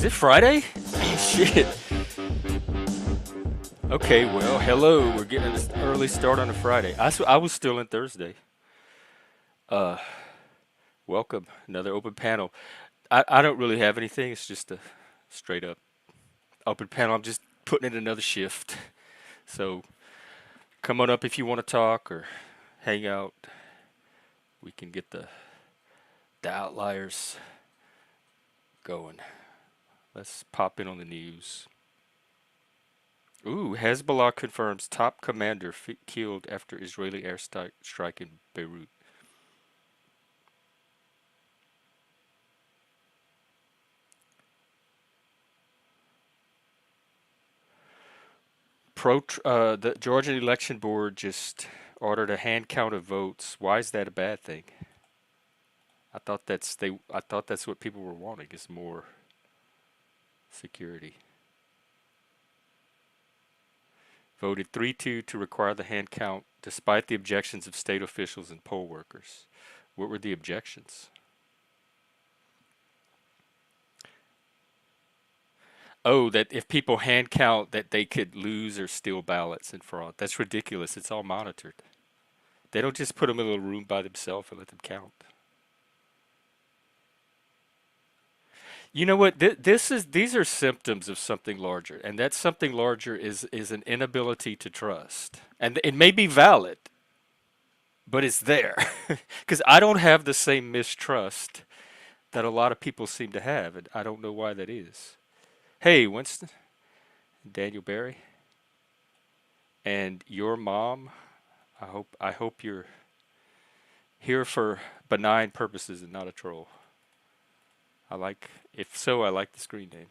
Is it Friday? Shit. Okay, well, hello. We're getting an early start on a Friday. I was still in Thursday. Uh, Welcome. Another open panel. I don't really have anything. It's just a straight up open panel. I'm just putting in another shift. So come on up if you want to talk or hang out. We can get the outliers going. Let's pop in on the news. Ooh, Hezbollah confirms top commander killed after Israeli airstrike in Beirut. The Georgian election board just ordered a hand count of votes. Why is that a bad thing? I thought that's what people were wanting is more security. Voted 3-2 to require the hand count despite the objections of state officials and poll workers. What were the objections? Oh, that if people hand count that they could lose or steal ballots and fraud. That's ridiculous. It's all monitored. They don't just put them in a little room by themselves and let them count. You know what? These are symptoms of something larger, and that something larger is an inability to trust. And it may be valid, but it's there. Because I don't have the same mistrust that a lot of people seem to have, and I don't know why that is. Hey, Winston, Daniel Barry, and your mom. I hope you're here for benign purposes and not a troll. If so, I like the screen name.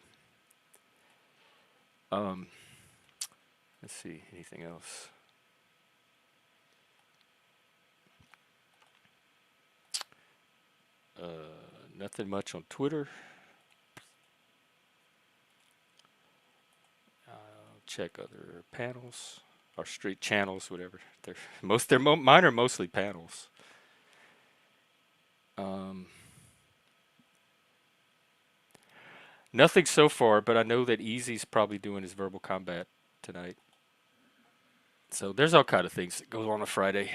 Um, let's see, anything else? Nothing much on Twitter. Check other panels or street channels, whatever. Mine are mostly panels. Um, Nothing so far, but I know that Easy's probably doing his verbal combat tonight. So there's all kind of things that go on Friday,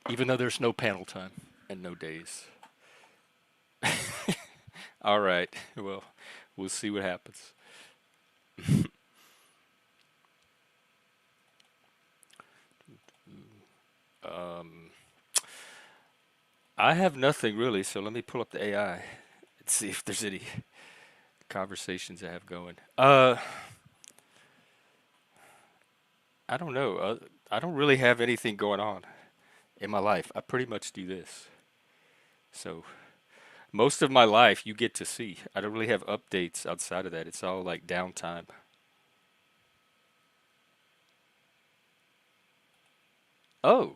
even though there's no panel time and no days. All right. Well, we'll see what happens. Um, I have nothing really, so let me pull up the AI and see if there's any conversations I have going. I don't know. I don't really have anything going on in my life. I pretty much do this. So most of my life you get to see. I don't really have updates outside of that. It's all like downtime. Oh.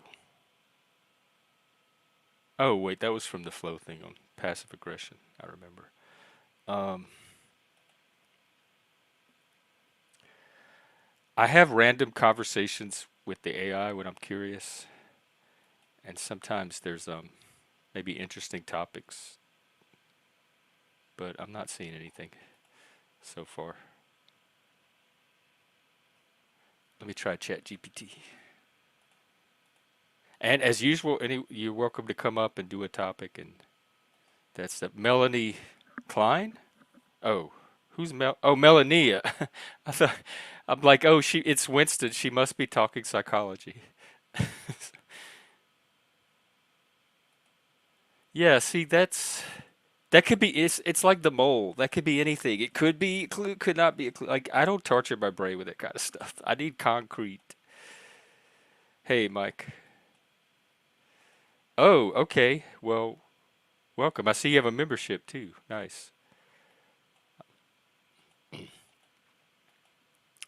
Oh, wait, that was from the flow thing on passive aggression. I remember. Um, I have random conversations with the AI when I'm curious, and sometimes there's maybe interesting topics, but I'm not seeing anything so far. Let me try Chat GPT. And as usual, you're welcome to come up and do a topic, and that's the Melanie Klein. Oh, who's Mel? Oh, Melania. I thought I'm like, oh, it's Winston. She must be talking psychology. Yeah, see, that could be it's like the mole. That could be anything. It could be a clue, could not be a clue. Like I don't torture my brain with that kind of stuff. I need concrete. Hey, Mike. Oh, okay. Well, welcome. I see you have a membership too. Nice.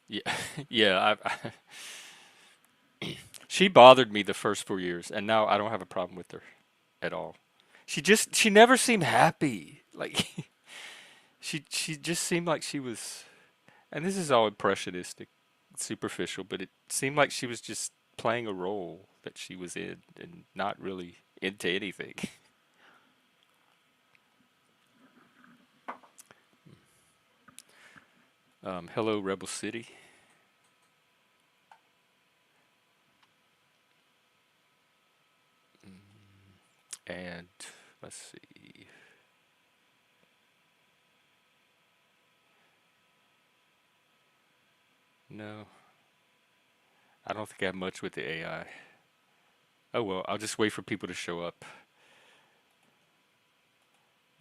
Yeah, yeah. She bothered me the first 4 years, and now I don't have a problem with her at all. She never seemed happy. Like she just seemed like she was, and this is all impressionistic, superficial, but it seemed like she was just playing a role that she was in and not really into anything. Hello, Rebel City. And let's see. No, I don't think I have much with the AI. Oh well, I'll just wait for people to show up.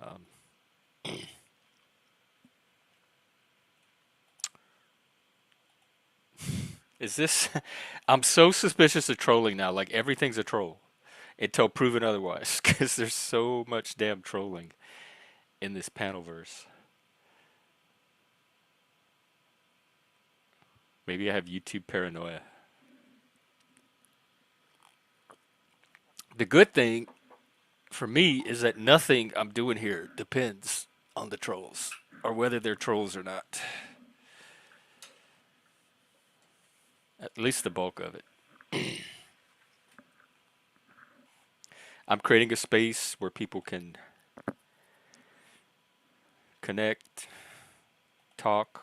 Um, is this? I'm so suspicious of trolling now. Like everything's a troll until proven otherwise, because there's so much damn trolling in this panel verse. Maybe I have YouTube paranoia. The good thing for me is that nothing I'm doing here depends on the trolls or whether they're trolls or not. At least the bulk of it. I'm creating a space where people can connect, talk,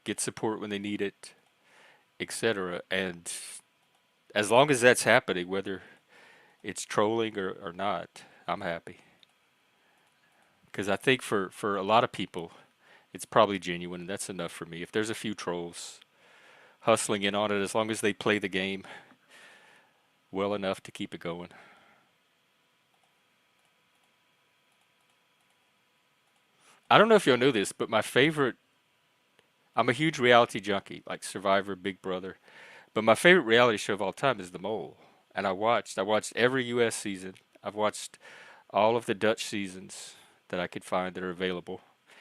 get support when they need it, etc. And as long as that's happening, whether it's trolling or not, I'm happy. Because I think for a lot of people, it's probably genuine, and that's enough for me. If there's a few trolls hustling in on it, as long as they play the game well enough to keep it going. I don't know if you'll know this, but my favorite, I'm a huge reality junkie, like Survivor, Big Brother. But my favorite reality show of all time is The Mole. And I watched every US season. I've watched all of the Dutch seasons that I could find that are available.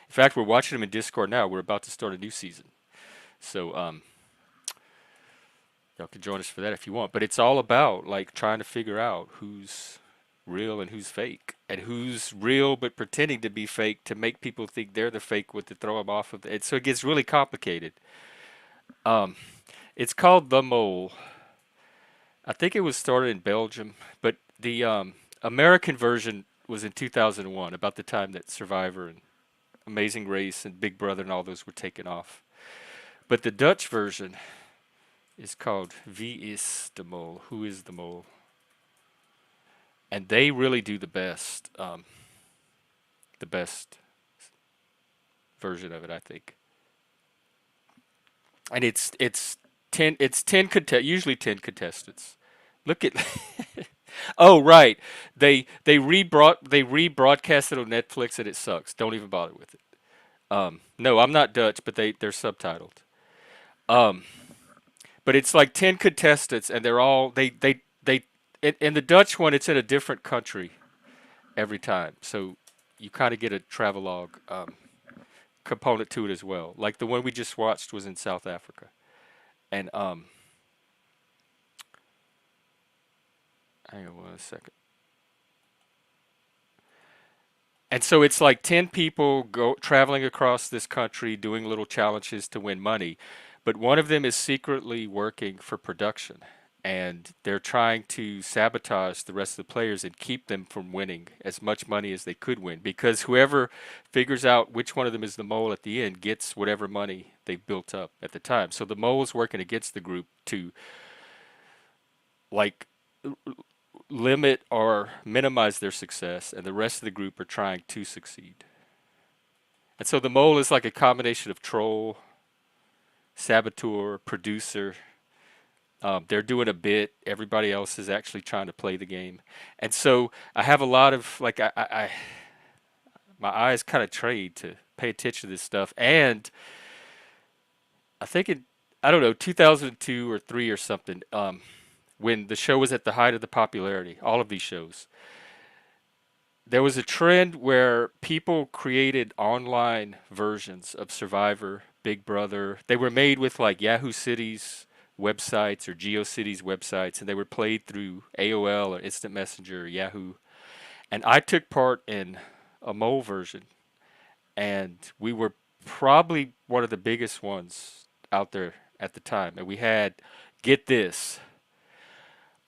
In fact, we're watching them in Discord now. We're about to start a new season. So, y'all can join us for that if you want. But it's all about like trying to figure out who's real and who's fake, and who's real but pretending to be fake to make people think they're the fake with to throw them off of it. So it gets really complicated. Um, it's called The Mole. I think it was started in Belgium, but the American version was in 2001, about the time that Survivor and Amazing Race and Big Brother and all those were taken off. But the Dutch version is called Wie is de Mol? Who is the Mole? And they really do the best version of it, I think. And usually 10 contestants. Look at oh right, they rebroadcast it on Netflix and it sucks. Don't even bother with it. No, I'm not Dutch, but they're subtitled. Um, but it's like 10 contestants, and they're all they in the Dutch one, it's in a different country every time, so you kind of get a travelogue component to it as well. Like the one we just watched was in South Africa, and hang on one second. And so it's like 10 people go traveling across this country doing little challenges to win money, but one of them is secretly working for production, and they're trying to sabotage the rest of the players and keep them from winning as much money as they could win, because whoever figures out which one of them is the mole at the end gets whatever money they've built up at the time. So the mole is working against the group to like limit or minimize their success, and the rest of the group are trying to succeed. And so the mole is like a combination of troll, saboteur, producer. They're doing a bit. Everybody else is actually trying to play the game. And so I have a lot of like my eyes kind of trained to pay attention to this stuff. And I think I don't know, 2002 or three or something. When the show was at the height of the popularity, all of these shows, there was a trend where people created online versions of Survivor, Big Brother. They were made with like Yahoo Cities websites or GeoCities websites, and they were played through AOL or Instant Messenger or Yahoo. And I took part in a mole version, and we were probably one of the biggest ones out there at the time. And we had, get this,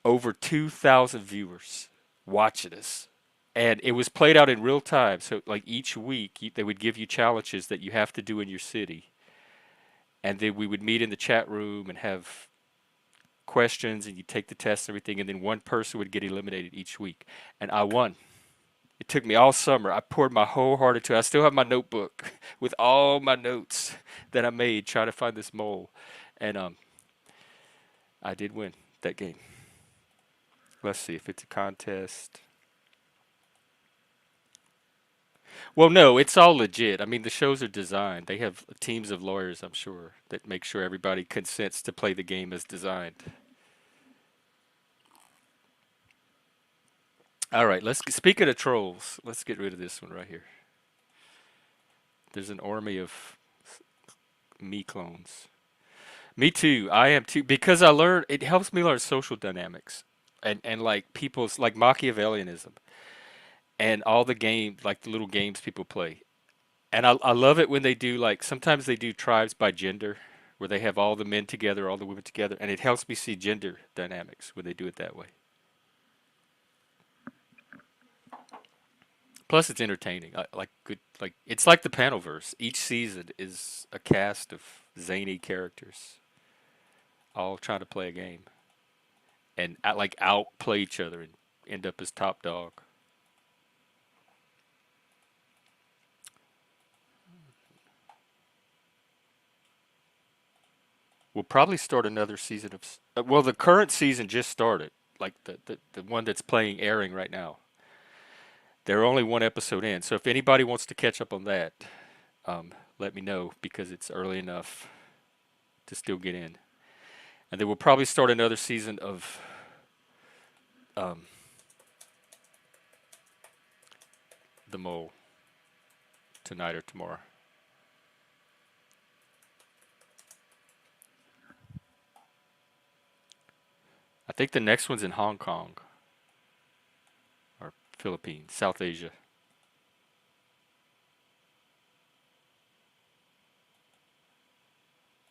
over 2,000 viewers watching us. And it was played out in real time. So, like each week, they would give you challenges that you have to do in your city. and then we would meet in the chat room and have questions, and you take the test and everything, and then one person would get eliminated each week, and I won. It took me all summer. I poured my whole heart into it. I still have my notebook with all my notes that I made trying to find this mole, and I did win that game. Let's see if it's a contest. Well, no, it's all legit. I mean, the shows are designed. They have teams of lawyers, I'm sure, that make sure everybody consents to play the game as designed. All right, speaking of trolls, let's get rid of this one right here. There's an army of me clones. Me too. I am too because I learn it helps me learn social dynamics and like people's like Machiavellianism and all the game like the little games people play. And I love it when they do like sometimes they do tribes by gender where they have all the men together, all the women together, and it helps me see gender dynamics when they do it that way. Plus it's entertaining. I like good like it's like the Panelverse. Each season is a cast of zany characters all trying to play a game and like outplay each other and end up as top dog. We'll probably start another season of. Well, the current season just started, like the one that's playing airing right now. They're only one episode in, so if anybody wants to catch up on that, let me know because it's early enough to still get in. And then we'll probably start another season of um, The Mole tonight or tomorrow. I think the next one's in Hong Kong or Philippines, South Asia.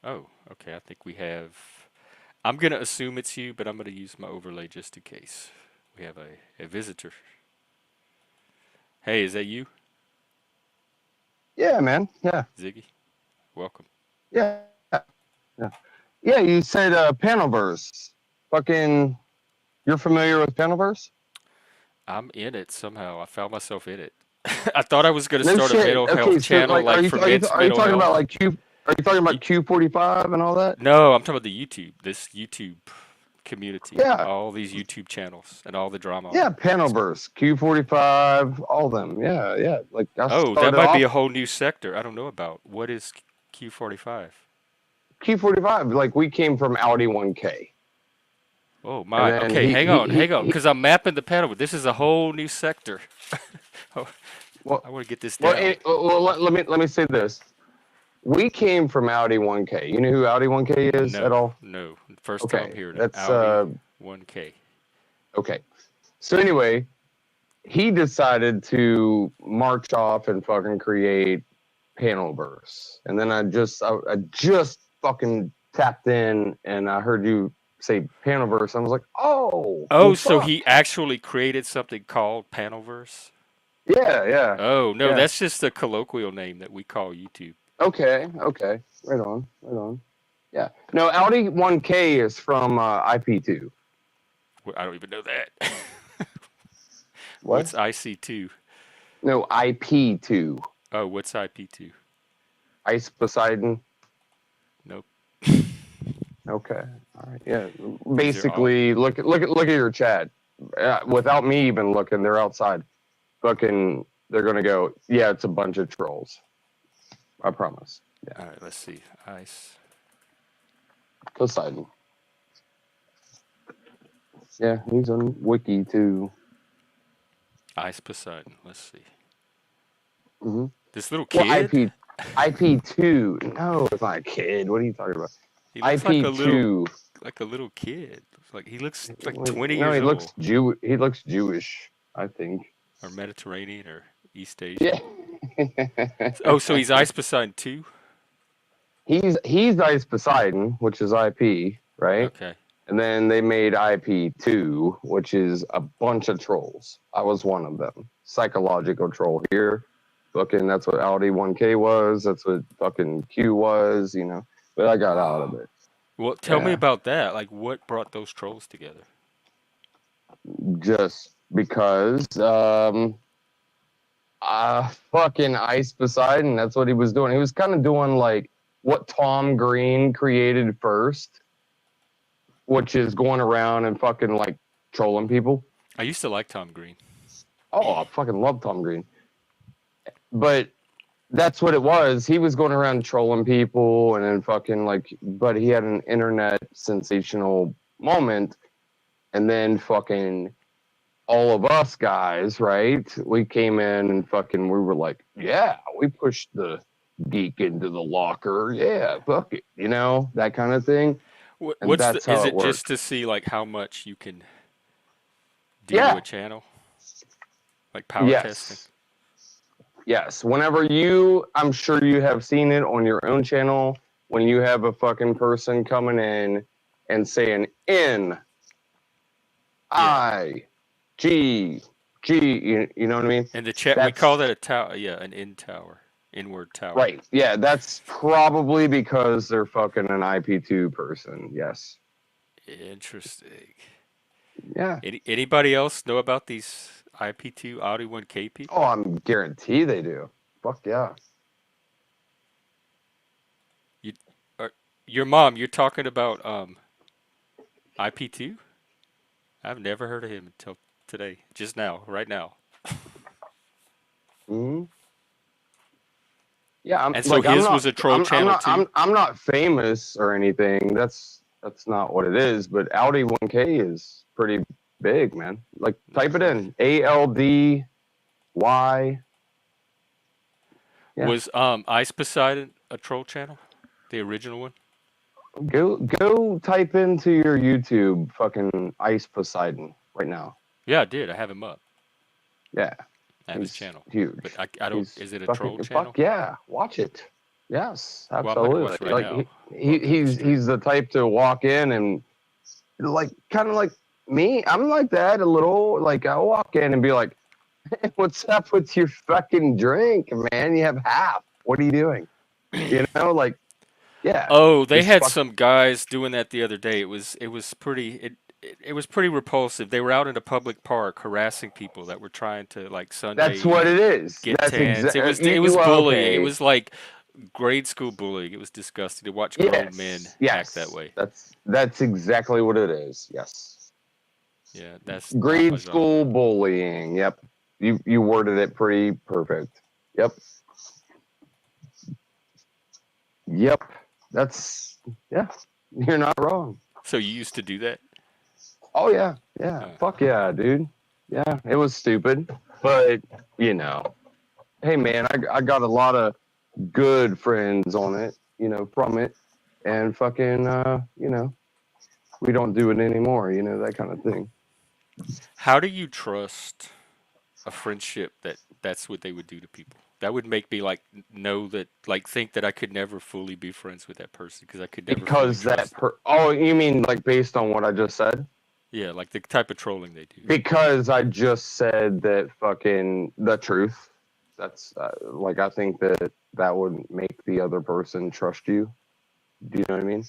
Oh, okay. I think we have. I'm gonna assume it's you, but I'm gonna use my overlay just in case. We have a visitor. Hey, is that you, Yeah, man. Yeah, Ziggy? Welcome. yeah, yeah. Yeah, you said Panelverse. Fucking, you're familiar with Panelverse? I'm in it somehow. I found myself in it. I thought I was gonna No start a shit. mental Okay, health so channel like, like for are you mental talking about health. like Q? Are you talking You, about Q45 and all that? no, I'm talking about the YouTube. This YouTube community, Yeah, all these YouTube channels, and all the drama on yeah. it. Panelverse, Q45, all them. Yeah, yeah. Like I Oh, that started might be a off whole new sector. I don't know about. What is Q45? Q45. Like we came from Audi 1K, Oh and my. then Okay, hang on, because I'm mapping the panel. This is a whole new sector. Oh, well, I want to get this down. let me say this. We came from Audi 1K. You know who Audi 1K is at No, all? no. First time I'm Okay, hearing it. that's Audi 1K. okay. So anyway, he decided to march off and fucking create Panelverse, and then I just fucking tapped in and I heard you say Panelverse. I was like, oh, well, Oh, so fuck. he actually created something called Panelverse? Yeah, yeah, Oh, no, yeah. that's just a colloquial name that we call YouTube. Okay, okay. Right on, right on. Yeah. No, Audi 1K is from IP2. Well, I don't even know that. What? What's IC2? No, IP2. Oh, what's IP2? Ice Poseidon. Nope. Okay. All right. Yeah. These are all. Basically, look at your chat. Without me even looking, they're outside. Fucking, they're gonna go. Yeah, it's a bunch of trolls. I promise. Yeah. All right, let's see. Ice. Poseidon. Yeah, he's on Wiki too. Ice Poseidon. Let's see. Hmm. This little Well, kid? IP2. No, it's not a kid. What are you talking about? He looks IP2. like a little kid. Like he looks like Well, 20 no, years he looks old, Jew. He looks Jewish. I think. or Mediterranean, or East Asian. Yeah. Oh, so he's Ice Poseidon too? he's Ice Poseidon, which is IP, right? Okay. And then they made IP2, which is a bunch of trolls. I was one of them. Psychological troll here. Fucking, that's what Audi 1K was. That's what fucking Q was, you know. but I got out of Wow. it. Well, tell me Yeah, about that. Like, what brought those trolls together? just because fucking Ice Poseidon. That's what he was doing. He was kind of doing like what Tom Green created first, which is going around and fucking like trolling people. I used to like Tom Green. Oh, I fucking love Tom Green. But that's what it was. He was going around trolling people and then fucking like, but he had an internet sensational moment. And then fucking all of us guys, right? We came in and fucking, we were like, yeah, we pushed the geek into the locker. Yeah, fuck it. That kind of thing. And What's the? that's Is how it it just worked. to see like how much you can do to a Yeah. channel, like power testing? Yes. Yes. I'm sure you have seen it on your own channel when you have a fucking person coming in and saying N Yeah. I G G. You know what I mean? In the chat, we call That's that a tower. Yeah, an in tower, inward tower. right. Yeah, that's probably because they're fucking an IP2 person. Yes. Interesting. Yeah. Anybody else know about these IP2 Audi 1K Oh, people? I'm guarantee they do. Fuck yeah. You, or, your mom? You're talking about IP2? I've never heard of him until today, just now, right now. Hmm. Yeah, I'm And so like I'm his not was a troll I'm channel not too. I'm not famous or anything. That's not what it is. But Audi 1K is pretty big, man. Like No type it way. in ALDY. Yeah, Was Ice Poseidon a troll channel? The original one? go type into your YouTube fucking Ice Poseidon right now. Yeah, I did. I have him up. Yeah, I have his he's channel. But huge. I don't. He's Is it a troll fucking channel? fuck yeah. Watch it. Yes, Well, I'm not gonna absolutely. watch it right Like now. he Welcome to the he's stream. he's the type to walk in and like kind of like me. I'm like that a little. Like I walk in and be like, hey, "What's up with your fucking drink, man? You have half. What are you doing?" Like yeah, Oh, they just had fuck. some guys doing that the other day. It was pretty it was pretty repulsive. They were out in a public park harassing people that were trying to like That's sunbathe what it and is. get That's tans. It you was well, bullying. It okay. was like grade school bullying. It was disgusting to watch grown men Yes, act that yes. way. That's exactly what it is. Yes, Yeah, that's not my grade genre. school bullying. Yep, you worded it pretty perfect. Yep, yep. That's yeah. You're not wrong. So you used to do that? Oh yeah, yeah. Uh, Fuck yeah, dude. Yeah, it was stupid, but you know, hey man, I got a lot of good friends on it, from it, and fucking, we don't do it anymore, that kind of thing. how do you trust a friendship that's what they would do to people? That would make me like know that like think that I could never fully be friends with that person because I could never fully Because trust them. oh, you mean like based on what I just said? Yeah, like the type of trolling they do. Because I just said that fucking the truth. That's like I think that would make the other person trust you. Do you know what I mean?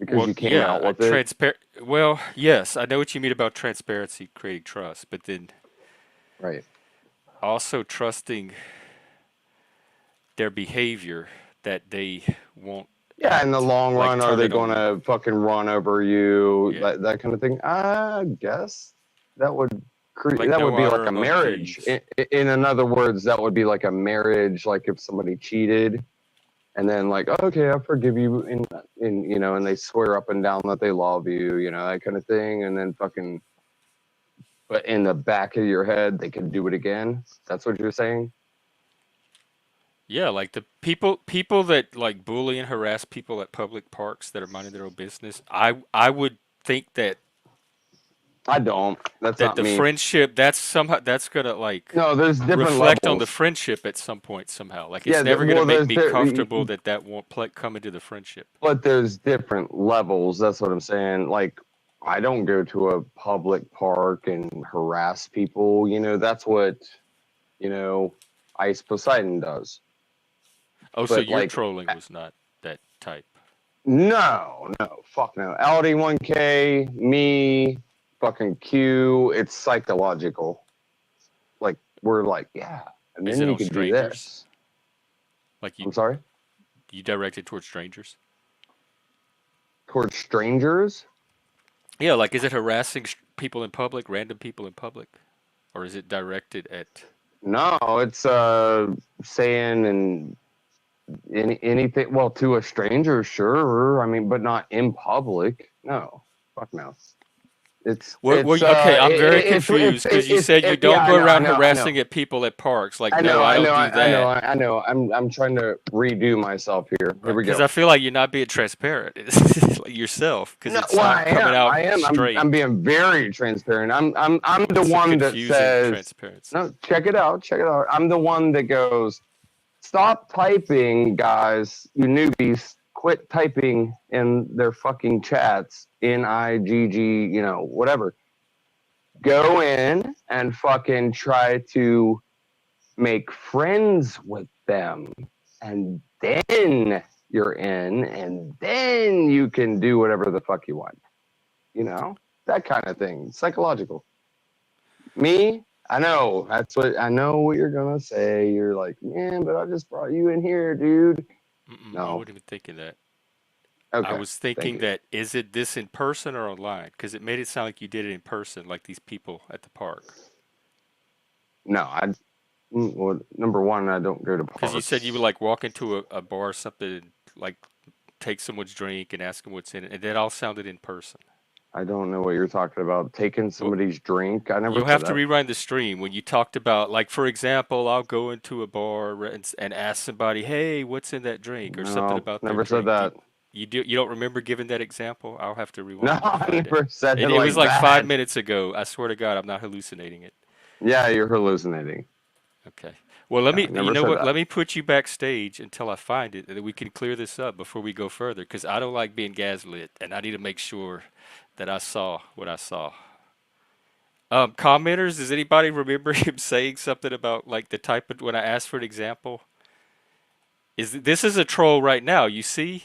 Because Well, you came yeah, out a with it. transparent. Well, yes, I know what you mean about transparency creating trust, but then Right. also trusting their behavior that they won't Yeah, in the act long like run, are turn they it on going you. to fucking run over you? Yeah, That kind of thing. I guess that would like that no would be honor like a among marriage. thieves. In other words, that would be like a marriage. Like if somebody cheated, and then like, okay, I forgive you, and they swear up and down that they love you, that kind of thing, and then fucking, but in the back of your head, they could do it again. That's what you're saying. Yeah, like the people that like bully and harass people at public parks that are minding their own business. I would think I don't. That's that not the me. friendship that's somehow that's gonna like No, there's different reflect on the levels. friendship at some point somehow. Like it's Yeah, never gonna well, make me comfortable that won't come into the friendship. but there's different levels. That's what I'm saying. Like, I don't go to a public park and harass people. That's what, Ice Poseidon does. Oh, so But your like, trolling was not that. type. No, no, fuck no. Audi 1K, me, fucking Q. It's psychological. Like we're like, yeah, and Is then it you on could do strangers? this. Like I'm sorry. you direct it towards strangers? Towards strangers. Yeah, like is it harassing people in public, random people in public, or is it directed at? No, it's saying and anything. Well, to a stranger, sure. I mean, but not in public. No, fuck no. Okay, I'm very confused because you said you don't Yeah, go around I know. harassing at people at parks. Like, I no, know, I I don't know, do I know, that. I know. I'm trying to redo myself here. Here Right? we Because go. I feel like you're not being transparent. It's like yourself because No, it's well, not coming out I am. I'm straight. being very transparent. I'm the It's a one that confusing says, transparency. no, check it out, check it out. I'm the one that goes, stop typing, guys, you newbies. Quit typing in their fucking chats, NIGG, whatever. Go in and fucking try to make friends with them. And then you're in, and then you can do whatever the fuck you want. That kind of thing. Psychological. Me, I know what you're gonna say. You're like, man, but I just brought you in here, dude. I No. wasn't even thinking that. I Okay. was Thank thinking you. that is it this in person or online? Because it made it sound like you did it in person, like these people at the park. No, well, number one, I don't go to Because you said you would parks. like walk into a bar or something, and, like take someone's drink and ask them what's in it, and that all sounded in person. I don't know what you're talking about. Taking Well, somebody's drink. I never you'll said have to that. rewind the stream when you talked about, like, for example, I'll go into a bar and ask somebody, "Hey, what's in that drink?" or something No, about their never said drink. that. You don't remember giving that example? I'll have to No, rewind and I find it. never said it It was like like five that. minutes ago. I swear to God, I'm not hallucinating it. Yeah, you're hallucinating. Okay. Well, Yeah, I you never know said what? that. Let me put you backstage until I find it, and then we can clear this up before we go further, because I don't like being gaslit, and I need to make sure that I saw what I saw. Commenters, does anybody remember him saying something about like the type of when I asked for an example? This is a troll right now? You see,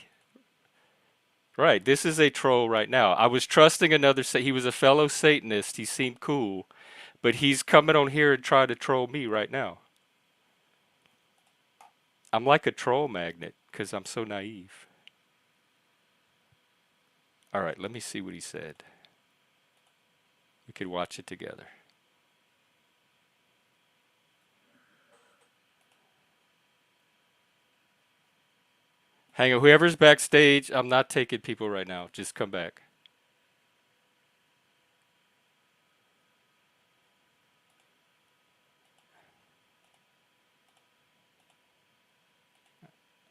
right? This is a troll right now. I was trusting another. He was a fellow Satanist. He seemed cool, but he's coming on here and trying to troll me right now. I'm like a troll magnet because I'm so naive. All right, let me see what he said. We could watch it together. Hang on, whoever's backstage, I'm not taking people right now. Just come back.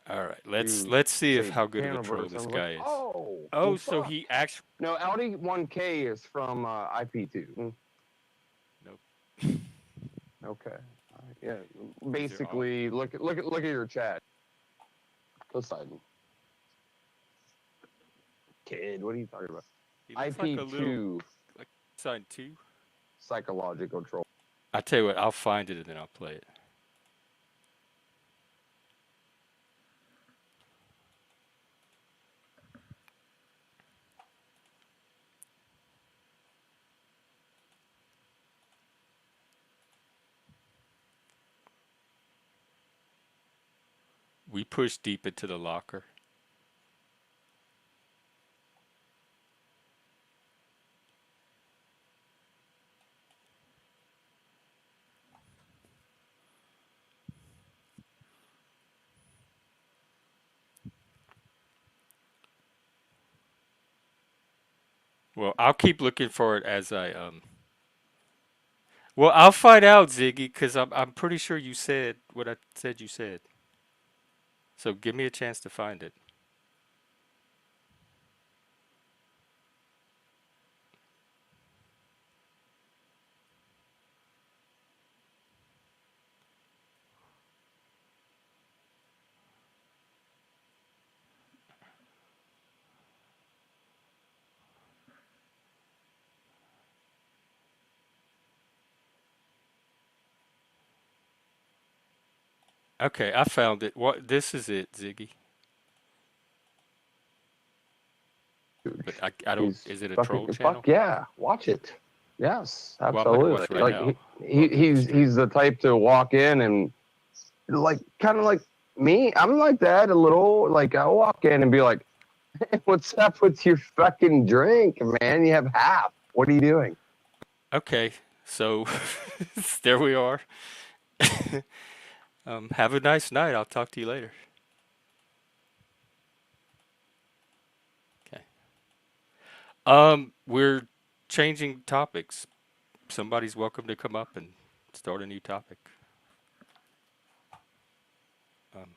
All right, You let's see if say how good of a troll Panaverse. this I'm like, guy is. oh, Oh, well, so fuck. he actually No, Audi 1K is from IP2. nope. Okay. Yeah. These are all. Basically, look at your chat. Poseidon. Kid, what are you talking about? He looks like a little IP2 like sign two. psychological troll. I tell you what, I'll find it and then I'll play it. We push deep into the locker. Well, I'll keep looking for it as I. Well, I'll find out, Ziggy, because I'm pretty sure you said what I said you said. So give me a chance to find it. Okay, I found it. What? This is it, Ziggy. I don't. He's Is it a fucking troll channel? fuck yeah, watch it. Yes, Well, I'm gonna absolutely. watch right Like now while I'm doing the stream. he's the type to walk in and like kind of like me. I'm like that a little. Like I'll walk in and be like, hey, "What's up with your fucking drink, man? You have half. What are you doing?" Okay, so there we are. Have a nice night. I'll talk to you later. Okay. We're changing topics. Somebody's welcome to come up and start a new topic. Um,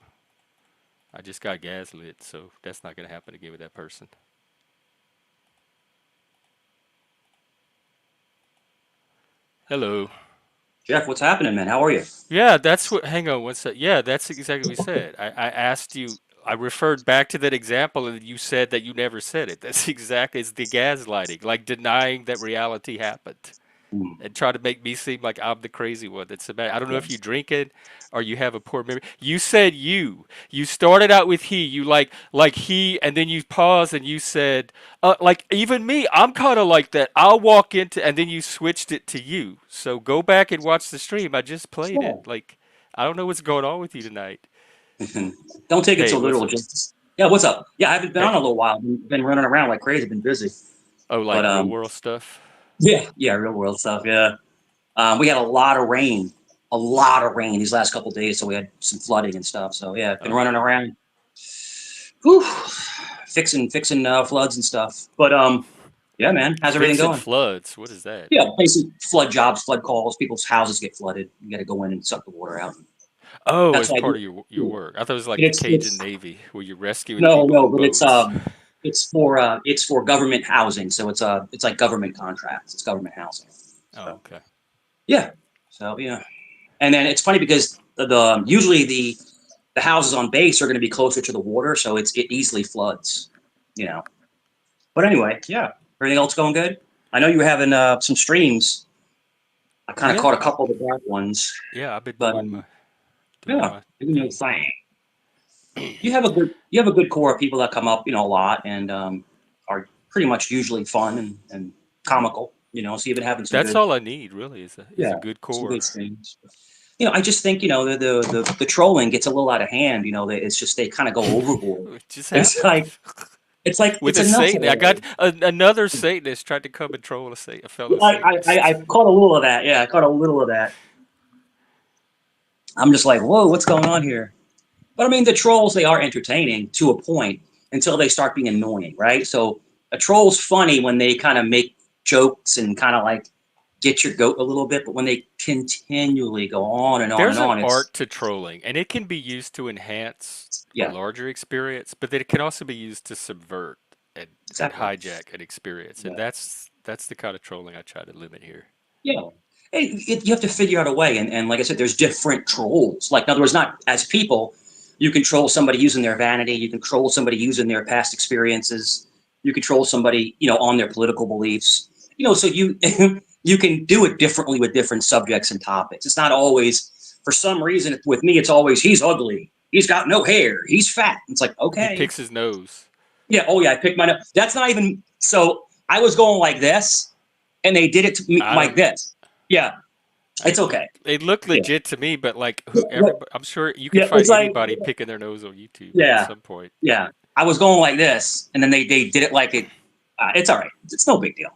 I just got gaslit, so that's not gonna happen again with that person. Hello. Jeff, what's happening, man? How are you? Yeah, that's what. Hang on one sec. Yeah, that's exactly what we said. I asked you. I referred back to that example, and you said that you never said it. That's exactly. It's the gaslighting, like denying that reality happened, Hmm. and try to make me seem like I'm the crazy one. That's about. I don't know if you Yes. drink it or you have a poor memory. You said you. You started out with he. You like he, and then you paused and you said like even me. I'm kind of like that. I'll walk into, and then you switched it to you. So go back and watch the stream. I just played it. Sure. Like I don't know what's going on with you tonight. Don't take it Hey, so what's literal, up? just yeah. What's up? Yeah, I haven't been on Hey, a little while. Been running around like crazy. Been busy, oh, but like real world stuff. yeah, real world stuff. Yeah, we had a lot of rain these last couple of days, so we had some flooding and stuff. So yeah, been Oh yeah. running around, whew, fixing floods and stuff. But yeah, man, how's everything Fixing going? floods. What is that? Yeah, basically flood jobs, flood calls. People's houses get flooded. You got to go in and suck the water out. Oh, That's as what I part do. of your Yeah. work. I thought it was like the It's Cajun it's Navy where you're rescuing no, people no, on but boats. it's for government housing, so it's like government contracts. It's government housing. Oh, So okay. yeah, so yeah, and then it's funny because the usually the houses on base are going to be closer to the water, so it easily floods, you know. But anyway, yeah, everything else going good. I know you were having some streams. I kind of Yeah, caught a couple of the bad ones, yeah. I've been but doing yeah, my doing your thing. thing. You have a good core of people that come up, a lot and are pretty much usually fun and comical. So you've been having some That's good, all I need, really, is a yeah, good some core. good streams. I just think the trolling gets a little out of hand. It's just they kind of go overboard. It just It's happened like it's like with it's a enough Satan. I got already. another Satanist tried to come and troll a fellow I Satanist. caught a little of that. Yeah, I caught a little of that. I'm just like, whoa, what's going on here? But I mean, the trolls, they are entertaining to a point until they start being annoying, right? So a troll's funny when they kind of make jokes and kind of like get your goat a little bit, but when they continually go on and on and There's an on, it's art to trolling, and it can be used to enhance a yeah, larger experience, but then it can also be used to subvert and exactly. hijack an experience, and Yeah. that's the kind of trolling I try to limit here. Yeah. You have to figure out a way. And like I said, there's different trolls. Like, in other words, not as people, you control somebody using their vanity, you control somebody using their past experiences, you control somebody, on their political beliefs. So you you can do it differently with different subjects and topics. It's not always, for some reason, with me, it's always he's ugly, he's got no hair, he's fat. It's like, He okay. picks his nose. Yeah, oh yeah, I picked mine up. That's not even so I was going like this, and they did it to me I like don't. this. Yeah, it's okay. They look Yeah. legit to me, but like who What- everybody, I'm sure you could Yeah, find it's like anybody picking their nose on YouTube at yeah, some point. yeah. I was going like this, and then they did it like it. It's all right. It's no big deal.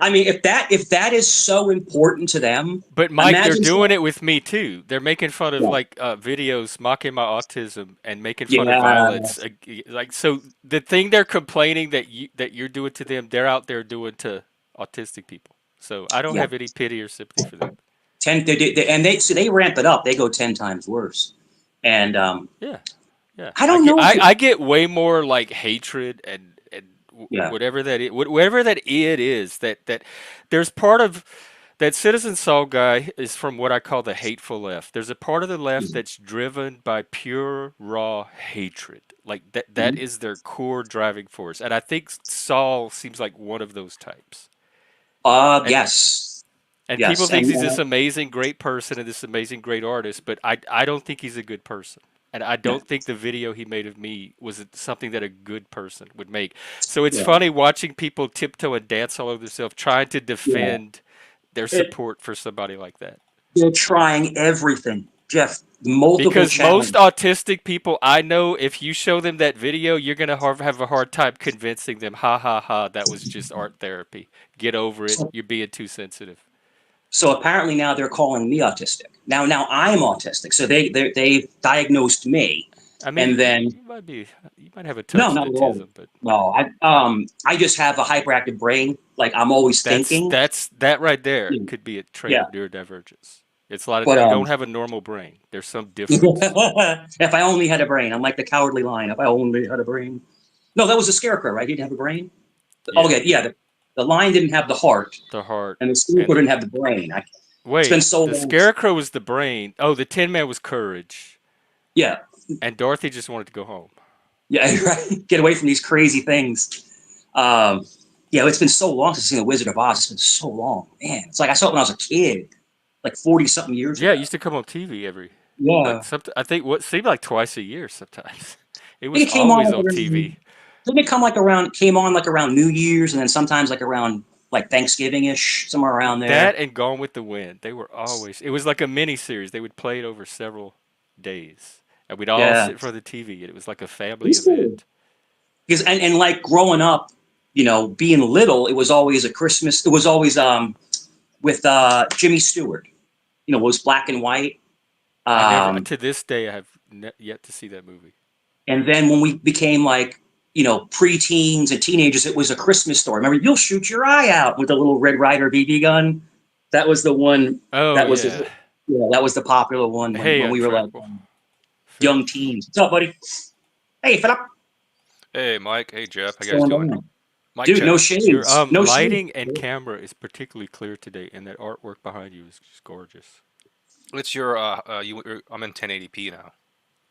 I mean, if that is so important to them, But Mike, they're imagine. doing it with me too. They're making fun of Yeah, like videos mocking my autism and making fun of yeah, violence. Like so, the thing they're complaining that you're doing to them, they're out there doing to autistic people. So I don't yeah. have any pity or sympathy for them. And they ramp it up. They go 10 times worse. And Yeah, yeah. I I don't get know if it. I get way more like hatred and Yeah. whatever that it is that there's part of that Citizen Saul guy is from what I call the hateful left. There's a part of the left that's driven by pure raw hatred. Like that Mhm. is their core driving force. And I think Saul seems like one of those types. And Yes, and people yes, thinks and he's this amazing great person and this amazing great artist, but I don't think he's a good person. And I Yeah. don't think the video he made of me was something that a good person would make. So it's Yeah. funny watching people tiptoe and dance all over themselves, trying to Yeah. defend their It, support for somebody like that. they're trying everything, Jeff. Multiple Because most channels. autistic people I know, if you show them that video, you're gonna have a hard time convincing them. Ha ha ha! That was just art therapy. Get over it. So, You're being too sensitive. so apparently now they're calling me autistic. Now I'm autistic. So they diagnosed me, I mean, and then you might have a no, touch of not at all. autism, but No, I just have a hyperactive brain. Like I'm always thinking. that right there Yeah. could be a trait Yeah. of neurodivergence. It's a lot of But you don't have a normal brain. There's some difference. if I only had a brain, I'm like the cowardly lion. If I only had a brain. No, that was a scarecrow, right? He didn't have a brain. Oh, Yeah, yeah, yeah. The lion didn't have the heart, the heart and the scarecrow and didn't have the brain. It's been wait, so the long. scarecrow was the brain. Oh, the Tin Man was courage, Yeah, and Dorothy just wanted to go home. yeah. Right. Get away from these crazy things. Yeah, it's been so long since I've seen The Wizard of Oz. It's been so long, man. It's like I saw it when I was a kid, like 40-something years Yeah, it ago. used to come on TV every Yeah, I think what seemed like twice a year sometimes. It I was think it came on always like on around. TV. Didn't it come like around? Came on like around New Year's, and then sometimes like around like Thanksgiving ish, somewhere around That there. and Gone with the Wind. They were always. It was like a mini series. They would play it over several days, and we'd all Yeah, sit in front of the TV, and it was like a it family was cool. event. Because and like growing up, being little, it was always a Christmas. It was always with Jimmy Stewart. It was black and white. I never, Um, to this day, I have yet to see that movie. and then when we became like preteens and teenagers, it was a Christmas story. Remember, you'll shoot your eye out with the little Red Ryder BB gun. That was the one. Oh That was yeah. the yeah, that was the popular one when Hey, when we were like Untrackable. young Philip. teens. What's up, buddy? Hey, Philip. Hey, Mike. Hey, Jeff. How What's you guys going doing? on? Mic Dude, no check. Your shades. No shades. lighting and camera is particularly clear today, and that artwork behind you is just gorgeous. It's your I'm in 1080p now.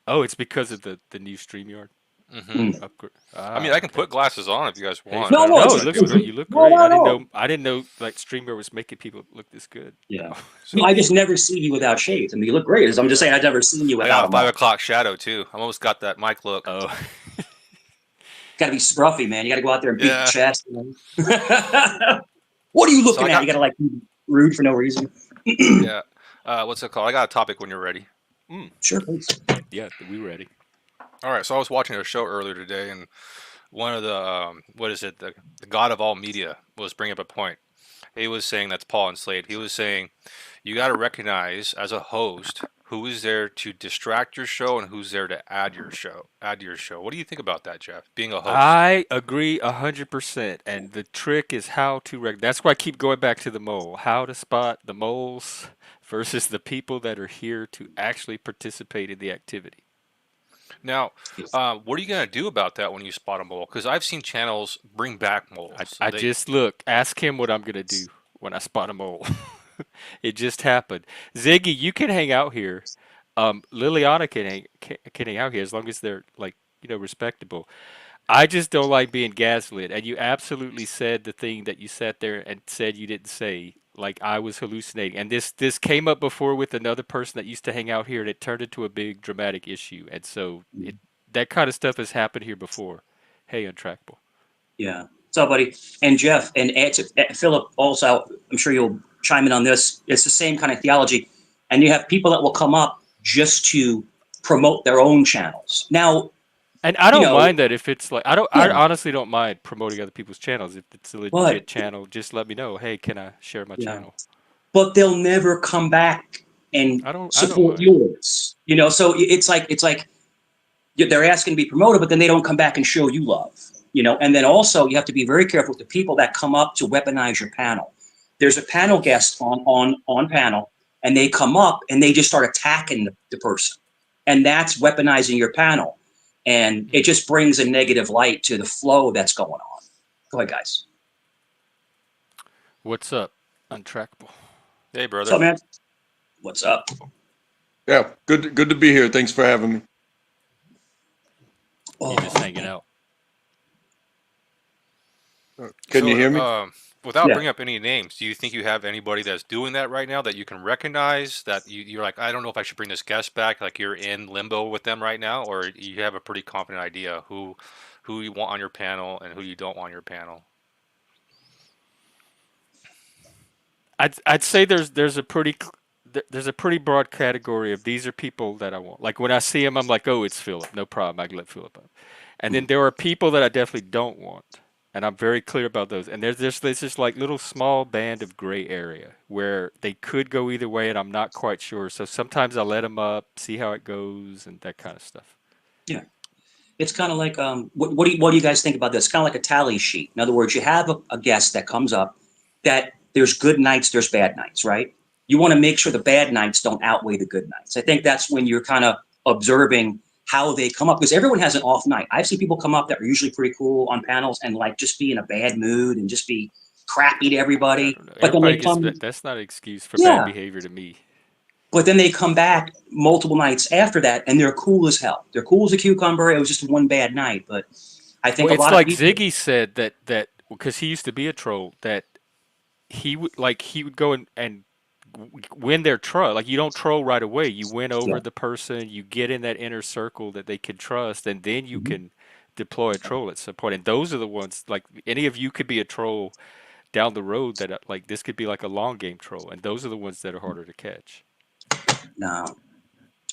Oh, it's because of the new StreamYard Hmm. Mm. upgrade. I mean, Ah, I can okay. put glasses on if you guys Pays want, for No, but it. I'm no, No, just it gonna looks do it. great. You look no, great. no, no. I didn't know like StreamYard was making people look this good. Yeah. So I just never see you without shades. I mean, you look great. I'm just yeah, saying I've never seen you I without got a them five on. o'clock shadow too. I almost got that Mike look. Oh, Got to be scruffy, man. You got to go out there and beat the Yeah. chest. What are you So looking I at? got You got to like be rude for no reason. yeah. What's it called? I got a topic when you're ready. mm, Sure, please. yeah, we ready. All right. So I was watching a show earlier today, and one of the what is it? The God of all media was bringing up a point. He was saying that's Paul and Slade. He was saying you got to recognize as a host who is there to distract your show and who's there to add your show. Add to your show. What do you think about that, Jeff? Being a host. I agree 100%. And the trick is how to That's why I keep going back to the mole. How to spot the moles versus the people that are here to actually participate in the activity. Now, what are you gonna do about that when you spot a mole? Because I've seen channels bring back moles. I They just look. Ask him what I'm gonna do when I spot a mole. It just happened. Ziggy, you can hang out here. Liliana can hang out here as long as they're like respectable. I just don't like being gaslit. And you absolutely said the thing that you sat there and said you didn't say. Like I was hallucinating. And this came up before with another person that used to hang out here, and it turned into a big dramatic issue. And so that kind of stuff has happened here before. Hey, Untrackable. Yeah. What's up, buddy? And Jeff and Philip also, I'm sure you'll chime in on this. It's the same kind of theology. And you have people that will come up just to promote their own channels. Now, And I you don't know, mind that if it's like I yeah, honestly don't mind promoting other people's channels. If it's a but legit channel, just let me know. Hey, can I share my yeah, channel? but they'll never come back and I don't support mind. yours. So it's like they're asking to be promoted, but then they don't come back and show you love. And then also you have to be very careful with the people that come up to weaponize your panel. There's a panel Yes. guest on panel, and they come up and they just start attacking the person, and that's weaponizing your panel, and it just brings a negative light to the flow that's going on. Go ahead, guys. What's up, Untrackable? Hey, What's brother. up, man? What's up? Yeah, good to be here. Thanks for having me. You just Oh, hanging out. Can you So, hear me? without Yeah. bringing up any names, do you think you have anybody that's doing that right now that you can recognize that you're like, I don't know if I should bring this guest back, like you're in limbo with them right now, or you have a pretty confident idea who you want on your panel and who you don't want on your panel? I'd say there's a pretty broad category of these are people that I want. Like when I see them, I'm like, oh, it's Philip, no problem, I can let Philip up. And then there are people that I definitely don't want, and I'm very clear about those. And there's this like little small band of gray area where they could go either way, and I'm not quite sure. So sometimes I let them up, see how it goes, and that kind of stuff. Yeah. It's kind of like what do you guys think about this? Kind of like a tally sheet. In other words, you have a guest that comes up that there's good nights, there's bad nights, right? You want to make sure the bad nights don't outweigh the good nights. I think that's when you're kind of observing how they come up, because everyone has an off night. I've seen people come up that are usually pretty cool on panels and like just be in a bad mood and just be crappy to I everybody. don't know. But then they Everybody gets come, that's not an excuse for bad yeah. behavior to me. But then they come back multiple nights after that, and they're cool as hell. They're cool as a cucumber. It was just one bad night, but I think Well, a it's lot of like people. Ziggy said that because he used to be a troll that he would go and win their trust. Like you don't troll right away. You win Yeah. over the person. You get in that inner circle that they can trust, and then you Mhm. can deploy a troll at some point. And those are the ones like any of you could be a troll down the road that like this could be like a long game troll, and those are the ones that are harder to catch. No,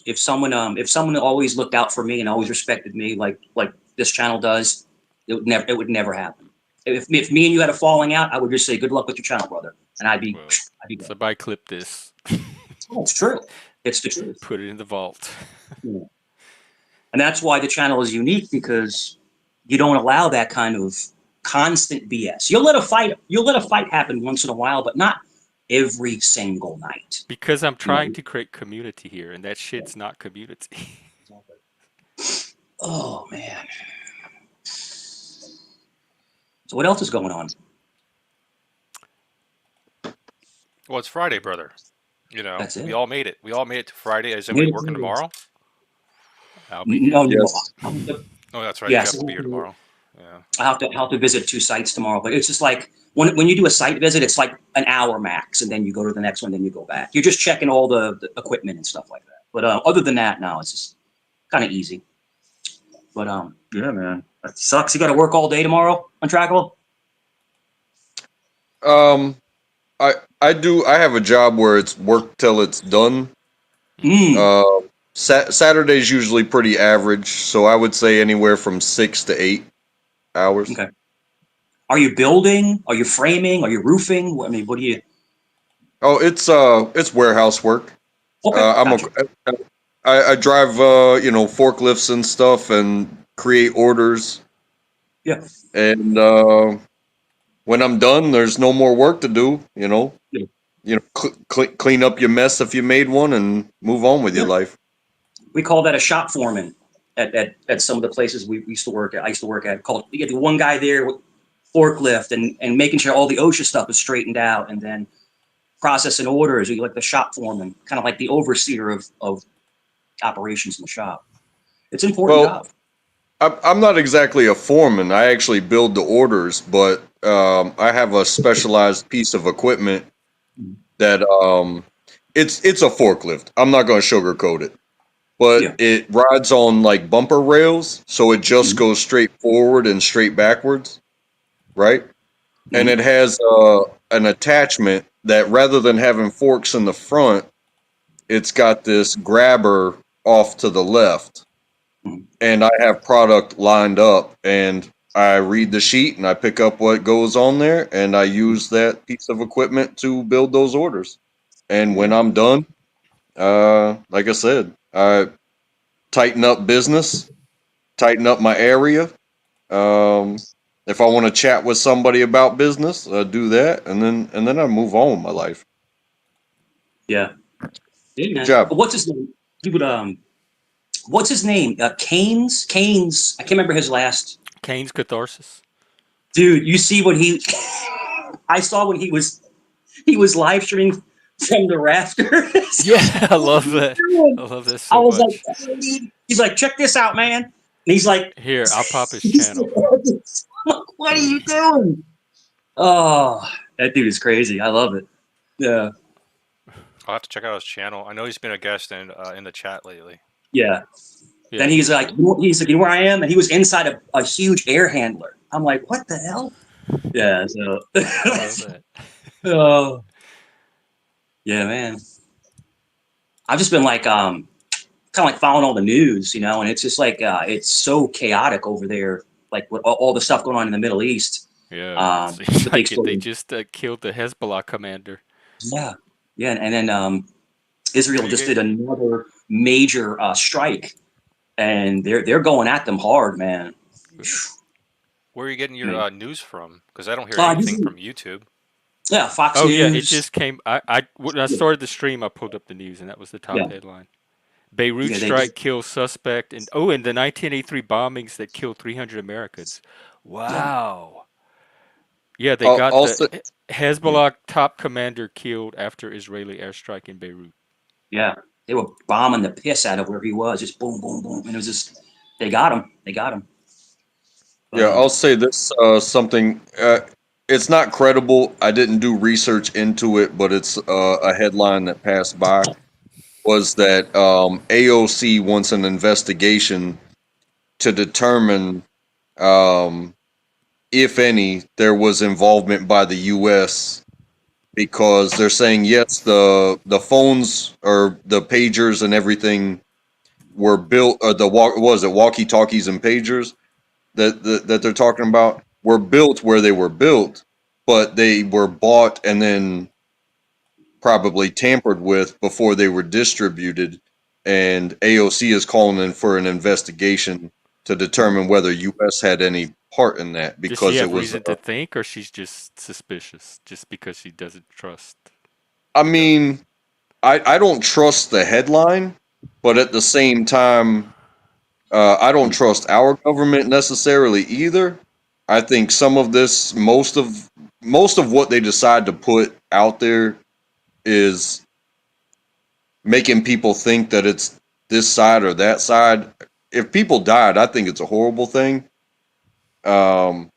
if someone always looked out for me and always respected me like this channel does, it would never happen. If me and you had a falling out, I would just say good luck with your channel, brother, and Well, I'd be good. somebody clip this, Oh, it's true. It's the truth. put it in the vault. Yeah. And that's why the channel is unique, because you don't allow that kind of constant BS. You'll let a fight happen once in a while, but not every single night. Because I'm You trying know. to create community here, and that shit's not community. Oh man. So what else is going on? Well, it's Friday, brother. That's We it. all made it. We all made it to Friday. Is Made anybody it working through. tomorrow? I'll be here. No, no. Yes. Oh, that's right. You Yes, have to be here tomorrow. Yeah. I have to visit 2 sites tomorrow, but it's just like when you do a site visit, it's like an hour max, and then you go to the next one, then you go back. You're just checking all the equipment and stuff like that. But other than that, no, it's just kind of easy. But yeah, man, that sucks. You got to work all day tomorrow, Untrackable. Um, I do. I have a job where it's work till it's done. Mm. Saturday's usually pretty average, so I would say anywhere from 6 to 8 hours. Okay. Are you building? Are you framing? Are you roofing? I mean, what do you? Oh, it's warehouse work. Okay, I'm gotcha. I drive forklifts and stuff and create orders. Yeah. And when I'm done, there's no more work to do. Yeah. Clean up your mess if you made one and move on with your Yeah. life. We call that a shop foreman at some of the places we used to work at. I used to work at. Called you get the one guy there with forklift and making sure all the OSHA stuff is straightened out, and then processing orders. You like the shop foreman, kind of like the overseer of operations in the shop. It's an important Well, job. I'm not exactly a foreman. I actually build the orders, but I have a specialized piece of equipment that it's a forklift. I'm not going to sugarcoat it, but Yeah. it rides on like bumper rails, so it just Mhm. goes straight forward and straight backwards, right? And Mhm. it has an attachment that rather than having forks in the front, it's got this grabber off to the left. Mhm. And I have product lined up, and I read the sheet and I pick up what goes on there, and I use that piece of equipment to build those orders. And when I'm done, like I said, I tighten up business, tighten up my area. If I want to chat with somebody about business, I do that, and then I move on with my life. Yeah. Yeah, Good man. job. What's his name? He would What's his name? Keynes. Keynes. I can't remember his last. Kane's catharsis. Dude, you see what he? I saw when he was live streaming from the rafters. Yeah, I What are love you that. doing? I love that I so was like, much. "Oh, dude." He's like, check this out, man. And he's like, Here, I'll pop his he's channel. like, what are you doing? Oh, that dude is crazy. I love it. Yeah, I'll have to check out his channel. I know he's been a guest in the chat lately. yeah. Yeah, Then he's he's like, cool. he's like, you know where I am? And he was inside a huge air handler. I'm like, what the hell? Yeah. So, I love that. oh, yeah, man. I've just been like, kind of like following all the news, and it's just like, it's so chaotic over there. Like with all the stuff going on in the Middle East, Yeah, it seems with the like it. They explosion. just killed the Hezbollah commander. Yeah, yeah, and then Where Israel you just get did another major strike, and they're going at them hard, man. Good. where are you getting your Man. news from? Because I don't hear anything Usually, from YouTube. yeah, Fox Oh yeah, it News. just came. When I Yeah, started the stream, I pulled up the news, and that was the top yeah, headline. Beirut yeah. They strike kills suspect, and oh, and the 1983 bombings that killed 300 Americans. yeah, Wow. Yeah, they got Also, the Hezbollah top commander killed after Israeli airstrike in Beirut. yeah. They were bombing the piss out of where he was, just boom, boom, boom, and it was just they got him, they got him. But yeah, I'll say this something. It's not credible. I didn't do research into it, but it's a headline that passed by. Was that AOC wants an investigation to determine um, if any there was involvement by the U.S. because they're saying yes, the phones or the pagers and everything were built. Was it walkie talkies and pagers that they're talking about were built where they were built, but they were bought and then probably tampered with before they were distributed. And AOC is calling in for an investigation to determine whether U.S. had any part in that Does she because it have was. reason to think, or she's just suspicious, just because she doesn't trust I the government? mean, I don't trust the headline, but at the same time, I don't trust our government necessarily either. I think some of this, most of what they decide to put out there is making people think that it's this side or that side. If people died, I think it's a horrible thing. Um,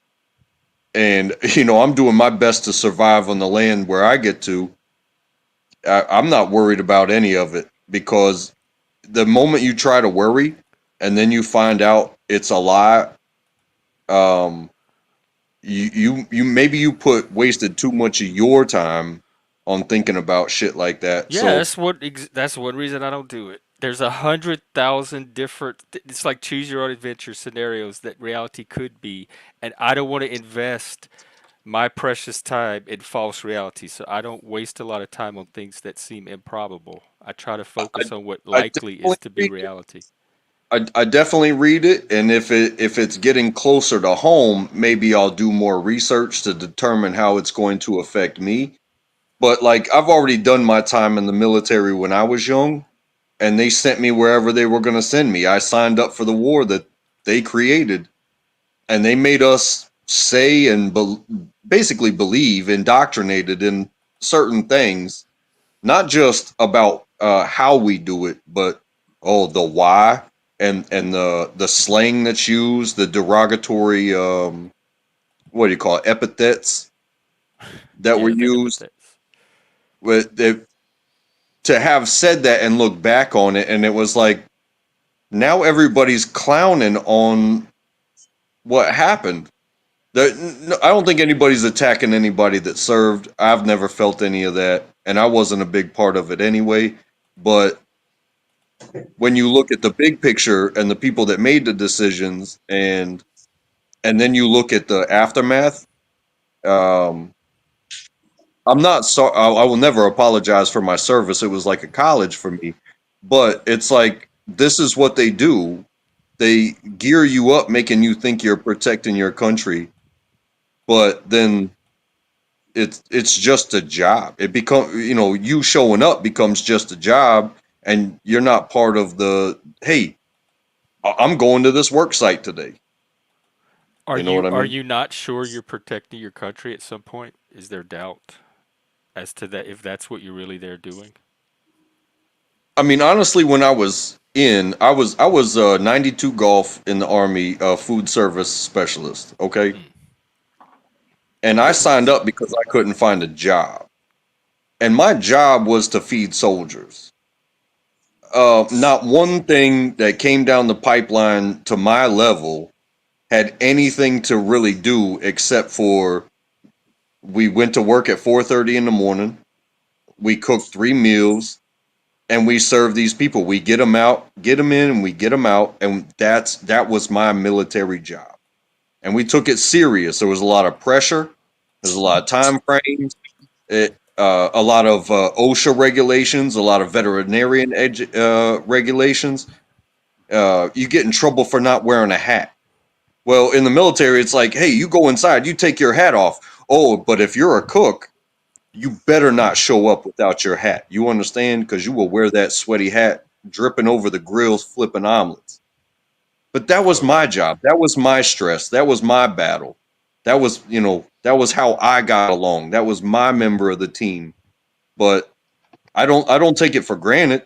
and I'm doing my best to survive on the land where I get to. I'm not worried about any of it because the moment you try to worry and then you find out it's a lie, um, you maybe you wasted too much of your time on thinking about shit like that. Yeah, So that's one reason I don't do it. There's 100,000 different. It's like choose your own adventure scenarios that reality could be, and I don't want to invest my precious time in false reality. So I don't waste a lot of time on things that seem improbable. I try to I, focus on what I likely definitely is to be read it. reality. I definitely read it, and if it's getting closer to home, maybe I'll do more research to determine how it's going to affect me. But like I've already done my time in the military when I was young, and they sent me wherever they were going to send me. I signed up for the war that they created, and they made us say and basically believe, indoctrinated in certain things, not just about how we do it, but the why and the slang that's used, the derogatory what do you call it, epithets that were Yeah, the used. epithets. With to have said that and look back on it, and it was like now everybody's clowning on what happened. I don't think anybody's attacking anybody that served. I've never felt any of that, and I wasn't a big part of it anyway. But when you look at the big picture and the people that made the decisions, and then you look at the aftermath, um, I'm not sorry. I will never apologize for my service. It was like a college for me, but it's like this is what they do. They gear you up, making you think you're protecting your country, but then it's just a job. It become you showing up becomes just a job, and you're not part of the. Hey, I'm going to this work site today. Are You know what you I are mean? you not sure you're protecting your country at some point? Is there doubt as to that if that's what you're really there doing? I mean, honestly, when I was 92 golf in the Army, food service specialist. Okay, Mm. And I signed up because I couldn't find a job. And my job was to feed soldiers. Not one thing that came down the pipeline to my level had anything to really do except for we went to work at 4:30 in the morning. We cooked 3 meals and we serve these people. We get them out, get them in, and we get them out. And that was my military job. And we took it serious. There was a lot of pressure. There's a lot of time frames. A lot of OSHA regulations, a lot of veterinarian regulations. You get in trouble for not wearing a hat. Well, in the military, it's like, hey, you go inside, you take your hat off. Oh, but if you're a cook, you better not show up without your hat. You understand? Because you will wear that sweaty hat dripping over the grills, flipping omelets. But that was my job. That was my stress. That was my battle. That was, that was how I got along. That was my member of the team. But I don't take it for granted.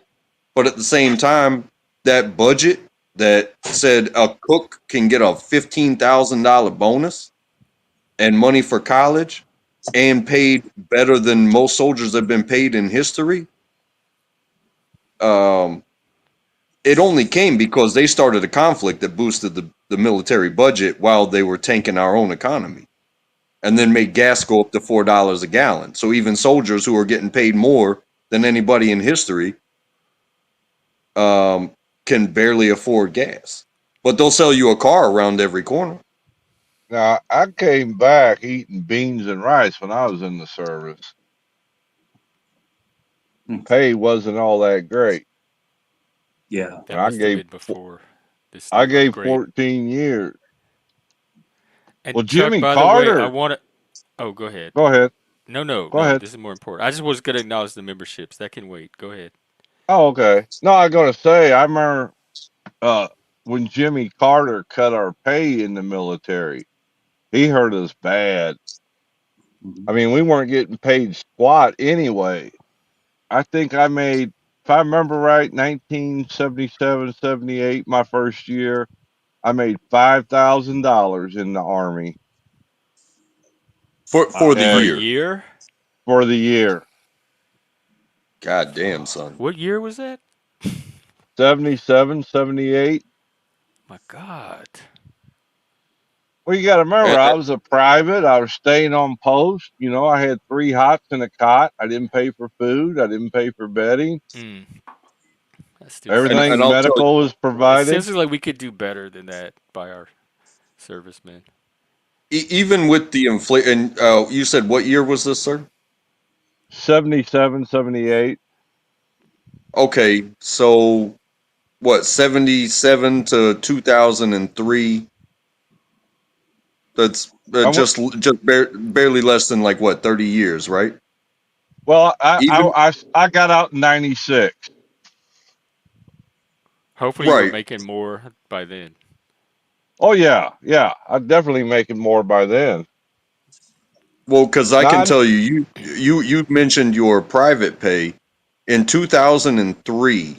But at the same time, that budget that said a cook can get a $15,000 bonus and money for college and paid better than most soldiers have been paid in history. It only came because they started a conflict that boosted the military budget while they were tanking our own economy, and then made gas go up to $4 a gallon. So even soldiers who are getting paid more than anybody in history can barely afford gas. But they'll sell you a car around every corner. Now, I came back eating beans and rice when I was in the service. Pay wasn't all that great. Yeah. That And must have been before this I new gave upgrade. 14 years. And Well, Chuck, Jimmy by the way, I Carter. want to. Oh, go ahead. Go ahead. No, no, Go no. ahead. This is more important. I just was going to acknowledge the memberships. That can wait. Go ahead. Oh, okay. No, I gotta say, I remember when Jimmy Carter cut our pay in the military. He hurt us bad. I mean, we weren't getting paid squat anyway. I think I made, if I remember right, 1977, 78, my first year, I made $5,000 in the Army For the For a and year. year? for the year. God damn, son. What year was that? 77, 78. My God. Well, you got to remember, And, I was a private. I was staying on post. I had 3 hots and a cot. I didn't pay for food. I didn't pay for bedding. That still sounds. Everything I'll tell you, medical was It provided. sounds like we could do better than that by our servicemen. even with the inflation, you said what year was this, sir? 77, 78. Okay, so what, 77 to 2003? That's I went, just barely less than like what, 30 years, right? well, I, Even I, I, I got out in 96. Hopefully, you were right. making more by then. Oh, yeah. Yeah. I'm definitely making more by then. Well, because I can Not, tell you mentioned your private pay in 2003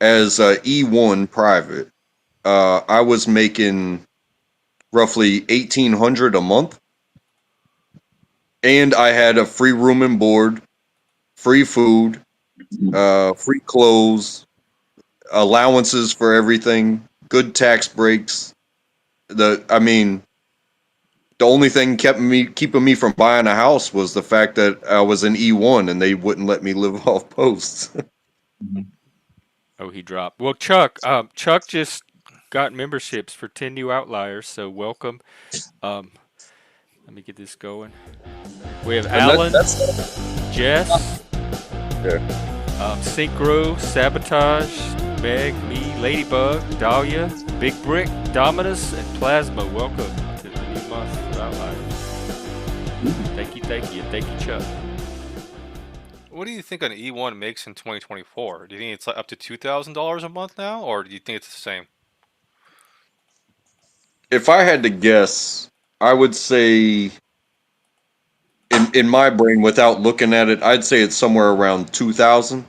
as a E1 private. I was making roughly 1,800 a month, and I had a free room and board, free food, free clothes, allowances for everything, good tax breaks. I mean, the only thing keeping me from buying a house was the fact that I was an E1 and they wouldn't let me live off posts. Oh, he dropped. Well, Chuck just got memberships for 10 new outliers, so welcome. Let me get this going. We have And Alan, that's Jess, yeah. Synchro, Sabotage, Meg, me, Ladybug, Dahlia, Big Brick, Dominus, and Plasma. Welcome to the new month of Outliers. Thank you, and thank you, Chuck. What do you think an E1 makes in 2024? Do you think it's like up to $2,000 a month now, or do you think it's the same? If I had to guess, I would say in my brain, without looking at it, I'd say it's somewhere around 2,000.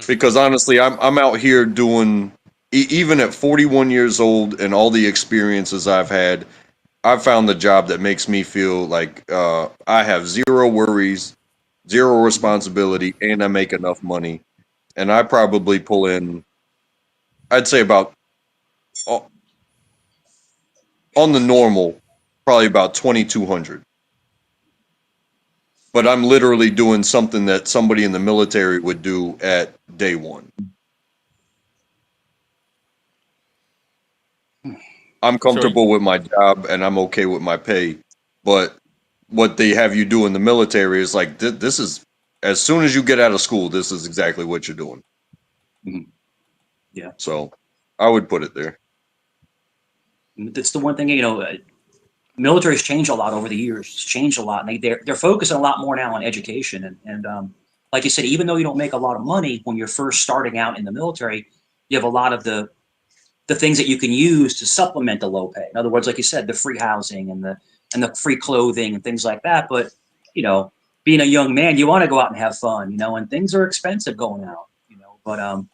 Because honestly, I'm out here doing even at 41 years old and all the experiences I've had, I found the job that makes me feel like I have zero worries, zero responsibility, and I make enough money. And I probably pull in, I'd say about on the normal, probably about 2,200. But I'm literally doing something that somebody in the military would do at day one. I'm So, comfortable with my job and I'm okay with my pay. But what they have you do in the military is like, this is, as soon as you get out of school, this is exactly what you're doing. Mhm. Yeah. So I would put it there. That's the one thing, military's changed a lot over the years. It's changed a lot, and they're focusing a lot more now on education. And like you said, even though you don't make a lot of money when you're first starting out in the military, you have a lot of the things that you can use to supplement the low pay. In other words, like you said, the free housing and the free clothing and things like that. But being a young man, you want to go out and have fun, and things are expensive going out, But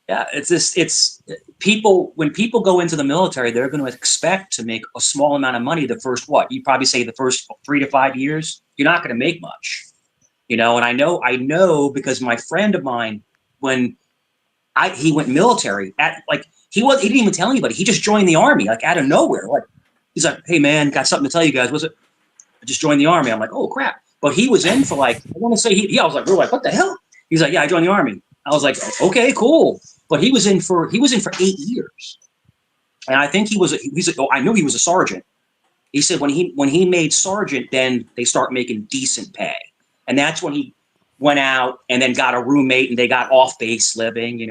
yeah, it's people, when people go into the military, they're going to expect to make a small amount of money the first, what you probably say the first 3 to 5 years. You're not going to make much, and I know because my friend of mine, when he went military, at like he didn't even tell anybody. He just joined the army like out of nowhere. Like he's like, "Hey man, got something to tell you guys." Was it? I just joined the army. I'm like, "Oh crap!" But he was in for like, I want to say I was like, we're like, "What the hell?" He's like, "Yeah, I joined the army." I was like, "Okay, cool." But he was in for 8 years, and I think he's like, "Oh, I knew he was a sergeant." He said when he made sergeant, then they start making decent pay, and that's when he went out and then got a roommate and they got off base living,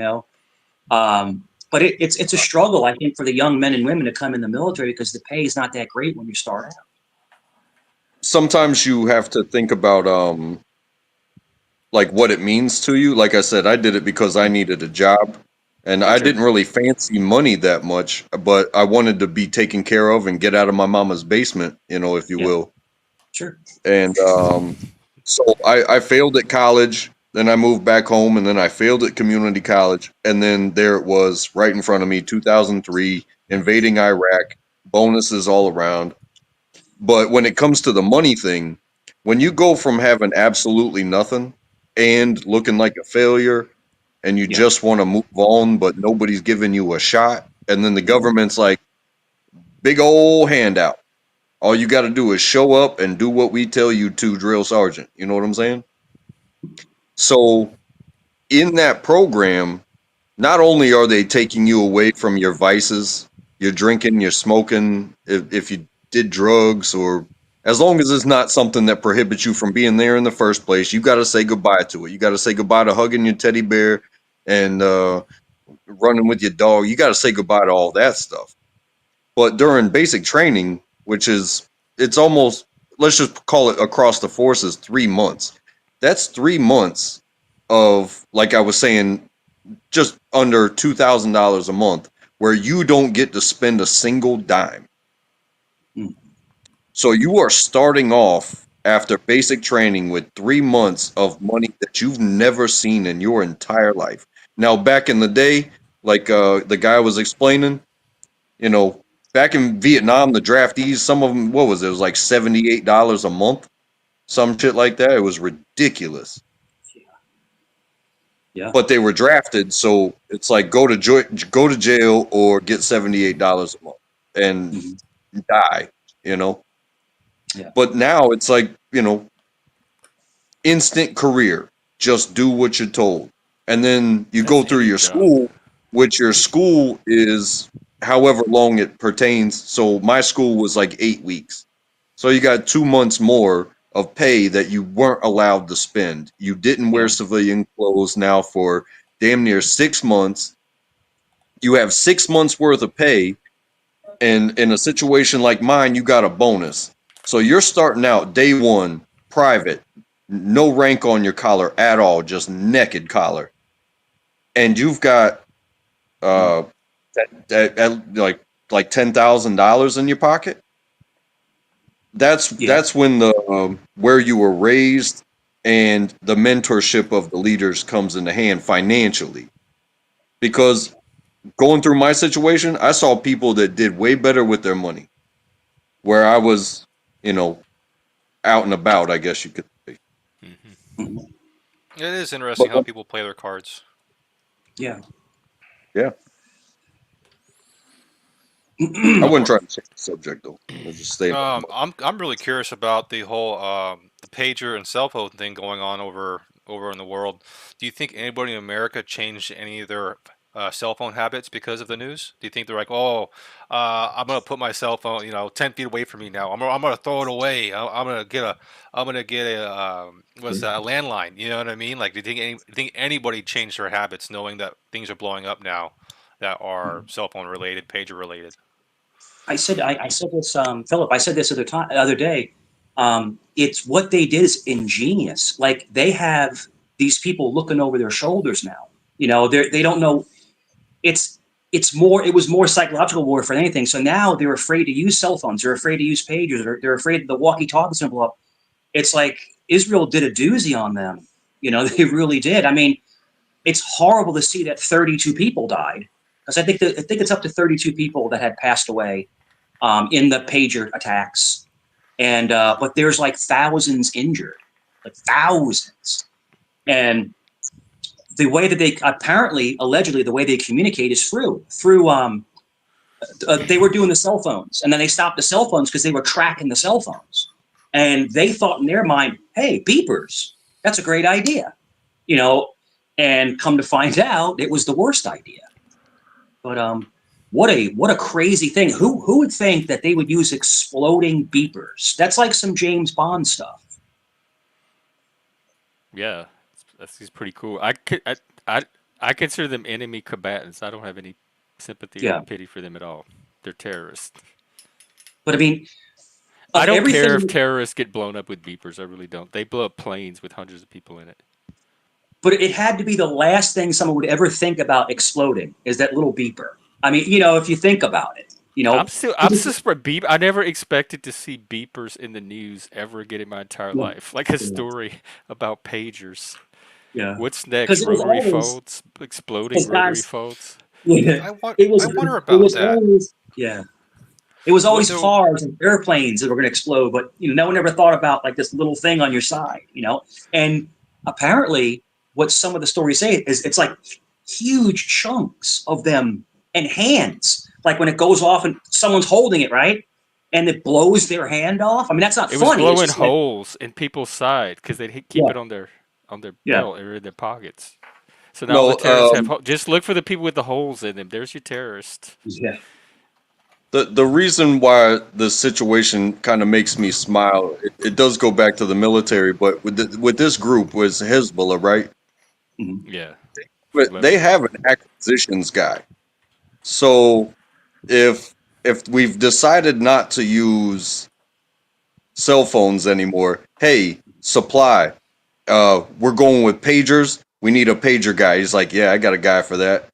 But it's a struggle, I think, for the young men and women to come in the military because the pay is not that great when you start out. Sometimes you have to think about like what it means to you. Like I said, I did it because I needed a job and I Sure. didn't really fancy money that much, but I wanted to be taken care of and get out of my mama's basement, if you Yeah. will. Sure. And so I failed at college, then I moved back home, and then I failed at community college, and then there it was right in front of me, 2003, invading Iraq, bonuses all around. But when it comes to the money thing, when you go from having absolutely nothing and looking like a failure, and you Yeah. just want to move on, but nobody's giving you a shot, and then the government's like, big old handout. All you got to do is show up and do what we tell you to, drill sergeant. You know what I'm saying? So in that program, not only are they taking you away from your vices, you're drinking, you're smoking, if you did drugs, or as long as it's not something that prohibits you from being there in the first place, you got to say goodbye to it. You got to say goodbye to hugging your teddy bear and running with your dog. You got to say goodbye to all that stuff. But during basic training, it's almost, let's just call it across the forces, 3 months. That's 3 months of, like I was saying, just under $2,000 a month, where you don't get to spend a single dime. Mm. So you are starting off after basic training with 3 months of money that you've never seen in your entire life. Now, back in the day, like the guy was explaining, back in Vietnam, the draftees, some of them, what was it? It was like $78 a month, some shit like that. It was ridiculous. Yeah. But they were drafted, so it's like go to jail or get $78 a month and die. Yeah. But now it's like instant career. Just do what you're told, and then you that's go through any your job. school, which your school is however long it pertains. So my school was like 8 weeks. So you got 2 months more of pay that you weren't allowed to spend. You didn't wear Yeah. civilian clothes now for damn near 6 months. You have 6 months worth of pay, and in a situation like mine, you got a bonus. So you're starting out day one, private, no rank on your collar at all, just naked collar. And you've got uh like $10,000 in your pocket. Yeah. That's when the where you were raised and the mentorship of the leaders comes into hand financially, because going through my situation, I saw people that did way better with their money, where I was, out and about, I guess you could say. Hmm. It is interesting But how people play their cards. Yeah. yeah, I Uh, wouldn't try to change the subject though. I'll just stay. I'm really curious about the whole the pager and cell phone thing going on over in the world. Do you think anybody in America changed any of their cell phone habits because of the news? Do you think they're like, oh, I'm gonna put my cell phone, 10 feet away from me now. I'm gonna throw it away. I'm gonna get a what's that, a landline? You know what I mean? Like, do you think anybody changed their habits knowing that things are blowing up now that are cell phone related, pager related? I said this, Philip. I said this the other day. It's what they did is ingenious. Like they have these people looking over their shoulders now. They don't know. It's it's more. It was more psychological warfare than anything. So now they're afraid to use cell phones. They're afraid to use pagers. They're afraid that the walkie-talkies will blow up. It's like Israel did a doozy on them. They really did. I mean, it's horrible to see that 32 people died because I think it's up to 32 people that had passed away in the pager attacks, and but there's like thousands injured, like thousands. And the way that they apparently, allegedly, the way they communicate is through they were doing the cell phones, and then they stopped the cell phones because they were tracking the cell phones, and they thought in their mind, hey, beepers, that's a great idea, you know, and come to find out it was the worst idea. But what a crazy thing. Who would think that they would use exploding beepers? That's like some James Bond stuff. Yeah, that's pretty cool. I I consider them enemy combatants. I don't have any sympathy or Yeah. pity for them at all. They're terrorists. But I mean, I of don't care if everything, terrorists get blown up with beepers. I really don't. They blow up planes with hundreds of people in it. but it had to be the last thing someone would ever think about exploding is that little beeper. I mean, if you think about it, I'm still surprised. I never expected to see beepers in the news ever again in my entire yeah, life. Like a yeah, story about pagers. yeah. What's next? Because it was Rotary always, phones, exploding because rotary guys, phones. yeah, I wonder it about was that. always, yeah. It was Would always the cars and airplanes that were going to explode, but no one ever thought about like this little thing on your side. And apparently, what some of the stories say is it's like huge chunks of them and hands, like when it goes off and someone's holding it, right, and it blows their hand off. I mean, that's not It was funny. It's blowing just like, holes in people's side because they'd keep yeah, it on their yeah, belt or in their pockets. So now all the No, terrorists have. Just look for the people with the holes in them. There's your terrorist. yeah, the reason why the situation kind of makes me smile, it does go back to the military, but with this group was Hezbollah, right? mhm, Yeah, from But they Lebanon. have an acquisitions guy. So if we've decided not to use cell phones anymore, hey, supply, we're going with pagers. We need a pager guy. He's like, yeah, I got a guy for that.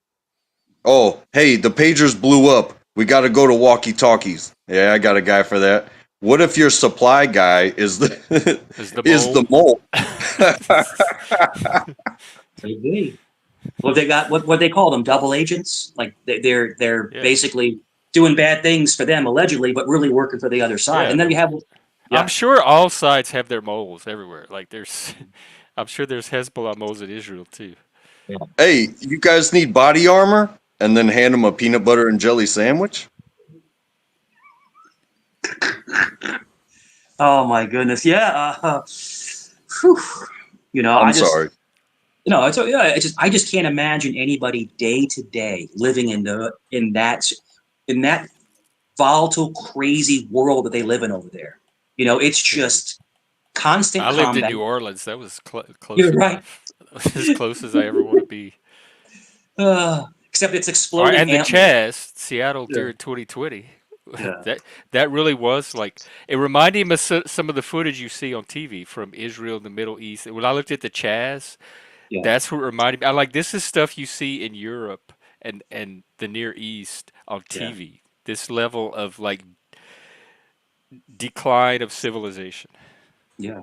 Oh, hey, the pagers blew up. We got to go to walkie-talkies. Yeah, I got a guy for that. What if your supply guy is the Is the is the mole? mole? maybe. Well, they got what they call them, double agents. Like they're Yeah, basically doing bad things for them allegedly, but really working for the other side. yeah. And then you have, I'm yeah, sure all sides have their moles everywhere. Like there's, I'm sure there's Hezbollah moles in Israel too. Hey, you guys need body armor? And then hand them a peanut butter and jelly sandwich? oh my goodness, yeah. Whew. I I'm just, sorry. I just can't imagine anybody day to day living in that volatile, crazy world that they live in over there. It's just constant I lived in combat. New Orleans. That was close You're right. enough. As close as I ever want to be. Except it's All right, exploding and the antlers. Chaz, Seattle Yeah, during 2020. yeah, That really was like it reminded me of some of the footage you see on TV from Israel and the Middle East. When I looked at the Chaz, yeah, that's what reminded me. I like this is stuff you see in Europe and the Near East on yeah, TV. This level of like decline of civilization. yeah.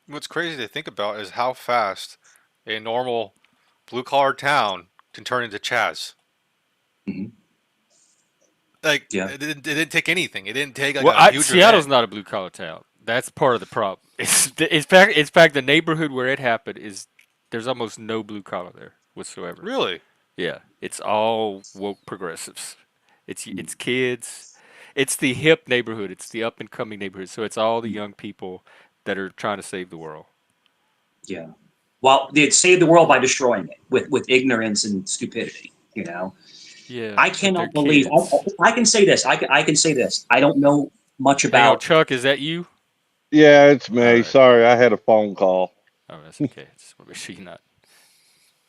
What's crazy to think about is how fast a normal blue collar town can turn into Chaz. Mhm. Like Yeah. it didn't take anything. It didn't take like Well, a huge Seattle's event. not a blue collar town. That's part of the problem. In fact, the neighborhood where it happened is there's almost no blue collar there whatsoever. Really? Yeah, it's all woke progressives. It's kids. It's the hip neighborhood. It's the up and coming neighborhood. So it's all the young people that are trying to save the world. Yeah. Well, they'd save the world by destroying it with ignorance and stupidity. You know, Yeah, I but they're cannot believe. kids. I can say this. I can say this. I don't know much Hang on, about. Chuck, is that you? Yeah, it's All me. right. Sorry, I had a phone call. Oh, that's okay. Just want to make sure you're not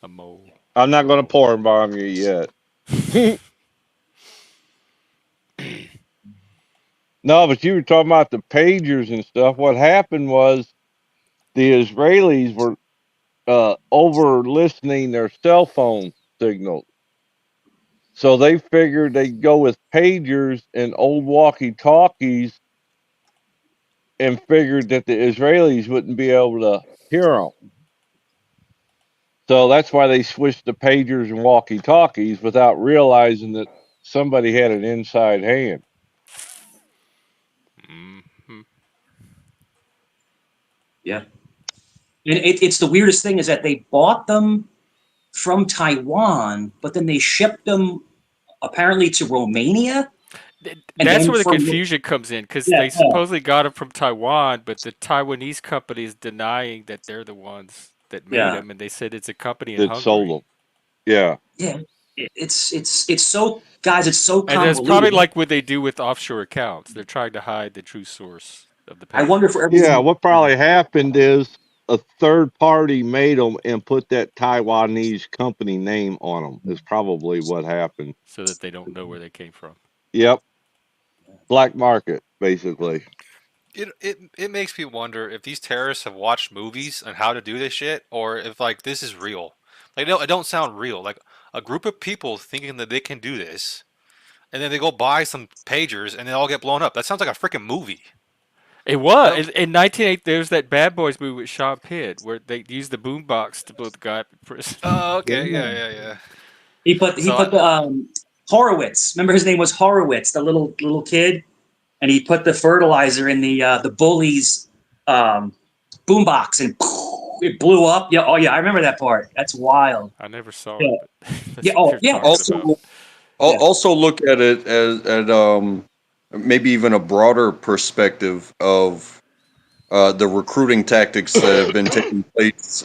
a mole. I'm not going to pour and bomb you yet. No, but you were talking about the pagers and stuff. What happened was the Israelis were over listening their cell phone signals. So they figured they'd go with pagers and old walkie talkies and figured that the Israelis wouldn't be able to hear them. So that's why they switched to pagers and walkie talkies without realizing that somebody had an inside hand. Hmm. Yeah. And it's the weirdest thing is that they bought them from Taiwan, but then they shipped them apparently to Romania, and That's then where the from confusion comes in because yeah, they supposedly got them from Taiwan, but the Taiwanese company is denying that they're the ones that made yeah, them, and they said it's a company in That sold Hungary. them. Yeah. yeah. It's so guys, it's so And that's probably convoluted. like what they do with offshore accounts. They're trying to hide the true source of the I wonder if pages. Yeah. everything. What probably happened is a third party made them and put that Taiwanese company name on them, is probably what happened. So that they don't know where they came from. Yep. Black market, basically. It makes me wonder if these terrorists have watched movies on how to do this shit, or if like this is real. Like it don't sound real. Like a group of people thinking that they can do this, and then they go buy some pagers and they all get blown up. That sounds like a freaking movie. It I was don't. in 1980. There was that Bad Boys movie with Sean Penn where they used the boombox to blow the guy up in prison. Oh, okay, Yeah. yeah. He So put the Horowitz. Remember his name was Horowitz, the little kid, and he put the fertilizer in the bully's boombox, and it blew up. Yeah, oh yeah, I remember that part. That's wild. I never saw it, Yeah, but yeah, that's what oh you're yeah, talking Also, about. yeah. also look at it as at maybe even a broader perspective of the recruiting tactics that have been taking place,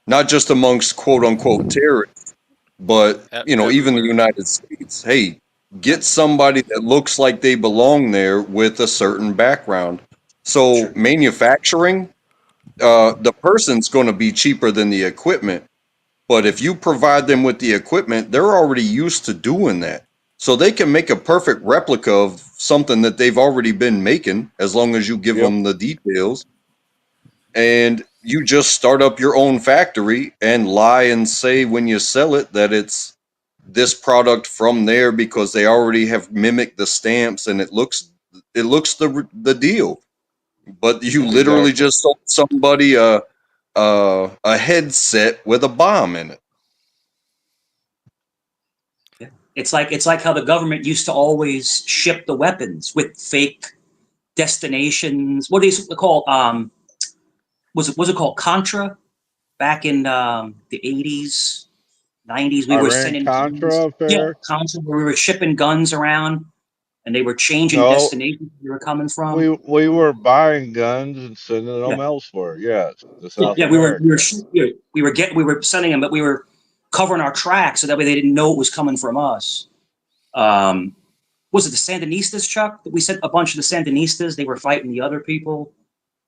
not just amongst quote unquote terrorists, but even the everywhere. United States. Hey, Yeah. get somebody that looks like they belong there with a certain background. So Sure. manufacturing, the person's going to be cheaper than the equipment. But if you provide them with the equipment, they're already used to doing that. So they can make a perfect replica of something that they've already been making as long as you give Yep. them the details. And you just start up your own factory and lie and say when you sell it that it's this product from there because they already have mimicked the stamps and it looks the deal. But you Yeah. literally Exactly. just sold somebody a headset with a bomb in it. Yeah. It's like how the government used to always ship the weapons with fake destinations. What do you call was it called Contra back in the 80s, 90s? We were Iran sending Contra guns. Yeah, affair? Contra, where we were shipping guns around and they were changing No, destinations they were coming from. we were buying guns and sending Yeah. them elsewhere. Yes, to Yeah, South yeah, America. we were sending them, but we were covering our tracks so that way they didn't know it was coming from us. Um, was it the Sandinistas, Chuck? That we sent a bunch of the Sandinistas. They were fighting the other people.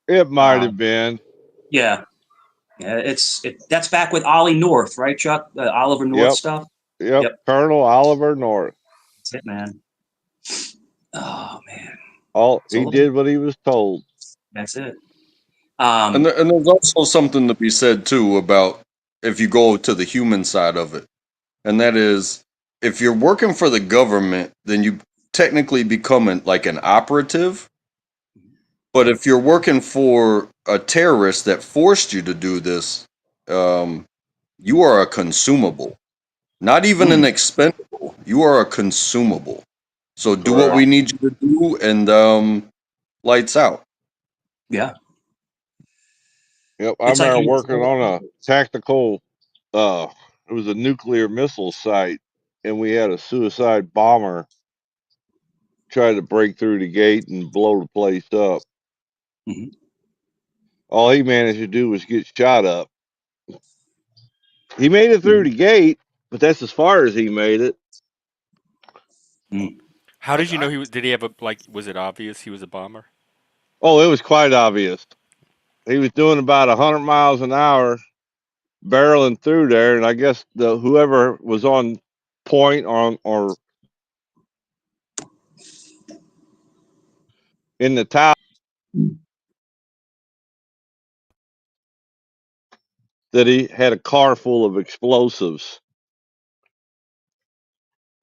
It might Uh, have been. yeah, yeah. That's back with Ollie North, right, Chuck? Oliver North Yep. stuff. Yep. Yep, Colonel Oliver North. that's it, man. Oh man, All so he did what he was told. that's it. And, Um, and there's also something to be said too about if you go to the human side of it, and that is if you're working for the government, then you technically become like an operative. But if you're working for a terrorist that forced you to do this, you are a consumable. Not even an expendable. You are a consumable. So do what we Right. need you to do, and lights out. Yeah. Yep, I It's like remember you. working on a tactical. It was a nuclear missile site, and we had a suicide bomber try to break through the gate and blow the place up. Mhm. All he managed to do was get shot up. He made it through Mhm. the gate, but that's as far as he made it. Mhm. How did Like you know he was? Did he have a like? Was it obvious he was a bomber? Oh, it was quite obvious. He was doing about 100 miles an hour, barreling through there, and I guess the whoever was on point or in the tower that he had a car full of explosives.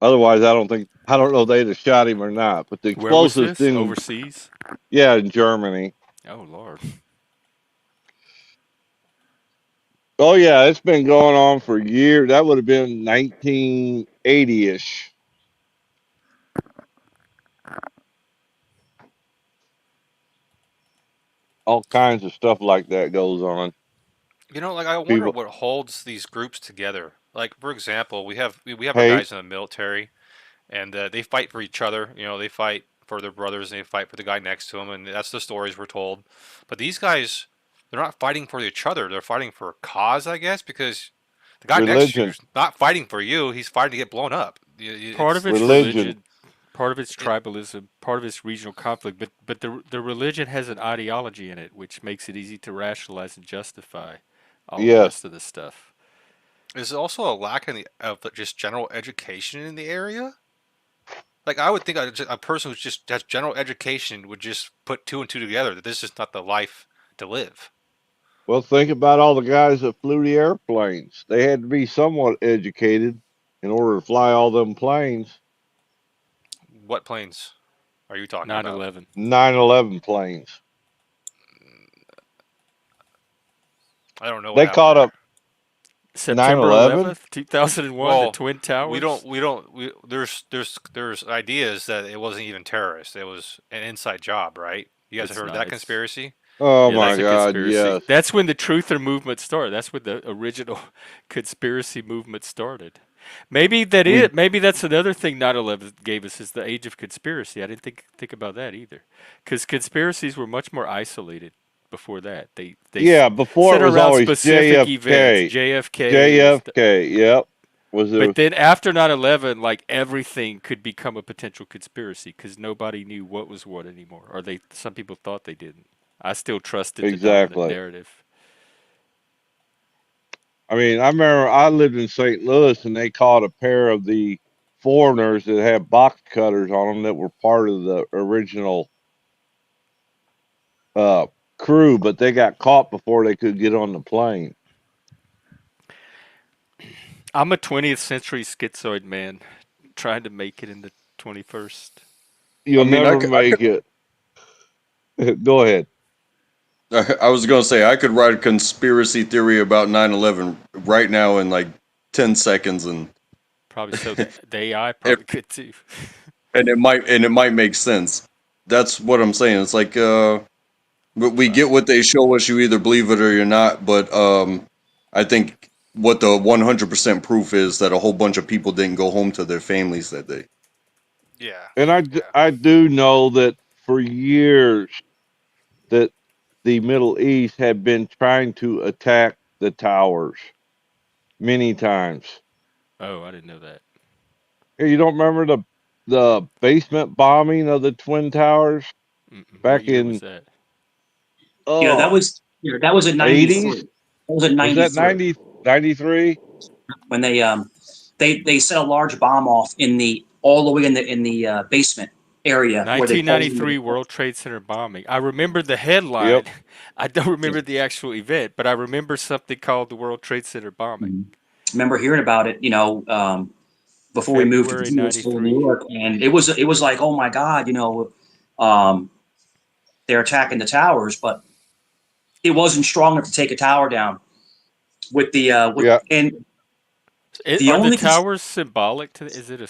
Otherwise, I don't know if they'd have shot him or not. But the Where was explosives this? didn't. Overseas? Yeah, in Germany. Oh Lord. Oh yeah, it's been going on for years. That would have been 1980ish. All kinds of stuff like that goes on. like I wonder People what holds these groups together. Like for example, we have our hate guys in the military, and they fight for each other. They fight for their brothers, and they fight for the guy next to them, and that's the stories we're told. But these guys, they're not fighting for each other. They're fighting for a cause, I guess, because the guy next to religion, you's not fighting for you. He's fighting to get blown up. Part of It's it's religion. religion, part of it's it, tribalism, part of it's regional conflict. But the religion has an ideology in it, which makes it easy to rationalize and justify all the Yes, rest of the stuff. there's also a lack of just general education in the area. Like I would think a person who just has general education would just put two and two together that this is not the life to live. well, think about all the guys that flew the airplanes. They had to be somewhat educated in order to fly all them planes. What planes are you talking about? 9/11, 9/11 planes. I don't know what They happened caught there. up September 9/11. 11th, 2001, the Well, Twin we Towers. don't we don't we there's ideas that it wasn't even terrorist. It was an inside job, right? You guys have It's heard of not. that It's conspiracy? Oh Yeah, my that's a God, conspiracy. yes. That's when the truther movement started. That's when the original conspiracy movement started. Maybe that is. We Maybe that's another thing 9/11 gave us is the age of conspiracy. I didn't think about that either, because conspiracies were much more isolated before that. They Yeah, before it center was around always specific events. JFK. JFK was JFK, yep. Was but a then after 9/11, like everything could become a potential conspiracy because nobody knew what was what anymore, or some people thought they didn't. I still trusted the dominant exactly. narrative. I mean, I remember I lived in St. Louis and they caught a pair of the foreigners that had box cutters on them that were part of the original uh, crew, but they got caught before they could get on the plane. I'm a 20th century schizoid man trying to make it in the 21st. I You'll mean, never I make it. Go ahead. I was gonna say I could write a conspiracy theory about 9/11 right now in like 10 seconds, and Probably so. The AI it, probably could too. and it might make sense. That's what I'm saying. It's like we Right. get what they show us. You either believe it or you're not. But I think what the 100% proof is that a whole bunch of people didn't go home to their families that day. Yeah, And yeah. I do know that for years that the Middle East had been trying to attack the towers many times. Oh, I didn't know that. Hey, you don't remember the basement bombing of the Twin Towers What back year was in that? oh That was in 93. 80s? That was in Was that 93 93? when they set a large bomb off in the all the way in the basement area where they pulled into 1993 the. World Trade Center bombing. I remember the headline. Yep, I don't remember the actual event, but I remember something called the World Trade Center bombing. Remember hearing about it, before we moved to February Virginia, still in New 93. York, and it was like, oh my God, um, they're attacking the towers, but it wasn't strong enough to take a tower down with the with yeah. and The Are the only towers symbolic to? Is it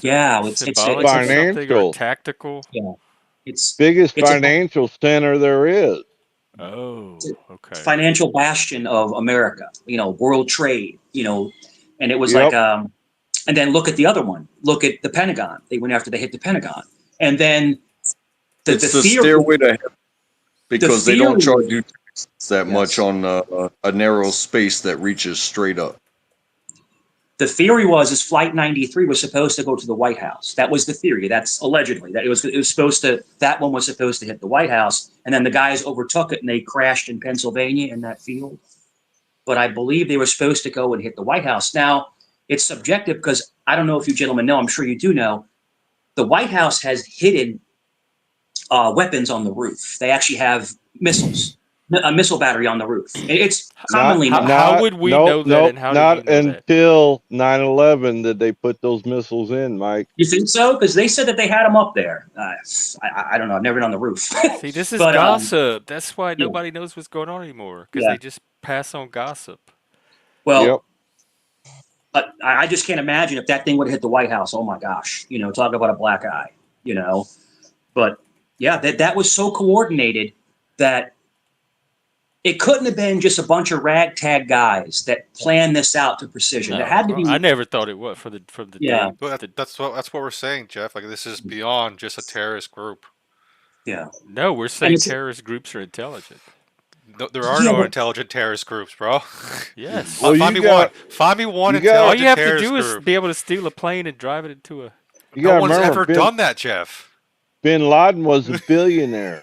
yeah, symbolic it's a of something or Financial, tactical? yeah, it's biggest it's a financial center there is. Oh, okay. financial bastion of America, world trade, and it was like, Yep. and then look at the other one. Look at the Pentagon. They went after they hit the Pentagon, and then the It's the theory, stairway to heaven the because they don't charge theory, you taxes that much yes, on a narrow space that reaches straight up. the theory is Flight 93 was supposed to go to the White House. That was the theory. That's allegedly that it was supposed to. That one was supposed to hit the White House, and then the guys overtook it and they crashed in Pennsylvania in that field. But I believe they were supposed to go and hit the White House. Now, it's subjective because I don't know if you gentlemen know, I'm sure you do know, the White House has hidden weapons on the roof. They actually have missiles, a missile battery on the roof. It's Not commonly known. How not would we nope know that, nope and how did you not know that? until 9/11 did they put those missiles in, Mike. You think so? Because they said that they had them up there. I don't know. I've never been on the roof. See, this is But gossip. That's why yeah, nobody knows what's going on anymore, because yeah. they just pass on gossip. Yep. Well, I just can't imagine if that thing would have hit the White House. Oh my gosh, talk about a black eye, But yeah, that was so coordinated that it couldn't have been just a bunch of ragtag guys that planned this out to precision. There No, had to I be, never thought it was from the yeah, day. But The, that's what we're saying, Jeff. Like this is beyond just a terrorist group. yeah. no, we're And saying it's, terrorist groups are intelligent. No, there are yeah, no but intelligent terrorist groups, bro. Yes. Well, Find me one. Find me one you got All you intelligent have to terrorist do is group. be able to steal a plane and drive it into a. you No got to one's remember ever done that, Jeff. Bin Laden was a billionaire.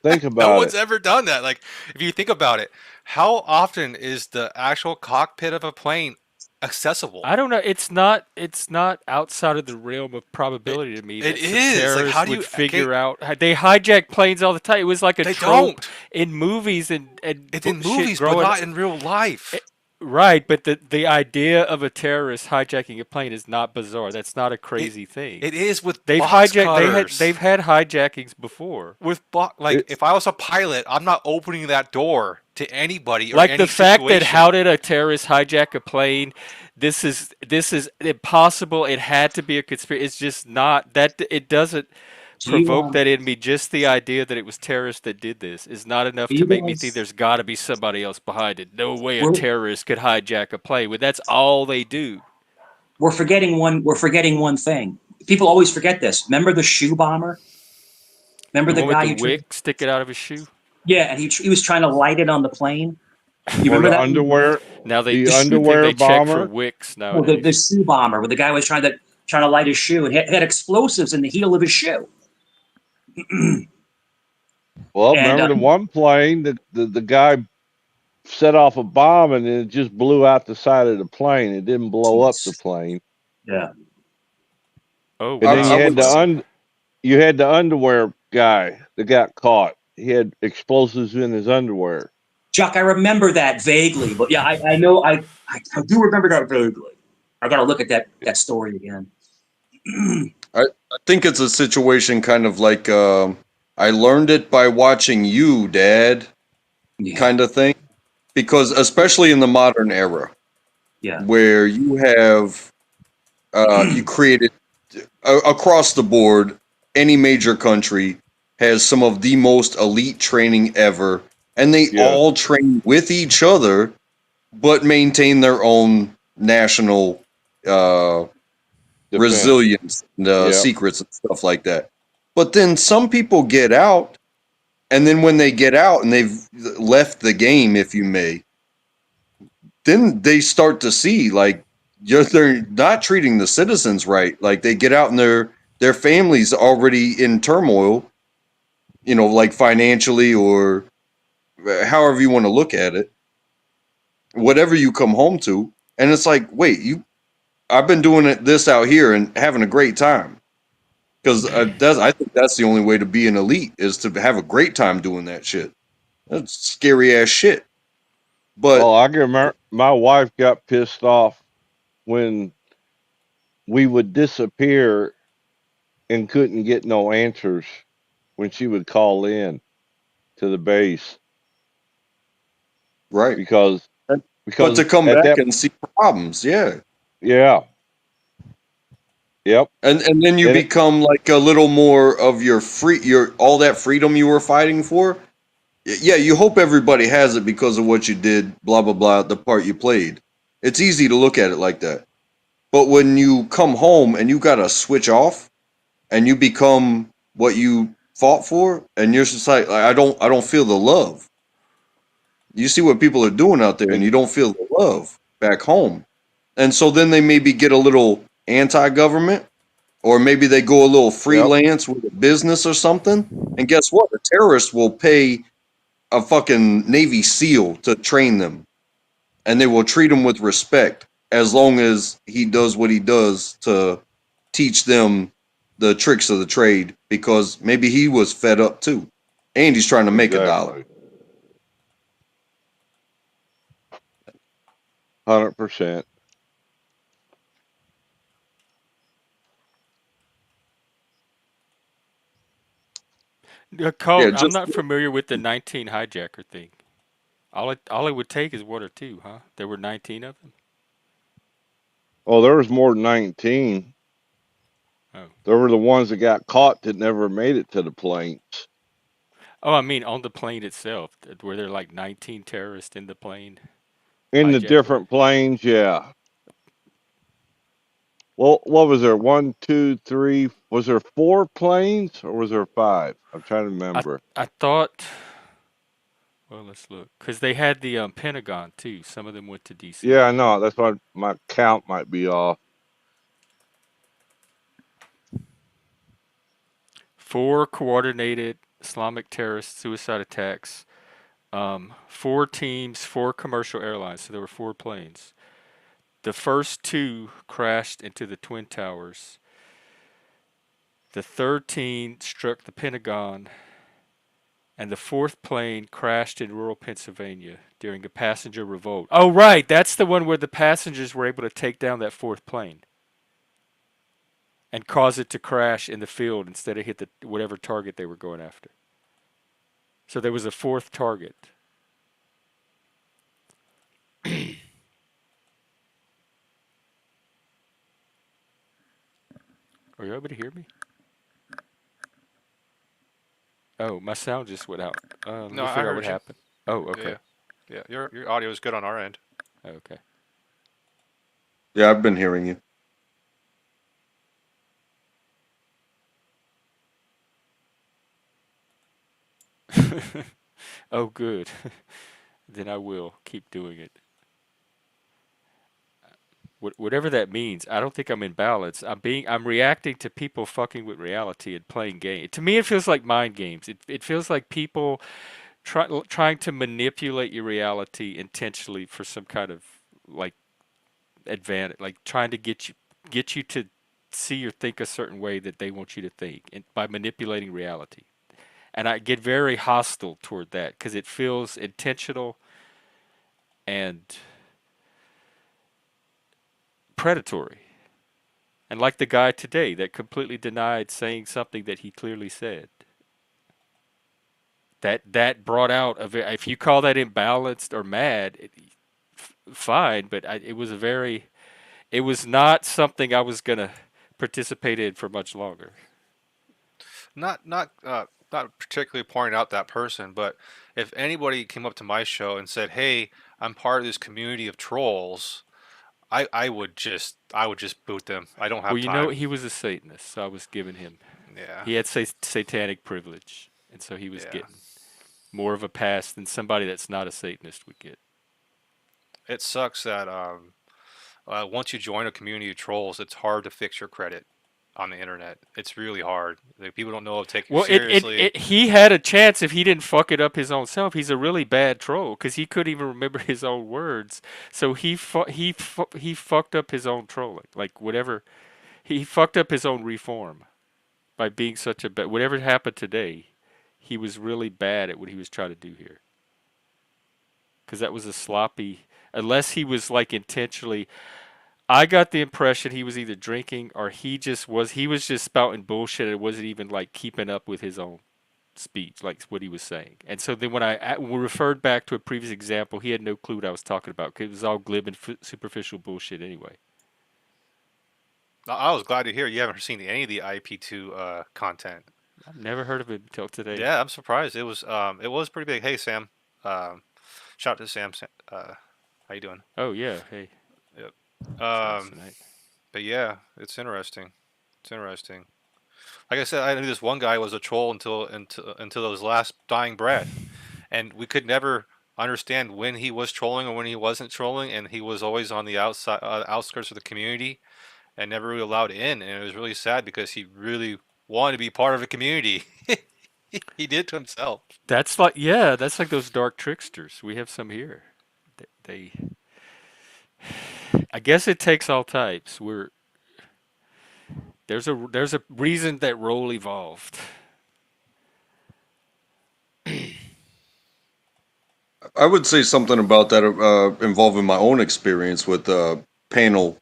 Think No about one's it. ever done that. Like, if you think about it, how often is the actual cockpit of a plane accessible? I don't know. It's not. It's not outside of the realm of It probability to me it that some is. Like, how terrorists do would you? Okay, figure out. They hijack planes all the time. It was like a they trope don't. in movies and It's in shit movies, but growing. not in real life. Right, but the idea of a terrorist hijacking a plane is not bizarre. That's not a It crazy thing. it is with They've box hijacked. cutters. They've had hijackings before. Like, It if I was a pilot, I'm not opening that door to anybody or Like the any fact that situation. how did a terrorist hijack a plane? This is impossible. It had to be a conspiracy. It's just not that. It doesn't do you provoke that in me. Just the idea that it was terrorists that did this is not enough do to you make me think guys? there's got to be somebody else behind it. No way a We're terrorist could hijack a plane. But that's all they do. we're forgetting one. We're forgetting one thing. People always forget this. Remember the shoe bomber? Remember The the one with guy the who tried? wick sticking out of his shoe. Yeah, and he was trying to light it on the plane. You or remember the that one? underwear, Now they, the The good shoe, thing underwear they check for bomber. wicks no, the nowadays. shoe bomber, where the guy was trying to light his shoe and had explosives in the heel of his shoe. Well, And remember the one plane the guy set off a bomb and it just blew out the side of the plane. It didn't blow up the plane. yeah, Oh And then I wow. would you had the underwear guy that got caught. He had explosives in his underwear. Chuck, I remember that vaguely, but yeah, I know I do remember that vaguely. I got to look at that story again. I think it's a situation kind of like I learned it by watching you, Dad, Yeah, kind of thing. Because especially in the modern era, yeah, where you have you created across the board, any major country has some of the most elite training ever, and they Yes. all train with each other, but maintain their own national Defense. resilience and Yep. secrets and stuff like that. But then some people get out, and then when they get out and they've left the game, if you may, then they start to see like they're not treating the citizens right. Like they get out and their families already in turmoil, like financially or however you want to look at it, whatever you come home to, and it's like, wait, I've been doing this out here and having a great time. Because I think that's the only way to be an elite is to have a great time doing that shit. That's scary ass shit. But Oh, I can remember my wife got pissed off when we would disappear and couldn't get no answers when she would call in to the base right. because But because to come at back that and see problems, yeah. Yeah. Yep. And then you And it, become like a little more of your all that freedom you were fighting for. Yeah, you hope everybody has it because of what you did, blah blah blah, the part you played. It's easy to look at it like that. But when you come home and you gotta switch off and you become what you fought for, and you're just like I don't feel the love. You see what people are doing out there, and and you don't feel the love back home. And so then they maybe get a little anti-government, or maybe they go a little yep, freelance with a business or something. And guess what? A terrorist will pay a fucking Navy SEAL to train them, and they will treat him with respect as long as he does what he does to teach them the tricks of the trade, because maybe he was fed up too, and he's trying to make a dollar. exactly. 100%. Yeah, Cole, I'm just not familiar with the 19 hijacker thing. All it would take is one or two, huh? There were 19 of them. Oh, there was more than 19. Oh, There were the ones that got caught that never made it to the planes. oh, I mean on the plane itself. Were there like 19 terrorists in the plane In the hijacking it? different planes, yeah. Well, what was there? One, two, three. Was there four planes or was there five? I'm trying to I remember. I thought. Well, let's look, because they had the Pentagon too. Some of them went to D.C. Yeah, I know. That's why my count might be off. Four coordinated Islamic terrorist suicide attacks. Four teams, four commercial airlines. So there were four planes. The first two crashed into the Twin Towers. The 13 struck the Pentagon, and the fourth plane crashed in rural Pennsylvania during a passenger revolt. Oh, right, that's the one where the passengers were able to take down that fourth plane and cause it to crash in the field instead of hit the whatever target they were going after. So there was a fourth target. Are you able to hear me? Oh, my sound just went out. Let No, me I figure out what heard you. happened. Oh, Yeah, okay. yeah, yeah. Your audio is good on our end. Okay. yeah, I've been hearing you. Oh, good. Then I will keep doing it. Whatever that means, I don't think I'm in balance. I'm reacting to people fucking with reality and playing games. To me, it feels like mind games. It feels like people trying to manipulate your reality intentionally for some kind of like advantage, like trying to get you to see or think a certain way that they want you to think, and by manipulating reality. And I get very hostile toward that because it feels intentional and predatory. And like the guy today that completely denied saying something that he clearly said. That brought out if you call that imbalanced or mad, fine. But it was not something I was gonna participate in for much longer. Not particularly pointing out that person, but if anybody came up to my show and said, "Hey, I'm part of this community of trolls," I would just boot them. I don't Well, have you know, time. he was a Satanist, so I was giving him. Yeah, He had satanic privilege, and so he was yeah. getting more of a pass than somebody that's not a Satanist would get. It sucks that once you join a community of trolls, it's hard to fix your credit on the internet. It's really hard. Like, people don't know how to take you Well, seriously. he had a chance if he didn't fuck it up his own self. He's a really bad troll because he couldn't even remember his own words. So he fucked up his own trolling. Like whatever he fucked up his own reform by being such a bad. Whatever happened today, he was really bad at what he was trying to do here. Because that was a sloppy. Unless he was like intentionally, I got the impression he was either drinking or he was just spouting bullshit and wasn't even like keeping up with his own speech, like what he was saying. And so then when we referred back to a previous example, he had no clue what I was talking about because it was all glib and superficial bullshit anyway. I was glad to hear you haven't seen any of the IP2 content. I've never heard of it until today. Yeah, I'm surprised. It was pretty big. Hey Sam, um, shout out to Sam. How you doing? Oh yeah, hey, Yep. sounds tonight. But yeah, it's interesting. It's interesting. Like I said, I knew this one guy was a troll until his last dying breath, and we could never understand when he was trolling or when he wasn't trolling, and he was always on the outside outskirts of the community and never really allowed in, and it was really sad because he really wanted to be part of the community. He did to himself. That's like those dark tricksters. We have some here. They I guess it takes all types. There's a reason that role evolved. I would say something about that involving my own experience with the panel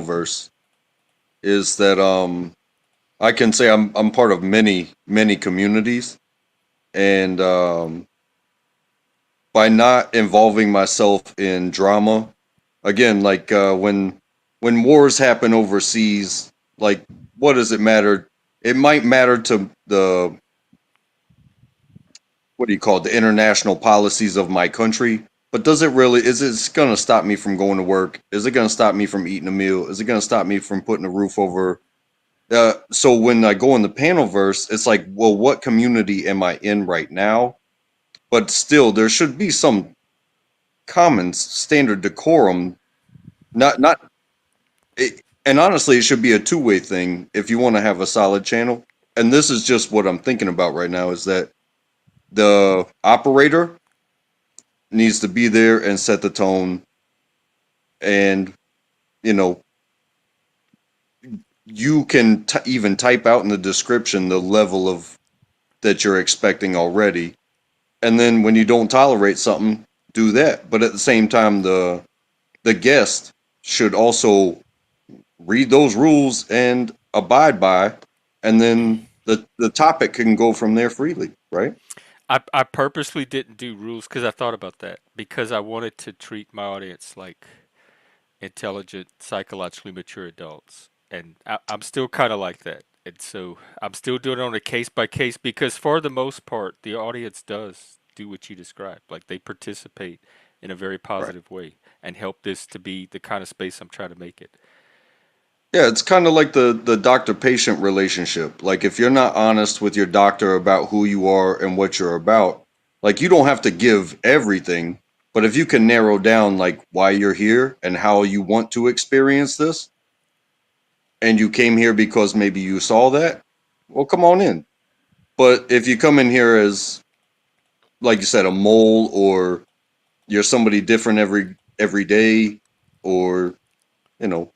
verse is that I can say I'm part of many communities, and by not involving myself in drama, again, like when wars happen overseas, like what does it matter? It might matter to the what do you call it, the international policies of my country. But does it really, is it going to stop me from going to work? Is it going to stop me from eating a meal? Is it going to stop me from putting a roof over? So when I go in the panel verse, it's like, well, what community am I in right now? But still, there should be some common standard decorum. Not, and honestly, it should be a two-way thing if you want to have a solid channel. And this is just what I'm thinking about right now is that the operator needs to be there and set the tone, and you know you can even type out in the description the level of that you're expecting already, and then when you don't tolerate something, do that. But at the same time, the guest should also read those rules and abide by, and then the topic can go from there freely, right? I purposely didn't do rules because I thought about that because I wanted to treat my audience like intelligent, psychologically mature adults, and I'm still kind of like that. And so I'm still doing it on a case by case because for the most part, the audience does do what you described. Like they participate in a very Right. positive way and help this to be the kind of space I'm trying to make it. Yeah, it's kind of like the doctor-patient relationship. Like if you're not honest with your doctor about who you are and what you're about, like you don't have to give everything, but if you can narrow down like why you're here and how you want to experience this, and you came here because maybe you saw that, well, come on in. But if you come in here as, like you said, a mole, or you're somebody different every day, or you know,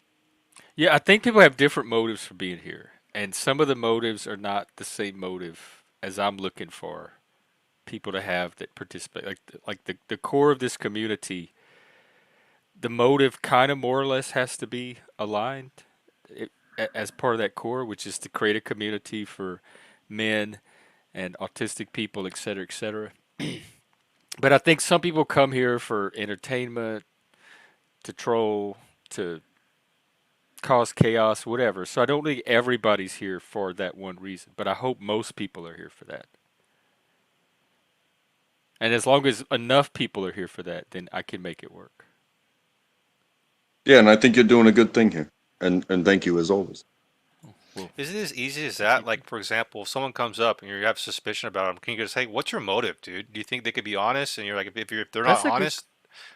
Yeah, I think people have different motives for being here, and some of the motives are not the same motive as I'm looking for people to have that participate. Like the core of this community, the motive kind of more or less has to be aligned as part of that core, which is to create a community for men and autistic people, et cetera, et cetera. But I think some people come here for entertainment, to troll, to cause chaos, whatever. So I don't think everybody's here for that one reason, but I hope most people are here for that. And as long as enough people are here for that, then I can make it work. yeah. And I think you're doing a good thing here, and thank you as always. Well, Is it as easy as thank that? you. Like, for example, if someone comes up and you have suspicion about them, can you just say, "What's your motive, dude? Do you think they could be honest?" And you're like, if they're not That's a good. honest,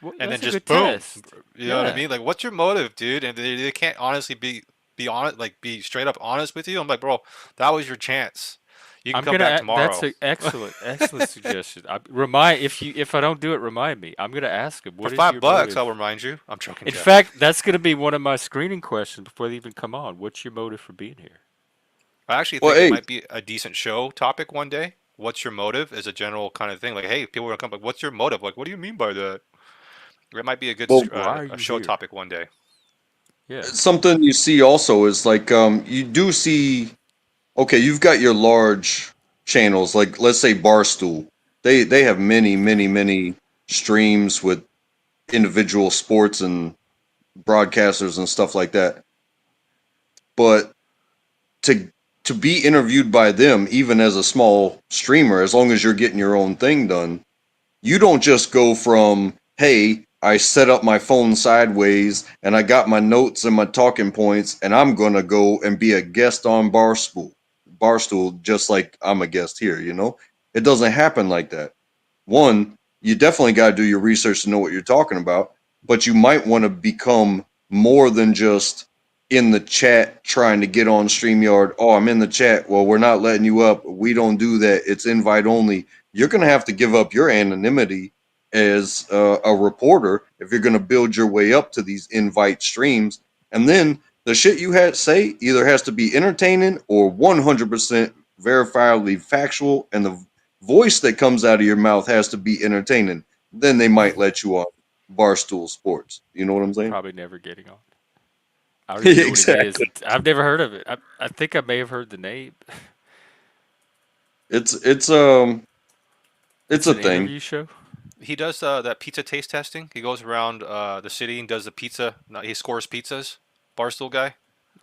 Well, and then that's a just good boom, test. you know what I Yeah, mean? Like, what's your motive, dude? And they can't honestly be honest, like be straight up honest with you. I'm like, bro, that was your chance. You can I'm come gonna. back That's tomorrow an excellent suggestion. Remind if I don't do it, remind me. I'm gonna ask him. for What is your $5. I'll motive? remind you. I'm joking, In Jeff. fact, that's gonna be one of my screening questions before they even come on. What's your motive for being here? I actually Well, think it hey, might be a decent show topic one day. What's your motive? Is a general kind of thing. Like, hey, people are gonna come. Like, what's your motive? Like, what do you mean by that? It might be a good well, Why are a you show here? topic one day. Yeah. something you see also is like you do see. Okay, you've got your large channels, like let's say Barstool. They have many streams with individual sports and broadcasters and stuff like that. but to to be interviewed by them, even as a small streamer, as long as you're getting your own thing done, you don't just go from, hey, I set up my phone sideways and I got my notes and my talking points, and I'm gonna go and be a guest on Barstool, just like I'm a guest here. It doesn't happen like that. One, you definitely got to do your research to know what you're talking about, but you might want to become more than just in the chat trying to get on StreamYard. Oh, I'm in the chat. Well, we're not letting you up. We don't do that. It's invite only. You're going to have to give up your anonymity as a reporter if you're going to build your way up to these invite streams. And then the shit you had say either has to be entertaining or 100% verifiably factual, and the voice that comes out of your mouth has to be entertaining. Then they might let you on Barstool Sports. You know what I'm saying? Probably never getting on. I don't even know what it is. Exactly. I've never heard of it. I think I may have heard the name. It's it's um it's It's a an thing. interview show. He does that pizza taste testing. He goes around the city and does the pizza. No, he scores pizzas. Barstool guy.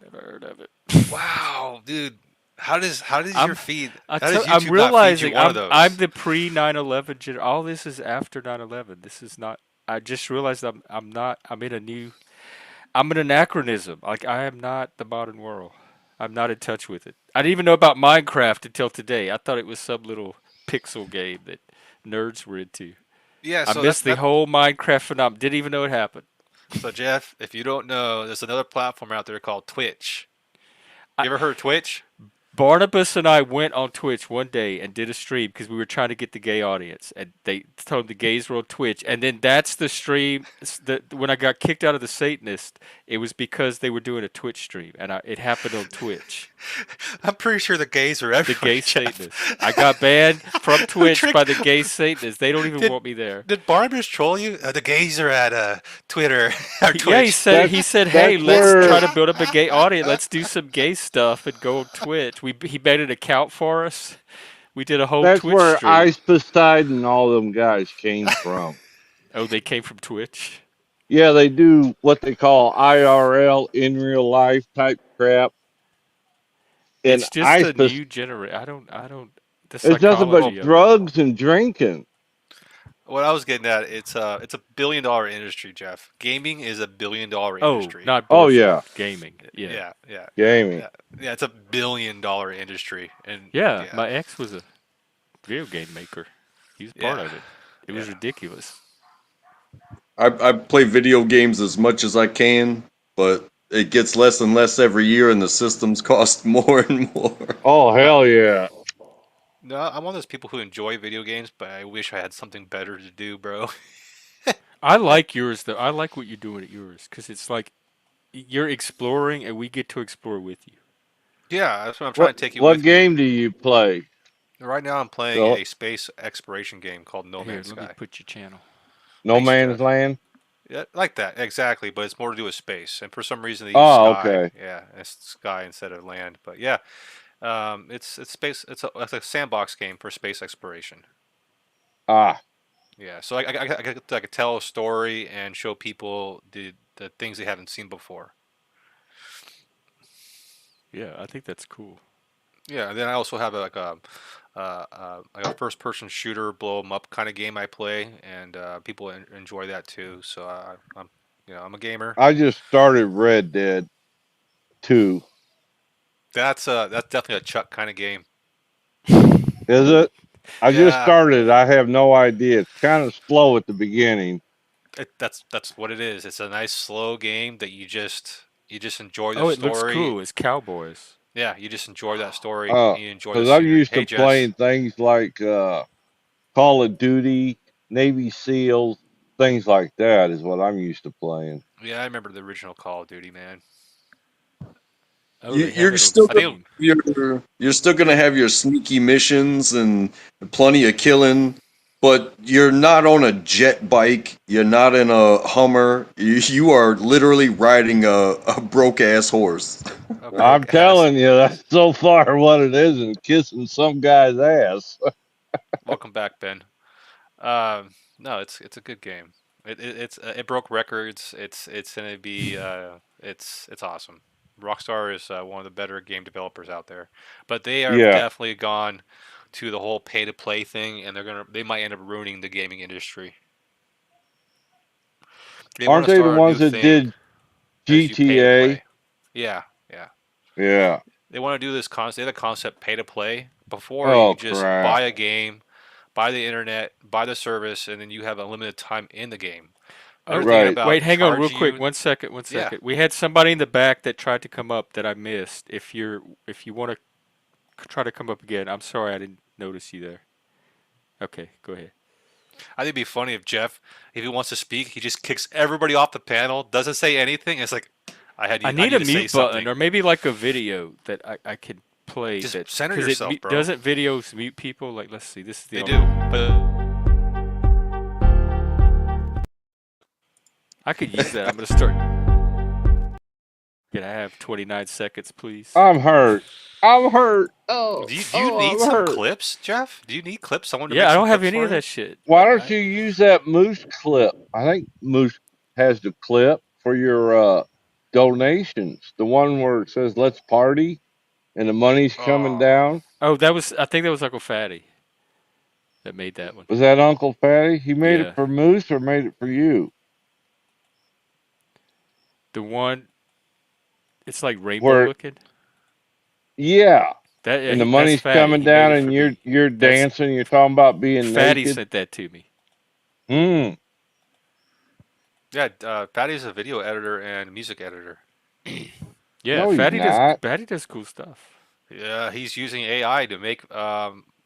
Never heard of it. Wow, dude. How does your I'm feed? How does I'm YouTube not feed you realizing one of I'm those? the pre 9/11 all this is after 9/11. This is not. I just realized I'm not. I'm an anachronism. Like I am not the modern world. I'm not in touch with it. I didn't even know about Minecraft until today. I thought it was some little pixel game that nerds were into. Yeah, I so missed the whole Minecraft phenomenon. Didn't even know it happened. so Jeff, if you don't know, there's another platform out there called Twitch. I, You ever heard of Twitch? Barnabas and I went on Twitch one day and did a stream because we were trying to get the gay audience, and they told the gays were on Twitch, and then that's the stream. When I got kicked out of the Satanist, it was because they were doing a Twitch stream, and it happened on Twitch. I'm pretty sure the gays are The everywhere, gay Jeff. Satanist. I got banned from Who Twitch tricked? by the gay Satanists. They don't even Did want me there. did Barnabas troll you? The gays are at Twitter or Yeah, Twitch. he That's said, "Hey, that's let's try where to build up a gay audience. Let's do some gay stuff and go on Twitch." He made an account for us. We did a whole that's Twitch where stream. Ice Poseidon and all them guys came from. Oh, they came from Twitch. Yeah, they do what they call IRL, in real life type crap. And It's just Ice a Pos- new generation. I don't. The it's nothing Well, psychology but of it. drugs and drinking. what I was getting at, it's a billion-dollar industry, Jeff. Gaming is a billion-dollar Oh, industry. not Oh abortion. yeah, Gaming. Yeah. Yeah, yeah, yeah, gaming. yeah, yeah. It's a billion-dollar industry, and Yeah. yeah, My ex was a video game maker. He was part yeah, of it. It was yeah. ridiculous. I play video games as much as I can, but it gets less and less every year, and the systems cost more and more. Oh I, hell yeah. no, I'm one of those people who enjoy video games, but I wish I had something better to do, bro. I like yours though. I like what you're doing at yours because it's like you're exploring and we get to explore with you. Yeah, that's what I'm trying What to take you what with me. game do you play? Right now, I'm playing The a space exploration game called No Here, Man's let me Sky. put your channel. No Thanks, Man's Jeff. Land? Yeah, like that exactly, but it's more to do with space, and for some reason they use Oh, sky. okay. Yeah, it's sky instead of land. But yeah, it's space. It's a sandbox game for space exploration. Ah, Yeah, so I could tell a story and show people the things they haven't seen before. Yeah, I think that's cool. Yeah, and then I also have like a first person shooter blow 'em up kind of game I play, and people enjoy that too. So I'm a gamer. I just started Red Dead 2. That's definitely a Chuck kind of game. Is it? I just Yeah, started. I have no idea. It's kind of slow at the beginning. that's what it is. It's a nice slow game that you just enjoy the Oh, it looks story. cool. It's cowboys. Yeah, you just enjoy that story and you enjoy the Because I'm scenery. used Hey, to Jess, playing things like Call of Duty, Navy SEALs, things like that is what I'm used to playing. yeah, I remember the original Call of Duty, man. Oh, You, they have you're it on still I think Steam. you're still gonna have your sneaky missions and plenty of killing, but you're not on a jet bike. You're not in a Hummer. You are literally riding a broke ass horse. a I'm broke ass. telling you, that's so far what it is, and kissing some guy's ass. Welcome back, Ben. No, it's a good game. It broke records. It's gonna be it's awesome. Rockstar is one of the better game developers out there, but they are Yeah. definitely gone to the whole pay to play thing, and they might end up ruining the gaming industry. They want Aren't to they the start a new ones that thing did as you pay to GTA? play. Yeah, yeah. Yeah. They want to do this concept. They have the concept pay to play. Before you Oh just crap. buy a game, buy the internet, buy the service, and then you have unlimited time in the game. They're Oh, thinking Right. wait, about hang on, real charging quick. you. 1 second, one Yeah. second. We had somebody in the back that tried to come up that I missed. If you want to try to come up again, I'm sorry I didn't notice you there. Okay, go ahead. I think it'd be funny if Jeff, if he wants to speak, he just kicks everybody off the panel, doesn't say anything. It's like, I I need need a to say mute button something. or maybe like a video that I could play Just that center because yourself, bro. doesn't videos mute people? Like, let's see. This is the They only do, but I could use that. I'm gonna start. Can I have 29 seconds, please? I'm hurt. I'm hurt. do you Oh, need I'm some hurt. clips, Jeff? Do you need clips? Someone to Yeah, make I some don't have clips any for of you? that shit. Why Like, don't you use that Moose clip? I think Moose has the clip for your donations. The one where it says "Let's party" and the money's coming Oh, down. oh, I think that was Uncle Fatty that made that one. Was that Uncle Fatty? He made it Yeah, for Moose or made it for you? the one. It's like rainbow Where looking. yeah, That yeah, and the that's money's Fatty. coming He made down it and for you're me. you're That's dancing. You're talking about being Fatty naked. sent that to me. Hmm. yeah. Patty's a video editor and music editor. Yeah, No, he's not. Fatty does cool stuff. Yeah, he's using AI to make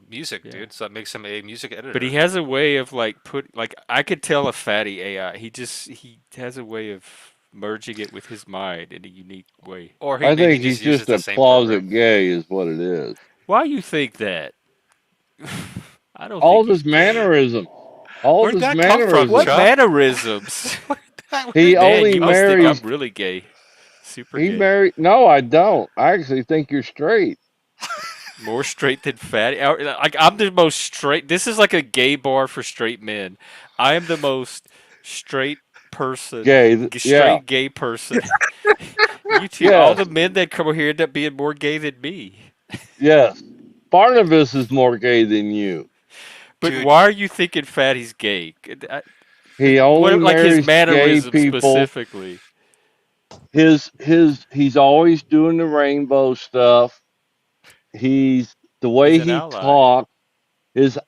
music, Yeah. dude. So that makes him a music But he editor. has a way of like I could tell a Fatty AI. He has a way of merging it with his mind in a unique way. Or he I maybe think he's just uses just the a same program. closet gay, is what it is. Why you think that? I don't All think of he's his gay. mannerisms. All of Where'd his that come from, What mannerisms. Chuck? mannerisms? He Man, only you must think I'm marries. really gay. Super He gay. married. No, I don't. I actually think you're straight. More straight than Fatty. Like I'm the most straight. This is like a gay bar for straight men. I am the most straight person, Gay. Yeah. straight gay person. You two, all the Yes. men that come over here end up being more gay than me. Yes. Barnabas is more gay than you. But Dude, why are you thinking Fatty's gay? He only What like his marries gay mannerisms people. specifically? He's always doing the rainbow stuff. He's the He's way an he ally. talks. His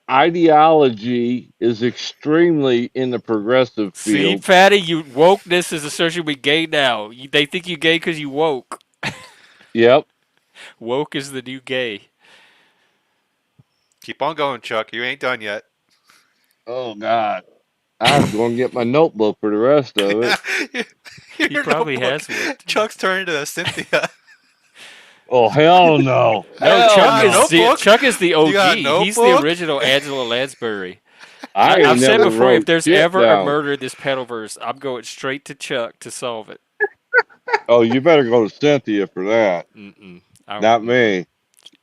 ideology is extremely in the progressive See, field. Fatty, you wokeness is associated with gay now. They think you gay because you woke. Yep. Woke is the new gay. keep on going, Chuck. You ain't done yet. Oh God. I have to go and get my notebook for the rest of it. He Your probably notebook. has one. Chuck's turning to Cynthia. Oh hell no. No, You Hell got a no. notebook? Chuck is the You got a OG. He's the notebook? original Angela Lansbury. I ain't I've said never before, if wrote there's shit ever a down. murder in this Pedalverse, I'm going straight to Chuck to solve it. Oh, you better go to Cynthia for that. Mm-mm. Not me.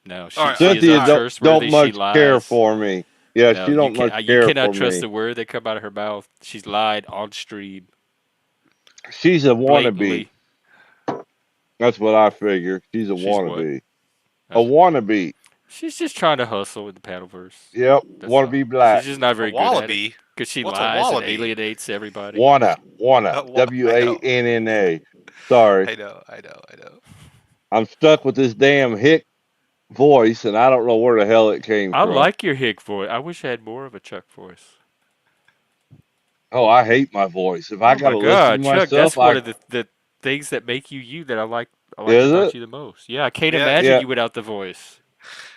No, All right, she is Cynthia don't untrustworthy. She much care lies. for me. Yeah, No, she don't much you care cannot for trust me. the word that come out of her mouth. She's lied on stream She's a wannabe. blatantly. That's what I figure. She's a She's what? wannabe. A That's- wannabe. She's just trying to hustle in the Paddleverse. Yep. That's all. Wannabe She's black. just not a very good at it wallaby. because she What's a lies and wallaby? alienates everybody. Wanna. I know. WANNA. Sorry. I know. I'm stuck with this damn hick voice and I don't know where the hell it came I from. like your hick voice. I wish I had more of a Chuck voice. Oh, I hate my voice. If I Oh my gotta listen to God, Chuck, myself, that's one I of the things that make you you that I like is about it? you the most. Yeah, I can't Yeah, imagine Yeah. you without the voice.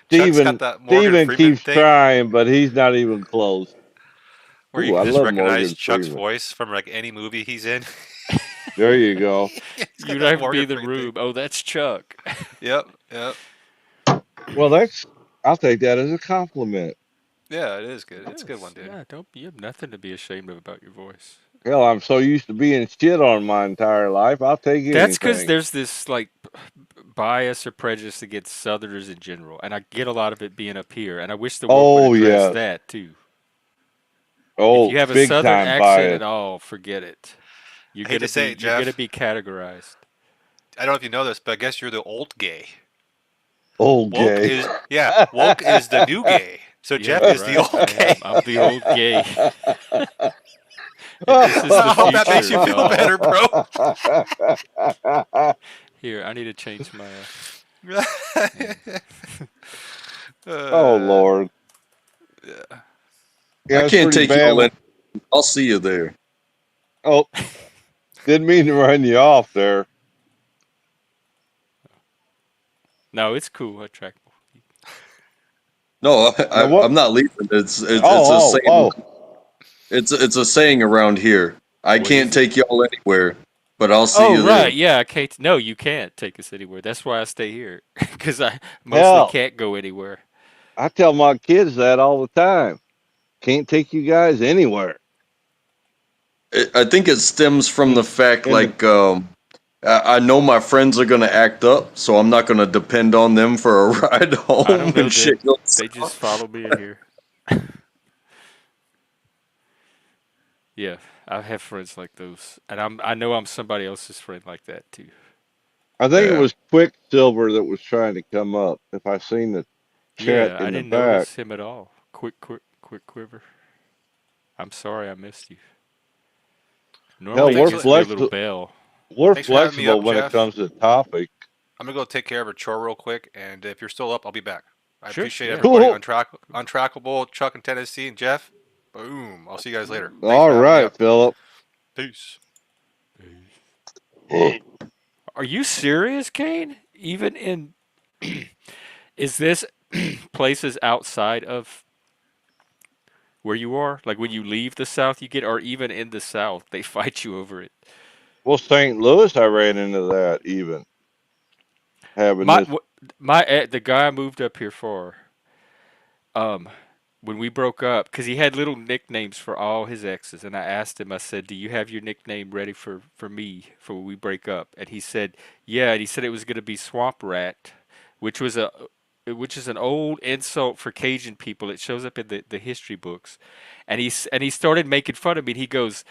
Chuck's got Steven that Morgan Steven Freeman keeps thing trying, but he's not even close. where you Ooh, can I just love recognize Morgan Chuck's Freeman. voice from like any movie he's in. There you go. He's got You that don't have to be Morgan in the Freeman room. Oh, that's Chuck. thing. Yep. Well, I'll take that as a compliment. Yeah, it is good. It's a good one, Yes. dude. Yeah, don't you have nothing to be ashamed of about your voice. Hell, I'm so used to being shit on my entire life. I'll take That's because anything. there's this like bias or prejudice against Southerners in general, and I get a lot of it being up here. And I wish the world Oh would address yes. that too. If Oh, you have a big Southern time accent bias. at all, forget it. I hate to say it, You're gonna Jeff. be categorized. I don't know if you know this, but I guess you're the old gay. Old Woke gay. is woke is the new gay. So Yeah, Jeff you're is the right. old gay. I'm the old gay, and this is the I hope that makes future, you feel y'all. better, bro. Here, I need to change my. Oh uh, Lord. yeah. Yeah, I it's can't pretty take bad. y'all in. I'll see you there. Oh, didn't mean to run you off there. No, it's cool. I track. No, Now what? I'm not leaving. It's a Oh, saying. oh, oh. It's a saying around here. I What can't is it? take y'all anywhere, but I'll see Oh, you there. right. Yeah, I can't. No, you can't take us anywhere. That's why I stay here, because I mostly Hell, can't go anywhere. I tell my kids that all the time. Can't take you guys anywhere. I think it stems from the And, fact and like I know my friends are gonna act up, so I'm not gonna depend on them for a ride I don't home know and them. shit goes They just south. follow me in here. Yeah, I have friends like those, and I know I'm somebody else's friend like that too. I think it Yeah. was Quicksilver that was trying to come up. If I seen the chat Yeah, I in the didn't back. notice him at all. Quick quiver. I'm sorry I missed you. Well, Hell, Normally it thanks we're for gives me a little flexible. bell. We're thanks for having me up, flexible when it Jeff. comes to topic. I'm gonna go take care of a chore real quick, and if you're still up, I'll be back. I Sure, appreciate yeah. everybody. Cool. Untrackable, Chuck in Tennessee, and Jeff. Boom. I'll see you guys later. Thanks All for having me right, up. Philip. Peace. Are you serious, Kane? Even in is this places outside of where you are? Like when you leave the South, you get, or even in the South, they fight you over it. Well, St. Louis, I ran into that even having My this. the guy I moved up here for, um, when we broke up, because he had little nicknames for all his exes, and I asked him, I said, "Do you have your nickname ready for me for when we break up?" And he said, "Yeah." And he said it was going to be Swamp Rat, which was a which is an old insult for Cajun people. It shows up in the history books, and he started making fun of me. And he goes,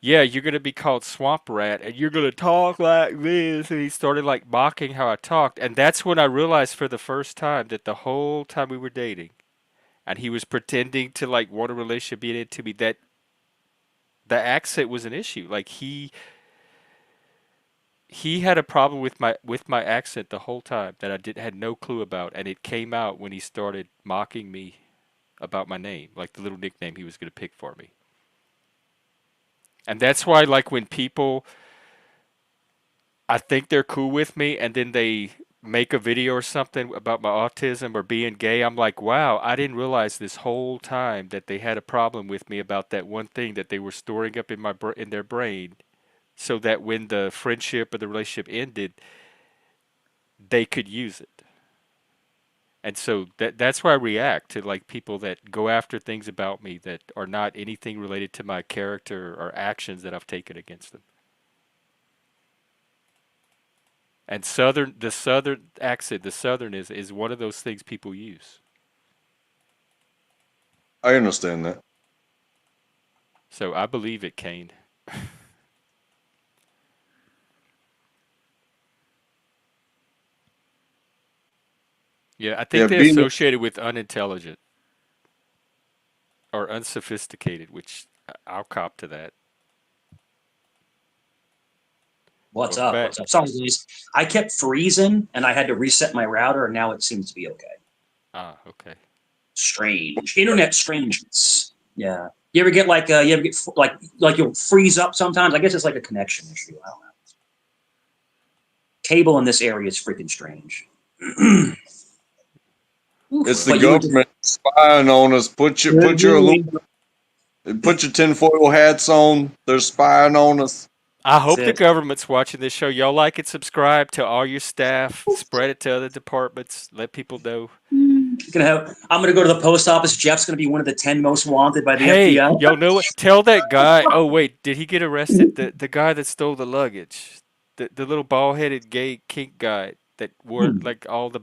"Yeah, you're gonna be called Swamp Rat, and you're gonna talk like this." And he started like mocking how I talked, and that's when I realized for the first time that the whole time we were dating, and he was pretending to like want a relationship, being into me, that the accent was an issue. Like he had a problem with my accent the whole time that I did had no clue about, and it came out when he started mocking me about my name, like the little nickname he was gonna pick for me. And that's why, like, when people, I think they're cool with me, and then they make a video or something about my autism or being gay, I'm like, wow, I didn't realize this whole time that they had a problem with me about that one thing that they were storing up in in their brain, so that when the friendship or the relationship ended, they could use it. And so that's why I react to like people that go after things about me that are not anything related to my character or actions that I've taken against them. And the southern accent, the southern is one of those things people use. I understand that. So I believe it, Kane. Yeah, I Yeah, think they being associate it with unintelligent or unsophisticated, which I'll cop to that. What's Welcome up? back. What's up? Sorry, guys. I kept freezing and I had to reset my router, and now it seems to be okay. Ah, okay. Strange. Internet strangeness. Yeah. You ever get like you ever get like you'll freeze up sometimes? I guess it's like a connection issue. I don't know. Cable in this area is freaking strange. it's Oof. the But you were just government spying on us. good news. Put your tinfoil hats on. They're spying on us. I That's hope the it. government's watching this show. Y'all like it, subscribe to all your staff, spread it to other departments, let people know. I'm gonna go to the post office. Jeff's gonna be one of the 10 most wanted by the Hey, FBI. y'all know what? Tell that guy. Oh wait, did he get arrested? The guy that stole the luggage, the little bald headed gay kink guy that wore Hmm. like all the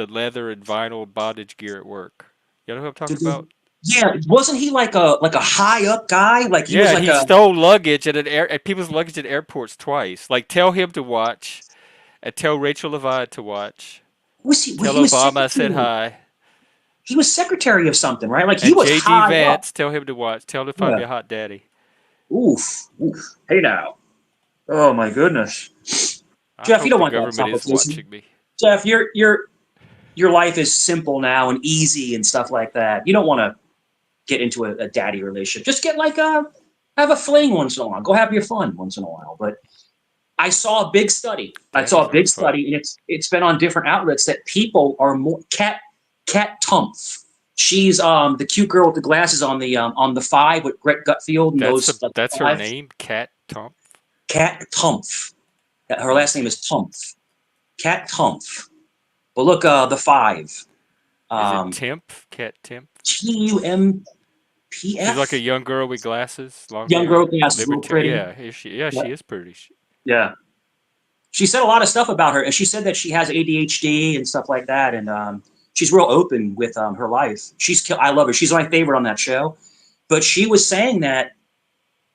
leather and vinyl bondage gear at work. You know who I'm talking about? Yeah, wasn't he like a high up guy? Like he was Yeah, like he a stole luggage at people's luggage at airports twice. Like, tell him to watch, And tell Rachel Levine to watch. Was he? Tell He was Obama I said secretary. hi. He was secretary of something, right? Like he And was J.D. high up. Vance, tell him to watch. Tell him to find Yeah. me a hot daddy. Oof. Oof. Hey now. Oh my goodness. I Jeff, you hope don't the want that government is supplication. watching me. Jeff, your life is simple now and easy and stuff like that. You don't want to get into a daddy relationship. Just get like have a fling once in a while. Go have your fun once in a while. But I saw a big study. Daddies aren't fun. And it's been on different outlets that people are more Cat Tumpf. She's the cute girl with the glasses on the 5 with Greg Gutfield and That's her name, Cat Tumpf. Cat Tumpf. Her last name is Tumpf. Cat Tumpf. But look, the 5. Is it Timpf? Cat Timpf? TUMPF. She's like a young girl with glasses, long Young hair. girl with glasses, real pretty. Yeah, is she? Yeah, she is pretty. Yeah. She said a lot of stuff about her, and she said that she has ADHD and stuff like that, and she's real open with her life. I love her. She's my favorite on that show. But she was saying that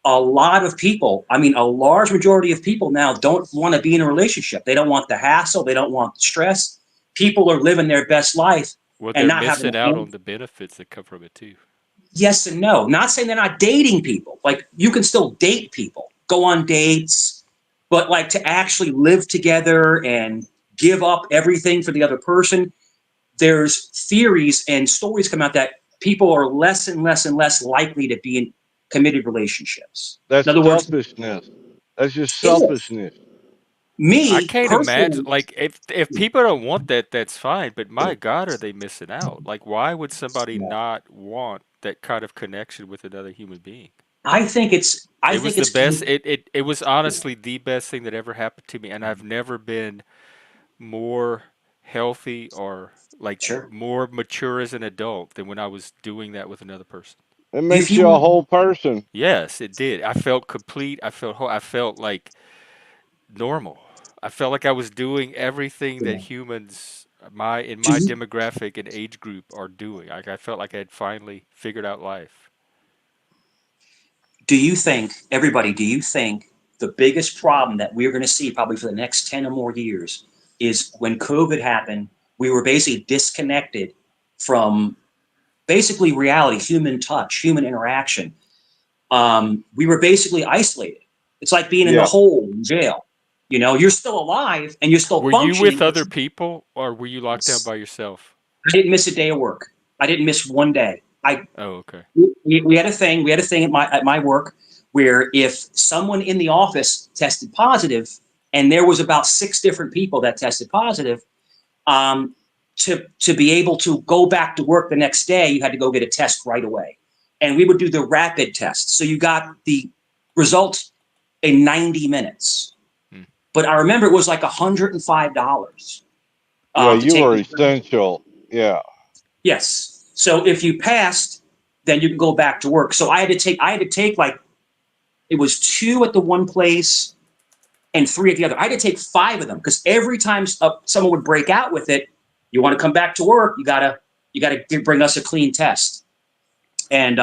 a lot of people, I mean, a large majority of people now don't want to be in a relationship. They don't want the hassle. They don't want the stress. People are living their best life Well, and they're not having missing out on the benefits that come from it too. Yes and no. Not saying they're not dating people. Like, you can still date people, go on dates, but like to actually live together and give up everything for the other person, there's theories and stories come out that people are less and less and less likely to be in committed relationships. That's In other words, selfishness. That's just it is. selfishness. I Me can't imagine. personally, Like, if people don't want that, that's fine. But my God, are they missing out? Like, why would somebody not want that kind of connection with another human being? I think it's It was the best. It was honestly the best thing that ever happened to me, and I've never been more healthy or like sure. more mature as an adult than when I was doing that with another person. It If makes you you a want, whole person. Yes, it did. I felt complete. I felt whole. I felt like normal. I felt like I was doing everything that humans in do my you demographic and age group are doing. Like I felt like I had finally figured out life. do you think, everybody, do you think the biggest problem that we're going to see probably for the next 10 or more years is when COVID happened, we were basically disconnected from basically reality, human touch, human interaction. We were basically isolated. It's like being in the Yeah. hole in jail. You know, you're still alive and you're still Were you functioning. with other people or were you locked down by yourself? I didn't miss a day of work. I didn't miss one day. Oh, okay. We had a thing. We had a thing at my work where if someone in the office tested positive, and there was about 6 different people that tested positive, to be able to go back to work the next day, you had to go get a test right away. And we would do the rapid test. So you got the results in 90 minutes. Hmm. But I remember it was like $105. Yeah, To you take were the essential. Yeah. Yes. So if you passed, then you can go back to work. So I had to take like, it was 2 at the one place and 3 at the other. I had to take 5 of them because every time someone would break out with it, you want to come back to work, you gotta bring us a clean test. And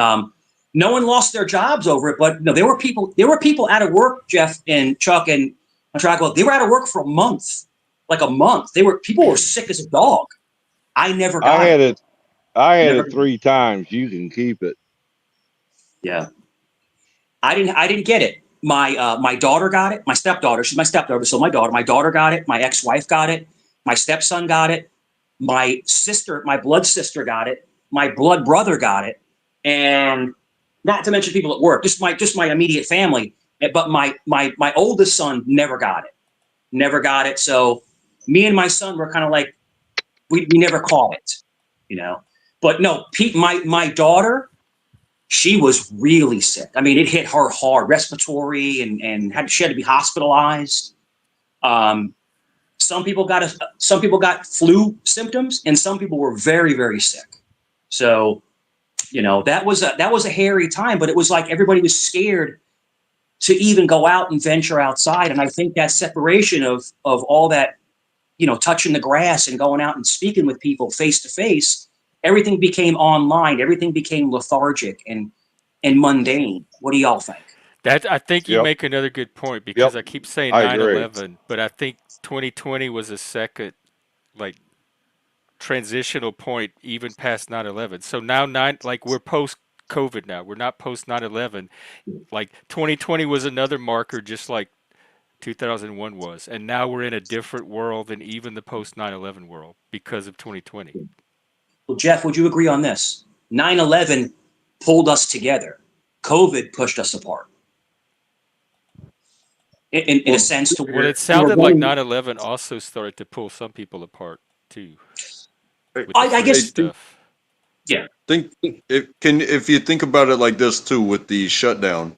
no one lost their jobs over it, but no, there were people out of work, Jeff and Chuck and Trago. They were out of work for a month, like a month. People were sick as a dog. I never got it. I had Never. it 3 times. You can keep it. Yeah. I didn't get it. My daughter got it. My stepdaughter, she's my stepdaughter, so my daughter got it. My ex-wife got it. My stepson got it. My sister, my blood sister got it. My blood brother got it. And not to mention people at work, just my immediate family. But my oldest son never got it. Never got it. So me and my son were kind of like, we never caught it, you know. But no, my daughter, she was really sick. I mean, it hit her hard, respiratory, and she had to be hospitalized. Some people got flu symptoms, and some people were very, very sick. So, you know, that was a hairy time. But it was like everybody was scared to even go out and venture outside. And I think that separation of all that, you know, touching the grass and going out and speaking with people face to face, everything became online. Everything became lethargic and mundane. What do y'all think? That I think you Yep. make another good point because Yep. I keep saying I agree. 9/11, but I think 2020 was a second like transitional point even past 9/11. So now like we're post COVID now. We're not post 9/11. Like 2020 was another marker just like 2001 was. And now we're in a different world than even the post 9/11 world because of 2020. Well, Jeff, would you agree on this? 9/11 pulled us together. COVID pushed us apart. In a Well, sense, to Well, where it we were sounded like going. 9/11 also started to pull some people apart too I, with the I fringe I guess, think stuff. yeah. if you think about it like this too with the shutdown,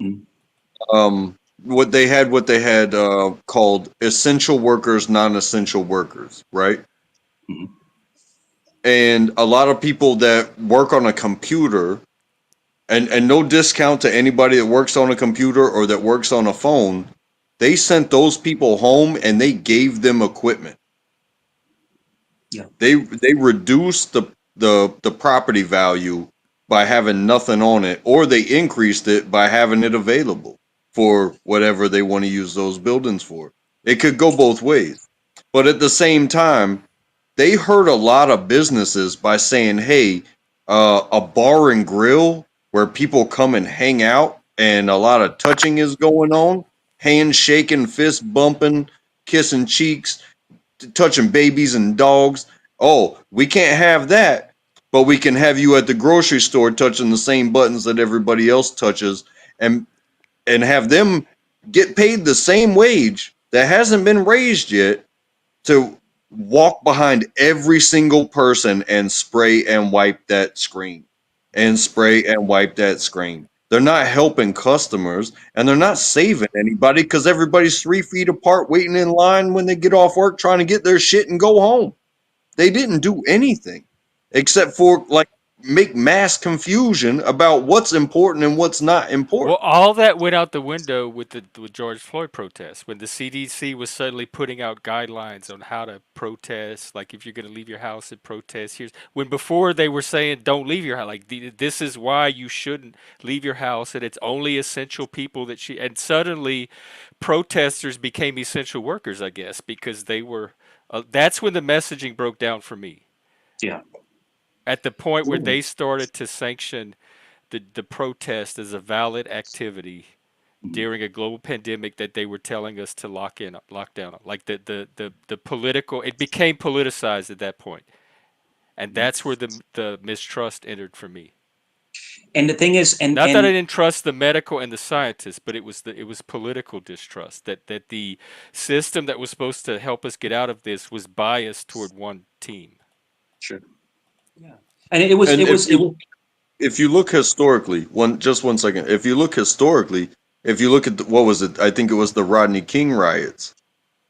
Mhm. what they had called essential workers, non-essential workers, right? Mhm. And a lot of people that work on a computer, and no discount to anybody that works on a computer or that works on a phone, they sent those people home and they gave them equipment. Yeah. They reduced the property value by having nothing on it, or they increased it by having it available for whatever they want to use those buildings for. It could go both ways. But at the same time, they hurt a lot of businesses by saying, hey, a bar and grill where people come and hang out and a lot of touching is going on, handshaking, fist bumping, kissing cheeks, touching babies and dogs. Oh, we can't have that, but we can have you at the grocery store touching the same buttons that everybody else touches, and have them get paid the same wage that hasn't been raised yet to walk behind every single person and spray and wipe that screen and spray and wipe that screen. They're not helping customers and they're not saving anybody because everybody's 3 feet apart waiting in line when they get off work trying to get their shit and go home. They didn't do anything except for like make mass confusion about what's important and what's not Well, important. all that went out the window with the with George Floyd protests when the CDC was suddenly putting out guidelines on how to protest. Like if you're going to leave your house and protest, here's when before they were saying don't leave your house. Like this is why you shouldn't leave your house, and it's only essential people that she. And suddenly, protesters became essential workers, I guess, because they were. That's when the messaging broke down for me. Yeah. At the point where they started to sanction the protest as a valid activity during a global pandemic that they were telling us to lock down on. Like the political, it became politicized at that point, and that's where the mistrust entered for me. And the thing is, Not that I and didn't trust the medical and the scientists, but it was political distrust that the system that was supposed to help us get out of this was biased toward one team. sure. Yeah. And it was And it was it was if you look historically, one second. If you look historically, if you look at what was it? I think it was the Rodney King riots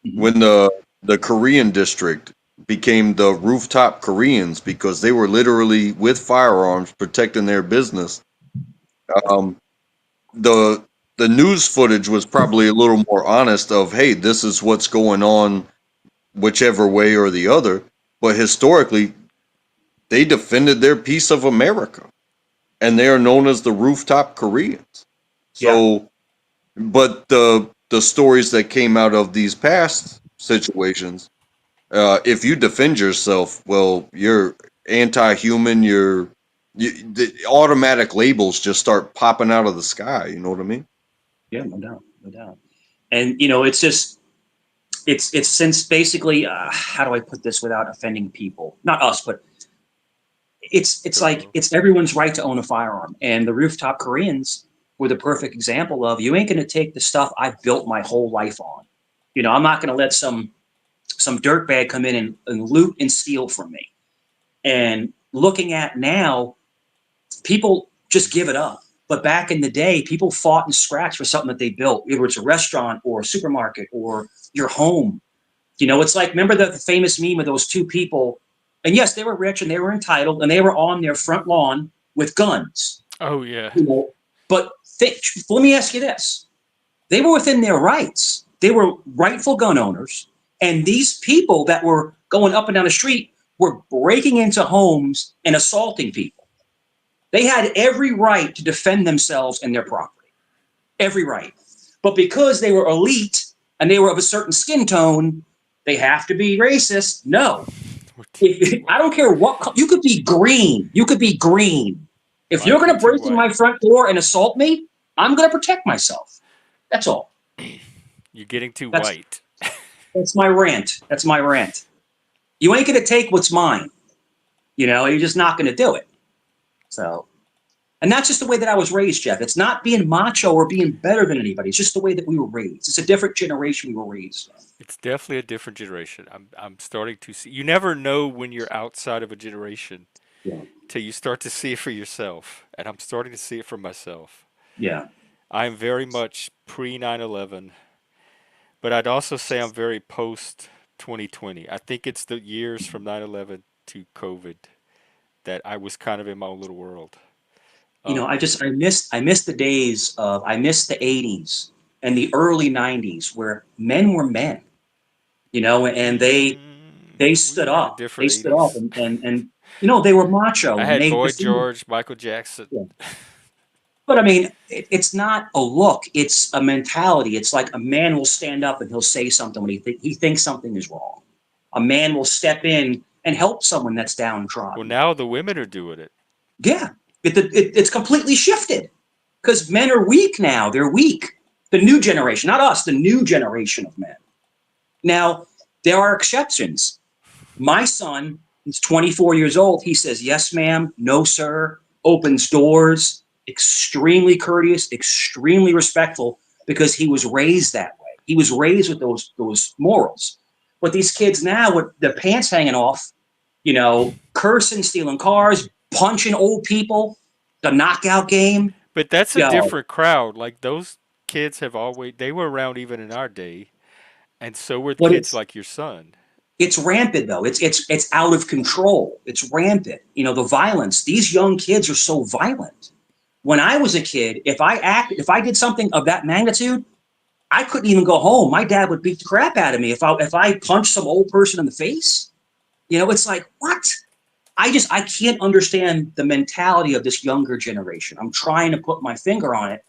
Mhm. when the Korean district became the rooftop Koreans because they were literally with firearms protecting their business. Um, the the news footage was probably a little more honest of, hey, this is what's going on, whichever way or the other. But historically, they defended their piece of America, and they are known as the rooftop Koreans. yeah. So, but the stories that came out of these past situations, if you defend yourself, well, you're anti-human. The automatic labels just start popping out of the sky. You know what I mean? Yeah, no doubt, no doubt. And it's just it's since basically how do I put this without offending people? Not us, but it's The like world. it's everyone's right to own a firearm. And the rooftop Koreans were the perfect example of you ain't going to take the stuff I built my whole life on. I'm not going to let some dirtbag come in and loot and steal from me. And looking at now, people just give it up. But back in the day, people fought and scratched for something that they built, whether it's a restaurant or a supermarket or your home. It's like, remember the famous meme of those two people? And yes, they were rich and they were entitled and they were on their front lawn with guns. Oh yeah. But let me ask you this. They were within their rights. They were rightful gun owners. And these people that were going up and down the street were breaking into homes and assaulting people. They had every right to defend themselves and their property. Every right. But because they were elite and they were of a certain skin tone, they have to be racist. No. I don't care what, you could be green. You could be green. If Mike, you're you're going to too break in white. my front door and assault me, I'm going to protect myself. That's all. You're getting too That's white. that's my rant. That's my rant. You ain't going to take what's mine. You know, you're just not going to do it. So, and that's just the way that I was raised, Jeff. It's not being macho or being better than anybody. It's just the way that we were raised. It's a different generation we were raised. It's definitely a different generation. I'm starting to see. You never know when you're outside of a generation Yeah. till you start to see it for yourself, and I'm starting to see it for myself. Yeah. I'm very much pre 9/11, but I'd also say I'm very post 2020. I think it's the years from 9/11 to COVID that I was kind of in my own little world. You know, Um, I miss the days of I miss the 80s and the early 90s where men were men, you know, and they we stood were in a up. They different stood up 80s. and you know, they were macho I and had they Boy just didn't. George, Michael Jackson. Yeah. But I mean, it's not a look, it's a mentality. It's like a man will stand up and he'll say something when he thinks something is wrong. A man will step in and help someone that's Well, downtrodden. now the women are doing it. Yeah, it's completely shifted because men are weak now. They're weak. The new generation, not us, the new generation of men. Now, there are exceptions. My son is 24 years old. He says, yes, ma'am, no, sir, opens doors, extremely courteous, extremely respectful because he was raised that way. He was raised with those morals. But these kids now with their pants hanging off, you know, cursing, stealing cars, punching old people, the knockout game. But that's a Yo, different crowd. Like those kids have always they were around even in our day, and so were but kids like your son. it's rampant though. It's out of control. It's rampant. You know, the violence. These young kids are so violent. When I was a kid, if I did something of that magnitude, I couldn't even go home. My dad would beat the crap out of me if I punched some old person in the face. You know, it's like, what? I can't understand the mentality of this younger generation. I'm trying to put my finger on it,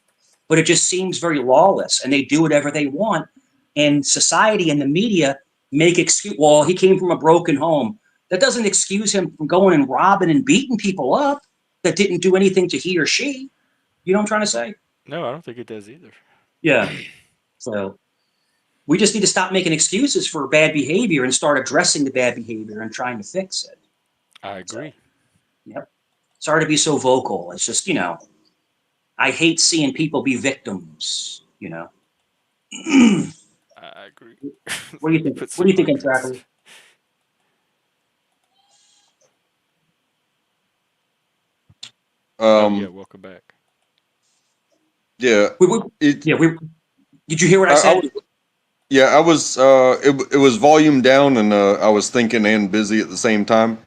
but it just seems very lawless and they do whatever they want. And society and the media make excuse. Well, he came from a broken home. That doesn't excuse him from going and robbing and beating people up that didn't do anything to he or she. You know what I'm trying to say? No, I don't think it does either. Yeah. So we just need to stop making excuses for bad behavior and start addressing the bad behavior and trying to fix it. I So, agree. yep. Sorry to be so vocal. It's just, you know, I hate seeing people be victims, you know. I agree. What do you Let me think? put What do some you think, mic on. Trapper? Oh yeah, Um, welcome back. yeah, We, we, it. yeah, we. Did you hear what I I said? was, yeah, I was. It was volume down, and I was thinking and busy at the same time.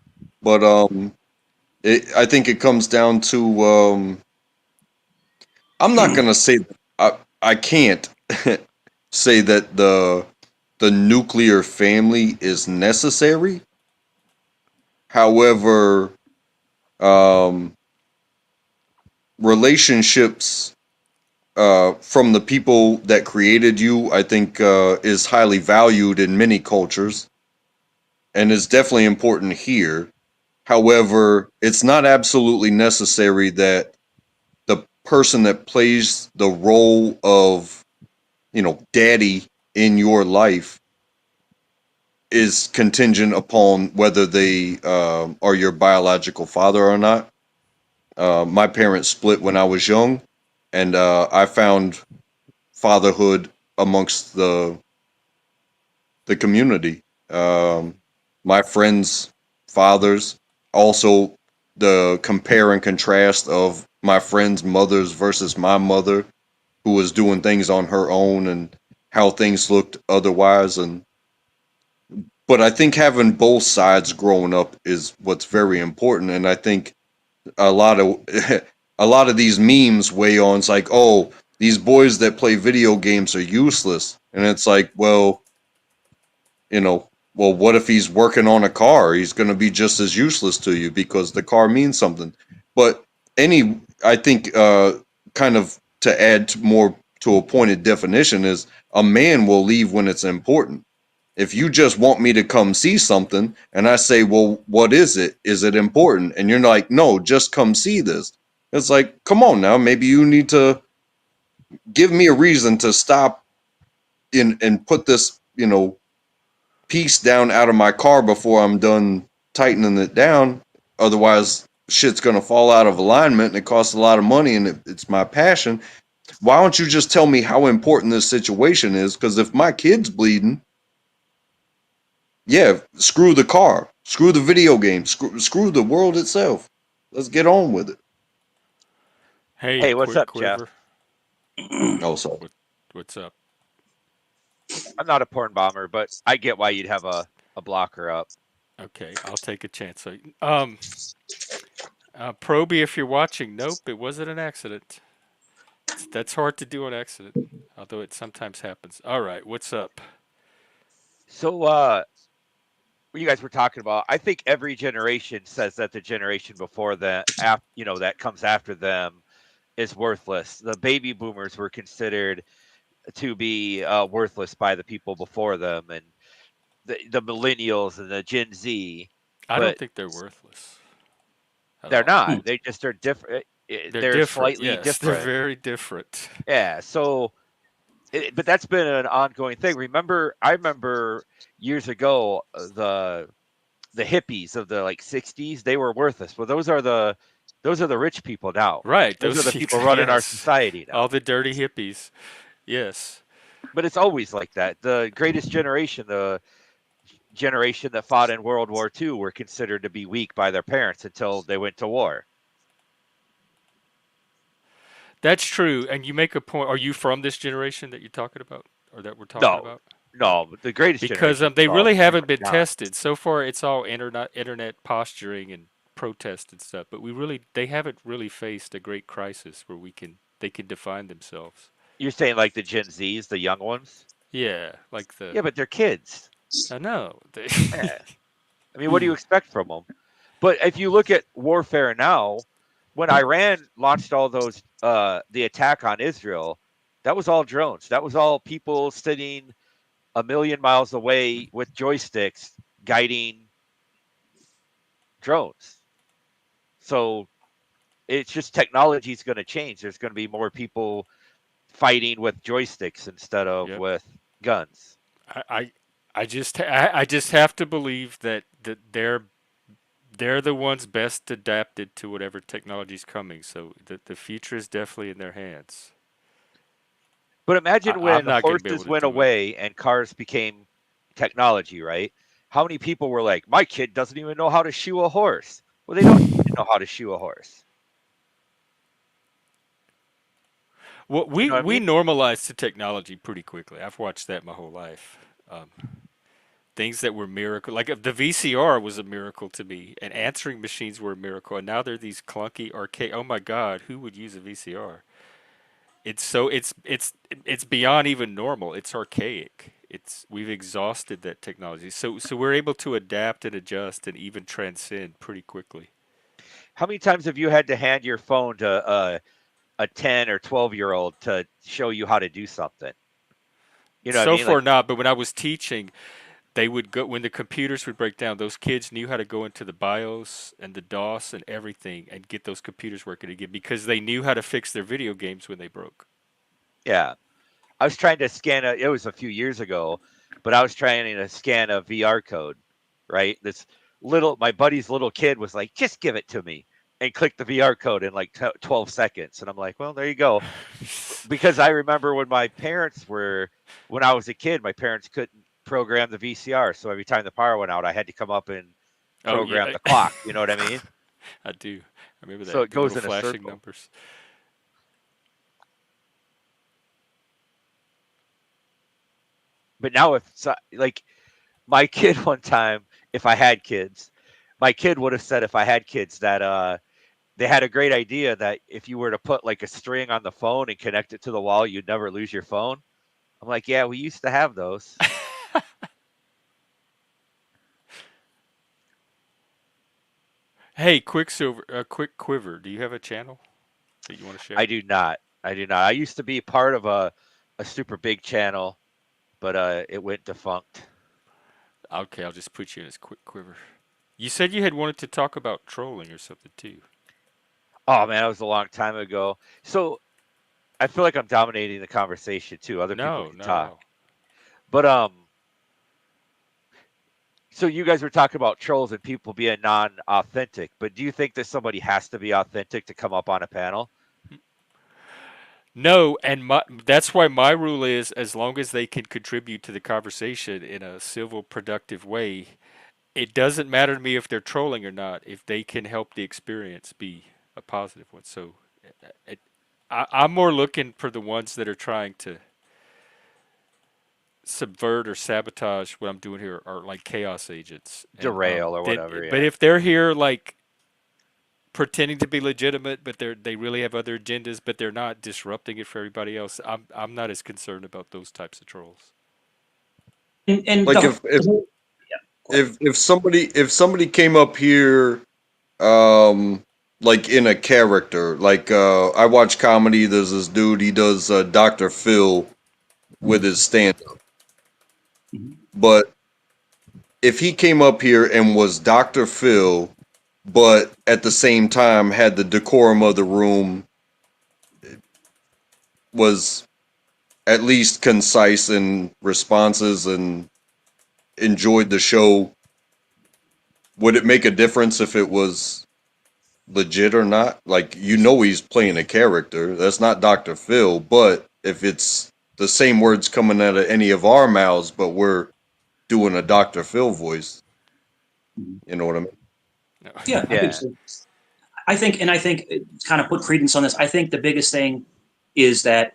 But I think it comes down to. I'm not gonna say. I can't say that the nuclear family is necessary. However, um, relationships from the people that created you, I think, is highly valued in many cultures and is definitely important here. However, it's not absolutely necessary that the person that plays the role of, daddy in your life is contingent upon whether they are your biological father or not. My parents split when I was young, and I found fatherhood amongst the community. My friends' fathers, also the compare and contrast of my friends' mothers versus my mother, who was doing things on her own and how things looked otherwise. But I think having both sides growing up is what's very important. And I think a lot of a lot of these memes weigh on. It's like, oh, these boys that play video games are useless, and it's like, well, what if he's working on a car? He's going to be just as useless to you because the car means something. But I think, kind of to add more to a pointed definition is a man will leave when it's important. If you just want me to come see something and I say, well, what is it? Is it important? And you're like, no, just come see this. It's like, come on now, maybe you need to give me a reason to stop in and put this, piece down out of my car before I'm done tightening it down. Otherwise, shit's going to fall out of alignment and it costs a lot of money and it's my passion. Why don't you just tell me how important this situation is? Because if my kid's bleeding, yeah, screw the car, screw the video game, screw the world itself. Let's get on with it. Hey, Hey, what's quick up, Jeff? quiver. Oh, sorry. What's up? I'm not a porn bomber, but I get why you'd have a blocker up. Okay, I'll take a chance. So, Proby, if you're watching, nope, it wasn't an accident. That's hard to do on accident, although it sometimes happens. All right, what's up? So, what you guys were talking about, I think every generation says that the generation before that, that comes after them is worthless. The baby boomers were considered to be worthless by the people before them, and the millennials and the Gen Z, I don't but think they're worthless at they're all. not. They just are different. They're They're different, slightly yes, they're different. very different. Yeah. So, but that's been an ongoing thing. I remember years ago the hippies of the like 60s, they were worthless. Well, those are the rich people now. Right, Those are the those, people running our yes, society all now. the dirty hippies, yes. But it's always like that. The greatest generation, the generation that fought in World War II, were considered to be weak by their parents until they went to war. That's true, and you make a point. Are you from this generation that you're talking about, or that we're talking No, about? Oh, no, but the greatest because generation they was all really pretty haven't much been gone. tested so far. It's all internet posturing and protest and stuff. But they haven't really faced a great crisis where they can define themselves. You're saying like the Gen Zs, the young ones? Yeah, like the Yeah, but they're kids. I know. Yeah. I mean, what do you expect from them? But if you look at warfare now, when Iran launched all those the attack on Israel, that was all drones. That was all people sitting a million miles away with joysticks guiding drones. So it's just technology is going to change. There's going to be more people fighting with joysticks instead of Yep. with guns. I, I I just have to believe that they're the ones best adapted to whatever technology's coming. So the future is definitely in their hands. But imagine I'm when not going to be able horses to went do it. away and cars became technology, right? How many people were like, my kid doesn't even know how to shoe a horse? Well, they don't need to know how to shoe a horse. Well, You know what I we mean? normalized to technology pretty quickly. I've watched that my whole life. Things that were miracle, like the VCR was a miracle to me, and answering machines were a miracle. And now they're these clunky arcade. Oh my God, who would use a VCR? It's beyond even normal. It's archaic. We've exhausted that technology. So we're able to adapt and adjust and even transcend pretty quickly. How many times have you had to hand your phone to a 10 or 12-year-old to show you how to do something? You know what I So mean? far Like, not, but when I was teaching, they would go when the computers would break down. Those kids knew how to go into the BIOS and the DOS and everything and get those computers working again because they knew how to fix their video games when they broke. yeah. I was trying to it was a few years ago, but I was trying to scan a VR code, right? My buddy's little kid was like, just give it to me and click the VR code in like 12 seconds. And I'm like, well, there you go. Because I remember when I was a kid, my parents couldn't program the VCR. So every time the power went out, I had to come up and Oh program yeah, the clock. You know what I mean? I do. I remember So that. it The goes little in a flashing circle. numbers. But now, like my kid one time, if I had kids, my kid would have said if I had kids that they had a great idea that if you were to put like a string on the phone and connect it to the wall, you'd never lose your phone. I'm like, yeah, we used to have those. Hey, Quicksilver, Quick Quiver. Do you have a channel that you want to I share? do not. I do not. I used to be part of a super big channel, but it went defunct. Okay, I'll just put you in as QuickQuiver. You said you had wanted to talk about trolling or something too. Oh man, that was a long time ago. So I feel like I'm dominating the conversation too. Other people No, can not at talk, all. but so you guys were talking about trolls and people being non-authentic, but do you think that somebody has to be authentic to come up on a panel? No, and that's why my rule is as long as they can contribute to the conversation in a civil, productive way, it doesn't matter to me if they're trolling or not, if they can help the experience be a positive one. So it, I'm more looking for the ones that are trying to subvert or sabotage what I'm doing here are like chaos agents. And Derail or whatever, but yeah. if they're here like pretending to be legitimate, but they really have other agendas, but they're not disrupting it for everybody else, I'm not as concerned about those types of trolls. And Like the whole, yeah, go ahead. if somebody came up here, um, like in a character, like I watch comedy. There's this dude. He does Dr. Phil with his stand up. Mhm. But if he came up here and was Dr. Phil, but at the same time had the decorum of the room, was at least concise in responses and enjoyed the show, would it make a difference if it was legit or not? Like, he's playing a character. That's not Dr. Phil, but if it's the same words coming out of any of our mouths, but we're doing a Dr. Phil voice, Mhm. you know what I mean? No. Yeah, I think Yeah. so. I think kind of put credence on this. I think the biggest thing is that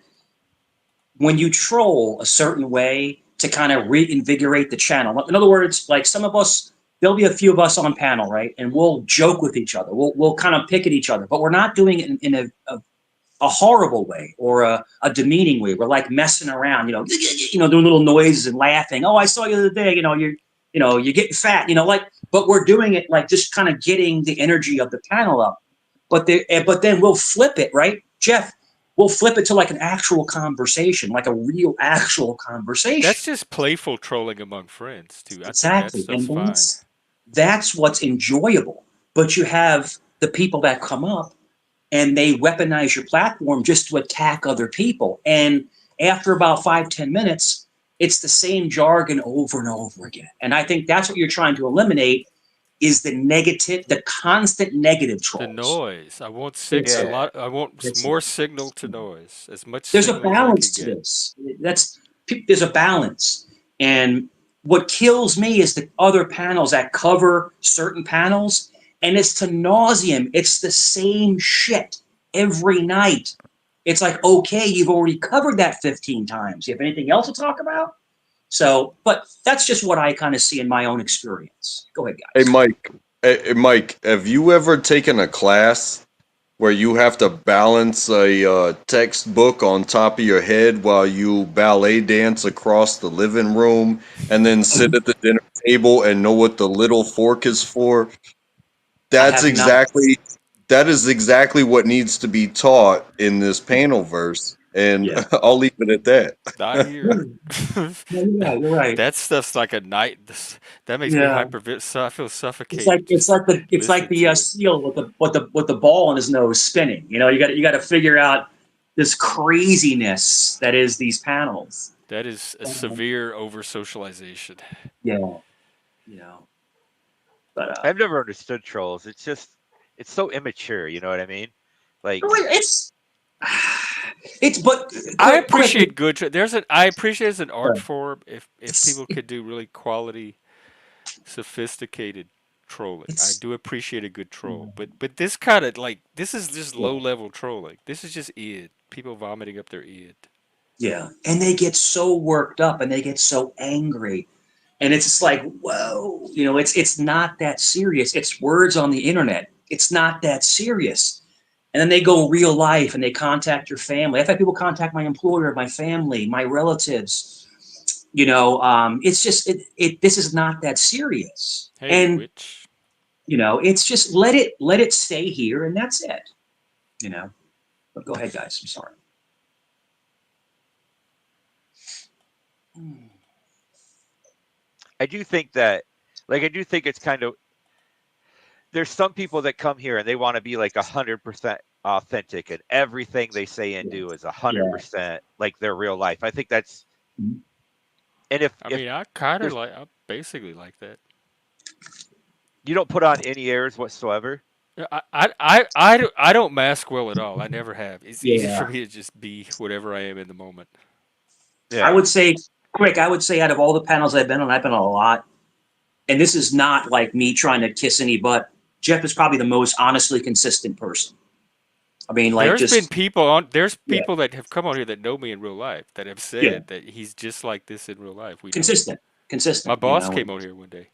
when you troll a certain way to kind of reinvigorate the channel. In other words, like some of us, there'll be a few of us on panel, right? And we'll joke with each other. We'll kind of pick at each other, but we're not doing it in a horrible way or a demeaning way. We're like messing around, doing little noises and laughing. Oh, I saw you the other day. You're getting fat. Like, but we're doing it like just kind of getting the energy of the panel up. But then we'll flip it, right, Jeff? We'll flip it to like an actual conversation, like a real actual That's conversation. just playful trolling among friends too. I think that Exactly, stuff's and fine. that's what's enjoyable. But you have the people that come up and they weaponize your platform just to attack other people. And after about 5-10 minutes, it's the same jargon over and over again. And I think that's what you're trying to eliminate is the constant negative The trolls. noise. I want It's a a, Yeah. lot. I want it's more signal to noise. As much there's a signal as I balance can to get. this. There's a balance. And what kills me is the other panels that cover certain panels, and it's to nauseum. It's the same shit every night. It's like, okay, you've already covered that 15 times. You have anything else to talk about? So, but that's just what I kind of see in my own experience. Go ahead, Hey, guys. Mike. Hey, Mike, have you ever taken a class where you have to balance a textbook on top of your head while you ballet dance across the living room and then sit at the dinner table and know what the little fork is for? I That's have not. exactly that is exactly what needs to be taught in this panel verse, and Yeah. I'll leave it at that. Not here. No, you're right. That stuff's like a night. That makes me Yeah. hyper. I feel It's like suffocated it's just like the it's like listening the to it. seal with the ball in his nose spinning. You got to figure out this craziness that is these panels. That is a Um, severe over socialization. yeah, you know, but I've never understood trolls. It's so immature, you know what I mean? Like it's it's but I quick. appreciate good. I appreciate it as an art form if people could do really quality, sophisticated trolling. I It's do appreciate a good troll, but this kind of like this is just low level trolling. This is just id. People vomiting up their id. yeah, and they get so worked up and they get so angry, and it's just like whoa, it's not that serious. It's words on the internet. It's not that serious. And then they go real life and they contact your family. I've had people contact my employer, my family, my relatives. It's just this is not that serious. Hey, And witch. it's just let it stay here and that's it. But go ahead, guys. I'm sorry. I do think that, like, I do think it's kind of, there's some people that come here and they want to be like 100% authentic, and everything they say and do is Yeah. 100% like their real life. I think that's, Mhm. and I if mean, I kind of there's, like, I basically like that. you don't put on any airs whatsoever. Yeah, I don't mask well at all. I never have. It's easy for Yeah. me to just be whatever I am in the moment. I Yeah. would say, quick, I would say out of all the panels I've been on, I've been on a lot. And this is not like me trying to kiss any butt. Jeff is probably the most honestly consistent person. I mean, like, just, There's yeah, people that have come on here that know me in real life that have yeah, said that he's just like this in real life. We know. consistent, My consistent, boss came on here one day.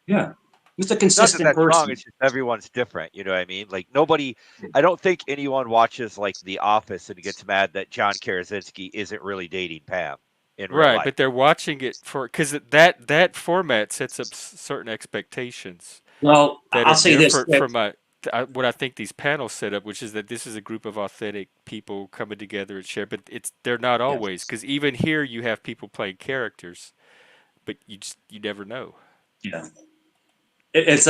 yeah. Just a Not that consistent that's wrong. person. It's just everyone's different. You know what I mean? Like nobody, I don't think anyone watches like The Office and gets mad that John Krasinski isn't really dating Pam in real Right, life. but they're watching it for because that format sets up certain expectations Well, that I'll are say this. different from what I think these panels set up, which is that this is a group of authentic people coming together and share. But they're not Yes, always because even here you have people playing characters, but you never know. yeah. It's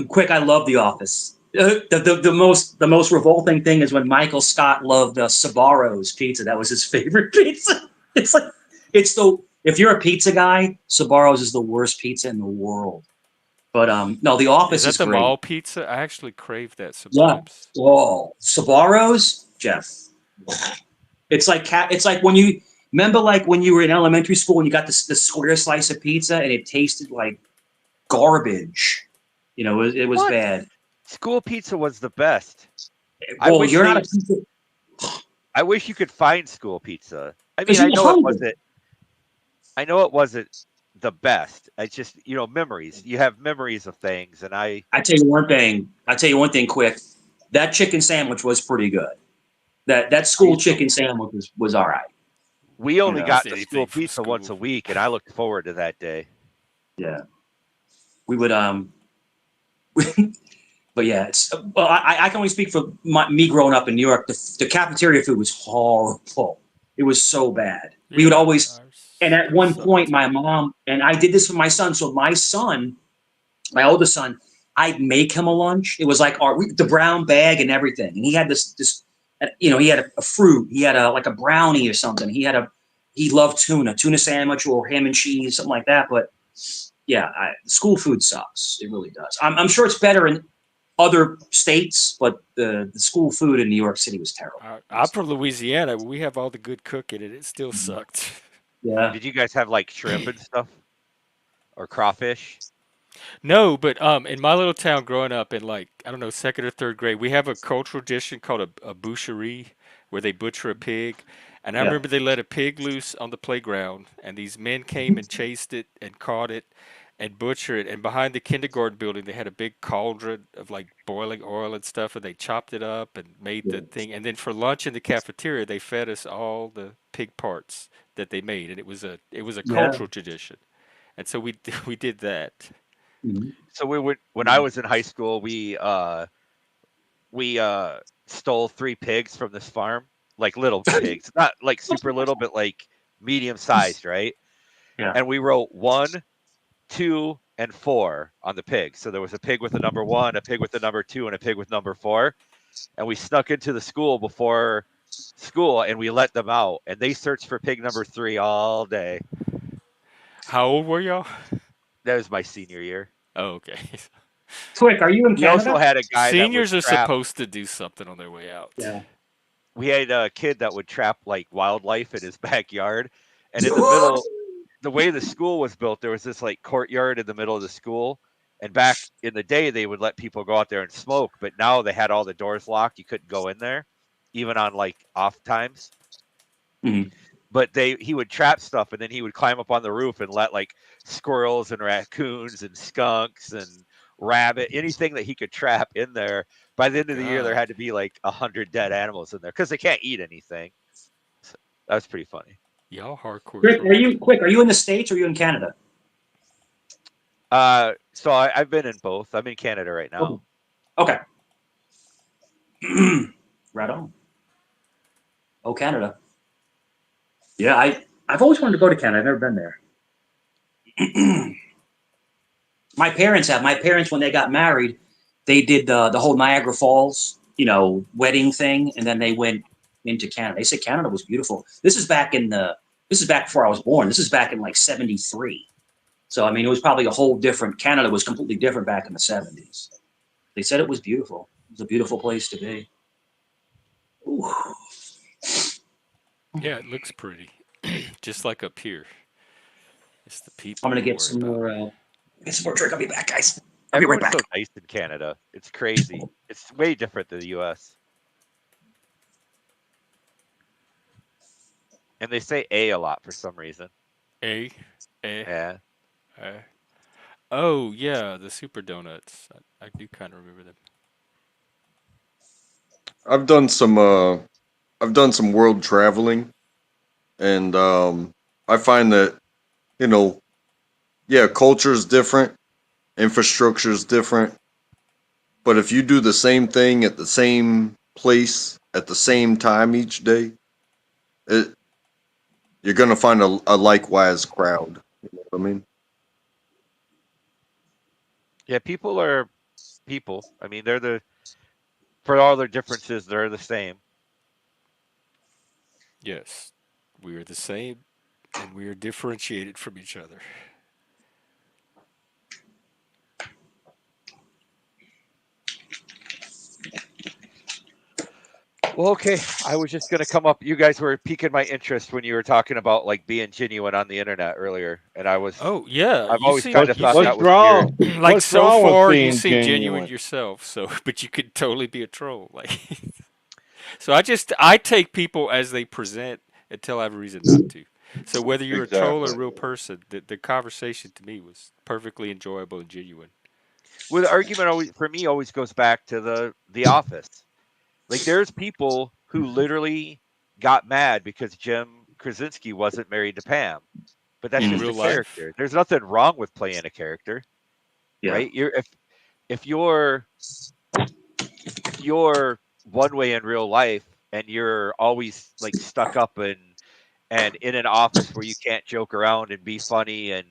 quick. I love The Office. The most revolting thing is when Michael Scott loved Sabaro's pizza. That was his favorite pizza. It's like it's the if you're a pizza guy, Sabaro's is the worst pizza in the world. But no, The Is Office that is the great. mall pizza? I actually crave that Yeah. sometimes. Oh, Sabaro's, Jeff. It's like when you remember like when you were in elementary school and you got the square slice of pizza and it tasted like garbage. You know, it was What? bad. School pizza was the best. I Well, wish you're not they, a pizza. I wish you could find school pizza. I mean, Because you were hungry. I know it wasn't the best. It's just, you know, memories. You have memories of things, and I tell you one thing quick. That chicken sandwich was pretty good. That I school used to, chicken sandwich was all right. we You only know. It's got the school anything from pizza once school. a week, and I looked forward to that day. Yeah. We would but yeah, it's well. I can only speak for me growing up in New York. The cafeteria food was horrible. It was so bad. We would Yeah, always, and at ours one point, sucked. my mom and I did this for my son. So my son, my oldest son, I'd make him a lunch. It was like the brown bag and everything. And he had this, you know, he had a fruit. He had like a brownie or something. He loved tuna sandwich or ham and cheese, something like that. But yeah, school food sucks. It really does. I'm sure it's better in other states, but the school food in New York City was terrible. I'm from Louisiana. We have all the good cooking, and it still sucked. Yeah, Did you guys have like shrimp and stuff or crawfish? No, but in my little town growing up in like I don't know second or third grade, we have a cultural tradition called a boucherie, where they butcher a pig. And I yeah, remember they let a pig loose on the playground, and these men came and chased it and caught it and butchered it. And behind the kindergarten building, they had a big cauldron of like boiling oil and stuff, and they chopped it up and made yeah. the thing. And then for lunch in the cafeteria, they fed us all the pig parts that they made, and it was a Yeah. cultural tradition. And so we we did that. Mhm. So we would, when I was in high school, we stole three pigs from this farm, like little pigs, not like super little, but like medium sized, right? Yeah. And we wrote 1, 2, and 4 on the pig. So there was a pig with the number 1, a pig with the number 2, and a pig with number 4. And we snuck into the school before school and we let them out. And they searched for pig number 3 all day. How old were y'all? That was my senior year. Oh, okay. Quick, are you in We also Canada? had a guy that would Seniors are trap. supposed to do something on their way out. Yeah. We had a kid that would trap like wildlife in his backyard. And in the middle, the way the school was built, there was this like courtyard in the middle of the school. And back in the day, they would let people go out there and smoke, but now they had all the doors locked. You couldn't go in there, even on like off times. Mhm. But he would trap stuff, and then he would climb up on the roof and let like squirrels and raccoons and skunks and rabbit, anything that he could trap in there. By the My end of the year, there God, had to be like 100 dead animals in there because they can't eat anything. So that was pretty funny. y'all hardcore Quick, trolls. Are you in the States or are you in Canada? So I've been in both. I'm in Canada right now. Okay. Right on. Oh, Canada. Yeah, I've always wanted to go to Canada. I've never been there. My parents have. My parents, when they got married, they did the whole Niagara Falls, wedding thing, and then they went into Canada. They said Canada was beautiful. This is back before I was born. This is back in like '73. So I mean, it was probably a whole different. Canada was completely different back in the '70s. They said it was beautiful. It was a beautiful place to be. Ooh. Yeah, it looks pretty, just like up here. It's the I'm people gonna you get worry some about. more. Get some more drink. I'll be back, guys. I'll be right Everyone's back. so nice in Canada. It's crazy. It's way different than the U.S. And they say a lot for some reason. A, a, Yeah. a. Oh yeah, the super donuts. I do kind of remember them. I've done some world traveling, and I find that, you know, yeah, culture is different, infrastructure is different, but if you do the same thing at the same place at the same time each day, it, you're gonna find a likewise crowd. You know what I mean? Yeah, people are people. I mean, for all their differences, they're the same. Yes, we are the same, and we are differentiated from each other. Well, okay. I was just gonna come up. You guys were piquing my interest when you were talking about like being genuine on the internet earlier, and Oh yeah, I've you always seem kind of What's you thought that what's seem was weird. wrong? like What's so wrong with far you being seem genuine genuine? yourself. So, but you could totally be a troll. Like, so I take people as they present until I have a reason not to. So whether you're a troll or a Exactly. real person, the conversation to me was perfectly enjoyable and genuine. Well, the argument always for me always goes back to the office. Like there's people who literally got mad because Jim Krasinski wasn't married to Pam, but that's In Mm, just a real life, character. There's nothing wrong with playing a character, yeah. right? If you're if you're one way in real life and you're always like stuck up and in an office where you can't joke around and be funny and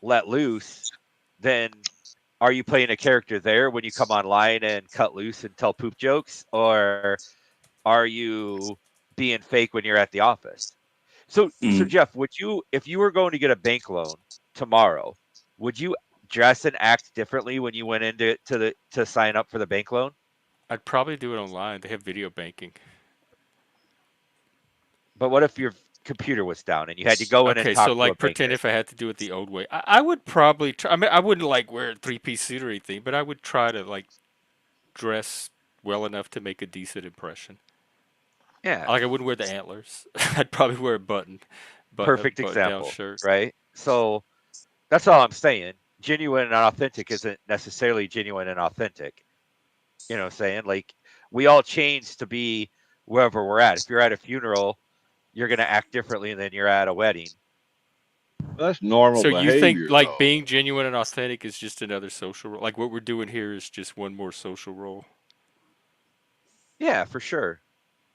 let loose, then are you playing a character there when you come online and cut loose and tell poop jokes, or are you being fake when you're at the office? So Mm. Jeff, would you, if you were going to get a bank loan tomorrow, would you dress and act differently when you went into to sign up for the bank loan? I'd probably do it online. They have video banking. But what if your computer was down and you had to go in and Okay, so talk to a like pretend banker? if I had to do it the old way, I would probably try. I mean, I wouldn't like wear a three-piece suit or anything, but I would try to like dress well enough to make a decent impression. Yeah, Like I wouldn't wear the antlers. I'd probably wear a button up, perfect button down example, shirt. right? So that's all I'm saying. Genuine and authentic isn't necessarily genuine and authentic. You know what I'm saying? Like we all change to be wherever we're at. If you're at a funeral, you're going to act differently than you're at a wedding. That's normal So you think behavior, like though. being genuine and authentic is just another social role? Like what we're doing here is just one more social role? Yeah, for sure.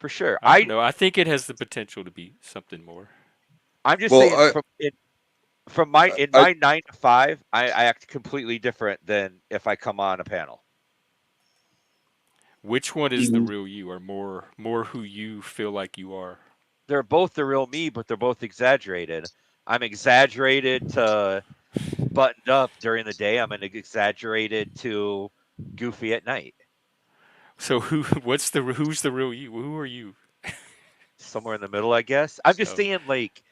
For sure. I don't know. I think it has the potential to be something more. I'm just Well, saying from my in I my 9 to 5, I act completely different than if I come on a panel. Which one is the Mm. real you, or more who you feel like you are? They're both the real me, but they're both exaggerated. I'm exaggerated to buttoned up during the day. I'm an exaggerated to goofy at night. So who? Who's the real you? Who are you? Somewhere in the middle, I guess. I'm just Oh, saying, like,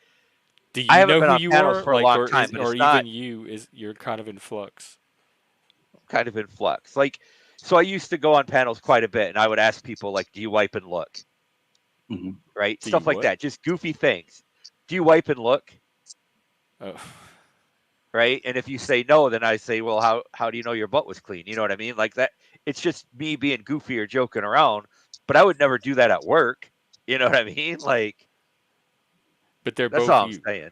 do I you haven't know been who on you panels are? for a Like, long or time, is but or it's not even you is you're kind of in flux. kind of in flux. Like, so I used to go on panels quite a bit, and I would ask people, like, do you wipe and look? Mhm. Right? Do you Stuff like what? that. Just goofy things. Do you wipe and look? Oh, Right? And if you say no, then I say, well, how do you know your butt was clean? You know what I mean? Like that. It's just me being goofy or joking around, but I would never do that at work. You know what I mean? Like, but they're that's both all I'm you. saying.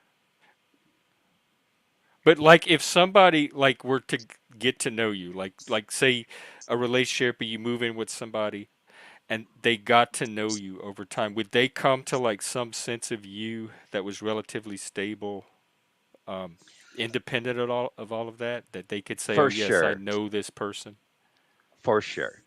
But like, if somebody like were to get to know you, like say a relationship, or you move in with somebody, and they got to know you over time, would they come to like some sense of you that was relatively stable, um, independent of all of that, that they could say, "Oh For yes, I sure. know this person." For sure.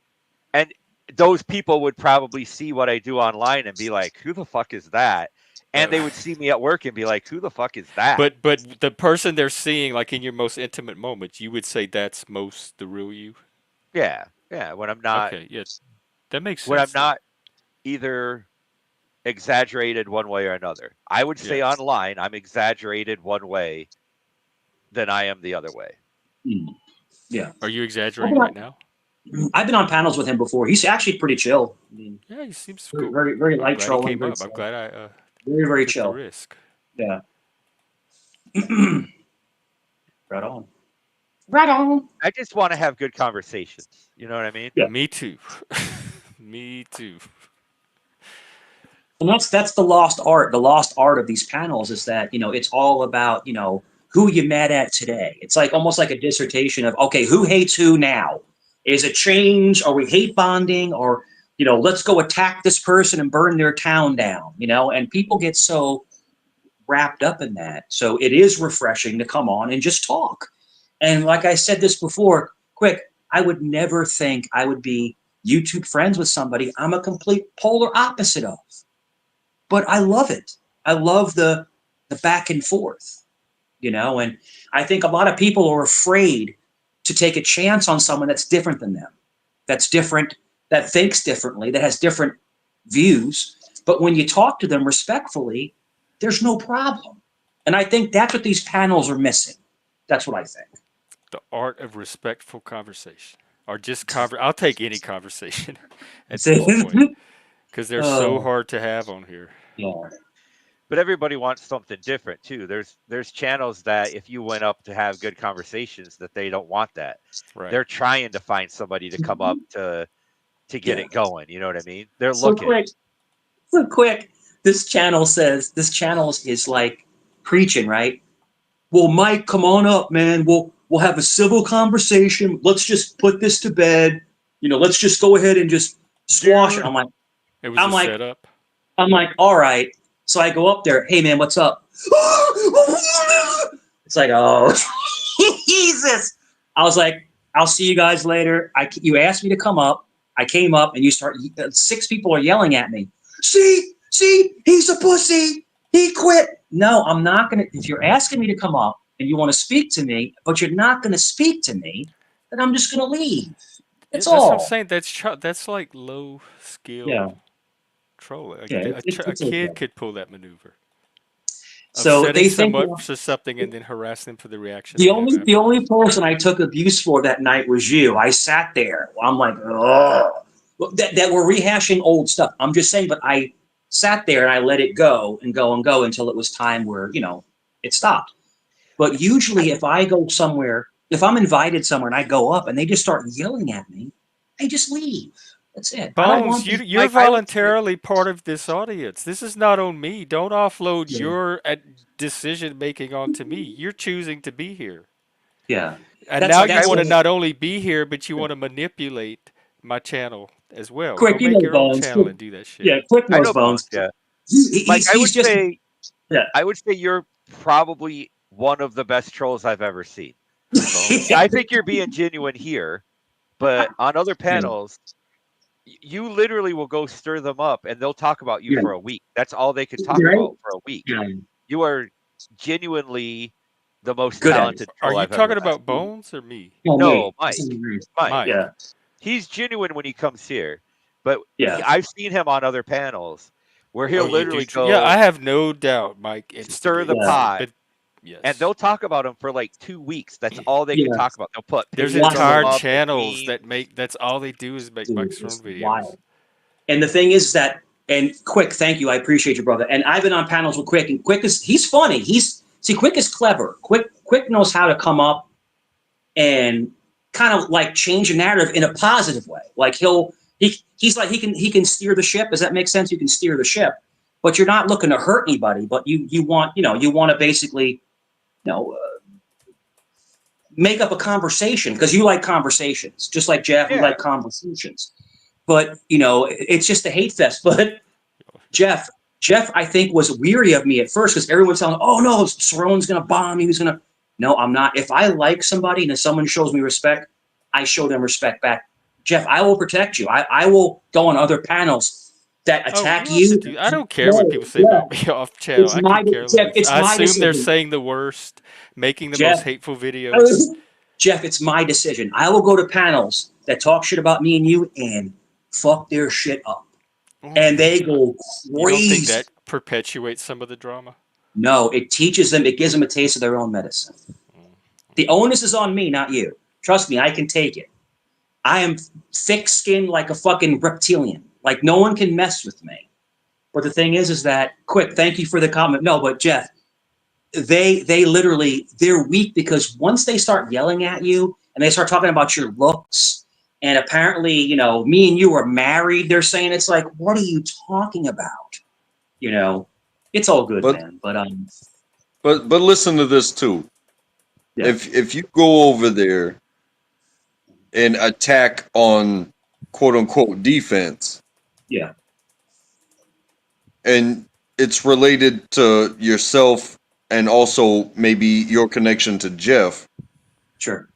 And those people would probably see what I do online and be like, "Who the fuck is that?" And Uh, they would see me at work and be like, "Who the fuck is that?" but the person they're seeing, like in your most intimate moments, you would say that's most the real you. Yeah. Yeah, Okay, yeah, that makes when I'm sense then. not either exaggerated one way or another. I would say Yeah. online I'm exaggerated one way than I am the other way. Yeah. Are you I've exaggerating been, right now? I've been on panels with him before. He's actually pretty chill. I mean, Yeah, he seems very, cool. very, very I'm light glad he trolling, came very up. I'm chill. glad I Very, very took the chill. risk. Yeah. Right on. Right on. I just want to have good conversations. You know what I mean? Yeah. Me too. Me too. And that's the lost art. The lost art of these panels is that, it's all about, who you mad at today. It's like almost like a dissertation of, okay, who hates who now? Is it change? Are we hate bonding? Or, let's go attack this person and burn their town down, and people get so wrapped up in that. So it is refreshing to come on and just talk. And like I said this before, I would never think I would be YouTube friends with somebody I'm a complete polar opposite of. But I love it. I love the back and forth, and I think a lot of people are afraid to take a chance on someone that's different than them, that's different, that thinks differently, that has different views. But when you talk to them respectfully, there's no problem. And I think that's what these panels are missing. That's what I think. The art of respectful conversation, or just I'll take any conversation at this point because they're so Oh, hard to have on here. yeah. But everybody wants something different too. There's channels that if you went up to have good conversations that they don't want that. Right. They're trying to find somebody to come up to get Yeah. it going. You know what I mean? They're So looking. quick, so quick. This channel is like preaching, right? Well, Mike, come on up, man. We'll have a civil conversation. Let's just put this to bed. Let's just go ahead and just squash it. Dude, It was I'm a like, setup. I'm like, all right. So I go up there. Hey, man, what's up? It's like, oh, Jesus. I was like, I'll see you guys later. You asked me to come up. I came up, and 6 people are yelling at me. See, he's a pussy. He quit. No, I'm not gonna. If you're asking me to come up and you want to speak to me, but you're not gonna speak to me, then I'm just gonna leave. Yeah, That's that's what I'm all. saying. That's like low skill Yeah, trolling. Like yeah. a It's kid okay. could pull that maneuver of So setting they think someone up for something and then harass them for the reaction the they have only the only afterwards. person I took abuse for that night was you. I sat there. I'm like, oh, that we're rehashing old stuff. I'm just saying, but I sat there and I let it go and go and go until it was time where it stopped. But usually, if I go somewhere, if I'm invited somewhere and I go up and they just start yelling at me, I just leave. That's it. I don't Bones, want this. you're Mike, I would say, voluntarily part of this audience. This is not on me. Don't offload Yeah, your decision making onto me. You're choosing to be here. yeah. And That's now like you I I want would to said. not only be here, but you want to manipulate my channel as well. Go Quick, make your own Bones. channel and do that shit. Yeah, quick I knows know Bones, Bones. yeah. Mike, He's just yeah. I would say you're probably one of the best trolls I've ever seen. I think you're being genuine here, but on other Yeah, panels, you literally will go stir them up and they'll talk about you yeah. for a week. That's all they can talk Right? about for a week. Yeah. You are genuinely the most Good at it. talented Are troll you I've ever talking met. about Bones or me? No, No, me. Mike. Mike. Mike. Yeah, He's genuine when he comes here, but yeah. I've seen him on other panels where Oh, he'll you do? literally Yeah, I go have no doubt Mike stir the instigates Yeah, it. pot But and yes, they'll talk about him for like 2 weeks. That's all they can yeah. talk about. They'll put there's pictures of him entire Wild, up and channels memes. that make that's all they do is make dude. Mike's own It's videos. wild. And the thing is that, and Quick, thank you. I appreciate you, brother. And I've been on panels with Quick, and he's funny. Quick is clever. Quick knows how to come up and kind of like change a narrative in a positive way. Like he's like he can steer the ship. Does that make sense? You can steer the ship, but you're not looking to hurt anybody. But you want to basically make up a conversation because you like conversations, just like Jeff. We Yeah. like conversations. But it's just a hate fest. But Jeff, I think was weary of me at first because everyone's telling, "Oh no, Cerrone's gonna bomb me. He's gonna." No, I'm not. If I like somebody and if someone shows me respect, I show them respect back. Jeff, I will protect you. I will go on other panels that Oh, you attack don't have to you. do. I don't care what No, people say yeah, about me off channel. I could care Jeff, less. it's I my assume they're decision. saying the worst, making the Jeff, most hateful videos. Jeff, it's my decision. I will go to panels that talk shit about me and you and fuck their shit up. And they go You don't think crazy. that perpetuates some of the drama? No, it teaches them, it gives them a taste of their own medicine. The onus is on me, not you. Trust me, I can take it. I am thick-skinned like a fucking reptilian. Like, no one can mess with me. But the thing is that, quick, thank you for the comment. No, but Jeff, they literally, they're weak because once they start yelling at you and they start talking about your looks, and apparently, me and you are married, they're saying, it's like, what are you talking about? It's all good, But man. But but listen to this too. yeah, If you go over there and attack on quote unquote defense, yeah, and it's related to yourself and also maybe your connection to Jeff, sure.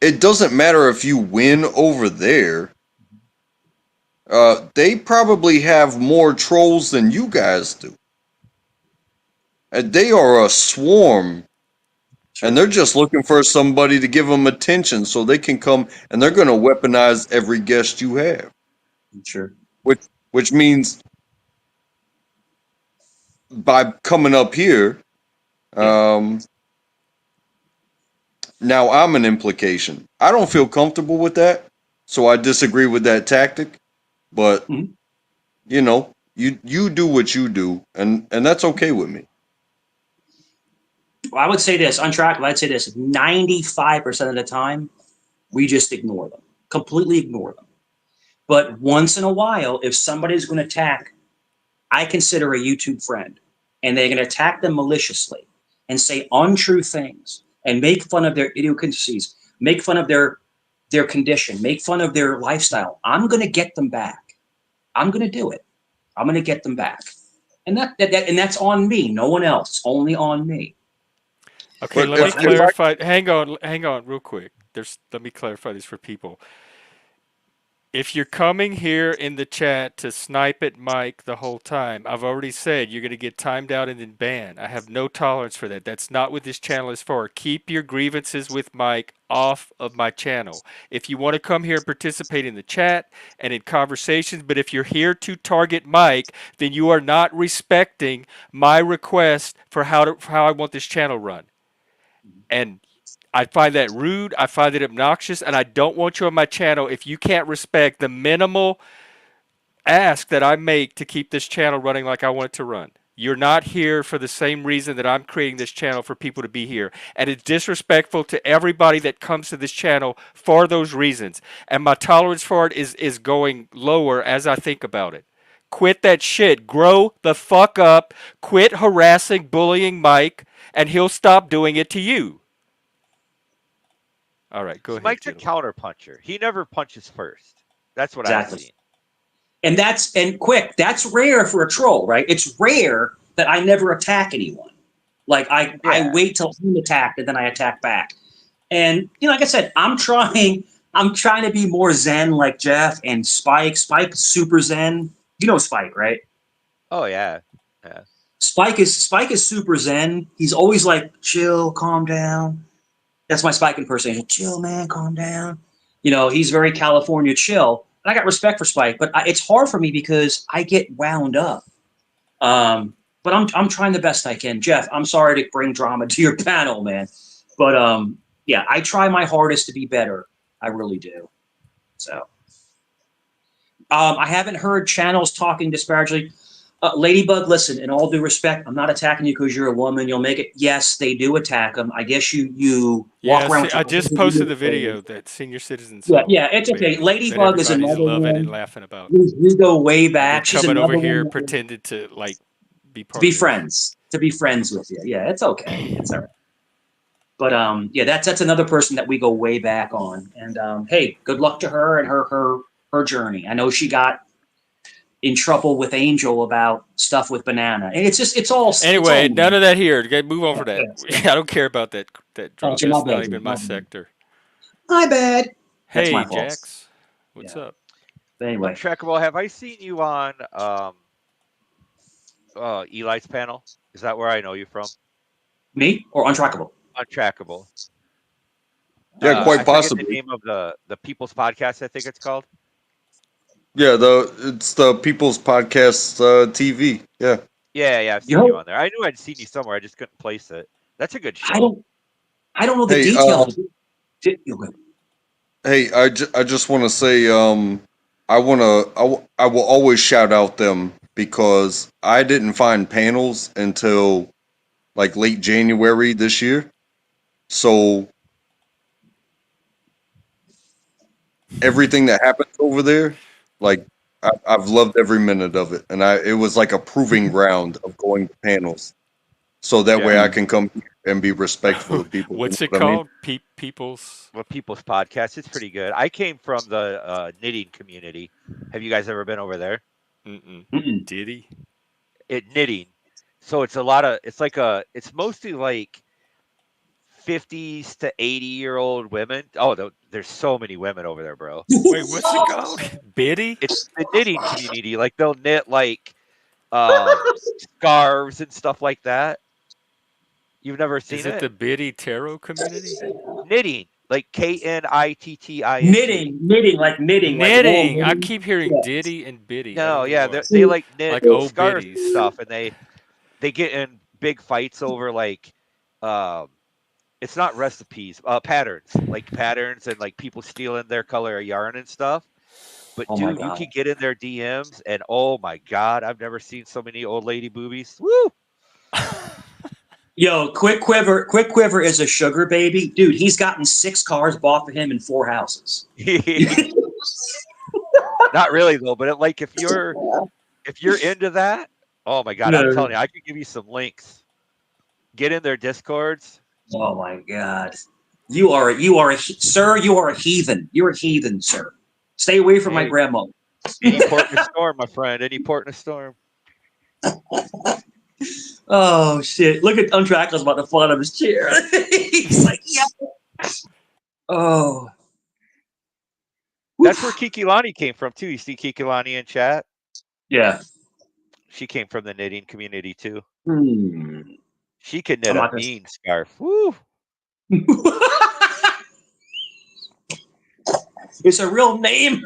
it doesn't matter if you win over there. They probably have more trolls than you guys do. And they are a swarm, Sure. and they're just looking for somebody to give them attention so they can come, and they're going to weaponize every guest you have. Sure. Which means by coming up here, now I'm an implication. I don't feel comfortable with that, so I disagree with that tactic. But Mhm. you do what you do, and that's okay with me. Well, I would say this, untrackable, I'd say this, 95% of the time, we just ignore them, completely ignore them. But once in a while, if somebody's going to attack, I consider a YouTube friend, and they're going to attack them maliciously and say untrue things and make fun of their idiosyncrasies, make fun of their condition, make fun of their lifestyle, I'm going to get them back. I'm going to do it. I'm going to get them back. And that's on me, no one else, only on me. Okay, But let me if I clarify. Hang on, real quick. Let me clarify this for people. If you're coming here in the chat to snipe at Mike the whole time, I've already said you're going to get timed out and then banned. I have no tolerance for that. That's not what this channel is for. Keep your grievances with Mike off of my channel. If you want to come here and participate in the chat and in conversations, but if you're here to target Mike, then you are not respecting my request for how I want this channel run. And I find that rude, I find it obnoxious, and I don't want you on my channel if you can't respect the minimal ask that I make to keep this channel running like I want it to run. You're not here for the same reason that I'm creating this channel for people to be here. And it's disrespectful to everybody that comes to this channel for those reasons. And my tolerance for it is going lower as I think about it. Quit that shit. Grow the fuck up. Quit harassing, bullying Mike, and he'll stop doing it to you. All right, go ahead, Mike's a gentlemen. counterpuncher. He never punches first. That's what I've Exactly. seen. And quick, that's rare for a troll, right? It's rare that I never attack anyone. Like I wait till I'm attacked and then I attack back. And like I said, I'm trying to be more zen like Jeff and Spike. Spike's super zen. You know Spike, right? Oh yeah. Spike is super zen. He's always like, chill, calm down. That's my Spike impersonation. Chill, man, calm down. He's very California chill. And I got respect for Spike, but it's hard for me because I get wound up. But I'm trying the best I can. Jeff, I'm sorry to bring drama to your panel, man. But yeah, I try my hardest to be better. I really do. So I haven't heard channels talking disparagingly. Ladybug, listen, in all due respect, I'm not attacking you because you're a woman. You'll make it. Yes, they do attack them. I guess you walk Yeah, around see, with I your just posted the video that senior citizen Yeah, saw, yeah, it's okay. that Ladybug is everybody's another loving and one. laughing about. We go way And then back. She's coming over another here one pretended to be to part be of this. friends. To be friends with you. Yeah, it's okay. It's all right. But yeah, that's another person that we go way back on. And hey, good luck to her and her her journey. I know she got in trouble with Angel about stuff with Banana, and it's all. Anyway, none of that here. Okay, move on for that. Yeah. I don't care about that Oh, drunk. my That's not bad. even my sector. My bad. That's Hey, my fault. Jax, what's Yeah. up? But anyway, Untrackable, have I seen you on Eli's panel? Is that where I know you from? me or Untrackable? Untrackable. Yeah, I quite forget the possibly. name of the People's Podcast, I think it's called. Yeah, it's the People's Podcast TV. Yeah. Yeah, I've seen you Yo, on there. I knew I'd seen you somewhere. I just couldn't place it. That's a good I show. don't. I don't know the Hey, details. You go. hey, I just want to say, I will always shout out them because I didn't find panels until like late January this year. So everything that happens over there, like I've loved every minute of it, and it was like a proving ground of going to panels, so that way Yeah. I can come here and be respectful of people. You know What's it what I mean? called? People's. Well, People's Podcast. It's pretty good. I came from the knitting community. Have you guys ever been over there? Mm-mm. Diddy. Knitting. So it's a lot of. It's mostly like 50s to 80-year-old women. Oh, there's so many women over there, bro. Wait, what's it called? Biddy? It's the knitting community. Like they'll knit like um scarves and stuff like that. You've never Is seen it it? the Biddy Tarot community? Knitting, like KNITTING. knitting, like wool Knitting. I knitting. keep hearing Yeah. Diddy and Biddy. I No, don't know yeah, why. they like knit Like oh scarves and biddies. stuff, and they get in big fights over like um it's not recipes, patterns and like people stealing their color of yarn and stuff. But Oh my dude, you god. can get in their DMs and oh my god, I've never seen so many old lady boobies. Woo! Yo, Quick Quiver is a sugar baby, dude. He's gotten 6 cars bought for him in 4 houses. Not really though, but like if you're into that, oh my god, I'm telling you, I could give you some links. Get in their discords. Oh my god. Sir, you are a heathen. You're a heathen, sir. Stay away from my Hey, grandma. any port in a storm, my friend. Any port in a storm. Oh shit. Look at Untrackless about to fall out of his chair. He's like, yeah. Oh. That's where Kikilani came from too. You see Kikilani in chat? Yeah. She came from the knitting community too. Hmm. She could knit I'm a not gonna- mean scarf. Woo! Is her real name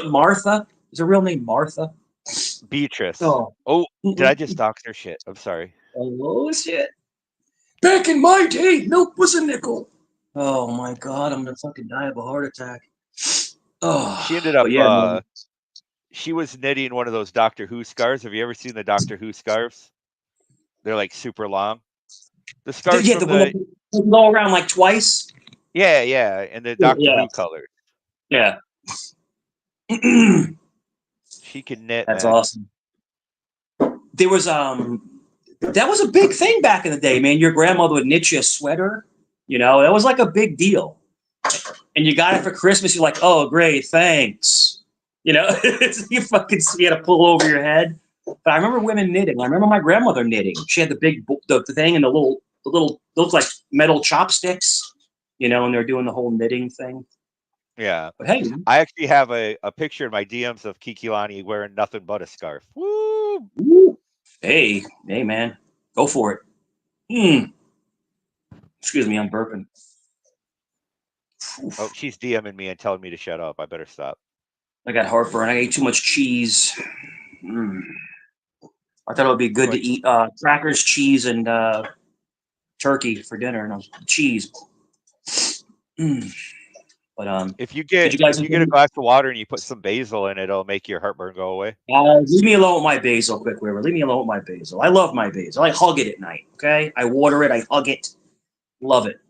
Martha? Is her real name Martha? Beatrice. Oh. Oh, did I just dox her shit? I'm sorry. Oh shit. Back in my day, milk was a nickel. Oh my god, I'm gonna fucking die of a heart attack. Oh, She ended up but yeah, man. she was knitting one of those Doctor Who scarves. Have you ever seen the Doctor Who scarves? They're like super long. The scarves Yeah, from the one that go around like twice. yeah, and the Doctor Yeah, Who color. yeah. She can knit, That's man. awesome. There was that was a big thing back in the day, man. Your grandmother would knit you a sweater. You know, that was like a big deal. And you got it for Christmas. You're like, oh, great, thanks. You know, you had to pull over your head. But I remember women knitting. I remember my grandmother knitting. She had the big the thing and the little those like metal chopsticks. You know, and they're doing the whole knitting thing. Yeah. But hey, I actually have a picture in my DMs of Kikilani wearing nothing but a scarf. Woo! hey, man, go for it. Excuse me, I'm burping. Oh, she's DMing me and telling me to shut up. I better stop. I got heartburn. I ate too much cheese. I thought it would be good to eat crackers, cheese, and turkey for dinner, and cheese. But If you did get you guys a glass of water and you put some basil in it, it'll make your heartburn go away. leave me alone with my basil, QuickQuiver. Leave me alone with my basil. I love my basil. I hug it at night. Okay, I water it. I hug it. Love it.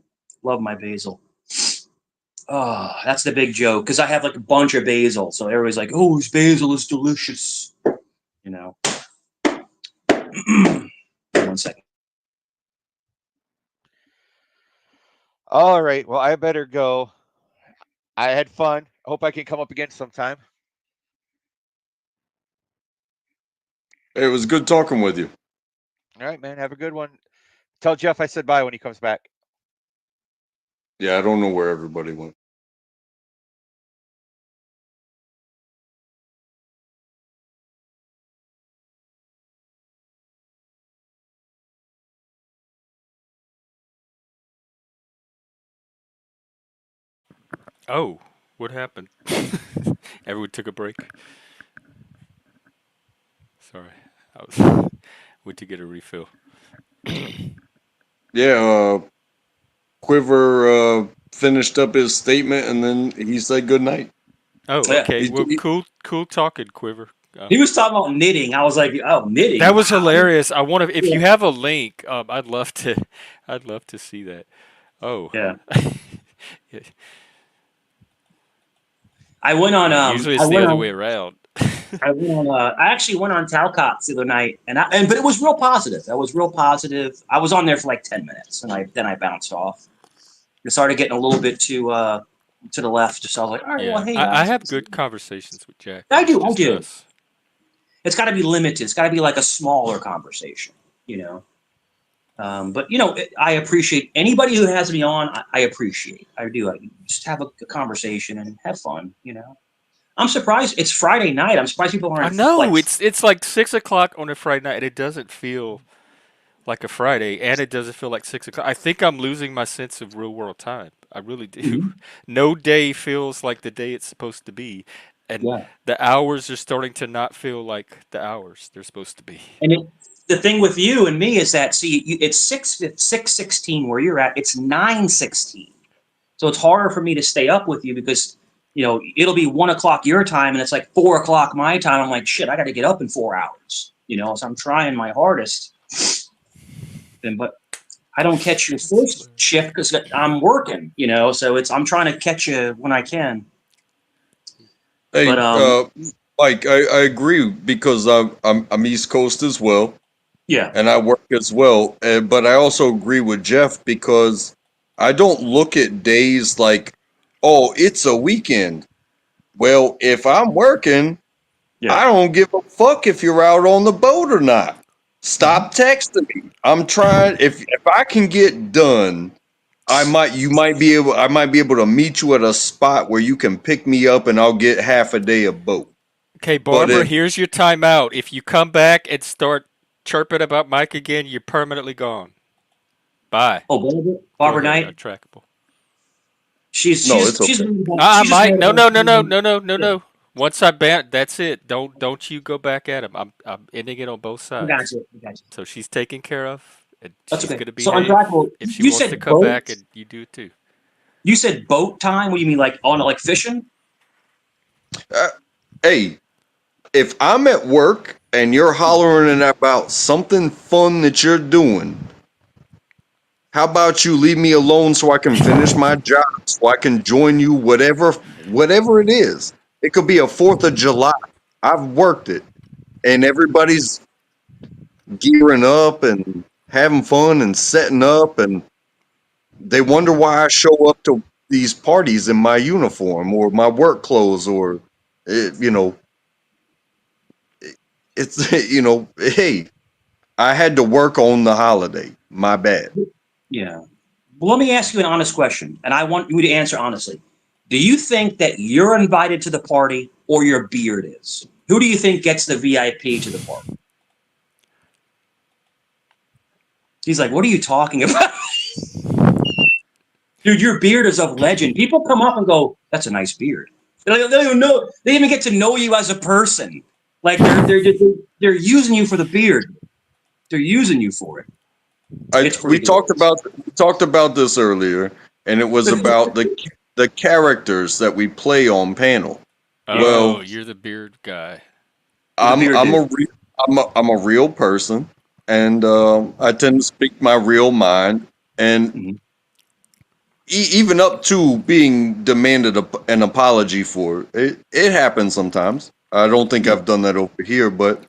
Love my basil. Oh, that's the big joke because I have like a bunch of basil, so everybody's like, "Oh, this basil is delicious." You know. 1 second. All right. Well, I better go. I had fun. I hope I can come up again sometime. It was good talking with you. All right, man. Have a good one. Tell Jeff I said bye when he comes back. Yeah, I don't know where everybody went. Oh, what happened? Everyone took a break. Sorry, I was went to get a refill. Yeah, Quiver finished up his statement and then he said good night. Oh, Yeah. okay. Well, He- cool talking, Quiver. He was talking about knitting. I was like, oh, knitting. That was Wow. hilarious. I want to. If Yeah. you have a link, I'd love to. I'd love to see that. Oh, Yeah. yeah. I went on. Usually I it's the went other on. way around. I went on. I actually went on Talcott's the other night, but it was real positive. That was real positive. I was on there for like 10 minutes, and I bounced off. It started getting a little bit to the left, so I was like, all right, well, Yeah, hey I guys. have good conversations with Jack. I It's do. I just do. us. It's got to be limited. It's got to be like a smaller conversation, you know. But I appreciate anybody who has me on. I appreciate. I do. I just have a conversation and have fun. I'm surprised it's Friday night. I'm surprised people I aren't like. know it's like 6 o'clock on a Friday night, and it doesn't feel like a Friday, and it doesn't feel like 6 o'clock. I think I'm losing my sense of real world time. I really do. Mhm. No day feels like the day it's supposed to be, and Yeah. the hours are starting to not feel like the hours they're supposed to be. And the thing with you and me is that it's 6:16 where you're at. It's 9:16, so it's harder for me to stay up with you because it'll be 1 o'clock your time and it's like 4 o'clock my time. I'm like, shit, I got to get up in 4 hours. So I'm trying my hardest. But I don't catch your That's first hilarious. shift because I'm working. So I'm trying to catch you when I can. Hey, But Mike, I agree because I'm East Coast as well, yeah. and I work as well. But I also agree with Jeff because I don't look at days like, oh, it's a weekend. Well, if I'm working, I don't give a fuck if you're out on the boat or not. Stop texting me. I'm trying. If I can get done, I might be able to meet you at a spot where you can pick me up and I'll get half a day of boat. Okay, But Barbara, here's your timeout. If you come back and start chirping about Mike again, you're permanently gone. Bye. Oh, Barbara, Go Barbara ahead, Knight. untrackable. She's no, she's it's she's okay. she's just Mike, worried no, about. no, no, no, no, no, no, Yeah, no. Once I ban, that's it. Don't you go back at him. I'm ending it on both I got sides. you. I got you. So she's taken care of, and That's she's okay. gonna So behave. untrackable. If she You wants to said come boat. back, and you do too. You said boat time. What do you mean, like on like fishing? Uh, hey, if I'm at work and you're hollering about something fun that you're doing, how about you leave me alone so I can finish my job, so I can join you, whatever it is. It could be a 4th of July. I've worked it, and everybody's gearing up and having fun and setting up, and they wonder why I show up to these parties in my uniform or my work clothes, or you know, it's hey, I had to work on the holiday. My bad. Yeah. Well, let me ask you an honest question, and I want you to answer honestly. Do you think that you're invited to the party or your beard is? Who do you think gets the VIP to the party? He's like, what are you talking about? Dude, your beard is of legend. People come up and go, that's a nice beard. They don't even know. They even get to know you as a person. Like they're using you for the beard. They're using you for it. It's We pretty good. talked about this earlier, and it was about the characters that we play on panel. Yeah, Oh, Well, you're the beard guy. you're the beard dude. I'm a real person, and I tend to speak my real mind, and Mhm. even up to being demanded an apology for it. It happens sometimes. I don't think Yeah, I've done that over here, but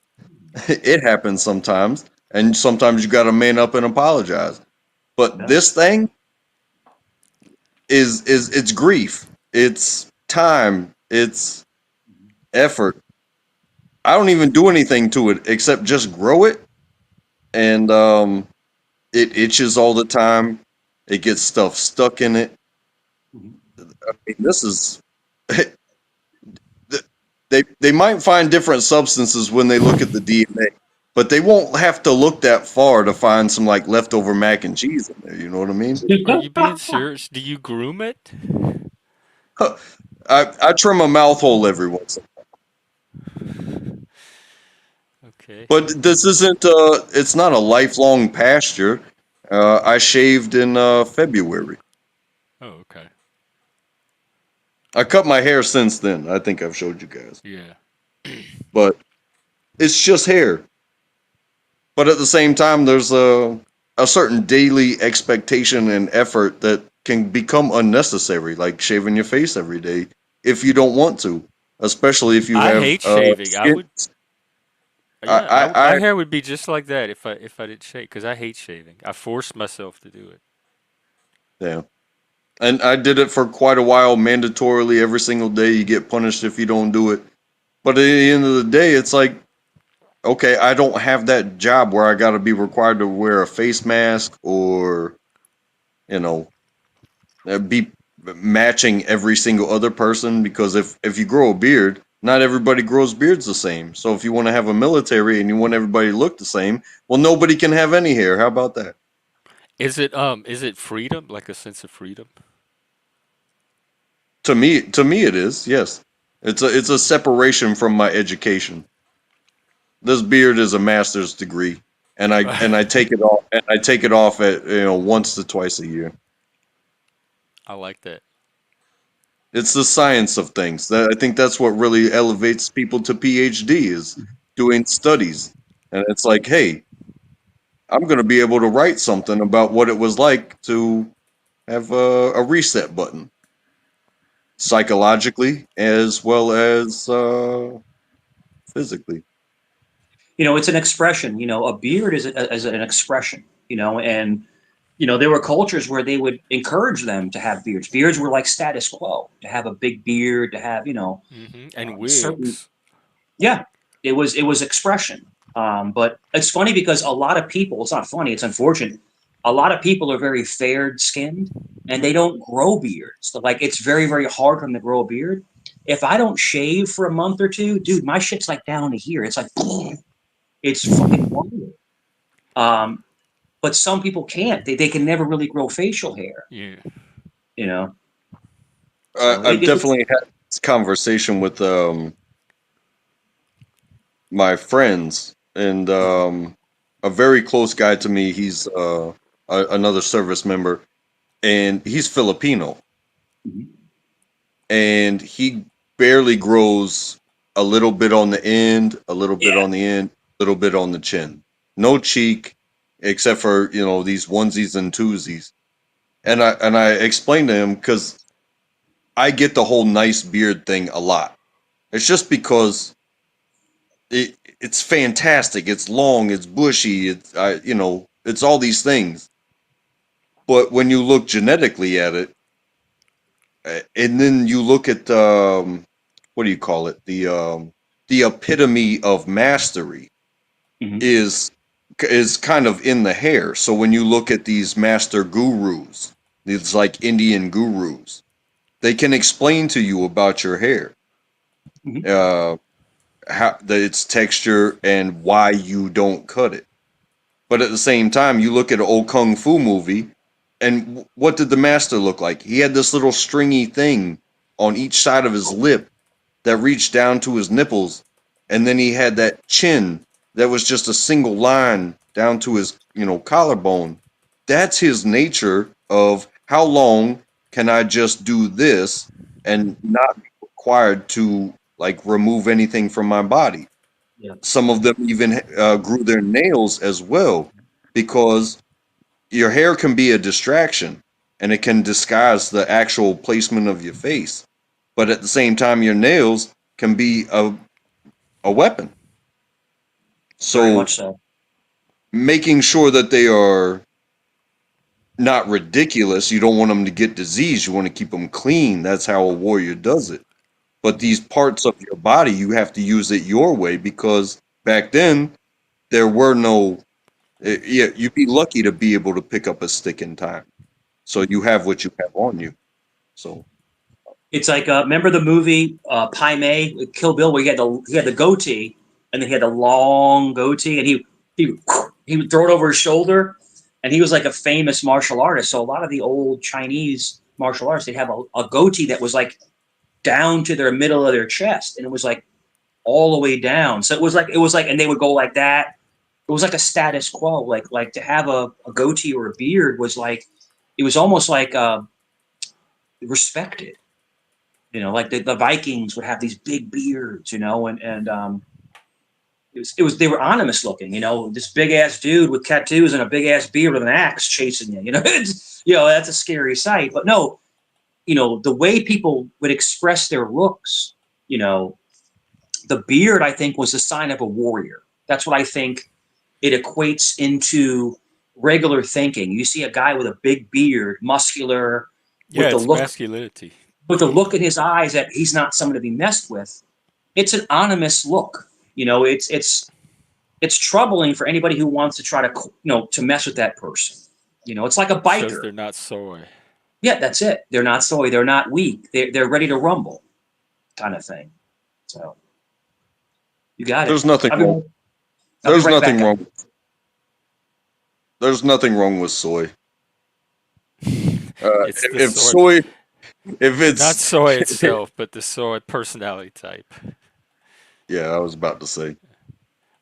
it happens sometimes, and sometimes you got to man up and apologize. But yeah. this thing is it's grief. it's time, it's effort. I don't even do anything to it except just grow it, and it itches all the time. It gets stuff stuck in it. Mhm. I mean, this is they might find different substances when they look at the DNA, but they won't have to look that far to find some like leftover mac and cheese in there. You know what I mean? Are you being serious? Do you groom it? I trim a mouth hole every once in a Okay. while. But this isn't it's not a lifelong pasture. I shaved in February. Oh, okay. I cut my hair since then. I think I've showed you guys. Yeah. But it's just hair. But at the same time, there's a certain daily expectation and effort that can become unnecessary, like shaving your face every day if you don't want to, especially if you I have hate shaving. I skin. would. Yeah, I my hair would be just like that if I didn't shave because I hate shaving. I force myself to do it. yeah, and I did it for quite a while, mandatorily every single day. You get punished if you don't do it. But at the end of the day, it's like, okay, I don't have that job where I got to be required to wear a face mask or, you know, be matching every single other person, because if you grow a beard, not everybody grows beards the same. So if you want to have a military and you want everybody to look the same, well, nobody can have any hair. How about that? Is it freedom, like a sense of freedom? To me it is. Yes. It's a separation from my education. This beard is a master's degree, and I take it off at once to twice a year. I like that. It's the science of things. I think that's what really elevates people to PhD, is doing studies. And it's like, hey, I'm going to be able to write something about what it was like to have a reset button, psychologically as well as physically. It's an expression. A beard is an expression. And there were cultures where they would encourage them to have beards. Beards were like status quo. To have a big beard, to have And certain. wigs. Yeah, it was expression. But it's funny because a lot of people. It's not funny. It's unfortunate. A lot of people are very fair skinned and they don't grow beards. So, like, it's very very hard for them to grow a beard. If I don't shave for a month or two, dude, my shit's like down to here. It's like it's fucking wild. Um, but some people can't. They can never really grow facial hair. Yeah. You know. So I've definitely had this conversation with my friends, and a very close guy to me. He's another service member, and he's Filipino, Mhm. and he barely grows a little bit on the end, a little bit Yeah. on the end, a little bit on the chin. No cheek, except for these onesies and twosies. And I explained to him, because I get the whole nice beard thing a lot. It's just because it's fantastic. It's long. It's bushy. It's all these things. But when you look genetically at it, and then you look at what do you call it? The epitome of mastery Mhm. is kind of in the hair. So when you look at these master gurus, these like Indian gurus, they can explain to you about your hair, Mhm. uh, its texture and why you don't cut it. But at the same time, you look at an old kung fu movie, and what did the master look like? He had this little stringy thing on each side of his lip that reached down to his nipples, and then he had that chin that was just a single line down to his collarbone. That's his nature of how long can I just do this and not be required to like remove anything from my body. Yeah. Some of them even grew their nails as well, because your hair can be a distraction and it can disguise the actual placement of your face. But at the same time, your nails can be a weapon. Very So much so. making sure that they are not ridiculous. You don't want them to get disease. You want to keep them clean. That's how a warrior does it. But these parts of your body, you have to use it your way, because back then there were no. Yeah, you'd be lucky to be able to pick up a stick in time. So you have what you have on you. So It's like remember the movie Pai Mei with Kill Bill, where he had the goatee, and then he had the long goatee, and he would throw it over his shoulder, and he was like a famous martial artist. So a lot of the old Chinese martial artists, they'd have a goatee that was like down to their middle of their chest, and it was like all the way down. So it was like, and they would go like that. It was like a status quo. Like to have a goatee or a beard was like, it was almost like respected. Like the Vikings would have these big beards, and it was they were ominous looking, this big ass dude with tattoos and a big ass beard with an axe chasing you, that's a scary sight. But no, the way people would express their looks, the beard, I think, was a sign of a warrior. That's what I think it equates into regular thinking. You see a guy with a big beard, muscular, with Yeah, the it's look masculinity. with the look in his eyes that he's not someone to be messed with. It's an ominous look. It's troubling for anybody who wants to try to mess with that person. It's like a Shows biker. they're not soy. Yeah, that's it. They're not soy. They're not weak. They're ready to rumble, kind of thing. So you got it. there's nothing I'll be, wrong. I'll be There's right nothing back. wrong. There's nothing wrong with soy. It's the If soy, soy, if not it's, soy itself, but the soy personality type, yeah, I was about to say,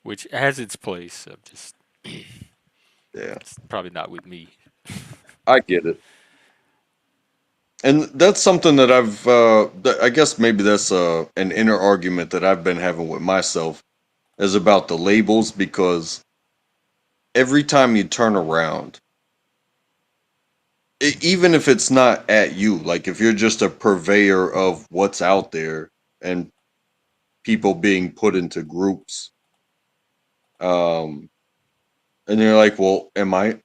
which has its place. I'm just, yeah, it's probably not with me. I get it. And that's something that I guess maybe that's an inner argument that I've been having with myself, is about the labels, because every time you turn around, even if it's not at you, like if you're just a purveyor of what's out there and people being put into groups, um, and you're like, well, am I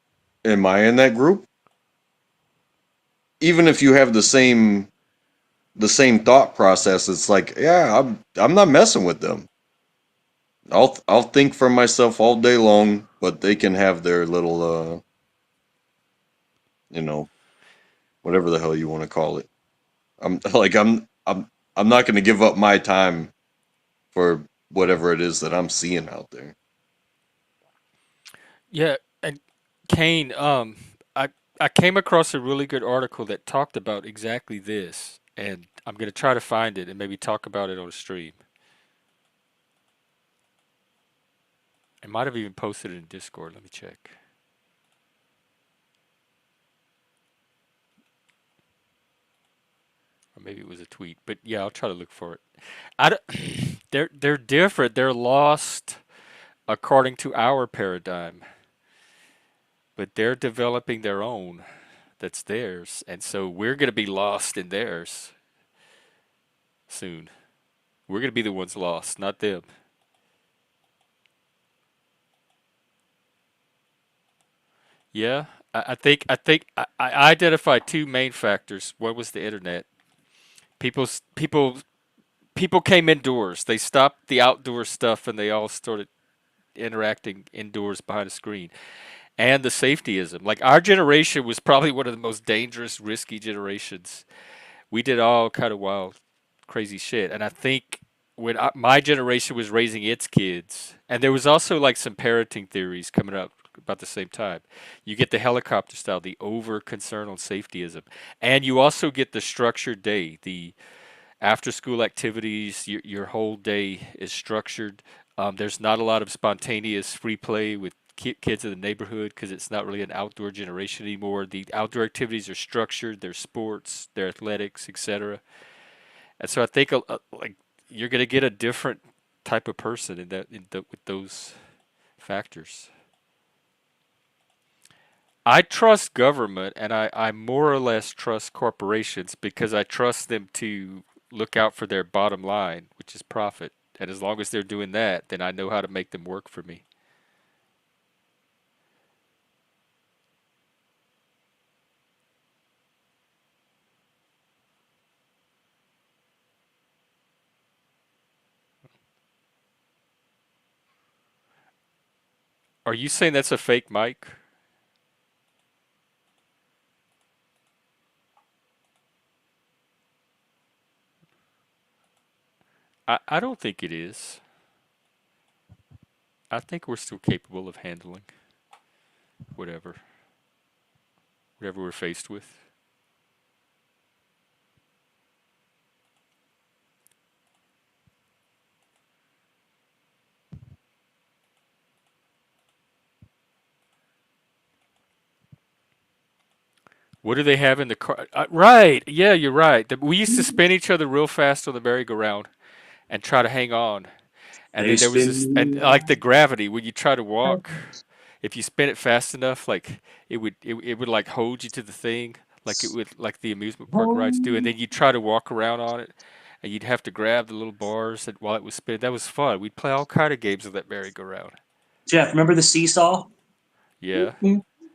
in that group? Even if you have the same thought process, it's like, yeah, I'm not messing with them. I'll think for myself all day long, but they can have their little you know, whatever the hell you want to call it. I'm like I'm not going to give up my time for whatever it is that I'm seeing out there. Yeah, and Kane, I I came across a really good article that talked about exactly this, and I'm gonna try to find it and maybe talk about it on a stream. I might have even posted it in Discord. Let me check. Or maybe it was a tweet, but yeah, I'll try to look for it. I don't, they're different. They're lost according to our paradigm, but they're developing their own. That's theirs, and so we're gonna be lost in theirs soon. We're gonna be the ones lost, not them. Yeah, I identified two main factors. One was the internet. People people came indoors. They stopped the outdoor stuff and they all started interacting indoors behind a screen. And the safetyism. Like our generation was probably one of the most dangerous, risky generations. We did all kind of wild, crazy shit. And I think when my generation was raising its kids, and there was also like some parenting theories coming up about the same time. You get the helicopter style, the over concern on safetyism, and you also get the structured day, the after school activities. Your whole day is structured. There's not a lot of spontaneous free play with kids in the neighborhood because it's not really an outdoor generation anymore. The outdoor activities are structured. Their sports, their athletics, etc. And so I think like you're gonna get a different type of person with those factors. I trust government and I more or less trust corporations because I trust them to look out for their bottom line, which is profit. And as long as they're doing that, then I know how to make them work for me. Are you saying that's a fake mic? I don't think it is. I think we're still capable of handling whatever whatever we're faced with. What do they have in the car? Right. Yeah, you're right. We used to spin each other real fast on the merry-go-round and try to hang on. And They then there was this, and spin. like the gravity, when you try to walk, if you spin it fast enough, like it would like hold you to the thing, like it would like the amusement park rides do. And then you'd try to walk around on it, and you'd have to grab the little bars that, while it was spinning. That was fun. We'd play all kind of games of that merry-go-round. Jeff, remember the seesaw? Yeah.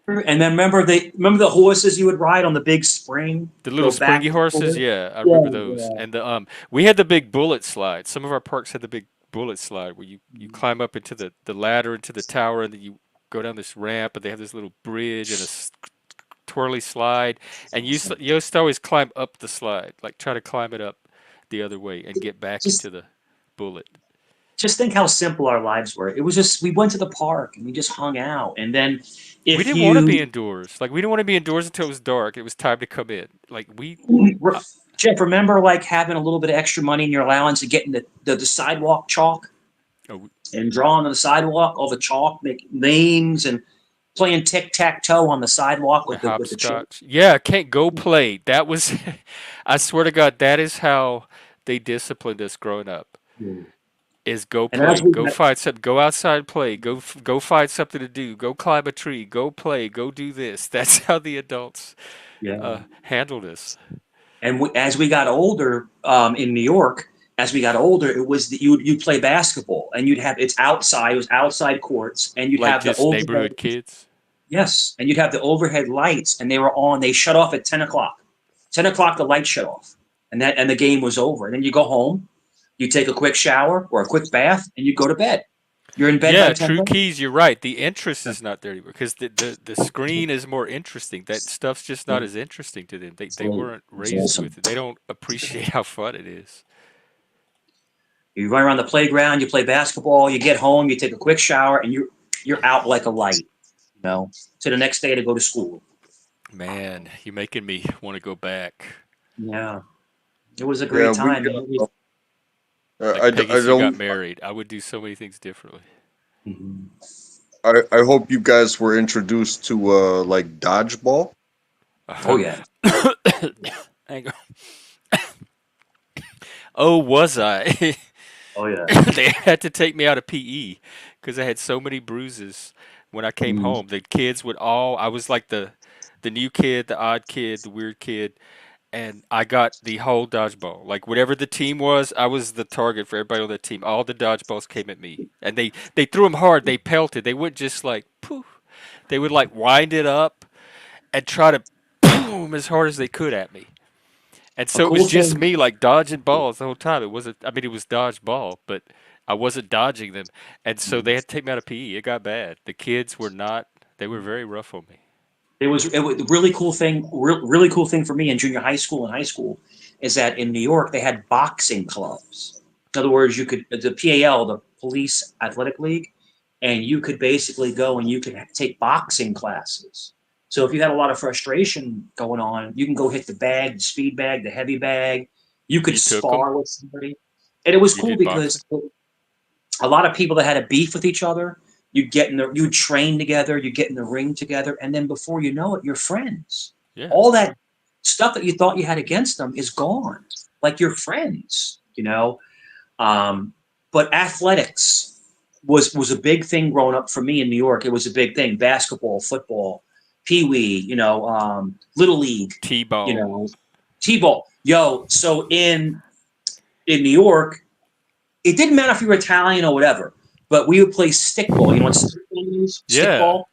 And then remember the horses you would ride on the big spring, The little go back springy and horses, forth? yeah, I remember Yeah, those. yeah. And the we had the big bullet slide. Some of our parks had the big bullet slide where you climb up into the ladder into the tower, and then you go down this ramp, and they have this little bridge and a twirly slide, and you used to always climb up the slide, like try to climb it up the other way and get back into Just the bullet. just think how simple our lives were. It was just we went to the park and we just hung out. And then We if didn't want to be you indoors. Like we didn't want to be indoors until it was dark. It was time to come in. Like uh, Jeff, remember like having a little bit of extra money in your allowance and getting the sidewalk chalk oh, and drawing on the sidewalk all the chalk, making names and playing tic tac toe on the sidewalk the with the children. hopscotch. Yeah, can't go play. That was, I swear to God, that is how they disciplined us growing up. Is go And as play, we go got, find something, go outside, play, go find something to do, go climb a tree, go play, go do this. That's how the adults yeah. handled us. And as we got older in New York, as we got older, it was that you'd play basketball and you'd have it was outside courts, and you'd Like have the just overhead neighborhood kids. yes, and you'd have the overhead lights, and they were on. They shut off at 10 o'clock. 10 o'clock, the lights shut off, and the game was over. And then you go home, you take a quick shower or a quick bath, and you go to bed. You're in bed by Yeah, ten True thirty. Keys, you're right. The interest is not there anymore because the screen is more interesting. That stuff's just not as interesting to them. They weren't It's raised awesome. with it. They don't appreciate how fun it is. You run around the playground, you play basketball, you get home, you take a quick shower, and you're out like a light. You know, to the next day to go to school. Man, you're making me want to go back. Yeah, it was a Yeah, great time, man. Like Peggy I Sue got don't. married. I would do so many things differently. Mhm. I hope you guys were introduced to like dodgeball. Oh yeah. Hang on. Oh, was I? Oh yeah. They had to take me out of PE because I had so many bruises when I came Mhm. home. The kids would all. I was like the new kid, the odd kid, the weird kid, and I got the whole dodgeball. Like whatever the team was, I was the target for everybody on that team. All the dodgeballs came at me, and they threw them hard. They pelted. They wouldn't just like poof. They would like wind it up and try to boom as hard as they could at me. And A so it was cool just thing. me like dodging balls the whole time. It wasn't. I mean, it was dodge ball, but I wasn't dodging them. And so they had to take me out of PE. It got bad. The kids were not. They were very rough on me. It was a really cool thing. Really cool thing for me in junior high school and high school is that in New York they had boxing clubs. In other words, you could the PAL, the Police Athletic League, and you could basically go and you could take boxing classes. So if you had a lot of frustration going on, you can go hit the bag, the speed bag, the heavy bag. You could You took them. spar with somebody, and it was You cool did boxing. because a lot of people that had a beef with each other, you'd train together, you get in the ring together, and then before you know it, you're friends. Yeah. All that stuff that you thought you had against them is gone. Like you're friends. Um, but athletics was a big thing growing up for me in New York. It was a big thing. Basketball, football, pee wee, little league, you T-ball. know, t-ball. Yo, so in New York, it didn't matter if you were Italian or whatever, but we would play stickball. You know what stickball is? Yeah. Stickball.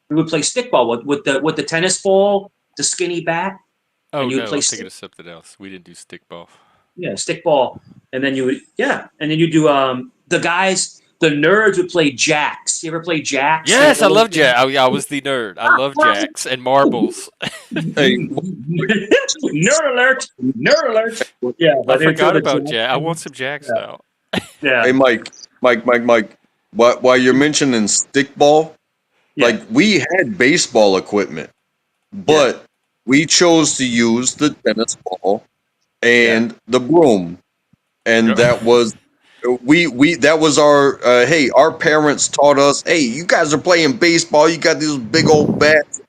We would play stickball with the tennis ball, the skinny bat, Oh and you would no, play I'm thinking of something else. We didn't do stickball. stickball, and then you would and then you do the guys. the nerds would play jacks. You ever play jacks? Yes, I love Jack. I was the nerd. I love jacks and marbles. Hey, Nerd alert! Nerd alert! Yeah, I but they would throw forgot the about jacks. Jack. I want some jacks Yeah. now. Yeah. hey, Mike. While you're mentioning stickball, Yeah. like we had baseball equipment, but we chose to use the tennis ball and the broom, and that was that was our hey, our parents taught us, hey, you guys are playing baseball, you got these big old bats,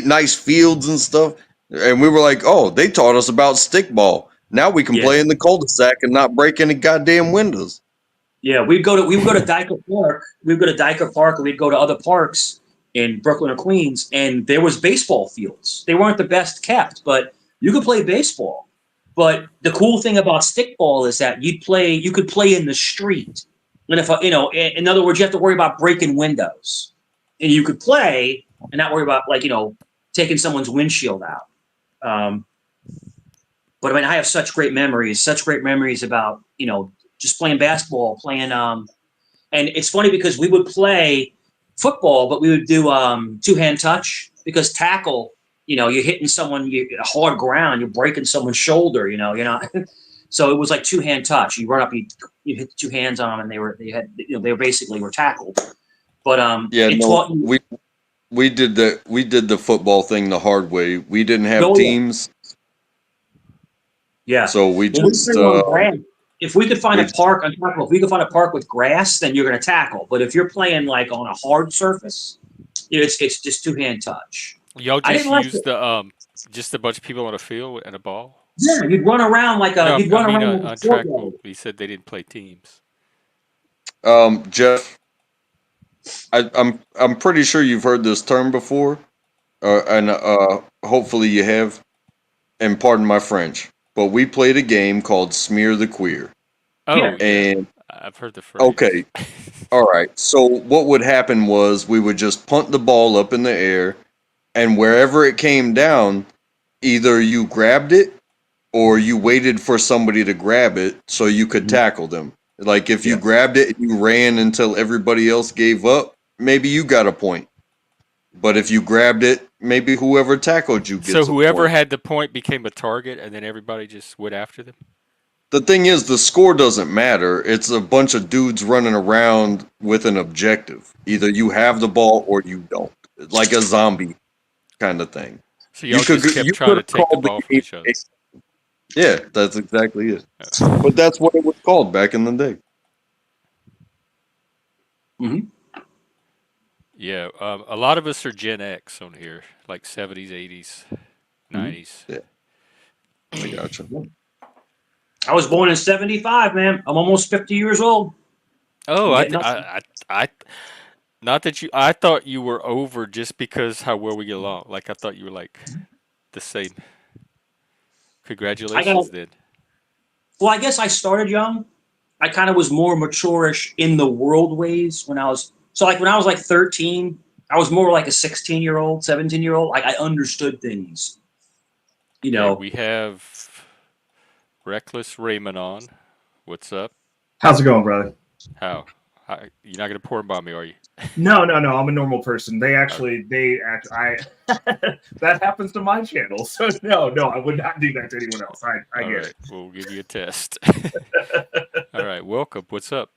nice fields and stuff, and we were like, oh, they taught us about stickball. Now we can Yeah. play in the cul-de-sac and not break any goddamn windows. Yeah, we would go to Dyker Park. We'd go to Dyker Park, and we'd go to other parks in Brooklyn or Queens, and there was baseball fields. They weren't the best kept, but you could play baseball. But the cool thing about stickball is that you could play in the street, and if in other words, you have to worry about breaking windows, and you could play and not worry about taking someone's windshield out. But I mean, I have such great memories about just playing basketball, and it's funny because we would play football, but we would do two-hand touch because tackle, you're hitting someone, hard ground, you're breaking someone's shoulder, you're not. So it was like two-hand touch. You run up, you hit the two hands on them, and they basically were tackled. But taught you. We did the football thing the hard way. We didn't have teams. Yeah. So we just if we could find a park if we could find a park with grass, then you're going to tackle. But if you're playing like on a hard surface, it's just two-hand touch. Y'all just used just a bunch of people on a field and a ball. Yeah, you'd run around like a. You'd run around on track. He said they didn't play teams. Jeff, I'm pretty sure you've heard this term before, and hopefully you have. And pardon my French, but we played a game called Smear the Queer. Oh, yeah. And I've heard the phrase. Okay, all right. So what would happen was we would just punt the ball up in the air, and wherever it came down, either you grabbed it or you waited for somebody to grab it so you could tackle them. Like if you grabbed it and you ran until everybody else gave up, maybe you got a point. But if you grabbed it, maybe whoever tackled you gets a point. So whoever had the point became a target, and then everybody just went after them? The thing is, the score doesn't matter. It's a bunch of dudes running around with an objective. Either you have the ball or you don't. Like a zombie kind of thing. So y'all just kept trying to take the ball from each other. Yeah, that's exactly it. But that's what it was called back in the day. Mm-hmm. Yeah, a lot of us are Gen X on here, like 70s, 80s, 90s. Yeah, I gotcha. I was born in 75, man. I'm almost 50 years old. Oh, not that I thought you were over just because how well we get along. Like I thought you were like the same. Congratulations, then. Well, I guess I started young. I kind of was more mature-ish in the world ways when I was. So like when I was like 13, I was more like a 16-year-old, 17-year-old. Like I understood things. Yeah, we have Reckless Raymond on. What's up? How's it going, brother? How? You're not gonna porn bomb me, are you? No. I'm a normal person. That happens to my channel. So no, I would not do that to anyone else. I get it. We'll give you a test. All right, welcome. What's up?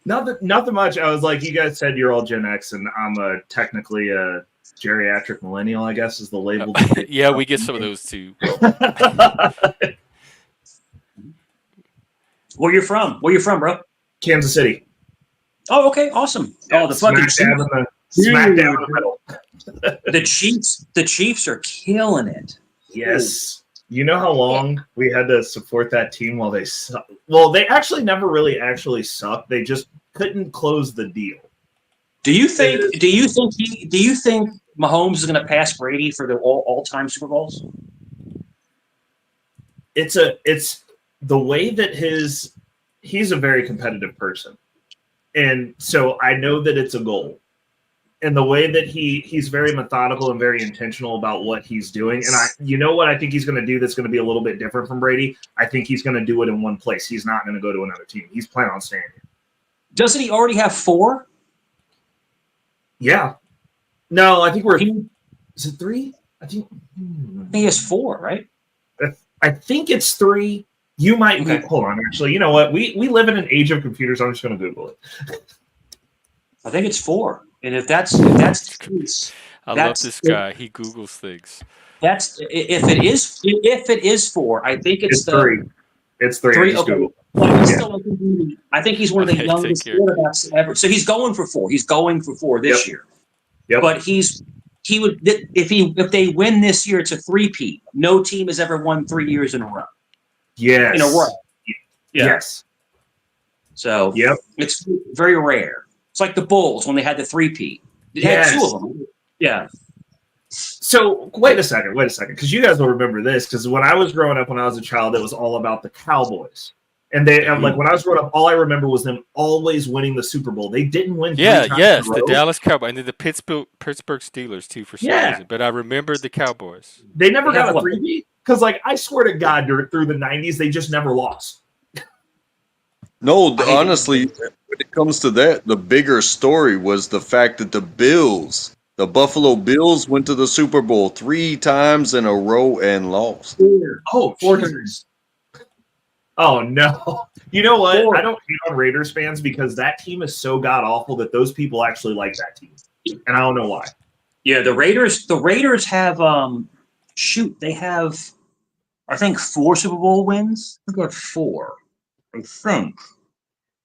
Nothing much. I was like, you guys said you're all Gen X, and I'm technically a geriatric millennial, I guess is the label. Yeah, we get some of those too. Where you from, bro? Kansas City. Oh, okay, awesome. Oh, the fucking smack dab in the middle. The Chiefs are killing it. Yes. You know how long we had to support that team while they suck? Well, they actually never really actually sucked. They just couldn't close the deal. Do you think Mahomes is going to pass Brady for the all-time Super Bowls? It's the way that he's a very competitive person. And so I know that it's a goal. And the way that he's very methodical and very intentional about what he's doing. And you know what I think he's going to do that's going to be a little bit different from Brady? I think he's going to do it in one place. He's not going to go to another team. He's planning on staying here. Doesn't he already have 4? Yeah. No, I think we're. He, Is it 3? I think. he has 4, right? I think it's 3. You might be. Okay. Hold on. Actually, you know what? We live in an age of computers. I'm just going to Google it. I think it's 4. And if that's the case, I love that's this guy. He Googles things. that's if it is 4. I think it's It's 3. It's 3. I 3. just Okay. Googled. Well, he's Yeah. still, I think he's one of the Okay, take youngest care. quarterbacks ever. So he's going for 4. He's going for 4 this year. Yep. But he would if they win this year, it's a 3-peat. No team has ever won 3 years in a row. Yes. In a row. Yeah. Yes. So Yep. it's very rare. It's like the Bulls when they had the 3-peat. They had 2 of them. Yeah. So wait a second, because you guys will remember this. Because when I was growing up, when I was a child, it was all about the Cowboys, and they like when I was growing up, all I remember was them always winning the Super Bowl. They didn't win. Yeah, 3 times yes, in a the row. Dallas Cowboys and then the Pittsburgh Steelers too for some reason. But I remember the Cowboys. They never They have got a what? 3-peat. Because like I swear to God, through the '90s, they just never lost. No, honestly, when it comes to that, the bigger story was the fact that the Buffalo Bills, went to the Super Bowl 3 times in a row and lost. Oh, 4 Jesus. times. Oh no! You know what? 4. I don't hate on Raiders fans because that team is so god awful that those people actually like that team, and I don't know why. Yeah, the Raiders have they have I think 4 Super Bowl wins. I got 4. I think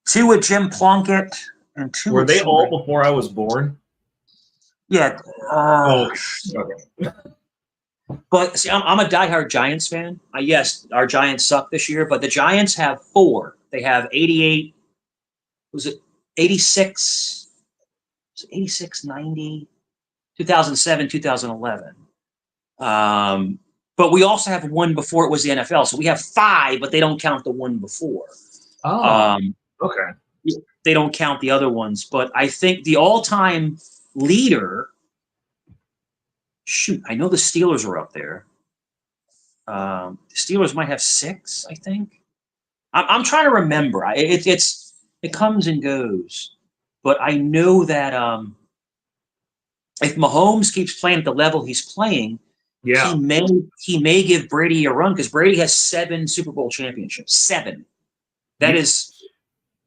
2 with Jim Plunkett and 2 Were with they all somebody. before I was born? Yeah. Okay. But see, I'm a diehard Giants fan. Yes, our Giants suck this year, but the Giants have 4. They have 88. Was it 86? Was it 86, 90, 2007, 2011? But we also have 1 before it was the NFL. So we have 5, but they don't count the 1 before. Okay. They don't count the other ones. But I think the all-time leader, I know the Steelers are up there. The Steelers might have 6, I think. I'm trying to remember. It comes and goes. But I know that if Mahomes keeps playing at the level he's playing, Yeah. he may give Brady a run because Brady has 7 Super Bowl championships. 7. That is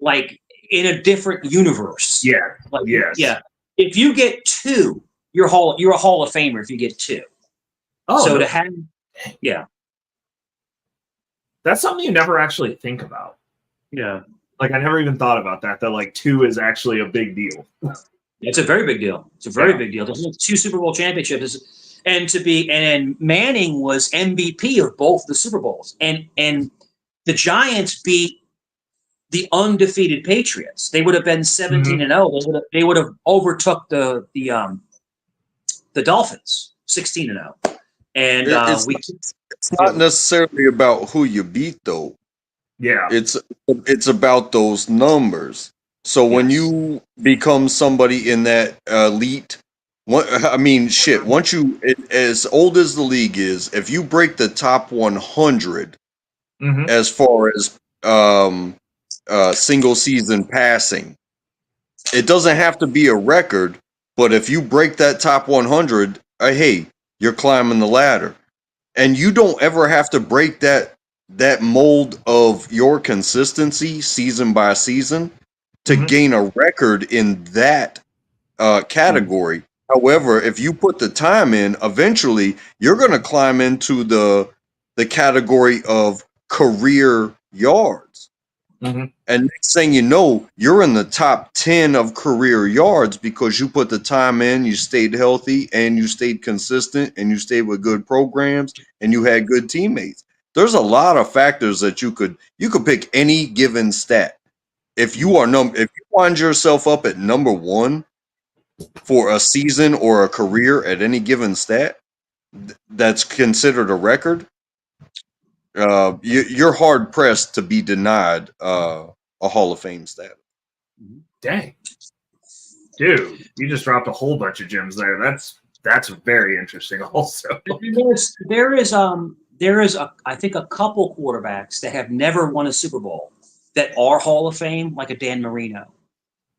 like in a different universe. Yeah. Like, Yes. yeah. If you get 2, you're a Hall of Famer if you get 2. Oh, So no. to have, yeah, That's something you never actually think about. yeah, Like I never even thought about that. That like 2 is actually a big deal. it's a very big deal. It's a very big deal. There's 2 Super Bowl championships, and Manning was MVP of both the Super Bowls, and the Giants beat the undefeated Patriots. They would have been 17-0. They would have overtook the Dolphins 16-0. And It's not necessarily about who you beat, though. Yeah. It's about those numbers. So when you become somebody in that elite, once as old as the league is, if you break the top 100 as far as single season passing, it doesn't have to be a record, but if you break that top 100, hey, you're climbing the ladder. And you don't ever have to break that mold of your consistency season by season to gain a record in that category. However, if you put the time in, eventually you're going to climb into the category of career yards. And next thing you know, you're in the top 10 of career yards because you put the time in, you stayed healthy, and you stayed consistent, and you stayed with good programs, and you had good teammates. There's a lot of factors that you could pick any given stat. If you find yourself up at number 1 for a season or a career at any given stat, that's considered a record. You're hard pressed to be denied a Hall of Fame status. Dang, dude, you just dropped a whole bunch of gems there. That's very interesting. Also, there is I think a couple quarterbacks that have never won a Super Bowl that are Hall of Fame, like a Dan Marino.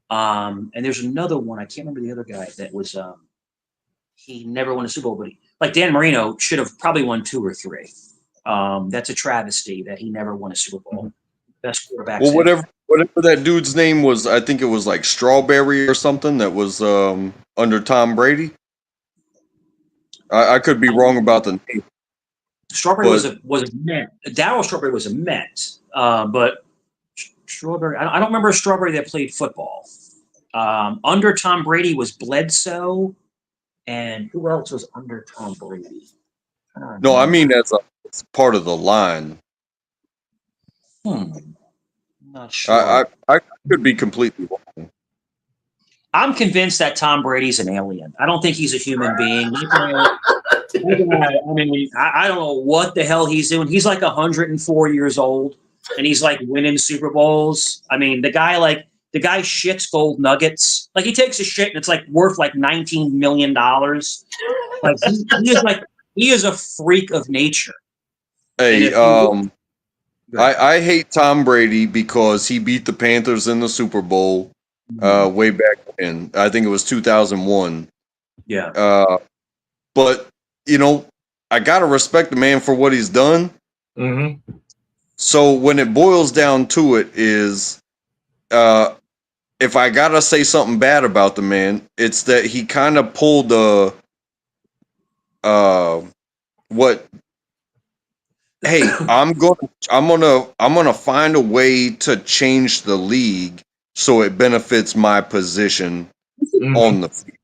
And there's another one. I can't remember the other guy that was. He never won a Super Bowl, but like Dan Marino should have probably won 2 or 3. That's a travesty that he never won a Super Bowl. Best quarterbacks. Well, whatever that dude's name was, I think it was like Strawberry or something that was under Tom Brady. I could be wrong about the name. Strawberry was a Met. Darryl Strawberry was a Met, but Strawberry. I don't remember a Strawberry that played football. Under Tom Brady was Bledsoe, and who else was under Tom Brady? No, I mean as part of the line. Not sure. I could be completely wrong. I'm convinced that Tom Brady's an alien. I don't think he's a human being. I mean, I don't know what the hell he's doing. He's like 104 years old, and he's like winning Super Bowls. I mean, the guy shits gold nuggets. Like he takes a shit and it's like worth like $19 million. Like he is a freak of nature. Hey, I hate Tom Brady because he beat the Panthers in the Super Bowl way back when. I think it was 2001. Yeah. But you know, I gotta respect the man for what he's done. Mm-hmm. So when it boils down to it, is if I gotta say something bad about the man, it's that he kind of pulled the what. Hey, I'm gonna find a way to change the league so it benefits my position on the field.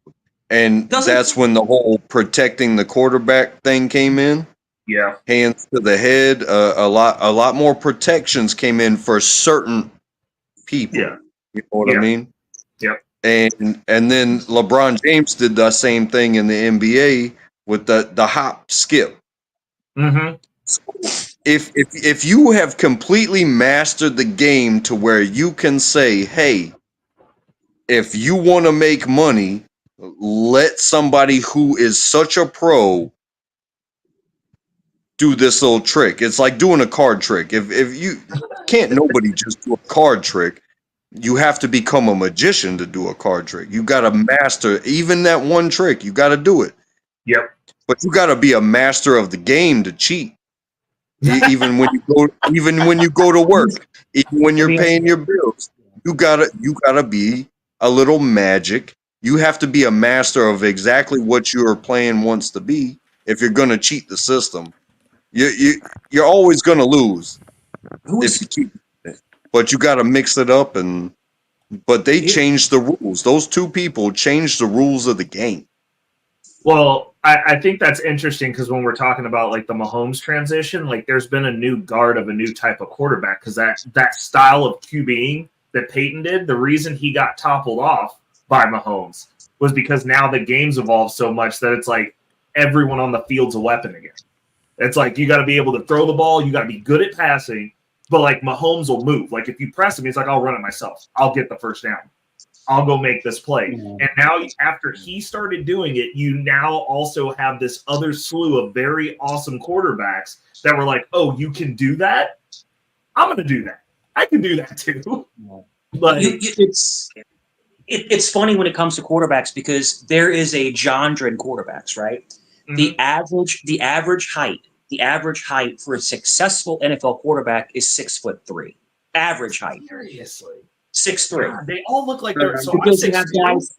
And that's when the whole protecting the quarterback thing came in. Yeah. Hands to the head. A lot more protections came in for certain people. Yeah. You know what I mean? Yep. And then LeBron James did the same thing in the NBA with the hop skip. Mm-hmm. So if you have completely mastered the game to where you can say, hey, if you want to make money, let somebody who is such a pro do this little trick. It's like doing a card trick. If you can't nobody just do a card trick. You have to become a magician to do a card trick. You got to master even that one trick. You got to do it. Yep. But you got to be a master of the game to cheat. Even when you go to work, even when you're paying your bills, you gotta be a little magic. You have to be a master of exactly what your plan wants to be. If you're gonna cheat the system, you're always gonna lose if you cheat it. But you gotta mix it up but they changed the rules. Those two people changed the rules of the game. Well, I think that's interesting because when we're talking about like the Mahomes transition, like there's been a new guard of a new type of quarterback because that style of QBing that Peyton did, the reason he got toppled off by Mahomes was because now the game's evolved so much that it's like everyone on the field's a weapon again. It's like you got to be able to throw the ball, you got to be good at passing, but like Mahomes will move. Like if you press him, he's like, I'll run it myself. I'll get the first down. I'll go make this play. And now after he started doing it, you now also have this other slew of very awesome quarterbacks that were like, oh, you can do that? I'm going to do that. I can do that too. But it's funny when it comes to quarterbacks because there is a genre in quarterbacks, right? Mm-hmm. The average height for a successful NFL quarterback is 6'3". Average height. Seriously. 6'3". They all look like they're so because you have guys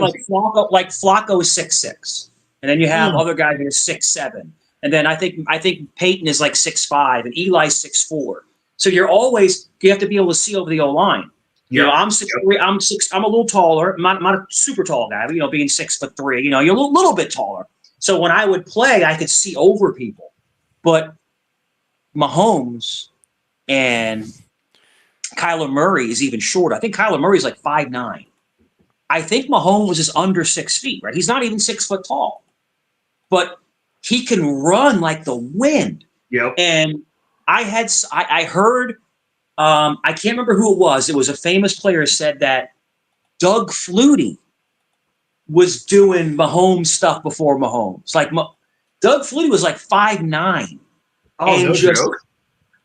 like Flacco. Like Flacco is 6'6", and then you have other guys that are 6'7", and then I think Peyton is like 6'5", and Eli's 6'4". So you have to be able to see over the O line. You know, I'm 6'3". I'm a little taller. I'm not a super tall guy. But, being 6'3", you're a little bit taller. So when I would play, I could see over people. But Mahomes and Kyler Murray is even shorter. I think Kyler Murray is like 5'9". I think Mahomes is under 6 feet, right? He's not even 6 foot tall, but he can run like the wind. Yep. And I heard, I can't remember who it was. It was a famous player said that Doug Flutie was doing Mahomes stuff before Mahomes. Like Doug Flutie was like 5'9". Oh, no joke.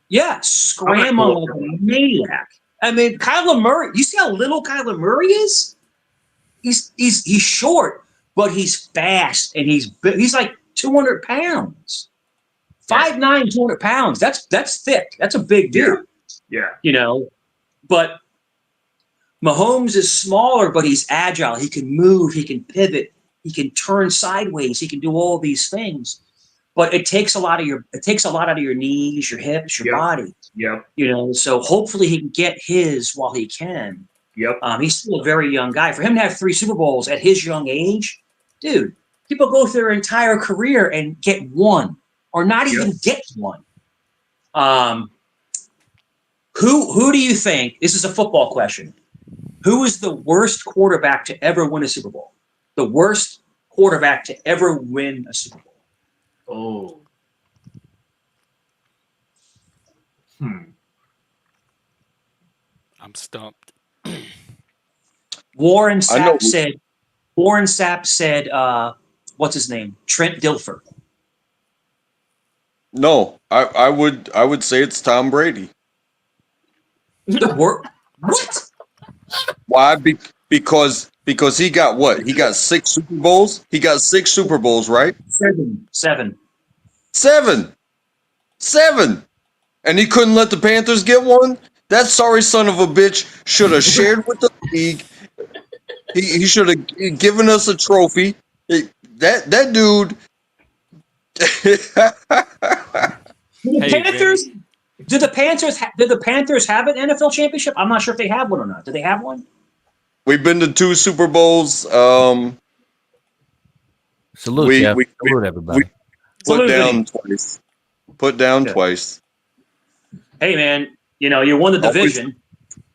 Yeah, scrambling like a maniac. I mean, Kyler Murray. You see how little Kyler Murray is? He's short, but he's fast, and he's like 200 pounds. 5'9", 200 pounds. That's thick. That's a big dude. Yeah. You know, but Mahomes is smaller, but he's agile. He can move. He can pivot. He can turn sideways. He can do all these things. But it takes a lot out of your knees, your hips, your body. Yep. You know, so hopefully he can get his while he can. Yep. He's still a very young guy. For him to have 3 Super Bowls at his young age, dude, people go through their entire career and get one, or not even get one. Who do you think? This is a football question. Who is the worst quarterback to ever win a Super Bowl? The worst quarterback to ever win a Super Bowl. Oh. I'm stumped. Warren Sapp said, what's his name? Trent Dilfer. No, I would say it's Tom Brady. What? Why? Because he got what? He got 6 Super Bowls. He got 6 Super Bowls, right? 7. 7. And he couldn't let the Panthers get one? That sorry son of a bitch should have shared with the league. He should have given us a trophy. That dude. Did the Panthers have an NFL championship? I'm not sure if they have one or not. Do they have one? We've been to 2 Super Bowls. Salute, Salute everybody. Put down twice. Hey man, you know you won the division.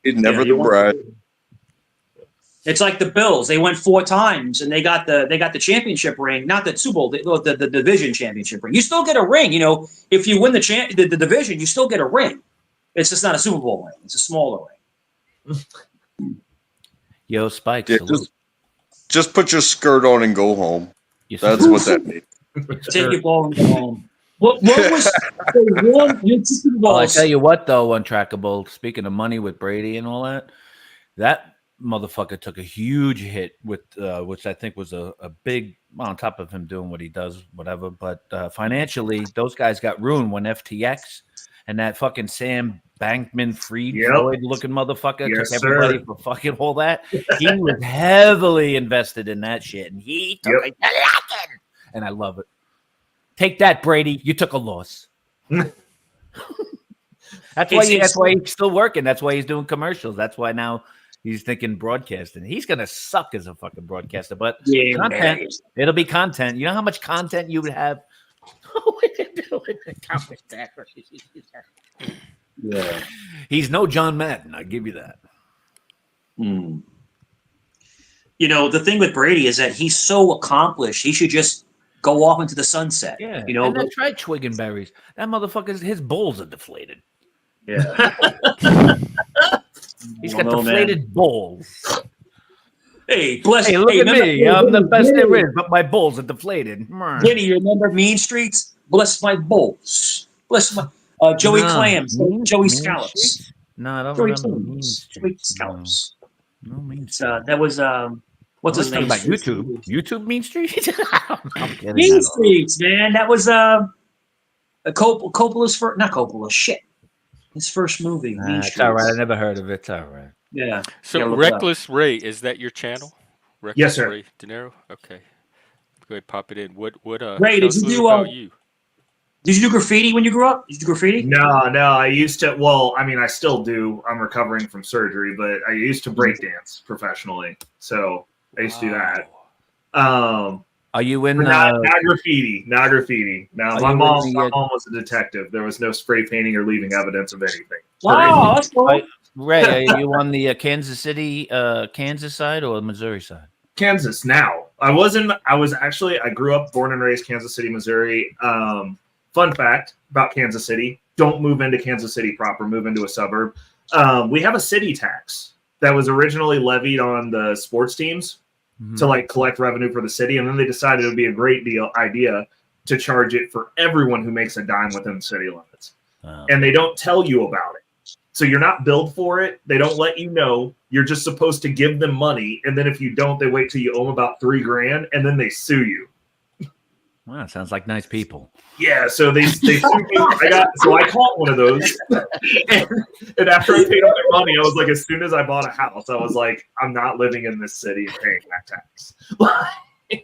It's never the bride. It's like the Bills. They went 4 times and they got the championship ring, not the Super Bowl, the division championship ring. You still get a ring, you know. If you win the division, you still get a ring. It's just not a Super Bowl ring. It's a smaller ring. Yo, Spike. Yeah, just put your skirt on and go home. That's what that means. Take your ball and go home. What was your Super Bowls? Oh, I tell you what, though, Untrackable. Speaking of money with Brady and all that motherfucker took a huge hit with which I think was a big on top of him doing what he does, whatever. But financially, those guys got ruined when FTX and that fucking Sam Bankman-Fried Floyd-looking motherfucker took everybody for fucking all that. He was heavily invested in that shit, and he took a nothing. And I love it. Take that, Brady. You took a loss. That's why he's still working. That's why he's doing commercials. That's why now he's thinking broadcasting. He's gonna suck as a fucking broadcaster, but content. It'll be content. You know how much content you would have. Yeah, he's no John Madden. I give you that. You know, the thing with Brady is that he's so accomplished. He should just go off into the sunset. Yeah, you know. And that's right, Twig Berries. That motherfucker's his balls are deflated. Yeah. He's got deflated balls. Hey, look at me. I'm the best there is, but my balls are deflated. Jenny, you remember Mean Streets? Bless my balls. Bless my Joey Clams. Joey Scallops. No, I don't remember Mean Streets. Joey Scallops. No Mean Streets. That was what's his name? About YouTube. YouTube Mean Streets? Mean Streets, man. That was Coppola's first, not Coppola, shit. His first movie. It's all right. I never heard of it. It's all right. Yeah. So Reckless Ray, is that your channel? Reckless yes, sir. Ray De Niro? Okay. Go ahead, pop it in. What Ray, did you do Did you do graffiti when you grew up? Did you do graffiti? No, I used to. Well, I mean, I still do. I'm recovering from surgery, but I used to break dance professionally, so I used to do that. Are you in? Not graffiti. Not graffiti. Now, my mom was a detective. There was no spray painting or leaving evidence of anything. Wow, that's cool. Ray, are you on the Kansas City, Kansas side or Missouri side? Kansas. Now, I grew up, born and raised Kansas City, Missouri. Fun fact about Kansas City: don't move into Kansas City proper. Move into a suburb. We have a city tax that was originally levied on the sports teams to like collect revenue for the city, and then they decided it would be a great idea to charge it for everyone who makes a dime within the city limits. And they don't tell you about it. So you're not billed for it. They don't let you know. You're just supposed to give them money, and then if you don't, they wait till you owe them about $3,000, and then they sue you. Wow, sounds like nice people. Yeah, so they sued me. I caught one of those, and after I paid them their money, I was like, as soon as I bought a house, I was like, I'm not living in this city and paying that tax.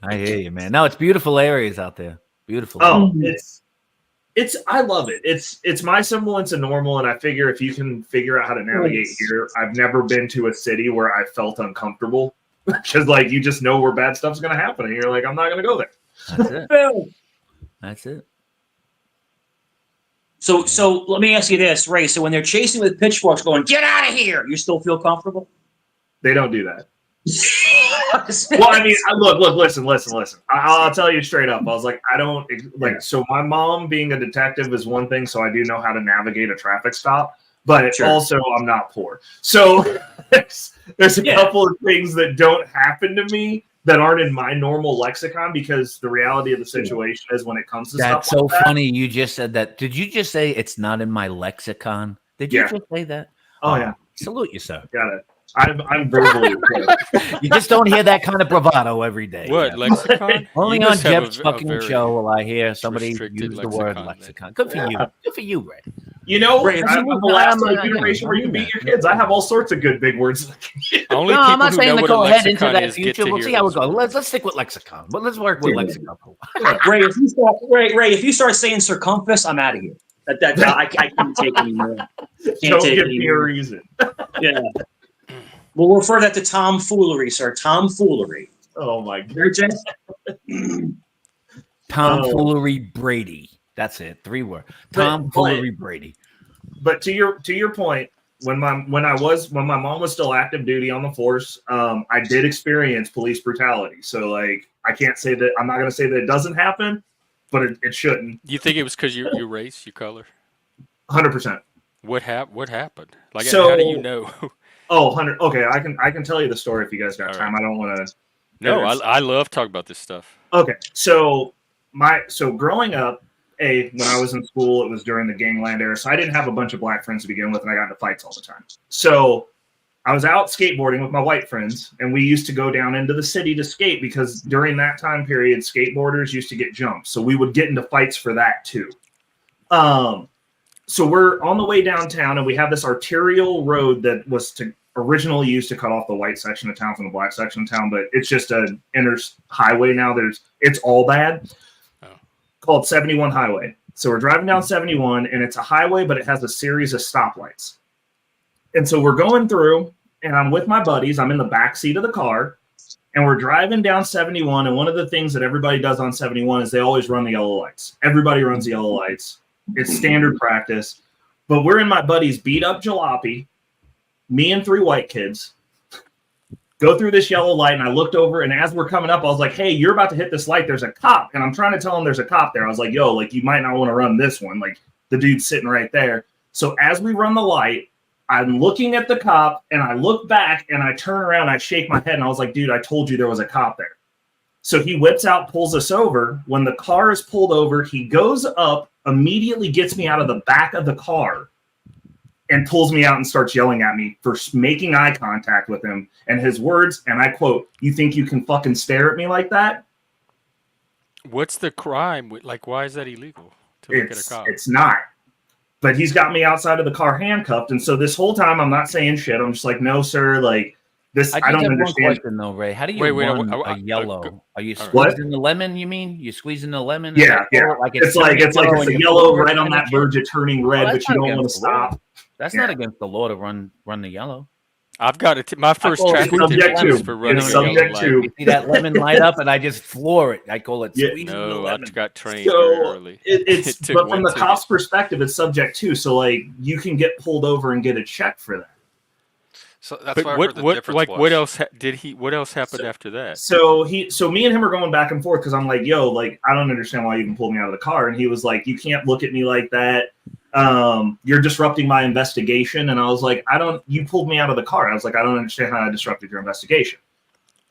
I hear you, man. No, it's beautiful areas out there. Beautiful. Oh, I love it. It's my semblance of normal, and I figure if you can figure out how to navigate here, I've never been to a city where I felt uncomfortable because like you just know where bad stuff's gonna happen, and you're like, I'm not gonna go there. That's it. That's it. So let me ask you this, Ray. So when they're chasing with pitchforks, going, "Get out of here," you still feel comfortable? They don't do that. Well, I mean, look, listen. I'll tell you straight up. I was like, I don't like. So my mom being a detective is one thing, so I do know how to navigate a traffic stop. But also, I'm not poor, so there's a couple of things that don't happen to me that aren't in my normal lexicon because the reality of the situation is when it comes to That's stuff so like funny. You just said that. Did you just say it's not in my lexicon? Did you just say that? Oh yeah. Salute you, sir. Got it. I'm verbally. You just don't hear that kind of bravado every day. What lexicon? Only You on must have Jeff's a fucking very show will I hear somebody restricted use the word lexicon, lexicon. Good for you. Good for you, Ray. You know, Ray, I'm the last generation where you can beat your kids. I have all sorts of good big words. Only No, people I'm not who saying know to what a go ahead into lexicon that is get future. to We'll hear see how it those goes. words. Let's stick with lexicon. But let's work with lexicon. Ray, if you start saying circumference, I'm out of here. I can't take anymore. Don't give me a reason. Yeah. We'll refer that to tomfoolery, sir. Tomfoolery. Oh my god. Tomfoolery Brady. That's it. 3 words. Tomfoolery Brady. But to your point, when my mom was still active duty on the force, I did experience police brutality. So like I can't say that I'm not gonna say that it doesn't happen, but it shouldn't. You think it was because your race, your color? 100%. What happened? Like, So, how do you know? Oh, 100. Okay, I can tell you the story if you guys got time. Right. I don't want to. No, I love talking about this stuff. Okay, so growing up, when I was in school, it was during the gangland era, so I didn't have a bunch of black friends to begin with, and I got into fights all the time. So I was out skateboarding with my white friends, and we used to go down into the city to skate because during that time period, skateboarders used to get jumped, so we would get into fights for that too. So we're on the way downtown, and we have this arterial road that was originally used to cut off the white section of town from the black section of town, but it's just an inner highway now. It's all bad. Called 71 Highway. So we're driving down 71, and it's a highway, but it has a series of stoplights. And so we're going through, and I'm with my buddies. I'm in the back seat of the car, and we're driving down 71. And one of the things that everybody does on 71 is they always run the yellow lights. Everybody runs the yellow lights. It's standard practice. But we're in my buddy's beat up jalopy, me and 3 white kids, go through this yellow light, and I looked over, and as we're coming up, I was like, hey, you're about to hit this light. There's a cop. And I'm trying to tell him there's a cop there. I was like, yo, like, you might not want to run this one. Like, the dude's sitting right there. So as we run the light, I'm looking at the cop, and I look back, and I turn around, I shake my head, and I was like, dude, I told you there was a cop there. So he whips out, pulls us over. When the car is pulled over, he goes up, immediately gets me out of the back of the car, and pulls me out and starts yelling at me for making eye contact with him. And his words, and I quote, "You think you can fucking stare at me like that?" What's the crime? Like, why is that illegal to look at a cop? It's not. But he's got me outside of the car handcuffed. And so this whole time I'm not saying shit. I'm just like, no, sir, like this, I don't understand. One question though, Ray. How do you run a yellow? Are you squeezing the lemon, you mean? You squeezing the lemon? Yeah. Like it's a yellow right on that verge of turning red, but you don't want to stop. That's not against the law to run the yellow. I've got my first traffic ticket was for running a yellow light. You see that lemon light up, and I just floor it. I call it squeezing the lemon. I got trained very early. But from the cop's perspective, it's subject to. So like you can get pulled over and get a check for that. So that's why I heard the difference like was. what else what else happened after that? So me and him are going back and forth because I'm like, yo, like I don't understand why you even pulled me out of the car, and he was like, you can't look at me like that. You're disrupting my investigation. And I was like, you pulled me out of the car. I was like, I don't understand how I disrupted your investigation.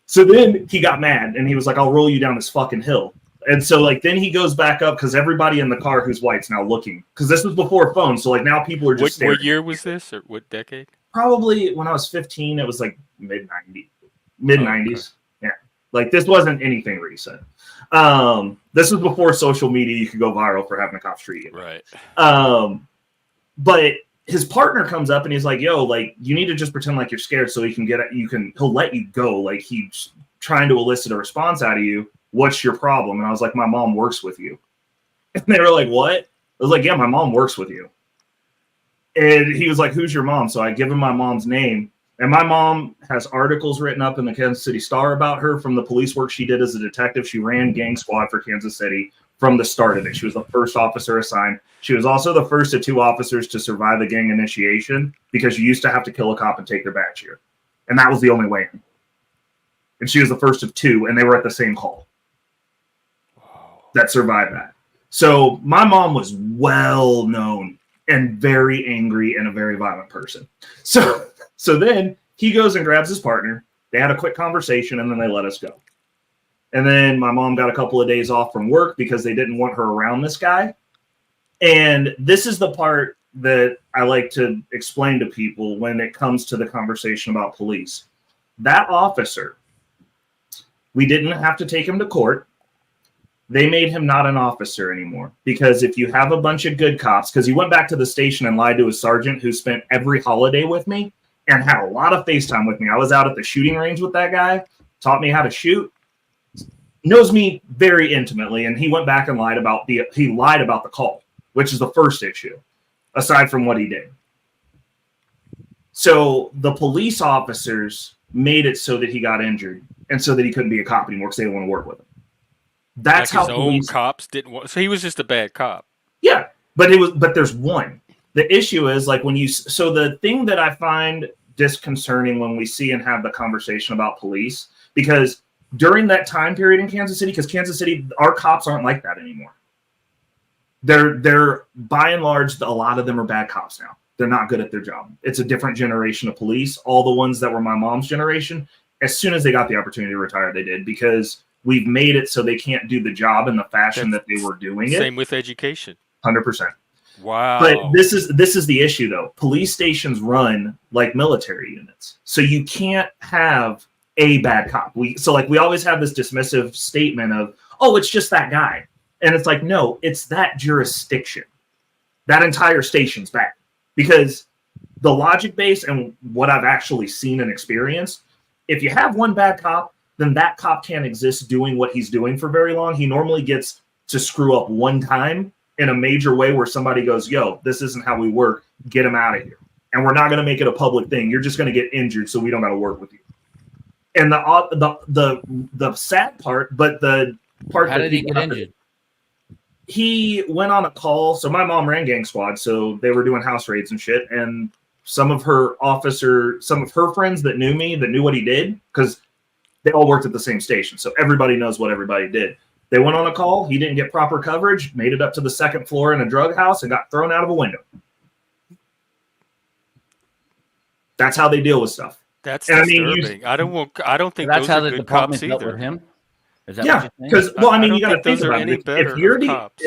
So then he got mad and he was like, I'll roll you down this fucking hill. And so like then he goes back up because everybody in the car who's white's now looking, because this was before phones, so like now people are just What year was this, or what decade? Probably when I was 15, it was like mid 90s. Yeah, like this wasn't anything recent. This was before social media. You could go viral for having a cop treat you. Right. But his partner comes up and he's like, "Yo, like you need to just pretend like you're scared, so he'll let you go. Like he's trying to elicit a response out of you. What's your problem?" And I was like, "My mom works with you." And they were like, "What?" I was like, "Yeah, my mom works with you." And he was like, "Who's your mom?" So I give him my mom's name. And my mom has articles written up in the Kansas City Star about her from the police work she did as a detective. She ran gang squad for Kansas City from the start of it. She was the first officer assigned. She was also the first of 2 officers to survive a gang initiation because you used to have to kill a cop and take their badge here. And that was the only way in. And she was the first of 2, and they were at the same call that survived that. So my mom was well known and very angry and a very violent person. So then he goes and grabs his partner. They had a quick conversation, and then they let us go. And then my mom got a couple of days off from work because they didn't want her around this guy. And this is the part that I like to explain to people when it comes to the conversation about police. That officer, we didn't have to take him to court. They made him not an officer anymore, because if you have a bunch of good cops, because he went back to the station and lied to his sergeant who spent every holiday with me and had a lot of FaceTime with me. I was out at the shooting range with that guy, taught me how to shoot, knows me very intimately, and he went back and lied about the call, which is the first issue, aside from what he did. So the police officers made it so that he got injured and so that he couldn't be a cop anymore because they didn't want to work with him. That's Like how his police own cops didn't want. So he was just a bad cop. Yeah, but there's one. The issue is like so the thing that I find disconcerting when we see and have the conversation about police, because during that time period in Kansas City, because Kansas City, our cops aren't like that anymore. They're by and large, a lot of them are bad cops now. They're not good at their job. It's a different generation of police. All the ones that were my mom's generation, as soon as they got the opportunity to retire, they did, because we've made it so they can't do the job in the fashion that they were doing it. Same with education. 100%. Wow. But this is the issue, though. Police stations run like military units, so you can't have a bad cop. We always have this dismissive statement of, "Oh, it's just that guy," and it's like, no, it's that jurisdiction. That entire station's bad, because the logic base and what I've actually seen and experienced, if you have one bad cop, then that cop can't exist doing what he's doing for very long. He normally gets to screw up one time in a major way where somebody goes, "Yo, this isn't how we work. Get him out of here. And we're not going to make it a public thing. You're just going to get injured, so we don't got to work with you." And the sad part, but the part How that did he get injured? He went on a call. So my mom ran gang squad, so they were doing house raids and shit. And some of her friends that knew me, that knew what he did, because they all worked at the same station, so everybody knows what everybody did. They went on a call. He didn't get proper coverage, made it up to the 2nd floor in a drug house, and got thrown out of a window. That's how they deal with stuff. That's And disturbing. I don't think That's those how are the good department cops dealt either. with him. Is that Yeah, what you're saying? because you got to think those are about any it. better If you're of cops.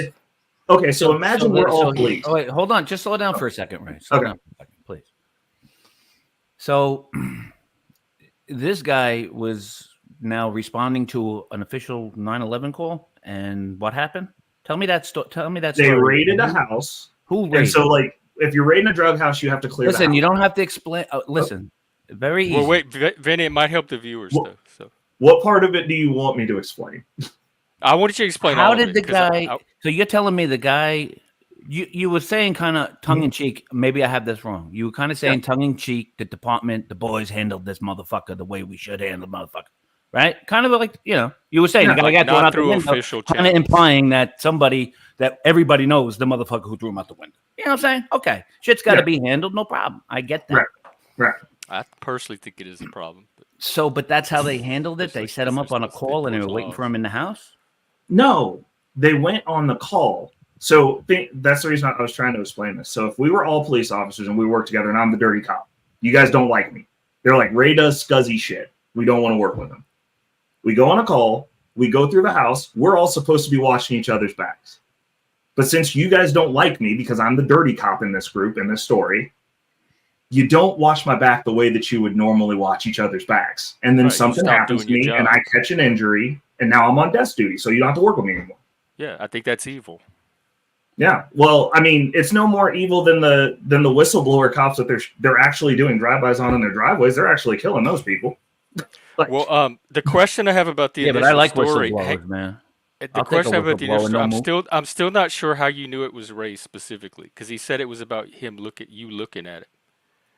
okay, so imagine we're all police. Oh wait, hold on. Just slow down for a second, Ray. Slow down for a second, please. So this guy was now responding to an official 9/11 call, and what happened? Tell me that story. They raided a house. Who raided? And so, like, if you're raiding a drug house, you have to clear the Listen, house. you don't have to explain. Listen, very easy. Well, wait, Vinny, it might help the viewers though. So What part of it do you want me to explain? I want you to explain. How all of did it, the 'cause guy? So you're telling me the guy? You were saying kind of tongue in cheek. Maybe I have this wrong. You were kind of saying tongue in cheek. The department, the boys handled this motherfucker the way we should handle the motherfucker, right? Kind of like you were saying. Yeah, the guy got not thrown out the through window, official kind of channels. implying that somebody that everybody knows the motherfucker who threw him out the window. You know what I'm saying? Okay, shit's got to be handled. No problem. I get that. Right. I personally think it is a problem. So, but that's how they handled it. They Especially set him up on a since call, and they were there's waiting laws. for him in the house. No, they went on the call. So that's the reason I was trying to explain this. So if we were all police officers and we work together and I'm the dirty cop, you guys don't like me. They're like, "Ray does scuzzy shit. We don't want to work with him." We go on a call. We go through the house. We're all supposed to be watching each other's backs. But since you guys don't like me because I'm the dirty cop in this group, in this story, you don't watch my back the way that you would normally watch each other's backs. And then Right, something happens to me and I catch an injury and now I'm on desk duty. So you don't have to work with me anymore. Yeah, I think that's evil. Yeah. Well, I mean, it's no more evil than the whistleblower cops that they're actually doing drive-bys on in their driveways. They're actually killing those people. Like, Well, the question I have about the Yeah, but I like story, whistleblowers, man. the I'll take question a I have about the initial whistleblower, story, no move. I'm still not sure how you knew it was race specifically, because he said it was about him looking at it.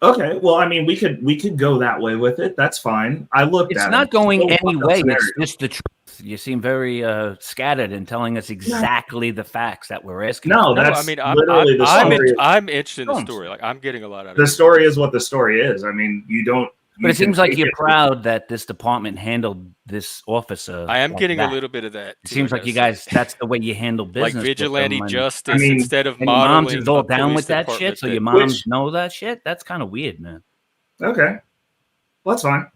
okay, well, I mean, we could go that way with it. That's fine. I looked It's at not it. going Still any fucked up way. scenario. It's just the truth. You seem very scattered in telling us exactly the facts that we're asking. No, No, that's I mean, literally the story. I'm interested in the Films. story. Like, I'm getting a lot out of The it. story is what the story is. I mean, you don't. But you it seems can like take you're it- proud that this department handled this officer. I am like getting that. a little bit of that. It too, seems I like you gotta guys, say. that's the way you handle business. Like with vigilante them, and justice I mean, instead of your moms modeling is all a down police with that department shit. So that- your moms Which- know that shit. That's kind of weird, man. Okay, well, that's fine.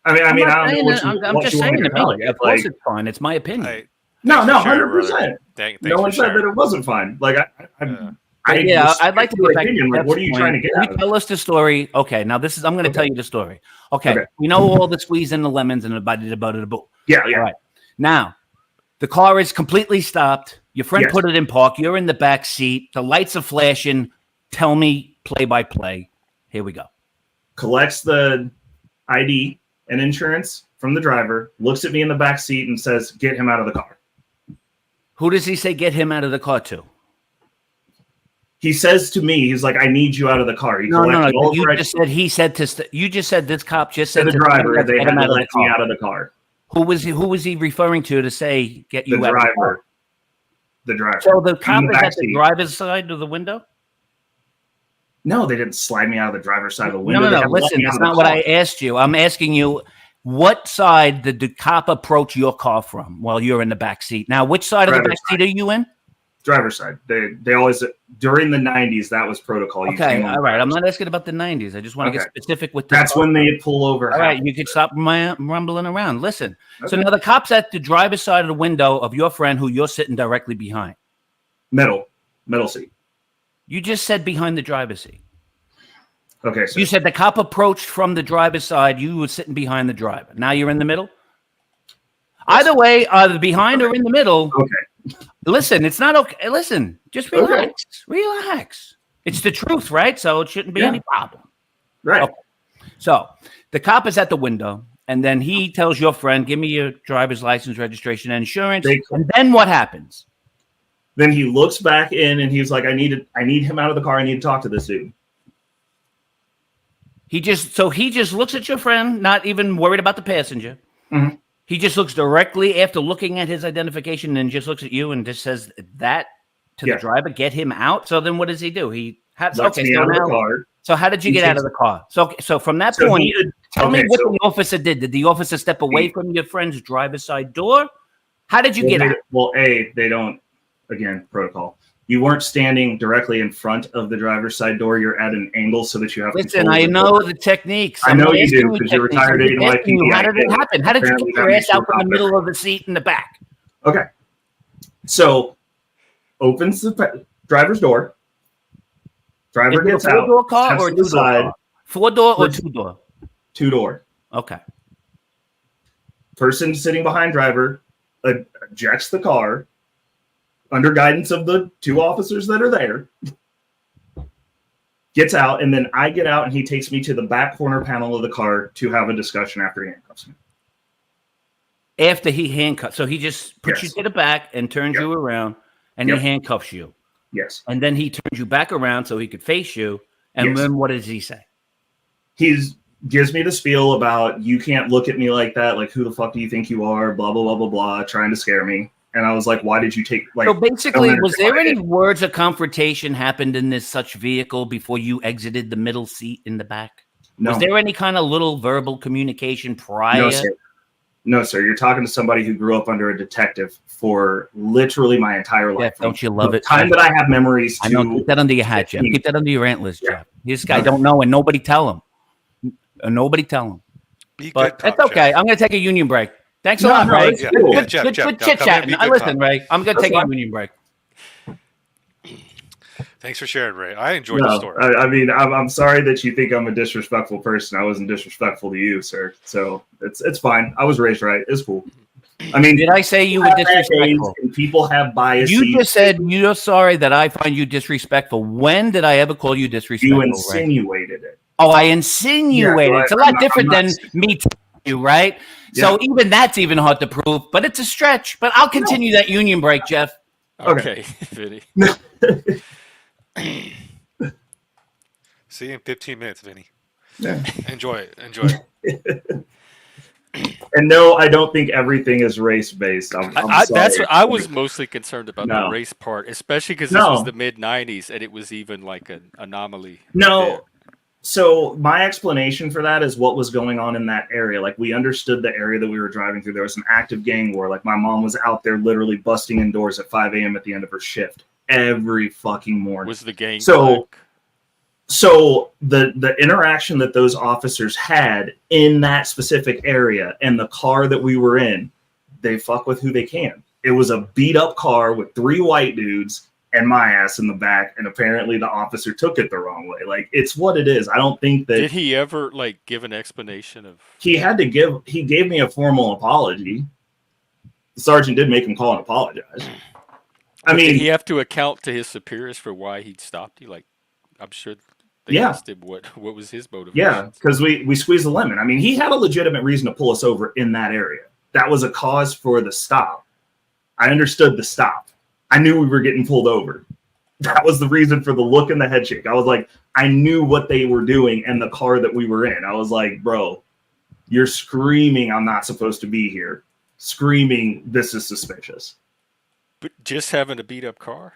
I mean, I'm I not don't know saying what it. you, I'm what just you want saying me to to tell me. you. Of course, Like, it's fine. It's my opinion. Hey, no, thanks no, for sharing, 100%. brother. Thanks No for one said sharing. that it wasn't fine. Like, Yeah. But yeah, respect I'd like to your get back opinion. to Like, what are you Jeff's trying to point. get out You of it? tell us the story. Okay, now this is. I'm going to Okay. tell you the story. Okay, Okay. we know all the squeeze and the lemons and the boo. Yeah, All yeah. right. Now, the car is completely stopped. Your friend Yes. put it in park. You're in the back seat. The lights are flashing. Tell me play by play. Here we go. Collects the ID and insurance from the driver, looks at me in the back seat and says, "Get him out of the car." Who does he say get him out of the car to? He says to me, he's like, "I need you out of the car." He No. collected all You the just said he said to. You just said this cop just said to the to driver. They get had him to out of the let me car. out of the car. Who was he referring to say get you The out of the car? driver. The driver. So the cop In the is back at the seat. driver's side of the window? No, they didn't slide me out of the driver's side of the window. They No. had to let Listen, me out that's of the not what car. I asked you. I'm asking you, what side did the cop approach your car from while you're in the back seat? Now, which side of the Driver's back seat are you in? Driver's side. They always during the 90s that was protocol. You Okay, came on all right. I'm driver's not asking about the 90s. I just want to get Okay. specific with the That's car. when they pull over. All right, half. you could stop rumbling around. Listen. So Okay. now the cop's at the driver's side of the window of your friend who you're sitting directly behind. Middle seat. You just said behind the driver's seat. Okay, so You said the cop approached from the driver's side. You were sitting behind the driver. Now you're in the middle. Either way, either behind or in the middle. Okay. Listen, it's not okay. Listen, just Okay. relax. Relax. It's the truth, right? So it shouldn't be Yeah. any problem. right. Okay. So the cop is at the window, and then he tells your friend, "Give me your driver's license, registration, and insurance." They- And then what happens? Then he looks back in and he's like, I need him out of the car. I need to talk to this dude. He just looks at your friend, not even worried about the passenger. Mhm. He just looks directly after looking at his identification and just looks at you and just says that to Yeah. the driver, get him out. So then what does he do? Lets Okay, me so out of the now, car. so how did you He get out takes- of the car? So from that So point, he had- tell me okay, what so- the officer did. Did the officer step away from your friend's driver's side door? How did you well, get they, out? well, they don't, again, protocol. You weren't standing directly in front of the driver's side door. You're at an angle so that you have Listen, control I of the know door. the techniques. I I'm know not you asking do, 'cause you're techniques. I'm retired just NYPD. asking you, how did it happen? How did you Apparently get your that ass makes you out from the a middle cop. of the seat in the back? Okay. So opens the driver's door. Driver Is it gets a out. four-door car steps or a to the two-door side. car? Four-door or First- two-door? Two-door. Okay. Person sitting behind driver ejects the car under guidance of the two officers that are there. Gets out, and then I get out, and he takes me to the back corner panel of the car to have a discussion after he handcuffs me. After he handcuffs, so he just puts you Yes. to the back and turns Yep. you around, and Yep. he handcuffs you, Yes. and then he turns you back around so he could face you. And Yes. then what does he say? He's gives me the spiel about you can't look at me like that. Like, who the fuck do you think you are? Blah, blah, blah, blah, blah, trying to scare me. And I was like, why did you take, like, So basically, don't was there understand any words of confrontation happened in this such vehicle before you exited the middle seat in the back? no, Was there any kind of little verbal communication prior? no, sir. No, sir. You're talking to somebody who grew up under a detective for literally my entire life. Jeff, don't you love The it? time that I have memories I to. know. Keep that under your hat, Jeff. Keep that under your antlers, Yeah. Jeff. This guy don't know, and nobody tell him. Nobody tell him. Be But good that's cop, okay. Jeff. I'm going to take a union break. Thanks a lot, Ray. it's cool. Yeah, Jeff, Good now chit come in and chatting. be I good listen, cop. Ray. I'm gonna That's take a fine. union break. Thanks for sharing, Ray. I enjoyed the No, story. I mean, I'm sorry that you think I'm a disrespectful person. I wasn't disrespectful to you, sir. So it's fine. I was raised right. It's cool. I mean, Did I say you were people have bad days disrespectful? and people have biases. You just said you're sorry that I find you disrespectful. When did I ever call you disrespectful, You Ray? insinuated it. Oh, I insinuated. Yeah, It's a I'm lot not- different I'm than not- me telling you, right? So even that's even hard to prove, but it's a stretch. But I'll continue that union break, Jeff. Okay, Vinny. See you in 15 minutes, Vinny. Yeah. Enjoy it. Enjoy it. And no, I don't think everything is race based. I'm That's sorry. what I was mostly concerned about, No. the race part, especially because this No. was the mid '90s and it was even like an anomaly. No. there. So my explanation for that is what was going on in that area. Like, we understood the area that we were driving through. There was an active gang war. Like, my mom was out there literally busting in doors at 5 a.m. at the end of her shift every fucking morning. Was the gang So- black? So the interaction that those officers had in that specific area and the car that we were in, they fuck with who they can. It was a beat up car with 3 white dudes and my ass in the back, and apparently the officer took it the wrong way. Like, it's what it is. I don't think that Did he ever like give an explanation of? he gave me a formal apology. The sergeant did make him call and apologize. I But mean, did he have to account to his superiors for why he'd stopped you? Like, I'm sure they Yeah. asked him what was his motivation. yeah, because we squeezed the lemon. I mean, he had a legitimate reason to pull us over in that area. That was a cause for the stop. I understood the stop. I knew we were getting pulled over. That was the reason for the look and the head shake. I was like, I knew what they were doing and the car that we were in. I was like, bro, you're screaming, I'm not supposed to be here. Screaming, this is suspicious. But just having a beat up car.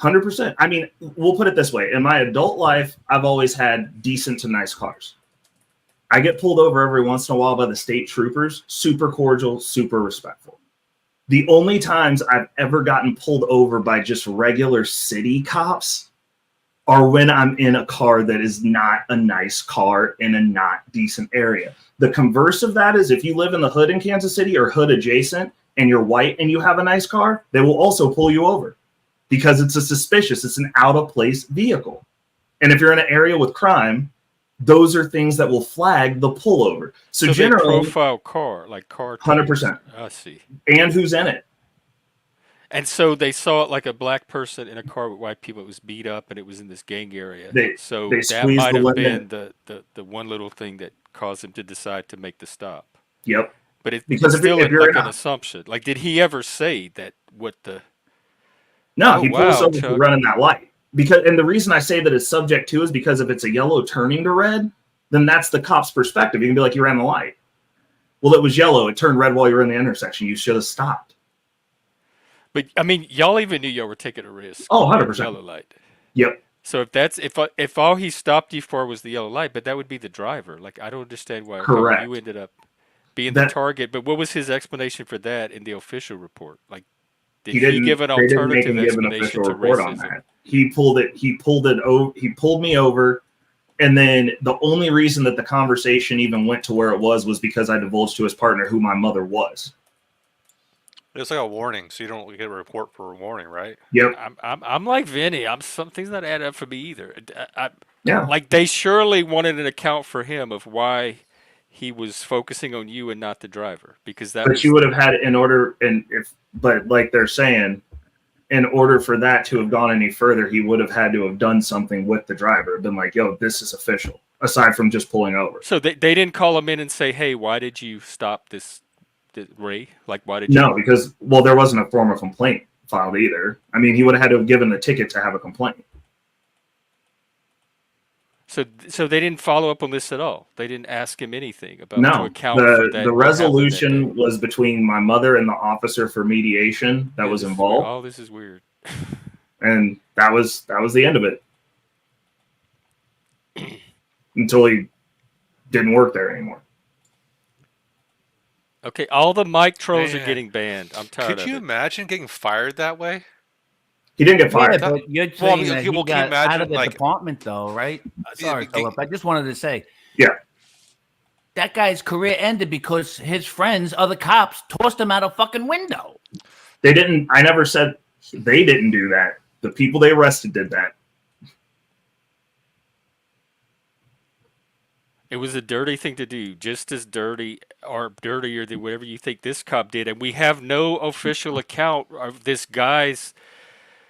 100%. I mean, we'll put it this way. In my adult life, I've always had decent to nice cars. I get pulled over every once in a while by the state troopers, super cordial, super respectful. The only times I've ever gotten pulled over by just regular city cops are when I'm in a car that is not a nice car in a not decent area. The converse of that is if you live in the hood in Kansas City or hood adjacent and you're white and you have a nice car, they will also pull you over because it's it's an out of place vehicle. And if you're in an area with crime, those are things that will flag the pullover. So they generally, profile car, like car. 100%. I see. And who's in it? And so they saw it like a black person in a car with white people. It was beat up and it was in this gang area. So they that squeezed might the have limit. been the one little thing that caused him to decide to make the stop. Yep. But it's Because if still you're like in an a- assumption. Like, did he ever say that what the... No, Oh, he pulls wow, over for Chuck. running that light. And the reason I say that it's subject to is because if it's a yellow turning to red, then that's the cop's perspective. You can be like, you ran the light. Well, it was yellow. It turned red while you were in the intersection. You should have stopped. But, I mean, y'all even knew y'all were taking a risk. Oh, with the 100%. Yellow light. Yep. So if all he stopped you for was the yellow light, but that would be the driver. Like, I don't understand how Correct. you ended up being the That- target. But what was his explanation for that in the official report? Like, did He he didn't give an they didn't make him alternative give an explanation official to report on racism? that. He pulled me over, and then the only reason that the conversation even went to where it was because I divulged to his partner who my mother was. It's like a warning, so you don't get a report for a warning, right? Yep. I'm like Vinny. Some things not add up for me either. Yeah. Like, they surely wanted an account for him of why he was focusing on you and not the driver, because that But was you would have had it in order, but like they're saying, in order for that to have gone any further, he would have had to have done something with the driver. Been like, yo, this is official, aside from just pulling over. So they didn't call him in and say, hey, why did you stop this Ray? Like, why did you? No, because, well, there wasn't a form of complaint filed either. I mean, he would have had to have given the ticket to have a complaint. So they didn't follow up on this at all. They didn't ask him anything about to No, account for that. the what happened that resolution day. was between my mother and the officer for mediation that Yeah, was this is involved, weird. Oh, this is weird. and that was the end of it. Until he didn't work there anymore. Okay, all the mic trolls are Man. getting banned. I'm tired Could of you it. imagine getting fired that way? He didn't get Yeah, fired. but you're Well, I saying mean, that okay, he well, can you got out imagine, of the like- department, though, right? Sorry, yeah, Philip. I just wanted to say, Yeah. that guy's career ended because his friends, other cops, tossed him out a fucking window. They didn't. I never said they didn't do that. The people they arrested did that. It was a dirty thing to do, just as dirty or dirtier than whatever you think this cop did. And we have no official account of this guy's,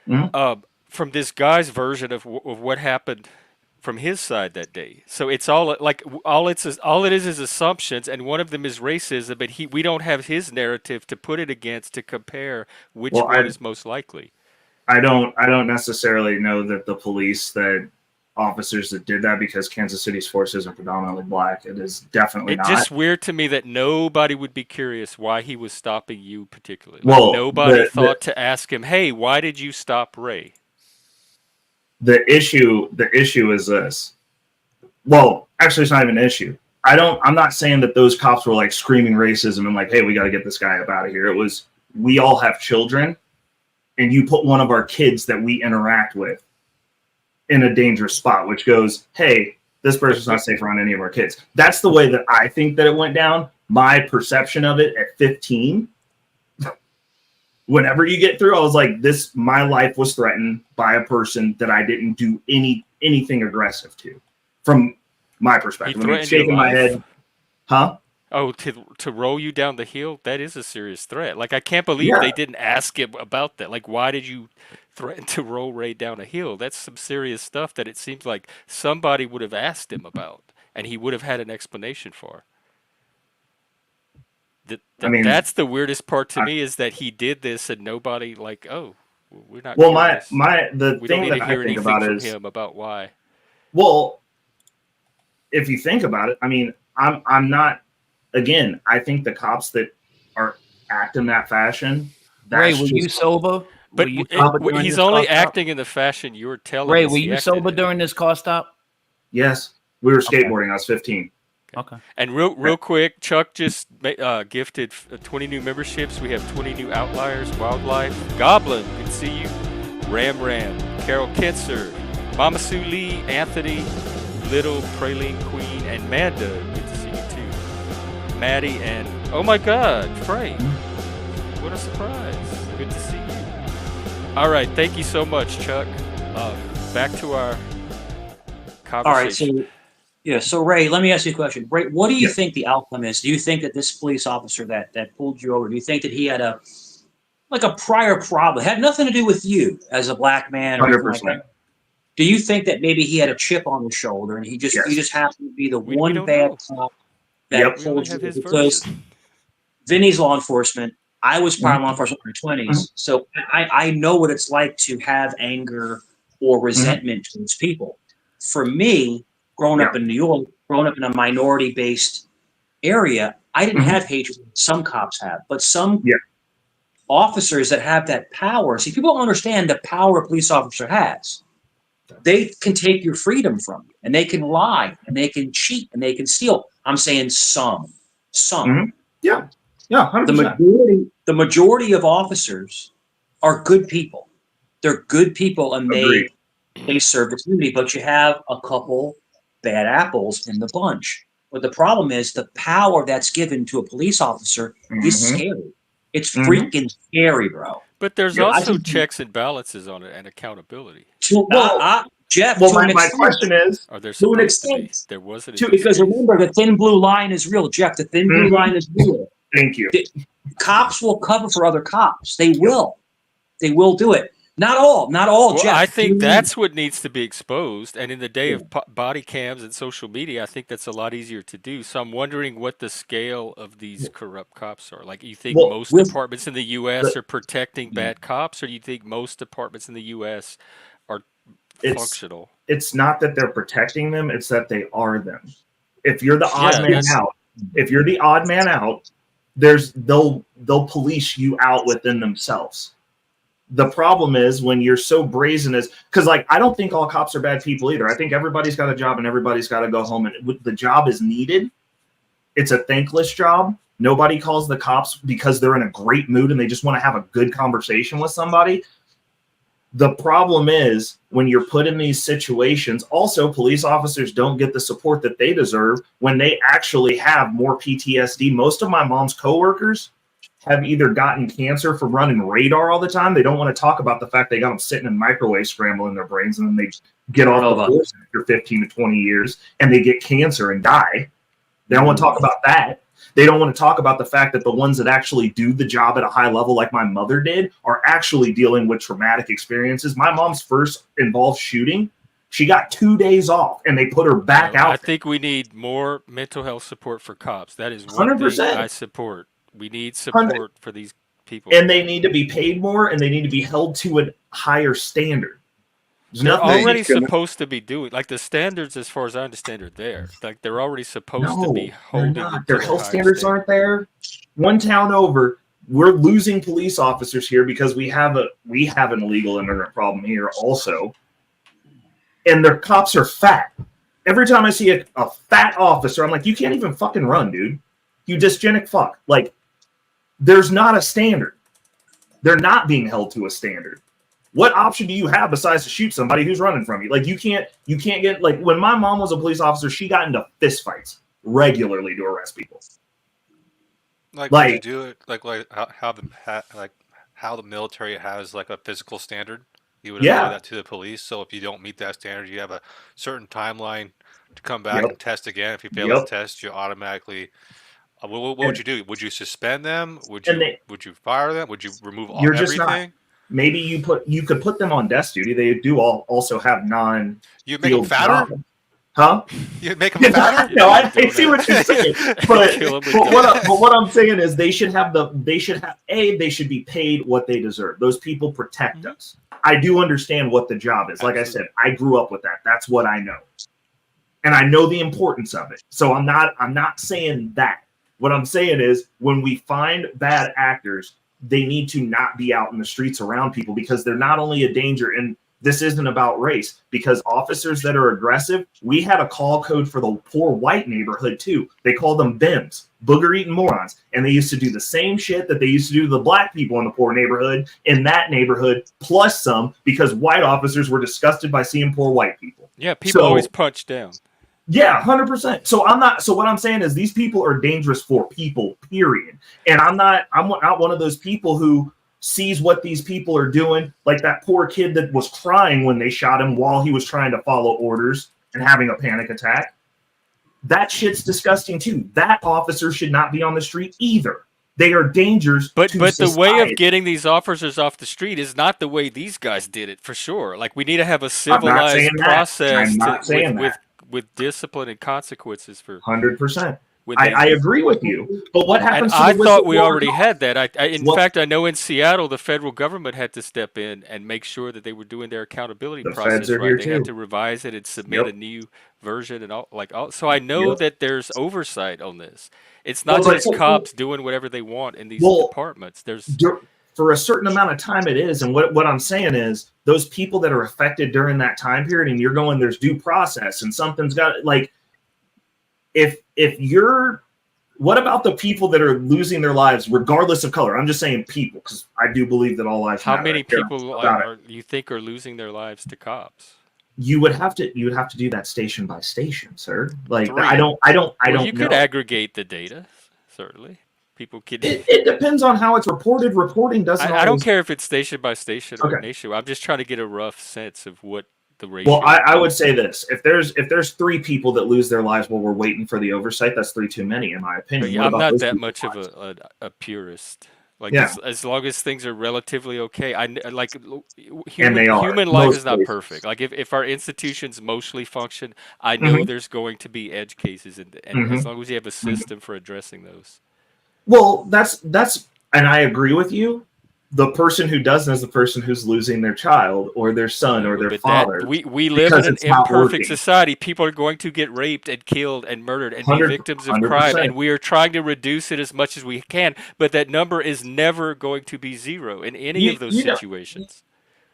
from this guy's version of what happened from his side that day. So it's all like all it is assumptions, and one of them is racism. But we don't have his narrative to put it against to compare which one is most likely. I don't necessarily know that the police that. Officers that did that, because Kansas City's forces are predominantly black. It is definitely not. It's just weird to me that nobody would be curious why he was stopping you particularly. Well, nobody thought to ask him, "Hey, why did you stop Ray?" The issue is this. Well, actually, it's not even an issue. I'm not saying that those cops were like screaming racism and like, "Hey, we got to get this guy up out of here." It was, we all have children, and you put one of our kids that we interact with in a dangerous spot, which goes, hey, this person's not safe around any of our kids. That's the way that I think that it went down. My perception of it at 15, whenever you get through, I was like, my life was threatened by a person that I didn't do anything aggressive to, from my perspective. I mean, shaking my head. Huh? Oh, to roll you down the hill? That is a serious threat. Like, I can't believe they didn't ask him about that. Like, why did you threaten to roll Ray down a hill? That's some serious stuff that it seems like somebody would have asked him about, and he would have had an explanation for. I mean, that's the weirdest part to me, is that he did this and nobody like, oh, we're not. Well, curious. the we thing don't need that to hear I think anything about from is him about why. Well, if you think about it, I mean, I'm not. Again, I think the cops that are acting that fashion. Ray, were you sober? But he's only acting in the fashion you're telling us. Ray, were you sober during this car stop? Yes, we were skateboarding. I was 15. Okay. And real quick, Chuck just gifted 20 new memberships. We have 20 new outliers. Wildlife, Goblin, good to see you. Ram, Carol Kitzer, Mama Sue Lee, Anthony, Little Praline Queen, and Manda. Good to see you too. Maddie and oh my God, Frank. What a surprise. Good to see you. All right, thank you so much, Chuck. Back to our conversation. All right, so Ray, let me ask you a question. Ray, what do you think the outcome is? Do you think that this police officer that pulled you over, do you think that he had a prior problem? It had nothing to do with you as a black man or 100%. Like that? Do you think that maybe he had a chip on his shoulder and he just happened to be the one bad cop that pulled you? Because Vinny's law enforcement, I was prior law enforcement in my 20s, so I know what it's like to have anger or resentment towards people. For me, growing up in New York, growing up in a minority-based area, I didn't have hatred. Some cops have, but some officers that have that power. See, people don't understand the power a police officer has. They can take your freedom from you, and they can lie, and they can cheat, and they can steal. I'm saying some. Yeah, 100%. The majority of officers are good people. They're good people, and they serve the community. But you have a couple bad apples in the bunch. But the problem is the power that's given to a police officer is scary. It's freaking scary, bro. But there's also checks and balances on it and accountability. Jeff, my question is, are there supposed to be? There wasn't. Because remember, the thin blue line is real, Jeff. The thin blue line is real. Thank you. Cops will cover for other cops. They will. They will do it. Not all, well, Jeff. I think that's what needs to be exposed. And in the day of body cams and social media, I think that's a lot easier to do. So I'm wondering what the scale of these corrupt cops are. Like, you think most departments in the U.S. are protecting bad cops, or do you think most departments in the U.S. are functional? It's not that they're protecting them; it's that they are them. If you're the odd man out, they'll police you out within themselves. The problem is when you're so brazen because I don't think all cops are bad people either. I think everybody's got a job and everybody's got to go home, and the job is needed. It's a thankless job. Nobody calls the cops because they're in a great mood and they just want to have a good conversation with somebody. The problem is when you're put in these situations, also police officers don't get the support that they deserve when they actually have more PTSD. Most of my mom's coworkers have either gotten cancer from running radar all the time. They don't want to talk about the fact they got them sitting in microwave scrambling their brains, and then they get off the force after 15 to 20 years and they get cancer and die. They don't want to talk about that. They don't want to talk about the fact that the ones that actually do the job at a high level, like my mother did, are actually dealing with traumatic experiences. My mom's first involved shooting, she got 2 days off, and they put her back out. I think we need more mental health support for cops. That is one 100%. thing I support. We need support for these people. And they need to be paid more, and they need to be held to a higher standard. They're already supposed to be doing, like, the standards, as far as I understand, are there. Like, they're already supposed to be holding. They're not. Their health standards aren't there. One town over, we're losing police officers here because we have an illegal immigrant problem here also. And their cops are fat. Every time I see a fat officer, I'm like, you can't even fucking run, dude. You dysgenic fuck. Like, there's not a standard. They're not being held to a standard. What option do you have besides to shoot somebody who's running from you? Like, you can't get, like, when my mom was a police officer, she got into fist fights regularly to arrest people. Like would you do it like how the military has like a physical standard? You would apply that to the police. So if you don't meet that standard, you have a certain timeline to come back and test again. If you fail the test, you automatically. What would you do? Would you suspend them? Would you fire them? Would you remove everything? Maybe you could put them on desk duty. They do also have non. You make them fatter? Huh? You make them fatter? No, I see what you're saying. But what I'm saying is they should be paid what they deserve. Those people protect us. I do understand what the job is. Like I said, I grew up with that. That's what I know. And I know the importance of it. So I'm not saying that. What I'm saying is when we find bad actors, they need to not be out in the streets around people because they're not only a danger. And this isn't about race, because officers that are aggressive, we had a call code for the poor white neighborhood too. They called them BIMs, booger eating morons. And they used to do the same shit that they used to do to the black people in the poor neighborhood in that neighborhood, plus some, because white officers were disgusted by seeing poor white people. Yeah, people always punch down. Yeah, 100%. So what I'm saying is these people are dangerous for people, period. And I'm not one of those people who sees what these people are doing, like that poor kid that was crying when they shot him while he was trying to follow orders and having a panic attack. That shit's disgusting too. That officer should not be on the street either. They are dangers to society. But the way of getting these officers off the street is not the way these guys did it, for sure. Like, we need to have a civilized process with discipline and consequences for 100%. I agree with you, but what happens? And I thought we already had that. In fact, I know in Seattle, the federal government had to step in and make sure that they were doing their accountability process right. They had to revise it and submit a new version and all. So I know that there's oversight on this. It's not just cops doing whatever they want in these departments. For a certain amount of time it is. And what I'm saying is those people that are affected during that time period, and you're going, there's due process and something's got, like, if you're, what about the people that are losing their lives regardless of color? I'm just saying people, because I do believe that all lives matter. How many people you think are losing their lives to cops? You would have to do that station by station, sir. Like, I don't You could aggregate the data, certainly. People can. It depends on how it's reported. Reporting doesn't. I don't care if it's station by station or nation. I'm just trying to get a rough sense of what the ratio. Well, I would say this: if there's 3 people that lose their lives while we're waiting for the oversight, that's 3 too many, in my opinion. Yeah, I'm not that much of a purist. Like, as long as things are relatively okay, human life is not perfect. Like, if our institutions mostly function, I know there's going to be edge cases, and as long as you have a system for addressing those. Well, that's, and I agree with you. The person who doesn't is the person who's losing their child or their son or their father. We live in an imperfect society. People are going to get raped and killed and murdered and be victims of crime, and we are trying to reduce it as much as we can. But that number is never going to be 0 in any of those situations.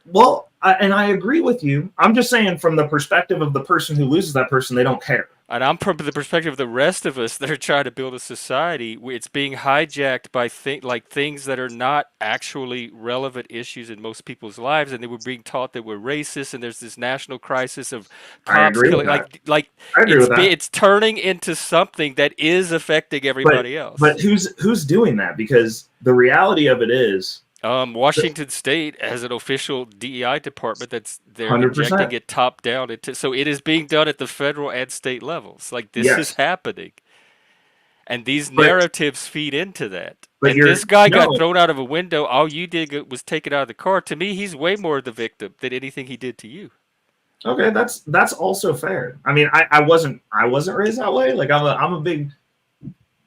Well, and I agree with you. I'm just saying, from the perspective of the person who loses that person, they don't care. And I'm from the perspective of the rest of us that are trying to build a society. It's being hijacked by things that are not actually relevant issues in most people's lives, and they were being taught that we're racist. And there's this national crisis of I cops agree with killing. that. Like I agree with that. it's turning into something that is affecting everybody else. But who's doing that? Because the reality of it is, Washington State has an official DEI department that's they're 100%. injecting it top down into. So it is being done at the federal and state levels. Like this Yes. is happening, and these narratives feed into that. But And this guy got thrown out of a window. All you did was taken out of the car. To me, he's way more the victim than anything he did to you. Okay, that's also fair. I mean, I wasn't raised that way. Like I'm a big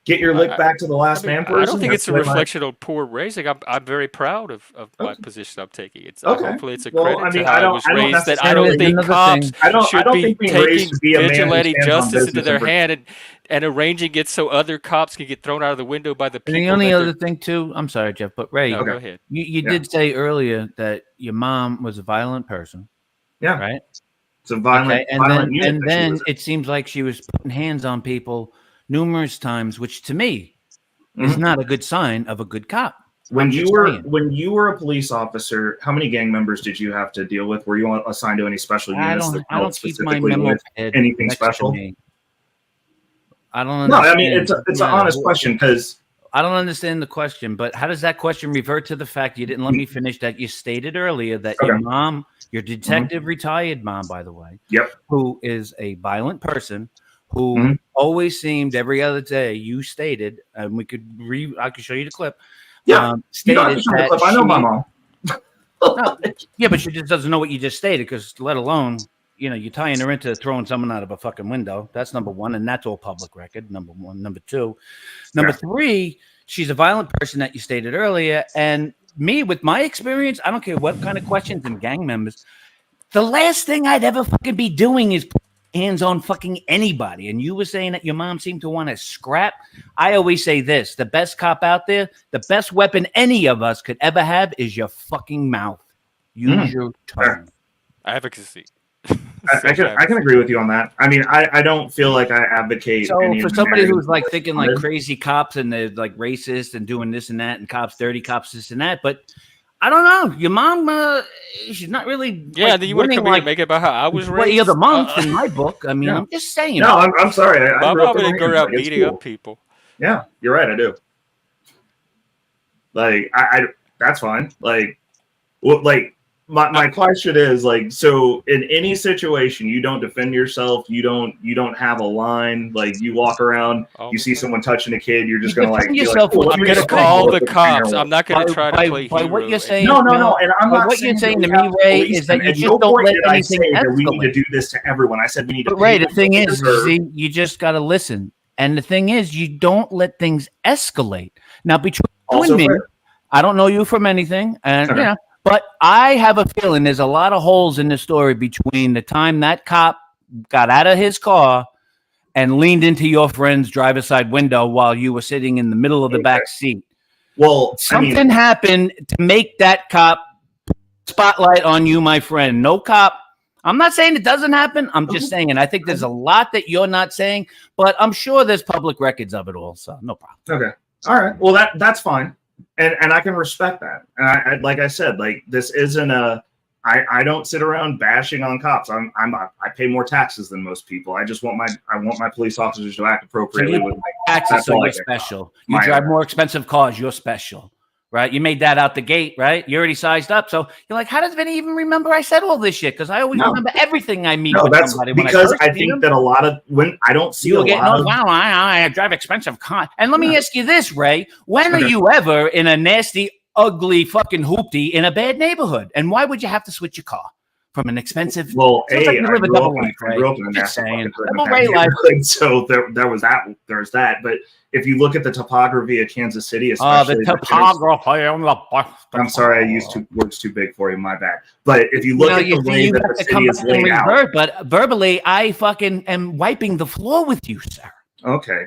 get your lick back to the last man person. I don't think That's it's a like reflection on poor raising. I'm very proud of my position I'm taking. It's Okay. Hopefully it's a Well, credit I mean, to how I was raised. That I don't necessarily- think Another cops thing. I don't should be think being raised taking to be a man who vigilante stands on justice into business their and hand and arranging it so other cops can get thrown out of the window by the And people. the only that other thing too, I'm sorry, Jeff, but Ray, No, go ahead. you did say earlier that your mom was a violent person. Yeah. Right. It's a violent, Okay, violent unit and that she then was in. it seems like she was putting hands on people numerous times, which to me is not a good sign of a good cop. When I'm you just were saying. when you were a police officer, how many gang members did you have to deal with? Were you assigned to any special units that I dealt don't keep my specifically memo with pad anything next to special? me. I don't No, understand. I mean it's an honest question because I don't understand the question, but how does that question revert to the fact you didn't let me finish that you stated earlier that your mom, your detective retired mom, by the way, who is a violent person who always seemed every other day, you stated, and I could show you the clip. Yeah, you don't have to stated show the that clip. I know my mom. No, yeah, but she just doesn't know what you just stated, because let alone, you're tying her into throwing someone out of a fucking window. That's number one, and that's all public record. Number one. Number two. Number three, she's a violent person that you stated earlier. And me, with my experience, I don't care what kind of questions and gang members, the last thing I'd ever fucking be doing is put hands on fucking anybody. And you were saying that your mom seemed to want to scrap. I always say this: the best cop out there, the best weapon any of us could ever have is your fucking mouth. Use your tongue. Advocacy. I can agree with you on that. I mean, I don't feel like I advocate. So any for of the somebody narratives who's like thinking like that- crazy cops and they're like racist and doing this and that and cops dirty, cops this and that, but I don't know. Your mom, she's not really. Yeah, like, then you want to come here and make it about how I was raised. Play of the month in my book. I mean, I'm just saying. No, I'm sorry. My grew up mom in didn't go Miami. around It's beating cool. up people. Yeah, you're right. I do. Like, I that's fine. Like, well, like my question is like, so in any situation, you don't defend yourself. You don't have a line. Like, you walk around, you see someone touching a kid, you're just gonna like, defend be yourself like, with- "Oh, I'm gonna call the cops. I'm not gonna try to play by hero. what you're saying. No, and I'm by not what you're saying that to we me, have Ray, police is that you at just no don't point let did I anything say that we need to escalate. do this to everyone. I said we need to. But Ray, the pay thing what they is, deserve. see, you just got to listen. And the thing is, you don't let things escalate. Now, between you Also and me, fair. I don't know you from anything, and Okay. but I have a feeling there's a lot of holes in the story between the time that cop got out of his car and leaned into your friend's driver's side window while you were sitting in the middle of the back seat. Well, Something happened to make that cop spotlight on you, my friend. No cop. I'm not saying it doesn't happen. I'm just saying, and I think there's a lot that you're not saying, but I'm sure there's public records of it all. So no problem. Okay. All right. Well, that's fine. And I can respect that. And I like I said, like, this isn't I don't sit around bashing on cops. I pay more taxes than most people. I just want my police officers to act appropriately with taxes, that's so all I you're care special. about. You My drive error. more expensive cars, you're special. Right? You made that out the gate, right? You already sized up. So you're like, how does Vinny even remember I said all this shit? Because I always remember everything I meet No, with that's somebody. When because first I meet think them. that a lot of when I don't see You a were getting, lot oh, of wow, I drive expensive cars. And let me ask you this, Ray. When are Okay. you ever in a nasty, ugly fucking hoopty in a bad neighborhood? And why would you have to switch your car from an expensive? well, Sounds like you live a double life, I Ray. grew up in a Just nasty saying. fucking Double Ray life. neighborhood, so there was that. There's that. But if you look at the topography of Kansas City, especially The topography. I'm sorry, I used two words too big for you. My bad. But if you look at the way you that have the to city come is back and laid out, revert, but verbally, I fucking am wiping the floor with you, sir. okay.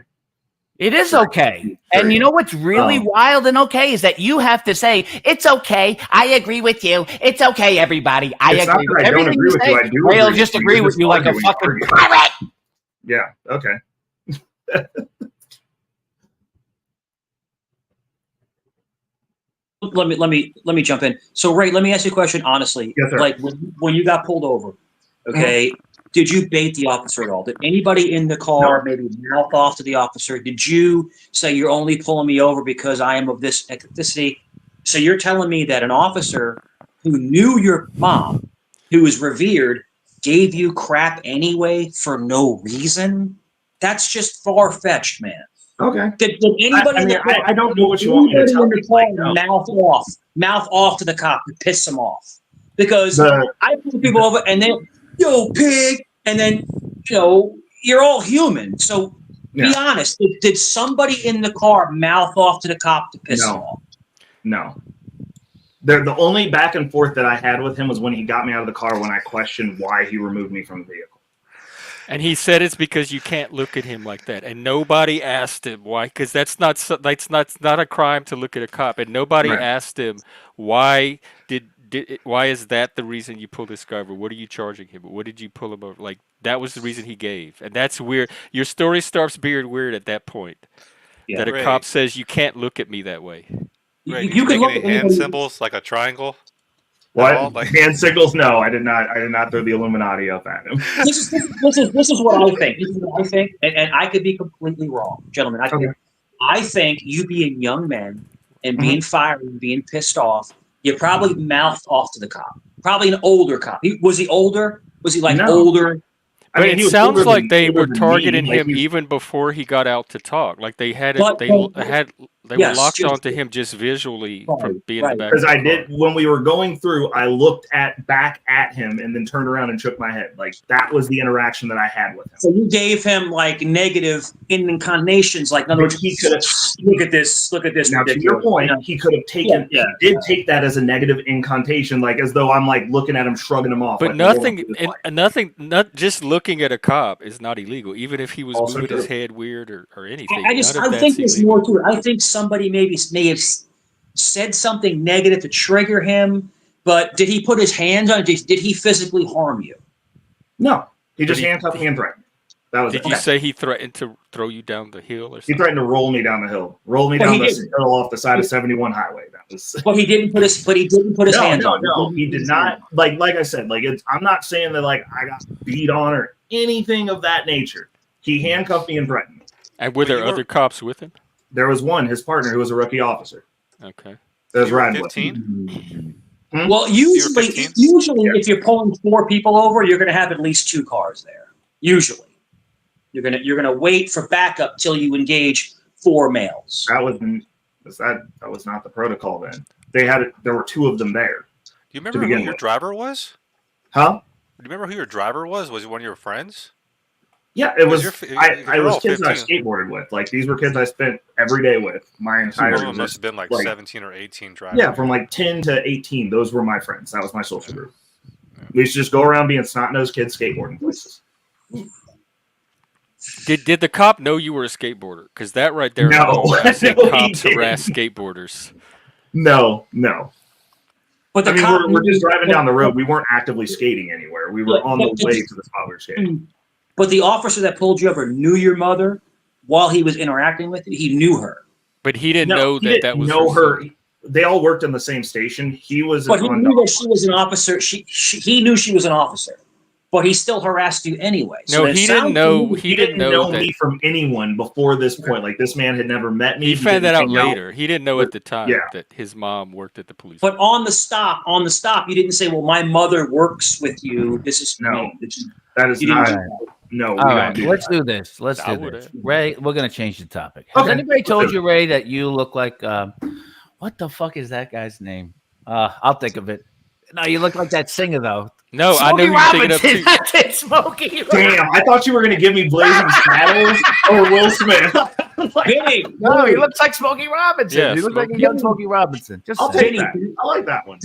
It is okay. And you know what's really wild and okay is that you have to say, it's okay. I agree with you. It's okay, everybody. I It's not agree that with I don't everything agree you with say. you. I do Ray'll agree just with you. agree You're with just you like a arguing, fucking arguing. pirate. Yeah. Okay. Let me jump in. So Ray, let me ask you a question honestly. Yes, sir. Like when you got pulled over, okay, did you bait the officer at all? Did anybody in the car maybe mouth off to the officer? Did you say you're only pulling me over because I am of this ethnicity? So you're telling me that an officer who knew your mom, who was revered, gave you crap anyway for no reason? That's just far-fetched, man. Okay. Did anybody in the car, I don't know what you want me to anybody tell in the you. car Like, no. mouth off to the cop to piss him off? Because The- I pull people over and then, yo, pig, and then, you know, you're all human. So be honest. Did somebody in the car mouth off to the cop to piss him off? No. The only back and forth that I had with him was when he got me out of the car when I questioned why he removed me from the vehicle. And he said it's because you can't look at him like that, and nobody asked him why, because that's not a crime to look at a cop, and nobody asked him why why is that the reason you pulled this guy over? What are you charging him? What did you pull him over? Like that was the reason he gave, and that's weird. Your story starts being weird at that point. Yeah. That a cop says you can't look at me that way. Ray, did You you could make look any at hand anybody- symbols like a triangle? What? At all? Like, Hand signals? No, I did not. I did not throw the Illuminati up at him. This is what I think. This is what I think, and I could be completely wrong, gentlemen. I think you being young men and being fiery and being pissed off, you probably mouthed off to the cop. Probably an older cop. Was he older? Was he like older? But I mean, he it was sounds older like than- they older were than me. targeting Like, him he's- even before he got out to talk. Like they had it, But- they but- were yes, locked just- onto him just visually from being in the back. Because of the I car. did when we were going through, I looked back at him and then turned around and shook my head. Like that was the interaction that I had with him. So you gave him like negative incarnations, like in other words, He could have. look at this. Now, to your ridiculous. point, You know? he could have taken. Yeah. He did take that as a negative incantation, like as though I'm like looking at him, shrugging him off. But like, not just looking at a cop is not illegal, even if he was Also moving his true. head weird or anything. I None of think that's there's illegal. more to it. I think somebody may have said something negative to trigger him, but did he put his hands on? Did he physically harm you? No, he just he- handcuffed me and threatened. That was Did it. you say he threatened to throw you down the hill or He something? threatened to roll me down the hill, roll me But down he the didn't. hill off the side of 71 highway. That was. But he didn't put his hands on. No, he did not. Like I said, like I'm not saying that like I got beat on or anything of that nature. He handcuffed me and threatened me. And were But there you were- other cops with him? There was one, his partner, who was a rookie officer. Okay. That was you were riding with 15? him. Well, usually, 15? if you're pulling 4 people over, you're going to have at least 2 cars there. Usually, you're gonna wait for backup till you engage 4 males. That was not the protocol then. There were 2 of them there. Do you remember who begin your with. driver was? Huh? Do you remember who your driver was? Was he one of your friends? Yeah, it was. You're I was all kids I 15. skateboarded with. Like these were kids I spent every day with my entire. One of them must have been like 17 or 18 driving. Yeah, from like 10 to 18. Those were my friends. That was my social group. We used to just go around being snot-nosed kids skateboarding places. Did the cop know you were a skateboarder? Because that right there, No. alone, I think No, he cops didn't. harass skateboarders. No. But the I mean, cop we're just driving down the road. We weren't actively skating anywhere. We were on the way to the spot we were skating. But the officer that pulled you over knew your mother while he was interacting with you. He knew her. But he didn't No, know he that didn't that was know her. son. They all worked in the same station. He was But he on knew that she was an officer. He knew she was an officer. But he still harassed you anyway. No, it he sounds didn't to know. me- He didn't know that. me from anyone before this point. Like this man had never met me. He found that didn't out hang later. He didn't know at the time Yeah. that his mom worked at the police. But on the stop, you didn't say, "Well, my mother works with you. This is No. me." That is You not. didn't- No, we All don't right, do let's that. do this. Let's I do would this. have. Ray, we're gonna change the topic. Has Okay, anybody let's told do you, Ray, that you look like what the fuck is that guy's name? I'll think of it. No, you look like that singer though. No, I know who you're thinking of too. That's it, Smokey. Damn, I thought you were going to give me Blazing Saddles or Will Smith. Vinny, No, he looks like Smokey Robinson. Yeah, he looks like a Smokey. young Smokey Robinson. Just I'll saying. take that. I like that one.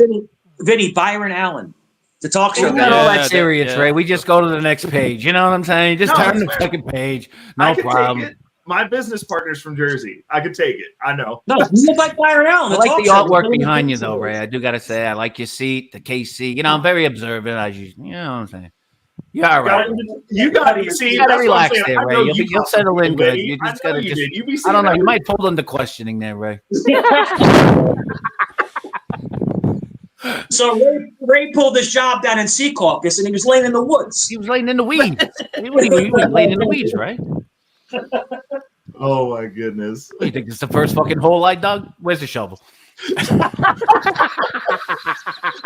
Vinny, Byron Allen, the talk show We're guy. not all Yeah, that serious, yeah. Ray. We just go to the next page. You know what I'm saying? Just No, turn the that's second page. I No can problem. take it. My business partner's from Jersey. I could take it. I know. No, you look like Byron Allen. I the like talk the show. artwork behind you, though, Ray. I do got to say, I like your seat, the KC. You know, I'm very observant. You know what I'm saying? Yeah, all right. You got to see. You gotta That's what I'm relax saying. there, I Ray. know You'll, you you'll settle in good. You I just know gotta you just. did. You be I seeing don't know. You everything. might fall under questioning there, Ray. So Ray pulled his job down in Sea Caucus, and he was laying in the woods. He was laying in the weeds. What are you laying in the weeds, right? Oh my goodness. What, you think this is the first fucking hole I dug? Where's the shovel?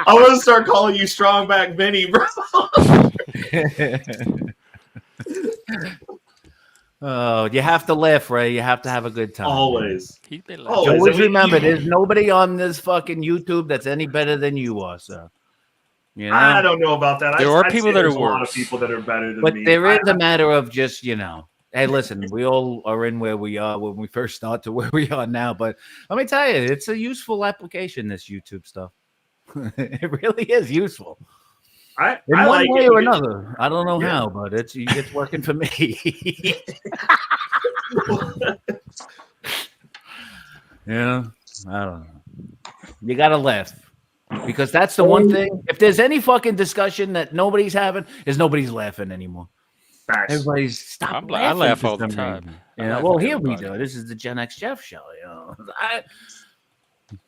I'm gonna start calling you Strongback Vinny, bro. Oh, you have to laugh, Ray. You have to have a good time. Always. He's been Oh, laughing. Always we- remember, there's nobody on this fucking YouTube that's any better than you are, sir. You know? I don't know about that. There are I'd people say that are there's a lot of worse. people that are better than But me. there is a matter of just, hey, listen, we all are in where we are when we first start to where we are now. But let me tell you, it's a useful application, this YouTube stuff. It really is useful. I In one like way it or because- another. I don't know Yeah. how, but it's working for me. I don't know. You gotta laugh. Because that's the one thing. If there's any fucking discussion that nobody's having, is nobody's laughing anymore. Facts. Everybody's stop I laughing. laugh for all the some time. reason. I laugh Well, with here we everybody. do. This is the Gen X Jeff show.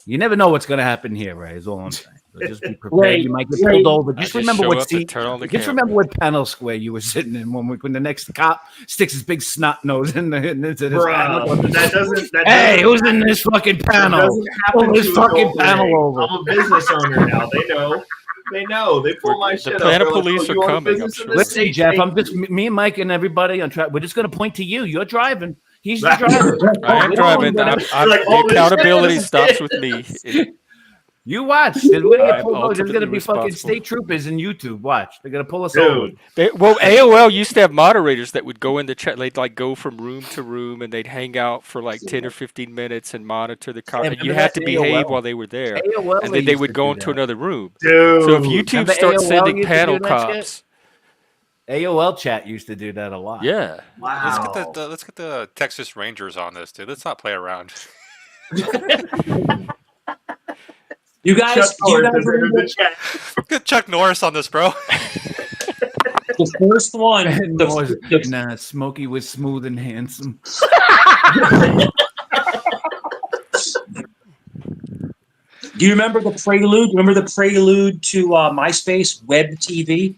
You never know what's going to happen here, Ray. Is all I'm saying. So just be prepared. Ray, You might get Ray, pulled over. I Just just remember show what up and seat. turn on the Just camera. remember what panel square you were sitting in when the next cop sticks his big snot nose into this panel. Bruh, that doesn't. Hey, who's in this fucking That panel? doesn't happen Pull this to fucking adult panel Ray. over. I'm a business owner now. They know. They know. They pull my The shit up. Planet They're like, Police "Oh, are you own a coming, business I'm in sure. this Listen, state? Jeff, Thank I'm just you." me and Mike and everybody on track. We're just going to point to you. You're driving. He's the driver. I am driving. You're like, The "Oh, this accountability is stops it." with me. You watch. We're gonna get I'm pulled over. There's going to ultimately be fucking responsible. state troopers in YouTube. Watch. They're going to pull us over. Dude, AOL used to have moderators that would go in the chat. They'd like go from room to room and they'd hang out for like 10 or 15 minutes and monitor the car. Yeah, And you remember had to that behave AOL? while they were there. AOL, And then they used would to go do into that. another room. dude. So if YouTube Remember starts AOL sending used to panel do that shit? cops, AOL chat used to do that a lot. yeah. Wow. Let's get the Texas Rangers on this, dude. Let's not play around. You guys, Chuck do you Norris guys has entered remember the chat. Get Chuck Norris on this, bro. the first one? Nah, Smokey was smooth and handsome. Do you remember the prelude? Remember the prelude to MySpace Web TV?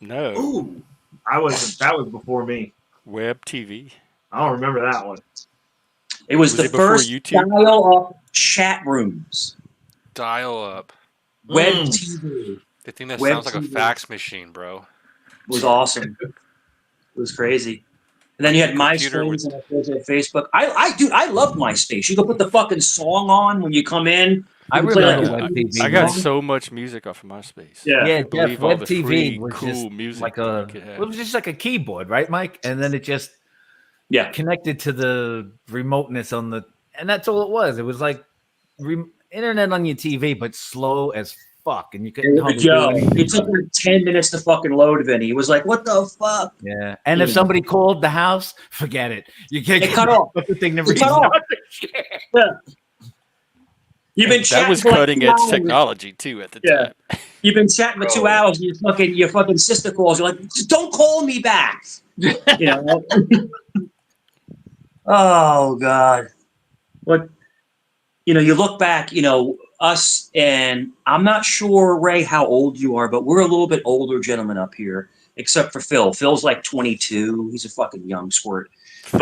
No. Ooh, that was before me. Web TV. I don't remember that one. It was Was the it before first YouTube? dial-up chat rooms. Dial up. Web Mm. TV. The thing that Web sounds like a TV. fax machine, bro. It was awesome. It was crazy. And then you had Computer MySpace with- and of course, you had Facebook. I loved MySpace. You could put the fucking song on when you come in. I You could play, remember like, Web a TV. I got song. so much music off of MySpace. Yeah. Yeah, can't Jeff, believe all Web the TV free, was cool just music like that a. you could have. It was just like a keyboard, right, Mike? And then it just Yeah. connected to the remoteness on the, and that's all it was. It was like internet on your TV, but slow as fuck, and you couldn't hardly do Joe, anything. it took like 10 minutes to fucking load, Vinny. It was like, what the fuck? Yeah, and if somebody called the house, forget it. You can't It cut off. the thing to It read. cut off. Yeah. You've been That chatting was for like cutting 2 edge hours. technology too at the Yeah. time. You've been chatting for 2 hours, and your fucking sister calls. You're like, don't call me back. You know? Oh God. What? You know, you look back. You know, us, and I'm not sure, Ray, how old you are, but we're a little bit older gentlemen up here, except for Phil. Phil's like 22. He's a fucking young squirt. But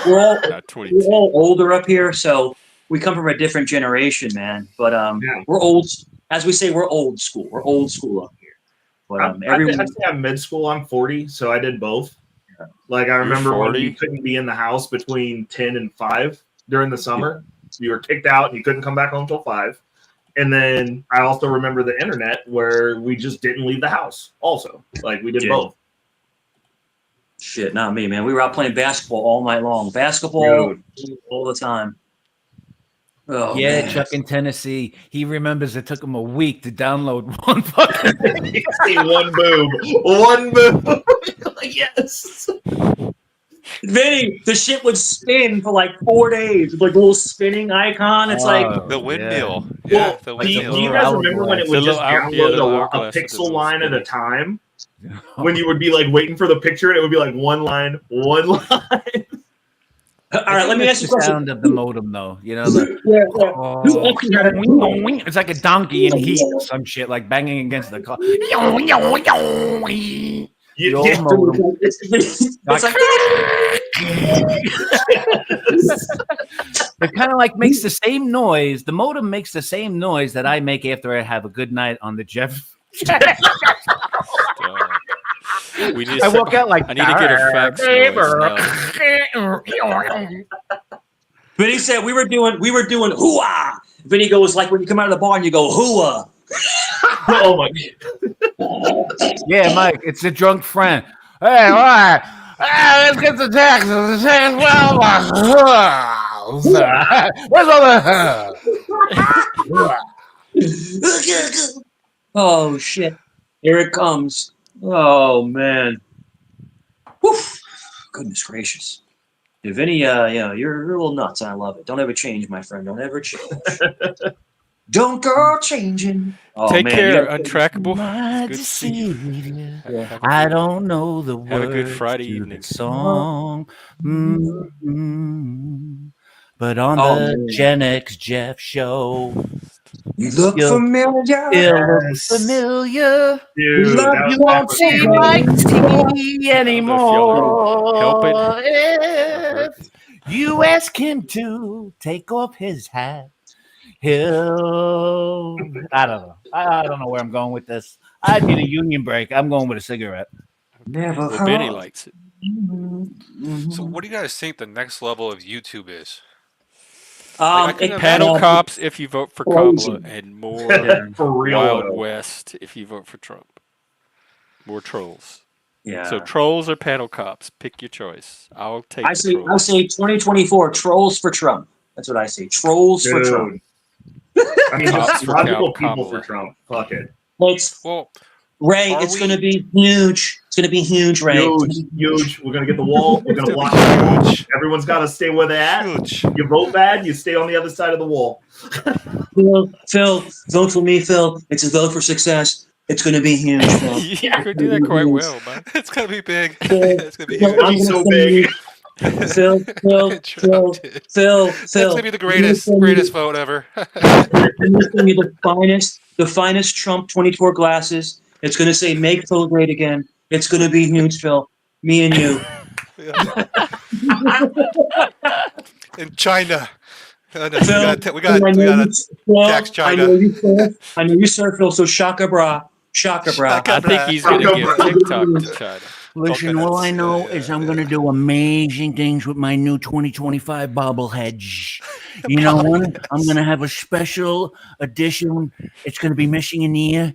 we're all Not 22. we're all older up here, so we come from a different generation, man. But Yeah. we're old, as we say, we're old school. We're old school up here. But everyone, I'd say I'm mid school. I'm 40, so I did both. Like I remember when 40? you couldn't be in the house between 10 and 5 during the summer. You were kicked out and you couldn't come back home till 5. And then I also remember the internet where we just didn't leave the house. Also, like we did Yeah. both. shit, not me, man. We were out playing basketball all night long. Basketball all the time. Oh, Yeah, man. Chuck in Tennessee. He remembers it took him a week to download one fucking thing. See one boob. Yes. Vinny, the shit would spin for like 4 days. Like a little spinning icon. It's like, Oh, The yeah. windmill. Well, the do you windmill. guys remember when it would The just little hour- download yeah, the a hourglass with the pixel little line at a spinning. time? when you would be like waiting for the picture, and it would be like one line. All right, let me ask you a the question. sound of the modem, though. You know, the, Who actually had a- it's like a donkey in heat or some shit, like banging against the car. The old modem. It's like It kind of like makes the same noise. The modem makes the same noise that I make after I have a good night on the Jeff. We need I walk out like I need to get a fax noise now. Vinny said we were doing hoo-ah. Vinny goes like when you come out of the bar and you go hoo-ah. Oh my god. Yeah, Mike, it's a drunk friend. Hey, all right. Let's get the taxes. The tax. Where's all the? Oh shit. Here it comes. Oh man. Woof. Goodness gracious. Yeah, Vinny, you're a little nuts. I love it. Don't ever change, my friend. Don't ever change. Don't go changing. Oh, Take man, care, you gotta- Untrackable. My Good to see you. deceiver. Have a I good- don't know the Have a good words Friday to evening. the song. But on Oh, the man. Gen X Jeff show, You look Yo. familiar. it looks Yes. familiar. Dude, Love that was you Won't won't epic. seem like tea anymore. help it. If you ask him to take off his hat, he'll. I don't know. I don't know where I'm going with this. I need a union break. I'm going with a cigarette. Never Well, Benny heard. likes it. So, what do you guys think the next level of YouTube is? Panel cops if you vote for Crazy. Kamala, and more For real. Wild though. West if you vote for Trump. More trolls. Yeah. So trolls or panel cops, pick your choice. I'll take I the say trolls. 2024 trolls for Trump. That's what I say. Trolls for Trump. Dude. I mean, Cops just for logical Kamala. people for Trump. Fuck it. It's Well, Ray. Are It's we- going to be huge. It's going to be huge, Ray. Huge. We're gonna get the wall. We're gonna It's block gonna be the wall. huge. Everyone's got to stay where they're at. huge. You vote bad, you stay on the other side of the wall. Phil, vote for me, Phil. It's a vote for success. It's going to be huge, Phil. You could do that quite well, man. It's gonna be big. Phil, It's gonna be Phil, huge. I'm He's gonna so send big. you- Phil, Trump did. Phil. That's gonna be the greatest vote ever. I'm gonna send you the finest Trump 24 glasses. It's going to say "Make Phil Great Again." It's going to be huge, Phil. Me and you. In China. Phil, We got tax China. I know you surf, Phil. So shaka bra. I think he's going to give TikTok to China. Listen, all I know is I'm going to do amazing things with my new 2025 bobbleheads. You know what? I'm going to have a special edition. It's going to be missing an ear.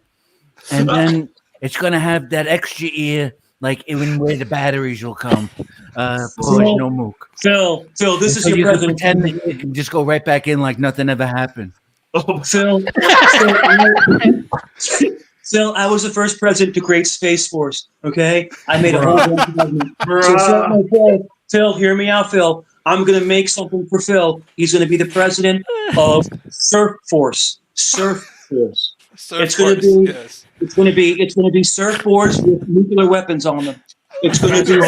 And then it's going to have that extra ear, like even where the batteries will come. No mook. Phil, this is So your you can president. pretend that you can just go right back in like nothing ever happened. Phil, Phil, I was the first president to create Space Force. Okay, I made a whole bunch of government. So Phil, hear me out, Phil. I'm gonna make something for Phil. He's gonna be the president of Surf Force. It's gonna be surfboards with nuclear weapons on them. It's gonna be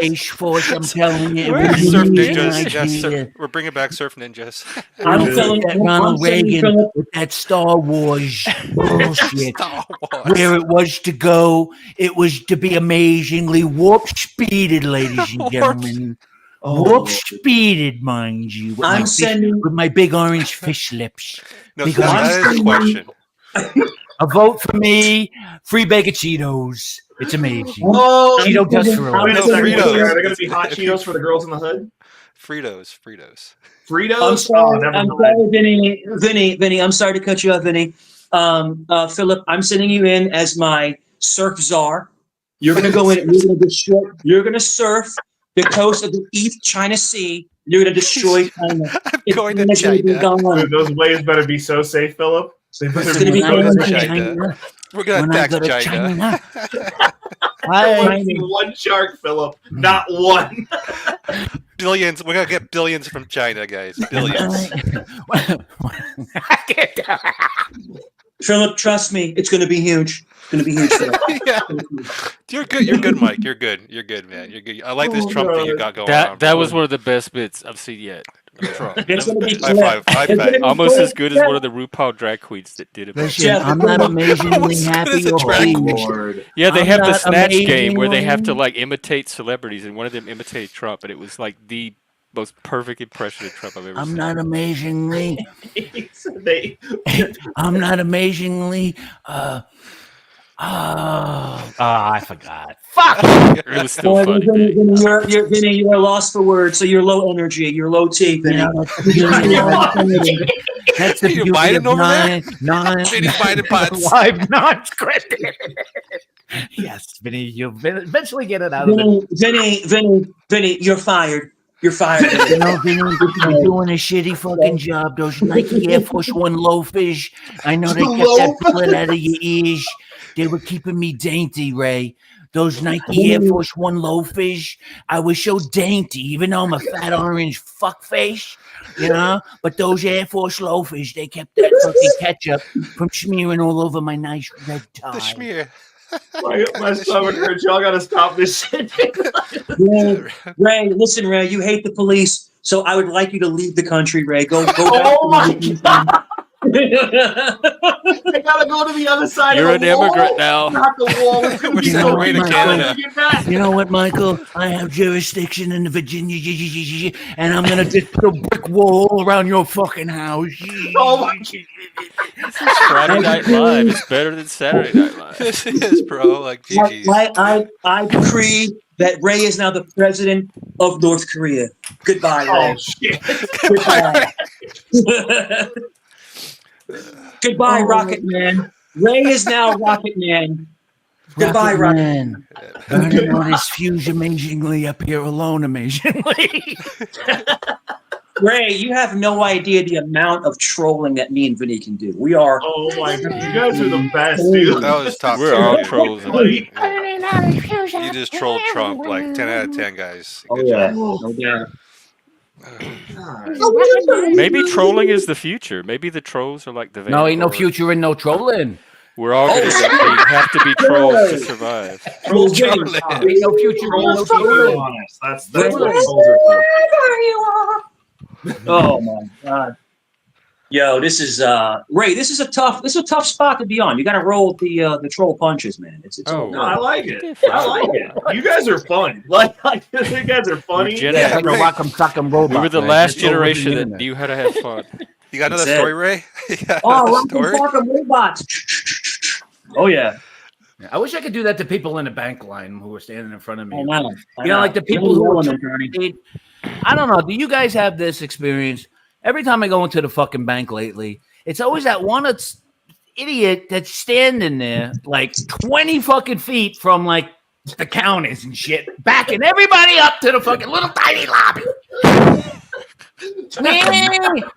Space Force, I'm telling you. Where it is was Surf an ninjas. Yes, idea. we're bringing back surf ninjas. I'm telling That you, Ronald I'm telling you, Reagan Philip, with that Star Wars bullshit. Star Wars. Where it was to go, it was to be amazingly warp speeded, ladies and gentlemen. Warp speeded, mind you. With I'm my sending- with my big orange fish lips. No, Because that is the question. A vote for me, free bag of Cheetos. It's amazing. Oh, Cheeto dust for wait a No, second. Fritos. Are there going to be hot Cheetos for the girls in the hood? Fritos. Fritos? I'm sorry, never I'm mind. sorry, Vinny. I'm sorry to cut you off, Vinny. Philip, I'm sending you in as my surf czar. You're gonna go in. You're gonna surf the coast of the East China Sea. You're gonna destroy China. I'm going to China. Dude, those ways better be so safe, Philip. They better It's gonna be so going safe. to China. We're gonna When I tax go to China. I want to see one shark, Philip. Not one. Billions. We're gonna get billions from China, guys. Billions. Philip, trust me, it's gonna be huge. Going to be huge. Yeah. You're good, Mike. You're good, man. You're good. I like this Trump that you got going on. That bro. was one of the best bits I've seen yet. Trump. It's going to be High five. High It's gonna five. be Almost Jeff. as good as one of the RuPaul drag queens that did it. Listen, Jeff, I'm not amazingly Almost good happy as a or drag pleased. Lord. Yeah, they I'm have the not snatch game where they have to amazingly- like imitate celebrities, and one of them imitated Trump, and it was like the most perfect impression of Trump I've ever I'm seen. not amazingly. They, I'm not amazingly. I forgot. Fuck. It was still Boy, funny. Vinny, Vinny. you're lost for words, so you're low energy, you're low T, Vinny. Yeah, that's the You beauty Biden of over there? non Vinny Biden pots. live non-scripted. Yes, Vinny, you'll eventually get it out of it. Vinny, you're fired. You're fired. You know, Vinny, you're doing a shitty fucking job. Those Nike Air Force One loafers, I know they kept that bullet out of your ears. They were keeping me dainty, Ray. Those Nike Air Force One loafers, I was so dainty, even though I'm a fat orange fuckface, you know? But those Air Force loafers, they kept that fucking ketchup from smearing all over my nice red tie. The schmear. my stomach hurts. Y'all got to stop this shit. Ray, listen, Ray, you hate the police, so I would like you to leave the country, Ray. Go back. Oh my God. I gotta go to the other side You're of an the wall. immigrant now. Not the wall. It's gonna We're be sending so Ray to difficult Canada. to get back. You know what, Michael? I have jurisdiction in Virginia, and I'm gonna just put a brick wall all around your fucking house. Oh my Friday Night Live is better than Saturday Night Live. This is, bro. Like, GG's. I decree that Ray is now the president of North Korea. Goodbye, Ray. Oh shit. Goodbye. Goodbye, Rocket Man. Ray is now Rocket Man. Goodbye, Rocket Man. Burning all this fuse amazingly up here alone, amazingly. Ray, you have no idea the amount of trolling that me and Vinny can do. We are. Oh my God. You guys are the best, dude. That was top We're tier, all dude. trolls. Buddy. Yeah. You just trolled Trump like 10 out of 10, guys. Oh Good yeah, job. no doubt. Maybe trolling is the future. Maybe the trolls are like the No, ain't no Vanguard. future in no trolling. We're all going to have to be trolls to survive. Trolls Trolling. Ain't no future in no Trolls are trolling. honest. That's what trolls are for. Oh my God. Yo, this is Ray. This is a tough spot to be on. You got to roll the troll punches, man. It's Oh, No, I like it. Yeah, I like it. You guys are fun. Like you guys are funny. Gen Yeah, X. like a rock'em sock'em robot. We were the man. last Just over the generation that internet. knew how to have fun. You got another That's story, it. Ray? You got Oh, another Rocket story? Fucking robots. Oh yeah. I wish I could do that to people in the bank line who were standing in front of me. I know. You know, like the people who are paid. I don't know. Do you guys have this experience? Every time I go into the fucking bank lately, it's always that one idiot that's standing there like 20 fucking feet from like the counters and shit, backing everybody up to the fucking little tiny lobby. You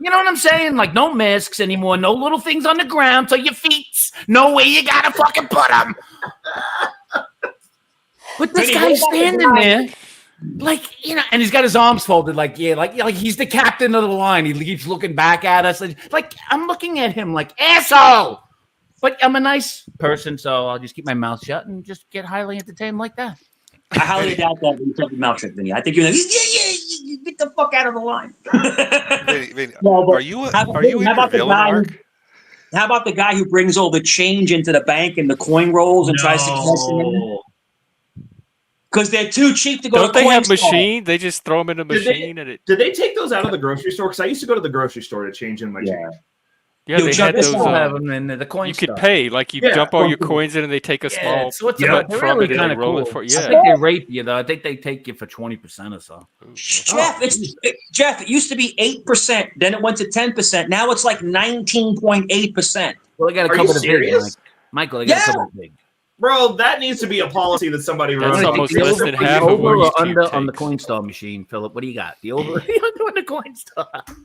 know what I'm saying? Like no masks anymore, no little things on the ground so your feet know where you gotta fucking put them. But this guy's standing there, like, you know, and he's got his arms folded, like, yeah, like he's the captain of the line. He keeps looking back at us, and like I'm looking at him like asshole. But I'm a nice person, so I'll just keep my mouth shut and just get highly entertained like that. I highly doubt that when you took the mouth trick, Vinny. I think you're like, yeah, get the fuck out of the line. Vinny, No, but are you how in your about the villain guy who- arc? How about the guy who brings all the change into the bank and the coin rolls and tries to cash them in? No. Because they're too cheap to go Don't to they have Coinstar. machine? They just throw them in a Did they- machine and it. Did they take those out of the grocery store? Because I used to go to the grocery store to change in my change. Yeah, Yo, they check had this those. out. Have them in the coin You could stuff. pay, like you Yeah. dump all your coins in and they take a Yeah, small it's what's cut they're from really it and kind they of roll cool. it for I yeah. think they rape you though. I think they take you for 20% or so. Jeff, Jeff, it used to be 8%, then it went to 10%. Now it's like 19.8%. Well, they got to Are cover you the big. serious? Like, Michael, they got to Yeah. cover the big. Bro, that needs to be a policy that somebody That's runs. almost The less over- than the half of over what or YouTube under on the takes. Coinstar machine, Philip. What do you got? The over the under on the Coinstar.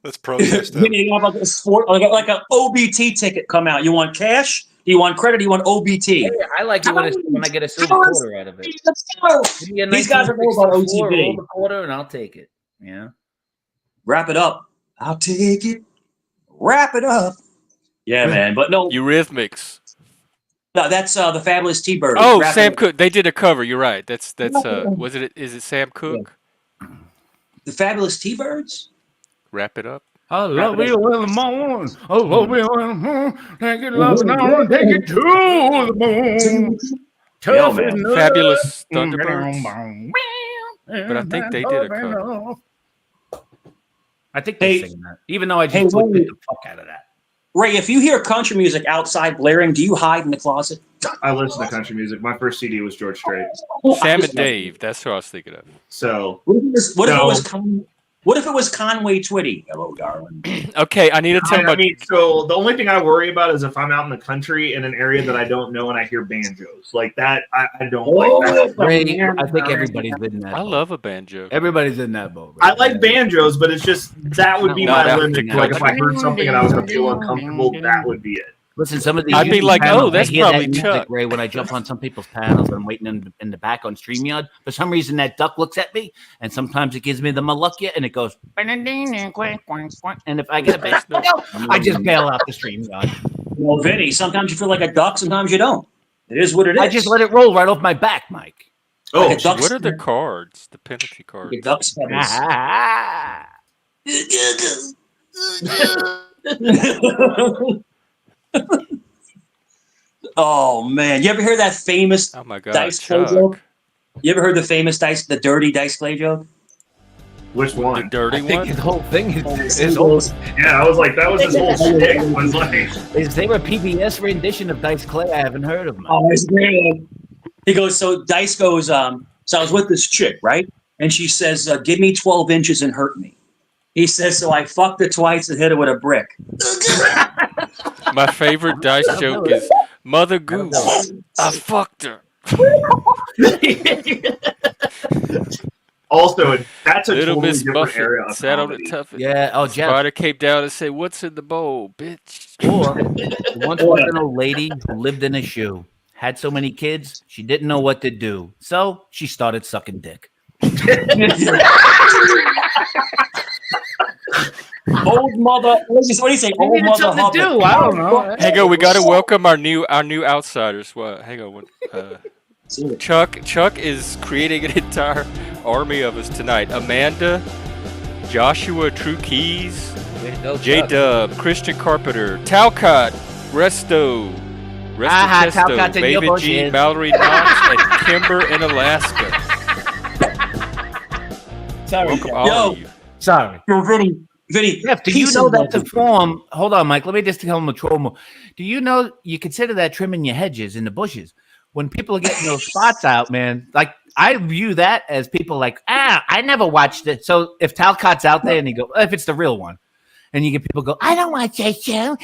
Let's protest them. You know, about the sport, like an OBT ticket come out. You want cash? Do you want credit? Do you want OBT? Hey, I like it when I get a silver quarter out of it. Let's go. Give me a These guys are more about 1964, OTB. roll the quarter, and I'll take it. Yeah. Wrap it up. I'll take it. Wrap it up. Yeah, man. But no, Eurythmics. no, that's the Fabulous T-Birds. Oh, rapping Sam it. Cooke. They did a cover. You're right. That's was it? Is it Sam Cooke? The Fabulous T-Birds. Wrap it up. I love you in the moon. I love you in the moon. Take it love down, take it to the moon. Yo, Tough man. enough. Fabulous Thunderbirds. But I think they did a cover. I think they're Hey, singing that. Even though I hey, just wait. the fuck out of that. Ray, if you hear country music outside blaring, do you hide in the closet? I listen to country music. My first CD was George Strait. Sam and Dave. That's who I was thinking of. So What if it was Conway Twitty? Hello, darling. Okay, I need to tell I mean, so the only thing I worry about is if I'm out in the country in an area that I don't know and I hear banjos like that. I don't like that. Ray, I think everybody's in that. I boat. love a banjo. Everybody's in that boat. Ray. I like banjos, but it's just that would be Not my African limit. Like if country. I heard something and I was gonna feel uncomfortable, that would be it. Listen, some of these. I'd be YouTube like, channels, oh, that's I hear probably that music, Chuck. Ray, when I jump on some people's panels, I'm waiting in the back on StreamYard. For some reason, that duck looks at me, and sometimes it gives me the Malukia, and it goes. And if I get a bad I just bail out the StreamYard. Well, Vinny, sometimes you feel like a duck, sometimes you don't. It is what it is. I just let it roll right off my back, Mike. Oh, Like a duck's- What are the cards? The penalty cards. like a duck's feathers. Oh man, you ever hear that famous Oh my God, dice play Chuck. joke? You ever heard the famous the dirty dice play joke? which The one? dirty I think one? his whole thing is He old. goes, Yeah, I was like, that was his whole shtick. Was like, Is there a PBS rendition of Dice Clay? I haven't heard of, Mike. oh, it's great. He goes, so Dice goes, so I was with this chick, right? And she says, give me 12 inches and hurt me. He says, so I fucked her twice and hit her with a brick. My favorite dice joke is Mother Goose. I fucked her. also, that's a Little totally Miss different area Muffet of sat on the comedy. tuffet. Yeah. Oh, Jeff. Spider came down and said, "What's in the bowl, bitch?" Or once was an old lady who lived in a shoe, had so many kids, she didn't know what to do. So she started sucking dick. Old mother, what do you say? Old mother something to Hubbard. do. I don't know. Hang on, we got to welcome our new outsiders. Well, hang on. Chuck is creating an entire army of us tonight. Amanda, Joshua True Keys, J Dub, Christian Carpenter, Talcott, Resto, Talcott's in your David G, bushes. Mallory Knox, and Kimber in Alaska. Sorry. Welcome all Yo. of you. Sorry. Vinny, Jeff, do you peace know and that love. the form? Hold on, Mike. Let me just tell him a troll. Do you know you consider that trimming your hedges in the bushes? When people are getting those spots out, man, like I view that as people like, I never watched it. So if Talcott's out there and he go, if it's the real one, and you get people go, I don't watch that show.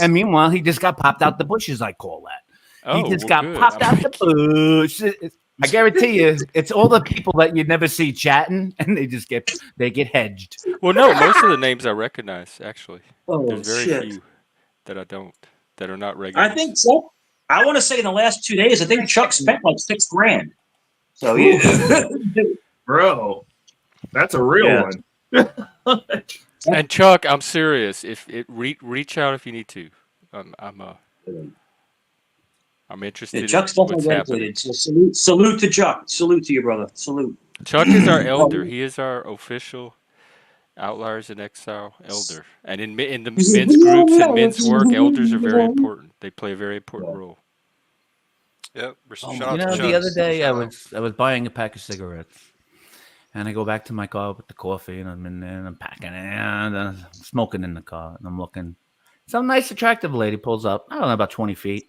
And meanwhile, he just got popped out the bushes, I call that. Oh, He just well, got good. popped out the bush. I guarantee you, it's all the people that you never see chatting, and they get hedged. Well, no, most of the names I recognize, actually. Oh, There's very shit. few that I don't, that are not regular. I think so. I want to say in the last 2 days, I think Chuck spent like $6,000. So yeah. Bro, that's a real one. And Chuck, I'm serious. If it reach out if you need to. I'm interested. Yeah, Chuck's in what's definitely happening. dedicated. So salute to Chuck. Salute to you, brother. Salute. Chuck is our elder. He is our official Outliers in Exile elder. And in the men's groups and men's work, elders are very important. They play a very important role. Yep. Shout You out know, to the Chuck. other day I Shout out. was buying a pack of cigarettes, and I go back to my car with the coffee, and I'm in there, and I'm packing it, and I'm smoking in the car, and I'm looking. Some nice, attractive lady pulls up. I don't know, about 20 feet.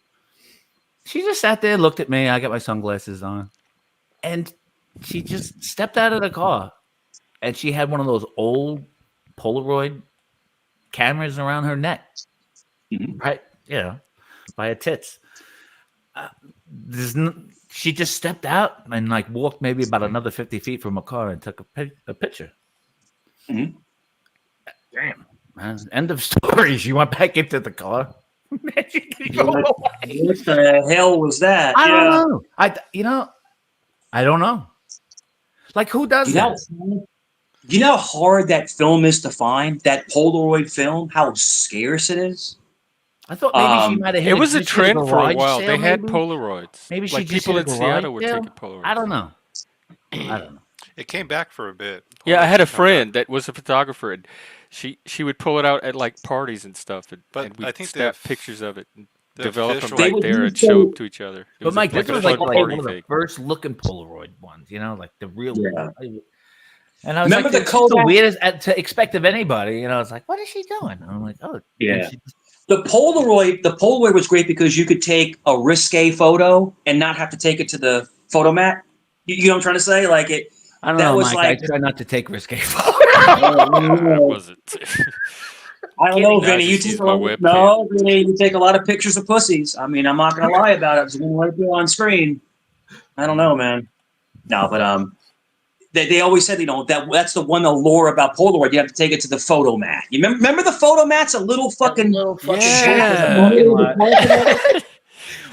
She just sat there, looked at me. I got my sunglasses on, and she just stepped out of the car, and she had one of those old Polaroid cameras around her neck, right? By her tits. She just stepped out and like walked maybe about another 50 feet from a car and took a picture. Mhm. Damn. Man. End of story. She went back into the car. What the hell was that? I don't know. I don't know. Like, who does that? You know how hard that film is to find? That Polaroid film? How scarce it is? I thought maybe she might have hit It was a did she hit trend for a garage while. sale, They had maybe? Polaroids. Maybe she like just people hit in a garage Seattle were sale? taking Polaroids. I don't know. I don't know. It came back for a bit. Yeah, I had a Polaroids come back. friend that was a photographer, and she would pull it out at like parties and stuff, and But I we'd think snap the pictures of it and the develop them visual- They right would there use and show the- them to each other. It But was Mike, like this a was fun like party one of the thing. first looking Polaroid ones, you know, like the real. Yeah. And I was Remember like, the it's just the Kodak- weirdest to expect of anybody. And I was like, what is she doing? And I'm like, oh, Yeah. and she- The Polaroid was great because you could take a risque photo and not have to take it to the photomat. You know what I'm trying to say? Like it. I don't That know, was Mike. like- I try not to take risque photos. I wasn't. I don't know, Nah, Vinny. You just take use a my lot, webcam. no, Vinny. You take a lot of pictures of pussies. I mean, I'm not gonna lie about it. It's right there on screen. I don't know, man. No, but they always said, you know, that's the one allure about Polaroid. You have to take it to the photomat. You remember the photomats? A little fucking Yeah.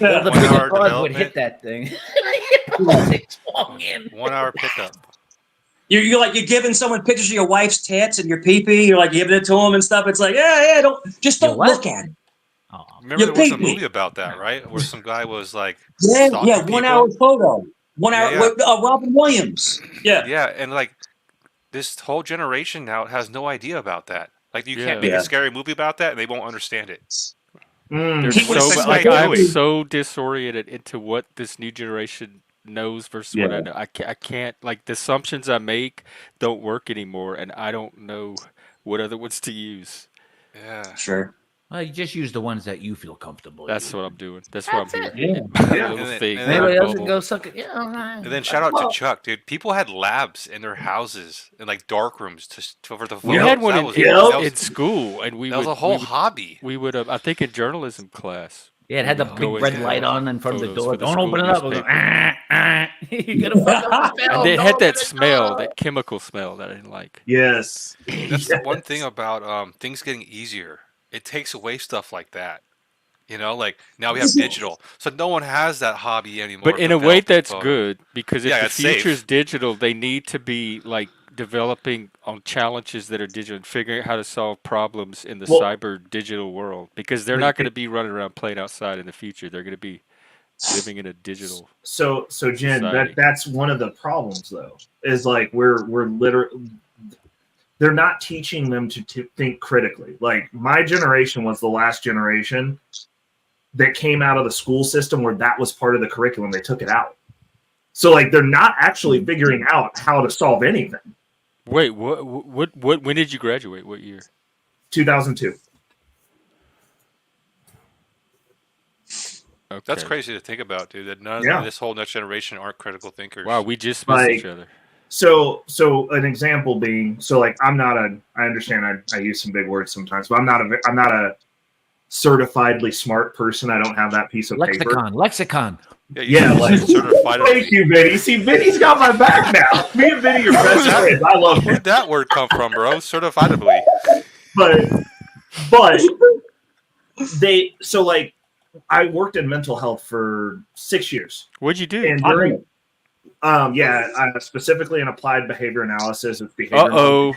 Well, the 1 biggest hour cars would hit development. that thing. It swung in. 1 hour pickup. You're like you're giving someone pictures of your wife's tits and your pee-pee. You're like giving it to them and stuff. It's like, yeah, don't Your what? look at it. Oh, Remember You there was a beat me. movie about that, right? Where some guy was like Yeah, stalking 1 people. hour photo. 1 hour. Yeah. With, Robin Williams. Yeah. Yeah, and like this whole generation now has no idea about that. Like you Yeah. can't make Yeah. a scary movie about that, and they won't understand it. There's Keep what is so this like guy I'm doing? so disoriented into what this new generation knows versus what I Yeah. know. I can't like the assumptions I make don't work anymore, and I don't know what other ones to use. Yeah. Sure. well, you just use the ones that you feel comfortable. That's using. what I'm doing. That's why I'm That's here. it. Yeah. In my Yeah. little And then- thing. and my then- Anybody else bubble. can go suck it. Yeah, all right. And then shout out to Chuck, dude. People had labs in their houses and like dark rooms for the We photos. had one That in, was, in, that was, in school, and we that was would a whole we would, hobby. we would I think in journalism class. Yeah, it had the we would big go red into light on in front of the photos door. for the Don't school open it up. newspaper. You gotta fuck up the film. And they Don't had open that the smell, door. that chemical smell that I didn't like. Yes. That's the one thing about things getting easier. It takes away stuff like that. You know, like now we have digital, so no one has that hobby anymore. But of in a way, developing that's photos. good because if Yeah, the it's safe. future's digital, they need to be like developing on challenges that are digital and figuring out how to solve problems in the Well- cyber digital world because they're Wait, not going to be running around playing outside in the future. They're going to be living in a digital. So Jen, Society. that's one of the problems though, is like we're literally they're not teaching them to think critically. Like my generation was the last generation that came out of the school system where that was part of the curriculum. They took it out. So like they're not actually figuring out how to solve anything. Wait, what? When did you graduate? What year? 2002. Okay. That's crazy to think about, dude. That none Yeah. of this whole next generation aren't critical thinkers. Wow, we just missed each Like- other. So an example being, so like I understand I use some big words sometimes, but I'm not a certifiedly smart person. I don't have that piece of paper. Lexicon. Yeah, like- certified. Thank you, Vinny. See, Vinny's got my back now. Me and Vinny are best friends. I love him. Where'd that word come from, bro? Certifiably. But so like I worked in mental health for 6 years. What'd you do? And during specifically in applied behavior analysis, it's behavior. Uh-oh.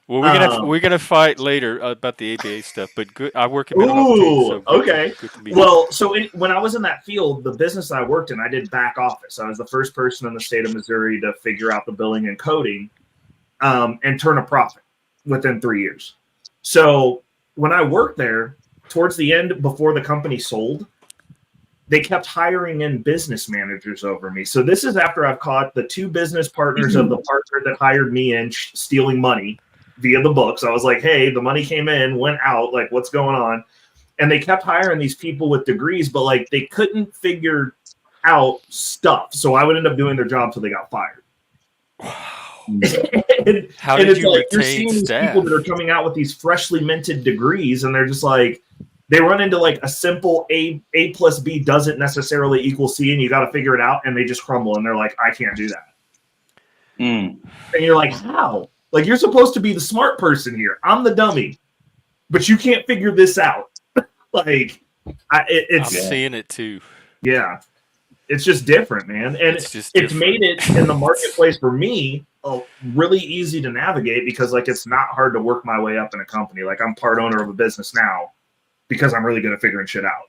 Well, we're gonna fight later about the ABA stuff, but good. I work in mental health too, so okay. good to meet you. Well, so when I was in that field, the business I worked in, I did back office. I was the first person in the state of Missouri to figure out the billing and coding, and turn a profit within 3 years. So when I worked there, towards the end, before the company sold, they kept hiring in business managers over me. So this is after I've caught the two business partners of the partner that hired me in stealing money via the books. I was like, hey, the money came in, went out, like what's going on? And they kept hiring these people with degrees, but like they couldn't figure out stuff. So I would end up doing their job till they got fired. and, How and did it's you like you're retain seeing these staff? people that are coming out with these freshly minted degrees, and they're just like, they run into like a simple A plus B doesn't necessarily equal C, and you got to figure it out, and they just crumble, and they're like, I can't do that. And you're like, how? Like, you're supposed to be the smart person here. I'm the dummy, but you can't figure this out. Like, I'm it's seeing it too. yeah, it's just different, man, and It's just it's different. made it in the marketplace for me really easy to navigate because like it's not hard to work my way up in a company. Like I'm part owner of a business now, because I'm really good at figuring shit out.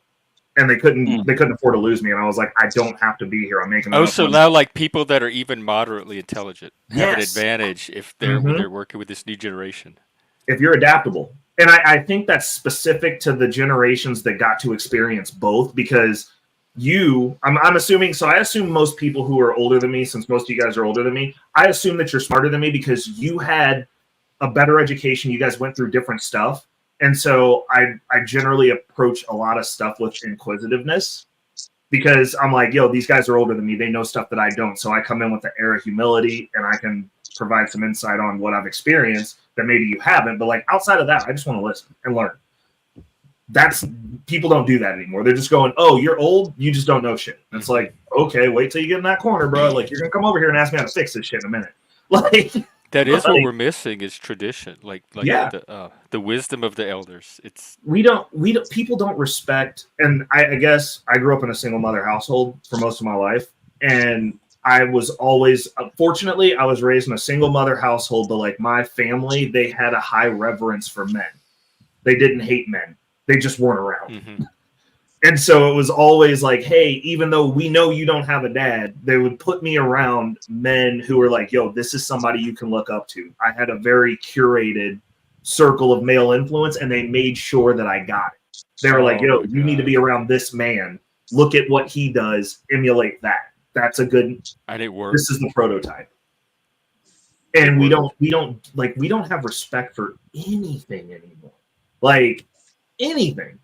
And they couldn't afford to lose me, and I was like, I don't have to be here. I'm making enough so money. now like people that are even moderately intelligent have an Yes. advantage if they're when they're working with this new generation. If you're adaptable. And I think that's specific to the generations that got to experience both, because I'm assuming, so I assume most people who are older than me, since most of you guys are older than me, I assume that you're smarter than me because you had a better education. You guys went through different stuff. And so I generally approach a lot of stuff with inquisitiveness, because I'm like, yo, these guys are older than me. They know stuff that I don't. So I come in with the air of humility, and I can provide some insight on what I've experienced that maybe you haven't. But like outside of that, I just want to listen and learn. People don't do that anymore. They're just going, oh, you're old, you just don't know shit. And it's like, okay, wait till you get in that corner, bro. Like, you're gonna come over here and ask me how to fix this shit in a minute. Like, That is what we're missing is tradition, like yeah. the wisdom of the elders. It's People don't respect. And I guess I grew up in a single mother household for most of my life, and I was always, fortunately, I was raised in a single mother household, but like my family, they had a high reverence for men. They didn't hate men. They just weren't around. Mm-hmm. And so it was always like, hey, even though we know you don't have a dad, they would put me around men who were like, yo, this is somebody you can look up to. I had a very curated circle of male influence, and they made sure that I got it. They were like, yo, you need to be around this man. Look at what he does. Emulate that. That's a good. And it works. This is the prototype. And we don't have respect for anything anymore. Like anything.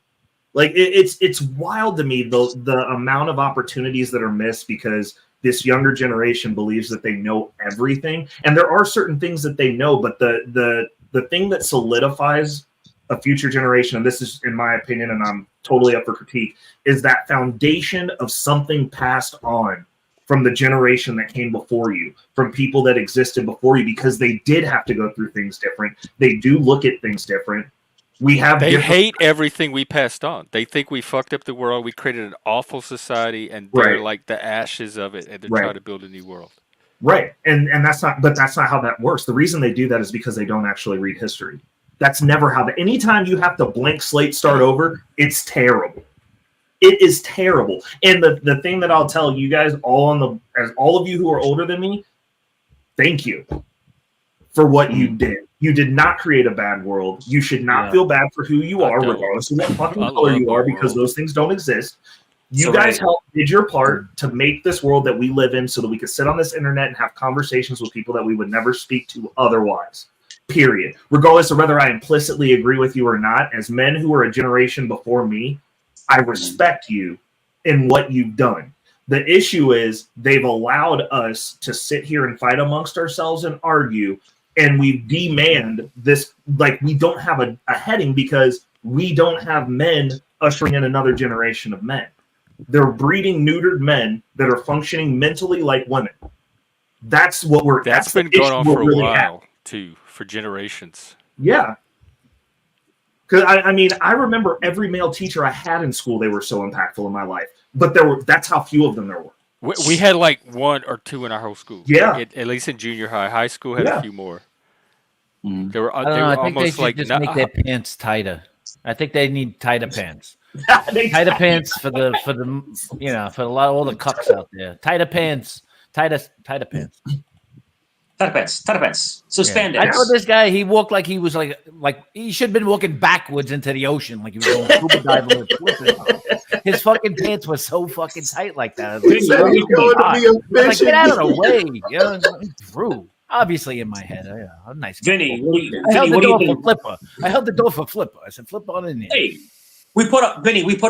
Like it's wild to me the amount of opportunities that are missed because this younger generation believes that they know everything. And there are certain things that they know, but the thing that solidifies a future generation, and this is in my opinion, and I'm totally up for critique, is that foundation of something passed on from the generation that came before you, from people that existed before you, because they did have to go through things different. They do look at things different. They hate everything we passed on. They think we fucked up the world. We created an awful society, and they're like the ashes of it, and they're trying to build a new world. Right, and that's not how that works. The reason they do that is because they don't actually read history. That's never how. Anytime you have to blank slate start over, it's terrible. It is terrible. And the thing that I'll tell you guys, as all of you who are older than me, thank you for what you did. You did not create a bad world. You should not feel bad for who you are, regardless of what fucking color you are, because those things don't exist. You guys did your part to make this world that we live in so that we could sit on this internet and have conversations with people that we would never speak to otherwise. Period. Regardless of whether I implicitly agree with you or not, as men who are a generation before me, I respect you in what you've done. The issue is they've allowed us to sit here and fight amongst ourselves and argue, and we demand this, like we don't have a heading because we don't have men ushering in another generation of men. They're breeding neutered men that are functioning mentally like women. That's been going on for a while too, for generations. Yeah. Because I remember every male teacher I had in school, they were so impactful in my life. But that's how few of them there were. We had like one or two in our whole school. Yeah. At least in junior high. High school had a few more. Mm. They were I think they should just make their pants tighter. I think they need tighter pants. Tighter pants for the for all the cucks out there. Tighter pants. Tighter pants. Tighter pants. So spandex. I know this guy. He walked like he was like he should have been walking backwards into the ocean, like he was going scuba diving with flippers on. His fucking pants were so fucking tight like that. Like, get out of the way. Yeah, through. Obviously, in my head, I'm nice. Vinny, I held the door for Flipper. I held the door for Flipper. I said, "Flip on in there." Hey, we put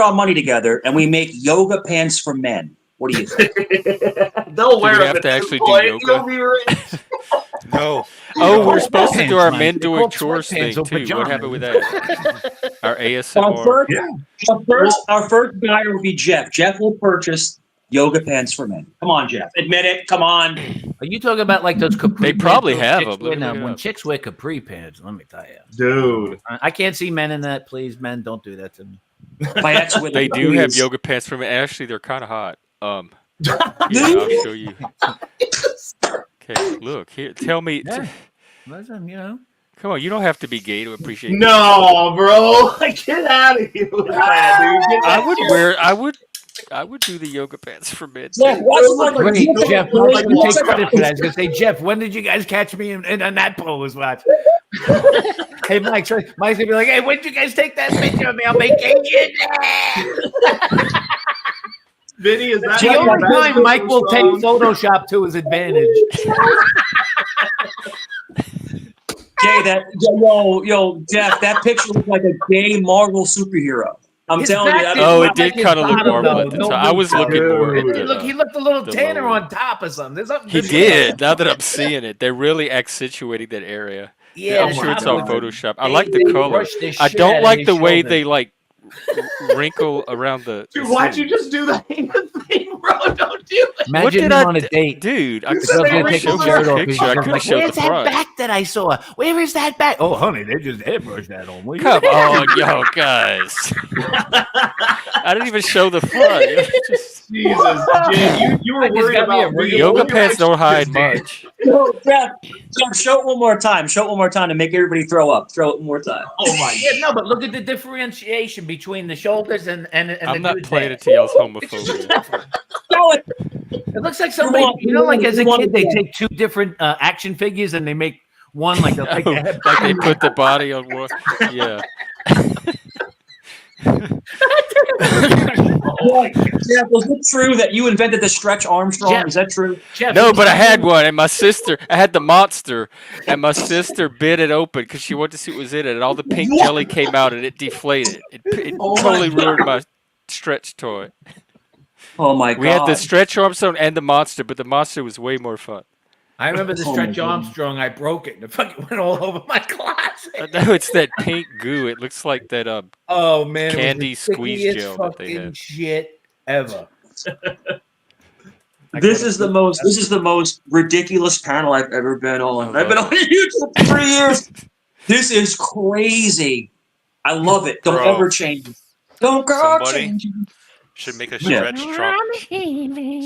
our money together and we make yoga pants for men. What do you think? They'll wear them. Have to actually do yoga. No. Oh, we're supposed to do our men doing chores thing too. What happened with that? Our ASMR. Our first buyer will be Jeff. Jeff will purchase yoga pants for men. Come on, Jeff. Admit it. Come on. Are you talking about like those capri? They probably have them. When chicks wear capri pants, let me tell you, dude. I can't see men in that. Please, men, don't do that to me. They do have yoga pants for men. Actually, they're kind of hot. I'll show you. Okay, look here. Tell me. Listen, Come on, you don't have to be gay to appreciate. No, bro, get out of here with that, dude. Get I that would shit. wear. I would do the yoga pants for men. Jeff, Too. watch Bro, like look, Great, look, Jeff. look, Mike's look, gonna take look, credit for that. He's gonna say, Jeff, when did you guys catch me in that pose? Watch. Hey, Mike's gonna be like, hey, when did you guys take that picture of me on vacation? Vinny, is that The how your only back time Mike so will take strong? Photoshop to his advantage. Jay, Jeff, that picture looked like a gay Marvel superhero. I'm His telling you, back that didn't Oh, look it did like his kind of look bottom, Marvel though. at the No time. I was bullshit. looking more Dude. at Look, he the. looked a little the tanner lower. on top of something. There's something He missing. did. Now that I'm seeing it, they're really accentuating that area. Yeah, I'm the sure it's top all of it. Photoshop. I They- like the they color. brushed the I shit don't out of like his the way shoulders. they like wrinkle around the. Dude, the why'd sleeve. you just do the hand thing, bro? Don't do it. What Imagine did him I on a d- date. Dude, I You could said they I wrinkled showed the you shirt a off. picture. I could have showed the Where's that front. back that I saw? Where is that back? Oh, honey, they just airbrushed that on. What Come on, yo, guys. I didn't even show the front. Just, Jesus, Jay, you I were just worried got me a about me. yoga Look at pants what don't you hide just did. much. No, Jeff, show it one more time. Show it one more time to make everybody throw up. Throw it one more time. Oh my Yeah, no, but look at the differentiation between the shoulders and I'm the not dude's playing head. it to y'all's It's just homophobia. different. Show it. It looks like somebody, like as a kid, they take two different action figures and they make one like they'll take the Oh, head. like they put the body on one. Yeah. Jeff, was it true that you invented the Stretch Armstrong? Jeff. Is that true? Jeff, No, but I had one, and my sister, I had the monster, and my sister bit it open because she wanted to see what was in it, and all the pink jelly came out, and it deflated. It Oh my totally God. ruined my stretch toy. Oh my We had the God. stretch Armstrong and the monster, but the monster was way more fun. I remember the Oh, Stretch my God. Armstrong. I broke it. And it fucking went all over my closet. No, it's that pink goo. It looks like that Oh man, Candy it was the squeeze stickiest gel that they fucking have. shit ever. This is the most ridiculous panel I've ever been on. I I've been love on YouTube for 3 years. This is crazy. I love it. Don't Bro. ever change it. Don't go Somebody change it. should make a Yeah. stretch trunk.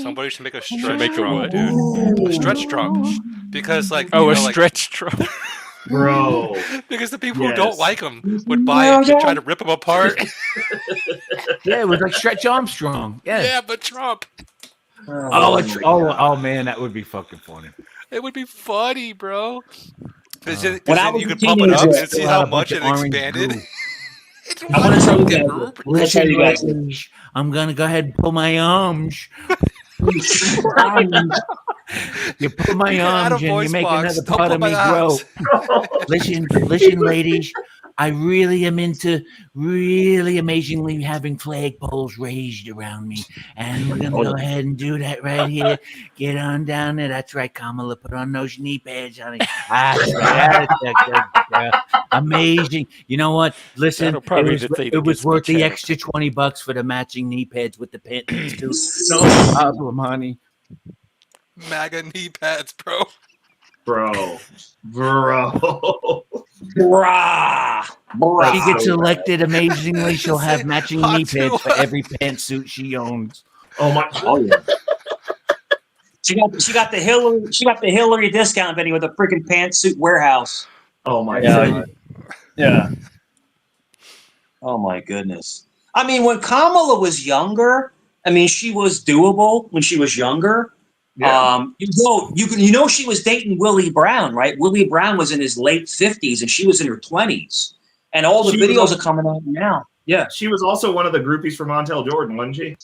Somebody should make a stretch make a trunk, what? dude. A stretch trunk. Because like Oh, you a know, like, stretch trunk. Bro. because the people who Yes. don't like them would buy it to try to rip them apart. Yeah, it was like Stretch Armstrong. Yeah. Yeah, but Trump. Oh man, that would be fucking funny. It would be funny, bro. Because When I then was you a could pump it up teenager, and see Still how had a much bunch it of orange expanded. goo. I'm gonna tell you guys. Fucking I'm gonna tell Listen, you guys. ladies, I'm gonna go ahead and pull my arms. You pull my You get out arms of and you voice make box. another Don't part pull of my me grow. arms. Listen, ladies. I really am into really amazingly having flagpoles raised around me. And we're going to go ahead and do that right here. Get on down there. That's right, Kamala. Put on those knee pads, honey. That's right. That's good. Amazing. You know what? Listen, That'll probably be the thing that it was gets my worth the check. extra $20 for the matching knee pads with the pants, too. No problem, honey. MAGA knee pads, bro. Bro. Brah. She gets elected amazingly. She'll have matching knee Hot too. pads for every pantsuit she owns. Oh my. Oh yeah. She got the Hillary discount Benny with a freaking pantsuit warehouse. Oh my Yeah. God. Yeah. Oh my goodness. I mean, when Kamala was younger, I mean, she was doable when she was younger. Yeah. You know she was dating Willie Brown, right? Willie Brown was in his late 50s and she was in her 20s. And all the She was videos also- are coming out now. Yeah. She was also one of the groupies for Montel Jordan, wasn't she?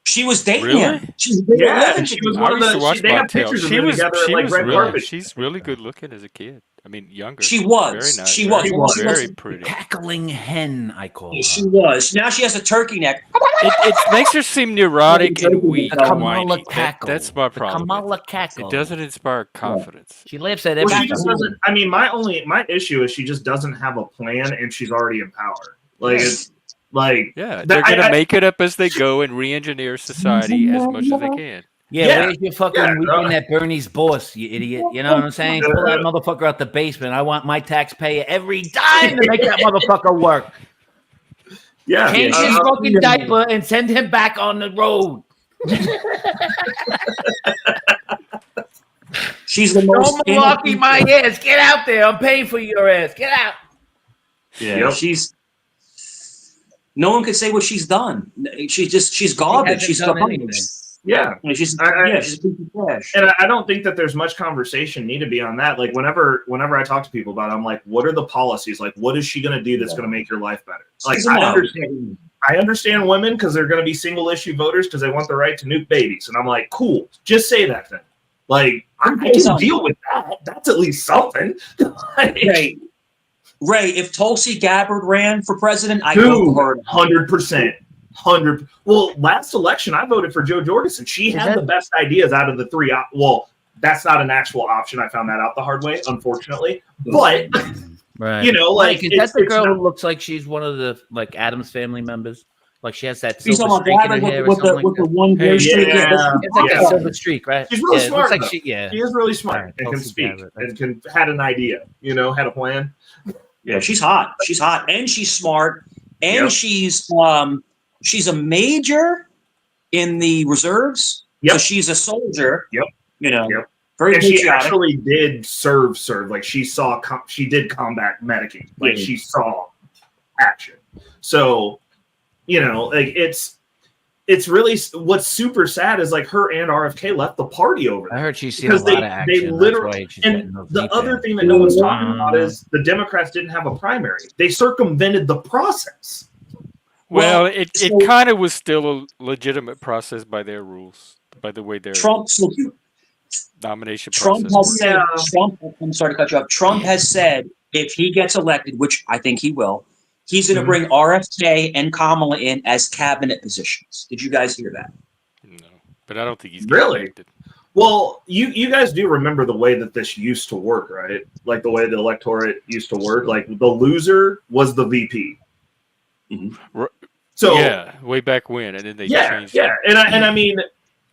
She was dating Really? him. She was dating Yeah, him. she was I one of used to the. watch They have Montel. pictures of She them was, together, she like was red really, carpet. she's really good looking as a kid. I mean, younger. She was. Very nice. She very, was. very pretty. Cackling hen, I call her. She was. Now she has a turkey neck. It makes her seem neurotic and weak The and Kamala whiny. cackle. That's my The problem. Kamala with it. cackle. It doesn't inspire confidence. She laughs at Well, she everything. just doesn't. I mean, my issue is she just doesn't have a plan, and she's already in power. Like it's like Yeah, they're gonna make it up as they go and re-engineer society as much as they can. Yeah, Yeah. where's your fucking weekend at Bernie's boss, you idiot? You know what I'm saying? Pull that motherfucker out the basement. I want my taxpayer every dime to make that motherfucker work. yeah. Change his fucking diaper and send him back on the road. She She's the No most Milwaukee, my ass. Get out there. I'm paying for your ass. Get out. Yeah, Yep. she's. No one could say what she's done. She's garbage. hasn't She's done garbage. anything. Yeah. She's I- she's a piece of trash. And I don't think that there's much conversation need to be on that. Like whenever I talk to people about it, I'm like, what are the policies? Like, what is she going to do that's going to make your life better? Like, She's a I model. understand women because they're going to be single issue voters because they want the right to nuke babies. And I'm like, cool, just say that then. Like, I can deal with that. That's at least something. Like, Ray, if Tulsi Gabbard ran for president, I'd vote for her. 100%. 100. Well, last election, I voted for Jo Jorgensen. She had the best ideas out of the three. Well, that's not an actual option. I found that out the hard way, unfortunately. But, Right. you know, like, is that the girl not, who looks like she's one of the like Adams family members? Like she has that She's silver talking streak in about her hair or with something the like that. one Hey, hair streak. yeah. It's like Yeah. a silver streak, right? She's really Yeah, it smart. looks like though. she is really smart Right, and can Tulsi speak Gabbard. and had an idea, you know, had a plan. Yeah, she's hot. She's hot, and she's smart, and Yep. she's a major in the reserves. Yep. So she's a soldier. Yep. You know, Yep. very And she patriotic. actually did serve. Like she she did combat medicing. Like Yeah. she saw action. So, you know, like it's really what's super sad is like her and RFK left the party over I that. heard she's seen a Because lot of action. they that's literally why she's getting and those the deep other ends. thing that no one's talking about is the Democrats didn't have a primary. They circumvented the process. Well, Well, it so- kind of was still a legitimate process by their rules, by the way their Trump nomination Trump process has said. Yeah. Trump. I'm sorry to cut you off. Trump has said if he gets elected, which I think he will, he's going to Mhm. bring RFK and Kamala in as cabinet positions. Did you guys hear that? No, but I don't think he's Really? elected. Well, you guys do remember the way that this used to work, right? Like the way the electorate used to work. Like the loser was the VP. So Yeah, way back when, and then they changed. yeah, and I mean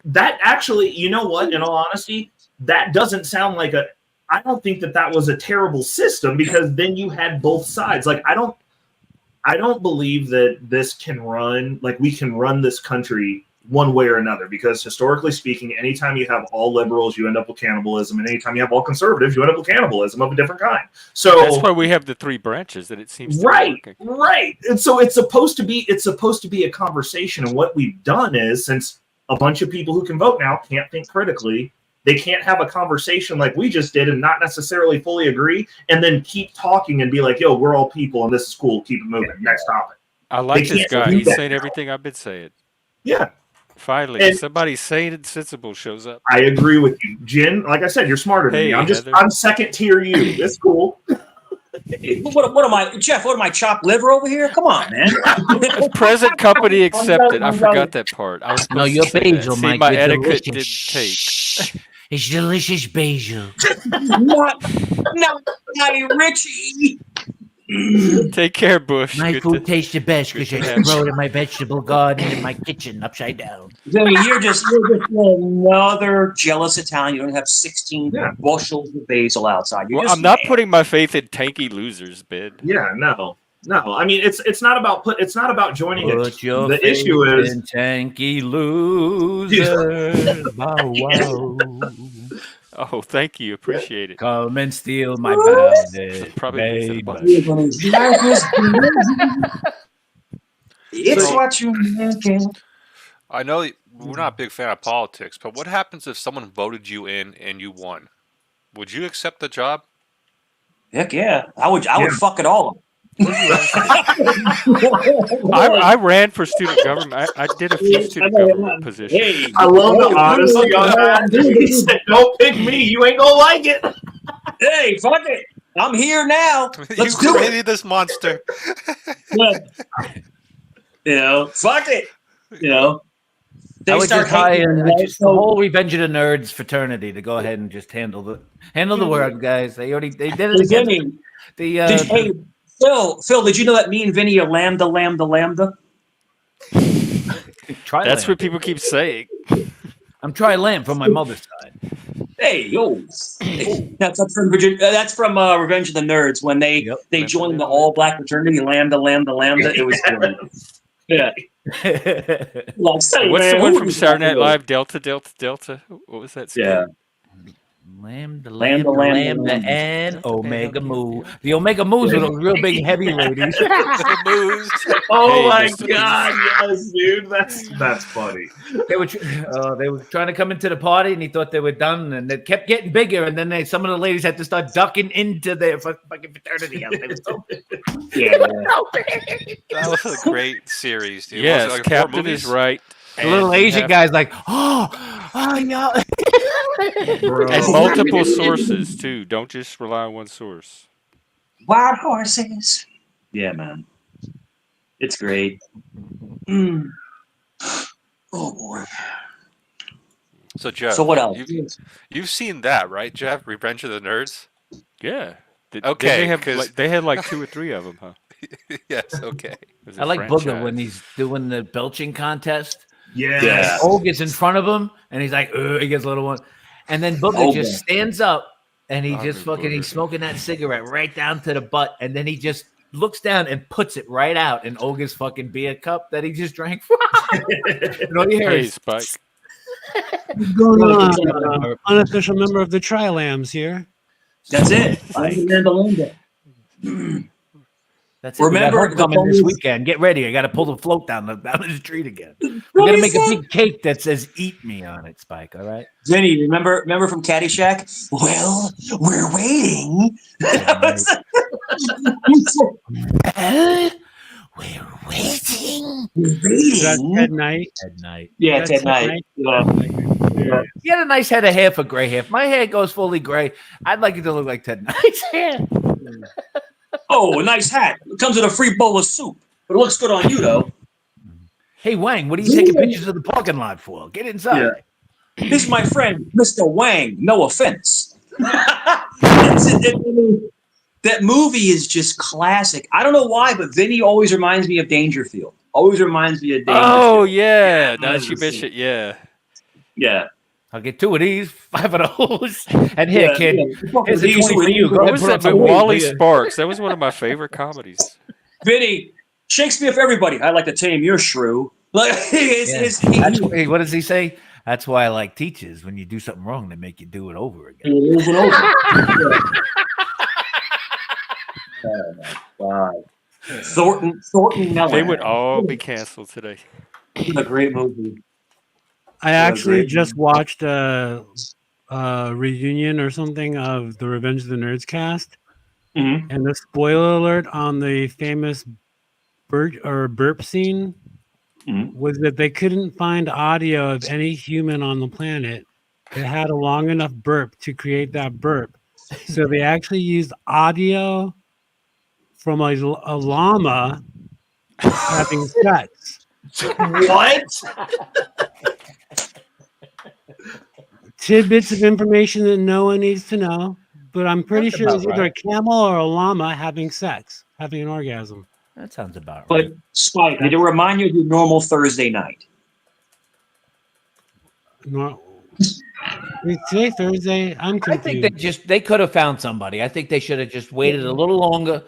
that actually, you know what? In all honesty, that doesn't sound like a. I don't think that was a terrible system because then you had both sides. Like I don't believe that this can run like we can run this country one way or another because historically speaking, anytime you have all liberals, you end up with cannibalism, and anytime you have all conservatives, you end up with cannibalism of a different kind. So That's why we have the three branches, and it seems to be right, working. right. And so it's supposed to be a conversation. And what we've done is, since a bunch of people who can vote now can't think critically, they can't have a conversation like we just did and not necessarily fully agree, and then keep talking and be like, "Yo, we're all people, and this is cool. Keep it moving." Next topic. I like They this can't guy. do He's that saying now. everything I've been saying. Yeah, Finally, And- somebody sane and sensible shows up. I agree with you, Jen. Like I said, you're smarter than Hey, me. Heather. I'm second tier you. It's cool. What am I, Jeff? What am I, chopped liver over here? Come on, man. Present company accepted. I forgot that part. I was No, supposed your to say that. basil, See, Mike. my you're etiquette delicious. didn't take. It's delicious basil. not Richie. Take care, Bush. My Good food to- tastes the best because good to I have grow it in my vegetable garden in my kitchen upside down. Jimmy, you're just another jealous Italian. You don't have 16 Yeah. bushels of basil outside. You're Well, just I'm not mad. putting my faith in tanky losers, Ben. Yeah, no. I mean, it's not about joining a Put your The faith issue is in tanky losers. Bow wow. Oh, thank you. Appreciate it. Come and steal my bandit. Probably makes it a bunch. You're gonna drag this It's So- what you're making. I know we're not a big fan of politics, but what happens if someone voted you in and you won? Would you accept the job? Heck yeah. I would fuck it all up. I ran for student government. I did a few student government positions. Hey, I love the honesty on that. He said, "Don't pick me. You ain't gonna like it." hey, fuck it. I'm here now. Let's you do it. created this monster. You know, fuck it. You know, I would just hire hating, just the whole Revenge of the Nerds fraternity to go ahead and just handle the world, guys. They did it again. Jimmy, hey, Phil, did you know that me and Vinny are lambda? Try That's lamb. what people keep saying. I'm try lamb from my mother's side. Hey, yo, that's from Virginia. That's from Revenge of the Nerds when they joined the all black fraternity. Lambda. It was brilliant. Yeah. What's the one from Saturday Night Live? Delta. What was that? Yeah. Lamb, the Lamb, lamb, the the lamb, the lamb, the lamb. and Okay, Omega okay, Moo. okay. The Omega Moos were those real big, heavy ladies. The moose. Oh Hey, my Mr. god, yes, dude. That's funny. They were trying to come into the party, and he thought they were done, and it kept getting bigger. And then some of the ladies had to start ducking into their fucking fraternity house. They were so Yeah. big. That was a great series, dude. Was it Yes, like 4 Captain movies? is right. The little And we Asian have guy's like, oh yeah. Bro. and multiple sources too. Don't just rely on one source. Wild horses. Yeah, man. It's great. Mm. Oh boy. So Jeff, So what else? you've seen that, right, Jeff? Revenge of the Nerds. Yeah. Didn't Okay, they have 'cause- they had like 2 or 3 of them, huh? Yes. Okay. It was I a like Booger franchise. when he's doing the belching contest. Yes. Og is in front of him, and he's like, he gets a little one, and then Booger just stands up, and he I just remember fucking Booger. he's smoking that cigarette right down to the butt, and then he just looks down and puts it right out in Olga's fucking beer cup that he just drank from. And all you hear Hey, is Spike. What's going on? Unofficial member of the Tri-Lambs here. That's it. Spike. That's it. Remember we got the homecoming this bonus- weekend. Get ready. I got to pull the float down the street again. We're gonna make a big cake that says "Eat Me" on it, Spike. All right. Vinny, remember from Caddyshack? Well, we're waiting. We're waiting. Is that Ted Knight? At night. Yeah, That's Ted Knight. Yeah. He had a nice head of hair for gray hair. If my hair goes fully gray, I'd like it to look like Ted Knight's hair. Oh, a nice hat. It comes with a free bowl of soup. But it looks good on you, though. Hey, Wang, what are you taking pictures of the parking lot for? Get inside. Yeah. This is my friend, Mr. Wang. No offense. That movie is just classic. I don't know why, but Vinny always reminds me of Dangerfield. Always reminds me of Dangerfield. Oh yeah, now that you mention, yeah. Yeah. I'll get 2 of these, 5 of those, and here, kid. Yeah. Here's a 20 for you. Go What ahead was and that? put But on some Wally weight. Sparks. That was one of my favorite comedies. Vinny, Shakespeare for everybody. I'd like to tame your shrew. Like, That's why- what does he say? That's why I like teachers. When you do something wrong, they make you do it over again. Oh my God. Thornton Mellon. They would all be canceled today. A great movie. I actually just watched a reunion or something of the Revenge of the Nerds cast, Mm-hmm. and the spoiler alert on the famous burp scene was that they couldn't find audio of any human on the planet that had a long enough burp to create that burp. So they actually used audio from a llama having sex. What? Tidbits of information that no one needs to know, but I'm pretty That's sure it's about either right. a camel or a llama having sex, having an orgasm. That sounds about But right. Spike, did it remind you of your normal Thursday night? No, is today Thursday? I'm I confused. think they could have found somebody. I think they should have just waited a little longer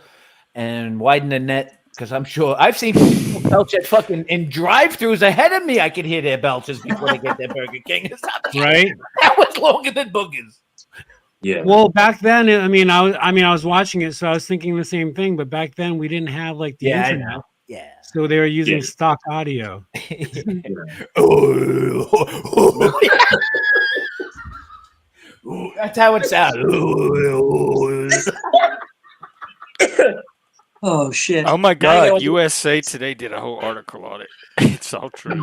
and widened the net. Because I'm sure I've seen people belch at fucking in drive-throughs ahead of me. I could hear their belches before they get their Burger King. Right? That was longer than Boogers. Yeah. Well, back then, I was watching it, so I was thinking the same thing. But back then, we didn't have like the Yeah, I internet, know. Yeah. so they were using Yeah. stock audio. That's how it sounds. Oh shit. Oh my Now you God! gotta- USA Today did a whole article on it. It's all true.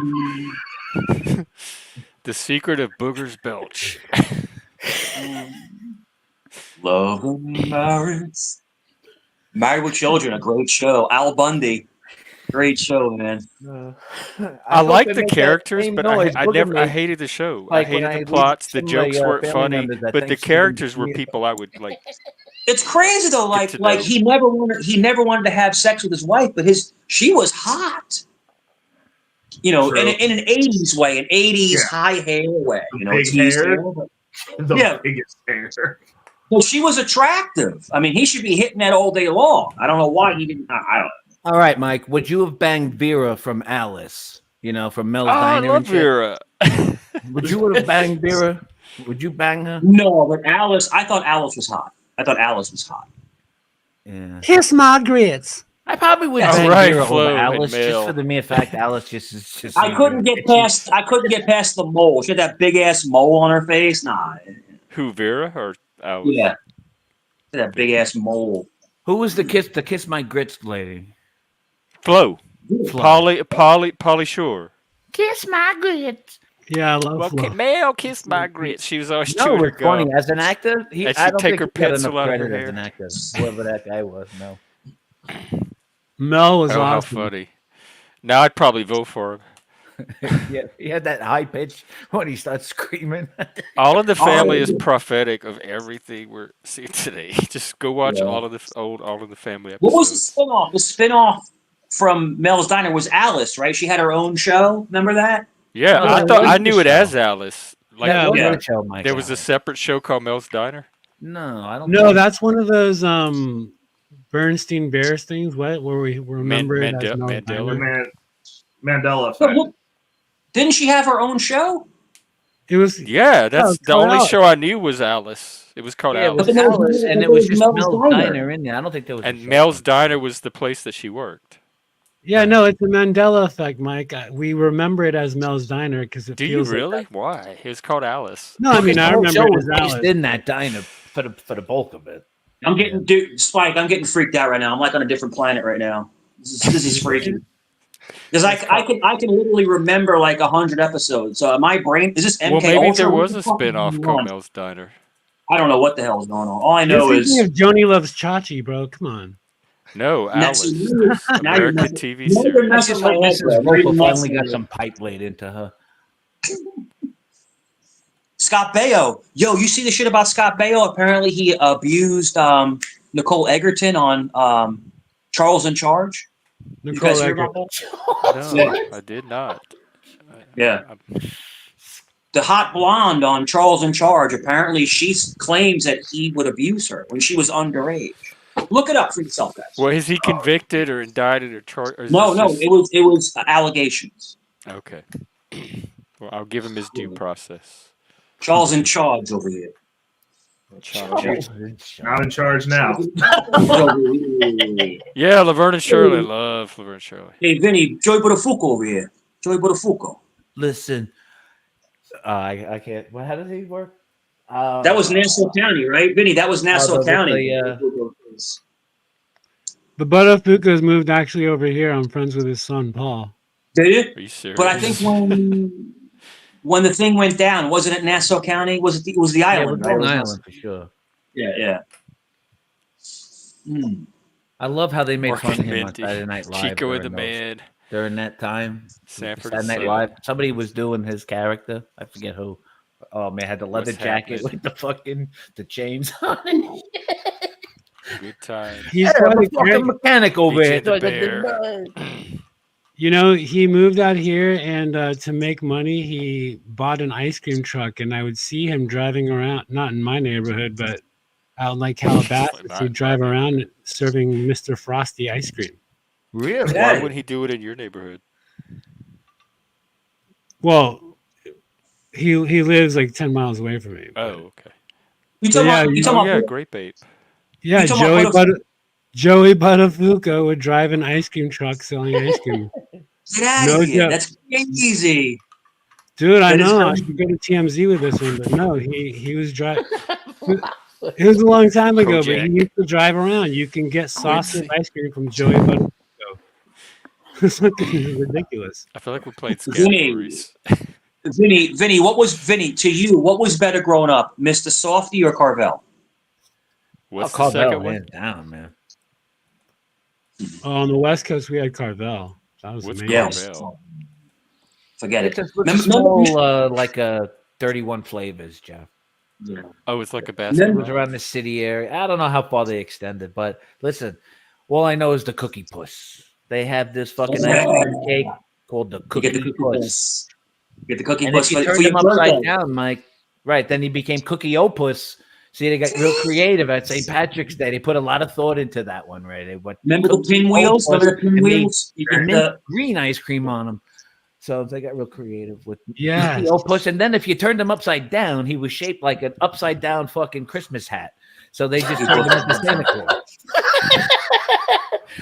The secret of Booger's belch. Love and Marriage. Married with Children, a great show. Al Bundy, great show, man. I like the characters, but I hated the show. I Like when hated I the plots. The lose some of jokes my, weren't family funny, members at but the Thanksgiving characters were meal. people I would like. It's crazy though. Get to Like know. he never wanted to have sex with his wife, but she was hot. You know, True. in an '80s way, an '80s Yeah. high hair way. You know, Big teased hair. hair, but- The Yeah. biggest hair. Well, she was attractive. I mean, he should be hitting that all day long. I don't know why he didn't. I don't. All right, Mike. Would you have banged Vera from Alice? You know, from Mel's Oh, I Diner. love and shit? Vera. Would you have banged Vera? Would you bang her? No, but Alice. I thought Alice was hot. Yeah. Kiss my grits. I probably would All bang right, Vera over Flo and Alice just for Mel. the mere fact Alice just is just. I couldn't get past the mole. She had that big ass mole on her face. Nah. Who, Vera or Alice? Yeah. That big ass mole. Who was the kiss my grits lady? Flo. Flo. Polly Shore. Kiss my grits. Yeah, I love Well, Flo. Mel kissed my grits. She was always No, chewing her it's funny. gum. As an actor, And I she'd don't take think her he got pencil enough out of her credit as hair. an actor. Whoever that guy was, no. Mel was Oh, how awesome. funny. Now I'd probably vote for him. Yeah, he had that high pitch when he starts screaming. All in the Family is prophetic of everything we're seeing today. Just go watch all of the old All in the Family episodes. What was the spinoff? The spinoff from Mel's Diner was Alice, right? She had her own show. Remember that? Yeah, No, I that thought was I the knew it show. as Alice. Like Yeah, What yeah. other show, Mike? there was a separate show called Mel's Diner. No, I don't. No, think- that's one of those Bernstein Bears things. What where we remember it as Mel's Mandela. Diner. Mandela But effect. didn't she have her own show? It was Yeah, that's it's the called only Alice. show I knew was Alice. It was called Yeah, it Alice. was But there was Alice, no- and but it there was was just Mel's Mel's Diner. Diner in there. I don't think there was. a And show. Mel's Diner was the place that she worked. Yeah, no, it's the Mandela effect, Mike. We remember it as Mel's Diner because it Do you feels really? Like Why? It was called Alice. no, I mean The I whole remember show it was as based Alice. in that diner for the bulk of it. I'm getting, dude, Spike. I'm getting freaked out right now. I'm like on a different planet right now. This is freaking. Because I can literally remember like 100 episodes. So my brain is this MK Well, maybe Ultra? there What was the a fuck is spin-off going called on? Mel's Diner. I don't know what the hell is going on. All I You're know thinking is of Joni Loves Chachi, bro. Come on. No, now, Alice. see, now you're American messing- TV now you're series. I messing just my hope head, Mrs. bro. Now Wolf you're finally messing got with some it. pipe laid into her. Scott Baio. Yo, you see the shit about Scott Baio? Apparently he abused Nicole Egerton on Charles in Charge. You Nicole guys hear Eggert. about that? No, Yeah. I did not. Yeah. I- The hot blonde on Charles in Charge, apparently she claims that he would abuse her when she was underage. Look it up for yourself, guys. Well, is he convicted or indicted or charged? Or is No, this no, just- it was allegations. Okay. Well, I'll give him his due process. Charles in Charge over here. Not in charge now. Yeah, Laverne and Shirley. Love Laverne and Shirley. Hey, Vinny, Joey Buttafuoco over here. Joey Buttafuoco. Listen, I can't. Well, how does he work? That was Nassau County, right? Vinny, that was Nassau County. The Buttafuoco's moved actually over here. I'm friends with his son, Paul. Did it? Are you serious? But I think when the thing went down, wasn't it Nassau County? Was it? It was the Yeah, island, it was right? It Long was Island for sure. Yeah, yeah. Hmm. I love how they made Mork fun of and him on Mindy. Saturday Night Live. Chico and the during those- Man. During that time, Sanford Saturday and Night Son. Live, somebody was doing his character. I forget who. Oh man, had the leather What's jacket happening? with the chains on it. Good time. He's Yeah, quite I'm a a fucking great, mechanic over BJ here. the Bear. you know, he moved out here and to make money, he bought an ice cream truck, and I would see him driving around, not in my neighborhood, but out in like Calabasas. Not He'd drive around serving Mr. Frosty ice cream. Really? Yeah. Why wouldn't he do it in your neighborhood? Well, he lives like 10 miles away from me. Oh, okay. You talking Yeah, about? You you- talking Oh, yeah, about? Grape Ape. Yeah, You talking about Joey Buttafuoco would drive an ice cream truck selling ice cream. Get out No of here! joke. That's crazy. Dude, I That is know. I crazy. should go to TMZ with this one, but no, he was driving. It was a long time ago, but he Kojak. used to drive around. You can get sausage Quincy. ice cream from Joey Buttafuoco. It's fucking ridiculous. I feel like we're playing Vinny. categories. Vinny, what was Vinny to you? What was better growing up, Mr. Softy or Carvel? What's the Carvel, second one? hands down, man. Oh, on the West Coast, we had Carvel. That was What's amazing. Carvel? Forget It's it. a, it's a Remember- small, like 31 flavors, Jeff. Oh, it's like a It basketball. was around the city area. I don't know how far they extended, but listen, all I know is the Cookie Puss. They have this fucking ice cream cake called the You Cookie get the cookie Puss. puss. You get the cookie And puss if you for turn your them upside birthday. down, Mike, right, then he became Cookie Opus. See, they got real creative at St. Patrick's Day. They put a lot of thought into that one, right? They went Remember the Cookie pinwheels? Opus Remember the and made pinwheels? You get mint the green ice cream on them. So they got real creative with Yes. old push. And then if you turned him upside down, he was shaped like an upside down fucking Christmas hat. So they just turned him into Santa Claus.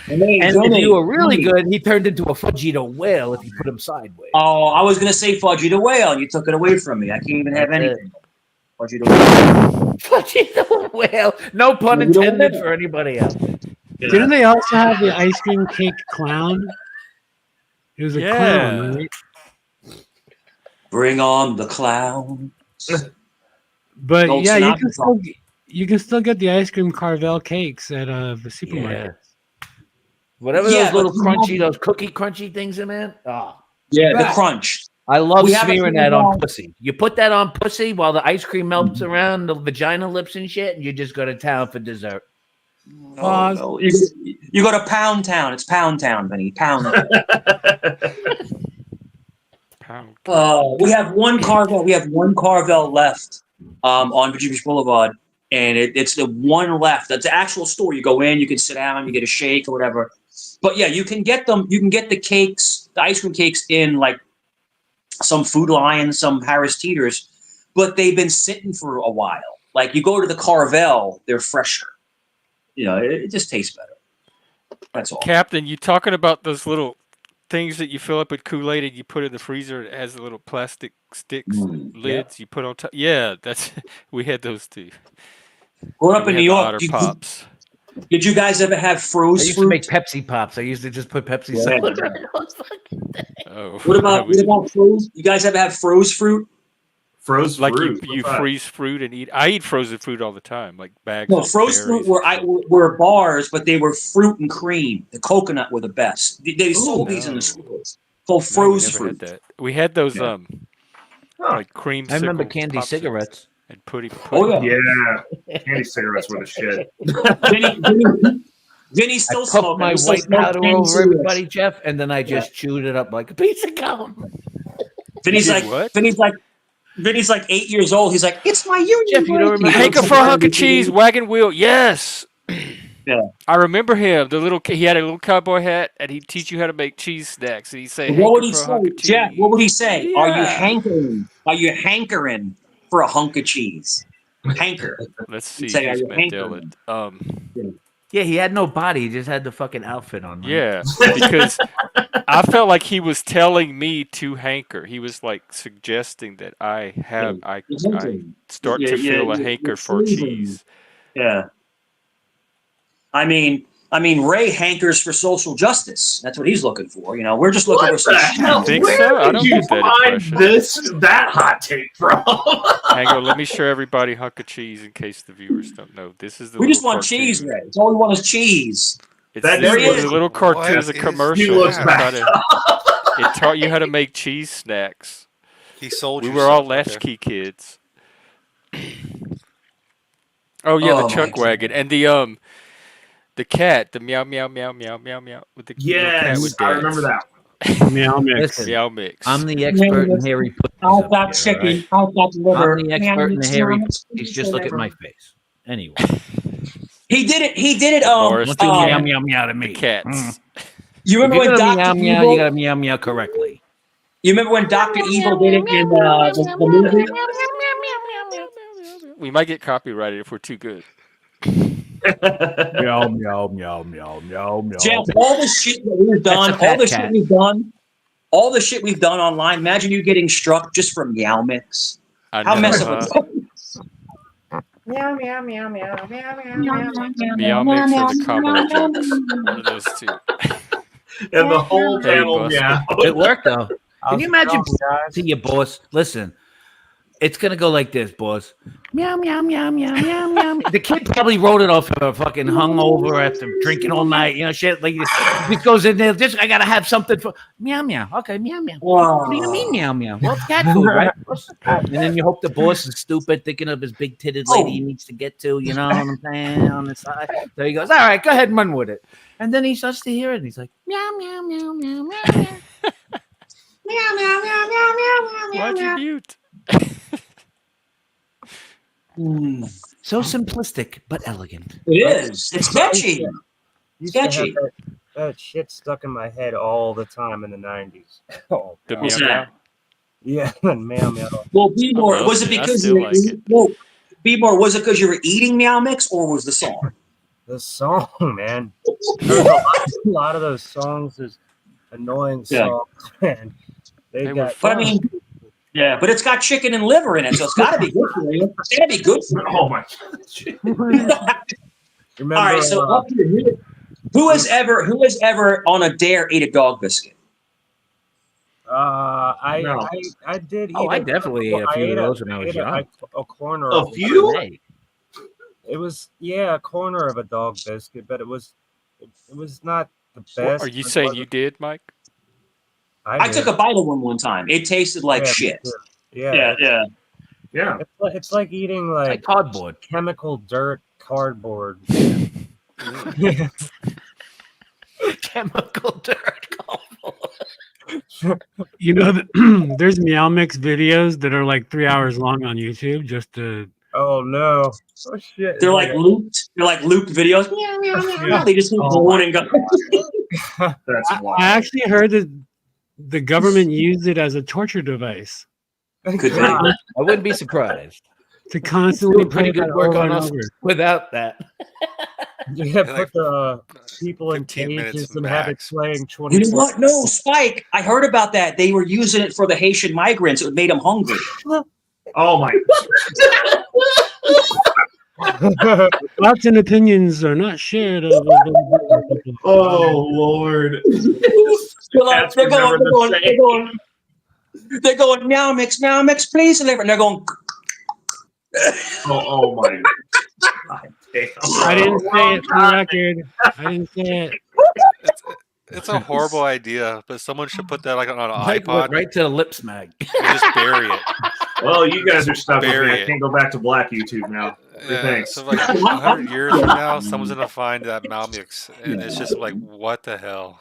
And if you were really good, he turned into a fudgy the whale if you put him sideways. Oh, I was gonna say Fudgy the Whale, and you took it away from me. I can't even have anything. Fudgy the Whale. Fudgy the whale. No pun intended for anybody else. Didn't they also have the ice cream cake clown? It was a clown, right? Bring on the clown. But Old yeah, Sinatra you can still get the ice cream Carvel cakes at the supermarket. Whatever Yeah, those little but- crunchy, those cookie crunchy things in, man. Oh. Yeah, the crunch. I love We have a smearing thing that on called- pussy. You put that on pussy while the ice cream melts around the vagina lips and shit, and you just go to town for dessert. Pause. No. You go to Pound Town. It's Pound Town, Benny. Pound Town. We have one Carvel. We have one Carvel left on Virginia Beach Boulevard, and it's the one left. That's the actual store. You go in, you can sit down, you get a shake or whatever. But yeah, you can get them. You can get the cakes, the ice cream cakes, in like some Food Lion, some Harris Teeters, but they've been sitting for a while. Like you go to the Carvel, they're fresher. You know, it just tastes better. That's all. Captain, you talking about those little things that you fill up with Kool-Aid and you put in the freezer? It has the little plastic sticks, lids you put on top. Yeah, that's we had those too. Growing up We in had New the York, Otter Pops. did you guys ever have I froze used to fruit? make Pepsi Pops. I used to just put Pepsi soda. Oh, What about froze? You guys ever have froze fruit? Froze like fruit. you What's that? freeze fruit and eat? I eat frozen fruit all the time, like bags. No, of froze fruit berries were bars, but they were fruit and cream. The coconut were the best. They sold these in the stores. Called No, we froze never fruit. had that. We had those like creamsicle. I remember candy popsicles cigarettes. and pudding. Oh Yeah, candy cigarettes were the shit. Vinny's I still took smoking. my He still white smokes powder candy over cigarettes. everybody, Jeff, and then I just chewed it up like a piece of gum. Vinny's You like, did what? Vinny's like 8 years old. He's like, it's my union. Jeff, you don't break." remember- Hanker for a hunk of cheese, wagon wheel. Yes. Yeah. I remember him. He had a little cowboy hat, and he'd teach you how to make cheese snacks. And he'd say, What would "Hanker he for a say, hunk of Jeff? cheese." What would he say? Are you Yeah. hankering? Are you hankering for a hunk of cheese? Hanker. Let's see. Say, are Who's you Mandela? hankering? Yeah, he had no body. He just had the fucking outfit on. Right? Yeah, because I felt like he was telling me to hanker. He was like suggesting that I start to feel a hanker for cheese. Yeah. I mean, Ray hankers for social justice. That's what he's looking for. You know, we're just looking for some. Think Where so? I did don't you get that find impression. that hot take from? Hang on, let me show everybody hunk of cheese in case the viewers don't know. This is the We little just want cartoon. cheese, Ray. It's all we want is cheese. It's That this dude was is- a little cartoon, it's a What is commercial. He looks It back. taught you how to make cheese snacks. He sold We you were all something there. latchkey kids. Oh yeah, Oh, the my chuck wagon and the cat, the meow meow meow meow meow meow with the little cat Yes, with I remember dance. that. Meow mix. Listen, Meow mix. I'm the expert in hairy pussies. I've up got here, chicken. all right? I've got liver. I'm the expert in the hairy pussies. Just look at my face. Anyway, He did it. He did it. Boris don't you the meow cat. meow meow to me. Cats. You If remember you're when gonna meow Dr. meow, Evil? you gotta meow meow correctly. You remember when Dr. Evil did it in the movie? We might get copyrighted if we're too good. Meow meow meow meow meow meow. Jeff, all the shit that we've done, That's a all the fat shit cat. we've done, all the shit we've done online. Imagine you getting struck just from Meow Mix. I How know, messed huh? up. Meow mix or the combo jokes. One of those two. And the whole Hey, panel, Buster. yeah. It worked though. Can you imagine to your boss? Listen, it's gonna go like this, boss. Meow meow meow meow meow meow. The kid probably wrote it off of fucking hungover after drinking all night. You know, shit. Like it goes in there. Just I gotta have something for meow meow. Okay, meow meow. What do you mean meow meow? Well, it's cat food, right? And then you hope the boss is stupid, thinking of his big-titted lady he needs to get to. You know what I'm saying? On the side. So he goes, all right, go ahead and run with it. And then he starts to hear it. And he's like, meow meow meow meow meow. Why'd you mute? So simplistic but elegant. It is. It's catchy. It's catchy. that shit stuck in my head all the time in the 90s. Oh, The God. What's meow that? meow. Yeah, meow meow. Well, B-More, loved was it it. I because still you like it. well, B-More, was it because you were eating Meow Mix, or was the song? The song, man. There's a lot of those songs. There's annoying Yeah. songs, man. They They were got. But I fun. mean, yeah, but it's got chicken and liver in it, so it's got to be good for you. It's got to be good for you. Oh my God. Remember? All right, so up here, who has ever on a dare ate a dog biscuit? I did eat. Oh, I definitely ate a few of those when I was young. A corner. A of few? Hey, It was a corner of a dog biscuit, but it was not the best. Are you but it saying wasn't- you did, Mike? I took a bite of one time. It tasted like Yeah, me shit. too. Yeah, Yeah. it's like eating like like cardboard. chemical dirt cardboard. Chemical dirt. You know, there's Meow Mix videos that are like 3 hours long on YouTube just to. Oh no! Oh shit! They're It's like looped. They're like looped videos. Meow, meow, meow, meow. They just keep Oh going and going. That's wild. I actually heard that the government used it as a torture device Could be. I wouldn't be surprised. to constantly Doing pretty play good that work over on and us over. without that. Yeah, Like, put the people in 15 minutes cages and have it max. playing You 24. know what? No, Spike. I heard about that. They were using it for the Haitian migrants. It made them hungry. Oh my. Thoughts and opinions are not shared. Oh Lord. Cats They're were never the same. they're going, meow mix, please. And they're going, Oh my. God damn. I didn't say it for the record. I didn't say it. It's a horrible idea, but someone should put that like on an Mike went iPod right to the lip smack. and just bury it. Well, you guys are stuck with me. Bury I it. can't go back to black YouTube now. Yeah, Thanks. so like 100 years from now, someone's gonna find that Malmix, and it's just like, what the hell?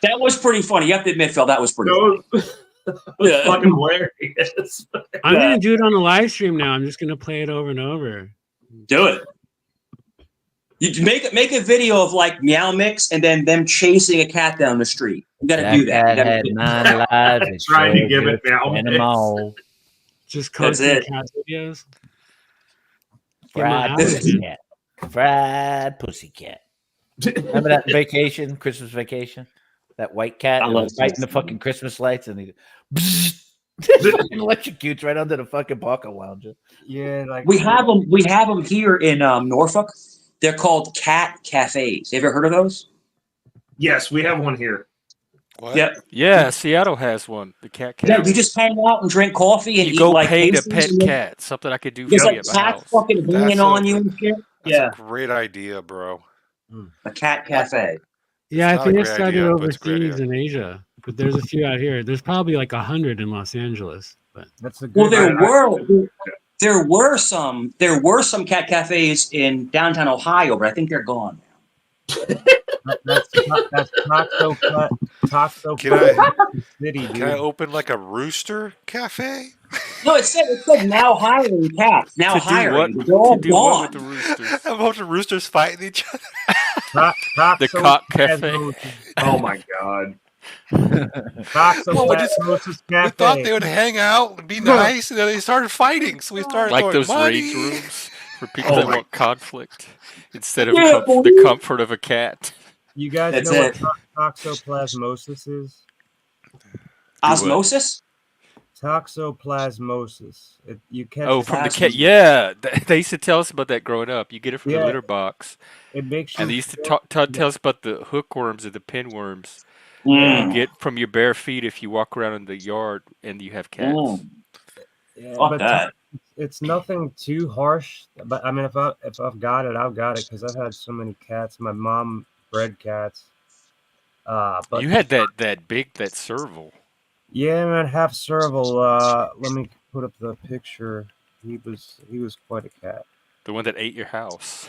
that was pretty funny. You have to admit, Phil, that was pretty funny. That was Yeah. fucking hilarious. I'm gonna do it on a live stream now. I'm just gonna play it over and over. Do it. You make a video of like Meow Mix and then them chasing a cat down the street. You got to do that. You Cat gotta had do- 9 lives. and Trying to sure give it did Meow spend Mix. them all. Just That's constant it. cat videos. Get my Fried hours in. pussycat. Fried pussycat. Remember that vacation, Christmas vacation? That white cat I that love was fighting the this. fucking Christmas lights and he electrocutes right under the fucking parking lounger. Yeah, like We have them here in Norfolk. They're called cat cafes. You ever heard of those? Yes, we have one here. What? Yep. Yeah, Seattle has one. The cat Yeah, cafe. we just hang out and drink coffee and You eat go like pay to pastries pet and then cat. Something I could do for There's you like at my cats house. fucking hanging That's on a- you and shit. That's Yeah, a great idea, bro. a cat cafe. Yeah, It's I not think a it great started idea, but it's a great overseas idea. in Asia, but there's a few out here. There's probably like 100 in Los Angeles. But that's a good. Well, there I- were some cat cafes in downtown Ohio, but I think they're gone now. That's Toxo Can I City, can I dude. open like a rooster cafe? No, it said now hiring cats. Now To do hiring. what? They're all To do what gone. with the roosters? A bunch of roosters fighting each other. The cock cafe. Oh my God. Toxo Well, we thought they would hang out and be nice, and then they started fighting. So we started Like throwing those money. rage rooms for people Oh that my- want conflict instead of Yeah, boy. the comfort of a cat. You guys That's know it. what toxoplasmosis is? Osmosis? Toxoplasmosis. You catch Oh, it- from the Osmosis. cat. Yeah, they used to tell us about that growing up. You get it from Yeah. the litter box, It makes you. and they used to feel- tell us about the hookworms and the pinworms Mm. you get from your bare feet if you walk around in the yard and you have cats. Mm. Yeah, Fuck but that. it's nothing too harsh. But I mean, if I've got it, I've got it because I've had so many cats. My mom bred cats. But You had that serval. yeah, man, half serval. Let me put up the picture. He was quite a cat. The one that ate your house.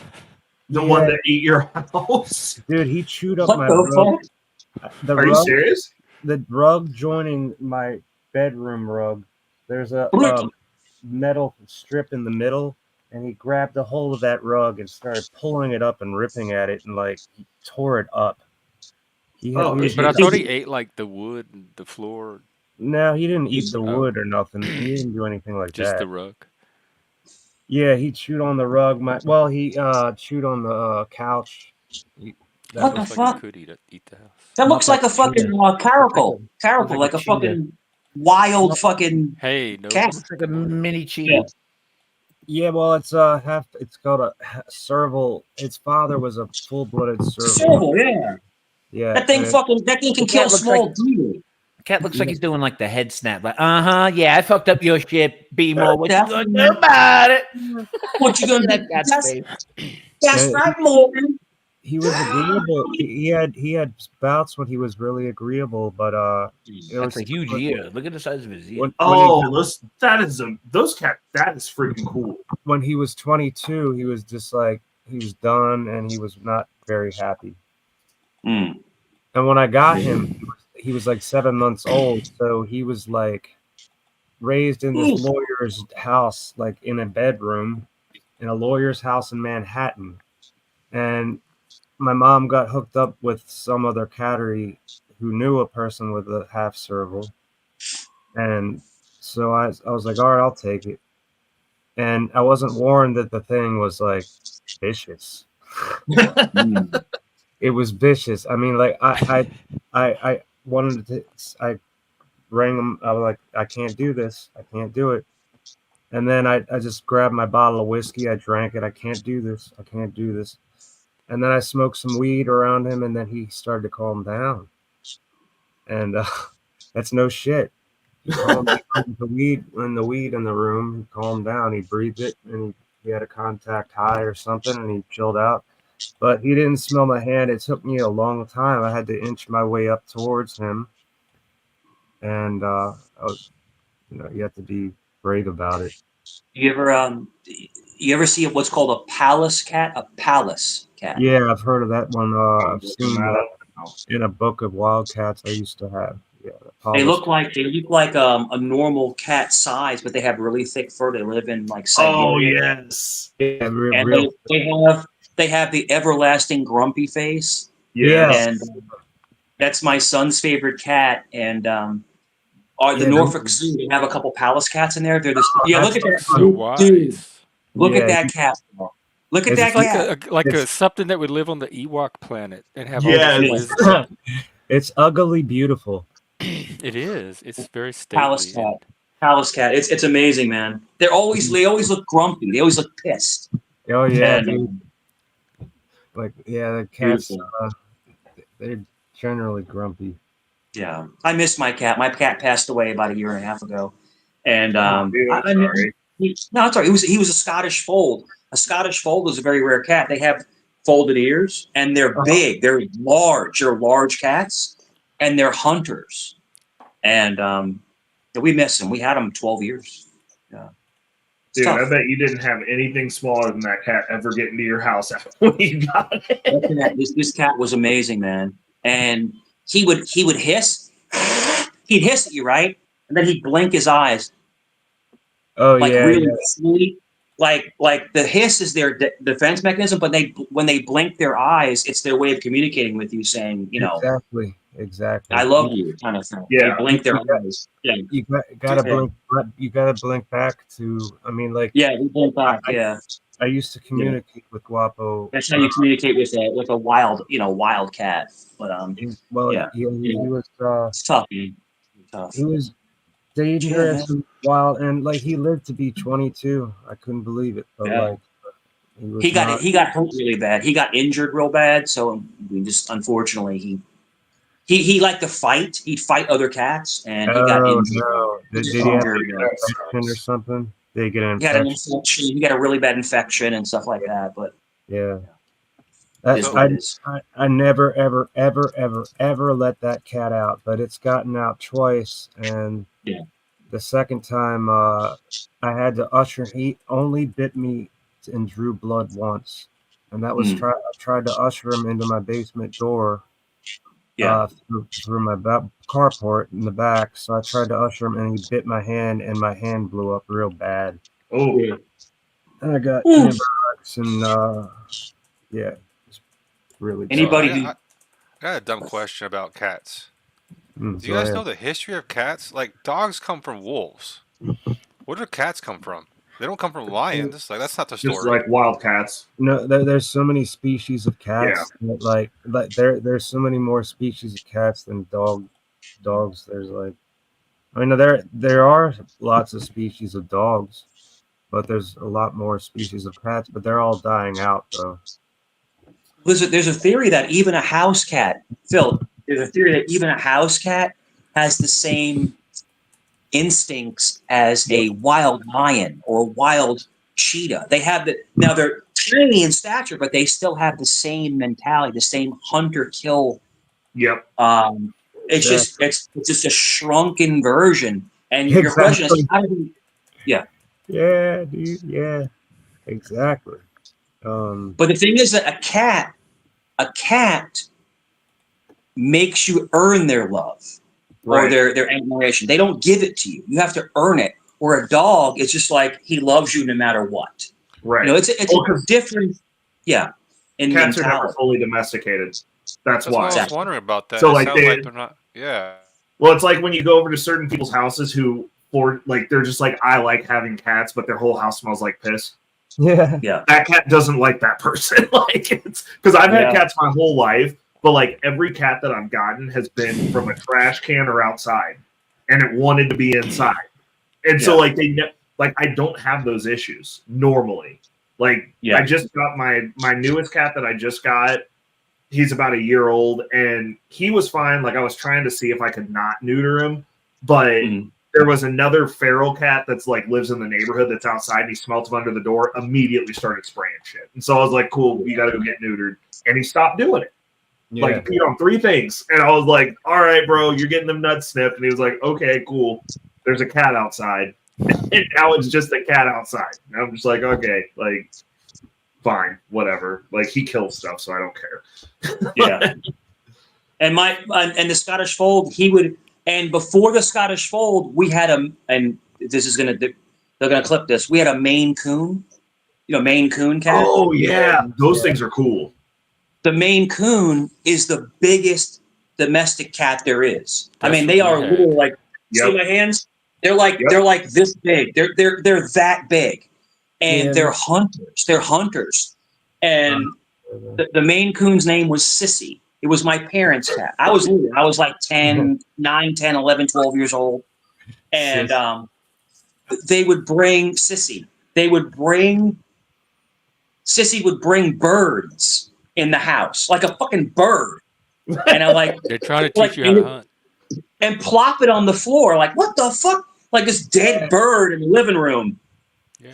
The one that ate your house. Dude, he chewed up What my the rug. fuck? The Are you rug, serious? the rug joining my bedroom rug. There's a metal strip in the middle, and he grabbed a hold of that rug and started pulling it up and ripping at it, and like he tore it up. He Oh, was But I yeah. thought he ate like the wood and the floor, no, he didn't eat the Oh. wood or nothing. He didn't do anything like just that. the rug. Yeah, he chewed on the rug. He chewed on the couch. That What the Looks like he fuck? could eat the house. That looks Smelled like a fucking caracal. Caracal, like a cheetah. fucking wild fucking Hey, no. cat. Looks like a mini cheetah. Yeah, well, it's it's called a serval. Its father was a full-blooded serval. Serval, yeah. Yeah, That thing can kill looks small like- deer. Cat looks like he's doing like the head snap, like, yeah, I fucked up your shit, B-more. What you That's- gonna do about it? What you gonna That do? cat's That's, face. that's Yeah, right, Morgan. He was agreeable. He had bouts when he was really agreeable, but it That's was a huge ear. Look at the size of his ear. That is freaking cool. When he was 22, he was just like he was done, and he was not very happy. Mm. And when I got him, he was like 7 months old, so he was like raised in this lawyer's house, like in a bedroom, in a lawyer's house in Manhattan. And my mom got hooked up with some other cattery who knew a person with a half serval. And so I was like, all right, I'll take it. And I wasn't warned that the thing was like vicious. It was vicious. I mean, like I wanted to. I rang him. I was like, I can't do this. I can't do it. And then I just grabbed my bottle of whiskey. I drank it. I can't do this. I can't do this. And then I smoked some weed around him, and then he started to calm down. And that's no shit. He calmed down. The weed in the room. He calmed down. He breathed it, and he had a contact high or something, and he chilled out. But he didn't smell my hand. It took me a long time. I had to inch my way up towards him, and I was, you have to be brave about it. You ever see what's called a palace cat? A palace cat. Yeah, I've heard of that one. I've seen that in a book of wildcats I used to have. Yeah, They look like a normal cat size, but they have really thick fur. They live in like Siberia. Oh yes. Yeah, And they have the everlasting grumpy face. Yeah. And that's my son's favorite cat. And the Norfolk Zoo, they have a couple palace cats in there. They're just look at that. So wise. Dude, look at that cat. Look at that cat. Like something that would live on the Ewok planet and have all Yes. this wisdom. It's ugly beautiful. It is. It's very stately. Palace cat. It's amazing, man. They always look grumpy. They always look pissed. Oh yeah, And, the cats. They're generally grumpy. Yeah, I miss my cat. My cat passed away about 1.5 years ago, and sorry. No, it's all right. He was a Scottish fold. A Scottish fold is a very rare cat. They have folded ears, and they're big. They're large. They're large cats, and they're hunters. And we miss them. We had them 12 years. Yeah. Dude, tough. I bet you didn't have anything smaller than that cat ever get into your house when you got it. This cat was amazing, man. And he would hiss. He'd hiss at you, right? And then he'd blink his eyes. Oh like yeah, really sweet. Like the hiss is their defense mechanism, but when they blink their eyes, it's their way of communicating with you, saying, exactly. I love you, kind of thing. Yeah. They blink their eyes. Yeah. You gotta blink. You gotta blink back to. I mean, like. Yeah, we blink back. I used to communicate with Guapo. That's how you communicate with a wild cat. But he was it's tough, man. Tough. He was dangerous and wild, and like he lived to be 22. I couldn't believe it, but like he got hurt really bad. He got injured real bad, so we just unfortunately he liked to fight. He'd fight other cats, and he got injured. No. Did he have an infection or something? Did he get an infection? He got an infection. He got a really bad infection and stuff like that. But yeah. I never, ever, ever, ever, ever let that cat out, but it's gotten out twice. And the second time I had to usher, he only bit me and drew blood once. And that was I tried to usher him into my basement door through my carport in the back. So I tried to usher him and he bit my hand and my hand blew up real bad. Oh, and I got antibiotics and really anybody I got a dumb question about cats. Do you Go guys ahead. know the history of cats? Like, dogs come from wolves. Where do cats come from? They don't come from lions. Like, that's not the Just story. like wildcats. No, there's so many species of Yeah. cats. That, like there's so many more species of cats than dogs. There's like, I mean, there are lots of species of dogs, but there's a lot more species of cats. But they're all dying out, though. There's a theory that even a house cat, Phil, there's a theory that even a house cat has the same instincts as a wild lion or wild cheetah. They have now they're tiny in stature, but they still have the same mentality, the same hunter-kill. Yep. It's just a shrunken version. And your question is, Exactly. how do we, Yeah, dude. Yeah, exactly. but the thing is that a cat makes you earn their love or Right. their admiration. They don't give it to you. You have to earn it. Or a dog, it's just like he loves you no matter what. Right. You know, it's a different, in Cats are never mentality. fully domesticated. That's That's why why. I was wondering about that. So, It like, sounds like they're not. Yeah. Well, it's like when you go over to certain people's houses who, they're just like, I like having cats, but their whole house smells like piss. Yeah. Yeah. That cat doesn't like that person. Like, it's because I've had cats my whole life, but like every cat that I've gotten has been from a trash can or outside, and it wanted to be inside. And so, like, I don't have those issues normally. Like, I just got my newest cat that I just got. He's about a year old, and he was fine. Like, I was trying to see if I could not neuter him, but there was another feral cat that's like lives in the neighborhood that's outside, and he smelt him under the door, immediately started spraying shit. And so I was like, cool, you got to go get neutered. And he stopped doing it. Yeah. Like, he peed on 3 things. And I was like, all right, bro, you're getting them nuts sniffed. And he was like, okay, cool. There's a cat outside. And now it's just a cat outside. And I'm just like, okay, like, fine, whatever. Like, he kills stuff, so I don't care. Yeah. And and the Scottish Fold, he would, and before the Scottish Fold, we had and this is they're gonna clip this. We had a Maine Coon, Maine Coon cat. Oh yeah, those things are cool. The Maine Coon is the biggest domestic cat there is. That's I mean, they what are we had. little, like, see my hands? They're like this big. They're that big, and they're hunters. They're hunters, and the Maine Coon's name was Sissy. It was my parents' cat. I was little. I was like 9, 10, 11, 12 years old, and they would bring Sissy. Sissy would bring birds in the house, like a fucking bird. And I'm like, they're trying to teach you how to hunt. And plop it on the floor, like, what the fuck? Like this dead bird in the living room. Yeah.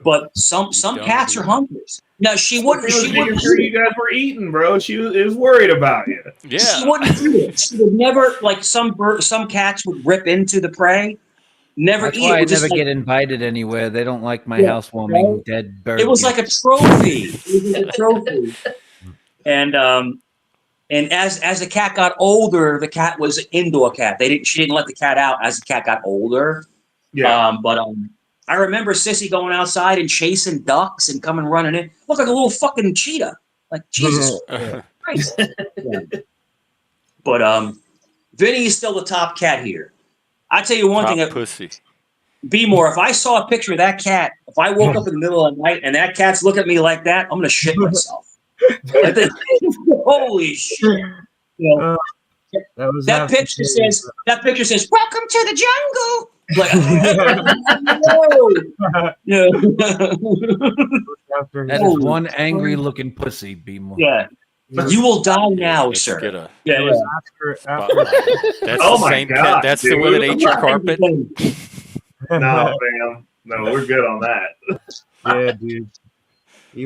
But some cats are hunters. No, she wouldn't. She was making sure you guys were eating, bro. She was worried about you. Yeah. She wouldn't do it. She would never, like, some cats would rip into the prey. Never That's eat why it. I Would just, never like, get invited anywhere. They don't like my housewarming dead bird. It was like a trophy. It was a trophy. And as the cat got older, the cat was an indoor cat. She didn't let the cat out as the cat got older. Yeah. But I remember Sissy going outside and chasing ducks and coming running in. Looked like a little fucking cheetah. Like, Jesus Christ. Yeah. But Vinny is still the top cat here. I tell you one Top thing. pussy. B-more, if I saw a picture of that cat, if I woke up in the middle of the night and that cat's looking at me like that, I'm gonna shit myself. I think, holy shit! You know, that picture says, "Welcome to the jungle." Like, That is one angry looking pussy, B-more. Yeah. You will die now, sir. Get a After That's Oh the my same God, cat. That's the one that ate your carpet. No, man. No, we're good on that. Yeah, dude.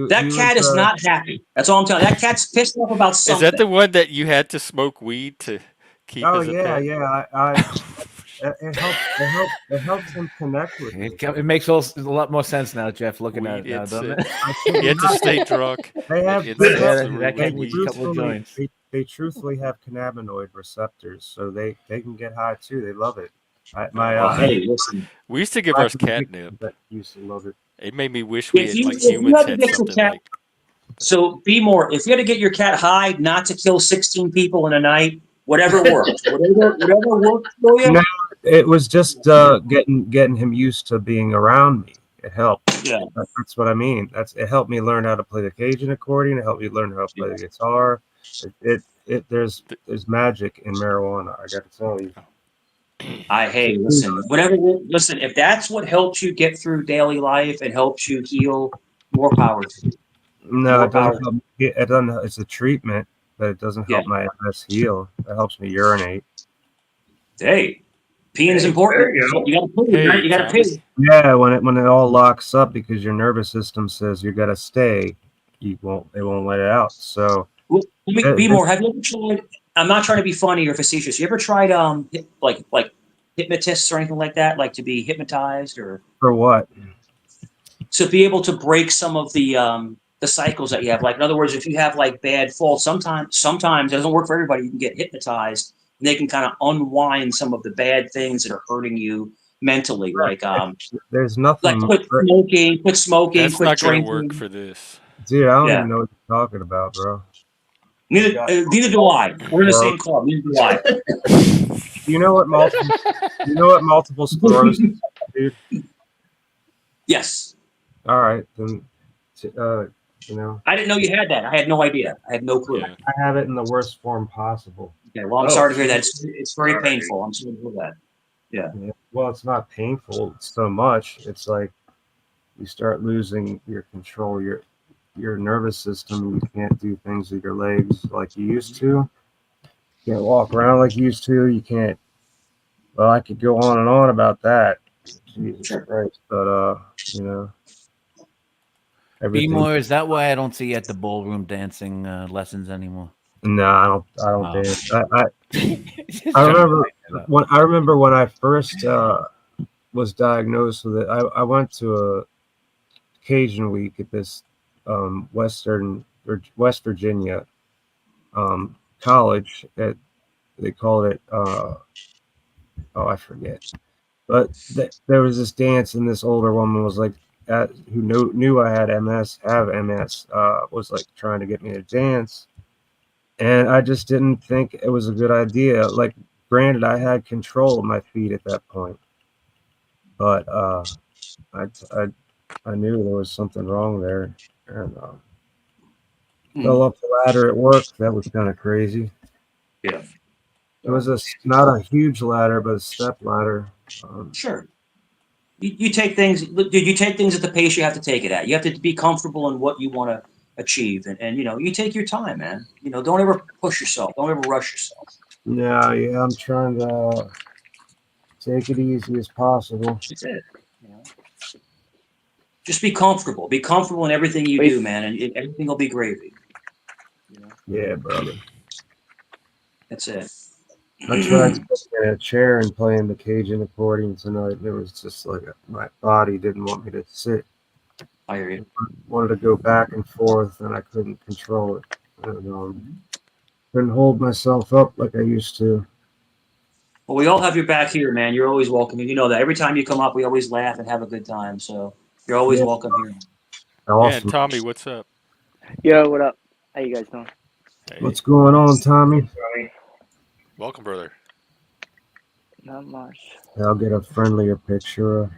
That cat is not happy. That's all I'm telling you. That cat's pissed off about something. Is that the one that you had to smoke weed to keep Oh as a yeah, pet? yeah. It helps him connect with me. It makes a lot more sense now, Jeff. Looking at it now, doesn't it? You had to stay drunk. They have that cat needs a couple of joints. they truthfully have cannabinoid receptors, so they can get high too. They love it. Hey, listen. We used to give ours catnip. That used to love it. It made me wish we had, like, humans had something like. So be more. If you had to get your cat high, not to kill 16 people in a night, whatever worked, whatever worked for you. No, it was just getting him used to being around me. It helped. Yeah. That's what I mean. It helped me learn how to play the Cajun accordion. It helped me learn how to play the guitar. There's magic in marijuana. I got to tell you. Hey, listen, listen, if that's what helps you get through daily life and helps you heal, more power to you. No, More it doesn't power. help. It doesn't. It's a treatment, but it doesn't help my MS heal. It helps me urinate. Hey, peeing's important. You gotta pee. Hey, You gotta Tommy. pee. Yeah, when it all locks up because your nervous system says you got to stay, it won't let it out. So Well, be more. Have you ever tried? I'm not trying to be funny or facetious. You ever tried like hypnotists or anything like that, like to be hypnotized or for what? to be able to break some of the cycles that you have? Like in other words, if you have like bad faults, sometimes it doesn't work for everybody. You can get hypnotized and they can kind of unwind some of the bad things that are hurting you mentally. Like There's nothing. Like quit smoking, That's quit not going to drinking. work for this. Dude, I don't Yeah. even know what you're talking about, bro. Neither do I. We're in the same club. Neither do I. You know what multiple sclerosis is, dude? Yes. All right, then. You know, I didn't know you had that. I had no idea. I had no clue. Yeah. I have it in the worst form possible. Okay, well, I'm sorry to hear that. It's very painful. I'm sorry to hear that. Yeah. Well, it's not painful so much. It's like you start losing your control, your nervous system. You can't do things with your legs like you used to. You can't walk around like you used to. You can't. Well, I could go on and on about that. Jesus Christ, but you know, Be everything. more. Is that why I don't see you at the ballroom dancing lessons anymore? No, I don't Oh. dance. Just I trying to remember lighten it up. when I first was diagnosed with it. I went to a Cajun week at this West Virginia college. They called it I forget. But there was this dance, and this older woman was like, who knew I had MS, was like trying to get me to dance, and I just didn't think it was a good idea. Like, granted, I had control of my feet at that point, but I knew there was something wrong there, and fell up the ladder at work. That was kind of crazy. Yeah. It was not a huge ladder, but a step ladder. Sure. You take things, dude. You take things at the pace you have to take it at. You have to be comfortable in what you want to achieve, and you know, you take your time, man. You know, don't ever push yourself. Don't ever rush yourself. Yeah, I'm trying to take it easy as possible. That's it. You know? Just be comfortable. Be comfortable in everything you do, man, and everything will be gravy. You know? Yeah, brother. That's it. I tried sitting in a chair and playing the Cajun accordion tonight. It was just like my body didn't want me to sit. I hear you. I wanted to go back and forth, and I couldn't control it. And, couldn't hold myself up like I used to. Well, we all have your back here, man. You're always welcome. You know that. Every time you come up, we always laugh and have a good time. So you're always welcome here. Yeah, and Tommy, what's up? Yo, what up? How you guys doing? Hey. What's going on, Tommy? Welcome, brother. Not much. I'll get a friendlier picture.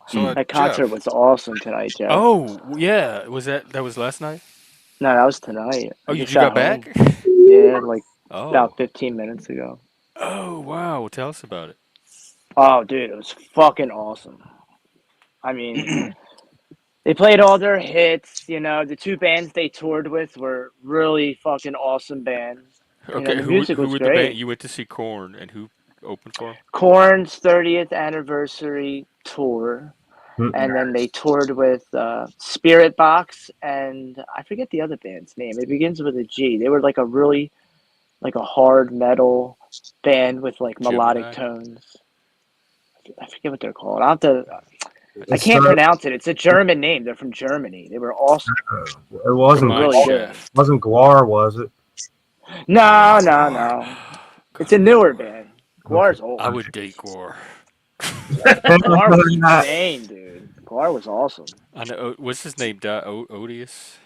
So That concert Jeff, was awesome tonight, Jeff. Oh, yeah. Was that was last night? No, that was tonight. Oh, I you just got got home. back? Yeah, like Oh. about 15 minutes ago. Oh, wow. Well, tell us about it. Oh, dude, it was fucking awesome. I mean, they played all their hits. You know, the two bands they toured with were really fucking awesome bands. You know, Okay, the music was were the band great. you went to see? Korn, and who opened for them? Korn's 30th anniversary tour. And then they toured with Spirit Box, and I forget the other band's name. It begins with a G. They were like a hard metal band with like melodic tones. I forget what they're called. I'll have to. I can't pronounce it. It's a German name. They're from Germany. They were awesome. It wasn't really good. Wasn't Guar, was it? No. It's a newer band. Guar's old. I would date Gwar. Guar was insane, dude. Guar was awesome. I know. What's his name? Odious.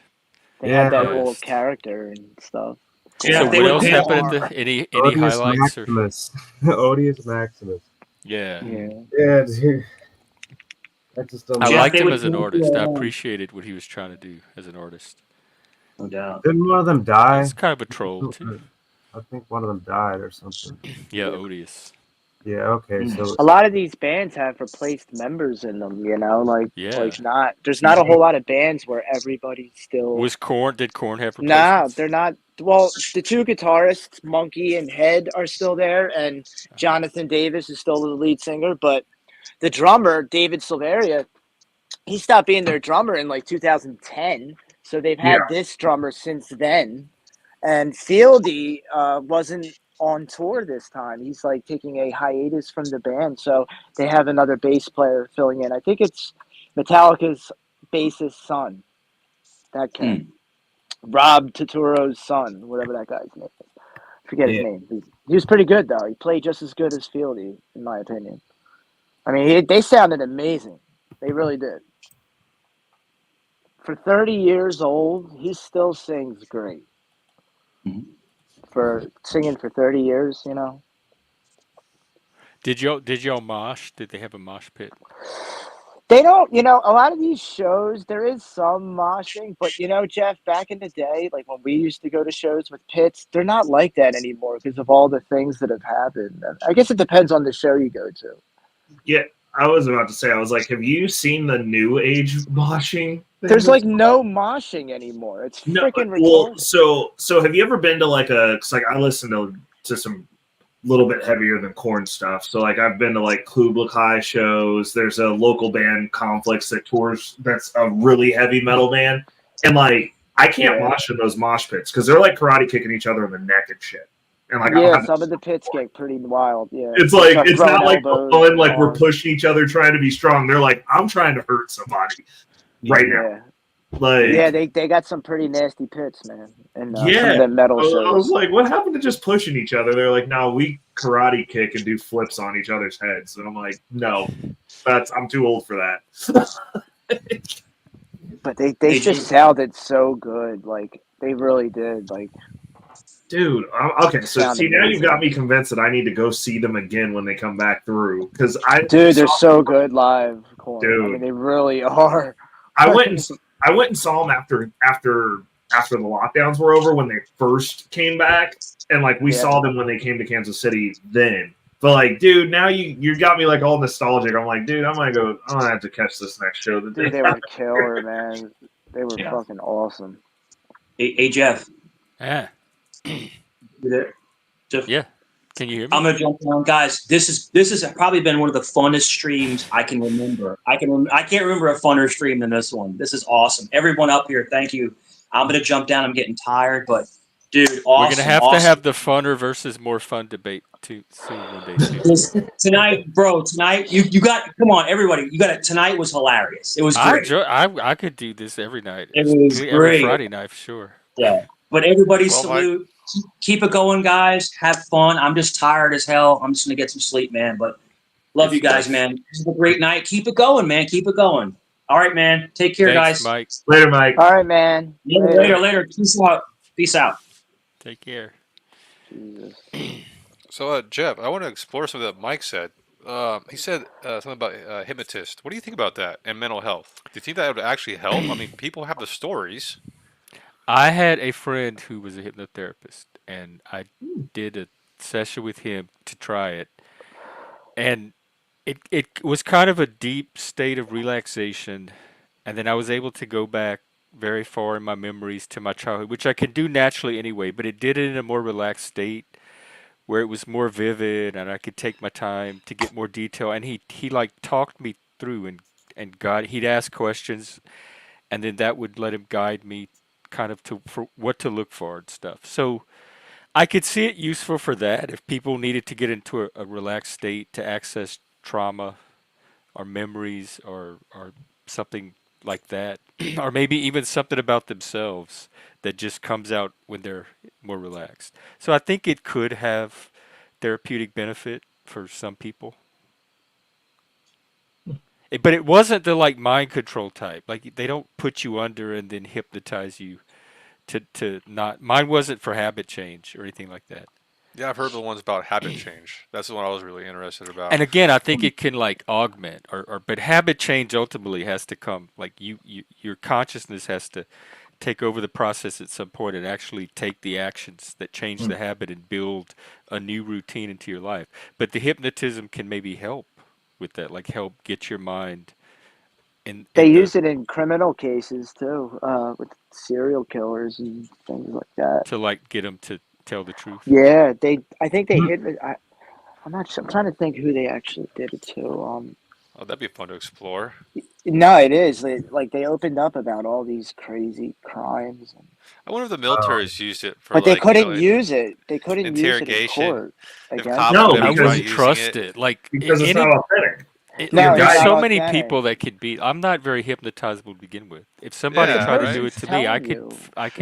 They Yeah, had that whole Nice. character and stuff. Yeah, So if they what would else pay happened at more. the any Odious highlights or Maximus. Odious Maximus. yeah. Yeah. Yeah, dude. I just don't I know. Jeff, liked they him would as an pay artist. I for appreciated what he was trying to do as an artist. no doubt. Didn't one of them He's die? kind of a troll too. I think one of them died or something. Yeah, odious. Yeah, okay, so A lot of these bands have replaced members in them, you know, Yeah. not there's not a whole lot of bands where everybody's still Did Corn have nah, replacements? they're not well, the two guitarists, Monkey and Head, are still there, and Jonathan Davis is still the lead singer, but the drummer, David Silveria, he stopped being their drummer in like 2010. So they've Yeah. had this drummer since then. And Fieldy wasn't on tour this time. He's like taking a hiatus from the band. So they have another bass player filling in. I think it's Metallica's bassist son, that cat. Rob Turturro's son, whatever that guy's name is. Forget his yeah. name. He was pretty good, though. He played just as good as Fieldy, in my opinion. I mean, they sounded amazing. They really did. For 30 years old, he still sings great. For singing for 30 years, you know. Did y'all mosh? Did they have a mosh pit? They don't, you know, a lot of these shows, there is some moshing, but you know, Jeff, back in the day, like when we used to go to shows with pits, they're not like that anymore because of all the things that have happened. I guess it depends on the show you go to. Yeah, I was about to say, I was like, have you seen the new age moshing? There's like no moshing anymore. It's No, freaking well, retarded. so have you ever been to like a? Cause like I listen to some little bit heavier than Corn stuff. So like I've been to like Kubla Kai shows. There's a local band, Conflicts, that tours. That's a really heavy metal band, and like I can't mosh in those mosh pits because they're like karate kicking each other in the neck and shit. And like Yeah, some of the pits get pretty wild. Yeah, it's like it's throwing not like elbows fun, and like we're arms. pushing each other trying to be strong. They're like, I'm trying to hurt somebody right now. Yeah. Like, Yeah, they got some pretty nasty pits, man, and some yeah, of the metal I shows. was like, what happened to just pushing each other? They're like, no, we karate kick and do flips on each other's heads. And I'm like, no, I'm too old for that. But they just sounded so good, like they really did. Like, dude, okay, so sound see, now you've amazing. got me convinced that I need to go see them again when they come back through. Because Dude, they're so good live, Corn. Dude. I mean, they really are. I went and saw them after the lockdowns were over when they first came back, and like we saw them when they came to Kansas City then. But like, dude, now you got me like all nostalgic. I'm like, dude, I'm gonna have to catch this next show. Dude, they were killer, man. They were fucking awesome. Hey, Jeff. Yeah. You there? Jeff? Yeah. Can you hear me? I'm gonna jump on, guys. This has probably been one of the funnest streams I can remember. I can't remember a funner stream than this one. This is awesome. Everyone up here, thank you. I'm gonna jump down. I'm getting tired, but dude, awesome. We're gonna have to have the funner versus more fun debate too soon one day too. Tonight, bro. Tonight, you got. Come on, everybody. You got it. Tonight was hilarious. It was great. I could do this every night. It was every great. Friday night for sure. Yeah, but everybody Well, salute. Keep it going, guys. Have fun. I'm just tired as hell. I'm just gonna get some sleep, man. But love you guys, man. Have a great night. Keep it going, man. Keep it going. All right, man. Take care, Thanks, guys. Mike. Later, Mike. All right, man. Later. Peace out. Peace out. Take care. Jesus. So, Jeff, I want to explore something that Mike said. He said something about hypnotist. What do you think about that and mental health? Do you think that would actually help? I mean, people have the stories. I had a friend who was a hypnotherapist, and I did a session with him to try it. And it was kind of a deep state of relaxation. And then I was able to go back very far in my memories to my childhood, which I can do naturally anyway, but it did it in a more relaxed state where it was more vivid and I could take my time to get more detail. And he like talked me through and he'd ask questions, and then that would let him guide me kind of for what to look for and stuff. So I could see it useful for that if people needed to get into a relaxed state to access trauma or memories or something like that, or maybe even something about themselves that just comes out when they're more relaxed. So I think it could have therapeutic benefit for some people. But it wasn't the like mind control type. Like they don't put you under and then hypnotize you. to not. Mine wasn't for habit change or anything like that. Yeah, I've heard the ones about habit change. That's the one I was really interested about. And again, I think it can like augment but habit change ultimately has to come like your consciousness has to take over the process at some point and actually take the actions that change the habit and build a new routine into your life. But the hypnotism can maybe help with that, like help get your mind They in the use it in criminal cases too, with serial killers and things like that. to like get them to tell the truth. Yeah, I think they hit. I'm not sure. I'm trying to think who they actually did it to. Oh, that'd be fun to explore. No, it is. Like they opened up about all these crazy crimes. I wonder if the military's used it for But they like, couldn't use it. They couldn't use it in interrogation. court If against cops No, would ever I because- try wouldn't using trust it. Like because it's any, not authentic. No, there's it's so not many authentic. people that could be. I'm not very hypnotizable to begin with. If somebody Yeah, tried to right? do it to me, I could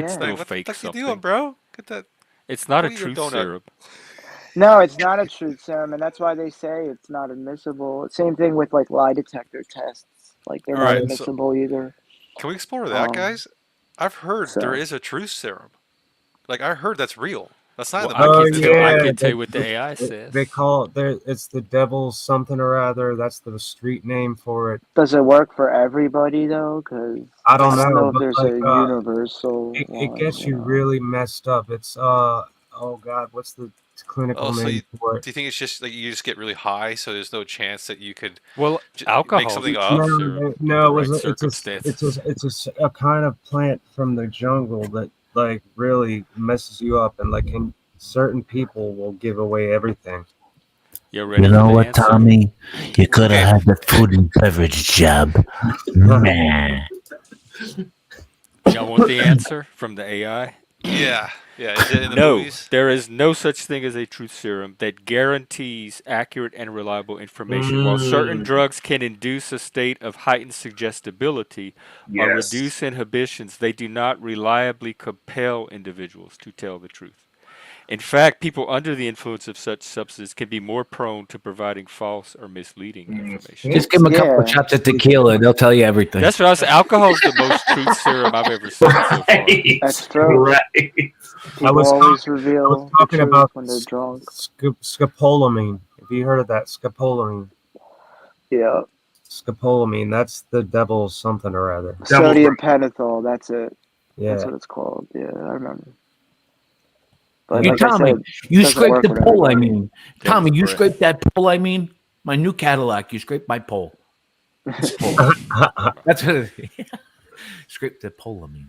Yeah. still Like, what the fake fuck you something. doing, bro? Get that. It's not Go a eat your truth donut. serum. No, it's not a truth serum, and that's why they say it's not admissible. Same thing with like lie detector tests. Like they're All not right, admissible either. Can we explore that, guys? I've heard so- there is a truth serum. Like I heard that's real. That's not Well, in the I movies. can tell. I yeah, can tell you what the AI says. They call it there. It's the devil's something or other. That's the street name for it. Does it work for everybody though? Because I don't know, if but there's like, a universal it one. gets you know. really messed up. It's oh god, what's the clinical Oh, so name for it? do you think it's just like you just get really high, so there's no chance that you could Well, make alcohol something is up? truth serum No, in no, the it was right it's circumstances. a kind of plant from the jungle that like really messes you up, and like in certain people will give away everything. You ready You for know the what, answer? Tommy? You could have Okay. had the food and beverage job. Nah. Y'all want the answer from the AI? Yeah, yeah. Is it in the No, movies? there is no such thing as a truth serum that guarantees accurate and reliable information. While certain drugs can induce a state of heightened suggestibility or Yes. reduce inhibitions, they do not reliably compel individuals to tell the truth. In fact, people under the influence of such substances can be more prone to providing false or misleading information. Just give them a couple of shots of tequila. They'll tell you everything. That's what I was saying. Alcohol is the most truth serum I've ever seen so far. That's true. Right. People always reveal the talking truth about when they're drunk. scopolamine. Have you heard of that? Scopolamine. Yeah. Scopolamine. That's the devil's something or other. Sodium pentothal. That's it. Yeah. That's what it's called. Yeah, I remember. But Hey, like I Tommy, said, you doesn't scraped work the with pole, I everybody. mean. Tommy, you scraped that pole, I mean. My new Cadillac, you scraped my pole. That's what it is. Scraped the pole, I mean.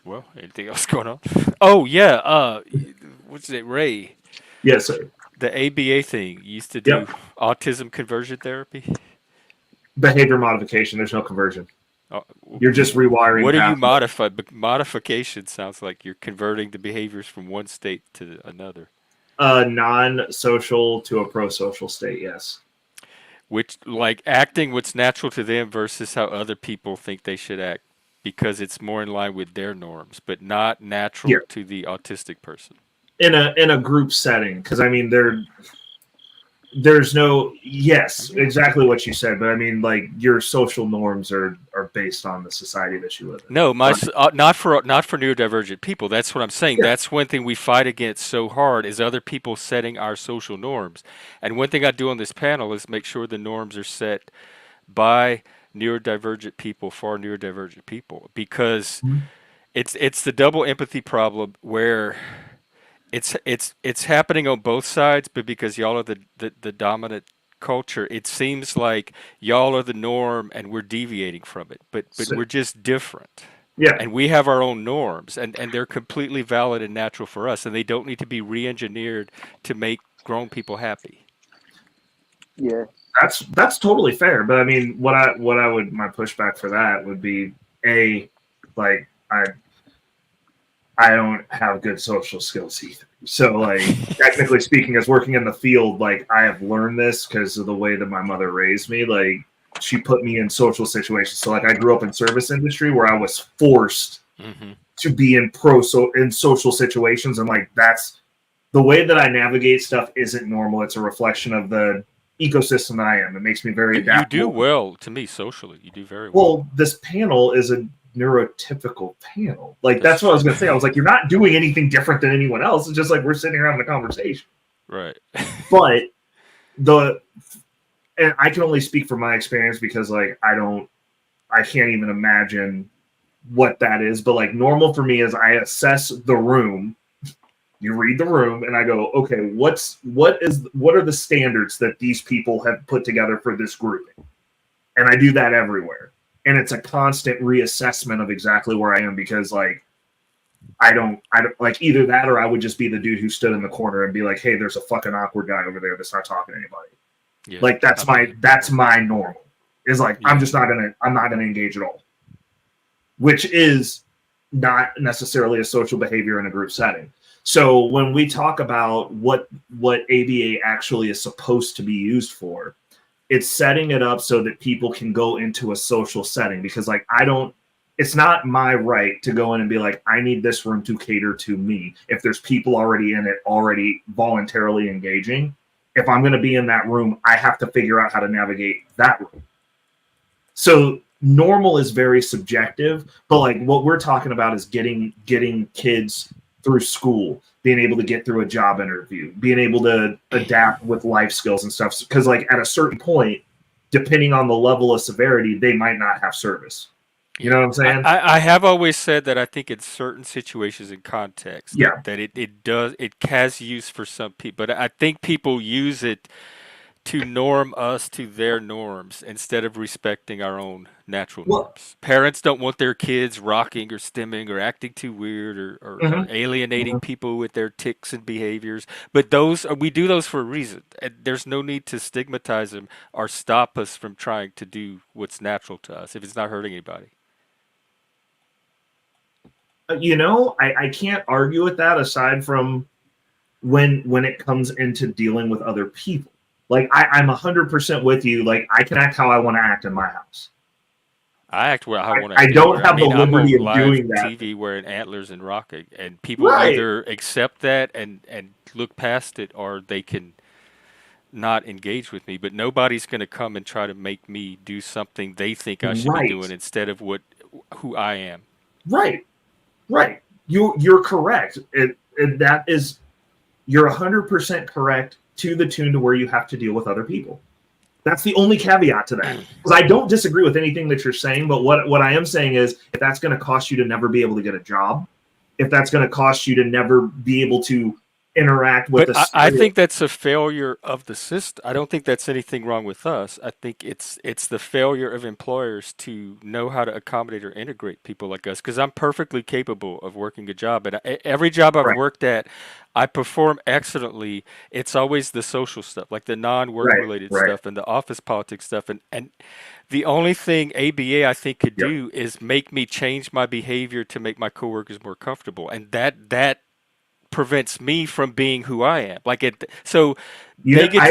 Well, anything else going on? Oh yeah, what's it, Ray? Yes, sir. The ABA thing you used to do autism conversion therapy. Behavior modification. There's no conversion. Oh, You're just rewiring. What do you pathways. modify? Modification sounds like you're converting the behaviors from one state to another. Non-social to a pro-social state. Yes. Which, like, acting what's natural to them versus how other people think they should act, because it's more in line with their norms, but not natural to the autistic person. In a group setting, because I mean there's no exactly what you said, but I mean like your social norms are based on the society that you live in. No, not for neurodivergent people. That's what I'm saying. Yeah. That's one thing we fight against so hard is other people setting our social norms. And one thing I do on this panel is make sure the norms are set by neurodivergent people for neurodivergent people, because it's the double empathy problem where it's happening on both sides, but because y'all are the dominant culture, it seems like y'all are the norm and we're deviating from it. But we're just different. Yeah. And we have our own norms, and they're completely valid and natural for us, and they don't need to be re-engineered to make grown people happy. Yeah. That's totally fair, but I mean my pushback for that would be like I don't have good social skills either. So, like, technically speaking, as working in the field, like, I have learned this because of the way that my mother raised me. Like, she put me in social situations. So, like, I grew up in service industry where I was forced to be in social situations. And, like, that's the way that I navigate stuff isn't normal. It's a reflection of the ecosystem that I am. It makes me very You adaptable. do well to me socially. You do very well. Well, this panel is a neurotypical panel. Like that's what I was gonna say. I was like, you're not doing anything different than anyone else. It's just like we're sitting here having a conversation. Right. But and I can only speak from my experience because like I can't even imagine what that is. But like normal for me is I assess the room. You read the room and I go, okay, what are the standards that these people have put together for this grouping? And I do that everywhere. And it's a constant reassessment of exactly where I am because like I don't like either that or I would just be the dude who stood in the corner and be like, hey, there's a fucking awkward guy over there that's not talking to anybody. Yeah. Like that's my normal. Is like I'm not gonna engage at all. Which is not necessarily a social behavior in a group setting. So when we talk about what ABA actually is supposed to be used for, it's setting it up so that people can go into a social setting because like it's not my right to go in and be like, I need this room to cater to me. If there's people already in it, already voluntarily engaging, if I'm going to be in that room, I have to figure out how to navigate that room. So normal is very subjective, but like what we're talking about is getting kids through school, being able to get through a job interview, being able to adapt with life skills and stuff. Because like at a certain point, depending on the level of severity, they might not have service. You know what I'm saying? I have always said that I think in certain situations and contexts that it has use for some people, but I think people use it to norm us to their norms instead of respecting our own natural norms. Parents don't want their kids rocking or stimming or acting too weird or alienating people with their tics and behaviors. But we do those for a reason. And there's no need to stigmatize them or stop us from trying to do what's natural to us if it's not hurting anybody. You know, I can't argue with that aside from when it comes into dealing with other people. Like I'm 100% with you. Like I can act how I want to act in my house. I act where I want to. I don't have the liberty of doing that. TV wearing antlers and rocking, and people either accept that and look past it, or they can not engage with me. But nobody's going to come and try to make me do something they think I should be doing instead of who I am. Right. You're correct. That is, you're 100% correct to the tune to where you have to deal with other people. That's the only caveat to that. Because I don't disagree with anything that you're saying, but what I am saying is if that's going to cost you to never be able to get a job, if that's going to cost you to never be able to interact with I think that's a failure of the system. I don't think that's anything wrong with us. I think it's the failure of employers to know how to accommodate or integrate people like us. Because I'm perfectly capable of working a job, and every job I've worked at, I perform excellently. It's always the social stuff, like the non-work related stuff and the office politics stuff, and the only thing ABA I think could do is make me change my behavior to make my coworkers more comfortable, and that prevents me from being who I am. They get to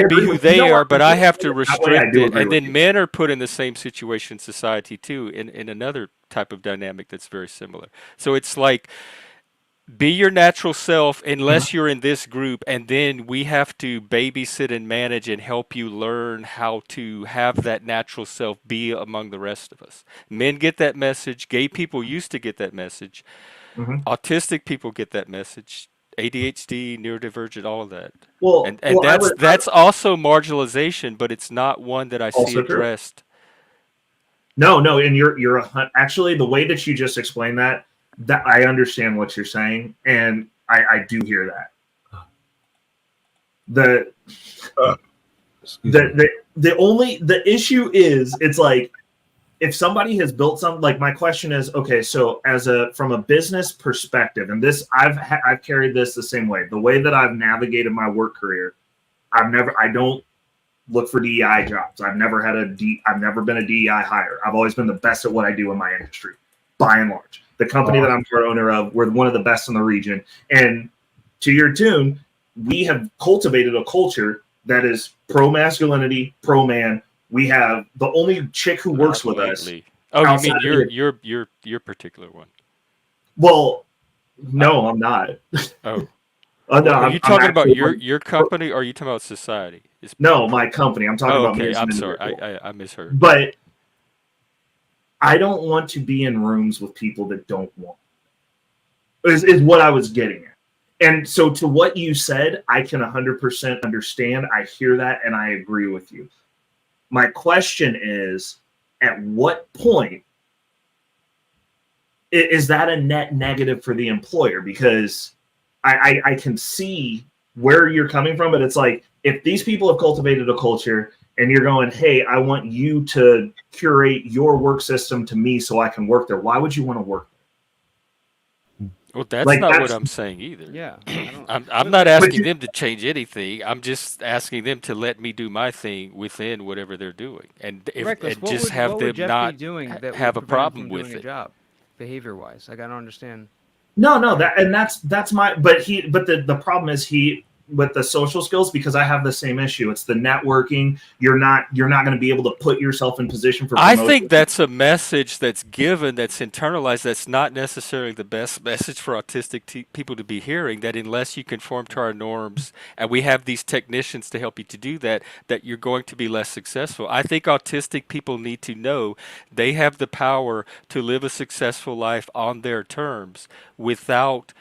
be who they are, but I have to restrict it. And then men are put in the same situation in society too, in another type of dynamic that's very similar. So it's like, be your natural self unless you're in this group, and then we have to babysit and manage and help you learn how to have that natural self be among the rest of us. Men get that message. Gay people used to get that message. Autistic people get that message. ADHD, neurodivergent, all of that. And that's also marginalization, but it's not one that I see addressed. No, and you're actually, the way that you just explained that I understand what you're saying, and I do hear that. The issue is, it's like, if somebody has built something, like my question is, okay, so from a business perspective, and this I've carried this the same way. The way that I've navigated my work career, I don't look for DEI jobs. I've never been a DEI hire. I've always been the best at what I do in my industry, by and large. The company that I'm part owner of, we're one of the best in the region. And to your tune, we have cultivated a culture that is pro-masculinity, pro-man. We have the only chick who works with us. Oh, you mean your particular one? Well, no, I'm not. Oh. No, Are you I'm talking about actually your company, or are you talking about society? no, my company. I'm talking Oh, about me okay. as an I'm sorry. individual. I misheard. But I don't want to be in rooms with people that don't want. Is what I was getting at. And so to what you said, I can 100% understand. I hear that and I agree with you. My question is, at what point is that a net negative for the employer? Because I can see where you're coming from, but it's like, if these people have cultivated a culture and you're going, hey, I want you to curate your work system to me so I can work there, why would you want to work there? Well, that's Like, not what that's I'm saying either. Yeah, I'm not but asking you, them to change anything. I'm just asking them to let me do my thing within whatever they're doing, and Reckless. and just have What would them Jeff be not doing that have would a prevent him problem from with doing a it. job, behavior wise? Like I don't understand. no, that's my. But the problem is he with the social skills, because I have the same issue. It's the networking. You're not going to be able to put yourself in position for I promotion. think that's a message that's given, that's internalized, that's not necessarily the best message for autistic people to be hearing, that unless you conform to our norms, and we have these technicians to help you to do that, that you're going to be less successful. I think autistic people need to know they have the power to live a successful life on their terms without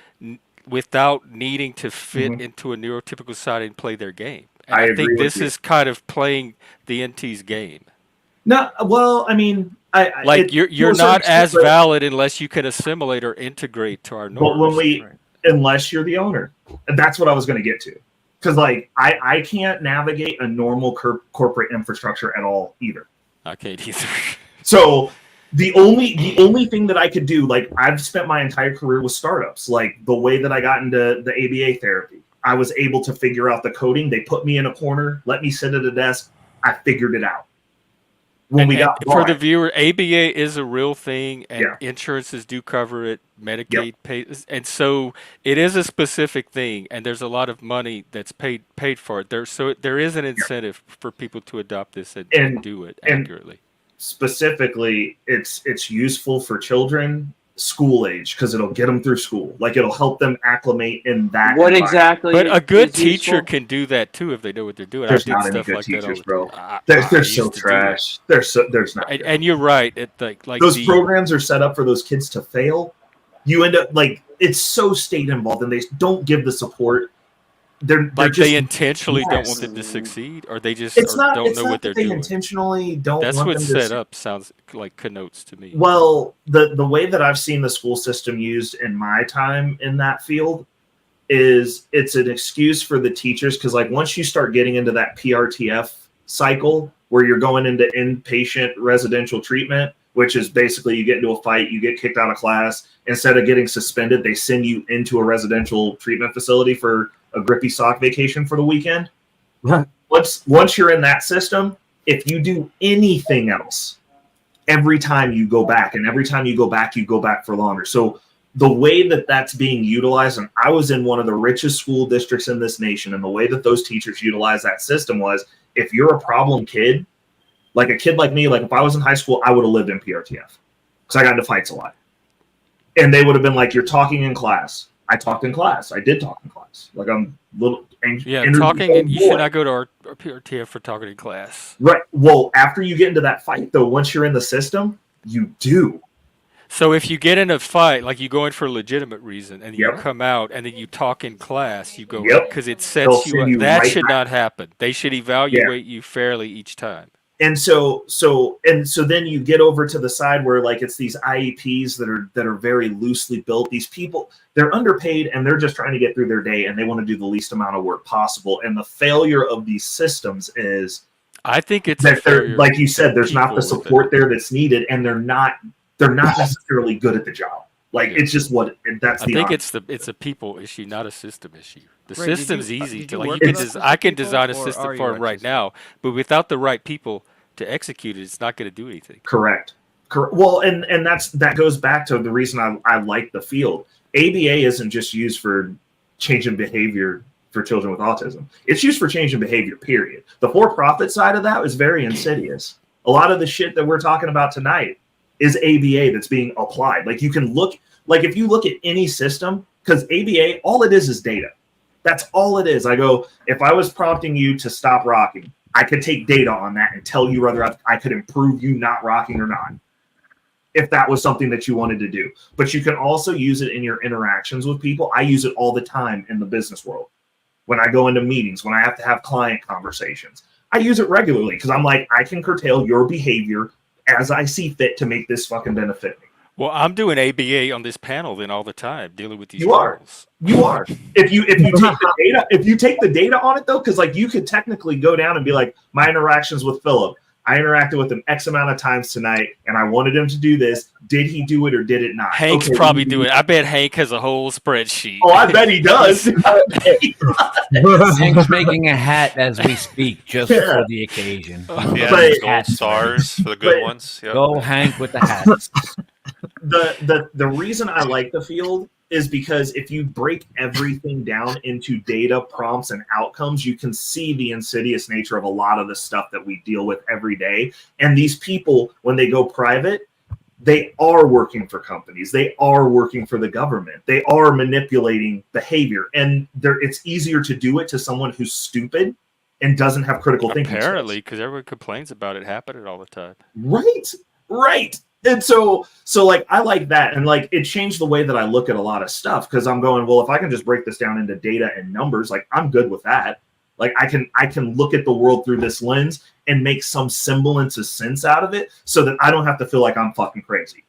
needing to fit into a neurotypical society and play their game. And I I agree think with this you. is kind of playing the NT's game. No, well, I mean, Like to you're a certain not extent, as valid unless you can assimilate or integrate to our but when norms. unless you're the owner, and that's what I was going to get to, because like I can't navigate a normal corporate infrastructure at all either. I can't either. So the only thing that I could do, like I've spent my entire career with startups, like the way that I got into the ABA therapy, I was able to figure out the coding. They put me in a corner, let me sit at a desk. I figured it out. When we got For the bought, viewer, ABA is a real thing, and yeah, insurances do cover it. yep, Medicaid pays, and so it is a specific thing, and there's a lot of money that's paid for it. There is an incentive for people to adopt this and do it and accurately. specifically, it's useful for children school age because it'll get them through school. Like it'll help them acclimate in that. What environment. exactly? But a good is teacher useful? can do that too if they know what they're doing. There's I did not any stuff good like that all teachers, the bro. time. They're I so used to do it. trash. There's not. Good. And you're right. Like Those programs are set up for those kids to fail. You end up like it's so state involved, and they don't give the support. They're like just, they intentionally don't want yes. them to succeed, or they just It's or not. don't It's know not what that they're they doing. intentionally don't That's want what's them to. set up sounds like connotes to me. Well, the way that I've seen the school system used in my time in that field is it's an excuse for the teachers because like once you start getting into that PRTF cycle where you're going into inpatient residential treatment, which is basically you get into a fight, you get kicked out of class, instead of getting suspended, they send you into a residential treatment facility for a grippy sock vacation for the weekend. Once you're in that system, if you do anything else, every time you go back, and every time you go back for longer. So the way that that's being utilized, and I was in one of the richest school districts in this nation, and the way that those teachers utilize that system was if you're a problem kid, like a kid like me, like if I was in high school, I would have lived in PRTF because I got into fights a lot. And they would have been like, you're talking in class. I talked in class. I did talk in class. Like I'm little. Talking, and you should not go to our PRTF for talking in class. Right. Well, after you get into that fight, though, once you're in the system, you do. So if you get in a fight, like you go in for a legitimate reason, and you Yep. come out, and then you talk in class, you go Yep. because it They'll sets you send up. you That right should back. not happen. They should evaluate you fairly each time. And so then you get over to the side where like it's these IEPs that are very loosely built. These people, they're underpaid and they're just trying to get through their day and they want to do the least amount of work possible. And the failure of these systems is I think it's that they're, failure like you said, of there's not people the with it. support there that's needed, and they're not necessarily good at the job. Like it's just what that's I the think honest. it's a people issue, not a system issue. The Ray, did system's you- easy did to you like. work You with can autistic I can people, design a or system are for you them right autistic? now, but without the right people to execute it, it's not going to do anything. Correct. Well, and that goes back to the reason I like the field. ABA isn't just used for changing behavior for children with autism. It's used for changing behavior, period. The for-profit side of that is very insidious. A lot of the shit that we're talking about tonight is ABA that's being applied. Like you can look, like if you look at any system, because ABA, all it is data. That's all it is. I go, if I was prompting you to stop rocking, I could take data on that and tell you whether I could improve you not rocking or not, if that was something that you wanted to do. But you can also use it in your interactions with people. I use it all the time in the business world. When I go into meetings, when I have to have client conversations, I use it regularly because I'm like, I can curtail your behavior as I see fit to make this fucking benefit me. Well, I'm doing ABA on this panel then all the time, dealing with these You are. trolls. You are. If you take the data, if you take the data on it though, because like you could technically go down and be like, my interactions with Philip, I interacted with him X amount of times tonight, and I wanted him to do this. Did he do it or did it not? Hank's probably doing it. I bet Hank has a whole spreadsheet. Oh, I bet he does. Hank's making a hat as we speak, just for the occasion. Yeah, But- gold stars for the good ones. Yep. Go Hank with the hats. The reason I like the field is because if you break everything down into data, prompts, and outcomes, you can see the insidious nature of a lot of the stuff that we deal with every day. And these people, when they go private, they are working for companies. They are working for the government. They are manipulating behavior. And it's easier to do it to someone who's stupid and doesn't have critical thinking. Apparently, because everyone complains about it happening all the time. Right. And so like I like that, and like it changed the way that I look at a lot of stuff, because I'm going, well, if I can just break this down into data and numbers, like I'm good with that. Like I can look at the world through this lens and make some semblance of sense out of it, so that I don't have to feel like I'm fucking crazy.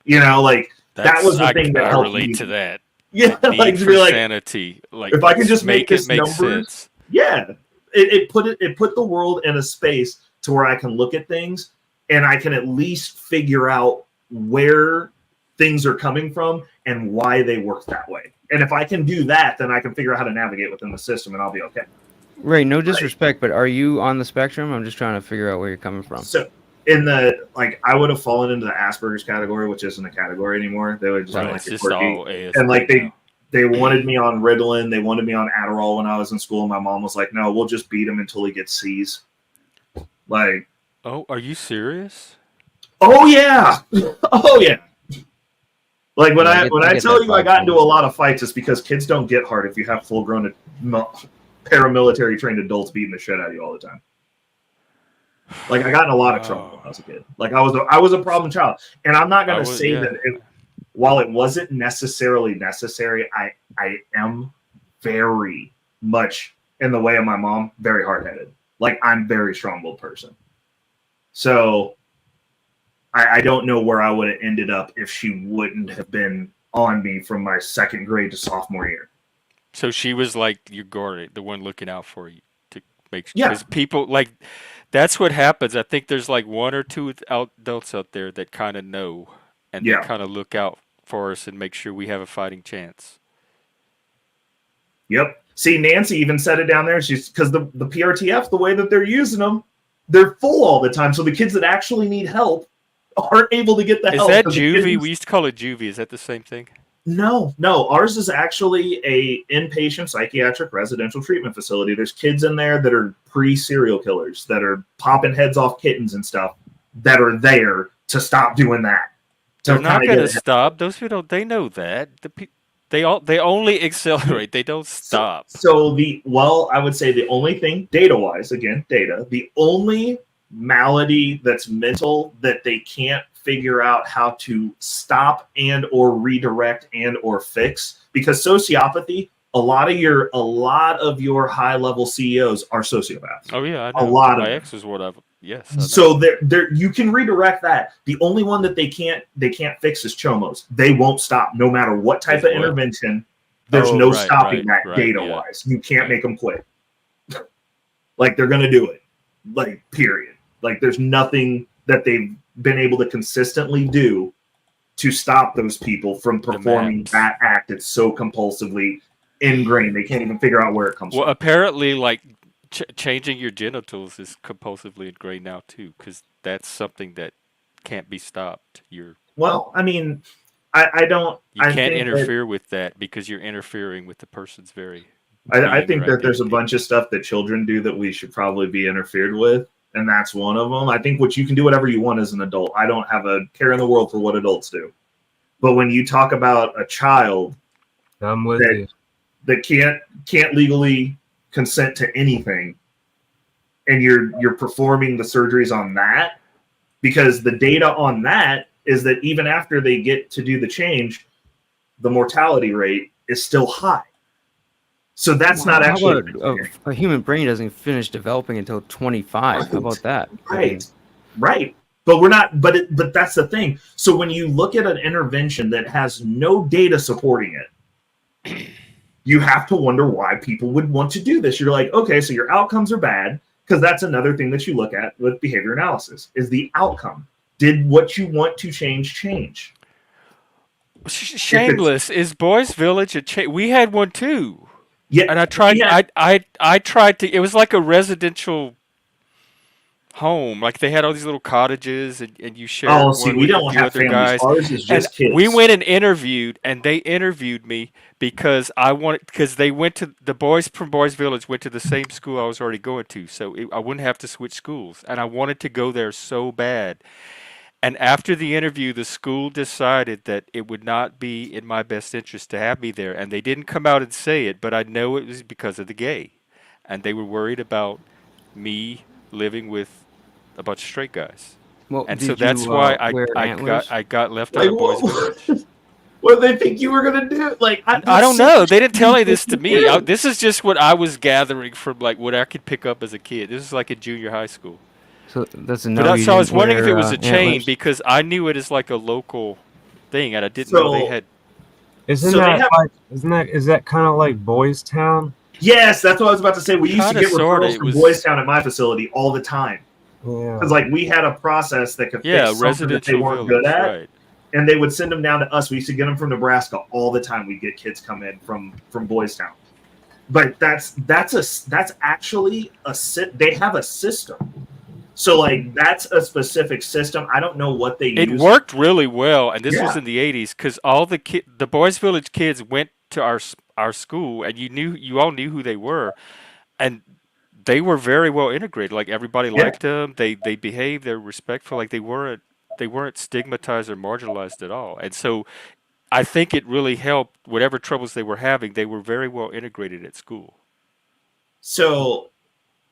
You know, like that was the thing that helped relate me. to that. Yeah, Need like to for be like, sanity. Like if I can just make it this make numbers, sense. yeah, it put the world in a space to where I can look at things and I can at least figure out where things are coming from and why they work that way. And if I can do that, then I can figure out how to navigate within the system, and I'll be okay. Ray, no disrespect, but are you on the spectrum? I'm just trying to figure out where you're coming from. So in the I would have fallen into the Asperger's category, which isn't a category anymore. They would just Right, be like it's a just quirky. all ASD And like now. they wanted me on Ritalin, they wanted me on Adderall when I was in school. My mom was like, "No, we'll just beat him until he gets C's." Like, Oh, are you serious? oh yeah, oh yeah. Like when Yeah, I get tell that you I vibe got into from a lot of fights, it's because kids don't get hard if you have full-grown paramilitary trained adults beating the shit out of you all the time. Like I got in a lot of trouble when I was a kid. Like I was a problem child, and I'm not gonna say that while it wasn't necessarily necessary, I am very much in the way of my mom, very hard-headed. Like I'm a very strong-willed person. So I don't know where I would have ended up if she wouldn't have been on me from my second grade to sophomore year. So she was like your guardian, the one looking out for you to make sure. Yeah. Because people like that's what happens. I think there's like one or two adults out there that kind of know and they kind of look out for us and make sure we have a fighting chance. Yep. See, Nancy even said it down there. She's because the PRTF, the way that they're using them, they're full all the time. So the kids that actually need help aren't able to get the help. Is that juvie? We used to call it juvie. Is that the same thing? No. Ours is actually a inpatient psychiatric residential treatment facility. There's kids in there that are pre-serial killers that are popping heads off kittens and stuff that are there to stop doing that. They're not going to stop. Those people, they know that. They only accelerate. They don't stop. So I would say the only thing, data-wise, again, data, the only malady that's mental that they can't figure out how to stop and or redirect and or fix, because sociopathy, a lot of your high-level CEOs are sociopaths. Oh yeah, I know. A lot of my them. ex was one of them. Yes. I know. So there you can redirect that. The only one that they can't fix is chomos. They won't stop no matter what type of intervention. There's no stopping that data-wise. You can't make them quit. Like they're gonna do it. Like period. Like there's nothing that they've been able to consistently do to stop those people from performing that act. It's so compulsively ingrained. They can't even figure out where it comes from. Well, apparently, like changing your genitals is compulsively ingrained now too, because that's something that can't be stopped. Well, I mean, I don't. You can't interfere with that because you're interfering with the person's very. I think that there's a bunch of stuff that children do that we should probably be interfered with, and that's one of them. I think you can do whatever you want as an adult. I don't have a care in the world for what adults do. But when you talk about a child I'm with you. that can't legally consent to anything, and you're performing the surgeries on that, because the data on that is that even after they get to do the change, the mortality rate is still high. So that's not How actually about a human brain doesn't finish developing until 25? How about that? Right. But we're not. But that's the thing. So when you look at an intervention that has no data supporting it, you have to wonder why people would want to do this. You're like, okay, so your outcomes are bad, because that's another thing that you look at with behavior analysis is the outcome. Did what you want to change? Shameless, is Boys Village a change? We had one too. Yeah, and I tried. yeah. I tried to. It was like a residential home. Like they had all these little cottages, and you shared Oh, see, one we with a don't few have other families. guys. Ours is And just kids. we went and interviewed, and they interviewed me because they went to the boys from Boys Village went to the same school I was already going to, so I wouldn't have to switch schools, and I wanted to go there so bad. And after the interview, the school decided that it would not be in my best interest to have me there. And they didn't come out and say it, but I know it was because of the gay. And they were worried about me living with a bunch of straight guys. Well, And so did you that's why wear antlers? I got left out of Boys Village. What did they think you were gonna do? Like I don't know. They didn't tell any of this to me. This is just what I was gathering from like what I could pick up as a kid. This is like in junior high school. So that's a no. But so I was wondering if it was a chain antlers? because I knew it as like a local thing, and I didn't know they had. Isn't So they that have- like is that kind of like Boys Town? Yes, that's what I was about to say. We used to Kinda, get sorta, referrals it from was- Boys Town at my facility all the time. Yeah. Because like we had a process that could Yeah, fix something that they residential weren't village, good at, right? and they would send them down to us. We used to get them from Nebraska all the time. We'd get kids come in from Boys Town. But that's actually they have a system. So like that's a specific system. I don't know what they It use. worked really well, and this was Yeah. in the '80s because all the Boys Village kids went to our school, and you all knew who they were, and they were very well integrated. Like everybody liked them. They behaved. They were respectful. Like they weren't stigmatized or marginalized at all. And so I think it really helped. Whatever troubles they were having, they were very well integrated at school. So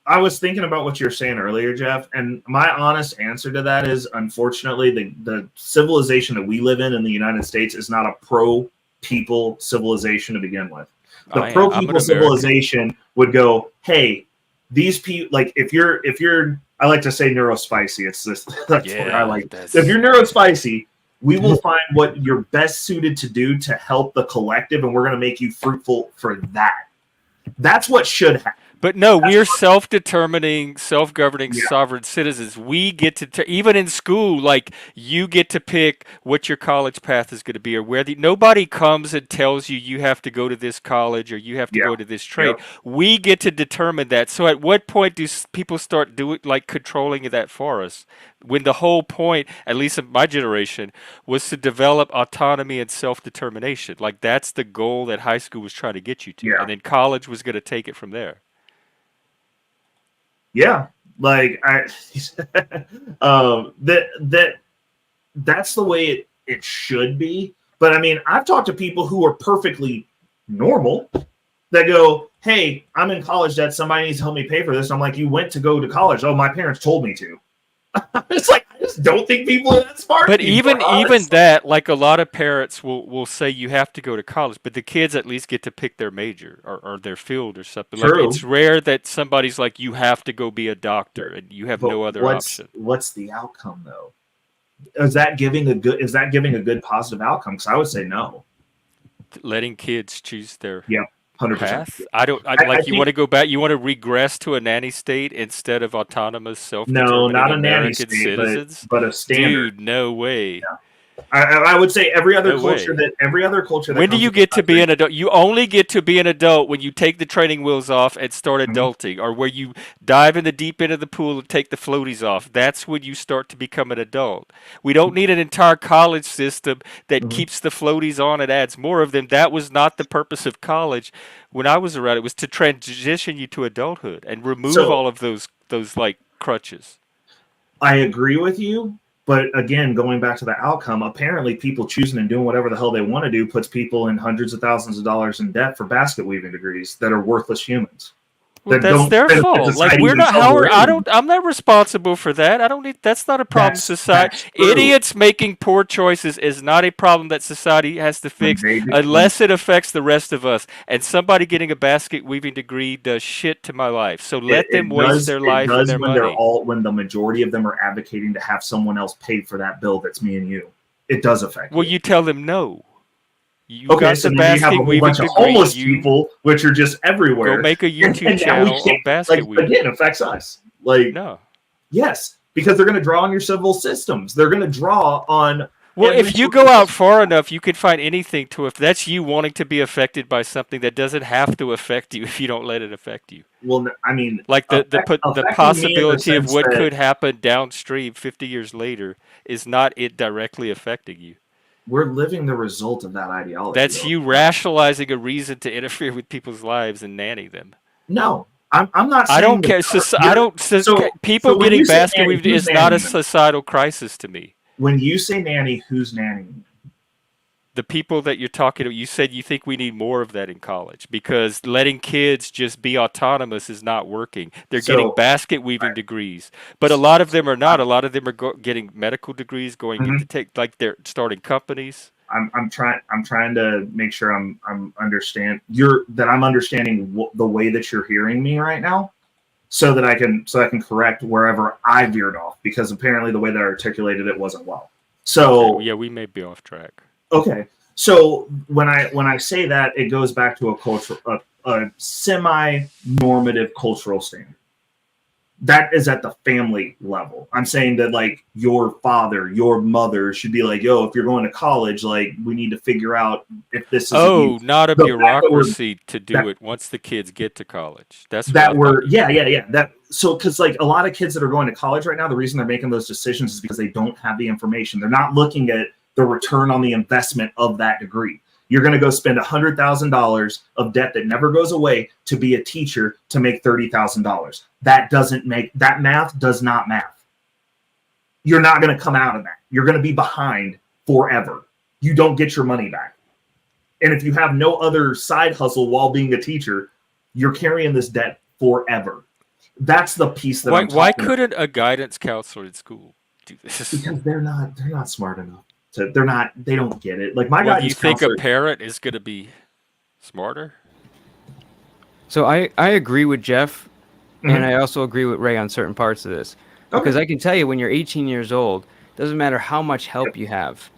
I was thinking about what you were saying earlier, Jeff, and my honest answer to that is, unfortunately, the civilization that we live in the United States is not a pro-people civilization to begin with. The I'm an pro-people American. civilization would go, hey, these people, like if you're, I like to say neurospicy. It's this, that's what I like. If you're neurospicy, we will find what you're best suited to do to help the collective, and we're going to make you fruitful for that. That's what should happen. But no, we are self-determining, self-governing, sovereign citizens. We get to even in school, like you get to pick what your college path is going to be, or where nobody comes and tells you you have to go to this college or you have to go to this trade. We get to determine that. So, at what point do people start doing like controlling that for us? When the whole point, at least in my generation, was to develop autonomy and self-determination. Like that's the goal that high school was trying to get you to, and then college was going to take it from there. Yeah, like that's the way it should be. But I mean, I've talked to people who are perfectly normal that go, "Hey, I'm in college debt. Somebody needs to help me pay for this." I'm like, "You went to go to college?" "Oh, my parents told me to." It's like I just don't think people are that smart. But even that, like a lot of parents will say you have to go to college, but the kids at least get to pick their major or their field or something. Like True. it's rare that somebody's like you have to go be a doctor and you have no other option. What's the outcome though? Is that giving a good positive outcome? Because I would say no. Letting kids choose their 100%. path. You want to go back. You want to regress to a nanny state instead of autonomous, self-determining No, not a nanny American state, citizens. but a standard. Dude, no way. Yeah. I would say every other No culture way. that When do you get to be an adult? You only get to be an adult when you take the training wheels off and start adulting, or where you dive in the deep end of the pool and take the floaties off. That's when you start to become an adult. We don't need an entire college system that keeps the floaties on and adds more of them. That was not the purpose of college when I was around. It was to transition you to adulthood and remove all of those like crutches. I agree with you, But again, going back to the outcome, apparently people choosing and doing whatever the hell they want to do puts people in hundreds of thousands of dollars in debt for basket weaving degrees that are worthless humans. Well, That that's don't their benefit fault. Like society we're in not some how way. I'm not responsible for that. I don't need that's not a problem society. That's true. Idiots making poor choices is not a problem that society has to fix When unless it affects the rest of us. And somebody getting a basket weaving degree does shit to my life. So let them waste their life and their when money. when the majority of them are advocating to have someone else pay for that bill that's me and you. It does affect Well, you. you tell them no. You Okay, got so the then you have a basket whole weaving bunch of degree. homeless You people, which are just everywhere. go make a YouTube And now we channel on can't, basket like, weaving. again, affects us. Like, No. yes, because they're going to draw on your civil systems. They're going to draw on. Well, every if you sort go of out system. far enough, you can find anything to. If that's you wanting to be affected by something that doesn't have to affect you, if you don't let it affect you. Well, I mean, Like the affecting me in the possibility of sense what that could happen downstream 50 years later is not it directly affecting you. we're living the result of that ideology. That's though. you rationalizing a reason to interfere with people's lives and nanny them. No, I'm not saying I don't care. I don't. People when getting you say basket nanny, weaved who's is not a nannying them? societal crisis to me. When you say nanny, who's nannying? The people that you're talking to, you said you think we need more of that in college because letting kids just be autonomous is not working. They're getting basket weaving degrees, but a lot of them are not. A lot of them are getting medical degrees, going into they're starting companies. I'm trying to make sure I'm understanding the way that you're hearing me right now, so that I can correct wherever I veered off, because apparently the way that I articulated it wasn't well. So okay, yeah, we may be off track. Okay, so when I say that, it goes back to a semi-normative cultural standard. That is at the family level. I'm saying that, like, your father, your mother should be like, yo, if you're going to college, like, we need to figure out if this is not a bureaucracy to do it once the kids get to college. That's that so because, like, a lot of kids that are going to college right now, the reason they're making those decisions is because they don't have the information. They're not looking at the return on the investment of that degree. You're going to go spend $100,000 of debt that never goes away to be a teacher to make $30,000. That math does not math. You're not going to come out of that. You're going to be behind forever. You don't get your money back. And if you have no other side hustle while being a teacher, you're carrying this debt forever. That's the piece that I'm talking why couldn't a guidance counselor in school do this? Because they're not smart enough. They don't get it. Like, my do guidance you think counselor, a parent is going to be smarter? So I agree with Jeff, and I also agree with Ray on certain parts of this. Because I can tell you, when you're 18 years old, doesn't matter how much help you have,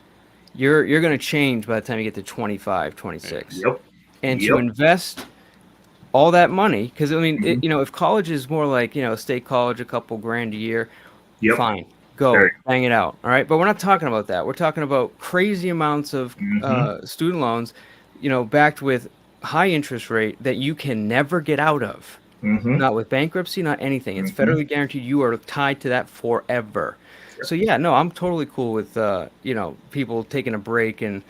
you're going to change by the time you get to 25, 26. And to invest all that money, because, I mean, if college is more like, state college, a couple grand a year, fine. Go, bang it out, all right? But we're not talking about that. We're talking about crazy amounts of student loans, backed with high interest rate that you can never get out of. Not with bankruptcy, not anything. It's federally guaranteed. You are tied to that forever. So, yeah, no, I'm totally cool with, people taking a break and,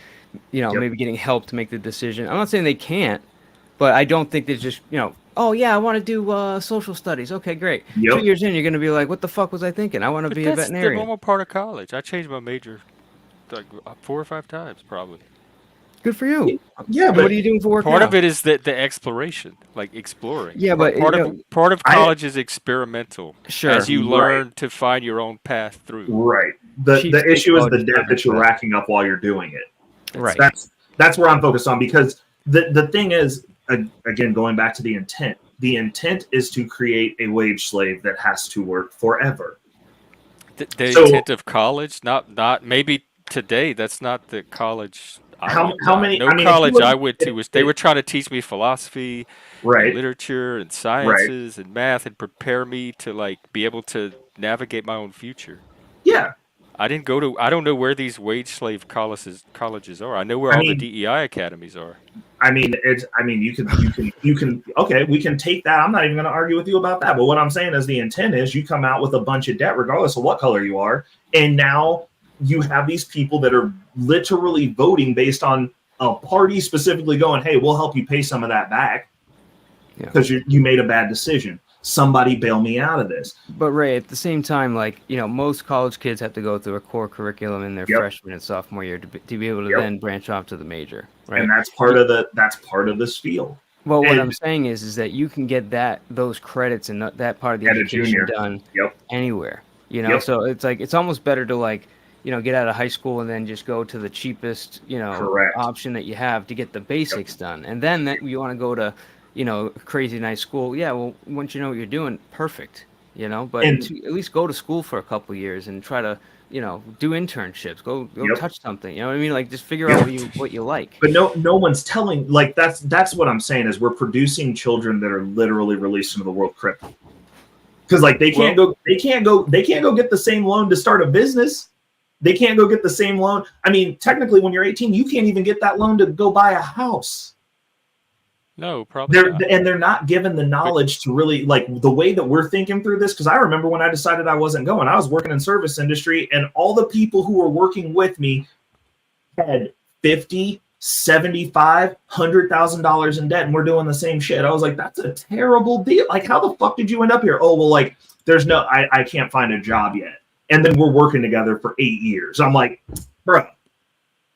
maybe getting help to make the decision. I'm not saying they can't, but I don't think they just, oh, yeah, I want to do social studies. Okay, great. 2 years in, you're going to be like, what the fuck was I thinking? I want to be a veterinarian. That's the normal part of college. I changed my major like 4 or 5 times, probably. Good for you. Yeah, but what are you doing for work Part now? of it is the exploration, like exploring. Yeah, but part of college is experimental. Sure. As you learn to find your own path through. Right. The issue is the debt that you're racking up while you're doing it. Right. That's where I'm focused on, because the thing is, again, going back to the intent. The intent is to create a wage slave that has to work forever. The intent of college, not maybe today. That's not the college. College I went to was they were trying to teach me philosophy, and literature, and sciences, and math, and prepare me to, like, be able to navigate my own future. Yeah. I don't know where these wage slave colleges are. I know where all the DEI academies are. You can okay, we can take that. I'm not even going to argue with you about that. But what I'm saying is the intent is you come out with a bunch of debt regardless of what color you are. And now you have these people that are literally voting based on a party specifically going, hey, we'll help you pay some of that back because you made a bad decision. somebody bail me out of this. But Ray, at the same time, like, you know, most college kids have to go through a core curriculum in their freshman and sophomore year to be able to then branch off to the major, right? And that's part of the spiel. Well, what I'm saying is that you can get those credits and that part of the education done anywhere, you know. So it's like it's almost better to, like, you know, get out of high school and then just go to the cheapest, you know, option that you have to get the basics done, and then that you want to go to, you know, a crazy nice school. Yeah, well, once you know what you're doing, perfect, you know. But at least go to school for a couple of years and try to, you know, do internships, go touch something, you know what I mean? Like, just figure out what you like. But no one's telling, like, that's what I'm saying is we're producing children that are literally released into the world crippled. Because, like, they can't go get the same loan to start a business. They can't go get the same loan. I mean, technically, when you're 18, you can't even get that loan to go buy a house. No, probably not. And they're not given the knowledge to really, like, the way that we're thinking through this. Because I remember when I decided I wasn't going, I was working in service industry, and all the people who were working with me had $50,000, $75,000, $100,000 in debt, and we're doing the same shit. I was like, that's a terrible deal. Like, how the fuck did you end up here? Oh, well, like, I can't find a job yet. And then we're working together for 8 years. I'm like, bro,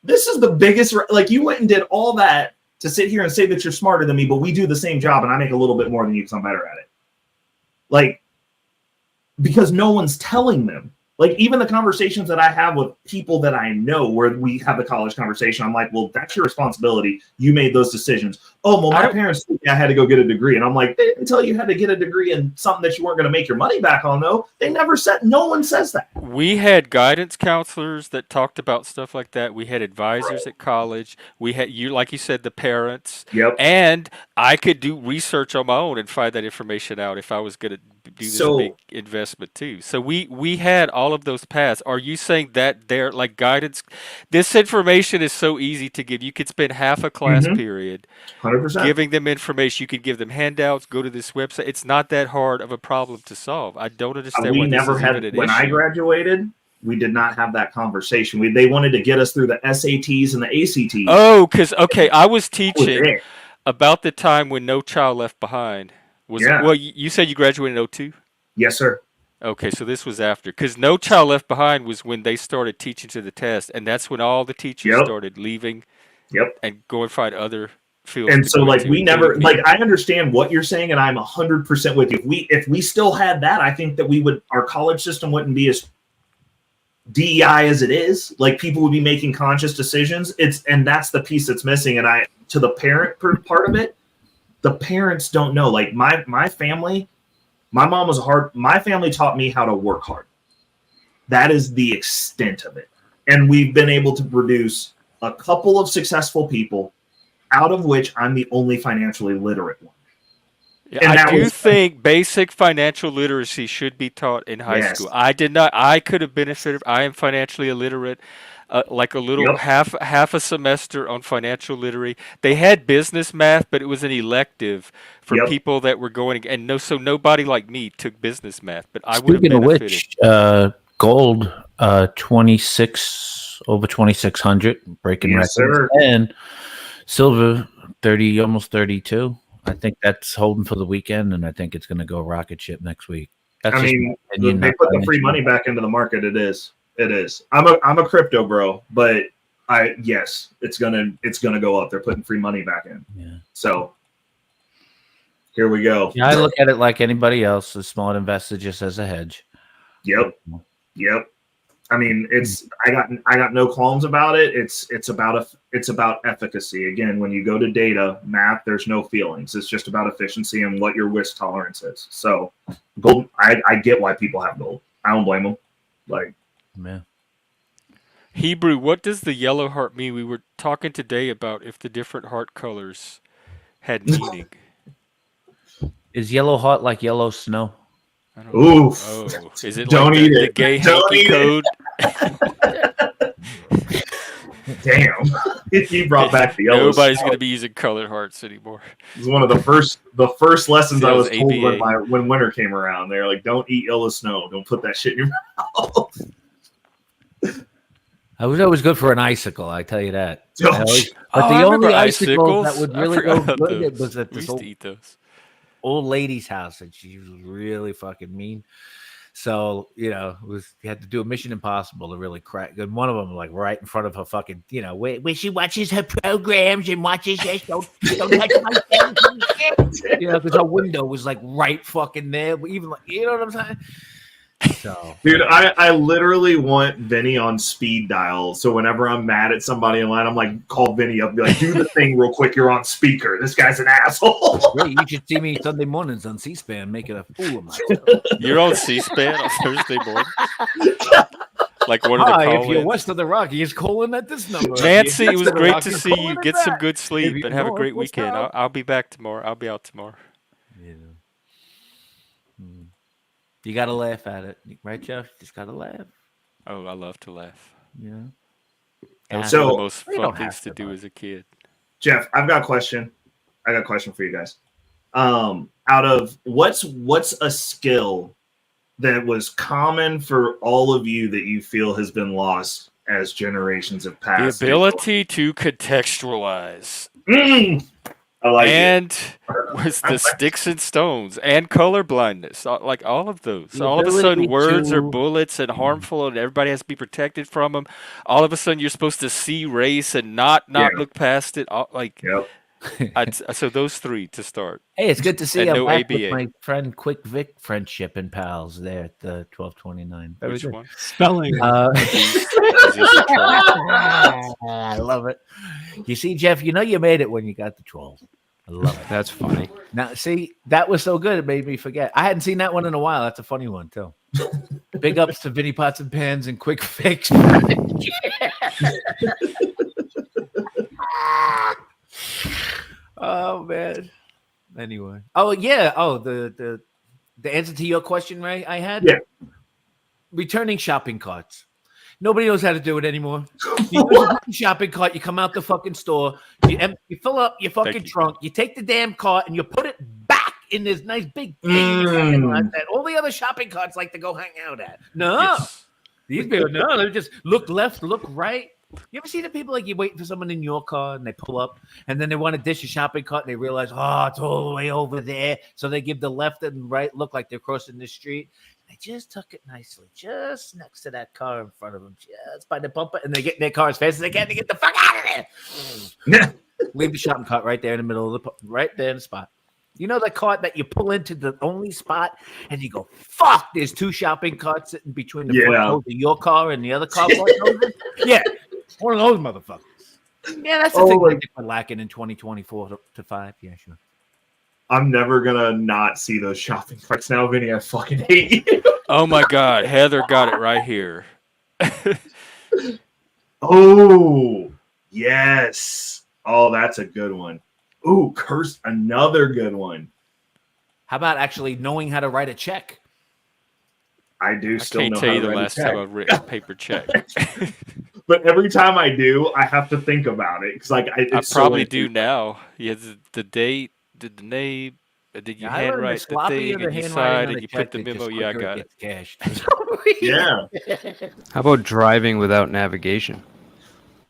this is the biggest, like, you went and did all that to sit here and say that you're smarter than me, but we do the same job and I make a little bit more than you because I'm better at it. Like, because no one's telling them. Like, even the conversations that I have with people that I know where we have the college conversation, I'm like, well, that's your responsibility. You made those decisions. Oh, well, my parents told me I had to go get a degree. And I'm like, they didn't tell you had to get a degree in something that you weren't going to make your money back on, though. They never said, no one says that. We had guidance counselors that talked about stuff like that. We had advisors at college. We had, like you said, the parents. Yep. And I could do research on my own and find that information out if I was going to do this big investment too. So we had all of those paths. Are you saying that they're like guidance? This information is so easy to give. You could spend half a class period 100% giving them information. You could give them handouts. Go to this website. It's not that hard of a problem to solve. I don't understand why this is even an when issue. I graduated, we did not have that conversation. They wanted to get us through the SATs and the ACTs. Oh, because I was teaching about the time when No Child Left Behind was. Well, you said you graduated in 2002? Yes, sir. Okay, so this was after, because No Child Left Behind was when they started teaching to the test, and that's when all the teachers started leaving. And going find other fields. And so, like, we never, like, I understand what you're saying, and I'm 100% with you. If we still had that, I think that our college system wouldn't be as DEI as it is. Like, people would be making conscious decisions. And that's the piece that's missing. And to the parent part of it, the parents don't know. Like, my family, my mom was my family taught me how to work hard. That is the extent of it. And we've been able to produce a couple of successful people, out of which I'm the only financially literate one. Yeah, I do think basic financial literacy should be taught in high school. I did not. I could have benefited. I am financially illiterate. Like a little half a semester on financial literacy. They had business math, but it was an elective for people that were going. And so nobody like me took business math. But I would have benefited. Speaking of which, gold 26 over 2,600 breaking records, and silver 30 almost 32. I think that's holding for the weekend, and I think it's going to go rocket ship next week. That's I mean, they put the free money back into the market. It is. I'm a crypto bro, but it's gonna go up. They're putting free money back in. Yeah. So here we go. Yeah, I look at it like anybody else. A smart investor just as a hedge. Yep. I mean, I got no qualms about it. It's about efficacy. Again, when you go to data, math, there's no feelings. It's just about efficiency and what your risk tolerance is. So gold, I get why people have gold. I don't blame them. Like, man. Hebrew, what does the yellow heart mean? We were talking today about if the different heart colors had meaning. Is yellow heart like yellow snow? Ooh. Oh, is it Don't like eat the it. gay Don't hanky eat code? Damn. He brought back the yellow Nobody's snow. going to be using colored hearts anymore. It was one of the first lessons I was told ABA. when winter came around. They're like, don't eat yellow snow. Don't put that shit in your mouth. I was always good for an icicle, I tell you that. Oh, But I the remember only icicles that icicles. would I really forgot go about good those. was at We this used old to eat those. old lady's house, and she was really fucking mean. So, you had to do a Mission Impossible to really crack. And one of them, like, right in front of her fucking, where she watches her programs and watches her. Don't touch my phone. Because her window was, like, right fucking there. But even, like, you know what I'm saying? So, dude, I literally want Vinny on speed dial. So whenever I'm mad at somebody in line, I'm like, call Vinny up and be like, do the thing real quick. You're on speaker. This guy's an asshole. yeah, you should see me Sunday mornings on C-SPAN making a fool of myself. You're on C-SPAN on Thursday morning? Like one of the Hi, if you're call-ins? west of the Rockies, calling at this number. Nancy, it was West of the great to Rockies, see calling you. at Get some that. good If sleep you're and have a north, great west weekend. out. I'll be back tomorrow. I'll be out tomorrow. You got to laugh at it. Right, Jeff? Just got to laugh. Oh, I love to laugh. Yeah. That was So- one of the most We fun don't things have to to do laugh. as a kid. Jeff, I've got a question. I got a question for you guys. Out of what's a skill that was common for all of you that you feel has been lost as generations have The passed? ability to contextualize. I like it. And was the sticks and stones and color blindness, like all of those. The All of a sudden, ability words are to- bullets and harmful, and everybody has to be protected from them. All of a sudden, you're supposed to see race and not Yeah. look past it. Yep. So those three to start. Hey, it's good to see And you no back with ABA. my friend Quick Vic friendship and pals there at the 1229. Very Which good. one? Spelling. Is this a troll? I love it. You see, Jeff, you made it when you got the 12. I love it. That's funny. Now, see, that was so good it made me forget. I hadn't seen that one in a while. That's a funny one, too. Big ups to Vinny Pots and Pans and Quick Fix. Oh, man. Anyway. Oh, yeah. Oh, the answer to your question, Ray, I had? Yeah. Returning shopping carts. Nobody knows how to do it anymore. You use a fucking shopping cart, you come out the fucking store, you fill up your fucking trunk, you take the damn cart and you put it back in this nice big thing that all the other shopping carts like to go hang out at. No. Yes. These people, no, they just look left, look right. You ever see the people like you waiting for someone in your car and they pull up and then they want to dish a shopping cart and they realize, oh, it's all the way over there. So they give the left and right look like they're crossing the street. They just tuck it nicely, just next to that car in front of them, just by the bumper, and they get in their car as fast as they can to get the fuck out of there. Leave the shopping cart right there in the middle of right there in the spot. You know the cart that you pull into the only spot, and you go, "Fuck!" There's two shopping carts sitting between the front hose of your car and the other car. Yeah, one of those motherfuckers. Yeah, that's the thing I think we're lacking in 2024 to 5. Yeah, sure. I'm never gonna not see those shopping carts now, Vinny. I fucking hate you. Oh my God, Heather got it right here. Oh, yes. Oh, that's a good one. Ooh, curse, another good one. How about actually knowing how to write a check? I do I still can't know tell how you to the write a last check. time I've written a paper check. But every time I do, I have to think about it because, like, I it's probably so do now. You had the date, did the name, did you Yeah, I learned the handwrite the sloppy thing, or the and you handwriting signed, on and a you check put the that just memo? Yeah, I quicker got it it. gets cashed. Yeah. How about driving without navigation?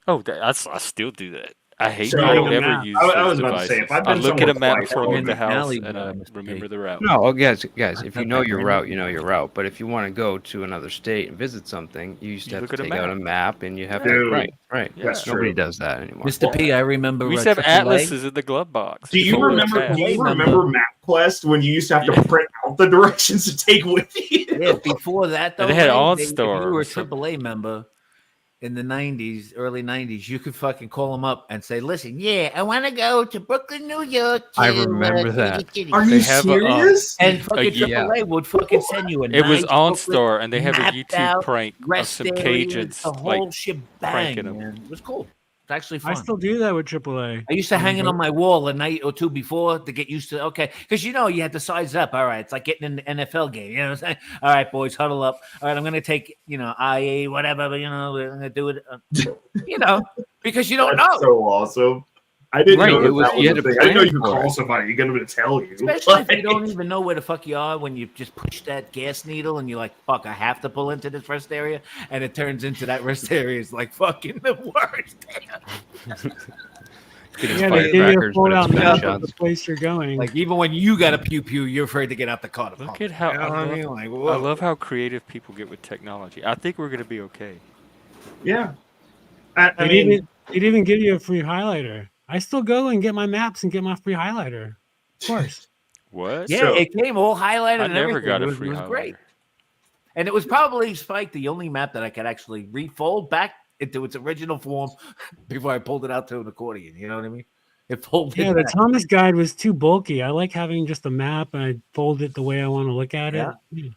Oh, I still do that. I hate. So- I don't Reading a ever map. use I those was about to say, devices. if I've I been look at a somewhere map before I leave the twice, house, Alley, and I Mr. remember P. the route. No, oh, guys, if you know That your random- route, you know your route. But if you want to go to another state and visit something, you used to You have look to at a take out a map. map, and you have Dude. to right. Yeah. That's Nobody true. does that anymore. Mr. P, I remember. We used to have AAA. atlases in the glove box. Do you Full of remember? maps. Do you Remember. remember MapQuest when you used to have to print out the directions to take with you? Yeah, before that though, And they had Ray, OnStar if you were or a something. AAA member in the 90s, early 90s, you could fucking call them up and say, "Listen, yeah, I want to go to Brooklyn, New York." I to, remember that. Kansas City." Are They you have serious? And fucking yeah. AAA would fucking send you a It was nice OnStar, and they have a mapped YouTube out prank of rest some areas, Cajuns the whole like shebang, pranking 'em. man. It was cool. It's actually I fun. still do that with AAA. I used to hang it on my wall a night or two before to get used to. Okay, because you had to size up. All right, it's like getting in the NFL game. You know what I'm saying? All right, boys, huddle up. All right, I'm gonna take IA whatever. But, we're gonna do it. Because you don't That's know. so awesome. I didn't Right, know it that, was- that was you a had to thing. I didn't know plan you could for call it. somebody. You got them to tell you. Especially if you Like- don't even know where the fuck you are when you just push that gas needle and you're like, fuck, I have to pull into this rest area. And it turns into that rest area is like fucking the worst. Get his Yeah, they give you a firecrackers, full but out it's map of gunshots. the place you're going. Like even when you got a pew pew, you're afraid to get out the car. To Look pump at it. how You know what I mean? Like, I whoa. love how creative people get with technology. I think we're gonna be okay. Yeah. I They'd mean, even give you a free highlighter. I still go and get my maps and get my free highlighter. Of course. What? Yeah, So- it came all highlighted I and never everything. got a It was, free it was highlighter. great. And it was probably, Spike, the only map that I could actually refold back into its original form before I pulled it out to an accordion. You know what I mean? It folded Yeah, the back. Thomas guide was too bulky. I like having just a map and I fold it the way I want to look at Yeah. it. Yeah.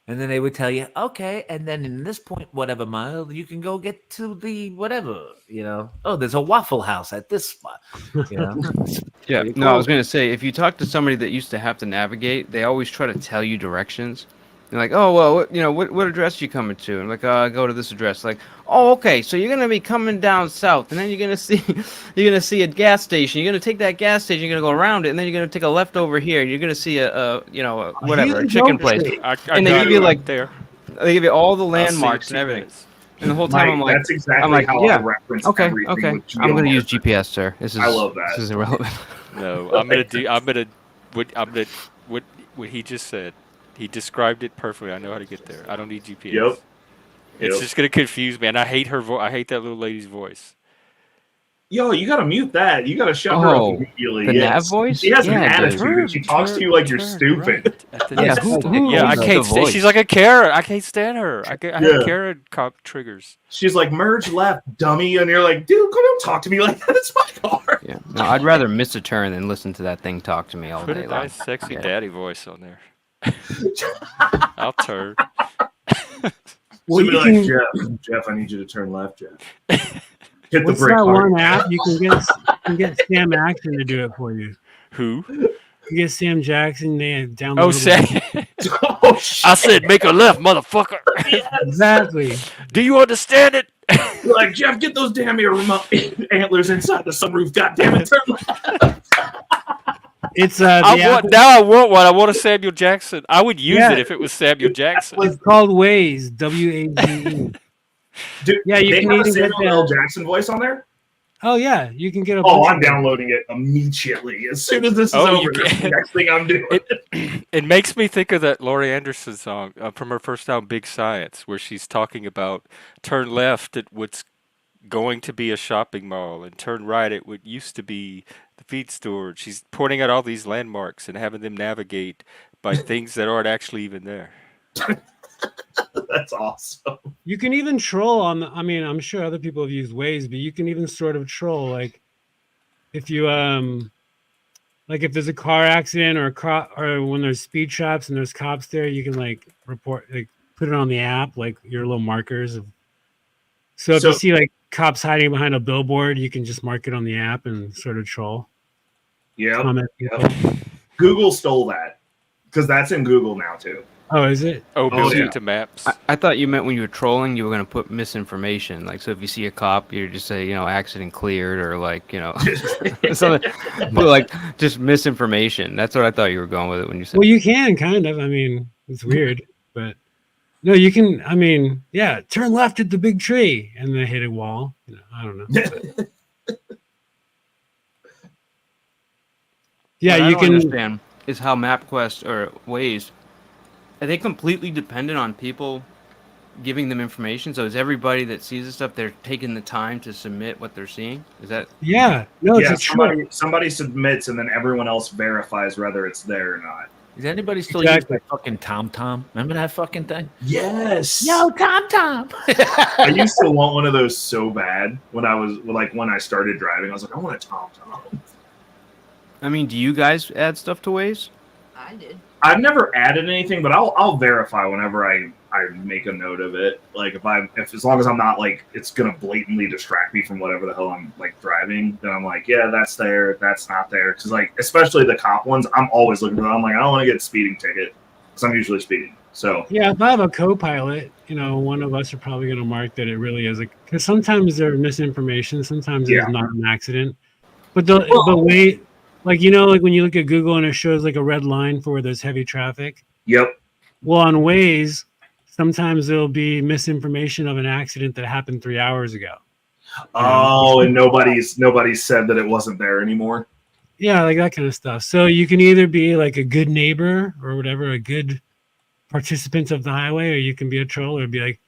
And then they would tell you, okay, and then in this point, whatever mile, you can go get to the whatever, you know. Oh, there's a Waffle House at this spot, you know. Yeah, Pretty no, I cool. was gonna say if you talk to somebody that used to have to navigate, they always try to tell you directions. They're like, oh well, what address you coming to? And like, I go to this address. Like, oh okay, so you're gonna be coming down south, and then you're gonna see a gas station. You're gonna take that gas station, you're gonna go around it, and then you're gonna take a left over here, and you're gonna see a whatever, a chicken place. I And they got give you it like right there. they give you all the I'll see it in landmarks 2 and everything. minutes. And the whole time Mike, I'm like, that's exactly how I reference okay, everything okay. with I'm gonna use geomarker. GPS, sir. This is I love that. This is irrelevant. No, what he just said. He described it perfectly. I know how to get there. I don't need GPS. Yep. It's just gonna confuse me, and I hate her voice. I hate that little lady's voice. Yo, you gotta mute that. You gotta shut her up immediately. The nav voice? She has an Yeah, dude. attitude, and she talks to you like you're stupid. Yeah, Yeah, I can't. She's like a Karen. I can't stand her. I Yeah. have Karen cop triggers. She's like, merge left, dummy, and you're like, dude, don't talk to me like that. It's my car. Yeah. No, I'd rather miss a turn than listen to that thing talk to me all Put day a long. nice, sexy Yeah. daddy voice on there. I'll turn. Well, you you like, can- Jeff, I need you to turn left, Jeff. Hit the What's brake that hard. one app you can get Sam Jackson to do it for you? Who? You get Sam Jackson. They download. Oh, Sam. Oh, shit. I said, make a left, motherfucker. Exactly. Do you understand it? You're like, Jeff, get those damn antlers inside the sunroof. God damn it, turn left. It's I want one. I want a Samuel Jackson. I would use it if it was Samuel Jackson. It's called Waze. WAZE. Dude, Yeah, you they can have a even get Samuel L. Jackson voice on there? Oh yeah, you can get a. Oh, bunch I'm of- downloading it immediately. As soon as this is Oh, over, that's the next thing I'm doing. It makes me think of that Laurie Anderson song from her first album, Big Science, where she's talking about turn left at what's going to be a shopping mall and turn right at what used to be the feed store. She's pointing out all these landmarks and having them navigate by things that aren't actually even there. That's awesome. You can even troll on the. I mean, I'm sure other people have used Waze, but you can even sort of troll. Like, if you like if there's a car accident or when there's speed traps and there's cops there, you can like report, like put it on the app, like your little markers. So if you see like cops hiding behind a billboard, you can just mark it on the app and sort of troll. Yeah. Comment people. Google stole that because that's in Google now too. Oh, is it? Oh, built yeah. into maps. I thought you meant when you were trolling, you were going to put misinformation. Like, so if you see a cop, you just say, accident cleared, or like, something, but like just misinformation. That's what I thought you were going with it when you said. Well, you can kind of. I mean, it's weird, but no, you can. I mean, yeah, turn left at the big tree, and then hit a wall. I don't know. Yeah, What I you don't can. understand is how MapQuest or Waze, are they completely dependent on people giving them information? So is everybody that sees this stuff, they're taking the time to submit what they're seeing? Is that? Yeah, no, it's Yeah, a trick. somebody submits and then everyone else verifies whether it's there or not. Is anybody still Exactly. using fucking TomTom? Remember that fucking thing? Yes. Yo, TomTom. I used to want one of those so bad when I started driving. I was like, I want a TomTom. I mean, do you guys add stuff to Waze? I did. I've never added anything, but I'll verify whenever I make a note of it. Like if as long as I'm not like it's gonna blatantly distract me from whatever the hell I'm like driving, then I'm like, yeah, that's there, that's not there. Because like especially the cop ones, I'm always looking for them. I'm like, I don't want to get a speeding ticket because I'm usually speeding. So Yeah, if I have a co-pilot, one of us are probably going to mark that it really is because sometimes there's misinformation, sometimes it's not an accident. But wait, like like when you look at Google and it shows like a red line for where there's heavy traffic. Yep. Well, on Waze, sometimes there'll be misinformation of an accident that happened 3 hours ago. Oh, and nobody said that it wasn't there anymore. Yeah, like that kind of stuff. So you can either be like a good neighbor or whatever, a good participant of the highway, or you can be a troll or be like,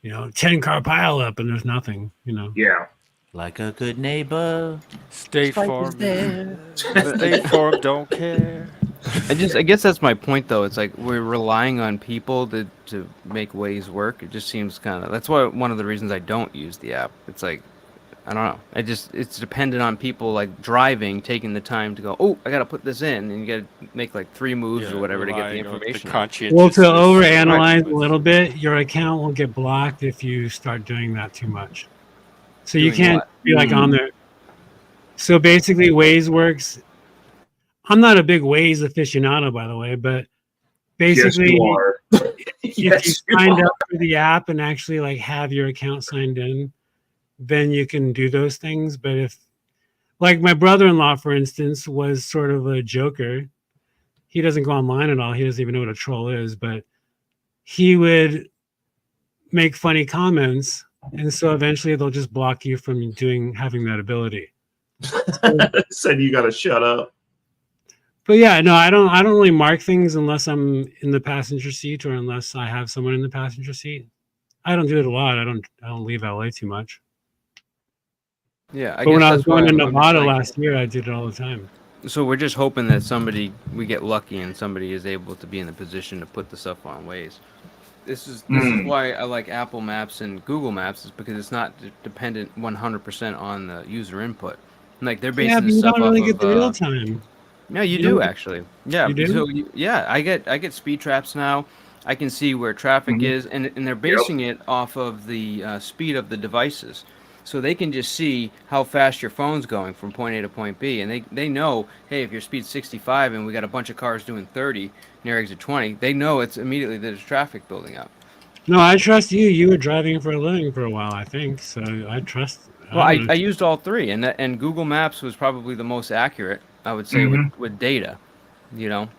10-car pile up and there's nothing, Yeah. Like a good neighbor. State Spike is Farm. there. State Farm don't care. I guess that's my point though. It's like we're relying on people to make ways work. It just seems that's why one of the reasons I don't use the app. It's like I don't know. It's dependent on people like driving, taking the time to go, oh, I gotta put this in, and you gotta make like 3 moves or whatever to get the relying on the information. Well, conscientiousness to of overanalyze driving a little bit, your account will get blocked if you start doing that too much. So you Doing can't what? be like on there. So basically, Waze works. I'm not a big Waze aficionado, by the way, but basically, Yes, you are. if Yes, you you signed are. up for the app and actually like have your account signed in, then you can do those things. But if, like my brother-in-law, for instance, was sort of a joker. He doesn't go online at all. He doesn't even know what a troll is, but he would make funny comments, and so eventually they'll just block you from having that ability. Said you gotta shut up. But yeah, no, I don't really mark things unless I'm in the passenger seat or unless I have someone in the passenger seat. I don't do it a lot. I don't leave LA too much. Yeah, I But guess when I was that's why going to I'm just Nevada like, last year, I did it all the time. so we're just hoping that we get lucky and somebody is able to be in the position to put the stuff on Waze. This is why I like Apple Maps and Google Maps, is because it's not dependent 100% on the user input. Like they're Yeah, basing but the you stuff don't off really of. get the real time. No, you You do don't- actually. Yeah. You do? So yeah, I get speed traps now. I can see where traffic is, and they're basing it off of the speed of the devices. So they can just see how fast your phone's going from point A to point B, and they know, hey, if your speed's 65 and we got a bunch of cars doing 30 near exit 20, they know it's immediately there's traffic building up. No, I trust you. You were driving for a living for a while, I think. So I trust. Well, I I don't know. used all three, and Google Maps was probably the most accurate, I would say, with data,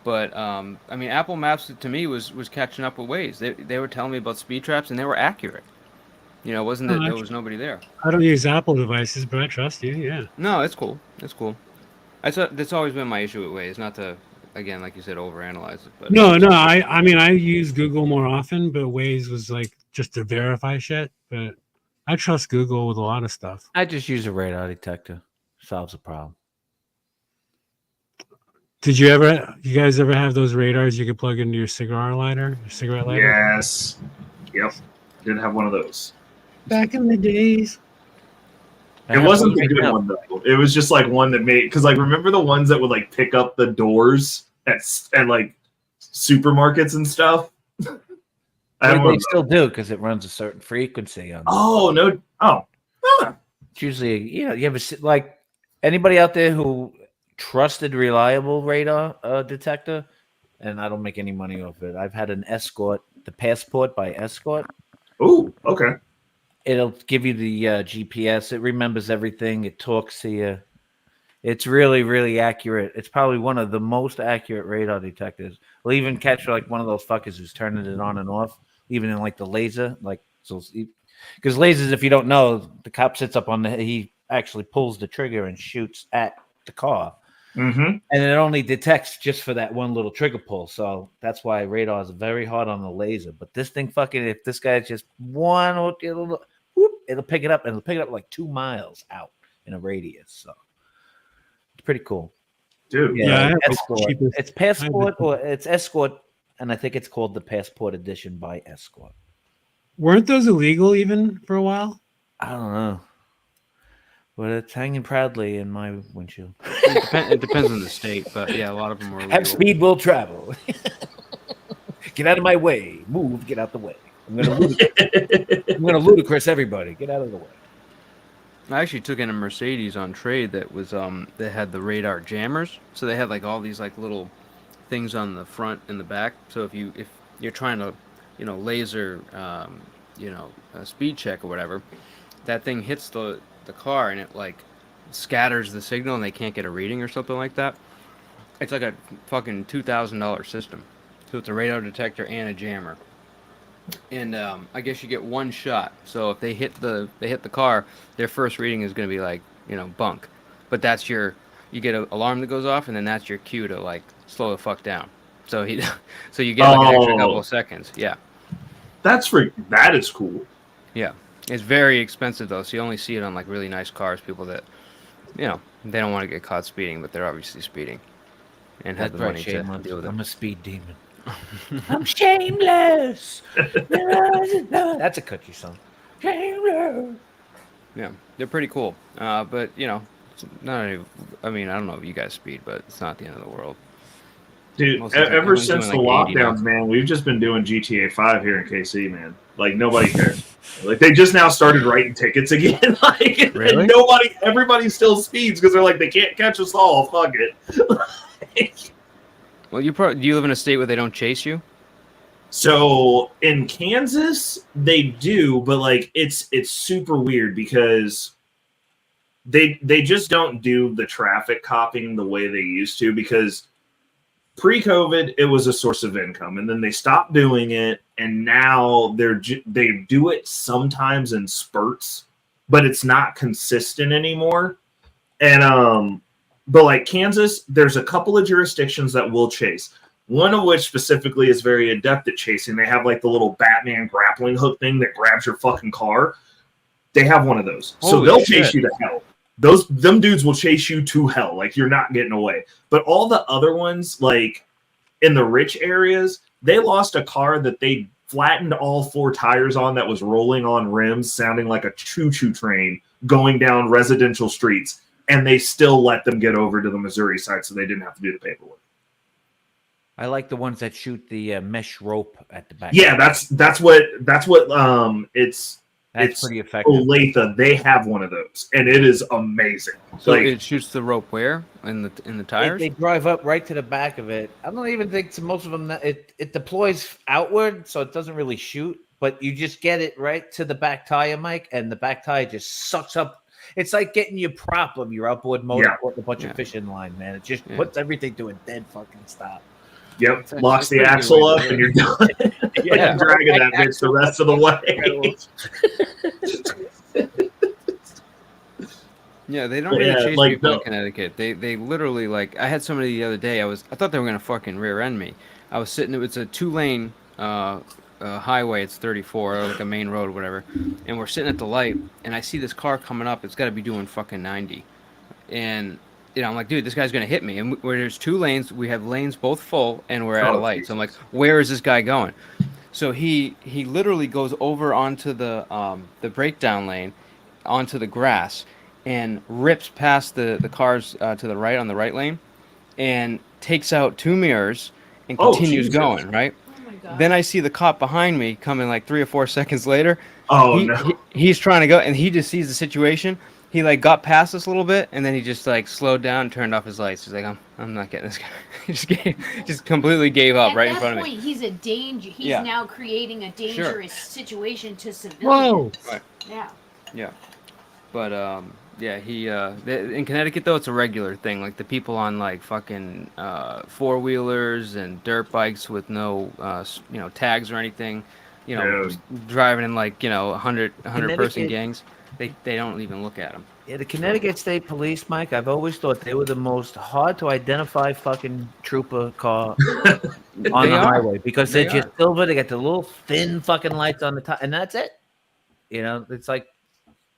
But I mean, Apple Maps to me was catching up with Waze. They were telling me about speed traps, and they were accurate. It wasn't that there was nobody there. I don't use Apple devices, but I trust you. Yeah. No, it's cool. It's cool. That's always been my issue with Waze, not to, again, like you said, overanalyze it. But No. I mean, I use Google more often, but Waze was like just to verify shit. But I trust Google with a lot of stuff. I just use a radar detector. Solves the problem. Did you guys ever have those radars you could plug into your cigarette lighter? Yes. Yep. Didn't have one of those. Back in the days. It wasn't the good one though. It was just like one that because like remember the ones that would like pick up the doors at like supermarkets and stuff. They still do because it runs a certain frequency on. Oh no! Oh, it's usually you ever like anybody out there who trusted reliable radar detector, and I don't make any money off it. I've had an Escort, the Passport by Escort. Oh, okay. It'll give you the GPS. It remembers everything. It talks to you. It's really, really accurate. It's probably one of the most accurate radar detectors. We'll even catch like one of those fuckers who's turning it on and off, even in like the laser, like so. Because lasers, if you don't know, the cop sits up on he actually pulls the trigger and shoots at the car, and it only detects just for that one little trigger pull. So that's why radar is very hard on the laser. But this thing, fucking, if this guy's just one, it'll pick it up, and it'll pick it up like 2 miles out in a radius. So it's pretty cool, dude. Yeah, it's Passport or it's Escort, and I think it's called the Passport Edition by Escort. Weren't those illegal even for a while? I don't know. But it's hanging proudly in my windshield. It depends on the state, but yeah, a lot of them are illegal. Have speed, will travel. Get out of my way. Move, get out the way. I'm gonna ludicrous everybody. Get out of the way. I actually took in a Mercedes on trade that was that had the radar jammers. So they had like all these like little things on the front and the back. So if you're trying to, laser a speed check or whatever, that thing hits the car and it like scatters the signal and they can't get a reading or something like that. It's like a fucking $2,000 system. So it's a radar detector and a jammer. and I guess you get one shot. So if they hit the car, their first reading is going to be like bunk, but that's you get an alarm that goes off, and then that's your cue to like slow the fuck down. So so you get like an extra couple of seconds. Yeah. That is cool. Yeah, it's very expensive though, so you only see it on like really nice cars. People that they don't want to get caught speeding, but they're obviously speeding and have That's the right, money to shameless. deal with it. I'm a speed demon. I'm shameless. That's a country song. Shameless. Yeah, they're pretty cool. But it's not. I mean, I don't know if you guys speed, but it's not the end of the world. Dude, Most of the time, ever everyone's since doing the like 80 now. lockdowns, man, we've just been doing GTA 5 here in KC, man. Like, nobody cares. Like, they just now started writing tickets again. Like, Really? and everybody still speeds because they're like, they can't catch us all. Fuck it. Well, do you live in a state where they don't chase you? So in Kansas, they do, but like it's super weird because they just don't do the traffic copying the way they used to, because pre-COVID it was a source of income, and then they stopped doing it, and now they do it sometimes in spurts, but it's not consistent anymore. And but like Kansas, there's a couple of jurisdictions that will chase. One of which specifically is very adept at chasing. They have like the little Batman grappling hook thing that grabs your fucking car. They have one of those. So they'll chase you to hell. Them dudes will chase you to hell. Like, you're not getting away. But all the other ones, like in the rich areas, they lost a car that they flattened all 4 tires on that was rolling on rims, sounding like a choo-choo train going down residential streets. And they still let them get over to the Missouri side so they didn't have to do the paperwork. I like the ones that shoot the mesh rope at the back. Yeah, that's what it's pretty effective. Olathe, they have one of those, and it is amazing. So like, it shoots the rope where in the tires? They drive up right to the back of it. I don't even think most of them it deploys outward, so it doesn't really shoot. But you just get it right to the back tire, Mike, and the back tire just sucks up. It's like getting your prop of your outboard motor with a bunch of fish in line, man. It just puts everything to a dead fucking stop. Yep, locks the axle up, and you're done. Yeah, dragging that bitch the rest of the way. Yeah, they don't really chase people in Connecticut. They literally, like, I had somebody the other day. I thought they were gonna fucking rear end me. I was sitting. It's a 2-lane highway. It's 34, or like a main road, or whatever. And we're sitting at the light, and I see this car coming up. It's got to be doing fucking 90, and I'm like, dude, this guy's gonna hit me. And where there's 2 lanes, we have lanes both full, and we're at a light. So I'm like, where is this guy going? So he literally goes over onto the breakdown lane, onto the grass, and rips past the cars to the right on the right lane, and takes out 2 mirrors and continues going, right? Oh, then I see the cop behind me coming like 3 or 4 seconds later. He's trying to go, and he just sees the situation. He like got past us a little bit, and then he just like slowed down and turned off his lights. He's like, I'm not getting this guy. He just completely gave up right in front of me. He's a danger. He's now creating a dangerous situation to civilians. Whoa! Right. Yeah. Yeah. But he in Connecticut though, it's a regular thing. Like the people on like fucking 4-wheelers and dirt bikes with no tags or anything, driving in like 100 person gangs. They don't even look at them. Yeah, the Connecticut State Police, Mike, I've always thought they were the most hard to identify fucking trooper car on the highway, because they're just silver. They got the little thin fucking lights on the top, and that's it. It's like,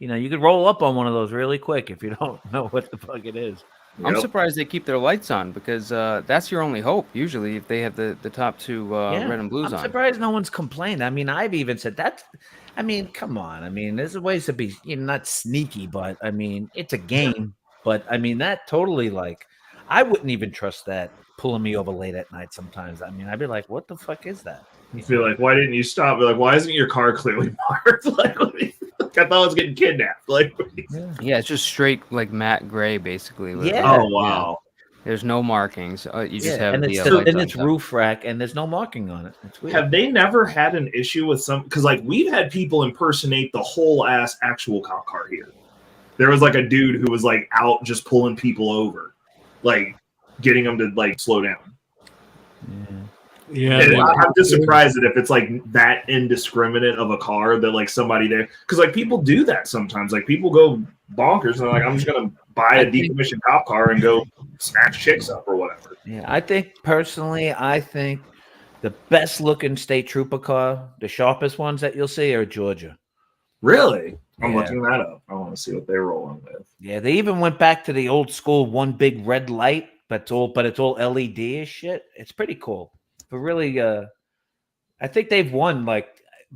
you could roll up on one of those really quick if you don't know what the fuck it is. I'm surprised they keep their lights on, because that's your only hope, usually, if they have the top 2 red and blues on. I'm surprised no one's complained. I mean, I've even said that. I mean, come on. I mean, there's ways to be not sneaky, but I mean, it's a game. But I mean, that totally, like, I wouldn't even trust that pulling me over late at night sometimes. I mean, I'd be like, what the fuck is that? You feel like, why didn't you stop? Like, why isn't your car clearly marked? Like, I thought I was getting kidnapped. Like, yeah, it's just straight like matte gray, basically. Yeah. Oh wow. There's no markings. You just have it's roof rack, and there's no marking on it. It's weird. Have they never had an issue with some? Because like we've had people impersonate the whole ass actual cop car here. There was like a dude who was like out just pulling people over, like getting them to like slow down. Yeah. Yeah, And the I'm just copper. surprised that if it's like that indiscriminate of a car that like somebody there, because like people do that sometimes. Like people go bonkers and they're like, I'm just gonna buy a decommissioned cop car and go snatch chicks up or whatever. Yeah, I think personally, the best looking state trooper car, the sharpest ones that you'll see are Georgia. Really? I'm Yeah. looking that up. I want to see what they're rolling with. Yeah, they even went back to the old school one big red light, but it's all LED and shit. It's pretty cool. But really, I think they've won, like,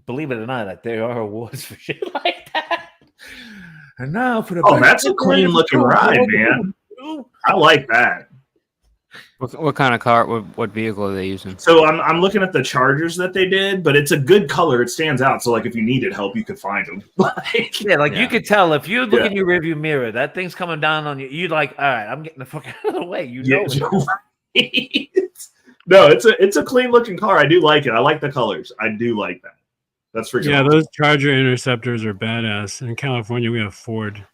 believe it or not, like there are awards for shit like that. And now for the that's a clean looking ride, man. I like that. What kind of car? What vehicle are they using? So I'm looking at the Chargers that they did, but it's a good color. It stands out. So like if you needed help, you could find them. You could tell if you look in your rearview mirror, that thing's coming down on you. You're like, all right, I'm getting the fuck out of the way. You know it. No, it's a clean looking car. I do like it. I like the colors. I do like that. That's for Yeah, those Charger Interceptors are badass. In California, we have Ford.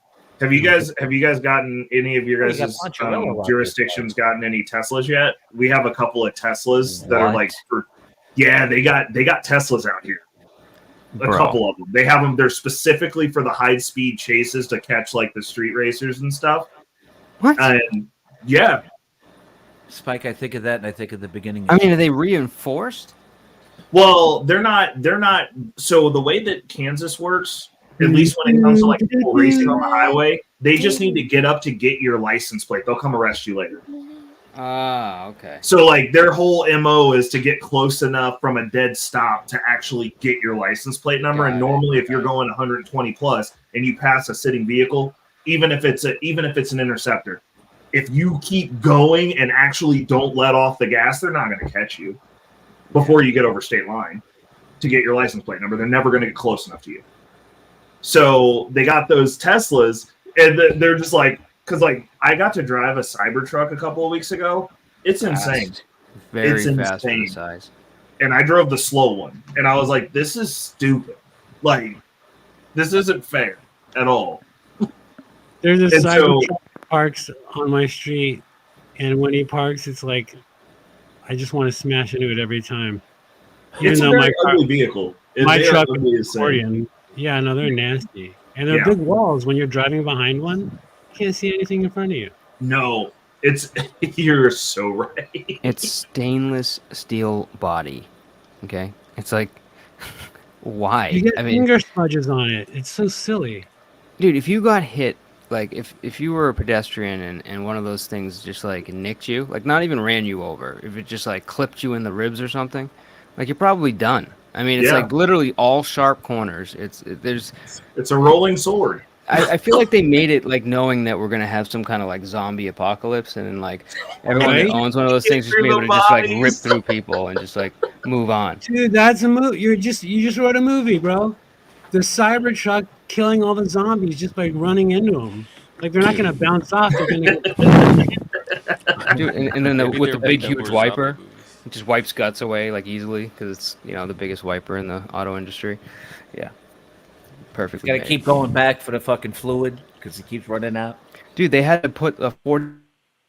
Have you guys gotten any of your guys' jurisdictions gotten any Teslas yet? We have a couple of Teslas that are like they got Teslas out here. A couple of them. They have them. They're specifically for the high speed chases to catch like the street racers and stuff. What? And yeah, Spike, I think of that, and I think of the beginning. I mean, are they reinforced? Well, they're not. So the way that Kansas works, at least when it comes to like people racing on the highway, they just need to get up to get your license plate. They'll come arrest you later. Okay. So like their whole MO is to get close enough from a dead stop to actually get your license plate number. And normally if you're going 120 plus and you pass a sitting vehicle, even if it's an interceptor, if you keep going and actually don't let off the gas, they're not going to catch you before you get over state line to get your license plate number. They're never going to get close enough to you. So they got those Teslas and they're just like, because like I got to drive a Cybertruck a couple of weeks ago. It's insane. Very fast for the size. And I drove the slow one, and I was like, "This is stupid. Like, this isn't fair at all." There's a Cybertruck parks on my street, and when he parks, it's like I just want to smash into it every time. It's a very ugly vehicle. My truck is accordion. Yeah, no, they're nasty, and they're big walls. When you're driving behind one, you can't see anything in front of you. No, you're so right. It's stainless steel body. Okay, it's like why? You get finger smudges on it. It's so silly, dude. If you got hit, like if you were a pedestrian and one of those things just like nicked you, like not even ran you over, if it just like clipped you in the ribs or something, like you're probably done. I mean, it's like literally all sharp corners. It's a rolling sword. I feel like they made it like knowing that we're gonna have some kind of like zombie apocalypse, and then like everyone that owns one of those things just be able to just like rip through people and just like move on. Dude, that's a movie. You just wrote a movie, bro. The Cybertruck killing all the zombies just by running into them. Like they're not gonna bounce off. They're gonna Dude, and then with the big huge wiper, it just wipes guts away like easily because it's the biggest wiper in the auto industry. Yeah. Perfectly. Got to keep going back for the fucking fluid because it keeps running out. Dude, they had to put a 40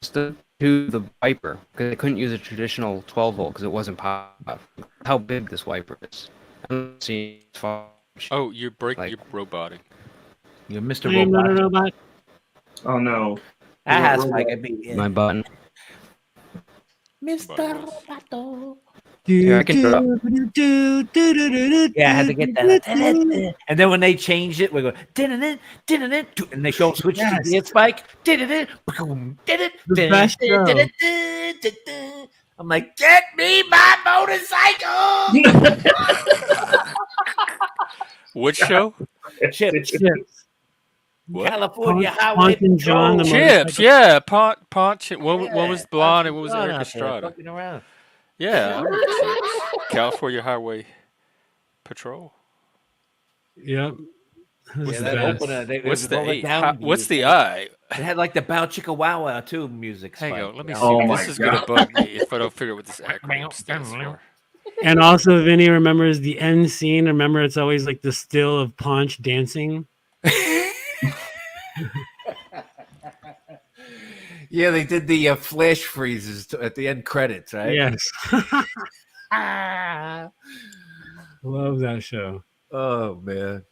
to the wiper because they couldn't use a traditional 12 volt because it wasn't powerful. How big this wiper is? I don't see far. Oh, you're roboting. You're Mr. I am not a robot. Oh no. My button. Mr. Roboto. Yeah, I can drop. Yeah, I had to get that. And then when they changed it, we go and they show switch to the spike. I'm like, get me my motorcycle. Which show? Chips. What? California Highway John, Chips, yeah. Ponch. One was blonde and one was Eric Estrada. Yeah. California Highway Patrol. Yep. What's the I? What's the I? It had like the Bow Chicka Wow Wow too music. Hang on, let me see. Oh This is gonna bug me if I don't figure out what this acronym stands for. And also, Vinny remembers the end scene. Remember, it's always like the still of Ponch dancing. Yeah, they did the flash freezes at the end credits, right? Yes. Love that show. Oh man.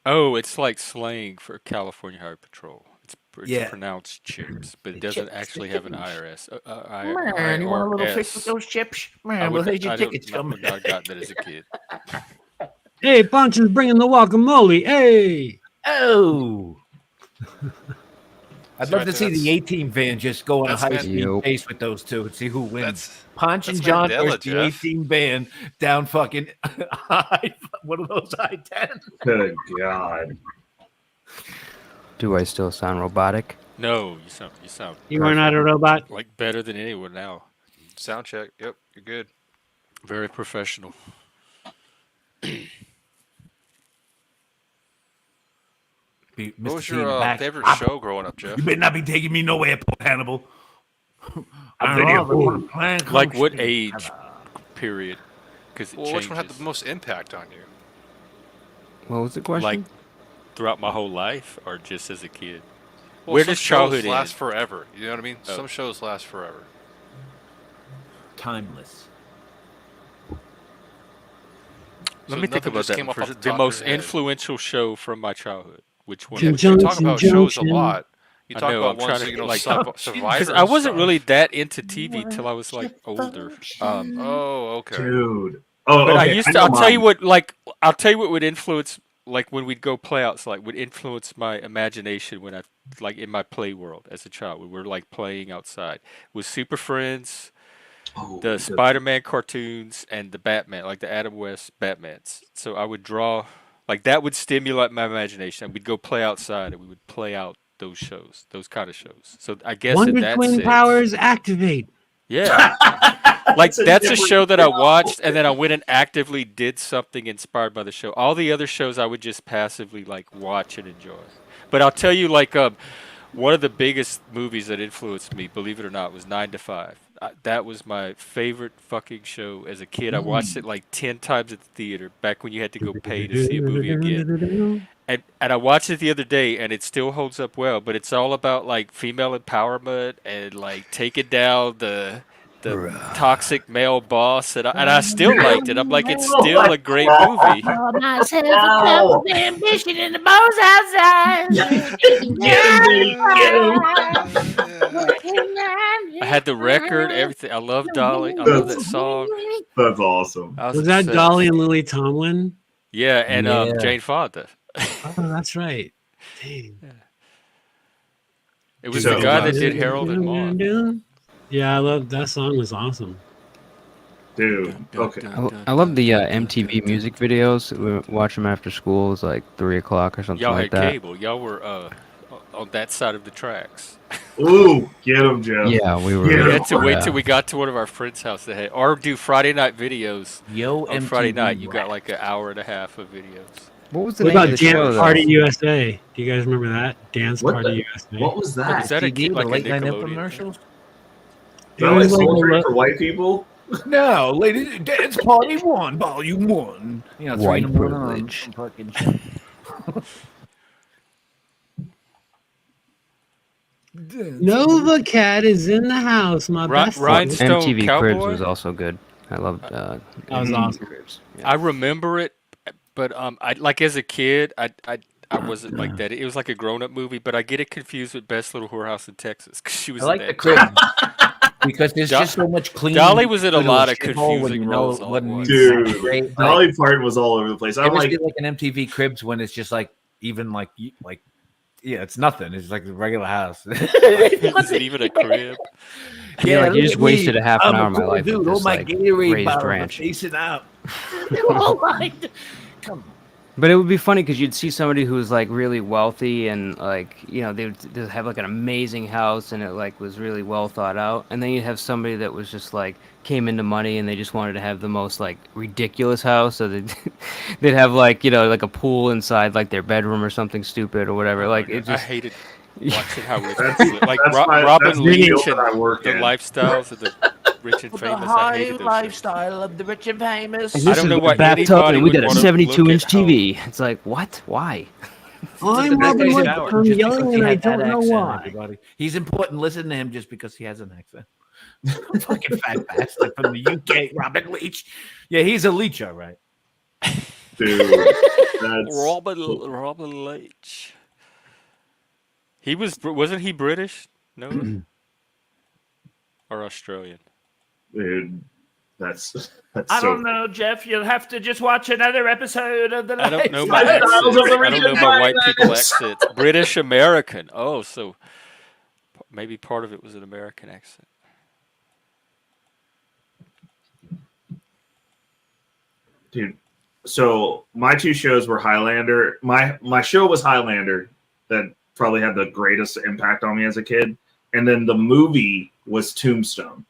Oh, it's like slang for California Highway Patrol. It's Yeah. pronounced chips, but it The doesn't chips, actually the have an chips. IRS. Man, you want a little fix with IRS. those chips? I Man, well, would here's your I don't tickets not, coming. would not have gotten that as a kid. Hey, Poncho's bringing the guacamole. Hey. Oh. I'd So love right to there, see the A-Team van just go on a that's high-speed Yep. chase with those two and see who wins. That's Ponch and that's John Mandela, versus the Jeff. A-Team van down fucking one of those I-10. Good God. Do I still sound robotic? No, you sound You are not a robot. like better than anyone now. Sound check. Yep, you're good. Very professional. Mr. What was T in the your back. favorite show growing up, Jeff? You better not be taking me nowhere, Hannibal. Like what age period? Because it Well, which one had changes. the most impact on you? What was the question? Like throughout my whole life, or just as a kid? Well, Where some does shows childhood last end? forever. You know what I mean? Oh. Some shows last forever. Timeless. Let So me think nothing about just that. came one up for off the the top of most your head. influential show from my childhood. Which one? Yeah, was but you it? talk about shows a lot. You I talk know, about I'm ones trying that, to, like, Survivor. because I wasn't really that into TV till I was like older. Oh, okay. Dude. Oh, But okay. I'll tell you what, I'll tell you what would influence, like when we'd go play outs, like would influence my imagination when I, like in my play world as a child, when we're like playing outside, was Super Friends, the Spider-Man cartoons, and the Batman, like the Adam West Batmans. So I would draw, like that would stimulate my imagination. And we'd go play outside, and we would play out those shows, those kind of shows. So I guess in Wonder that Twin sense, powers activate. yeah. Like that's a show that I watched, and then I went and actively did something inspired by the show. All the other shows I would just passively like watch and enjoy. But I'll tell you, like one of the biggest movies that influenced me, believe it or not, was 9 to 5. That was my favorite fucking show as a kid. I watched it like 10 times at the theater back when you had to go pay to see a movie again. And I watched it the other day, and it still holds up well. But it's all about like female empowerment and like taking down the toxic male boss, and I still liked it. I'm like, it's still a great movie. Myself a cup of ambition in the bones outside. I had the record, everything. I love Dolly. I love that song. That's awesome. Was that obsessed. Dolly and Lily Tomlin? Yeah, and Yeah. Jane Fonda. Oh, that's right. Dang. It was So- the guy that did Harold and Maude. Yeah, I love that song. Was awesome. Dude. Okay. I love the MTV music videos. We watch them after school. It's like 3 o'clock or something Y'all like had that. cable. Y'all were on that side of the tracks. Ooh, get him, Jeff. Yeah, we were. Yeah. We had to wait yeah. till we got to one of our friends' house that had, or do Friday night videos. Yo, On Friday MTV night, you got rap. like an hour and a half of videos. What was the What name of about the show? Dance though? Party USA? Do you guys remember that? Dance What Party the- USA. What was that? Was that a TV, kid, the like a late night Nickelodeon thing? infomercials? Is that like Soul Train for white people? No, ladies, Dance Party 1, Volume 1. You know, White 3 in the morning, privilege. some fucking shit. Nova Cat is in the house, my best. Rhinestone MTV Cowboy? Cribs was also good. I loved That was MTV awesome. Cribs. I remember it, but I like as a kid, I wasn't like that. It was like a grown up movie, but I get it confused with Best Little Whorehouse in Texas because she was I like in the that. crib because there's just so much clean. Dolly was in a little lot of shithole when confusing you know roles all what at once. music is Dude, great. Like, Dolly Parton was all over the place. I'm ever like, see like an MTV Cribs when it's just like even like yeah, it's nothing. It's like a regular house. Is it even a crib? Yeah, like you look just at wasted me. a half an I'm hour a of my cool life dude. with All this, my like, Gatorade raised bottles are ranch. facing up. Oh my! Come on. But it would be funny because you'd see somebody who's like really wealthy and like they'd have like an amazing house and it like was really well thought out, and then you'd have somebody that was just like came into money and they just wanted to have the most like ridiculous house, so they'd have like like a pool inside like their bedroom or something stupid or whatever. Oh like my it God, I just hated watching how rich That's- people live. Like that's my- Robin that's the Leach field and that I work the in. lifestyles of the rich and famous. I hated those shows. lifestyle of the rich and famous. I don't know why bathtub anybody and we would got a wanna 72-inch look at how- TV. It's like what? Why? I'm Best Robin days Hood. in hours, I'm just yelling because he and I had that don't know accent, why. everybody. He's important. Listen to him just because he has an accent. Fucking fat bastard from the UK, Robin Leach. Yeah, he's a leech, all right. Dude, Robin Leach. Wasn't he British? No, or Australian? Dude, that's I so. don't know, Jeff. You'll have to just watch another episode of the. I don't know my Lifestyles accent. of the I don't Richard know my white people Lyons. accents. British American. Oh, so maybe part of it was an American accent. Dude, so my two shows were Highlander. My show was Highlander, that probably had the greatest impact on me as a kid, and then the movie was Tombstone.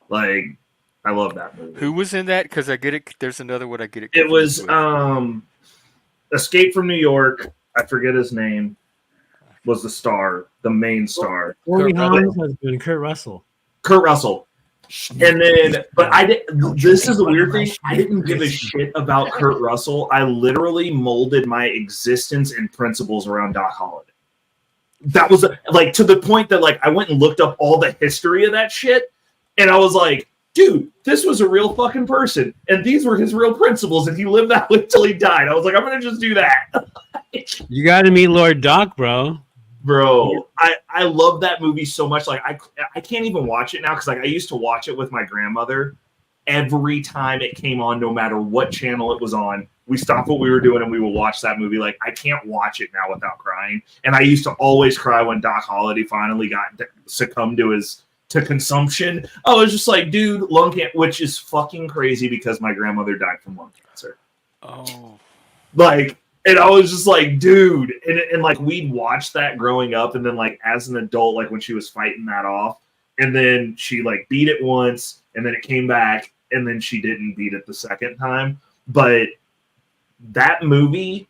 Like, I love that movie. Who was in that? Because I get it. There's another one I get it. It was confused with. Escape from New York. I forget his name. Was the star, the main star? Goldie Hawn's husband, Kurt Russell. Kurt Russell. And then, but I did. This is the weird thing. I didn't give a shit about Kurt Russell. I literally molded my existence and principles around Doc Holliday. That was like to the point that like I went and looked up all the history of that shit, and I was like, dude, this was a real fucking person, and these were his real principles, and he lived that way till he died. I was like, I'm gonna just do that. You got to meet Lord Doc, bro. Bro, I love that movie so much. Like I can't even watch it now because like I used to watch it with my grandmother every time it came on, no matter what channel it was on. We stopped what we were doing and we would watch that movie. Like I can't watch it now without crying. And I used to always cry when Doc Holliday finally succumbed to consumption. I was just like, dude, lung cancer, which is fucking crazy because my grandmother died from lung cancer. Oh, Like. And I was just like, dude, and like we'd watch that growing up, and then like as an adult, like when she was fighting that off, and then she like beat it once, and then it came back, and then she didn't beat it the second time. But that movie,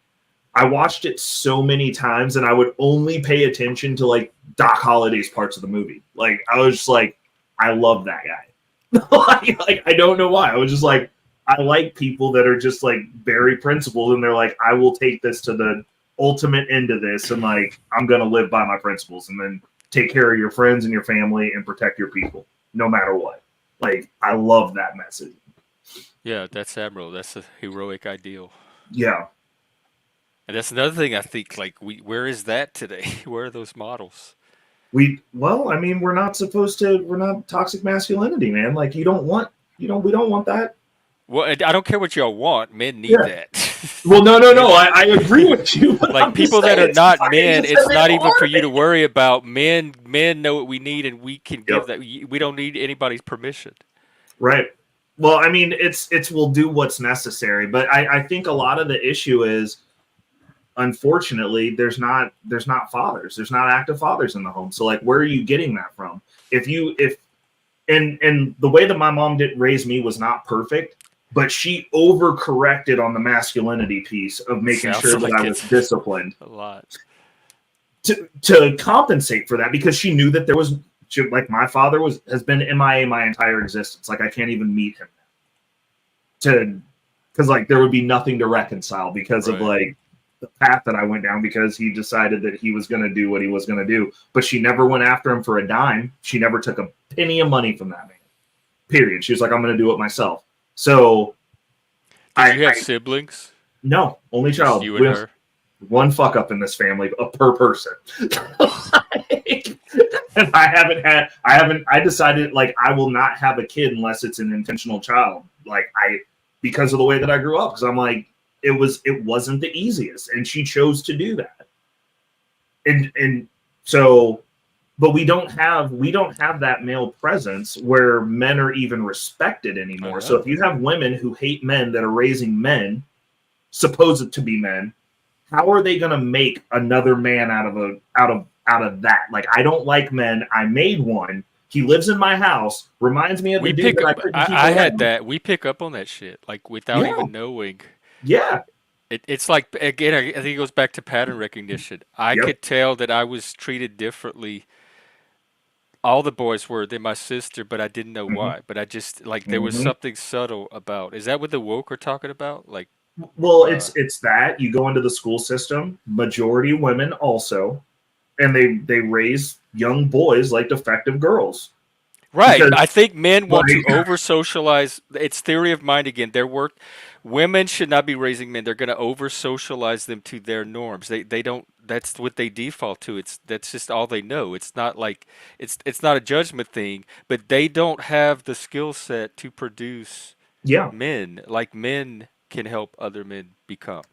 I watched it so many times, and I would only pay attention to like Doc Holliday's parts of the movie. Like I was just like, I love that guy. like I don't know why. I was just like, I like people that are just like very principled and they're like, I will take this to the ultimate end of this and like I'm gonna live by my principles and then take care of your friends and your family and protect your people no matter what. Like I love that message. yeah, that's admirable. That's a heroic ideal. Yeah. And that's another thing I think. Like, where is that today? Where are those models? We're not toxic masculinity, man. Like we don't want that. Well, I don't care what y'all want. Men need that. Well, no. I agree with you. Like people that are not men, it's not even for you to worry about. Men know what we need, and we can give that. We don't need anybody's permission. Right. Well, I mean, it's we'll do what's necessary, but I think a lot of the issue is, unfortunately, there's not fathers, there's not active fathers in the home. So, like, where are you getting that from? And the way that my mom did raise me was not perfect. But she overcorrected on the masculinity piece of making sure that I was disciplined. A lot. To compensate for that because she knew that there was, like, my father has been MIA my entire existence. Like, I can't even meet him now. Because, like, there would be nothing to reconcile because of, like, the path that I went down because he decided that he was going to do what he was going to do. But she never went after him for a dime. She never took a penny of money from that man. Period. She was like, I'm going to do it myself. So, Did you have siblings? No, only child. You and her. One fuck up in this family per person. And I decided like I will not have a kid unless it's an intentional child. Like because of the way that I grew up. Because I'm like, it wasn't the easiest, and she chose to do that. And so. But we don't have that male presence where men are even respected anymore. So if you have women who hate men that are raising men, supposed to be men, how are they going to make another man out of that? Like I don't like men. I made one. He lives in my house. Reminds me of the dude that I couldn't keep I away. had that. We pick up on that shit like without even knowing. Yeah. It's like again. I think it goes back to pattern recognition. I could tell that I was treated differently. All the boys were. They're my sister, but I didn't know why. But I just like there was something subtle about. Is that what the woke are talking about? Like, well, it's that you go into the school system. Majority women also, and they raise young boys like defective girls. Right. Because, I think men want to like, over socialize. It's theory of mind again. Women should not be raising men. They're going to over socialize them to their norms. They don't. That's what they default to. That's just all they know. It's not like it's not a judgment thing. But they don't have the skill set to produce yeah. men like men can help other men become.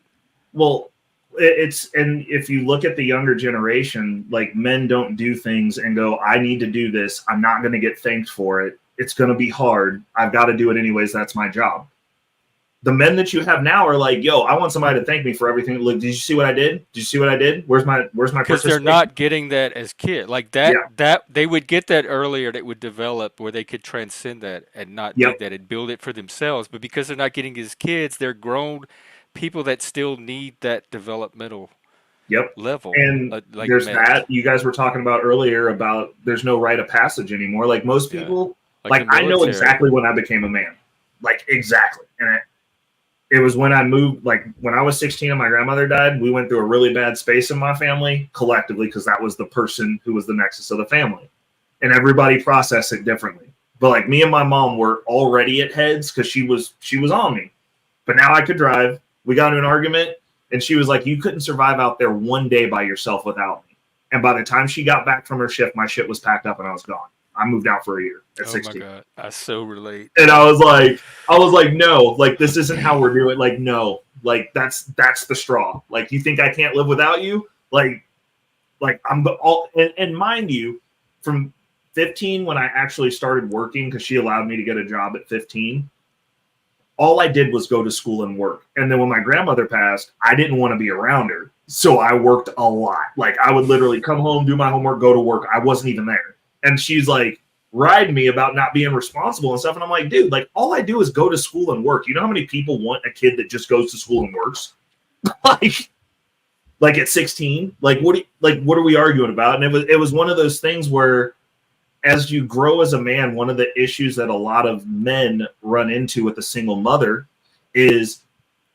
Well, and if you look at the younger generation, like men don't do things and go, I need to do this. I'm not going to get thanked for it. It's going to be hard. I've got to do it anyways. That's my job. The men that you have now are like, yo, I want somebody to thank me for everything. Look, did you see what I did? Did you see what I did? Where's my Because they're not getting that as kids. Like that they would get that earlier. That would develop where they could transcend that and not need that and build it for themselves. But because they're not getting it as kids, they're grown people that still need that developmental level. And like there's men. that you guys were talking about earlier about there's no rite of passage anymore. Like most people, like I know exactly when I became a man. Like exactly. And it was when I moved, like when I was 16 and my grandmother died, we went through a really bad space in my family collectively because that was the person who was the nexus of the family. And everybody processed it differently. But like me and my mom were already at heads because she was on me. But now I could drive. We got into an argument and she was like, you couldn't survive out there one day by yourself without me. And by the time she got back from her shift, my shit was packed up and I was gone. I moved out for a year at 16. Oh my God. I so relate. And I was like, no, like this isn't how we're doing. Like, no, like that's the straw. Like, you think I can't live without you? Like I'm and mind you, from 15 when I actually started working, because she allowed me to get a job at 15. All I did was go to school and work. And then when my grandmother passed, I didn't want to be around her. So I worked a lot. Like I would literally come home, do my homework, go to work. I wasn't even there. And she's like riding me about not being responsible and stuff. And I'm like, dude, like all I do is go to school and work. You know how many people want a kid that just goes to school and works? like at 16, like what are we arguing about? And it was one of those things where as you grow as a man, one of the issues that a lot of men run into with a single mother is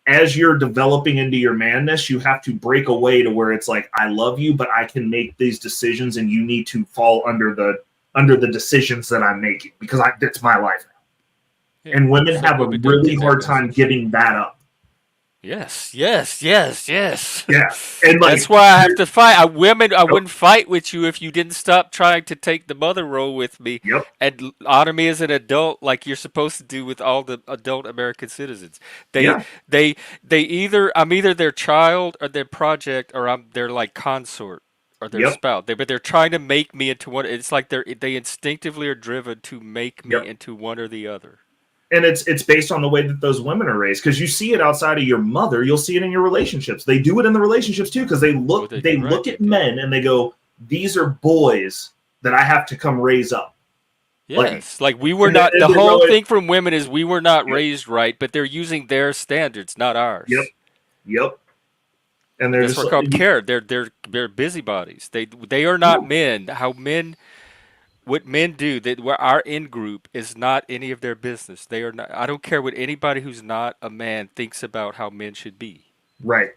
as you're developing into your manness, you have to break away to where it's like, I love you, but I can make these decisions and you need to fall under the decisions that I'm making because it's my life now. Yeah, and women have a really hard time giving that up. Yes. Yeah. And like, that's why I have to fight. I wouldn't fight with you if you didn't stop trying to take the mother role with me and honor me as an adult like you're supposed to do with all the adult American citizens. I'm either their child or their project or I'm their like consort or their spouse. But they're trying to make me into one. It's like they instinctively are driven to make me into one or the other. And it's based on the way that those women are raised, because you see it outside of your mother. You'll see it in your relationships. They do it in the relationships too, because they look at men and they go, "These are boys that I have to come raise up." Yes, like we were not. The whole thing from women is we were not raised right, but they're using their standards, not ours. Yep. And they're that's called care. They're busybodies. They are not men. What men do, where our in group is not any of their business. They are not. I don't care what anybody who's not a man thinks about how men should be. Right,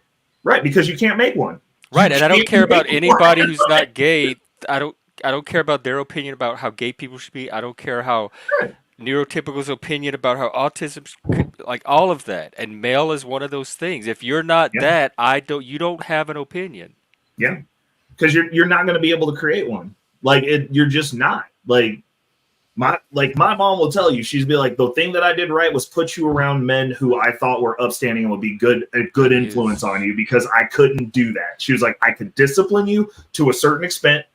because you can't make one. Right, and I don't care about anybody who's not gay. I don't care about their opinion about how gay people should be. I don't care how neurotypical's opinion about how autism, like all of that. And male is one of those things. If you're not that, you don't have an opinion. Yeah, because you're not going to be able to create one. Like you're just not. Like my mom will tell you, she's be like, the thing that I did right was put you around men who I thought were upstanding and would be a good influence on you, because I couldn't do that. She was like, I could discipline you to a certain extent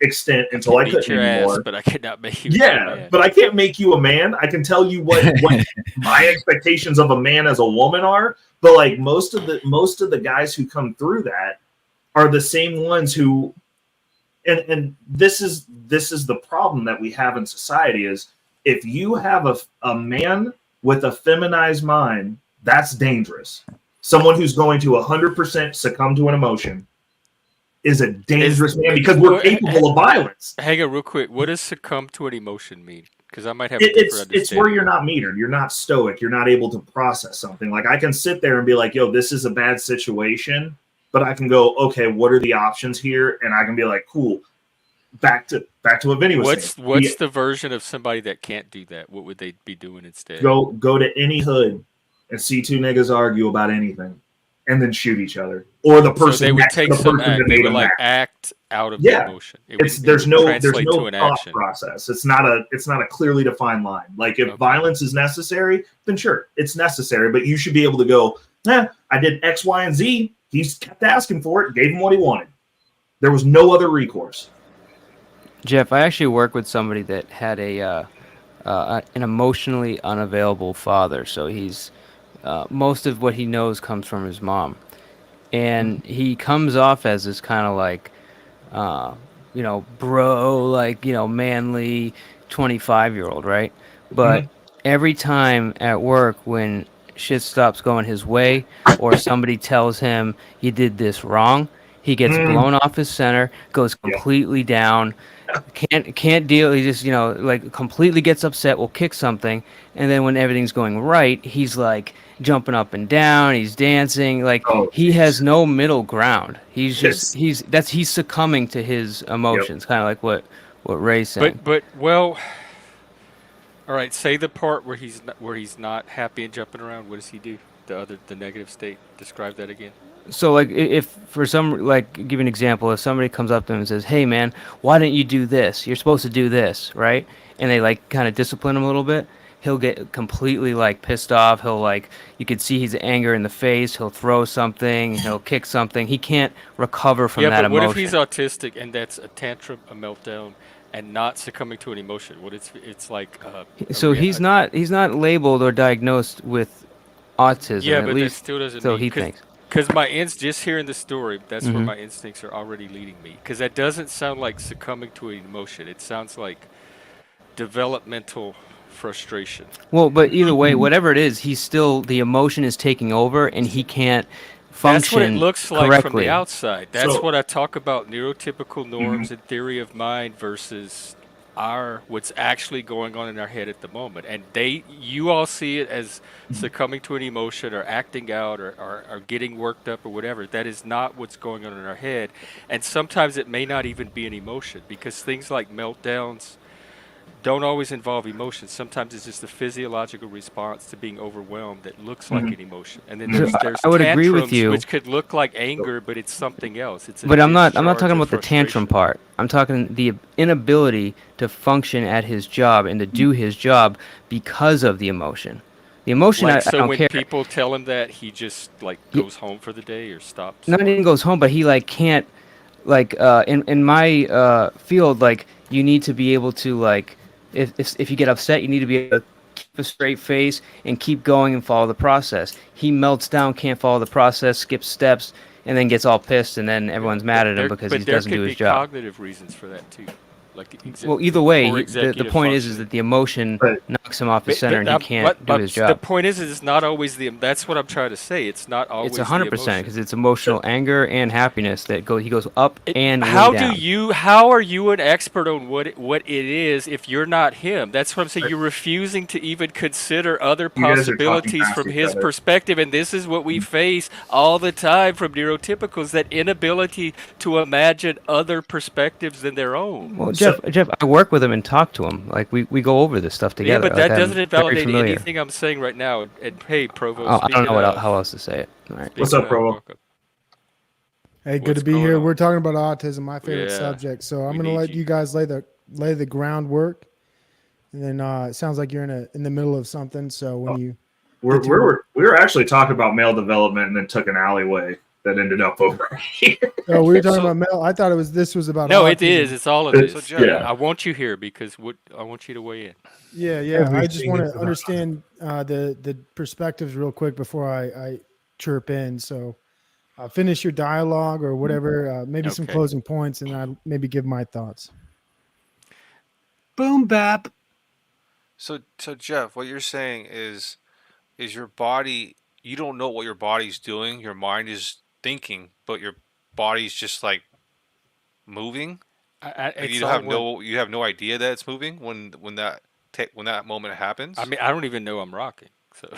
until I couldn't anymore. But I could not make you. Yeah, but I can't make you a man. I can tell you what my expectations of a man as a woman are. But like most of the guys who come through that are the same ones who. And this is the problem that we have in society is if you have a man with a feminized mind, that's dangerous. Someone who's going to 100% succumb to an emotion is a dangerous man because we're capable of violence. Hang on real quick. What does succumb to an emotion mean? Because I might have it's where you're not metered. You're not stoic. You're not able to process something. Like I can sit there and be like, yo, this is a bad situation. But I can go, okay, what are the options here? And I can be like, cool. back to what Vinny was saying. What's the version of somebody that can't do that? What would they be doing instead? Go to any hood and see two niggas argue about anything, and then shoot each other, or the person So they would next to take the some person that act. They made would them like act. act out of the Yeah, emotion. there's no translate to an thought action. process. It's not a clearly defined line. Like if violence is necessary, then sure, it's necessary. But you should be able to go, I did X, Y, and Z. He's kept asking for it. Gave him what he wanted. There was no other recourse. Jeff, I actually work with somebody that had an emotionally unavailable father. So he's most of what he knows comes from his mom, and he comes off as this kind of like, bro, like manly 25-year-old, right? But every time at work when shit stops going his way, or somebody tells him you did this wrong, he gets blown off his center, goes completely down. Can't deal. He just like completely gets upset. Will kick something, and then when everything's going right, he's like jumping up and down. He's dancing. Like he has no middle ground. He's just he's succumbing to his emotions, kind of like what Ray's saying. But well, all right. Say the part where he's not happy and jumping around. What does he do? The negative state. Describe that again. So like if for some, like, give an example, if somebody comes up to him and says, hey man, why didn't you do this, you're supposed to do this, right? And they like kind of discipline him a little bit, he'll get completely like pissed off. He'll like, you could see his anger in the face. He'll throw something, he'll kick something. He can't recover from that emotion. What if he's autistic and that's a tantrum, a meltdown, and not succumbing to an emotion? What it's like so he's not labeled or diagnosed with autism. Yeah, at but least that still doesn't so mean, he thinks. Because just hearing the story, that's where my instincts are already leading me. Because that doesn't sound like succumbing to an emotion. It sounds like developmental frustration. Well, but either way, whatever it is, he's still, the emotion is taking over, and he can't function That's what it looks like correctly from the outside. That's what I talk about, neurotypical norms and theory of mind versus what's actually going on in our head at the moment. And you all see it as succumbing to an emotion or acting out or getting worked up or whatever. That is not what's going on in our head. And sometimes it may not even be an emotion, because things like meltdowns don't always involve emotions. Sometimes it's just a physiological response to being overwhelmed that looks like an emotion. And then there's I would agree with tantrums, you, which could look like anger, but it's something else. But I'm not talking about the tantrum part. I'm talking the inability to function at his job and to do his job because of the emotion. The emotion, like, I don't when care. People tell him that, he just like goes home for the day or stops. Not even goes home, but he like can't, like in my field, like you need to be able to, like, if you get upset, you need to be able to keep a straight face and keep going and follow the process. He melts down, can't follow the process, skips steps, and then gets all pissed, and then everyone's mad at him because he doesn't do his job. But there could be cognitive reasons for that too. Well, either way, the point is that the emotion knocks him off the center, and he can't do his job. The point is it's not always that's what I'm trying to say. It's not always. It's 100%, because it's emotional anger and happiness that he goes up and way down. How are you an expert on what it is if you're not him? That's what I'm saying. You're refusing to even consider other possibilities from his perspective, and this is what we face all the time from neurotypicals: that inability to imagine other perspectives than their own. Well, Jeff, I work with him and talk to him. Like we go over this stuff together. Yeah, but that like, doesn't invalidate anything I'm saying right now. And hey, Provo. I don't know how else to say it. All right. What's up, Provo? Hey, good to be here. We're talking about autism, my favorite subject. So I'm going to let you guys lay the groundwork, and then it sounds like you're in the middle of something. So when we were actually talking about male development, and then took an alleyway that ended up over here. Oh, we were talking about male. I thought this was about. No, autism. it is. It's all of this. So, Jeff, I want you here because I want you to weigh in. Yeah. I just want to understand the perspectives real quick before I chirp in. So finish your dialogue or whatever, maybe some closing points, and I maybe give my thoughts. Boom bap. So Jeff, what you're saying is your body, you don't know what your body's doing. Your mind is thinking, but your body's just like moving. You have no idea that it's moving when that moment happens. I mean, I don't even know I'm rocking. So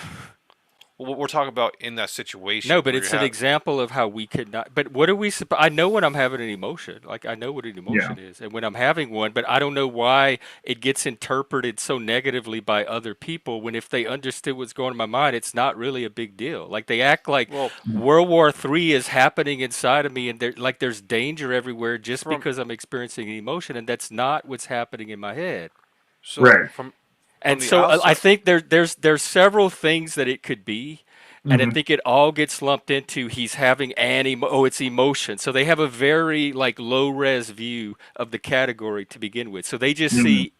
Well, we're talking about in that situation. No, but where it's you an have, example of how we could not. But what are we? I know when I'm having an emotion. Like I know what an Yeah. emotion is, and when I'm having one, but I don't know why it gets interpreted so negatively by other people. When if they understood what's going on in my mind, it's not really a big deal. Like they act like well, World War III is happening inside of me, and like there's danger everywhere just from because I'm experiencing an emotion, and that's not what's happening in my head. so Right. from And the so I outside. think there's several things that it could be, and I Mhm. think it all gets lumped into he's having it's emotion. So they have a very like low res view of the category to begin with. So they just Mhm. see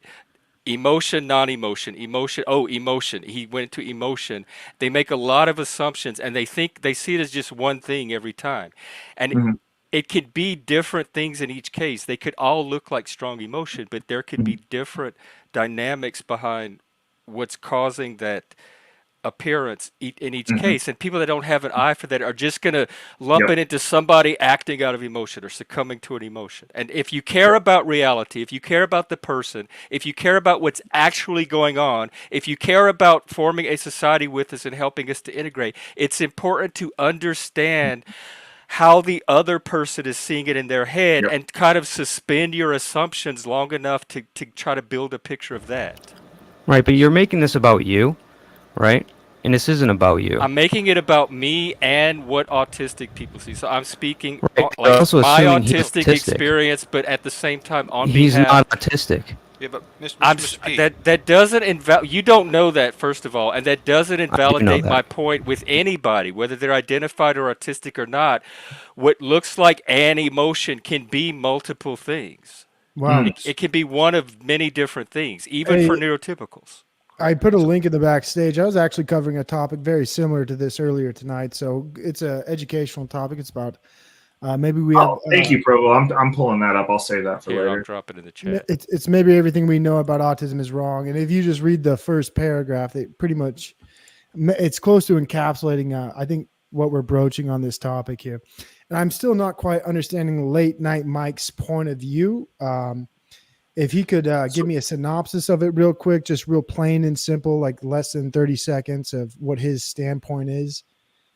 emotion, non-emotion, emotion. Oh, emotion. He went to emotion. They make a lot of assumptions, and they see it as just one thing every time, and Mhm. it could be different things in each case. They could all look like strong emotion, but there could be Mhm. different dynamics behind what's causing that appearance in each Mhm. case. And people that don't have an eye for that are just going to lump Yep. it into somebody acting out of emotion or succumbing to an emotion. And if you care about reality, if you care about the person, if you care about what's actually going on, if you care about forming a society with us and helping us to integrate, it's important to understand how the other person is seeing it in their head Yep. and kind of suspend your assumptions long enough to try to build a picture of that. Right, but you're making this about you, right? And this isn't about you. I'm making it about me and what autistic people see. So I'm speaking Right, but you're like also my assuming he's autistic autistic. experience, but at the same time on He's behalf. not autistic. Yeah, but Mr. P. That doesn't you don't know that, first of all, and that doesn't I do know invalidate my that. point with anybody, whether they're identified or autistic or not. What looks like an emotion can be multiple things. Wow. It can be one of many different things, even for Hey, neurotypicals. I put a link in the backstage. I was actually covering a topic very similar to this earlier tonight. So it's a educational topic. It's about maybe we have Oh, thank you, Provo. I'm pulling that up. I'll save that for Here, I'll later. drop it in the chat. it's maybe everything we know about autism is wrong. And if you just read the first paragraph, it pretty much it's close to encapsulating I think what we're broaching on this topic here. And I'm still not quite understanding late night Mike's point of view. If he could give me a synopsis of it real quick, just real plain and simple, like less than 30 seconds of what his standpoint is.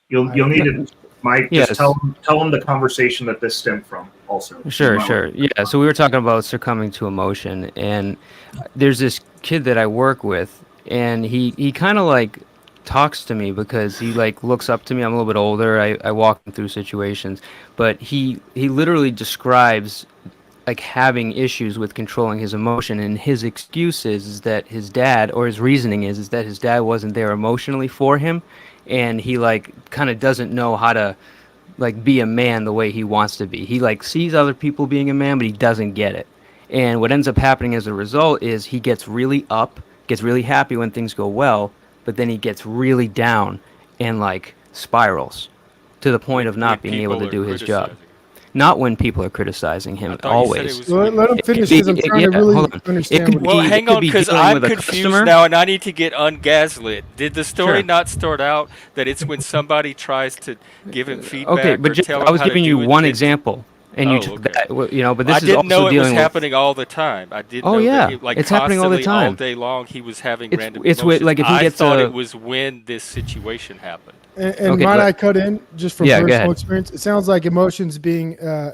You'll need to, Mike. Yes. Just tell him the conversation that this stemmed from. Also, Sure. Yeah, so we were talking about succumbing to emotion, and there's this kid that I work with, and he kind of like talks to me because he like looks up to me. I'm a little bit older. I walk him through situations, but he literally describes like having issues with controlling his emotion, and his excuse is that his dad, or his reasoning is that his dad wasn't there emotionally for him, and he like kind of doesn't know how to like be a man the way he wants to be. He like sees other people being a man, but he doesn't get it. And what ends up happening as a result is he gets really up, gets really happy when things go well, but then he gets really down and like spirals to the point of When not being able people to are do his job. criticizing. Not when people are criticizing I him, thought you said it always. was Well, when. let him It could finish be, because I'm trying to yeah, really hold on. It understand could what Well, be, hang it could on, be because dealing I'm with a confused customer. now, and I need to get ungaslit. Did the story Sure. not start out that it's when somebody tries to give him Okay, feedback but or Jeff, tell I him was how to giving you do it? one That example, and you oh, took okay. that. But I this is didn't know also it was dealing with. happening all the time. I didn't Oh know that yeah, like it's happening all the constantly all time. day long he was having It's random it's with emotions. like if he I gets thought it a. was when this situation happened. And Okay, might I cut in just from yeah, go personal ahead. experience? It sounds like emotions being a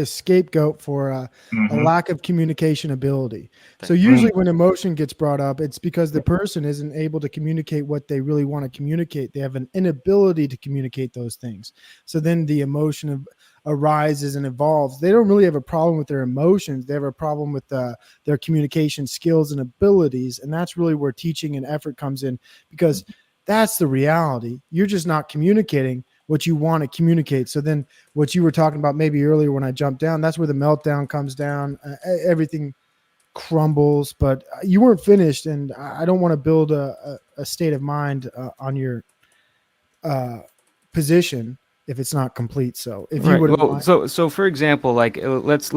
scapegoat for a lack of communication ability. So usually when emotion gets brought up, it's because the person isn't able to communicate what they really want to communicate. They have an inability to communicate those things. So then the emotion arises and evolves. They don't really have a problem with their emotions. They have a problem with their communication skills and abilities. And that's really where teaching and effort comes in, because that's the reality. You're just not communicating what you want to communicate. So then what you were talking about maybe earlier when I jumped down, that's where the meltdown comes down. Everything crumbles, but you weren't finished. And I don't want to build a state of mind on your position if it's not complete. So if you Right. wouldn't Well, mind. so for example, like let's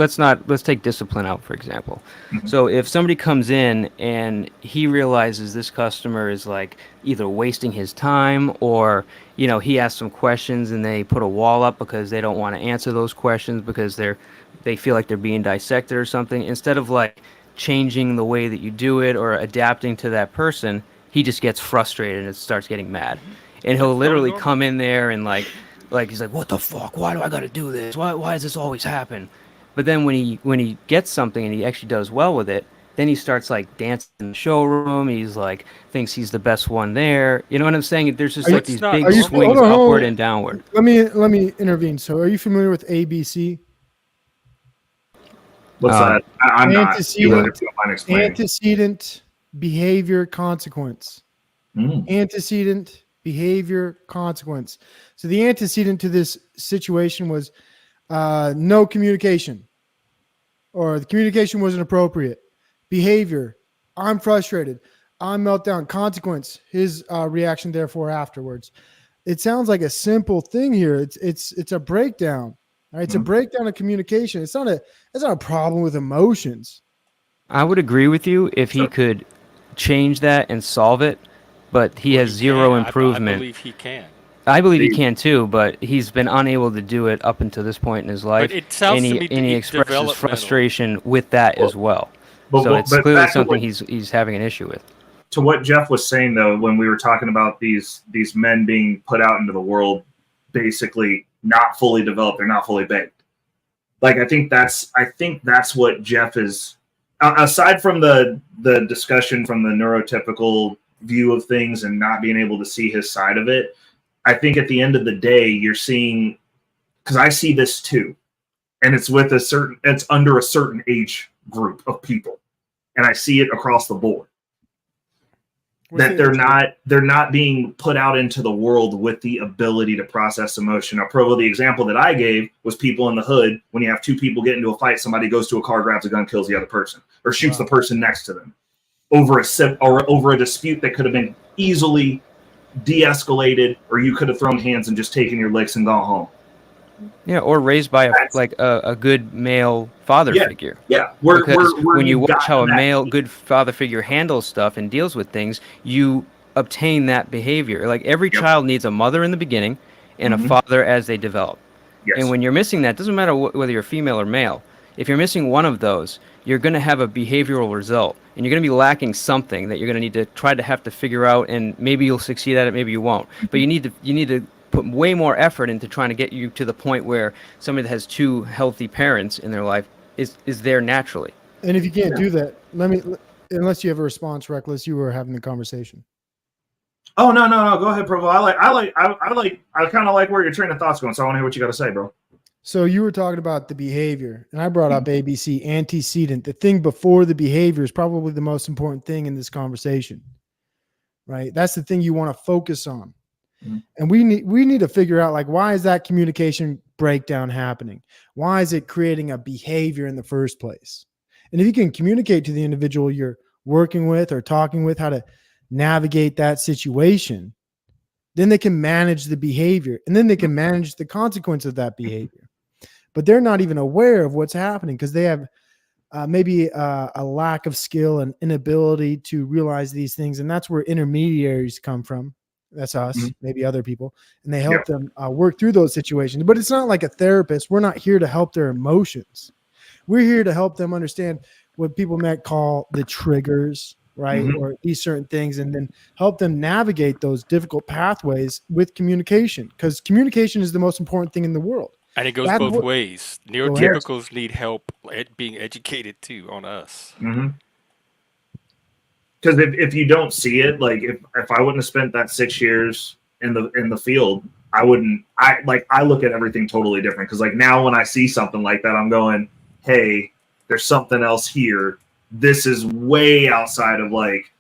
take discipline out for example. So if somebody comes in and he realizes this customer is like either wasting his time, or he asks some questions and they put a wall up because they don't want to answer those questions because they feel like they're being dissected or something, instead of like changing the way that you do it or adapting to that person, he just gets frustrated and starts getting mad, and he'll literally come in there and like he's like, what the fuck? Why do I got to do this? Why does this always happen? But then when he gets something and he actually does well with it, then he starts like dancing in the showroom. He's like thinks he's the best one there. You know what I'm saying? There's just like these big swings upward and downward. Let me intervene. So, are you familiar with ABC? What's that? I'm not. Antecedent behavior consequence. Antecedent behavior consequence. So the antecedent to this situation was no communication, or the communication wasn't appropriate. Behavior: I'm frustrated, I'm meltdown. Consequence: his reaction, therefore, afterwards. It sounds like a simple thing here. It's a breakdown. Right? It's a breakdown of communication. It's not a problem with emotions. I would agree with you if he could change that and solve it, but he has zero improvement. I believe he can. I believe he can too, but he's been unable to do it up until this point in his life. But it sounds to me and he expresses frustration with that as well. So it's but clearly something he's having an issue with. To what Jeff was saying, though, when we were talking about these men being put out into the world, basically not fully developed, they're not fully baked. Like I think that's what Jeff is. Aside from the discussion from the neurotypical view of things and not being able to see his side of it, I think at the end of the day, you're seeing, because I see this too, and it's under a certain age group of people, and I see it across the board. That they're not being put out into the world with the ability to process emotion. Now, Provo, the example that I gave was people in the hood. When you have two people get into a fight, somebody goes to a car, grabs a gun, kills the other person, or shoots the person next to them over a dispute that could have been easily de-escalated, or you could have thrown hands and just taken your licks and gone home. Yeah, or raised by a good male father figure. Yeah, when you watch how a good father figure handles stuff and deals with things, you obtain that behavior. Like every child needs a mother in the beginning and a father as they develop. Yes. And when you're missing that, doesn't matter whether you're female or male. If you're missing one of those, you're going to have a behavioral result, and you're going to be lacking something that you're going to need to have to figure out. And maybe you'll succeed at it, maybe you won't. But you need to put way more effort into trying to get you to the point where somebody that has two healthy parents in their life is there naturally. And if you can't do that, unless you have a response, Reckless, you were having the conversation. Oh no, go ahead, Provo. I kind of like where your train of thought's going, so I want to hear what you got to say, bro. So you were talking about the behavior, and I brought up ABC, antecedent. The thing before the behavior is probably the most important thing in this conversation, right? That's the thing you want to focus on. And we need to figure out, like, why is that communication breakdown happening? Why is it creating a behavior in the first place? And if you can communicate to the individual you're working with or talking with how to navigate that situation, then they can manage the behavior, and then they can manage the consequence of that behavior. But they're not even aware of what's happening because they have maybe a lack of skill and inability to realize these things. And that's where intermediaries come from. That's us, maybe other people, and they help them work through those situations. But it's not like a therapist. We're not here to help their emotions. We're here to help them understand what people might call the triggers, right? Or these certain things, and then help them navigate those difficult pathways with communication, because communication is the most important thing in the world. And it goes both ways. Neurotypicals need help being educated too on us. Because if you don't see it, like if I wouldn't have spent that 6 years in the field, I look at everything totally different. Because like now when I see something like that, I'm going, hey, there's something else here. This is way outside of like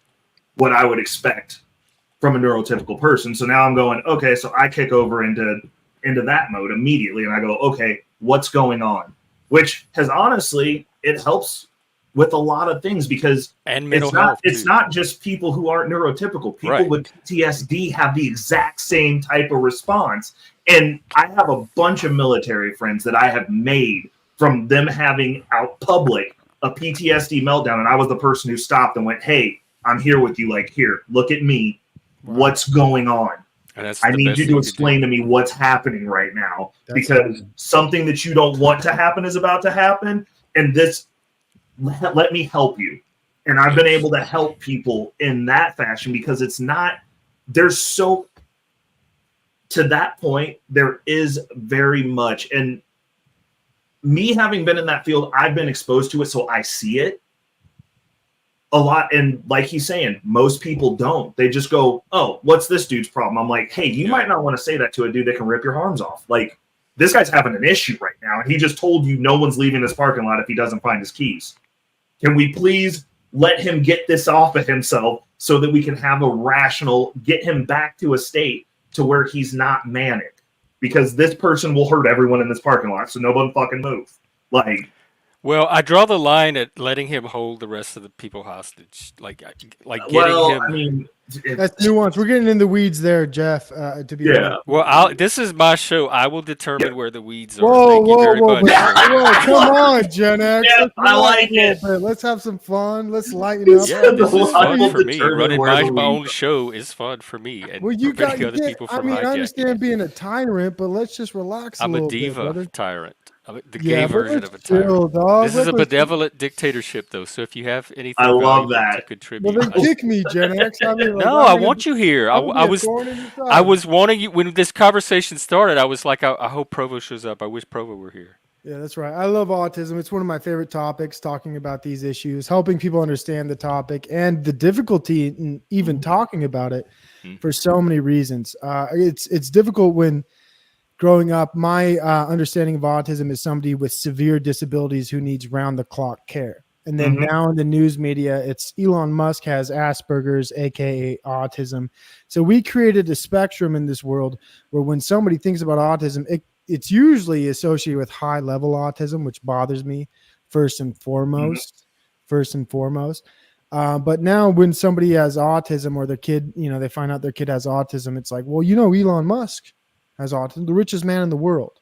what I would expect from a neurotypical person. So now I'm going, okay, so I kick over into that mode immediately, and I go, okay, what's going on? Which has honestly, it helps with a lot of things, because it's not just people who aren't neurotypical. People with PTSD have the exact same type of response. And I have a bunch of military friends that I have made from them having out public a PTSD meltdown. And I was the person who stopped and went, hey, I'm here with you. Like, here, look at me. What's going on? I need you to explain to me what's happening right now, because something that you don't want to happen is about to happen. And this, let me help you. And I've been able to help people in that fashion because it's not, there's so, to that point, there is very much, and me having been in that field, I've been exposed to it, so I see it a lot. And like he's saying, most people don't. They just go, oh, what's this dude's problem? I'm like, hey, you might not want to say that to a dude that can rip your arms off. Like, this guy's having an issue right now, and he just told you no one's leaving this parking lot if he doesn't find his keys. Can we please let him get this off of himself so that we can have a rational, get him back to a state to where he's not manic? Because this person will hurt everyone in this parking lot, so no one fucking move. Like, well, I draw the line at letting him hold the rest of the people hostage, like getting him. I mean, that's nuance. We're getting in the weeds there, Jeff. To be honest. Well, this is my show. I will determine where the weeds are. Whoa, Thank you very much. Whoa, come on, Gen X. Yeah, I like it. Let's have some fun. Let's lighten up. Yeah, this is fun for me. Running my own show is fun for me, and well, you got other people from I hijacking. understand being a tyrant, but let's just relax a little bit, brother. I'm a diva tyrant. The gay version of a chill, tyrant. dog. This is a benevolent dictatorship, though. So if you have anything, I love to contribute, well, then kick me, Gen X. I mean, like, no, I want you here. I was wanting you when this conversation started. I was like, I hope Provo shows up. I wish Provo were here. Yeah, that's right. I love autism. It's one of my favorite topics, talking about these issues, helping people understand the topic and the difficulty in even talking about it for so many reasons. It's difficult when growing up. My understanding of autism is somebody with severe disabilities who needs round-the-clock care. And then now in the news media, it's Elon Musk has Asperger's, aka autism. So we created a spectrum in this world where when somebody thinks about autism, it's usually associated with high-level autism, which bothers me first and foremost. But now when somebody has autism or their kid, they find out their kid has autism, it's like, well, Elon Musk has autism, the richest man in the world.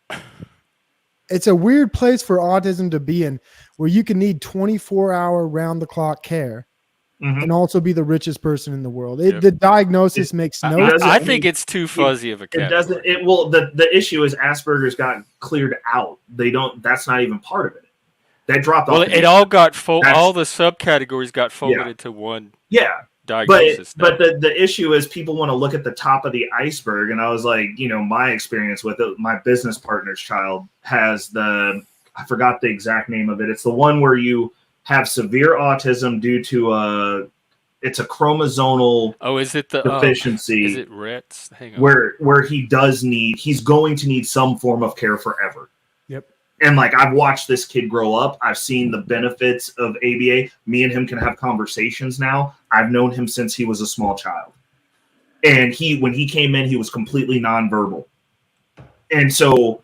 It's a weird place for autism to be in, where you can need 24-hour round-the-clock care and also be the richest person in the world. The diagnosis makes no sense. I think it's too fuzzy of a category. The issue is Asperger's got cleared out. That's not even part of it. They dropped off. Well, it all got all the subcategories got folded into one. Yeah. Diagnosis. But the issue is people want to look at the top of the iceberg, and I was like, my experience with it, my business partner's child has I forgot the exact name of it. It's the one where you have severe autism due to it's a chromosomal is it the deficiency? Is it Rhett's? Hang on. Where he's going to need some form of care forever. Yep. And like, I've watched this kid grow up. I've seen the benefits of ABA. Me and him can have conversations now. I've known him since he was a small child. And when he came in, he was completely nonverbal. And so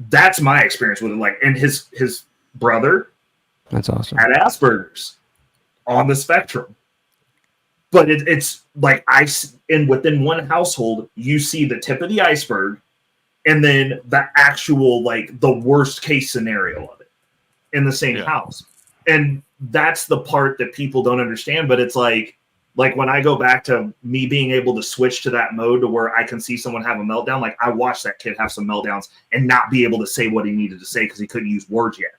that's my experience with it. Like, and his brother, that's awesome, had Asperger's on the spectrum. But it's like within one household, you see the tip of the iceberg, and then the actual, like, the worst case scenario of it in the same house. And that's the part that people don't understand. But it's like when I go back to me being able to switch to that mode to where I can see someone have a meltdown, like, I watched that kid have some meltdowns and not be able to say what he needed to say because he couldn't use words yet.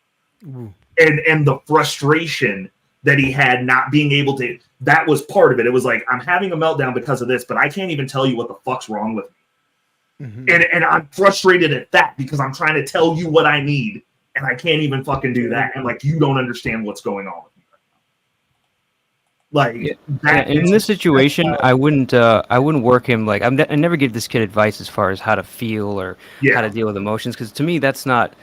And the frustration that he had not being able to, that was part of it. It was like, I'm having a meltdown because of this, but I can't even tell you what the fuck's wrong with me. And I'm frustrated at that because I'm trying to tell you what I need and I can't even fucking do that. And like, you don't understand what's going on with me right now. Like, in this situation, I wouldn't work him. Like, I never give this kid advice as far as how to feel or how to deal with emotions, because to me that's not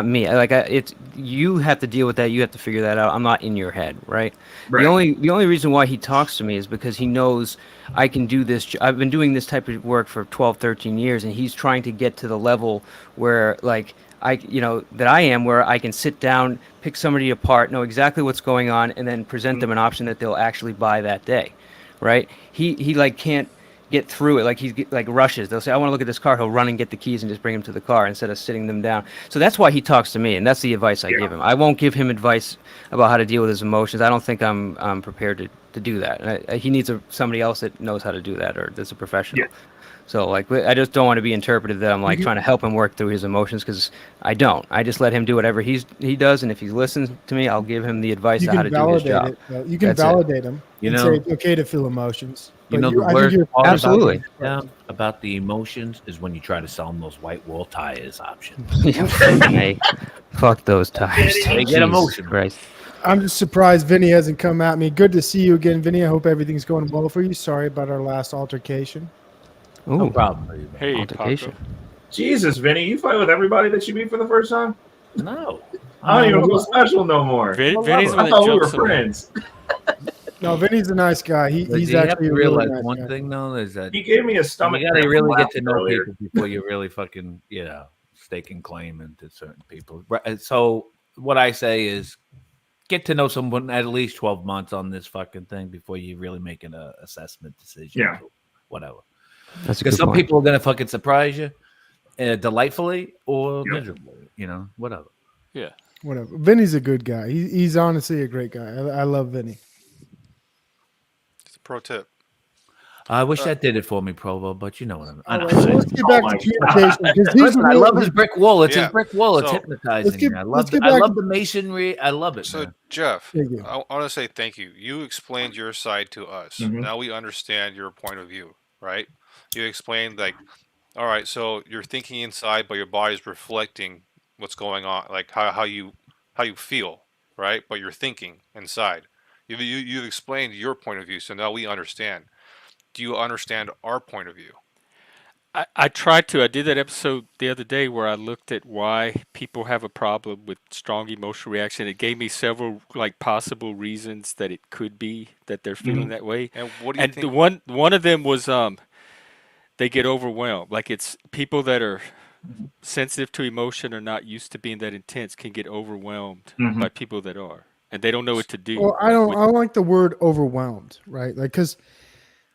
me. Like, you have to deal with that. You have to figure that out. I'm not in your head, right? The only reason why he talks to me is because he knows I can do this. I've been doing this type of work for 12, 13 years, and he's trying to get to the level where, like, that I am, where I can sit down, pick somebody apart, know exactly what's going on, and then present them an option that they'll actually buy that day, right? He like can't get through it. Like, he's like rushes. They'll say, I want to look at this car. He'll run and get the keys and just bring him to the car instead of sitting them down. So that's why he talks to me, and that's the advice I give him. I won't give him advice about how to deal with his emotions. I don't think I'm prepared to do that. He needs somebody else that knows how to do that, or that's a professional. So like, I just don't want to be interpreted that I'm like trying to help him work through his emotions, because I don't. I just let him do whatever he does, and if he listens to me, I'll give him the advice You on how can to do his validate job. it. Though. You can That's it. validate him You and know- say it's okay to feel emotions. You But know, the I think worst you're part Absolutely. about the emotions is when you try to sell them those white wool tires options. Hey, fuck those tires. They get Jesus emotional. Christ. I'm just surprised Vinny hasn't come at me. Good to see you again, Vinny. I hope everything's going well for you. Sorry about our last altercation. No Ooh, problem. baby. Hey, altercation. Paco. Jesus, Vinny, you fight with everybody that you meet for the first time? No. I don't even feel special no more. Vinny's the I one that thought we were jumps him. friends. No, Vinny's a nice guy. But He's you have actually to a really realize nice one guy. thing though is that He gave me a stomach. you gotta cramp really from get to laughing know earlier. people before you really fucking, stake and claim into certain people. Right. So what I say is get to know someone at least 12 months on this fucking thing before you really make an assessment decision. Yeah. Or whatever. That's a Because good some point. people are gonna fucking surprise you delightfully or Yep. miserably, whatever. Yeah. Whatever. Vinny's a good guy. He's honestly a great guy. I love Vinny. It's a pro tip. I wish that did it for me, Provo, but you know what I All know. right, so let's get back Oh to my communication because he's Listen, I love his brick wall. It's Yeah. his brick wall. It's So- hypnotizing get- me. I let's love get back to- the masonry. I love it, So, man. Jeff, Thank you. I want to say thank you. You explained your side to us. Mhm. Now we understand your point of view, right? You explained like, all right, so you're thinking inside, but your body's reflecting what's going on, like how you feel, right? But you're thinking inside. You've explained your point of view, so now we understand. Do you understand our point of view? I tried to. I did that episode the other day where I looked at why people have a problem with strong emotional reaction. It gave me several like possible reasons that it could be that they're feeling that way. And what do you And think? one of them was they get overwhelmed. Like it's people that are sensitive to emotion or not used to being that intense can get overwhelmed by people that are, and they don't know what to do. Well, I don't like the word overwhelmed, right? Like, because,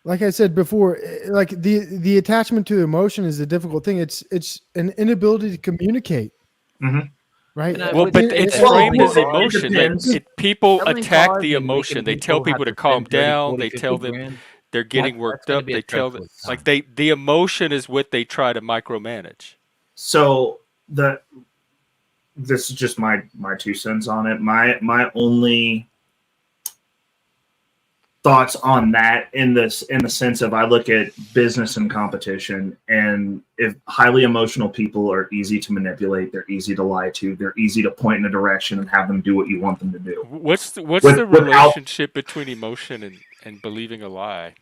like I said before, like the attachment to emotion is a difficult thing. It's an inability to communicate, right? And I Well, would but say it's that- framed as it emotion. depends. People Selling attack cars the and making emotion. They tell have people to spend calm 30, down. 40, They 50 tell them grand. they're getting That's worked gonna up. be a They tell them stressful like time. the emotion is what they try to micromanage. So this is just my 2 cents on it. My only thoughts on that in the sense of I look at business and competition, and if highly emotional people are easy to manipulate, they're easy to lie to, they're easy to point in a direction and have them do what you want them to do. What's the Without- relationship between emotion and believing a lie?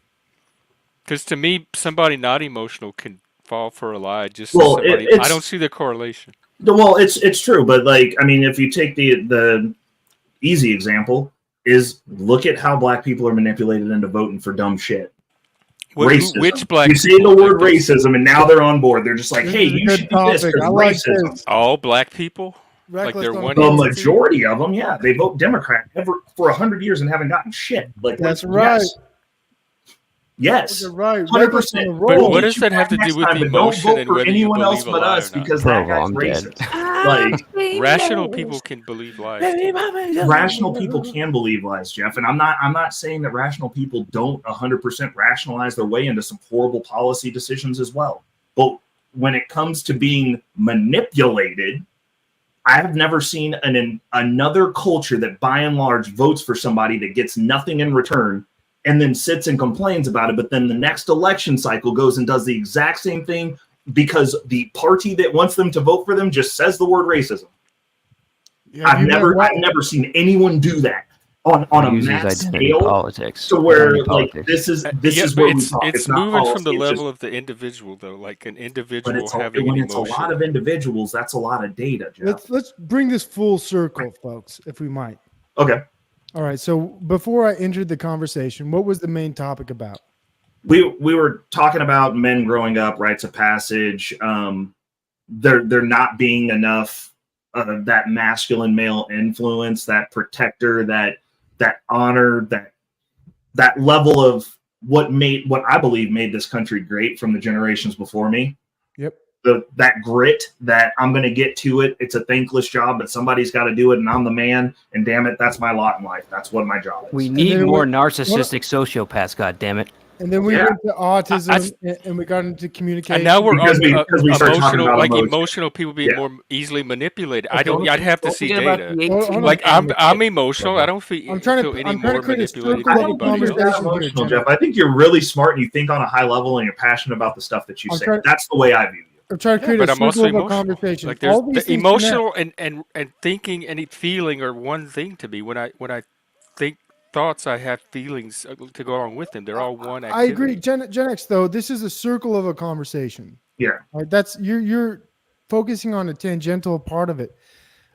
Because to me, somebody not emotional can fall for a lie. Just as Well, somebody, I it's- don't see the correlation. Well, it's true, but like I mean, if you take the easy example, is look at how black people are manipulated into voting for dumb shit. Racism. Which black you say people the like word this? racism, and now they're on board. They're just like, This "Hey, is a you good should do this topic. because I like racism." this. All black people? Reckless they're on one The entity? majority of them, yeah, they vote Democrat for 100 years and haven't gotten shit. Like That's right. Yes. You're right. 100%. Reckless on the But roll. what does that have to do with But don't emotion vote and for whether you anyone else believe a but lie us or not? because that Provo, guy's I'm dead. racist. Like Rational people can believe lies. rational people can believe lies, Jeff, and I'm not saying that rational people don't 100% rationalize their way into some horrible policy decisions as well. But when it comes to being manipulated, I have never seen another culture that by and large votes for somebody that gets nothing in return and then sits and complains about it, but then the next election cycle goes and does the exact same thing because the party that wants them to vote for them just says the word racism. Yeah, I've you know what? never seen anyone do that on a Uses mass identity scale politics. to where Identity like politics. this is Yeah, where but we talk. it's not moving from the policy, it's level just- of the individual though, like an but individual it's having when an it's a emotion. lot of individuals, that's a lot of data, Jeff. Let's bring this full circle, folks, if we might. Okay. All right. So before I entered the conversation, what was the main topic about? We were talking about men growing up, rites of passage. There not being enough of that masculine male influence, that protector, that honor, that level of what I believe made this country great from the generations before me. Yep. That grit, that I'm going to get to it. It's a thankless job, but somebody's got to do it, and I'm the man. And damn it, that's my lot in life. That's what my job is. We need then more what- narcissistic sociopaths. God damn it! And then we went to autism, and we got into communication. And now we're Because we started talking emotional, about like emotion. emotional people being Yeah. more easily manipulated. Okay, I'd have to see forget about data. the Hold on. Like I'm Okay. emotional. I don't feel I'm trying feel to any more create a manipulated circle than of a anybody You're else. not conversation here, emotional, Gen Jeff. I think you're really smart and you think on a high level and you're passionate about the stuff that you I'm say. trying- That's the way I view you. I'm trying to Yeah, create but a I'm also circle of a emotional. conversation. Like there's All these the things connect. emotional and thinking and feeling are one thing to me. When I think thoughts, I have feelings to go along with them. They're all one I agree, activity. Gen X. Though this is a circle of a conversation. Yeah. Right? That's you're focusing on a tangential part of it.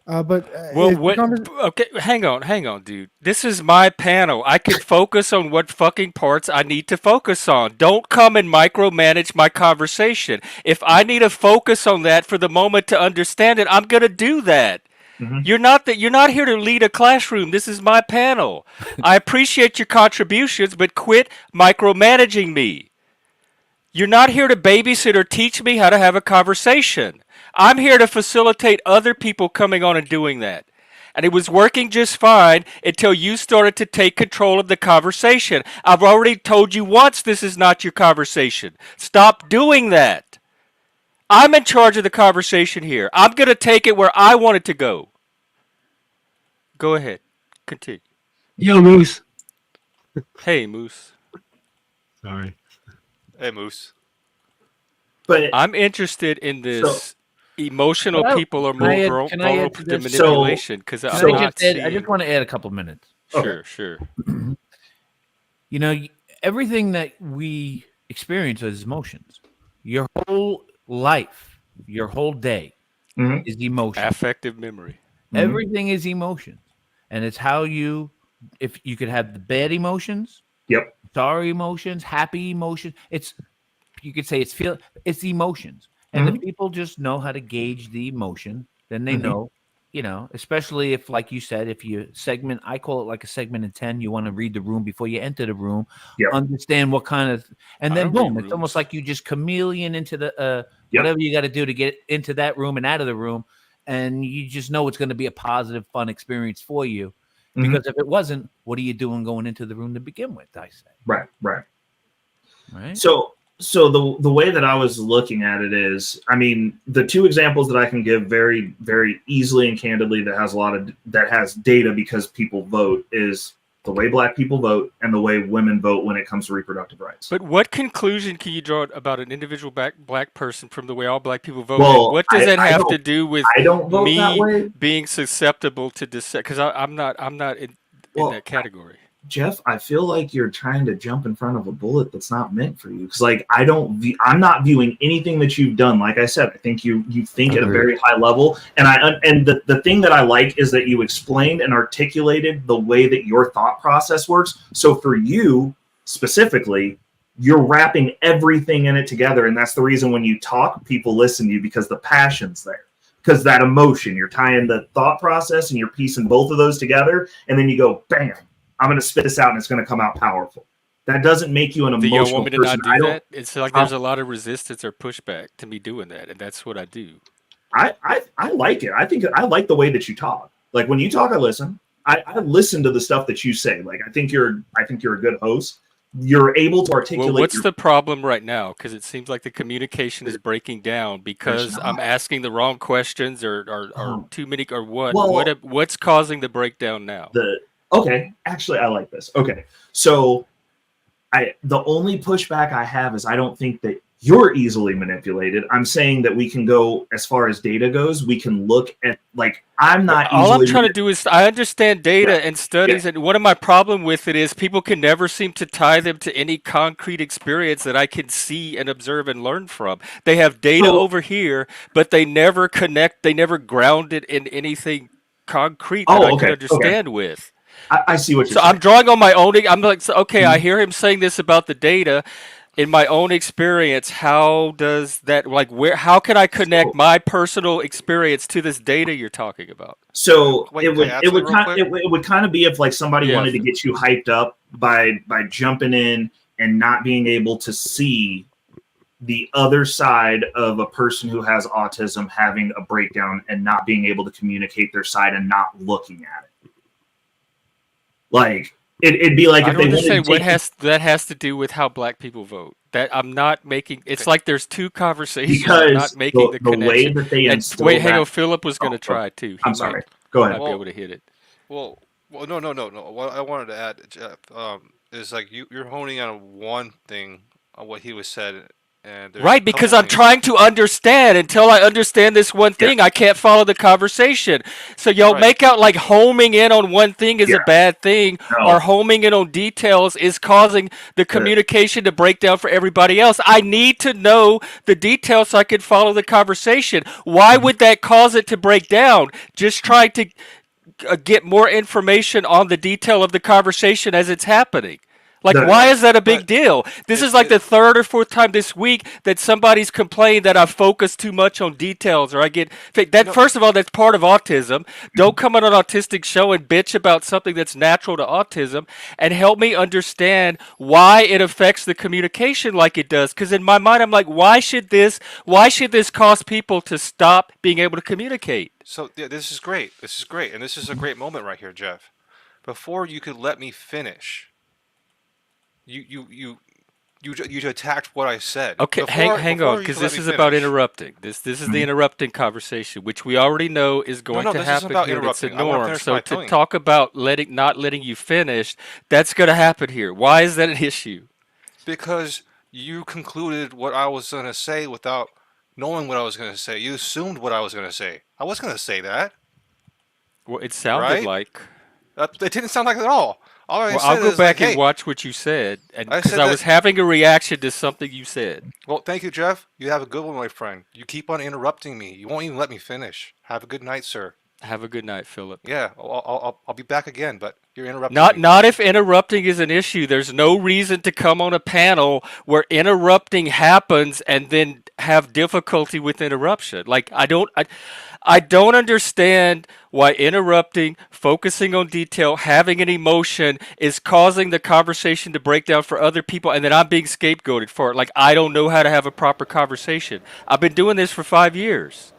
But Well, if the what? Okay, hang on, dude. This is my panel. I can focus on what fucking parts I need to focus on. Don't come and micromanage my conversation. If I need to focus on that for the moment to understand it, I'm gonna do that. Mhm. You're not here to lead a classroom. This is my panel. I appreciate your contributions, but quit micromanaging me. You're not here to babysit or teach me how to have a conversation. I'm here to facilitate other people coming on and doing that. And it was working just fine until you started to take control of the conversation. I've already told you once this is not your conversation. Stop doing that. I'm in charge of the conversation here. I'm going to take it where I want it to go. Go ahead. Continue. Yo, Moose. Hey, Moose. Sorry. Hey, Moose. But I'm interested in this. Emotional people are more vulnerable to manipulation because I'm not seeing. I just want to add a couple minutes. Sure. You know, everything that we experience is emotions. Your whole life, your whole day is emotion. Affective memory. Everything is emotions. And it's how if you could have the bad emotions, sorry emotions, happy emotions. You could say it's emotions. And if people just know how to gauge the emotion, then they know, especially if, like you said, if you segment, I call it like a segment in 10, you want to read the room before you enter the room, understand what kind of, and then boom, it's almost like you just chameleon into the, whatever you got to do to get into that room and out of the room. And you just know it's going to be a positive, fun experience for you. Because if it wasn't, what are you doing going into the room to begin with, I say. Right. So the way that I was looking at it is, I mean, the two examples that I can give very, very easily and candidly that has data because people vote is the way Black people vote and the way women vote when it comes to reproductive rights. But what conclusion can you draw about an individual black person from the way all Black people vote? Well, What does that have to do with I don't vote that me way. being susceptible to dissent? Because I'm not in that category. Jeff, I feel like you're trying to jump in front of a bullet that's not meant for you. Because, like, I'm not viewing anything that you've done. Like I said, I think you think at a very high level, and the thing that I like is that you explained and articulated the way that your thought process works. So for you specifically, you're wrapping everything in it together, and that's the reason when you talk, people listen to you because the passion's there. Because that emotion, you're tying the thought process and you're piecing both of those together, and then you go, bam. I'm going to spit this out and it's going to come out powerful. That doesn't make you an emotional person. Do you want me to not do that? It's like there's a lot of resistance or pushback to me doing that, and that's what I do. I like it. I think I like the way that you talk. Like when you talk, I listen. I listen to the stuff that you say. Like I think you're a good host. You're able to articulate. Well, what's the problem right now? Because it seems like the communication is breaking down because I'm asking the wrong questions or too many or what? Well, what's causing the breakdown now? Okay, actually, I like this. Okay, so the only pushback I have is I don't think that you're easily manipulated. I'm saying that we can go as far as data goes. We can look at I'm not. All I'm trying to do is I understand data and studies, and one of my problem with it is people can never seem to tie them to any concrete experience that I can see and observe and learn from. They have data over here, but they never connect. They never ground it in anything concrete that I can understand with. I see what you're saying. So I'm drawing on my own. I'm like, okay, I hear him saying this about the data. In my own experience, how does that, how can I connect my personal experience to this data you're talking about? So it would kind of be if like somebody wanted to get you hyped up by jumping in and not being able to see the other side of a person who has autism having a breakdown and not being able to communicate their side and not looking at it. Like It'd be like I if don't they wanted to understand what take that has to do with how black people vote. That I'm not making. It's like there's two conversations. I'm because not making the the way connection. that they And instill wait, hang that. on. Philip was going to try too. I'm sorry. Go ahead. Might be able to hit it. Well, no. What I wanted to add, Jeff, is like you're honing on one thing on what he was said, and there's a Right, because couple I'm things. trying to understand. Until I understand this one thing, I can't follow the conversation. So y'all Right. make out like homing in on one thing is a bad thing, No. or homing in on details is causing the communication to break down for everybody else. I need to know the details so I can follow the conversation. Why would that cause it to break down? Just try to get more information on the detail of the conversation as it's happening. Like, why is that a big deal? This is like the third or fourth time this week that somebody's complained that I focus too much on details or I get that. First of all, that's part of autism. Don't come on an autistic show and bitch about something that's natural to autism, and help me understand why it affects the communication like it does. Because in my mind, I'm like, why should this cause people to stop being able to communicate? So yeah, this is great. And this is a great moment right here, Jeff. Before you could let me finish, you attacked what I said. Okay, hang on, because this is about interrupting. This is the interrupting conversation, which we already know is going to this happen isn't about here. It's a interrupting. I wanna norm. finish So my to point. talk about not letting you finish, that's going to happen here. Why is that an issue? Because you concluded what I was going to say without knowing what I was going to say. You assumed what I was going to say. I wasn't going to say that. Well, it sounded right? like. It didn't sound like it at all. All I Well, said I'll go is back like, and hey, watch what you said, and I because said I that- was having a reaction to something you said. Well, thank you, Jeff. You have a good one, my friend. You keep on interrupting me. You won't even let me finish. Have a good night, sir. Have a good night, Philip. Yeah, I'll be back again, but you're interrupting me. Not if interrupting is an issue. There's no reason to come on a panel where interrupting happens and then have difficulty with interruption. Like I don't understand why interrupting, focusing on detail, having an emotion is causing the conversation to break down for other people, and then I'm being scapegoated for it. Like I don't know how to have a proper conversation. I've been doing this for 5 years.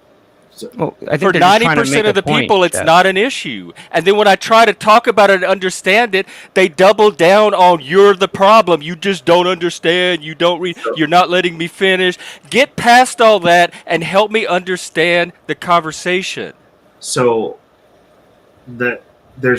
Well, I think For they're just trying to 90% make of the a point, people, it's Jeff. not an issue. And then when I try to talk about it and understand it, they double down on you're the problem. You just don't understand. You don't read. You're not letting me finish. Get past all that and help me understand the conversation. So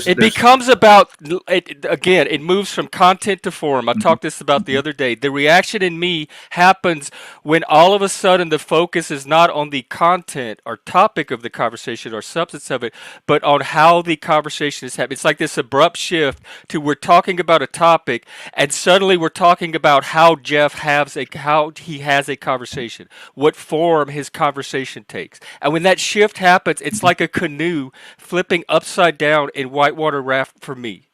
it becomes about again, it moves from content to form. I talked this about the other day. The reaction in me happens when all of a sudden the focus is not on the content or topic of the conversation or substance of it, but on how the conversation is happening. It's like this abrupt shift to we're talking about a topic and suddenly we're talking about how Jeff has a conversation, what form his conversation takes. And when that shift happens, it's like a canoe flipping upside down in whitewater raft for me.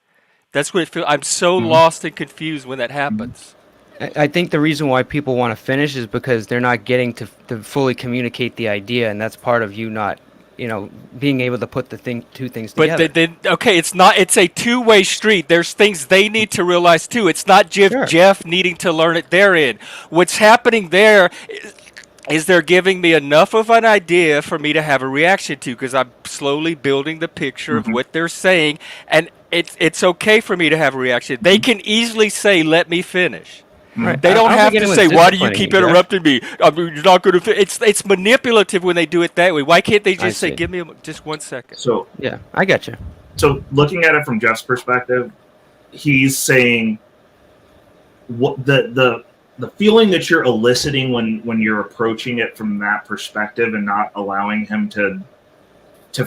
That's what it feels. I'm so lost and confused when that happens. I think the reason why people want to finish is because they're not getting to fully communicate the idea, and that's part of you not, being able to put two things together. But okay, it's a two-way street. There's things they need to realize too. It's not Jeff needing to learn it therein. What's happening there is they're giving me enough of an idea for me to have a reaction to, because I'm slowly building the picture of what they're saying, and it's okay for me to have a reaction. They can easily say, "Let me finish." Right. They don't have to say, "Why do you keep interrupting me? I mean, you're not going to." It's manipulative when they do it that way. Why can't they just say, "Give me just 1 second"? So yeah, I got you. So looking at it from Jeff's perspective, he's saying what the feeling that you're eliciting when you're approaching it from that perspective and not allowing him to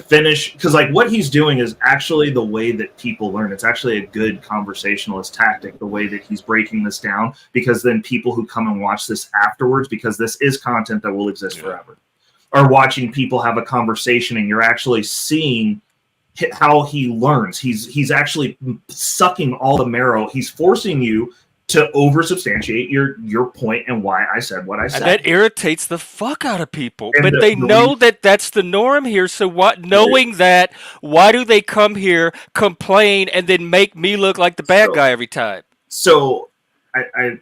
finish, because like what he's doing is actually the way that people learn. It's actually a good conversationalist tactic, the way that he's breaking this down, because then people who come and watch this afterwards, because this is content that will exist forever, are watching people have a conversation, and you're actually seeing how he learns. He's actually sucking all the marrow. He's forcing you to over-substantiate your point and why I said what I said. And that irritates the fuck out of people. And but they know that that's the norm here. So knowing that, why do they come here, complain, and then make me look like the bad guy every time? So I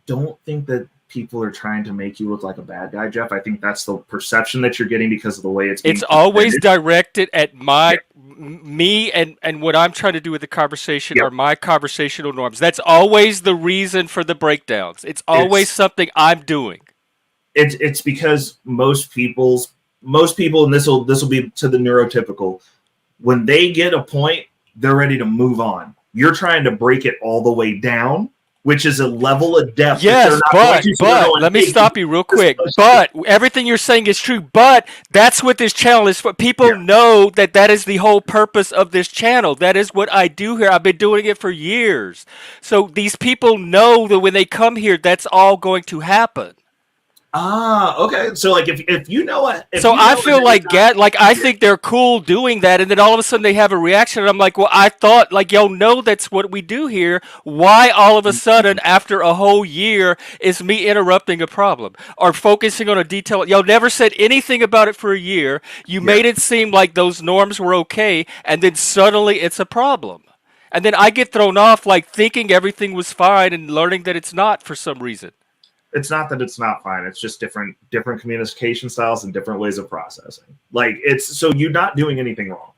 don't think that people are trying to make you look like a bad guy, Jeff. I think that's the perception that you're getting because of the way it's being It's always presented. directed at me and what I'm trying to do with the conversation are my conversational norms. That's always the reason for the breakdowns. It's always something I'm doing. It's because most people, and this will be to the neurotypical, when they get a point, they're ready to move on. You're trying to break it all the way down, which is a level of depth. Yes, but let me stop you real quick. But everything you're saying is true. But that's what this channel is for. People know that is the whole purpose of this channel. That is what I do here. I've been doing it for years. So these people know that when they come here, that's all going to happen. Okay. So like if you know what, so I feel like I think they're cool doing that, and then all of a sudden they have a reaction, and I'm like, well, I thought like y'all know that's what we do here. Why all of a sudden after a whole year is me interrupting a problem or focusing on a detail? Y'all never said anything about it for a year. You made it seem like those norms were okay, and then suddenly it's a problem. And then I get thrown off like thinking everything was fine and learning that it's not for some reason. It's not that it's not fine. It's just different communication styles and different ways of processing. Like so you're not doing anything wrong.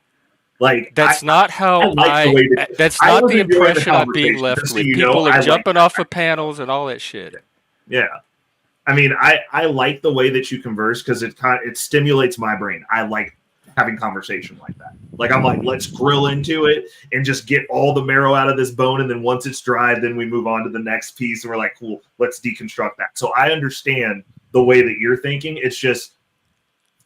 Like that's not how that's not the impression I'm being left with. People are jumping off of panels and all that shit. Yeah. I mean, I like the way that you converse because it stimulates my brain. I like having conversation like that. Like I'm like, let's grill into it and just get all the marrow out of this bone, and then once it's dry, then we move on to the next piece, and we're like, cool, let's deconstruct that. So I understand the way that you're thinking. It's just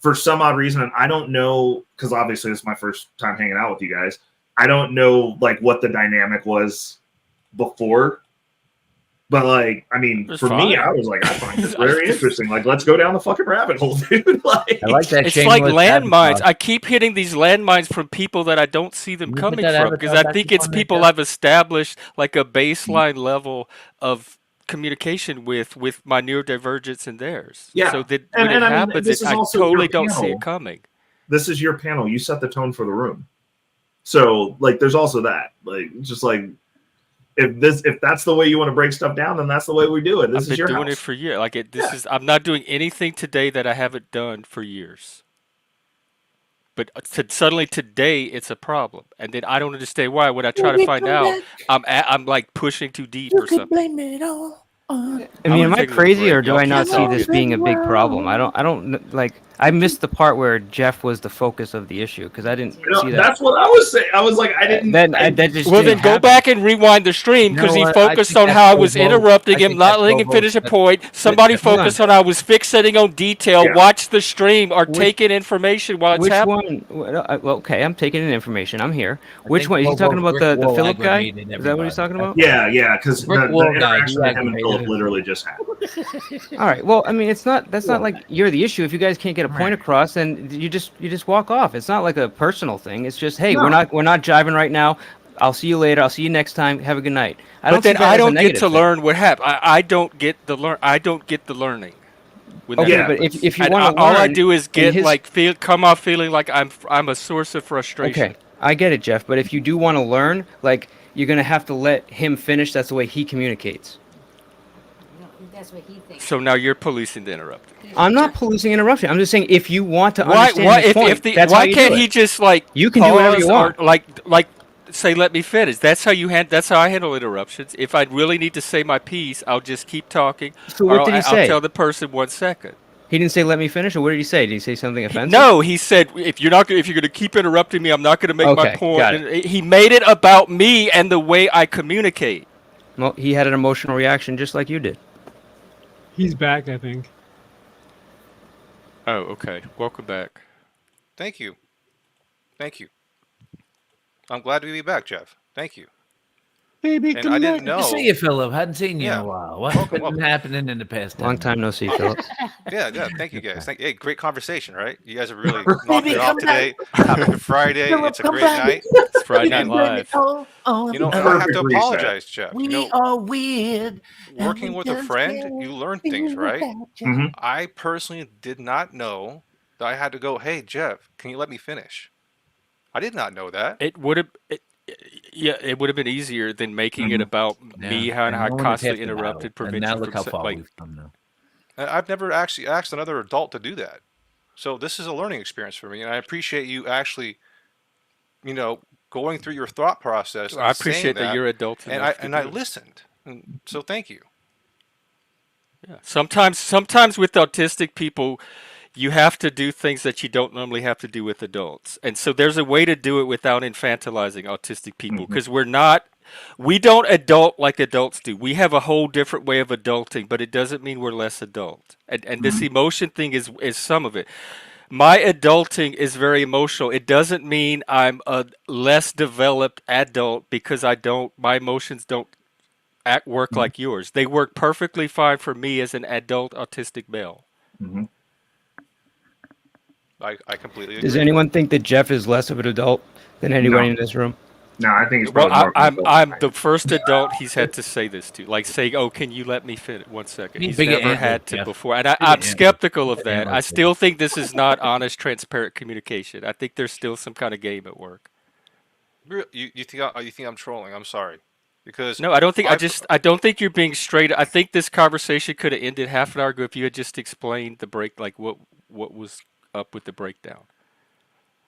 for some odd reason, and I don't know, because obviously it's my first time hanging out with you guys. I don't know like what the dynamic was before. But like, I mean, for me, I was like, I find this very interesting. Like, let's go down the fucking rabbit hole, dude. Like, I like that. It's like landmines. I keep hitting these landmines from people that I don't see them coming from because I think it's people I've established like a baseline level of communication with my neurodivergence and theirs. Yeah. So that when it happens, I totally don't see it coming. This is your panel. You set the tone for the room. So like, there's also that. Like, just like. If that's the way you want to break stuff down, then that's the way we do it. This is your house. I've been doing it for years. Like I'm not doing anything today that I haven't done for years. But suddenly today it's a problem, and then I don't understand why. When I try to find out, I'm like pushing too deep or something. Blame it all. I mean, am I crazy or do I not see this being a big problem? I don't like. I missed the part where Jeff was the focus of the issue because I didn't see that. That's what I was saying. I was like, I didn't. Then go back and rewind the stream because he focused on how I was interrupting him, not letting him finish a point. Somebody focused on how I was fixating on detail. Yeah. Watch the stream or take in information while it's happening. Well, okay, I'm taking in information. I'm here. Which one? Is he talking about the Philip guy? Is that what he's talking about? Yeah, because the interaction with him and Philip literally just happened. All right. Well, I mean, that's not like you're the issue. If you guys can't get a point across, then you just walk off. It's not like a personal thing. It's just, hey, we're not jiving right now. I'll see you later. I'll see you next time. Have a good night. I don't get to learn what happened. I don't get the learning. Okay, but if you want to learn, all I do is come off feeling like I'm a source of frustration. Okay, I get it, Jeff. But if you do want to learn, like you're gonna have to let him finish. That's the way he communicates. That's what he thinks. So now you're policing the interruption. I'm not policing interruption. I'm just saying if you want to understand his point, that's why can't he just like you can do whatever you want? Like say let me finish. That's how I handle interruptions. If I really need to say my piece, I'll just keep talking. So what did he say? I'll tell the person 1 second. He didn't say let me finish, or what did he say? Did he say something offensive? No, he said if you're going to keep interrupting me, I'm not going to make my point. And he made it about me and the way I communicate. Well, he had an emotional reaction just like you did. He's back, I think. Oh, okay. Welcome back. Thank you. I'm glad to be back, Jeff. Thank you. Baby, and I didn't know. Good to see you, Philip. Hadn't seen you in a while. What's been happening in the past? Long time no see, Philip. Yeah. Thank you, guys. Hey, great conversation, right? You guys are really knocking it off today. Happy Friday. It's a great night. It's Friday Night Live. You know, I have to apologize, Jeff. We are weird. Working with a friend, you learn things, right? Mm-hmm. I personally did not know that I had to go, hey, Jeff, can you let me finish? I did not know that. It would have... Yeah, it would have been easier than making it about me Yeah, and how I and no one is half constantly the battle. interrupted, And prevent now you look from how far like. we've come now. I've never actually asked another adult to do that. So this is a learning experience for me, and I appreciate you actually, going through your thought process I and saying appreciate that that, you're adult and enough to I do it. listened, and so thank you. Yeah. Sometimes with autistic people, you have to do things that you don't normally have to do with adults. And so there's a way to do it without infantilizing autistic people because we don't adult like adults do. We have a whole different way of adulting, but it doesn't mean we're less adult. And this emotion thing is some of it. My adulting is very emotional. It doesn't mean I'm a less developed adult because my emotions don't work like yours. They work perfectly fine for me as an adult autistic male. I completely Does agree. anyone think that Jeff is less of an adult than anybody in this room? No, I think it's Well, probably more control. I'm the first adult he's had to say this to, like say, "Oh, can you let me finish 1 second?" Need He's bigger never antlers, had to Jeff. before, and Bigger I'm antlers. skeptical of Bigger that. I antlers, still think this is not honest, transparent communication. I think there's still some kind of game at work. You think I'm trolling? I'm sorry, because No, I don't think. I've I don't think you're being straight. I think this conversation could have ended half an hour ago if you had just explained the break, like what was up with the breakdown.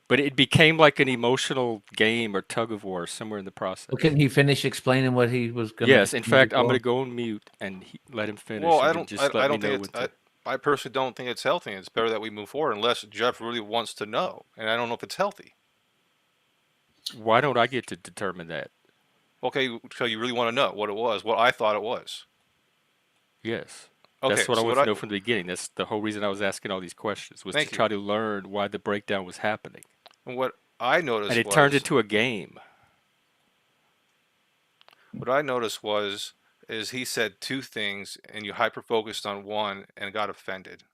But it became like an emotional game or tug of war somewhere in the process. Well, couldn't he finish explaining what he was going to Yes, in fact, I'm going to before? go on mute and let him finish, well, and then just I let me don't know think when it's to. I personally don't think it's healthy. It's better that we move forward unless Jeff really wants to know, and I don't know if it's healthy. Why don't I get to determine that? Okay, so you really want to know what it was, what I thought it was. Yes. Okay, That's what I so want to know from the beginning. That's the whole reason I was asking all these questions, was to thank you. try to learn why the breakdown was happening. And what I And noticed it turned was, into a game. what I noticed was, is he said two things, and you hyper focused on one and got offended.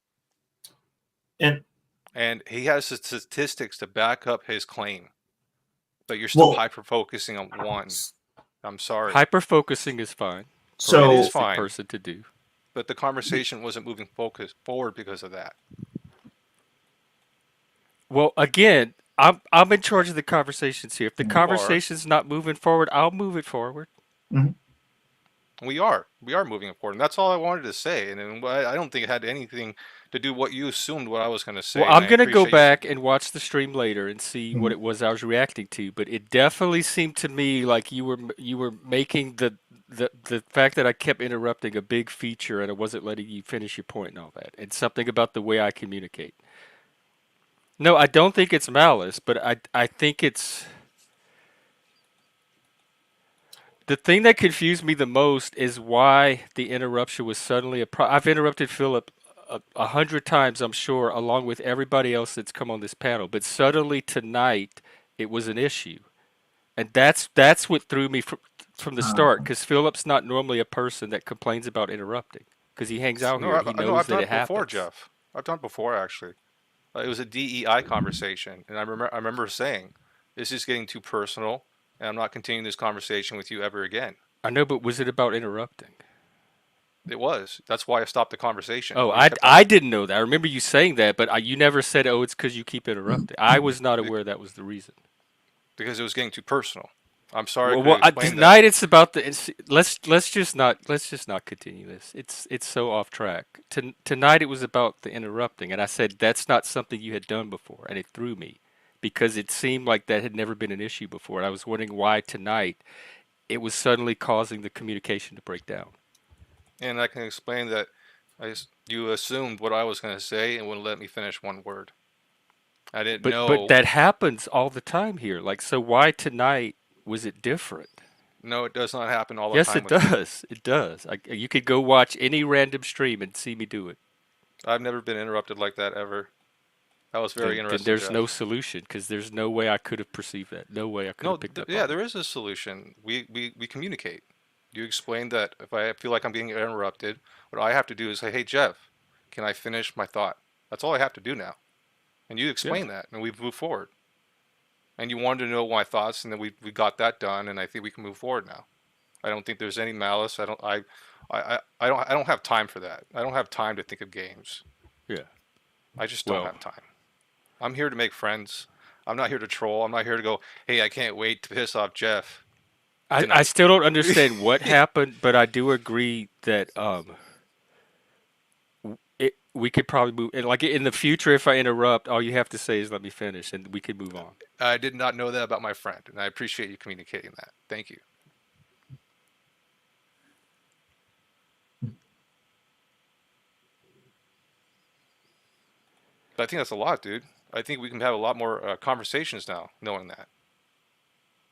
And he has the statistics to back up his claim, but you're still well, hyper focusing on one. I'm sorry. Hyper focusing is fine for So- an It is autistic fine. person to do. But the conversation wasn't moving forward because of that. Well, again, I'm in charge of the conversations here. If the You are. conversation's not moving forward, I'll move it forward. We are moving it forward, and that's all I wanted to say. And I don't think it had anything to do what you assumed what I was going to say. Well, and I'm I going to go appreciate you- back and watch the stream later and see what it was I was reacting to, but it definitely seemed to me like you were making the fact that I kept interrupting a big feature and I wasn't letting you finish your point and all that. And something about the way I communicate. No, I don't think it's malice, but I think it's the thing that confused me the most is why the interruption was suddenly I've interrupted Philip 100 times, I'm sure, along with everybody else that's come on this panel. But suddenly tonight, it was an issue, and that's what threw me from the start. Because Philip's not normally a person that complains about interrupting, because he hangs out here and he knows I've that done it it before, happens. Jeff. I've done it before, actually. It was a DEI conversation, and I remember saying, "This is getting too personal, and I'm not continuing this conversation with you ever again." I know, but was it about interrupting? It was. That's why I stopped the conversation. Oh, You kept on- I didn't know that. I remember you saying that, but you never said, "Oh, it's because you keep interrupting." I was not aware that was the reason. because it was getting too personal. I'm sorry. Well, I couldn't explain tonight that. it's about let's just not continue this. It's so off track. Tonight it was about the interrupting, and I said that's not something you had done before, and it threw me because it seemed like that had never been an issue before, and I was wondering why tonight it was suddenly causing the communication to break down. And I can explain that you assumed what I was going to say and wouldn't let me finish one word. I didn't know. But that happens all the time here. Like, so why tonight was it different? No, it does not happen all the Yes, time. it does. It does. You could go watch any random stream and see me do it. I've never been interrupted like that ever. That was very Then interesting. there's Jeff. no solution because there's no way I could have perceived that. No way I could have picked up on yeah, it. there is a solution. We communicate. You explain that if I feel like I'm getting interrupted, what I have to do is say, "Hey, Jeff, can I finish my thought?" That's all I have to do now. And you explain that, and we've moved forward. And you wanted to know my thoughts, and then we got that done, and I think we can move forward now. I don't think there's any malice. I don't have time for that. I don't have time to think of games. Yeah. I just don't have time. I'm here to make friends. I'm not here to troll. I'm not here to go, "Hey, I can't wait to piss off Jeff." I still don't understand what happened, but I do agree that we could probably move. And like in the future, if I interrupt, all you have to say is let me finish, and we can move on. I did not know that about my friend, and I appreciate you communicating that. Thank you. But I think that's a lot, dude. I think we can have a lot more conversations now, knowing that.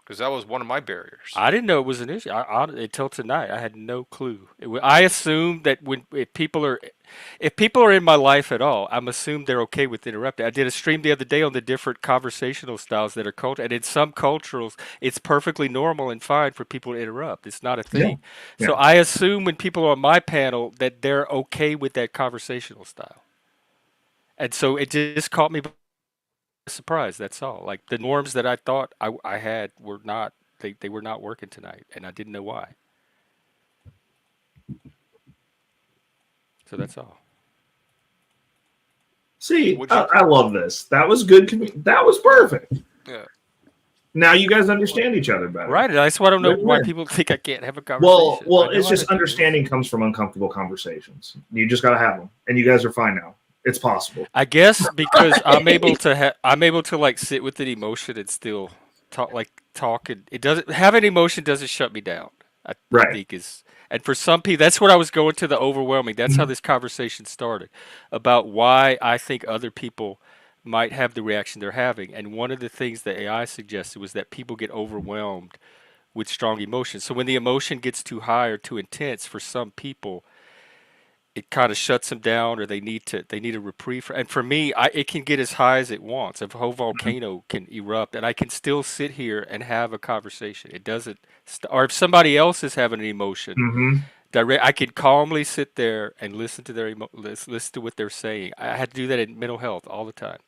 Because that was one of my barriers. I didn't know it was an issue until tonight. I had no clue. I assumed that if people are in my life at all, I'm assumed they're okay with interrupting. I did a stream the other day on the different conversational styles that are cultural, and in some cultures, it's perfectly normal and fine for people to interrupt. It's not a thing. Yeah. So I assume when people are on my panel that they're okay with that conversational style, and so it just caught me by surprise. That's all. Like the norms that I thought I had were not. They were not working tonight, and I didn't know why. So that's all. See, I love this. That was good. That was perfect. Yeah. Now you guys understand each other better. Right. That's why I don't know why people think I can't have a conversation. Well, it's just understanding comes from uncomfortable conversations. You just got to have them, and you guys are fine now. It's possible. I guess because I'm able to like sit with an emotion and still talk, and it doesn't have an emotion doesn't shut me down. I think is, and for some people, that's what I was going to the overwhelming. That's how this conversation started about why I think other people might have the reaction they're having. And one of the things that AI suggested was that people get overwhelmed with strong emotions. So when the emotion gets too high or too intense for some people, it kind of shuts them down, or they need a reprieve. And for me, it can get as high as it wants. A whole volcano can erupt, and I can still sit here and have a conversation. It doesn't, or if somebody else is having an emotion, I can calmly sit there and listen to listen to what they're saying. I had to do that in mental health all the time.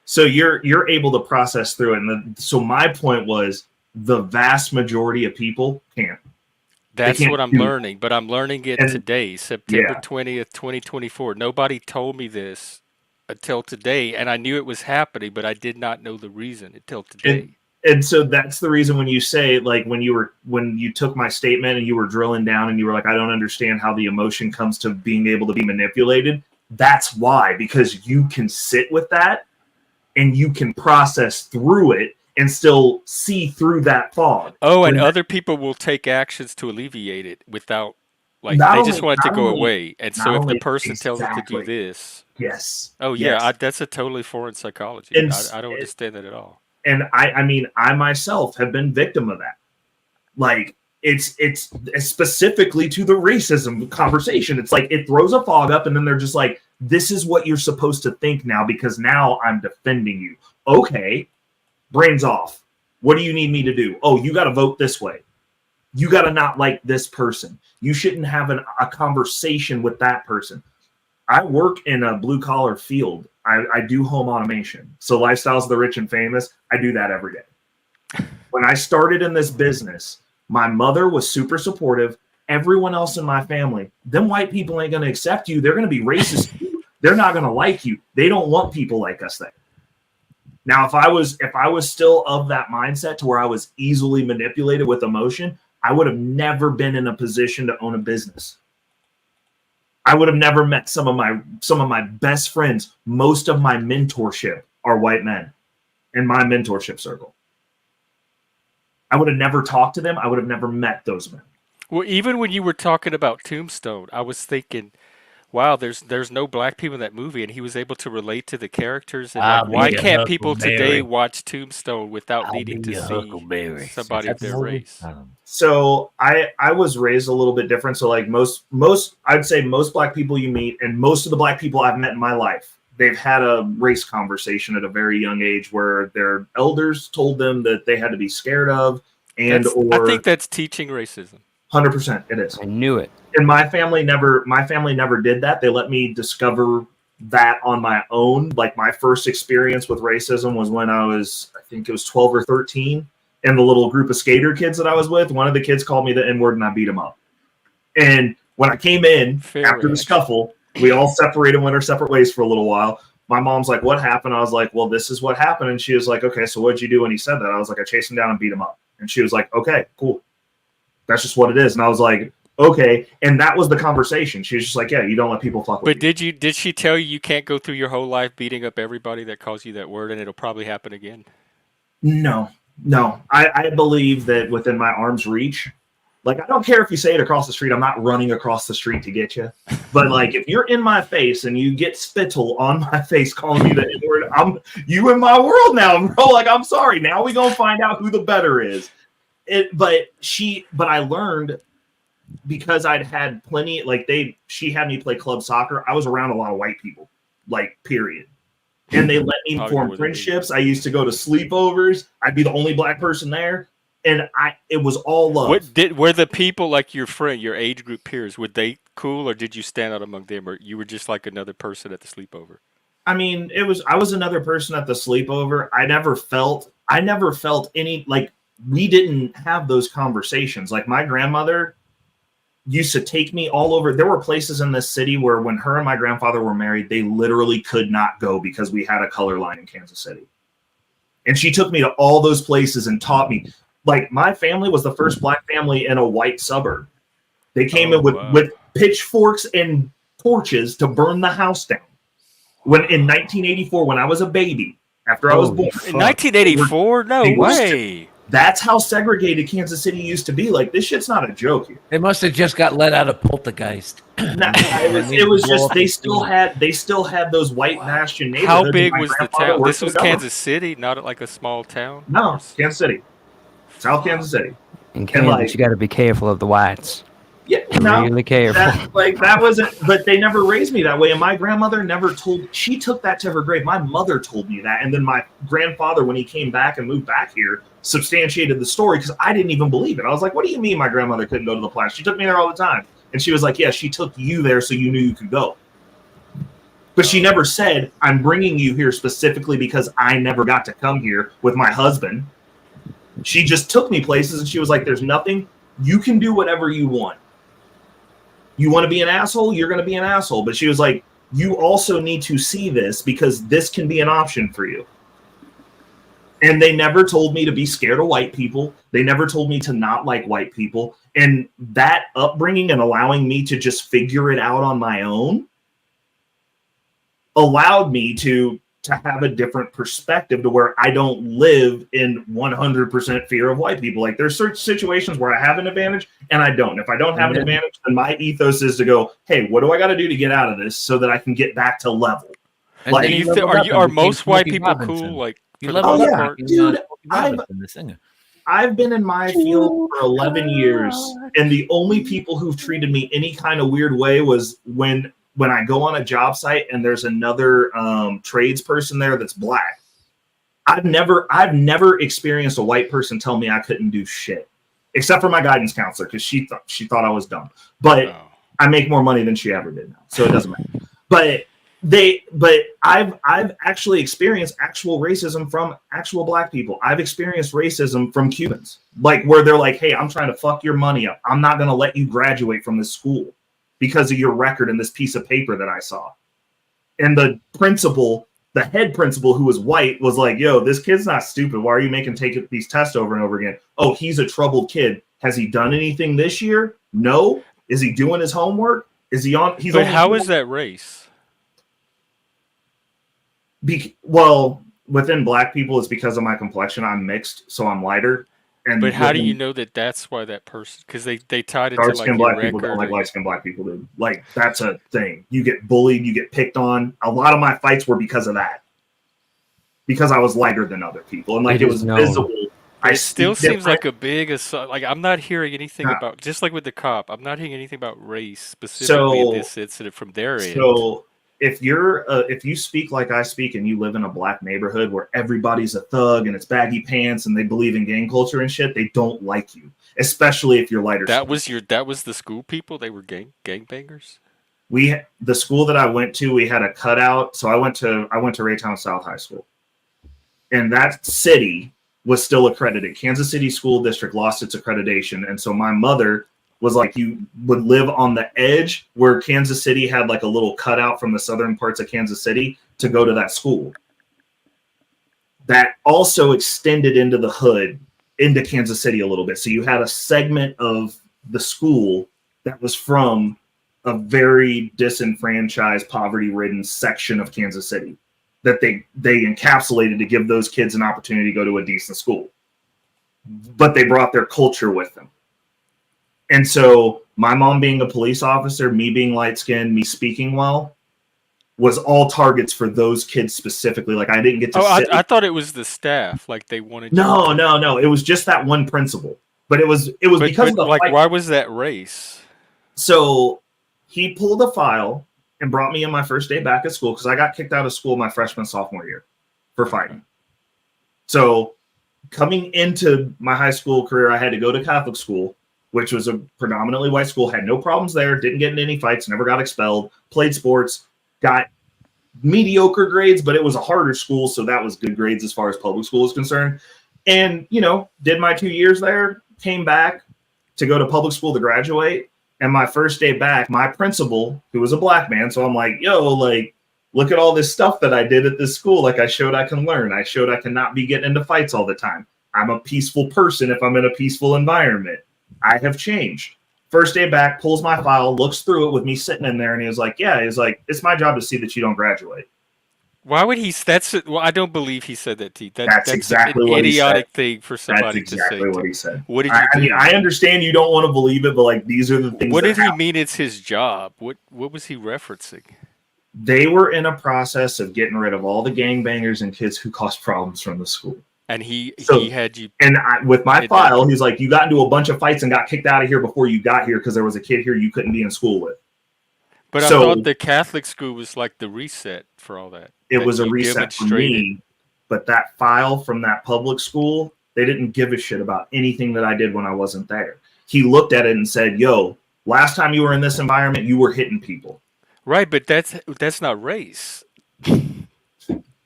So you're able to process through it. And so my point was the vast majority of people can't. That's what I'm learning, but I'm learning it today, September 20th, 2024. Nobody told me this until today, and I knew it was happening, but I did not know the reason until today. And so that's the reason when you say, like, when you took my statement and you were drilling down and you were like, I don't understand how the emotion comes to being able to be manipulated. That's why, because you can sit with that and you can process through it and still see through that fog. Oh, and other people will take actions to alleviate it without, like, they just want it to go away. And so if the person tells them to do this. Yes. Oh, yeah, that's a totally foreign psychology. I don't understand that at all. And I mean, I myself have been victim of that. Like, it's specifically to the racism conversation. It's like it throws a fog up, and then they're just like, this is what you're supposed to think now, because now I'm defending you. Okay. Brains off. What do you need me to do? Oh, you got to vote this way. You got to not like this person. You shouldn't have a conversation with that person. I work in a blue collar field. I do home automation. So Lifestyles of the Rich and Famous, I do that every day. When I started in this business, my mother was super supportive. Everyone else in my family, them white people ain't going to accept you. They're going to be racist. They're not going to like you. They don't want people like us there. Now, if I was still of that mindset to where I was easily manipulated with emotion, I would have never been in a position to own a business. I would have never met some of my best friends. Most of my mentorship are white men in my mentorship circle. I would have never talked to them. I would have never met those men. Well, even when you were talking about Tombstone, I was thinking, wow, there's no black people in that movie, and he was able to relate to the characters. And like, why can't people today watch Tombstone without needing to see somebody of their race? So I was raised a little bit different. So like most I'd say most black people you meet, and most of the black people I've met in my life, they've had a race conversation at a very young age where their elders told them that they had to be scared of, I think that's teaching racism. 100%, it is. I knew it. And my family never did that. They let me discover that on my own. Like my first experience with racism was when I think it was 12 or 13. And the little group of skater kids that I was with, one of the kids called me the N-word and I beat him up. And when I came in after the scuffle, we all separated and went our separate ways for a little while. My mom's like, what happened? I was like, well, this is what happened. And she was like, okay, so what'd you do when he said that? I was like, I chased him down and beat him up. And she was like, okay, cool. That's just what it is. And I was like, okay. And that was the conversation. She was just like, yeah, you don't let people fuck with you. But did she tell you can't go through your whole life beating up everybody that calls you that word, and it'll probably happen again? No. I believe that within my arm's reach, like, I don't care if you say it across the street. I'm not running across the street to get you. But like, if you're in my face and you get spittle on my face calling me the N-word, you in my world now, bro. Like, I'm sorry. Now we gonna find out who the better is. But I learned, because I'd had plenty, like she had me play club soccer. I was around a lot of white people, like, period. And they let me form friendships. I used to go to sleepovers. I'd be the only black person there. And it was all love. Were the people, like your friend, your age group peers, were they cool, or did you stand out among them, or you were just like another person at the sleepover? I mean, I was another person at the sleepover. I never felt any, like, we didn't have those conversations. Like, my grandmother used to take me all over. There were places in this city where when her and my grandfather were married, they literally could not go because we had a color line in Kansas City. And she took me to all those places and taught me. Like, my family was the first black family in a white suburb. They came in with pitchforks and torches to burn the house down. In 1984, when I was a baby, after I was born. In 1984? No way. That's how segregated Kansas City used to be. Like, this shit's not a joke here. They must have just got let out of Poltergeist. It was just they still had those white bastion neighborhoods. How big was the town? This was Kansas City, not like a small town? No, Kansas City. South Kansas City. In Kansas, you got to be careful of the whites. Yeah, really careful. That wasn't, but they never raised me that way. And my grandmother never she took that to her grave. My mother told me that. And then my grandfather, when he came back and moved back here, substantiated the story, because I didn't even believe it. I was like, what do you mean my grandmother couldn't go to the Plaza? She took me there all the time. And she was like, yeah, she took you there so you knew you could go. But she never said, I'm bringing you here specifically because I never got to come here with my husband. She just took me places, and she was like, there's nothing. You can do whatever you want. You want to be an asshole? You're going to be an asshole. But she was like, you also need to see this, because this can be an option for you. And they never told me to be scared of white people. They never told me to not like white people. And that upbringing and allowing me to just figure it out on my own allowed me to have a different perspective, to where I don't live in 100% fear of white people. Like, there's certain situations where I have an advantage and I don't. If I don't have an advantage, then my ethos is to go, hey, what do I got to do to get out of this so that I can get back to level? And like, are most white people cool? Like, dude, I've been in my field for 11 years, and the only people who've treated me any kind of weird way was when I go on a job site and there's another tradesperson there that's black. I've never experienced a white person tell me I couldn't do shit, except for my guidance counselor, because she thought I was dumb. But I make more money than she ever did now, so it doesn't matter. But I've actually experienced actual racism from actual black people. I've experienced racism from Cubans, like, where they're like, hey, I'm trying to fuck your money up. I'm not going to let you graduate from this school because of your record and this piece of paper that I saw. And the head principal, who was white, was like, yo, this kid's not stupid. Why are you making take these tests over and over again? Oh, he's a troubled kid. Has he done anything this year? No. Is he doing his homework? Is he on? But how is that race? Well, within black people, it's because of my complexion. I'm mixed, so I'm lighter. But how do you know that that's why that person? Because they tied it to like your black people don't like light-skinned black people, dude. Like, that's a thing. You get bullied, you get picked on. A lot of my fights were because of that. Because I was lighter than other people, and like it was visible. It still seems like a big assault. Like, I'm not hearing anything about, just like with the cop, I'm not hearing anything about race specifically in this incident from their end. So if you speak like I speak and you live in a black neighborhood where everybody's a thug and it's baggy pants and they believe in gang culture and shit, they don't like you, especially if you're lighter. That was the school people. They were gangbangers. The school that I went to, we had a cutout. So I went to Raytown South High School, and that city was still accredited. Kansas City School District lost its accreditation, and so my mother was like, you would live on the edge where Kansas City had like a little cutout from the southern parts of Kansas City to go to that school. That also extended into the hood into Kansas City a little bit. So you had a segment of the school that was from a very disenfranchised, poverty-ridden section of Kansas City that they encapsulated to give those kids an opportunity to go to a decent school. But they brought their culture with them. And so my mom being a police officer, me being light-skinned, me speaking well, was all targets for those kids specifically. Like I didn't get to sit. I thought it was the staff. Like they wanted. No. It was just that one principal. But it was because of the like fight. Why was that race? So he pulled a file and brought me in my first day back at school because I got kicked out of school my freshman sophomore year for fighting. So coming into my high school career, I had to go to Catholic school, which was a predominantly white school. Had no problems there. Didn't get in any fights. Never got expelled. Played sports. Got mediocre grades, but it was a harder school, so that was good grades as far as public school is concerned. And, did my 2 years there, came back to go to public school to graduate. And my first day back, my principal, who was a black man, so I'm like, look at all this stuff that I did at this school. Like I showed I can learn. I showed I cannot be getting into fights all the time. I'm a peaceful person if I'm in a peaceful environment. I have changed. First day back, pulls my file, looks through it with me sitting in there, and he was like, it's my job to see that you don't graduate. Why would he? I don't believe he said that to you. That's exactly an what he said. idiotic thing for somebody to say. That's exactly what he said. What did you do? I mean, I understand you don't want to believe it, but these are the things. What did he mean it's his job? What was he referencing? They were in a process of getting rid of all the gangbangers and kids who caused problems from the school. And he had you. And with my file, he's like, you got into a bunch of fights and got kicked out of here before you got here because there was a kid here you couldn't be in school with. But I thought the Catholic school was like the reset for all that. It was a reset for me. But that file from that public school, they didn't give a shit about anything that I did when I wasn't there. He looked at it and said, last time you were in this environment, you were hitting people. Right, but that's not race.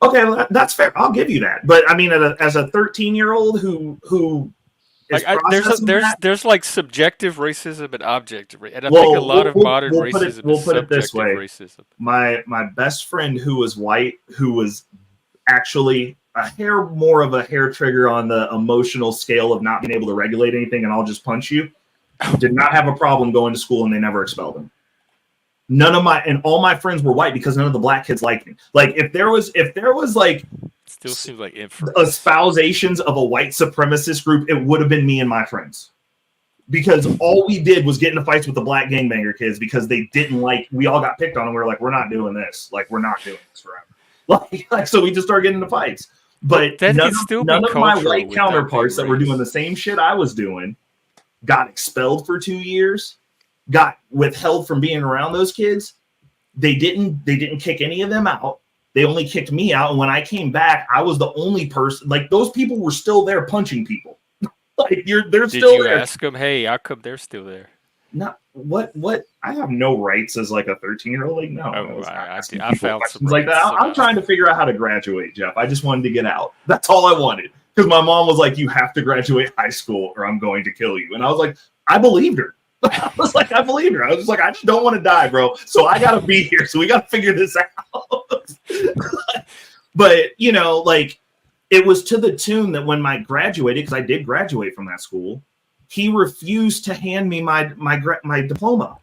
Okay, well, that's fair. I'll give you that. But I mean, as a 13-year-old who is there's like subjective racism and objective racism. And I think a lot of modern racism is subjective racism. My best friend who was white, who was actually more of a hair trigger on the emotional scale of not being able to regulate anything and I'll just punch you, did not have a problem going to school and they never expelled him. All my friends were white because none of the black kids liked me. Like if there was like still seems like inference. Espousations of a white supremacist group, it would have been me and my friends. Because all we did was get into fights with the black gangbanger kids because they didn't we all got picked on and we were like, we're not doing this. Like we're not doing this forever. So we just started getting into fights. But none of my white counterparts that were doing the same shit I was doing got expelled for 2 years. Got withheld from being around those kids. They didn't kick any of them out. They only kicked me out. And when I came back, I was the only person. Like those people were still there punching people. They're still there. Did you ask them, hey, how come they're still there? No, what? I have no rights as like a 13-year-old. Like no, I found some like that. I'm trying to figure out how to graduate, Jeff. I just wanted to get out. That's all I wanted. Because my mom was like, you have to graduate high school or I'm going to kill you. And I was like, I believed her. I was like, I believe her. I was just like, I just don't want to die, bro. So I got to be here. So we got to figure this out. But, it was to the tune that when I graduated, because I did graduate from that school, he refused to hand me my diploma.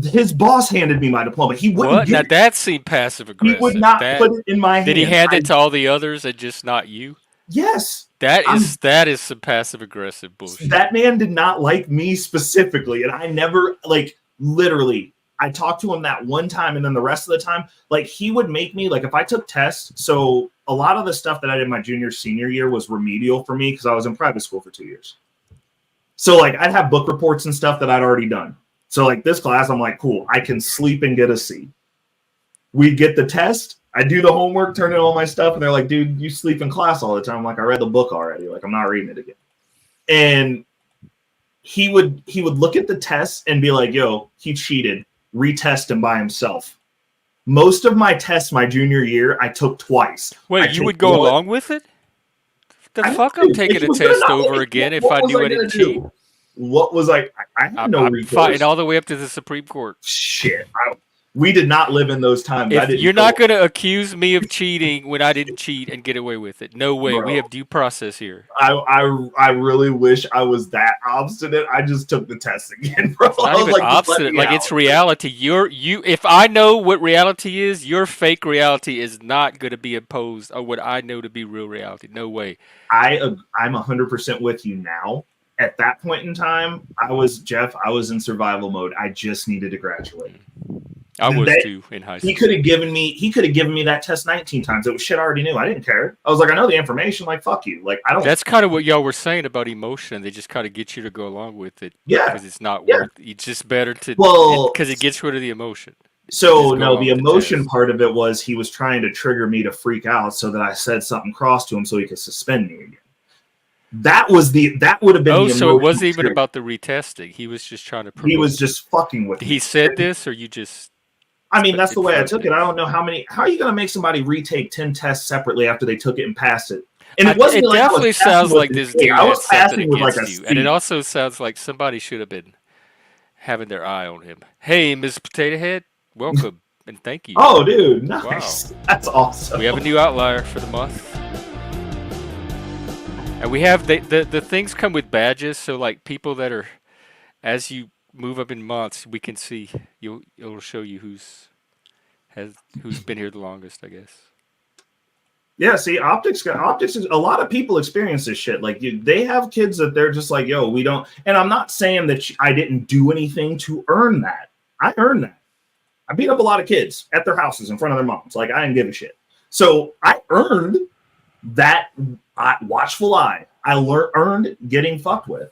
His boss handed me my diploma. He wouldn't. Now that seemed passive aggressive. He would not put it in my hand. Did he hand it to all the others and just not you? Yes. That is some passive aggressive bullshit. That man did not like me specifically, and I never literally. I talked to him that one time, and then the rest of the time, he would make me if I took tests. So a lot of the stuff that I did my senior year was remedial for me because I was in private school for 2 years. So I'd have book reports and stuff that I'd already done. So this class, I'm like, cool, I can sleep and get a C. We get the test. I do the homework, turn in all my stuff, and they're like, dude, you sleep in class all the time. I'm like, I read the book already. I'm not reading it again. And he would look at the tests and be like, yo, he cheated. Retest him by himself. Most of my tests my junior year, I took twice. Wait, you would go along with it? The fuck I'm taking a test over again if I knew I didn't cheat. What was I had no recourse. Fighting all the way up to the Supreme Court. Shit. We did not live in those times. I If didn't you're know. not going to accuse me of cheating when I didn't cheat and get away with it, no way. Bro. We have due process here. I really wish I was that obstinate. I just took the test again, bro. It's not I was even like, just let obstinate. me Like out. it's reality. You. If I know what reality is, your fake reality is not going to be imposed on what I know to be real reality. No way. I'm 100% with you now. At that point in time, I was in survival mode. I just needed to graduate. I was too in high school. He could have given me that test 19 times. It was shit I already knew. I didn't care. I was like, I know the information. Like, fuck you. Like, I don't. That's kind of what y'all were saying about emotion. They just kind of get you to go along with it. Yeah. Because it's not worth. It's just better to. Well, because it gets rid of the emotion. So no, the emotion part of it was he was trying to trigger me to freak out so that I said something cross to him so he could suspend me again. That would have been. Oh, so it wasn't even about the retesting. He was just trying to. He was just fucking with. He said this, or you just. I mean, that's the way I took it. I don't know how are you going to make somebody retake 10 tests separately after they took it and passed it? And it wasn't. It definitely sounds like this dude I was had something passing with against like you, and it also sounds like somebody should have been having their eye on him. Hey, Ms. Potato Head, welcome and thank you. Oh, dude, nice. Wow. That's awesome. We have a new outlier for the month. And we have the things come with badges, so like people that are, as you move up in months, we can see it'll show you who's been here the longest, I guess. Yeah, see, optics is a lot of people experience this shit. Like they have kids that they're just like, yo, we don't. And I'm not saying that I didn't do anything to earn that. I earned that. I beat up a lot of kids at their houses in front of their moms. Like I didn't give a shit. So I earned that watchful eye. I earned getting fucked with.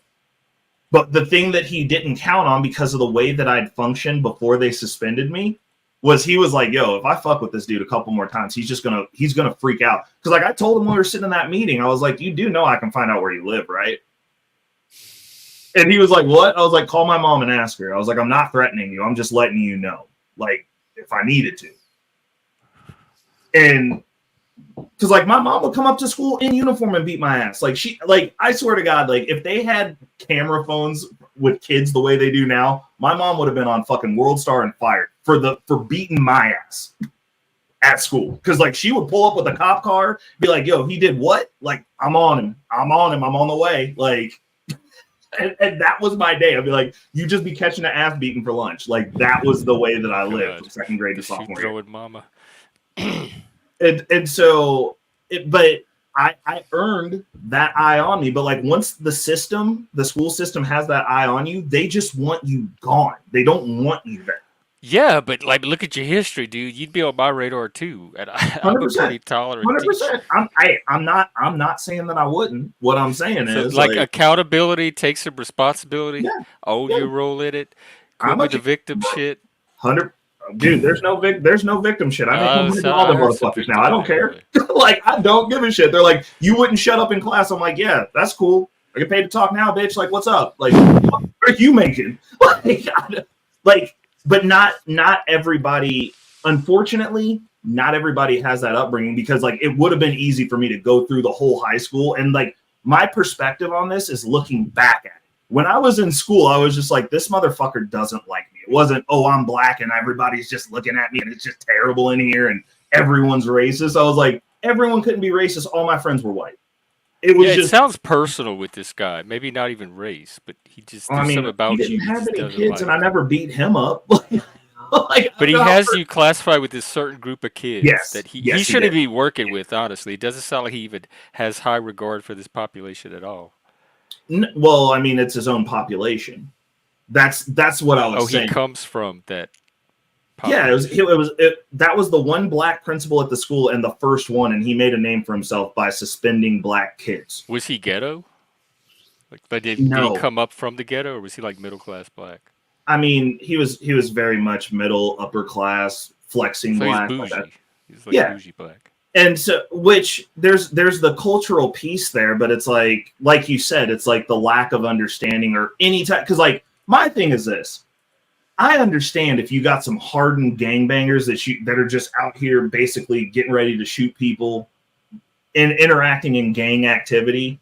But the thing that he didn't count on because of the way that I'd functioned before they suspended me was he was like, yo, if I fuck with this dude a couple more times, he's gonna freak out. Because like I told him when we were sitting in that meeting, I was like, you do know I can find out where you live, right? And he was like, what? I was like, call my mom and ask her. I was like, I'm not threatening you. I'm just letting you know. Like, if I needed to. And because like my mom would come up to school in uniform and beat my ass. Like I swear to God, like if they had camera phones with kids the way they do now, my mom would have been on fucking World Star and fired for beating my ass at school. Because like she would pull up with a cop car, be like, yo, he did what? Like, I'm on him. I'm on the way. Like, and that was my day. I'd be like, you just be catching an ass beating for lunch. Like that was the way that I lived from second grade to sophomore year. Mama. And so, but I earned that eye on me. But like once the school system has that eye on you, they just want you gone. They don't want you there. Yeah, but like look at your history, dude. You'd be on my radar too. And I'm a pretty tolerant. 100%. I'm not saying that I wouldn't. What I'm saying is like accountability, take some responsibility, own your yeah. role in it. Quit with the victim shit. 100. Dude, there's no victim shit. I make all the motherfuckers now. I don't care. Like, I don't give a shit. They're like, you wouldn't shut up in class. I'm like, yeah, that's cool. I get paid to talk now, bitch. Like, what's up? Like, what are you making? Like, but not everybody. Unfortunately, not everybody has that upbringing because, like, it would have been easy for me to go through the whole high school. And like, my perspective on this is looking back at it. When I was in school, I was just like, this motherfucker doesn't like me. It wasn't, oh, I'm black and everybody's just looking at me and it's just terrible in here and everyone's racist. I was like, everyone couldn't be racist. All my friends were white. It was it sounds personal with this guy. Maybe not even race, but he just something about he you. didn't have any kids and I never beat him up. But he has you classified with this certain group of kids that he shouldn't be working with, honestly. It doesn't sound like he even has high regard for this population at all. Well, I mean, it's his own population. That's what I was saying. He comes from that population. Yeah, that was the one black principal at the school and the first one, and he made a name for himself by suspending black kids. Was he ghetto? Like, did he come up from the ghetto, or was he like middle class black? I mean, he was very much middle, upper class, flexing black. He's bougie. He's like bougie black. And so, which there's the cultural piece there, but it's like you said, it's like the lack of understanding or any type. Because like my thing is this, I understand if you got some hardened gangbangers that are just out here basically getting ready to shoot people and interacting in gang activity.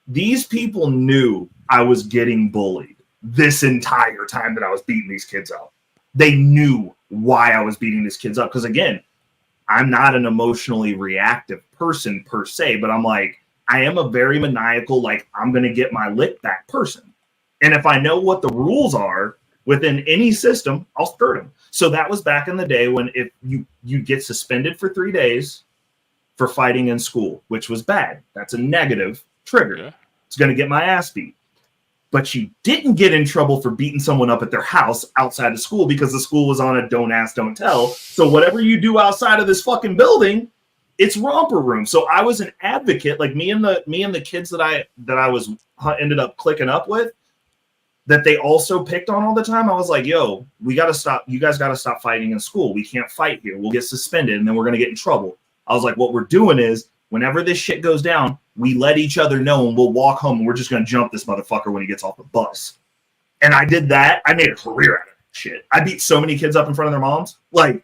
These people knew I was getting bullied this entire time that I was beating these kids out. They knew why I was beating these kids up. Because again, I'm not an emotionally reactive person per se, but I'm like, I am a very maniacal, like, I'm going to get my lick back person. And if I know what the rules are within any system, I'll skirt them. So that was back in the day when if you get suspended for 3 days for fighting in school, which was bad. That's a negative trigger. Yeah. It's going to get my ass beat. But you didn't get in trouble for beating someone up at their house outside of school because the school was on a don't ask, don't tell. So whatever you do outside of this fucking building, it's romper room. So I was an advocate, like me and the kids that I was ended up clicking up with, that they also picked on all the time. I was like, yo, we got to stop. You guys got to stop fighting in school. We can't fight here. We'll get suspended and then we're going to get in trouble. I was like, what we're doing is whenever this shit goes down, we let each other know and we'll walk home and we're just going to jump this motherfucker when he gets off the bus. And I did that. I made a career out of that shit. I beat so many kids up in front of their moms, like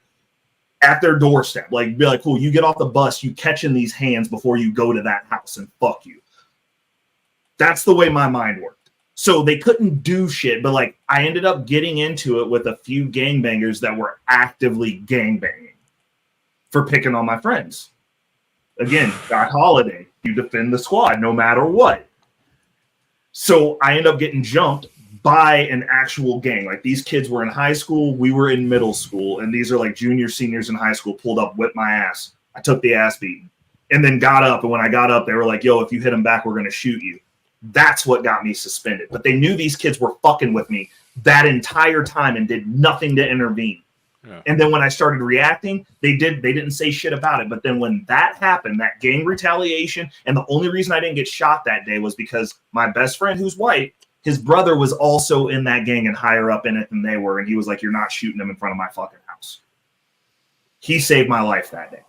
at their doorstep. Like, be like, cool, you get off the bus, you catch in these hands before you go to that house and fuck you. That's the way my mind worked. So they couldn't do shit, but like I ended up getting into it with a few gangbangers that were actively gangbanging for picking on my friends. Again, Doc Holiday, you defend the squad no matter what. So I ended up getting jumped by an actual gang. Like these kids were in high school, we were in middle school, and these are like juniors, seniors in high school, pulled up, whipped my ass. I took the ass beating and then got up. And when I got up, they were like, yo, if you hit them back, we're going to shoot you. That's what got me suspended. But they knew these kids were fucking with me that entire time and did nothing to intervene. Yeah. And then when I started reacting, they didn't say shit about it. But then when that happened, that gang retaliation, and the only reason I didn't get shot that day was because my best friend, who's white, his brother was also in that gang and higher up in it than they were. And he was like, you're not shooting them in front of my fucking house. He saved my life that day.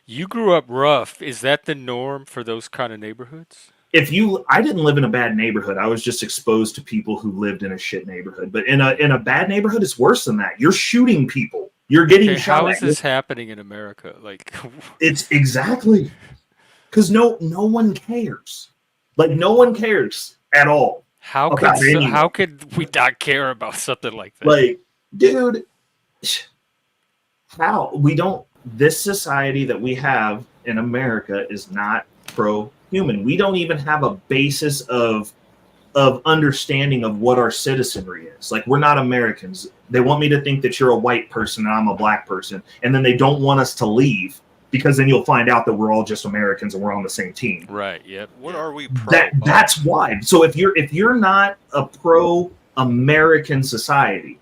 You grew up rough. Is that the norm for those kind of neighborhoods? I didn't live in a bad neighborhood. I was just exposed to people who lived in a shit neighborhood. But in a bad neighborhood, it's worse than that. You're shooting people. You're getting shot. How is this happening in America? Like, it's exactly because no one cares. Like no one cares at all. How could we not care about something like that? Like, dude, how we don't? This society that we have in America is not pro-human. We don't even have a basis of understanding of what our citizenry is. Like, we're not Americans. They want me to think that you're a white person and I'm a black person, and then they don't want us to leave because then you'll find out that we're all just Americans and we're on the same team. Right. Yep. What are we pro? That's why. So if you're not a pro-American society,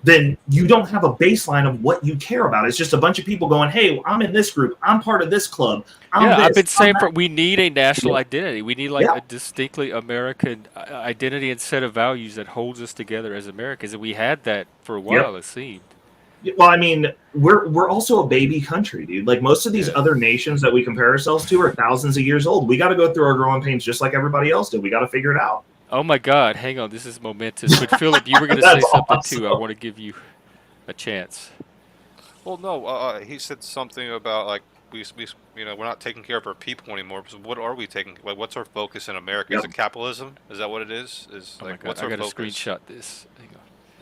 then you don't have a baseline of what you care about. It's just a bunch of people going, hey, I'm in this group. I'm part of this club. I've been saying we need a national identity. We need a distinctly American identity and set of values that holds us together as Americans. And we had that for a while, it seemed. Well, I mean, we're also a baby country, dude. Like most of these other nations that we compare ourselves to are thousands of years old. We got to go through our growing pains just like everybody else did. We got to figure it out. Oh my God! Hang on, this is momentous. But Philip, you were going to say something too. I want to give you a chance. Well, no, he said something about like we we're not taking care of our people anymore. So what are we taking? Like, what's our focus in America? Is it capitalism? Is that what it is? Oh my God, what's our focus? I got to screenshot this. Hang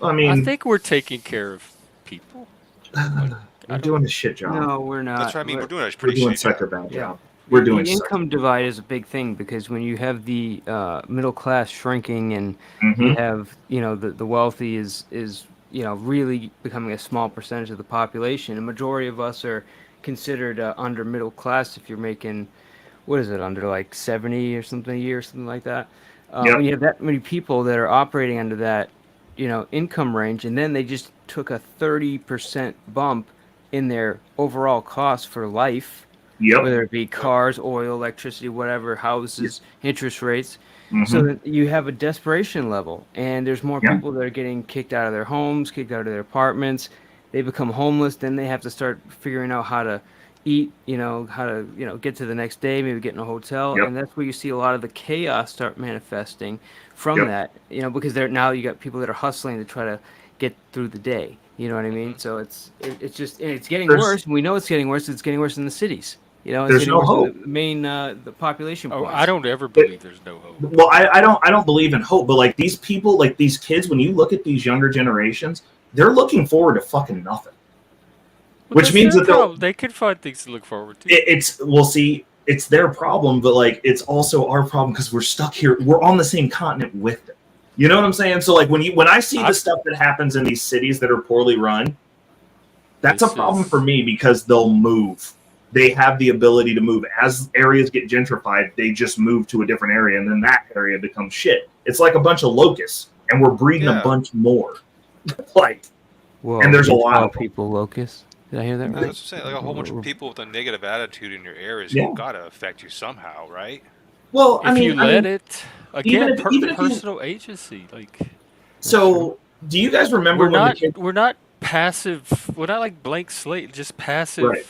on. I mean, I think we're taking care of people. We're doing a shit job. No, we're not. That's right. I mean, we're doing a We're pretty doing shitty such a job. bad job. We're doing the income divide is a big thing because when you have the middle class shrinking and you have the wealthy is really becoming a small percentage of the population. A majority of us are considered under middle class if you're making under like 70 or something a year, something like that. When you have that many people that are operating under that income range, and then they just took a 30% bump in their overall cost for life. Whether it be cars, oil, electricity, whatever, houses, interest rates. So that you have a desperation level, and there's more people that are getting kicked out of their homes, kicked out of their apartments. They become homeless. Then they have to start figuring out how to eat, how to, get to the next day, maybe get in a hotel. And that's where you see a lot of the chaos start manifesting from that, because now you got people that are hustling to try to get through the day. You know what I mean? So it's getting worse. And we know it's getting worse. It's getting worse in the cities. You know, There's it's no getting worse hope. in the main the population Oh, points. I don't ever believe there's no hope. Well, I don't believe in hope, but like these people, like these kids, when you look at these younger generations, they're looking forward to fucking nothing. Well, Which that's means their that problem. They can find things to look forward to. It's their problem, but like it's also our problem because we're stuck here. We're on the same continent with them. You know what I'm saying? So like when I see the stuff that happens in these cities that are poorly run, that's a problem for me because they'll move. They have the ability to move. As areas get gentrified, they just move to a different area, and then that area becomes shit. It's like a bunch of locusts, and we're breeding a bunch more. Like, Whoa, and there's a you lot call of them. people locusts. Did I hear that I right? was saying, like a whole bunch of people with a negative attitude in your area is Yeah. gotta affect you somehow, right? Well, if you let it, again, even if personal agency, like. So, do you guys remember we're not passive? We're not like blank slate, just passive. Right.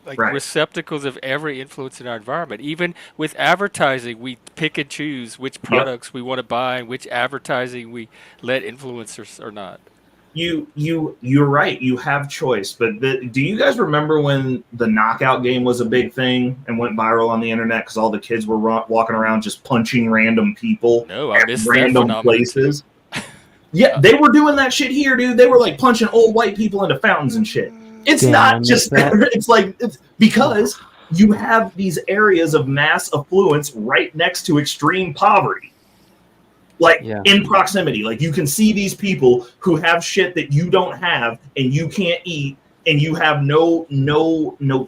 Like Right. receptacles of every influence in our environment. Even with advertising, we pick and choose which products we want to buy and which advertising we let influence us or not. You're right. You have choice, but do you guys remember when the knockout game was a big thing and went viral on the internet because all the kids were walking around just punching random people I missed that random phenomenon places? Yeah, they were doing that shit here, dude. They were like punching old white people into fountains and shit. It's Damn, I not missed just that. it's because you have these areas of mass affluence right next to extreme poverty. Like in proximity. Like you can see these people who have shit that you don't have and you can't eat and you have no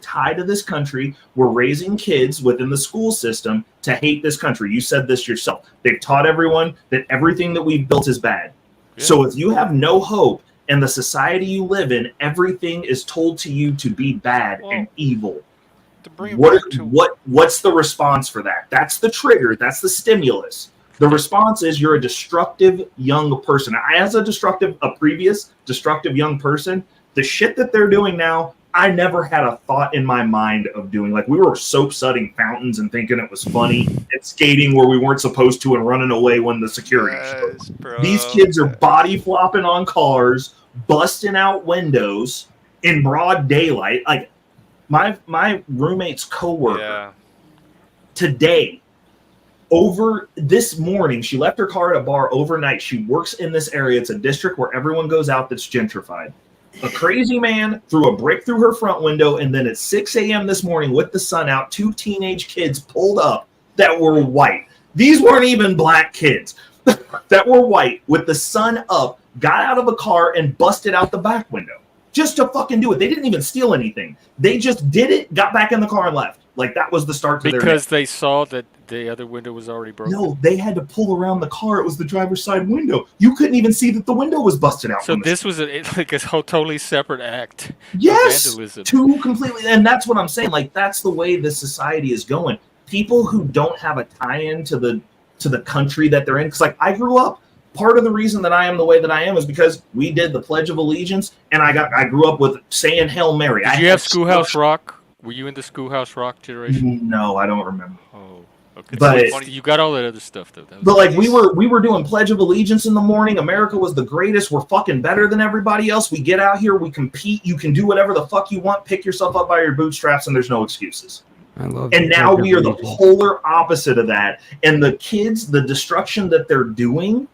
tie to this country. We're raising kids within the school system to hate this country. You said this yourself. They've taught everyone that everything that we've built is bad. Yeah. So if you have no hope in the society you live in, everything is told to you to be bad and evil. What's the response for that? That's the trigger. That's the stimulus. The response is you're a destructive young person. As a previous destructive young person, the shit that they're doing now, I never had a thought in my mind of doing. Like we were soap-sudding fountains and thinking it was funny and skating where we weren't supposed to and running away when the security showed. These kids are body flopping on cars, busting out windows in broad daylight. Like my roommate's coworker today, over this morning, she left her car at a bar overnight. She works in this area. It's a district where everyone goes out that's gentrified. A crazy man threw a brick through her front window, and then at 6 a.m. this morning with the sun out, 2 teenage kids pulled up that were white. These weren't even black kids that were white with the sun up, got out of a car and busted out the back window just to fucking do it. They didn't even steal anything. They just did it, got back in the car and left. Like that was the start to their day. Because they saw that the other window was already broken. No, they had to pull around the car. It was the driver's side window. You couldn't even see that the window was busted out. So this was like a whole totally separate act. Yes, of vandalism. Two completely, and that's what I'm saying. Like that's the way this society is going. People who don't have a tie-in to the country that they're in. Because like I grew up. Part of the reason that I am the way that I am is because we did the Pledge of Allegiance, and I grew up with saying Hail Mary. Did you have Schoolhouse Rock? Were you in the Schoolhouse Rock generation? No, I don't remember. Oh, okay. But you got all that other stuff though. But like we were doing Pledge of Allegiance in the morning. America was the greatest. We're fucking better than everybody else. We get out here, we compete. You can do whatever the fuck you want. Pick yourself up by your bootstraps, and there's no excuses. And now we are the polar opposite of that. And the kids, the destruction that they're doing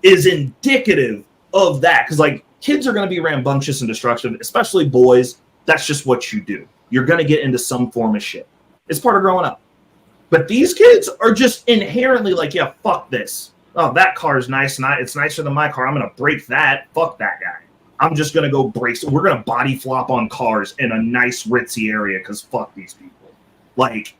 is indicative of that. Because like kids are going to be rambunctious and destructive, especially boys. That's just what you do. You're going to get into some form of shit. It's part of growing up. But these kids are just inherently like, yeah, fuck this. Oh, that car is nice. It's nicer than my car. I'm going to break that. Fuck that guy. I'm just going to go brace. We're going to body flop on cars in a nice ritzy area because fuck these people. Like,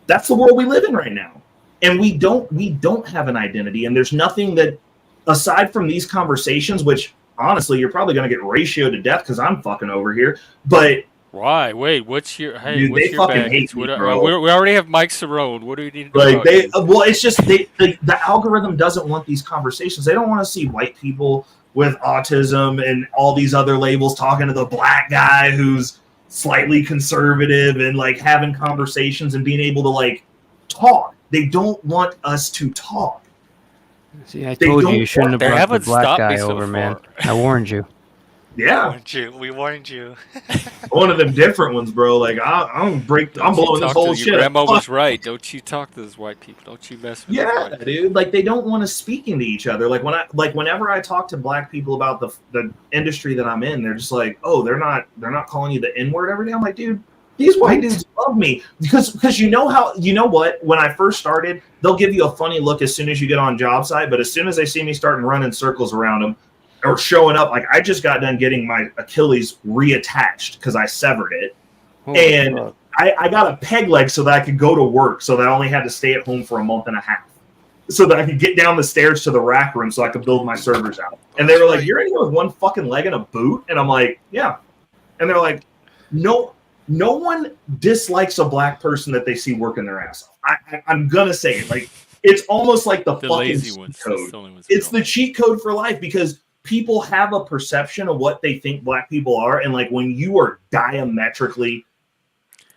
that's the world we live in right now. And we don't have an identity. And there's nothing that, aside from these conversations, which honestly, you're probably going to get ratioed to death because I'm fucking over here. But why? Wait, what's your? Hey, dude, what's they your fucking baggage? hate me, bro. We already have Mike Cerrone. What do we need to do? Like about they, you? well, it's just the algorithm doesn't want these conversations. They don't want to see white people with autism and all these other labels talking to the black guy who's slightly conservative and like having conversations and being able to like talk. They don't want us to talk. See, I told you shouldn't have brought the black guy so over, man. far. I warned you. Yeah, We warned you. one of them different ones, bro. Like I'm Don't you blowing this talk to whole your shit grandma up. was right. Don't you talk to those white people. Don't you mess with those Yeah, white people. dude. Like they don't want to speak into each other. Whenever I talk to black people about the industry that I'm in, they're just like, oh, they're not calling you the N-word every day. I'm like, dude, these white dudes love me because you know what? When I first started, they'll give you a funny look as soon as you get on job site, but as soon as they see me starting running circles around them or showing up, like I just got done getting my Achilles reattached because I severed it. Holy And fuck. I got a peg leg so that I could go to work, so that I only had to stay at home for a month and a half, so that I could get down the stairs to the rack room so I could build my servers out. And they were like, "You're in here with one fucking leg and a boot?" And I'm like, "Yeah." And they're like, "No one dislikes a black person that they see working their ass off." I'm gonna say it. Like it's almost like the fucking lazy cheat ones. code. That's the only ones It's the cheat code for life because people have a perception of what they think black people are, and like when you are diametrically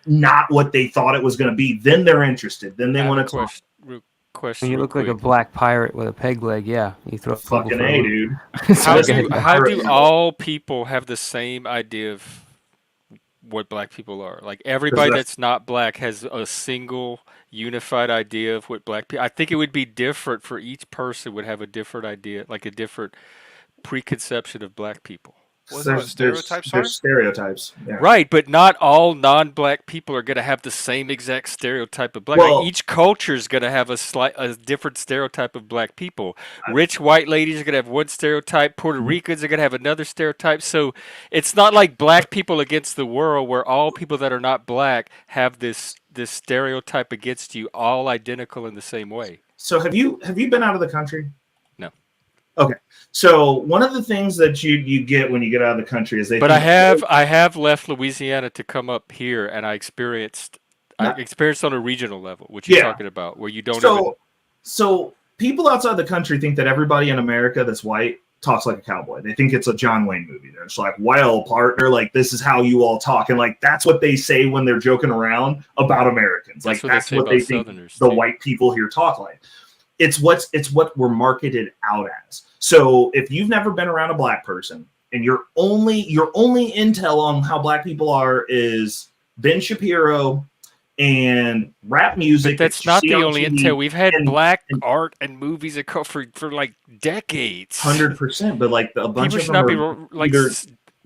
not what they thought it was going to be, then they're interested. Then they want to talk. Question. When you look like a black pirate with a peg leg, yeah, you throw Fucking A, dude. How do all people have the same idea of what black people are? Like everybody that's not black has a single unified idea of what black people. I think it would be different for each person. Would have a different idea, like a different preconception of black people. There's stereotypes. Yeah. Right, but not all non-black people are going to have the same exact stereotype of black. Well, like each culture is going to have a different stereotype of black people. Rich white ladies are going to have one stereotype. Puerto Ricans are going to have another stereotype. So it's not like black people against the world, where all people that are not black have this stereotype against you, all identical in the same way. So have you been out of the country? No. Okay, so one of the things that you get when you get out of the country is But I have left Louisiana to come up here, and I experienced on a regional level, which you're talking about, where you don't. So people outside the country think that everybody in America that's white talks like a cowboy. They think it's a John Wayne movie. They're just like, well, partner, like this is how you all talk, and like that's what they say when they're joking around about Americans. Like that's what they think the white people here talk like. It's what we're marketed out as. So if you've never been around a black person and your only intel on how black people are is Ben Shapiro and rap music, but that's not the only intel. We've had black art and movies for like decades. 100%, but like a bunch people of should them not are be like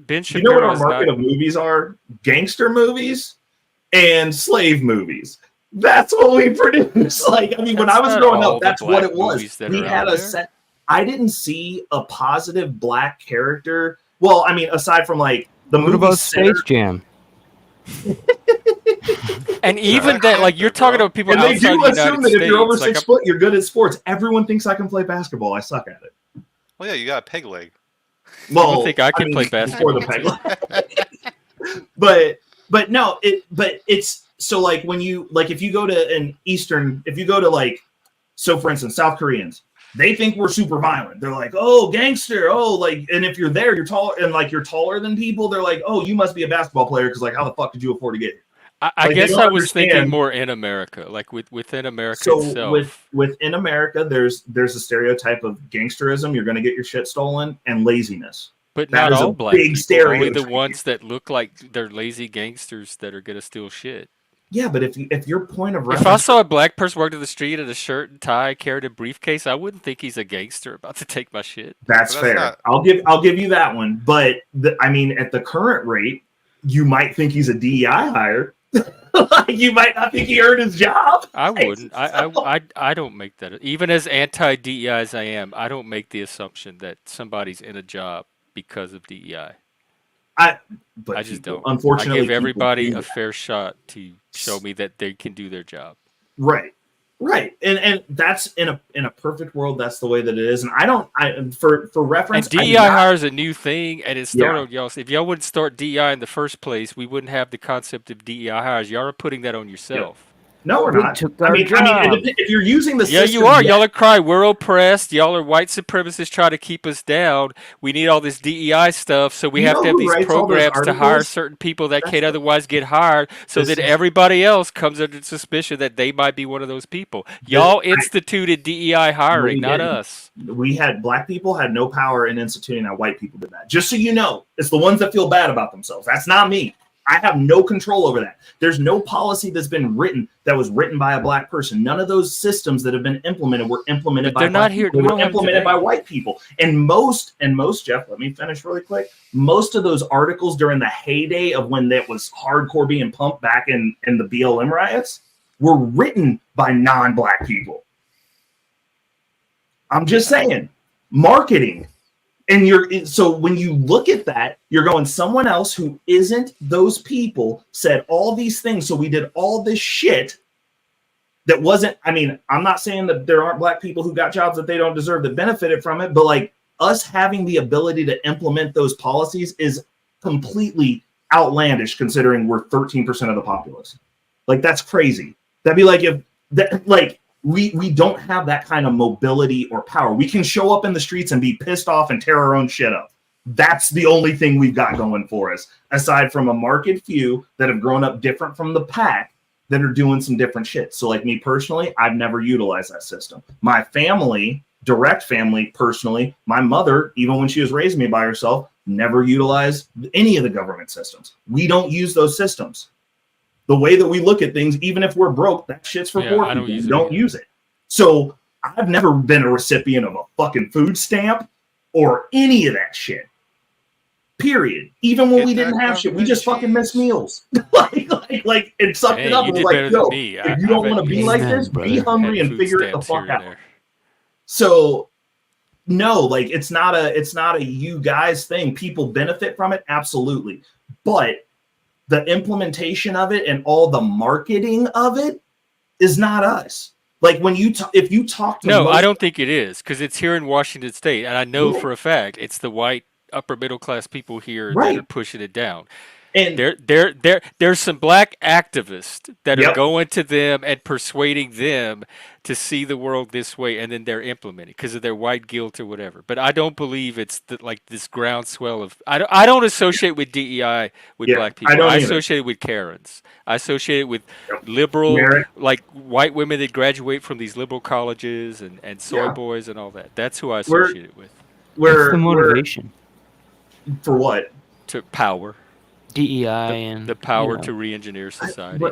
Ben Shapiro. You know what our market of movies are? Gangster movies and slave movies. That's what we produce. Like, I mean, when I was growing up, that's what it was. We had a set. I didn't see a positive black character. Well, I mean, aside from like the movie. What about Space Jam? And even that, like you're talking about people and outside they do the assume United that States. if you're over like 6 foot, you're good at sports. Everyone thinks I can play basketball. I suck at it. Well, yeah, you got a peg leg. Well, I think I can play basketball. Before the peg leg. but no, it's so like when you like if you go to an Eastern, if you go to like, so for instance, South Koreans, they think we're super violent. They're like, oh, gangster, oh, like, and if you're there, you're tall and like you're taller than people. They're like, oh, you must be a basketball player because like how the fuck did you afford to get here? I guess I was thinking more in America, like within America itself. Within America, there's a stereotype of gangsterism. You're going to get your shit stolen and laziness. But that not is all a black big people. Only stereotype. the ones that look like they're lazy gangsters that are going to steal shit. Yeah, but if your point of reference, if I saw a black person walk to the street in a shirt and tie, carried a briefcase, I wouldn't think he's a gangster about to take my shit. That's fair. Not... I'll give you that one. But I mean, at the current rate, you might think he's a DEI hire. You might not think he earned his job. I wouldn't. I don't make that. Even as anti-DEI as I am, I don't make the assumption that somebody's in a job because of DEI. I just don't. Unfortunately, I give everybody a fair shot to show me that they can do their job. Right, and that's in a perfect world. That's the way that it is. And for reference, and DEI hire is a new thing, and it started on y'all. If y'all wouldn't start DEI in the first place, we wouldn't have the concept of DEI hires. Y'all are putting that on yourself. No, we're They not. took I our mean, job. if you're using the Yeah, system, you are. Y'all are crying. We're oppressed. Y'all are white supremacists trying to keep us down. We need all this DEI stuff, so we You have know to have who these writes all those programs to hire articles? certain people that That's can't otherwise get hired, so this that is everybody else comes under suspicion that they might be one of those people. this, Y'all instituted DEI no, hiring, we not didn't. us. We had black people had no power in instituting that. White people did that. Just so you know, it's the ones that feel bad about themselves. That's not me. I have no control over that. There's no policy that's been written that was written by a black person. None of those systems that have been implemented were implemented But by they're not black here. people. We They don't were have them implemented by today. white people. And most, Jeff, let me finish really quick. Most of those articles during the heyday of when that was hardcore being pumped back in the BLM riots were written by non-black people. I'm just saying, marketing. And so when you look at that, you're going, someone else who isn't those people said all these things. So we did all this shit that wasn't, I mean, I'm not saying that there aren't black people who got jobs that they don't deserve that benefited from it, but like us having the ability to implement those policies is completely outlandish considering we're 13% of the populace. Like, that's crazy. That'd be like if that, like, we don't have that kind of mobility or power. We can show up in the streets and be pissed off and tear our own shit up. That's the only thing we've got going for us, aside from a market few that have grown up different from the pack that are doing some different shit. So like me personally, I've never utilized that system. My family, direct family personally, my mother, even when she was raising me by herself, never utilized any of the government systems. We don't use those systems. The way that we look at things, even if we're broke, that shit's for poor people. We don't use it. So I've never been a recipient of a fucking food stamp or any of that shit. Period. Even when we didn't have shit, we just fucking missed meals. like it sucked it up. You And did was better like, than yo, me. if you don't want to be like this, be hungry and figure it the fuck out. So no, like it's not a you guys thing. People benefit from it, absolutely. But the implementation of it and all the marketing of it is not us. Like when you if you talk to No, I don't think it is, because it's here in Washington State, and I know for a fact it's the white upper middle class people here that are pushing it down. And there's some black activists that are going to them and persuading them to see the world this way, and then they're implementing because of their white guilt or whatever. But I don't believe it's like this groundswell of. I don't associate with DEI with black people. I associate it with Karens. I associate it with liberal, like white women that graduate from these liberal colleges and soy boys and all that. That's who I associate it with. What's the motivation? For what? To power. DEI and the power to re-engineer society,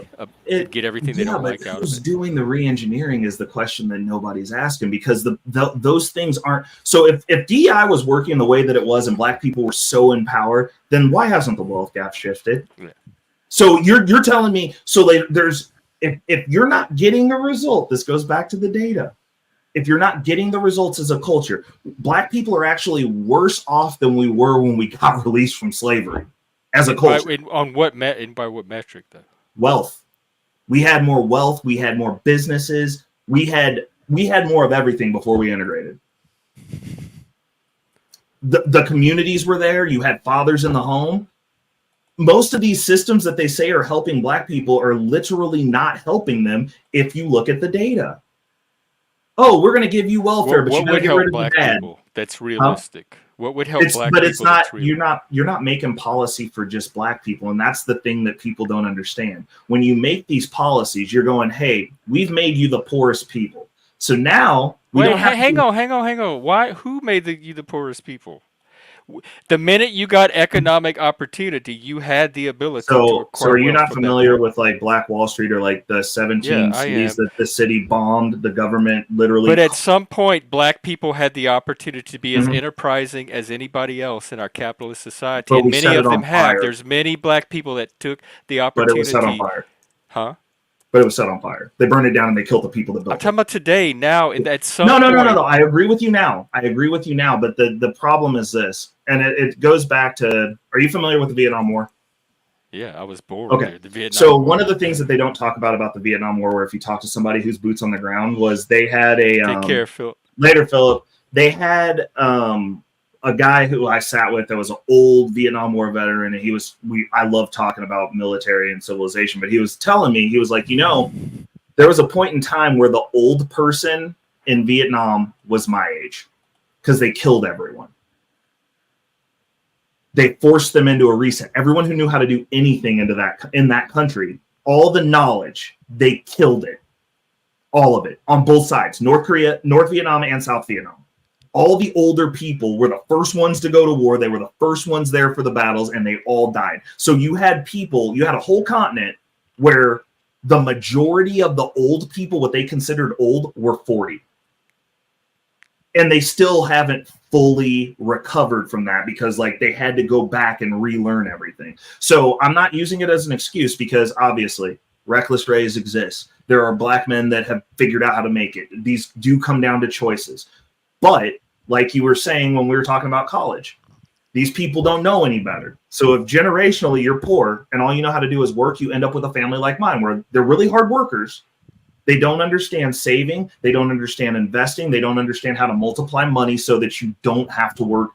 get everything they don't like out of it. Who's doing the re-engineering is the question that nobody's asking, because those things aren't. So if DEI was working the way that it was and black people were so in power, then why hasn't the wealth gap shifted? Yeah. So you're telling me, so there's if you're not getting the result, this goes back to the data. If you're not getting the results as a culture, black people are actually worse off than we were when we got released from slavery. As a culture. By what metric though? Wealth. We had more wealth. We had more businesses. We had more of everything before we integrated. The communities were there. You had fathers in the home. Most of these systems that they say are helping black people are literally not helping them if you look at the data. Oh, we're going to give you welfare, but you got to get rid of the dad. People? That's realistic. What would help black people? But it's not. You're not making policy for just black people, and that's the thing that people don't understand. When you make these policies, you're going, "Hey, we've made you the poorest people, so now we don't have." Hang on. Why? Who made you the poorest people? The minute you got economic opportunity, you had the ability to acquire. So are you not familiar with like Black Wall Street or like the 17 cities that the city bombed? The government literally. But at some point, black people had the opportunity to be as enterprising as anybody else in our capitalist society, and many of them have. There's many black people that took the opportunity. But it was set on fire. Huh? But it was set on fire. They burned it down and they killed the people that built it. I'm talking about today, now, at some point. No. I agree with you now. But the problem is this, and it goes back to, are you familiar with the Vietnam War? Yeah, I was born. Okay. The Vietnam so War. One of the things that they don't talk about the Vietnam War, where if you talk to somebody who's boots on the ground, was they had a... Take care, Philip. Later, Philip. They had... a guy who I sat with that was an old Vietnam War veteran, and I love talking about military and civilization, but he was telling me, he was like, There was a point in time where the old person in Vietnam was my age because they killed everyone. They forced them into a reset. Everyone who knew how to do anything in that country, all the knowledge, they killed it. All of it on both sides, North Korea, North Vietnam, and South Vietnam. All the older people were the first ones to go to war. They were the first ones there for the battles, and they all died. So you had a whole continent where the majority of the old people, what they considered old, were 40. And they still haven't fully recovered from that because they had to go back and relearn everything. So I'm not using it as an excuse because obviously reckless rays exist. There are black men that have figured out how to make it. These do come down to choices. But like you were saying when we were talking about college, these people don't know any better. So if generationally you're poor and all you know how to do is work, you end up with a family like mine where they're really hard workers. They don't understand saving. They don't understand investing. They don't understand how to multiply money so that you don't have to work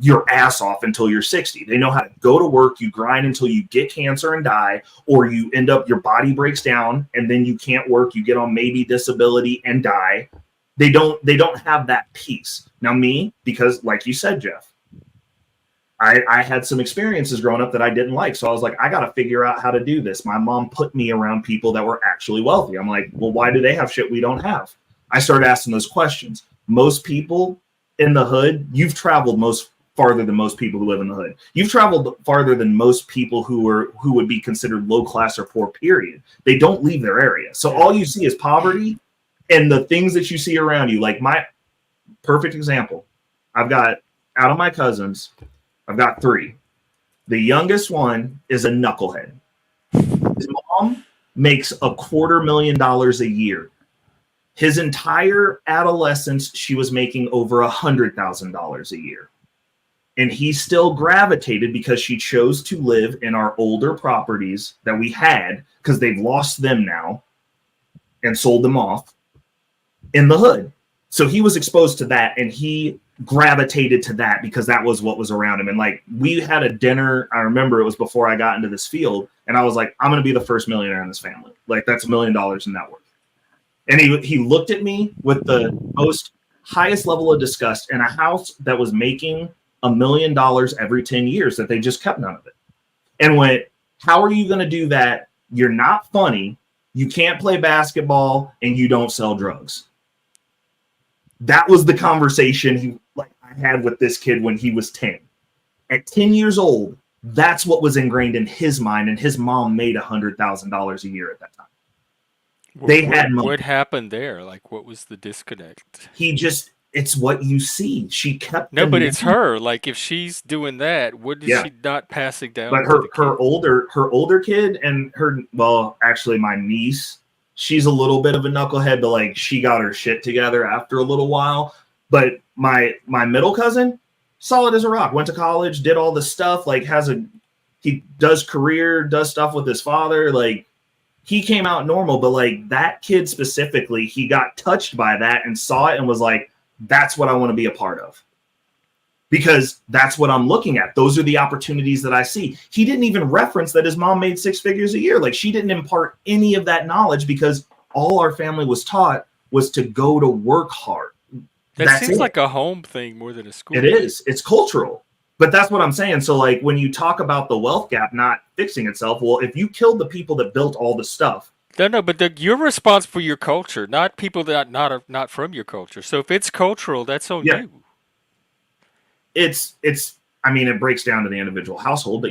your ass off until you're 60. They know how to go to work, you grind until you get cancer and die, or you end up, your body breaks down and then you can't work, you get on maybe disability and die. They don't have that piece. Now me, because like you said, Jeff, I had some experiences growing up that I didn't like. So I was like, I got to figure out how to do this. My mom put me around people that were actually wealthy. I'm like, well, why do they have shit we don't have? I started asking those questions. Most people in the hood, you've traveled farther than most people who live in the hood. You've traveled farther than most people who would be considered low class or poor, period. They don't leave their area. So all you see is poverty and the things that you see around you. Like my perfect example, I've got, out of my cousins, I've got 3. The youngest one is a knucklehead. His mom makes $250,000 a year. His entire adolescence, she was making over $100,000 a year. And he still gravitated because she chose to live in our older properties that we had, because they've lost them now and sold them off, in the hood. So he was exposed to that and he gravitated to that because that was what was around him. And we had a dinner, I remember it was before I got into this field, and I was like, I'm going to be the first millionaire in this family. That's $1 million in net worth. And he looked at me with the most highest level of disgust in a house that was making $1 million every 10 years that they just kept none of it. And went, how are you going to do that? You're not funny. You can't play basketball and you don't sell drugs. That was the conversation I had with this kid when he was 10. At 10 years old, that's what was ingrained in his mind, and his mom made $100,000 a year at that time. They had money. What happened there? What was the disconnect? It's what you see. She kept no, but it's her. If she's doing that, what is she not passing down? But her older kid and actually my niece, she's a little bit of a knucklehead, but she got her shit together after a little while. But my middle cousin, solid as a rock, went to college, did all the stuff, he does career, does stuff with his father. He came out normal, but that kid specifically, he got touched by that and saw it and was like, that's what I want to be a part of. Because that's what I'm looking at. Those are the opportunities that I see. He didn't even reference that his mom made 6 figures a year. She didn't impart any of that knowledge because all our family was taught was to go to work hard. That seems like a home thing more than a school. It is. It's cultural. But that's what I'm saying. So when you talk about the wealth gap not fixing itself, well, if you killed the people that built all the stuff. No, but you're responsible for your culture, not people that are not from your culture. So if it's cultural, that's on you. It breaks down to the individual household,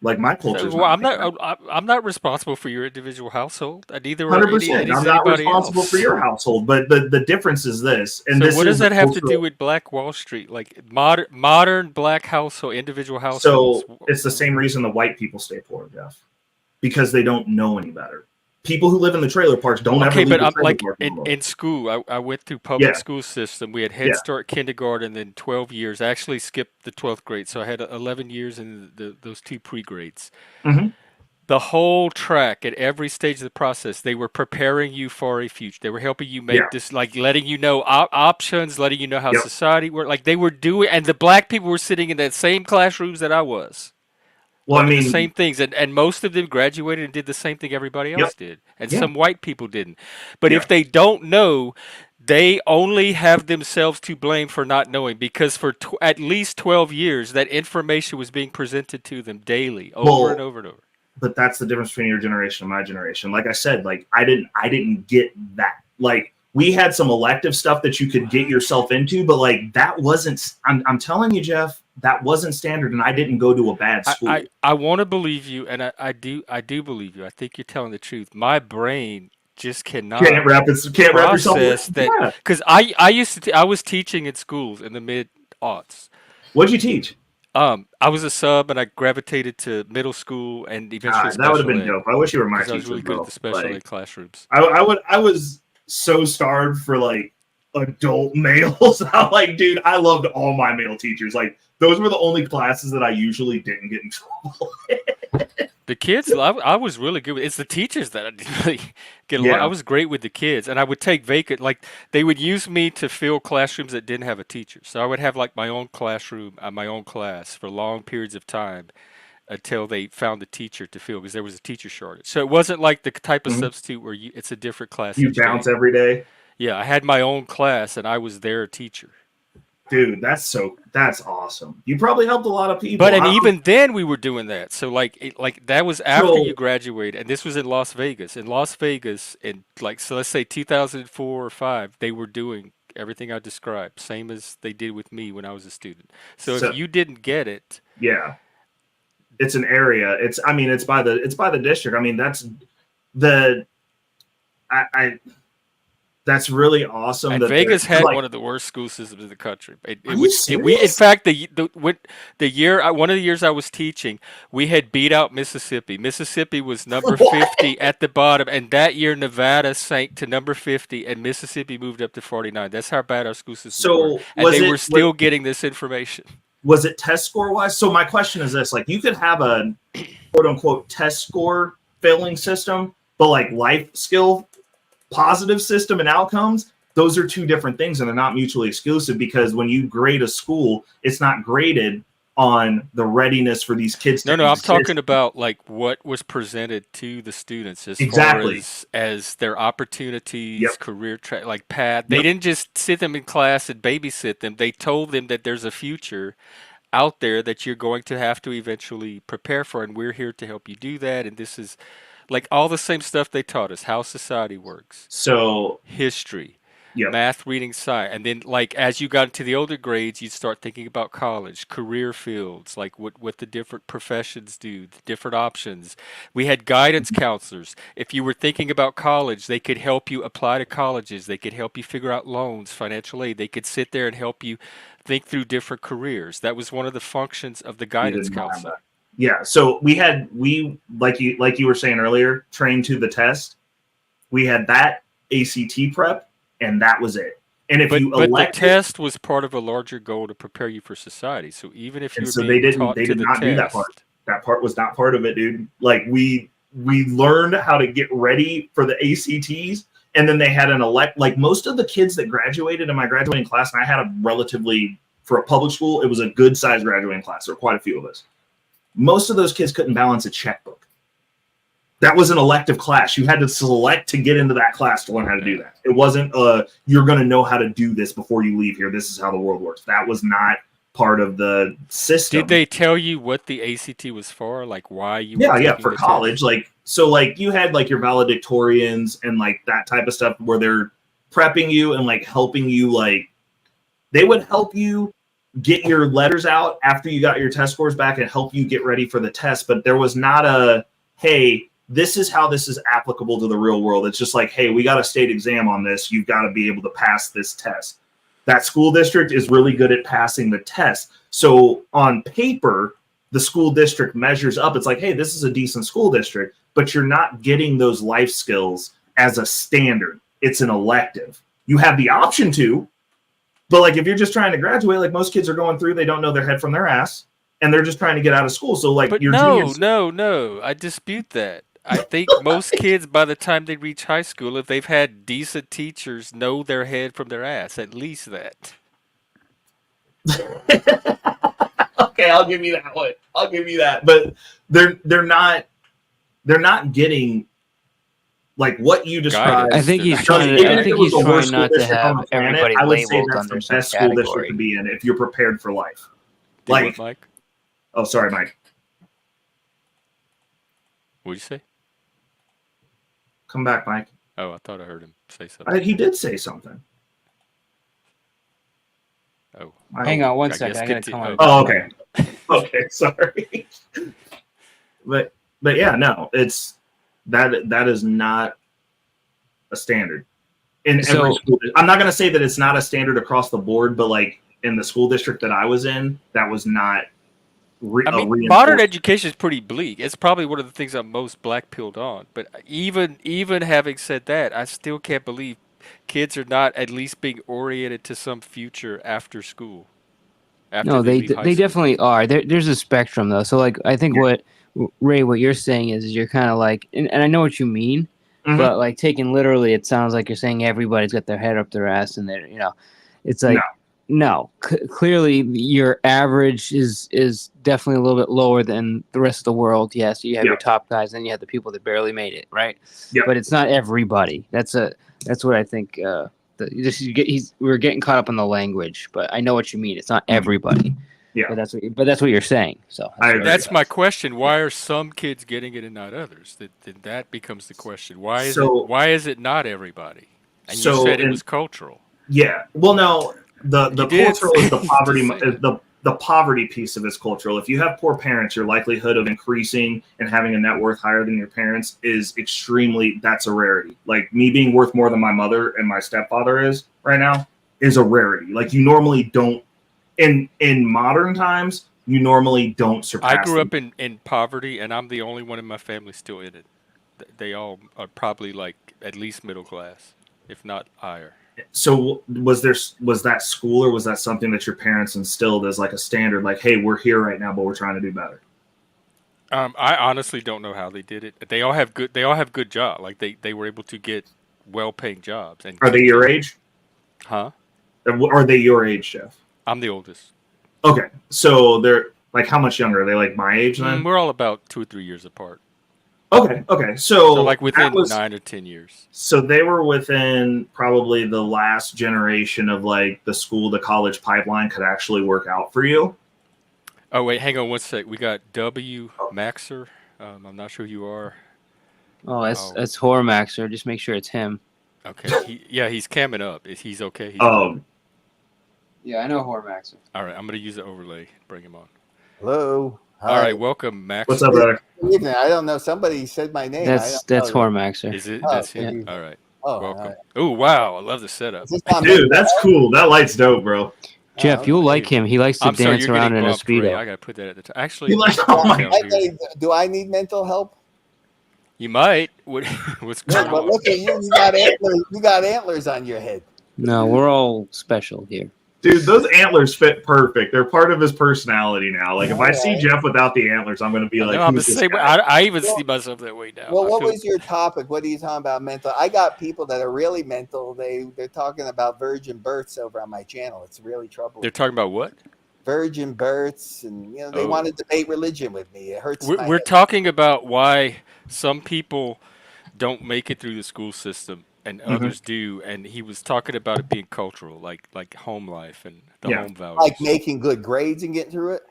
but my culture. Well, I'm not responsible for your individual household. Neither 100%. I'm not responsible for your household, but the difference is this. And so what does that have to do with Black Wall Street? Modern Black household, individual households. So it's the same reason the white people stay poor, Jeff, because they don't know any better. People who live in the trailer parks don't ever leave the trailer park anymore. In school, I went through public school system. We had Head Start, kindergarten, then 12 years. I actually skipped the 12th grade, so I had 11 years in those 2 pre-grades. Mm-hmm. The whole track at every stage of the process, they were preparing you for a future. They were helping you make this, letting you know options, letting you know how society worked. They were doing, and the black people were sitting in that same classrooms that I was. Well, I learning the mean, same things, and most of them graduated and did the same thing everybody yep, else did, and yeah, some white people didn't. But yeah. if they don't know, they only have themselves to blame for not knowing, because for at least 12 years that information was being presented to them daily, over and Well, over and over. but that's the difference between your generation and my generation. Like I said, like I didn't get that. Like we had some elective stuff that you could get yourself into, but like that wasn't. I'm telling you, Jeff, that wasn't standard, and I didn't go to a bad school. I want to believe you, and I do believe you. I think you're telling the truth. My brain just cannot Can't wrap yourself process around. that, Yeah. because I used to I was teaching in schools in the mid aughts. What'd you teach? I was a sub, and I gravitated to middle school and eventually God, that would have special been ed dope. I wish you were my because I was teacher, really good at bro. the special Like ed classrooms. I was so starved for like adult males. I'm like, dude, I loved all my male teachers. Like those were the only classes that I usually didn't get in trouble. The kids, I was really good with. It's the teachers that I didn't really get along. I Yeah. was great with the kids, and I would take vacant. Like they would use me to fill classrooms that didn't have a teacher. So I would have like my own classroom, my own class for long periods of time until they found a teacher to fill, because there was a teacher shortage. So it wasn't like the type of Mhm. substitute where it's a different class You each day. bounce every day. Yeah, I had my own class, and I was their teacher. Dude, that's awesome. You probably helped a lot of people. But and even then we were doing that. So like that was after So you graduated, and this was in Las Vegas. In Las Vegas, in like, so let's say 2004 or 5, they were doing everything I described, same as they did with me when I was a student. So if so you didn't get it, yeah, it's an area. It's by the district. I mean, that's the I that's really awesome and that Vegas they're had like. one of the worst school systems in the country. Are you We, in serious? fact, the year one of the years I was teaching, we had beat out Mississippi. Mississippi was number What? 50 at the bottom, and that year Nevada sank to number 50, and Mississippi moved up to 49. That's how bad our school systems were, So and they were still getting this information. was it test score wise? So my question is this: like, you could have a quote unquote test score failing system, but like life skill positive system and outcomes, those are two different things, and they're not mutually exclusive, because when you grade a school, it's not graded on the readiness for these kids to No, I'm exist. talking about like what was presented to the students as Exactly. far as their opportunities, Yep. career track, like path. They Yep. didn't just sit them in class and babysit them. They told them that there's a future out there that you're going to have to eventually prepare for, and we're here to help you do that. And this is like all the same stuff they taught us: how society works, So history, yeah, math, reading, science. And then like as you got into the older grades, you'd start thinking about college, career fields, like what the different professions do, the different options. We had guidance counselors. If you were thinking about college, they could help you apply to colleges. They could help you figure out loans, financial aid. They could sit there and help you think through different careers. That was one of the functions of the guidance didn't have counselor. that. Yeah, so we like you were saying earlier, trained to the test. We had that ACT prep, and that was it. And if you But the elected, test was part of a larger goal to prepare you for society. So even if you and were so being taught they to did the not do that part. test, That part was not part of it, dude. Like we learned how to get ready for the ACTs, and then they had an like most of the kids that graduated in my graduating class, and I had a relatively, for a public school, it was a good sized graduating class. There were quite a few of us. Most of those kids couldn't balance a checkbook. That was an elective class. You had to select to get into that class to learn how to do that. It wasn't you're going to know how to do this before you leave here. This is how the world works. That was not part of the system. did they tell you what the ACT was for? Like why you were Yeah, taking for the college. test? Like so like you had like your valedictorians and like that type of stuff where they're prepping you and like helping you, like they would help you get your letters out after you got your test scores back and help you get ready for the test. But there was not a, hey, this is how this is applicable to the real world. It's just like, hey, we got a state exam on this. You've got to be able to pass this test. That school district is really good at passing the test. So on paper, the school district measures up. It's like, hey, this is a decent school district, but you're not getting those life skills as a standard. It's an elective. You have the option to, but like if you're just trying to graduate, like most kids are going through, they don't know their head from their ass, and they're just trying to get out of school. So like But your no, juniors, no, I dispute that. I think most kids, by the time they reach high school, if they've had decent teachers, know their head from their ass. At least that. Okay, I'll give you that one. I'll give you that. But they're not getting like what you described. I think he's Because trying even to. I if it think was he's the worst trying school not to district on have the planet, everybody I would say labeled that's the under some best school district category. to be in if you're prepared for life. Do Like, what, Mike? oh, sorry, Mike. What'd you say? Come back, Mike. Oh, I thought I heard him say something. He did say something. Oh, Hang on one I second. guess I gotta come on. Oh, okay. Okay, sorry. but yeah, no, it's that is not a standard in every school. I'm not going to say that it's not a standard across the board, but like in the school district that I was in, that was not. I mean, modern education is pretty bleak. It's probably one of the things I'm most black-pilled on. But even having said that, I still can't believe kids are not at least being oriented to some future after school. After No, they they leave high they school. definitely are. There's a spectrum though. So like I think what Ray, what you're saying is you're kind of like, and I know what you mean, but like taken literally, it sounds like you're saying everybody's got their head up their ass and they're it's like no. Clearly your average is definitely a little bit lower than the rest of the world. Yes, you have your top guys, and you have the people that barely made it, right? Yeah. But it's not everybody. That's what I think. We're getting caught up in the language, but I know what you mean. It's not everybody. Yeah. But that's what you're saying. So that's my question. Why are some kids getting it and not others? That becomes the question. Why is it not everybody? And you said it was cultural. Yeah. Well, no, the cultural is the poverty. The poverty piece of it's cultural. If you have poor parents, your likelihood of increasing and having a net worth higher than your parents is that's a rarity. Like me being worth more than my mother and my stepfather is right now is a rarity. Like you normally don't in modern times, you normally don't surpass. I grew up in poverty, and I'm the only one in my family still in it. They all are probably like at least middle class, if not higher. So was that school, or was that something that your parents instilled as like a standard, like, hey, we're here right now, but we're trying to do better? I honestly don't know how they did it. They all have good jobs. Like they were able to get well-paying jobs. And are they your age? Huh? Are they your age, Jeff? I'm the oldest. Okay, so they're like how much younger? Are they like my age then? We're all about 2 or 3 years apart. Okay. So like within 9 or 10 years. So they were within probably the last generation of like the school to college pipeline could actually work out for you. Oh wait, hang on one sec. We got W Maxer. I'm not sure who you are. Oh, that's Horror Maxer. Just make sure it's him. Okay. He's camming up. He's okay. Yeah, I know Horror Maxer. All right, I'm gonna use the overlay. Bring him on. Hello. All right, welcome, Max. What's up, brother? Good evening. I don't know. Somebody said my name. That's Horror Maxer. Is it? Oh, That's him. All right. Welcome. Right. Oh wow, I love the setup. Dude, that's cool. That light's dope, bro. Jeff, you'll like him. He likes to dance around in a Speedo. I gotta put that at the top. Actually, do I need mental help? You might. What's going on? But look at you. You got antlers. You got antlers on your head. No, we're all special here. Dude, those antlers fit perfect. They're part of his personality now. Like, if I see Jeff without the antlers, I'm going to be like, I'm the same. I even see myself that way now. Well, what was your topic? What are you talking about mental? I got people that are really mental. They're talking about virgin births over on my channel. It's really troubling. They're talking about what? Virgin births, and they want to debate religion with me. It hurts. We're talking about why some people don't make it through the school system and others do, and he was talking about it being cultural, like home life and the home values, like making good grades and getting through it,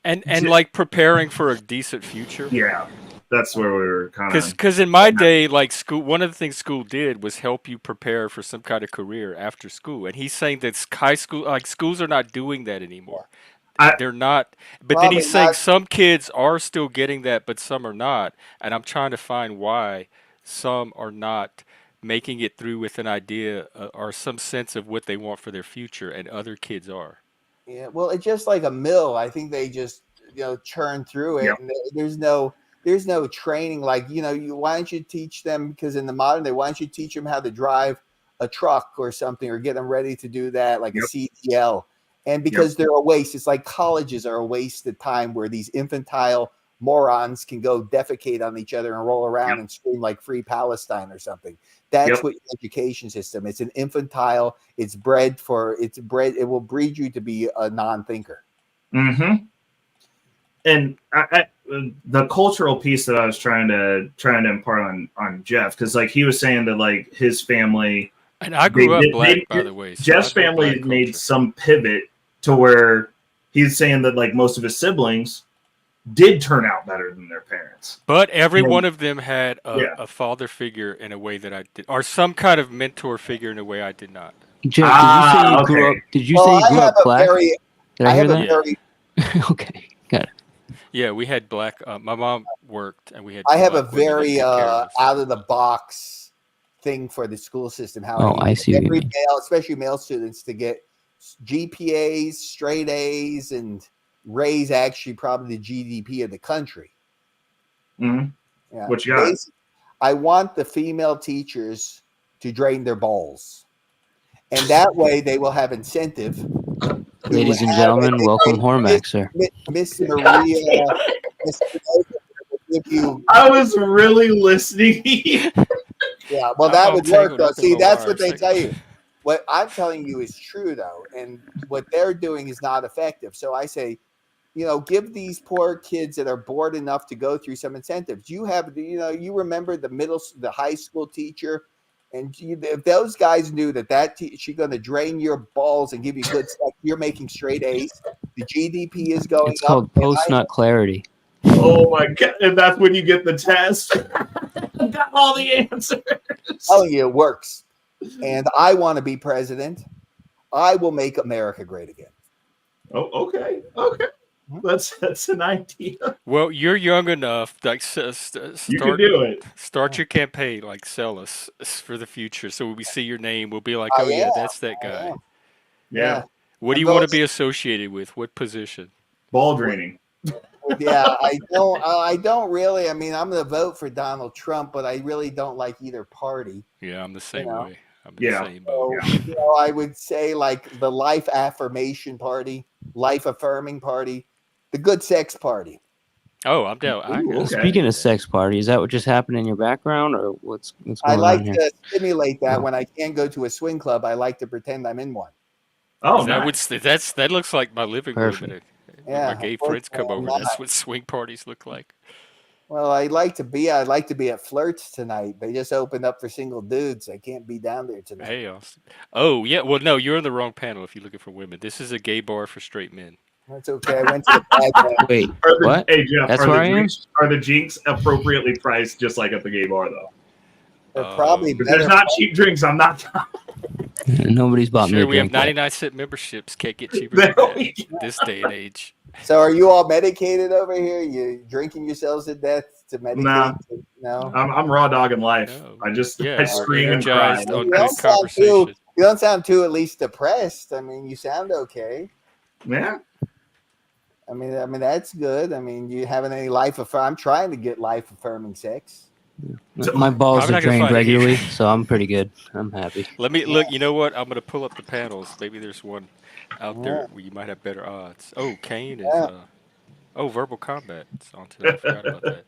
and like preparing for a decent future. Yeah, that's where we were kind of. Because in my day, like school, one of the things school did was help you prepare for some kind of career after school, and he's saying that high school, like schools, are not doing that anymore. They're not. But then he's saying some kids are still getting that, but some are not, and I'm trying to find why some are not making it through with an idea or some sense of what they want for their future, and other kids are. Yeah, well, it's just like a mill. I think they just churn through it. Yep. And there's no training. Like why don't you teach them? Because in the modern day, why don't you teach them how to drive a truck or something, or get them ready to do that, like a CDL? And because they're a waste, it's like colleges are a waste of time where these infantile morons can go defecate on each other and roll around and scream like Free Palestine or something. That's what your education system. It's an infantile. It will breed you to be a non-thinker. Mm-hmm. And the cultural piece that I was trying to impart on Jeff, because like he was saying that like his family, and I grew up black, by the way. So Jeff's I know family black made culture. some pivot to where he's saying that like most of his siblings did turn out better than their parents. But every one of them had a father figure in a way that I did, or some kind of mentor figure in a way I did not. Jeff, did you say you grew up? Did you say you grew up black? Did I hear that? Okay, got it. Yeah, we had black. My mom worked, and we had. I have a black women that very took care of us. out of the box thing for the school system. How Oh, I see what you every mean. male, especially male students, to get GPAs, straight A's, and raise actually probably the GDP of the country. Mm-hmm. Yeah. What you got? I want the female teachers to drain their balls, and that way they will have incentive. Ladies and gentlemen, welcome Hormack, sir. Miss Maria. Miss give you. I was really listening. Yeah, well, that would work though. See, that's what they tell you. What I'm telling you is true though, and what they're doing is not effective. So I say, give these poor kids that are bored enough to go through some incentives. You have, you remember the high school teacher, and if those guys knew that she's going to drain your balls and give you good stuff, you're making straight A's. The GDP is going It's up. called post-nut clarity. Oh my god! And that's when you get the test. Got all the answers. I'm telling you, it works. And I want to be president. I will make America great again. Oh, okay. That's an idea. Well, you're young enough. Like, You can do it. Start your campaign. Like, sell us for the future. So when we see your name, we'll be like, "Oh yeah, that's that guy." Yeah. What do you want to be associated with? What position? Ball draining. Yeah, I don't really. I mean, I'm going to vote for Donald Trump, but I really don't like either party. Yeah, I'm the same way. I'm the same boat. So, I would say like the life affirmation party, life affirming party, the good sex party. Oh, I'm down. Speaking of sex party, is that what just happened in your background, or what's going I like on here? to stimulate that when I can't go to a swing club. I like to pretend I'm in one. Oh, that looks like my living Perfect. room. Yeah, when my gay friends come over, that's what swing parties look like. Well, I'd like to be at Flirts tonight. They just opened up for single dudes. I can't be down there tonight. Hey, Austin. Oh, yeah. Well, no, you're in the wrong panel if you're looking for women. This is a gay bar for straight men. That's okay. I went to the bad Wait, what? Hey, Jeff, That's where I am? Are the drinks appropriately priced just like at the gay bar, though? They're probably better. There's not cheap drinks. I'm not. Nobody's bought me a We have drink. 99-cent memberships. Can't get cheaper than that this day and age. So are you all medicated over here? You drinking yourselves to death to medicate? No. I'm raw dogging life. No. I scream and cry. You don't sound too at least depressed. I mean, you sound okay. Yeah. I mean that's good. I mean, you having any I'm trying to get life affirming sex. My balls are drained regularly, so I'm pretty good. I'm happy. Let me look. You know what? I'm gonna pull up the panels. Maybe there's one out there where you might have better odds. Oh, Kane is. Verbal combat. It's on today. I forgot about that.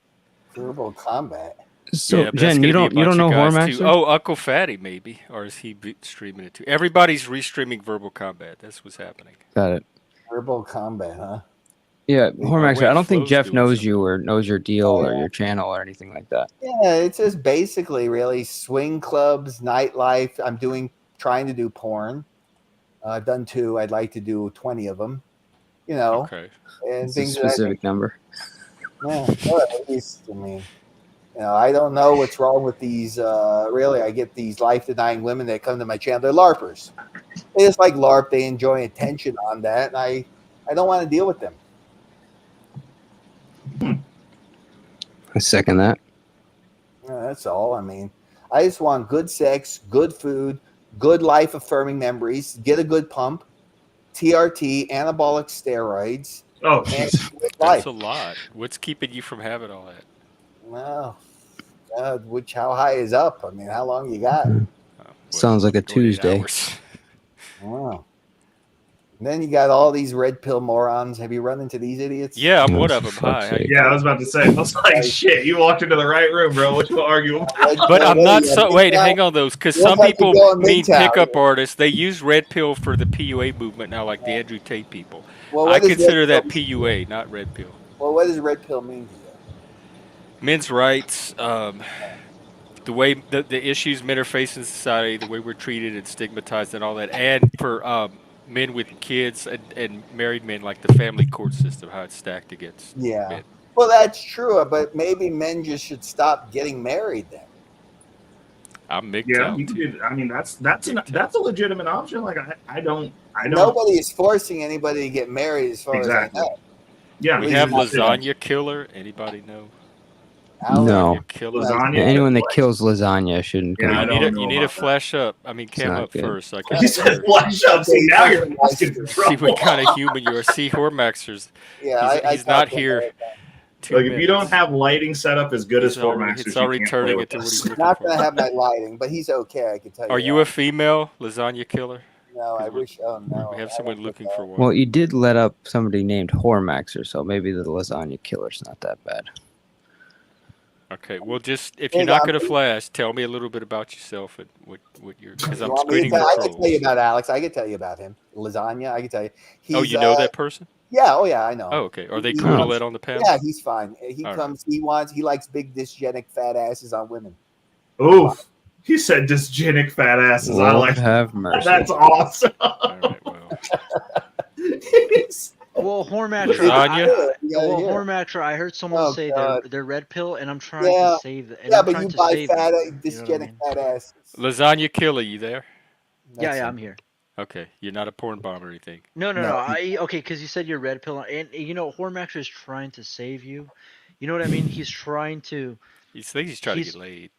Verbal combat. So Jen, you don't know Hormax? Oh, Uncle Fatty maybe, or is he streaming it too? Everybody's restreaming Verbal Combat. That's what's happening. Got it. Verbal combat, huh? Yeah, Hormax. I don't think Jeff knows you or knows your deal or your channel or anything like that. Yeah, it's just basically really swing clubs, nightlife. I'm trying to do porn. I've done 2. I'd like to do 20 of them. Okay. And it's things a specific number. Yeah, well, at least I don't know what's wrong with these. Really, I get these life-denying women that come to my channel. They're LARPers. They just like LARP. They enjoy attention on that, and I don't want to deal with them. I second that. Yeah, that's all. I mean, I just want good sex, good food, good life-affirming memories. Get a good pump, TRT, anabolic steroids. Oh, that's a lot. What's keeping you from having all that? Well, how high is up? I mean, how long you got? Sounds like a Tuesday. Wow. And then you got all these red pill morons. Have you run into these idiots? Yeah, I'm one of them. Hi, how you Yeah, I doing? was about to say. I was like, shit, you walked into the right room, bro. What you argue about? But I'm not so. Wait, hang on, those, because some people mean pickup artists. They use red pill for the PUA movement now, like the Andrew Tate people. Well, I what does red consider pill that mean to you? PUA, not red pill. Well, what does red pill mean to you? Men's rights, the way the issues men are facing in society, the way we're treated and stigmatized, and all that, and for men with kids and married men, like the family court system, how it's stacked against Yeah. men. Well, that's true, but maybe men just should stop getting married then. I'm Yeah, MGTOW you can too. do. I mean, that's a legitimate option. Like I don't. Nobody is forcing anybody to get married, as far as I know. Yeah, We have lasagna killer. Anybody know? No. Lasagna killer. Anyone that kills lasagna shouldn't come. You need to flash up. I mean, cam not up good. first. So I can He said flash up. See, now you're asking for trouble. see what kind of human you are. See, Hormaxers. Yeah, he's not here. 2 Like if you don't minutes. have lighting set up as good as He's already- Formaxers, it's you already can't turning play with into what us. he's looking Not for. going to have my lighting, but he's okay. I can tell you. Are you a female lasagna killer? No, I wish. Oh no. We have someone looking for one. Well, you did let up somebody named Hormaxer, so maybe the lasagna killer's not that bad. Okay, well, just if you're not going to flash, tell me a little bit about yourself and what you're, because I'm You want me to screening the I can tell you trolls. about Alex. I can tell you about him. Lasagna. I can tell you. He's, Oh, you know that person? Yeah. Oh, yeah. I know. Oh, okay. Are they He cool to comes- let on the panel? Yeah, he's fine. He All comes. He likes big dysgenic fat asses on women. Oof. He said dysgenic fat asses. I Lord like have mercy. That's awesome. Well, Hormaxer, Hormaxer, I heard someone say they're red pill, and I'm trying to save it. Yeah, but you buy fat, dysgenic fat asses. Lasagna killer, you there? Yeah, I'm here. Okay, you're not a porn bomb or anything. No. Okay, because you said you're red pill, and Hormaxer is trying to save you. You know what I mean? He's trying to. He thinks he's trying to get laid.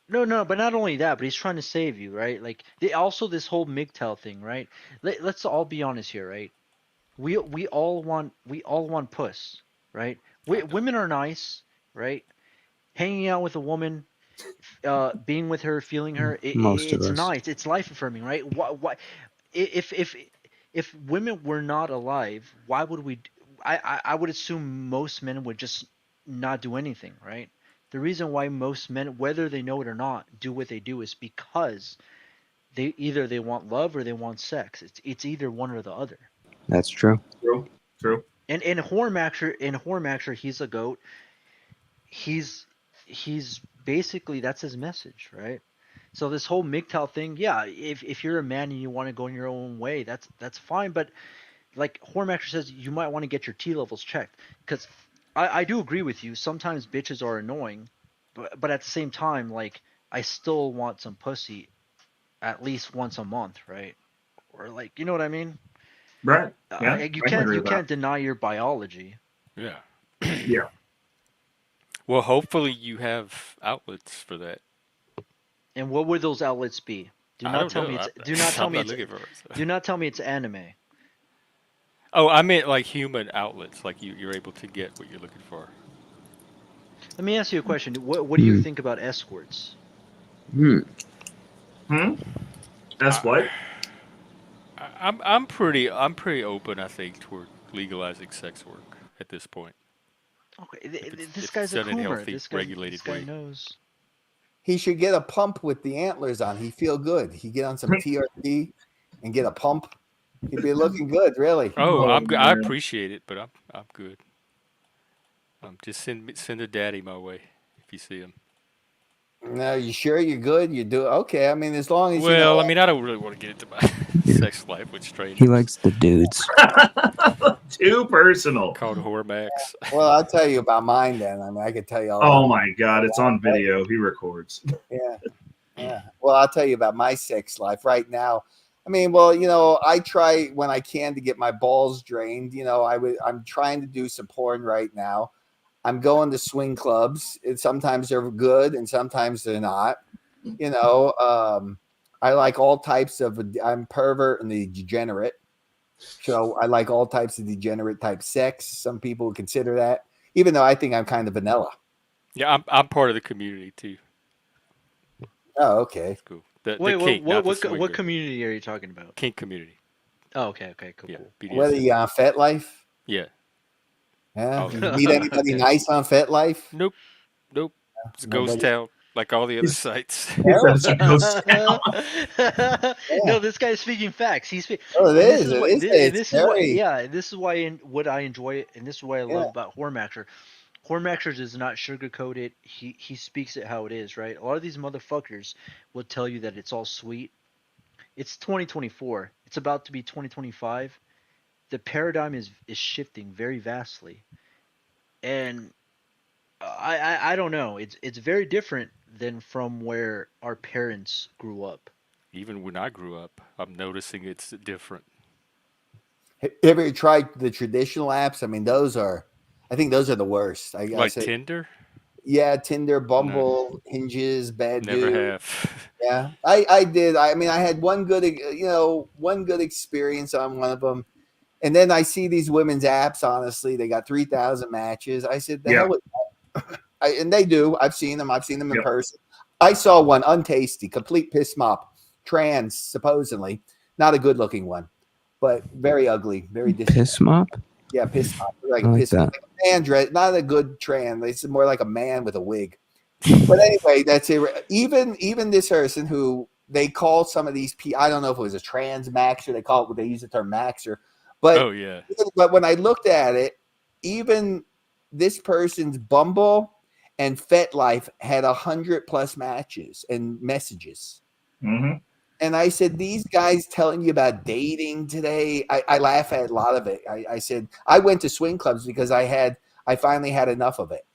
No, but not only that, but he's trying to save you, right? Like also this whole MGTOW thing, right? Let's all be honest here, right? We all want puss, right? Women are nice, right? Hanging out with a woman, being with her, feeling her, Most of it's us. nice. It's life affirming, right? Why if women were not alive, why would we? I would assume most men would just not do anything, right? The reason why most men, whether they know it or not, do what they do is because they want love or they want sex. It's either one or the other. That's true. True. And Hormaxer, he's a goat. He's basically, that's his message, right? So this whole MGTOW thing, yeah, if you're a man and you want to go in your own way, that's fine. But like Hormaxer says, you might want to get your T levels checked, because I do agree with you. Sometimes bitches are annoying, but at the same time, like, I still want some pussy at least once a month, right? Or like, you know what I mean? Right. Yeah. You can't deny your biology. Yeah. Yeah. Well, hopefully you have outlets for that. And what would those outlets be? Do I not don't tell know. me. Do not tell me it's anime. Oh, I meant like human outlets, like you're able to get what you're looking for. Let me ask you a question. What do you think about escorts? That's what? I'm pretty open, I think, toward legalizing sex work at this point. Okay, this guy's a done in boomer. healthy, This regulated guy way. knows. He should get a pump with the antlers on. He'd feel good. He'd get on some TRT and get a pump. He'd be looking good, really. Oh, I appreciate it, but I'm good. Just send a daddy my way if you see him. No, you sure you're good? You do okay. I mean, as long as Well, I mean, I don't really want to get into my sex life with strangers. He likes the dudes. Too personal. Called Hormax. Well, I'll tell you about mine then. I mean, I could tell you all. Oh my God, it's on video. He records. Yeah. Well, I'll tell you about my sex life right now. I mean, well, I try when I can to get my balls drained. I'm trying to do some porn right now. I'm going to swing clubs. Sometimes they're good and sometimes they're not. I like all types of. I'm pervert and the degenerate. So I like all types of degenerate type sex. Some people would consider that, even though I think I'm kind of vanilla. Yeah, I'm part of the community too. Oh, okay. That's cool. The Wait, kink, not the what swinger. community are you talking about? Kink community. Oh, okay, cool. Yeah, cool. Whether BDSM. you on FetLife? Yeah. Yeah. All Did that. you meet anybody nice on FetLife? Nope. Nope. It's a ghost Nobody. town, like all the other sites. He said it's a ghost town. No, this guy is speaking facts. Oh, it and this is. is It what, is. and It's this is what, very. yeah, this is why what I enjoy, and this is what I Yeah. love about Hormaxer. Hormaxer does not sugarcoat it. He speaks it how it is, right? A lot of these motherfuckers will tell you that it's all sweet. It's 2024. It's about to be 2025. The paradigm is shifting very vastly, and I don't know. It's very different than from where our parents grew up. Even when I grew up, I'm noticing it's different. Have you ever tried the traditional apps? I mean, I think those are the worst. I Like say, Tinder? yeah, Tinder, No. Bumble, Hinges, Bad Never Dude. have. Yeah, I did. I mean, I had one good experience on one of them, and then I see these women's apps. Honestly, they got 3,000 matches. I said, the hell with that. And they do. I've seen them in person. I saw one untasty, complete piss mop, trans, supposedly not a good looking one, but very ugly, very Piss mop? Yeah, piss mop, like I a like piss that. like a man dress, not a good trans. It's more like a man with a wig. But anyway, that's it. Even this person who they call some of these people, I don't know if it was a trans maxer. They use the term maxer, but Oh, yeah. But when I looked at it, even this person's Bumble and FetLife had 100+ matches and messages. Mm-hmm. And I said, these guys telling you about dating today, I laugh at a lot of it. I said, I went to swing clubs because I finally had enough of it.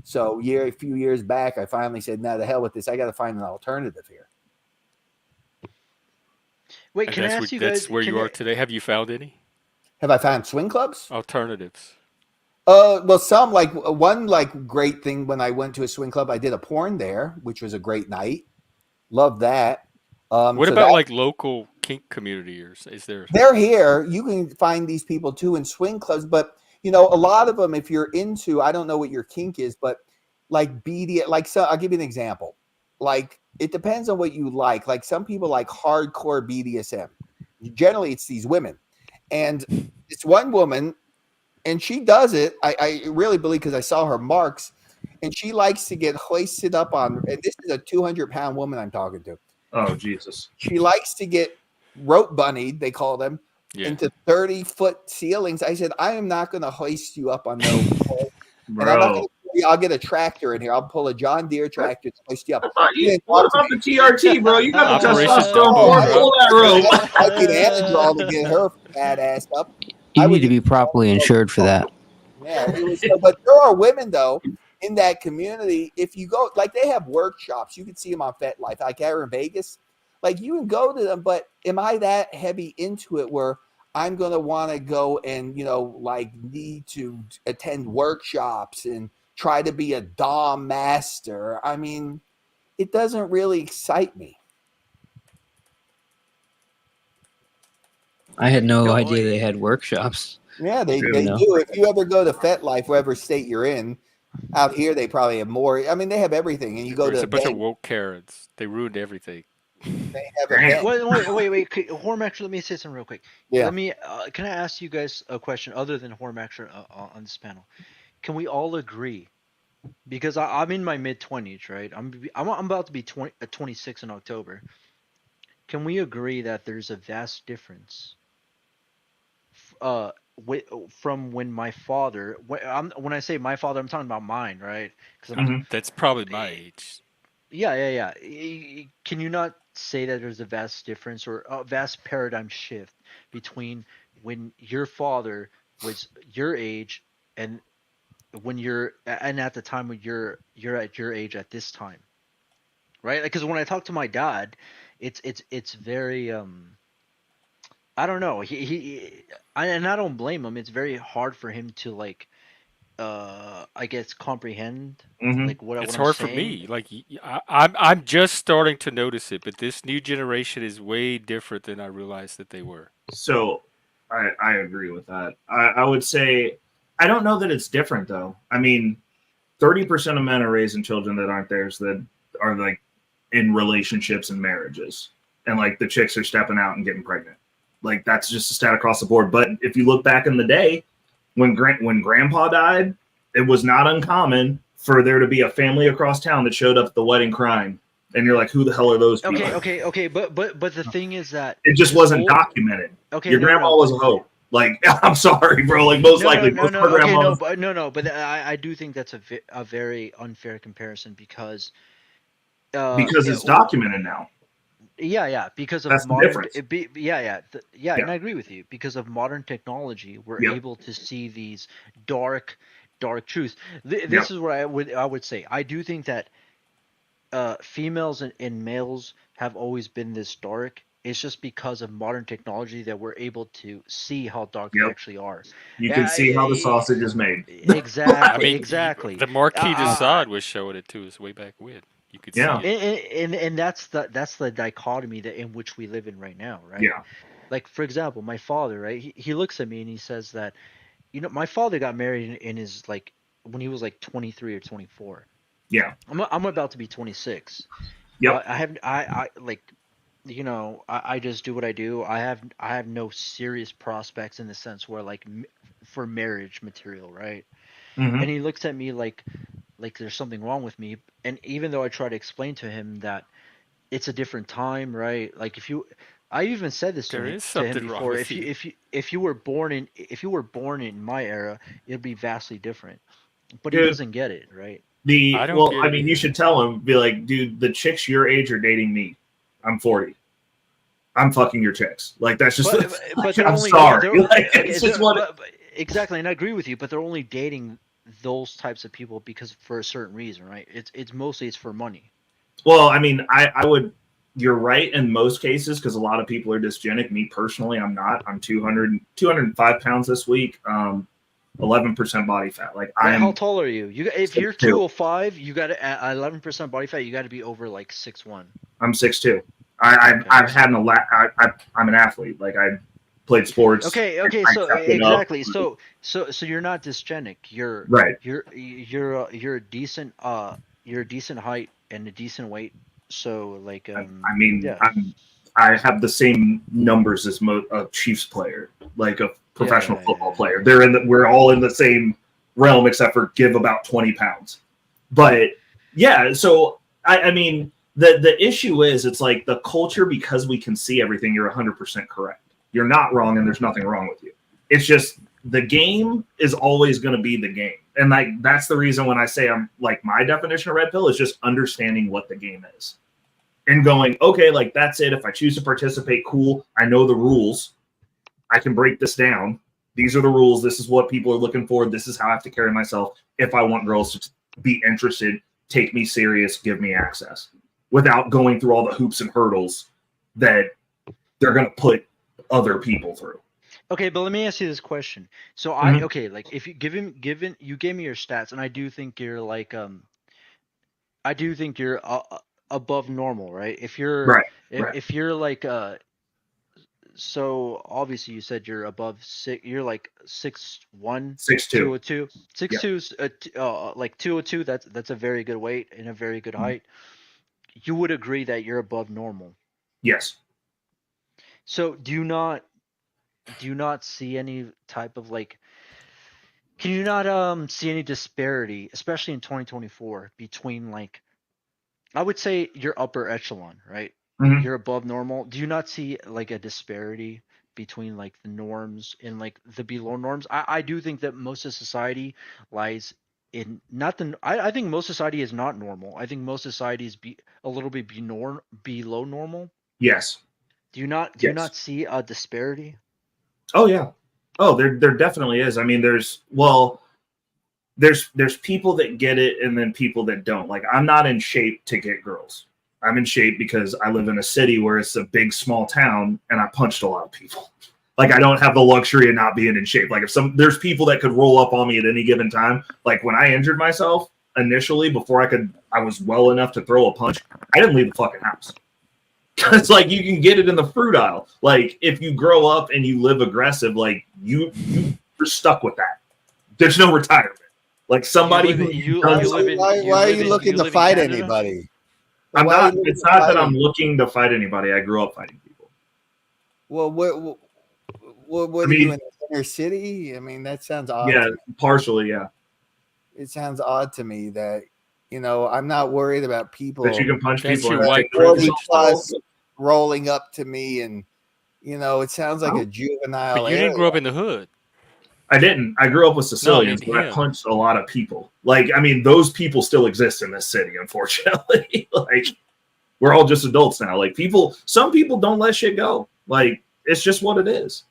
So a few years back, I finally said, no, the hell with this. I got to find an alternative here. Wait, And can I ask you that's guys? where you are today. Have you found any Have I found swing clubs? alternatives? Well, some like one great thing when I went to a swing club, I did a porn there, which was a great night. Loved that. What So about that like local kink community, or is there? they're here. You can find these people too in swing clubs, but a lot of them, if you're into, I don't know what your kink is, but like so I'll give you an example. Like it depends on what you like. Like some people like hardcore BDSM. Generally, it's these women, and it's one woman, and she does it. I really believe because I saw her marks, and she likes to get hoisted up on. And this is a 200-pound woman I'm talking to. Oh, Jesus. She likes to get rope bunnied, they call them, into 30-foot ceilings. I said, I am not going to hoist you up on no pole. And I'm not going to. I'll get a tractor in here. I'll pull a John Deere tractor to hoist you up. What about the TRT, bro? You got the Operation testosterone. Dumbo Pull Drop. that rope. I need Anadrol to get her fat ass up. You need to be properly insured for that. Yeah, it was. But there are women though in that community. If you go, like they have workshops, you can see them on FetLife, like here in Vegas. Like you can go to them, but am I that heavy into it where I'm going to want to go and need to attend workshops and try to be a dom master? I mean, it doesn't really excite me. I had no idea they had workshops. Yeah, they do. If you ever go to FetLife, whatever state you're in, out here they probably have more. I mean, they have everything, and you go It's to a bunch of woke Karens. They ruined everything. They have a Wait. Hormaxer, let me say something real quick. Yeah. Let me. Can I ask you guys a question other than Hormaxer on this panel? Can we all agree? Because I'm in my mid-20s, right? I'm about to be 26 in October. Can we agree that there's a vast difference from when my father, when I say my father, I'm talking about mine, right? Because That's probably my age. Yeah. Can you not say that there's a vast difference or a vast paradigm shift between when your father was your age and at the time when you're at your age at this time, right? Because when I talk to my dad, it's very I don't know. And I don't blame him. It's very hard for him to I guess comprehend what It's I'm hard saying. for me. Like I'm just starting to notice it, but this new generation is way different than I realized that they were. So I agree with that. I would say I don't know that it's different though. I mean, 30% of men are raising children that aren't theirs that are like in relationships and marriages, and like the chicks are stepping out and getting pregnant. Like that's just a stat across the board. But if you look back in the day, when Grandpa died, it was not uncommon for there to be a family across town that showed up at the wedding crying, and you're like, who the hell are those people? Okay. But the thing is that it just wasn't documented. Okay, your grandma was a hoe. Like, I'm sorry, bro. Like most likely, most of our grandmas. But I do think that's a very unfair comparison because it's documented now. Yeah, because of that's modern. Yeah. And I agree with you. Because of modern technology, we're able to see these dark truths. This is what I would say. I do think that females and males have always been this dark. It's just because of modern technology that we're able to see how dark they actually are. You can see how the sausage is made. Exactly. I mean, exactly. The Marquis de Sade was showing it to us way back when. You could see it. And that's the dichotomy that in which we live in right now, right? Yeah. Like for example, my father, right? He looks at me and he says that, my father got married in his like when he was like 23 or 24. Yeah. I'm about to be 26. Yep. I just do what I do. I have no serious prospects in the sense where like for marriage material, right? Mm-hmm. And he looks at me like there's something wrong with me. And even though I try to explain to him that it's a different time, right? Like I even said this to him before. If you were born in my era, it'd be vastly different. But he doesn't get it, right? You should tell him, be like, dude, the chicks your age are dating me. I'm 40. I'm fucking your chicks. Like that's just. But I'm sorry. Exactly, and I agree with you. But they're only dating those types of people for a certain reason, right? It's mostly for money. Well, I mean, I would. You're right in most cases because a lot of people are dysgenic. Me personally, I'm not. I'm 205 pounds this week. 11% body fat. Like how tall are you? If you're 205, you got 11% body fat. You got to be over like 6'1". I'm 6'2". I've had I'm an athlete. Like I played sports. Okay. So exactly. So you're not dysgenic. You're right. You're a decent height and a decent weight. So like I have the same numbers as a Chiefs player, like a professional football player. We're all in the same realm except for give about 20 pounds. But yeah, so I mean the issue is it's like the culture, because we can see everything, you're 100% correct. You're not wrong and there's nothing wrong with you. It's just the game is always going to be the game. And like that's the reason when I say I'm like my definition of red pill is just understanding what the game is. And going, okay, like that's it. If I choose to participate, cool. I know the rules. I can break this down. These are the rules. This is what people are looking for. This is how I have to carry myself. If I want girls to be interested, take me serious, give me access, without going through all the hoops and hurdles that they're going to put other people through. Okay, but let me ask you this question. So like if you given you gave me your stats, and I do think you're like above normal, right? If you're if you're like so obviously you said you're above 6. You're like 6'1", 6'2", 202, 6'2", like 202. That's a very good weight and a very good height. You would agree that you're above normal. Yes. So do you not see any type of like? Can you not see any disparity, especially in 2024, between like? I would say you're upper echelon, right? Mm-hmm. You're above normal. Do you not see like a disparity between like the norms and like the below norms? I do think that most of society lies in not the. I think most society is not normal. I think most society is a little bit below normal. Yes. Do you not see a disparity? Oh yeah. Oh, there definitely is. I mean, there's people that get it and then people that don't. Like I'm not in shape to get girls. I'm in shape because I live in a city where it's a big, small town and I punched a lot of people. Like I don't have the luxury of not being in shape. Like there's people that could roll up on me at any given time. Like when I injured myself initially, before I was well enough to throw a punch, I didn't leave the fucking house. It's like you can get it in the fruit aisle. Like if you grow up and you live aggressive, like you're stuck with that. There's no retirement. Like somebody why are you looking to fight anybody? It's not that I'm looking to fight anybody. I grew up fighting people. Well, What are you in the inner city? I mean, that sounds odd. Yeah, partially, yeah. It sounds odd to me that, I'm not worried about people. That you can punch That's people. your white 40 privilege. plus rolling up to me, and it sounds like a juvenile. But you didn't grow up in the hood. I didn't. I grew up with Sicilians, No, I mean but I him. punched a lot of people. Like, I mean, those people still exist in this city, unfortunately. Like, we're all just adults now. Like, some people don't let shit go. Like, it's just what it is.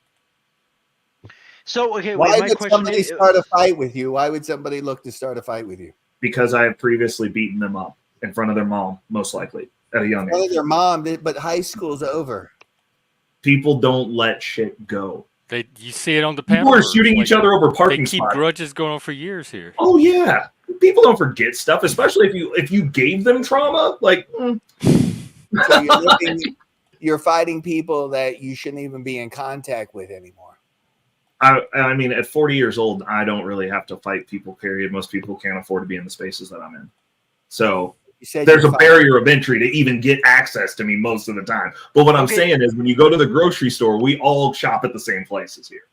So, okay, why wait, my would question somebody is, start a fight with you? Why would somebody look to start a fight with you? Because I have previously beaten them up in front of their mom, most likely, at a young Well, age. their mom, but high school's over. People don't let shit go. You see it on the People panel. are shooting each other over parking They keep spots. grudges going on for years here. Oh yeah, people don't forget stuff, especially if you gave them trauma. Like, So you're fighting people that you shouldn't even be in contact with anymore. I mean, at 40 years old, I don't really have to fight people. Period. Most people can't afford to be in the spaces that I'm in. So there's a barrier of entry to even get access to me most of the time. But what I'm saying is, when you go to the grocery store, we all shop at the same places here.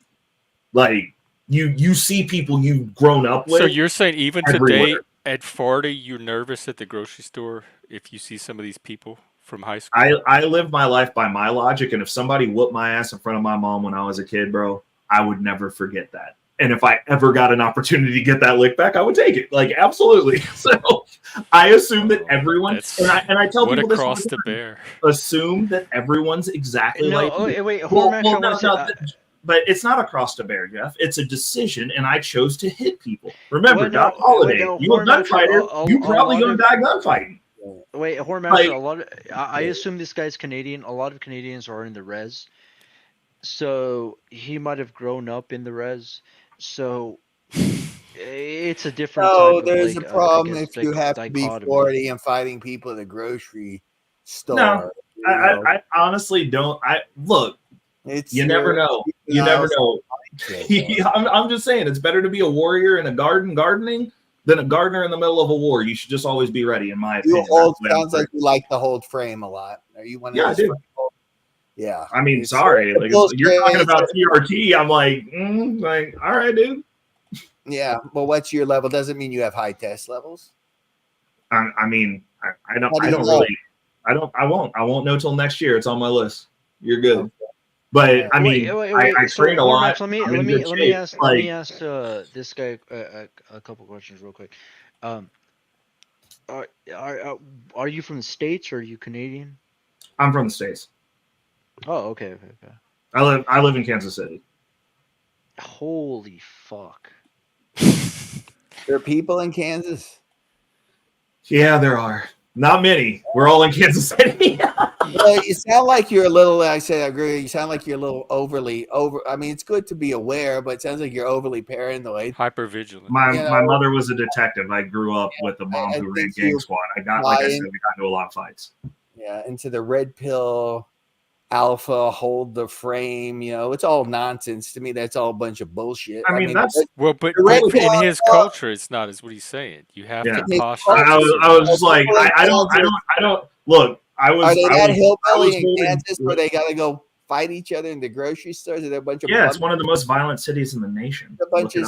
Like, you see people you've grown up with. So you're saying even everywhere. today at 40, you're nervous at the grocery store if you see some of these people from high school? I live my life by my logic, and if somebody whooped my ass in front of my mom when I was a kid, bro, I would never forget that. And if I ever got an opportunity to get that lick back, I would take it. Like, absolutely. So I assume that everyone, and I tell people this all the time, assume that everyone's exactly like you. Wait, Hormack, but it's not across the bear, Jeff. It's a decision, and I chose to hit people. Remember, Doc Holiday, you a gunfighter, you probably gonna die gunfighting. Wait, Hormack, I assume this guy's Canadian. A lot of Canadians are in the res. So he might have grown up in the res. So it's a different type there's of, a problem if like, you have to be 40 and fighting people at the grocery store. No, I honestly don't. You never know. You never know. I'm just saying, it's better to be a warrior in a gardening than a gardener in the middle of a war. You should just always be ready, in my opinion. Sounds like you like to hold frame a lot. Are you one of I do. Yeah. I mean, sorry. Like, you're talking about TRT. I'm like, all right, dude. Yeah. Well, what's your level? Doesn't mean you have high test levels. I won't know till next year. It's on my list. You're good. Okay. But I mean, I train a lot. Let me ask this guy a couple questions real quick. Are you from the States or are you Canadian? I'm from the States. Oh, okay. I live in Kansas City. Holy fuck! There are people in Kansas. Yeah, there are. Not many. We're all in Kansas City. Well, you sound like you're a little. I agree. You sound like you're a little overly. I mean, it's good to be aware, but it sounds like you're overly paranoid, hypervigilant. My mother was a detective. I grew up with a mom who ran gang squad. I got into a lot of fights. Yeah, into the red pill, alpha, hold the frame. It's all nonsense to me. That's all a bunch of bullshit. I mean that's but in his culture, it's not, is what he's saying. You have to posture. I was just like, I don't look. Are they that hillbilly in Kansas where they got to go fight each other in the grocery stores? Are there a bunch of it's one of the most violent cities in the nation. A bunch of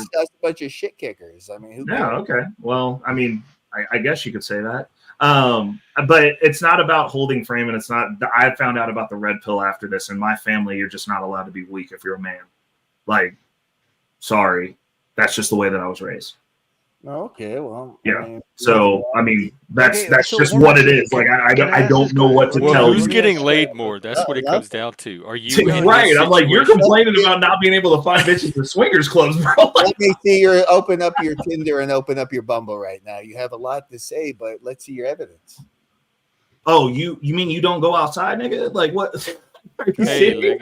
shit kickers. I mean, who cares? Okay. Well, I mean, I guess you could say that. But it's not about holding frame, and it's not. I found out about the red pill after this. In my family, you're just not allowed to be weak if you're a man. Like, sorry, that's just the way that I was raised. Okay, well, yeah. I mean, that's just what it is. Like, I don't know what to tell you. Who's getting laid more? That's what it comes down to. Are you right? I'm like, you're complaining about not being able to find bitches in swingers clubs, bro. Let me see your open up your Tinder and open up your Bumble right now. You have a lot to say, but let's see your evidence. Oh, you mean you don't go outside, nigga? Like what? Hey,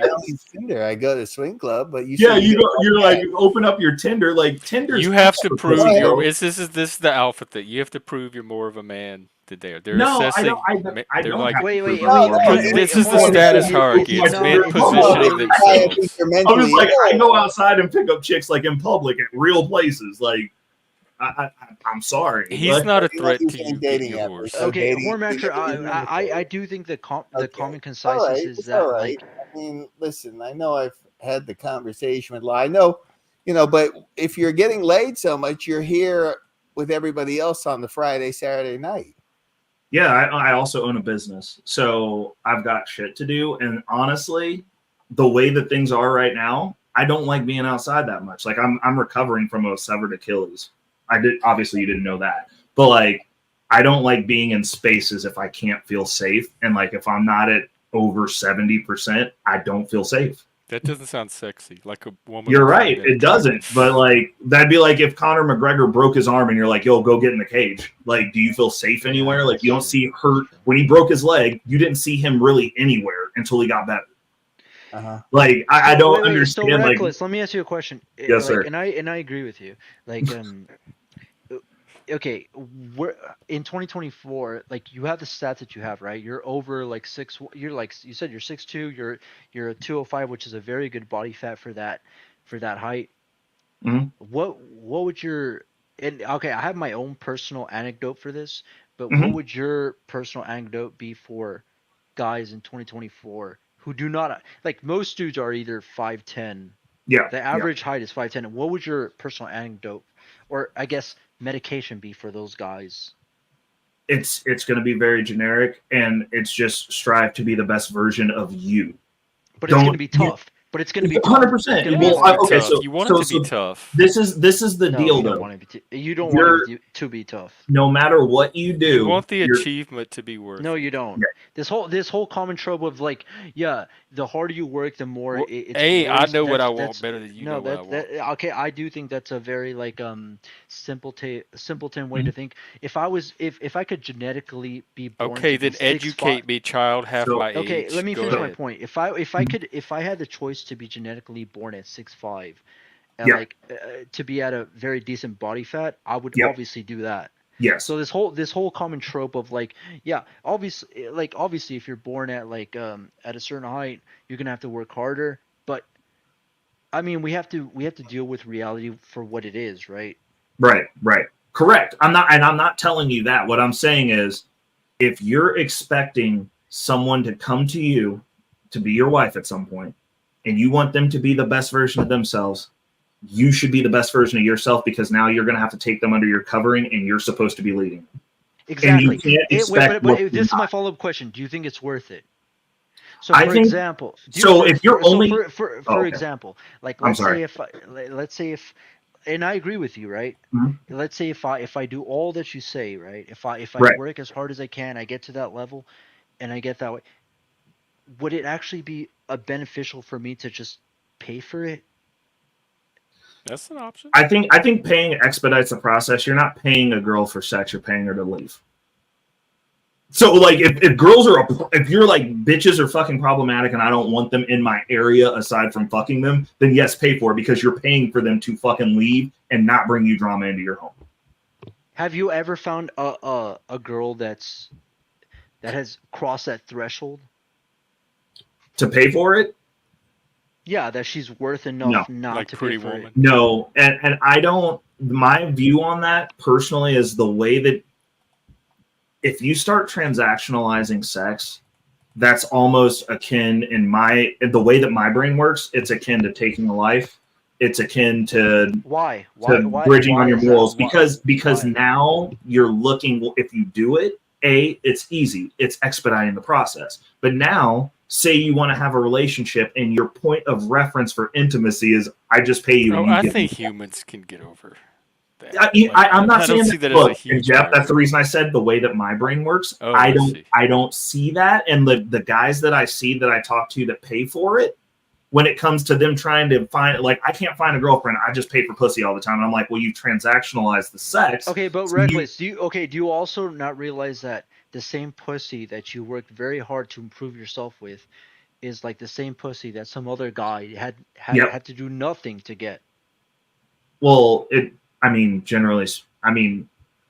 Tinder. I go to swing club, but you're like open up your Tinder, like Tinder. You have to prove this is the alpha thing. You have to prove you're more of a man than they are. They're assessing. I don't like, wait. This is the status hierarchy. It's men positioning themselves. I'm just like, I go outside and pick up chicks like in public at real places. Like, I'm sorry. He's not a threat to you. Okay, Hormack, I do think the common consensus is that like. I mean, listen, I know had the conversation with Lai. No, but if you're getting laid so much, you're here with everybody else on the Friday, Saturday night. Yeah, I also own a business, so I've got shit to do. And honestly, the way that things are right now, I don't like being outside that much. Like I'm recovering from a severed Achilles. Obviously you didn't know that, but like I don't like being in spaces if I can't feel safe, and like if I'm not at over 70%, I don't feel safe. That doesn't sound sexy. Like a woman. You're right, it doesn't. But like that'd be like if Conor McGregor broke his arm and you're like, "Yo, go get in the cage." Like, do you feel safe anywhere? Like, you don't see hurt when he broke his leg. You didn't see him really anywhere until he got better. Like, I don't understand. So Reckless, let me ask you a question. Yes, sir. And I agree with you. Like, okay, we're in 2024. Like, you have the stats that you have, right? You're over like You're like you said, you're 6'2". You're a 205, which is a very good body fat for that height. Mm-hmm. What would your okay? I have my own personal anecdote for this, but Mm-hmm. what would your personal anecdote be for guys in 2024 who do not like? Most dudes are either 5'10". Yeah. The average height is 5'10". And what would your personal anecdote, or I guess medication, be for those guys? It's going to be very generic, and it's just strive to be the best version of you. But it's going to be tough. But it's going to be 100%. Well, okay, so you want it to be tough. This is the deal, you though. don't want it you don't want it to be tough. No matter what you do, you want the achievement to be worth. No, you don't. Yeah. This whole common trope of like, yeah, the harder you work, the more it's I worse. know what I want better than you know what I want. Okay, I do think that's a very like simpleton way to think. If I could genetically be born okay, then educate 6'5", me, child, half my age. Okay, let me Go finish ahead. my point. If I had the choice to be genetically born at 6'5", and Yeah. like to be at a very decent body fat, I would Yep. obviously do that. Yes. So this whole common trope of like, yeah, obviously if you're born at like at a certain height, you're gonna have to work harder. But I mean, we have to deal with reality for what it is, right? Right. Correct. I'm not telling you that. What I'm saying is, if you're expecting someone to come to you to be your wife at some point, and you want them to be the best version of themselves, you should be the best version of yourself, because now you're going to have to take them under your covering, and you're supposed to be leading them. Exactly. And you can't expect but this is my follow-up question. Do you think it's worth it? So I for think- example, for example, like let's say if and I agree with you, right? Mm-hmm. Let's say if I do all that you say, right? If I Right. work as hard as I can, I get to that level, and I get that way, would it actually be beneficial for me to just pay for it? That's an option. I think paying expedites the process. You're not paying a girl for sex. You're paying her to leave. So like if girls are if you're like bitches are fucking problematic and I don't want them in my area aside from fucking them, then yes, pay for it, because you're paying for them to fucking leave and not bring you drama into your home. Have you ever found a girl that has crossed that threshold to pay for it? Yeah, that she's worth enough not like to Pretty pay for Woman. it. No, and I don't. My view on that personally is the way that if you start transactionalizing sex, that's almost akin the way that my brain works. It's akin to taking a life. It's akin to Why bridging on your is that? morals, Why? because now you're looking. If you do it, it's easy. It's expediting the process. But now, say you want to have a relationship, and your point of reference for intimacy is, I just pay you. I think humans can get over that. I'm not saying see that as a huge Jeff. barrier. That's the reason I said the way that my brain works. Oh, I I don't see that, and the guys that I see that I talk to that pay for it, when it comes to them trying to find, like, I can't find a girlfriend, I just pay for pussy all the time. And I'm like, well, you transactionalized the sex. Okay, but so Reckless, do you also not realize that the same pussy that you worked very hard to improve yourself with is like the same pussy that some other guy had to do nothing to get? Well, generally,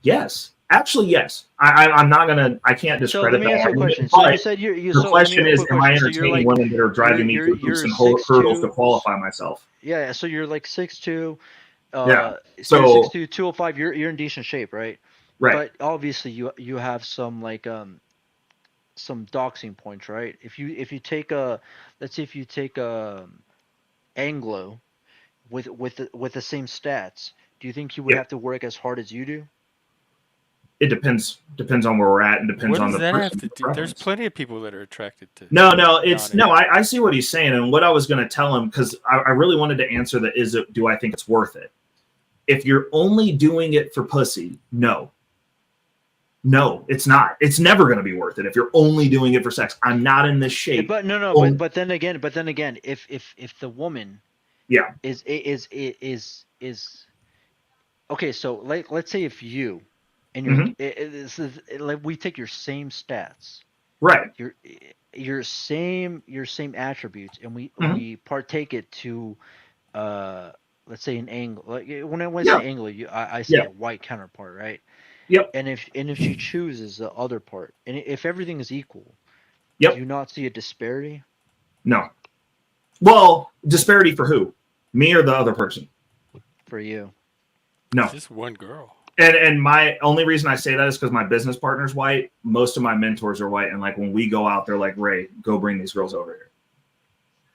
yes. Actually, yes. I'm not gonna. I can't discredit that. So let me ask you a question. So you said the question is, am I entertaining women that are driving me through hoops and hurdles to qualify myself? Yeah. So you're like 6'2". Yeah. So you're 6'2", 205. You're in decent shape, right? Right. But obviously you have some like some doxing points, right? If you take let's say if you take Anglo with the same stats, do you think he would have to work as hard as you do? It depends on where we're at, and depends What on does the that have person. to do? There's plenty of people that are attracted to. No, it's no. non-Asian. I see what he's saying, and what I was going to tell him, because I really wanted to answer that. Is it? Do I think it's worth it? If you're only doing it for pussy, no, it's not. It's never going to be worth it if you're only doing it for sex. I'm not in this shape. But no, but then again, if the woman, yeah, is okay. So let's say if you and your like we take your same stats, right? Your same attributes, and we partake it to let's say an angle. Like when I say angle, I say a white counterpart, right? Yep. And if she chooses the other part, and if everything is equal, do you not see a disparity? No. Well, disparity for who? Me or the other person? For you. No. It's just one girl. And my only reason I say that is because my business partner's white. Most of my mentors are white, and like when we go out, they're like, "Ray, go bring these girls over here."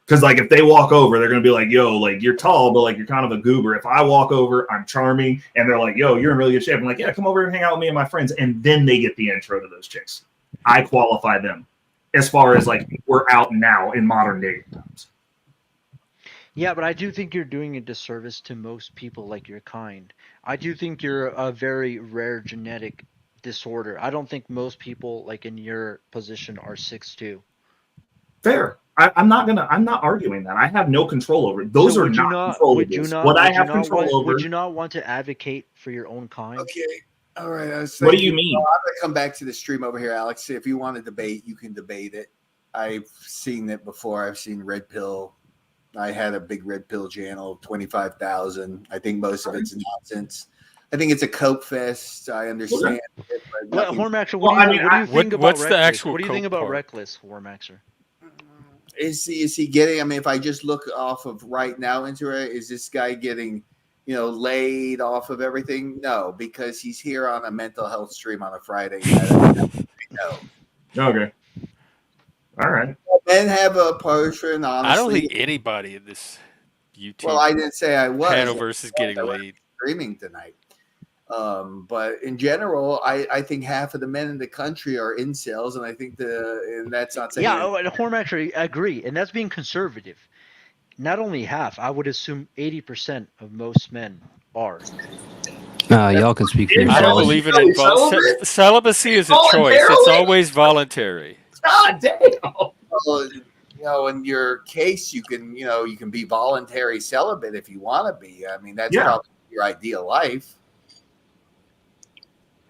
Because like if they walk over, they're gonna be like, "Yo, like you're tall, but like you're kind of a goober." If I walk over, I'm charming, and they're like, "Yo, you're in really good shape." I'm like, "Yeah, come over and hang out with me and my friends," and then they get the intro to those chicks. I qualify them as far as like we're out now in modern dating times. Yeah, but I do think you're doing a disservice to most people like your kind. I do think you're a very rare genetic disorder. I don't think most people like in your position are 6'2". Fair. I'm not arguing that. I have no control over it. Those are not controllables. What I have control over. Would you not want to advocate for your own kind? Okay. All right. What do you mean? I'm going to come back to the stream over here, Alex. If you want to debate, you can debate it. I've seen it before. I've seen Red Pill. I had a big Red Pill channel, 25,000. I think most of it's nonsense. I think it's a coke fest. I understand. Hormaxer, what do you think about what's Reckless? the actual what do you think coke about part? Reckless, Hormaxer? Is he getting? I mean, if I just look off of right now into it, is this guy getting, laid off of everything? No, because he's here on a mental health stream on a Friday night. No. Okay. All right. Men have a portion, honestly. I don't think anybody in this YouTube. Well, I didn't say I was. Panelverse is getting laid. Streaming tonight. But in general, I think half of the men in the country are incels, and I think and that's not saying. Yeah, Hormaxer, I agree, and that's being conservative. Not only half, I would assume 80% of most men are. Y'all can speak for yourselves. I don't believe in celibacy is a choice. It's always voluntary. God damn. Well, in your case, you can be voluntary celibate if you want to be. I mean, that's probably your ideal life.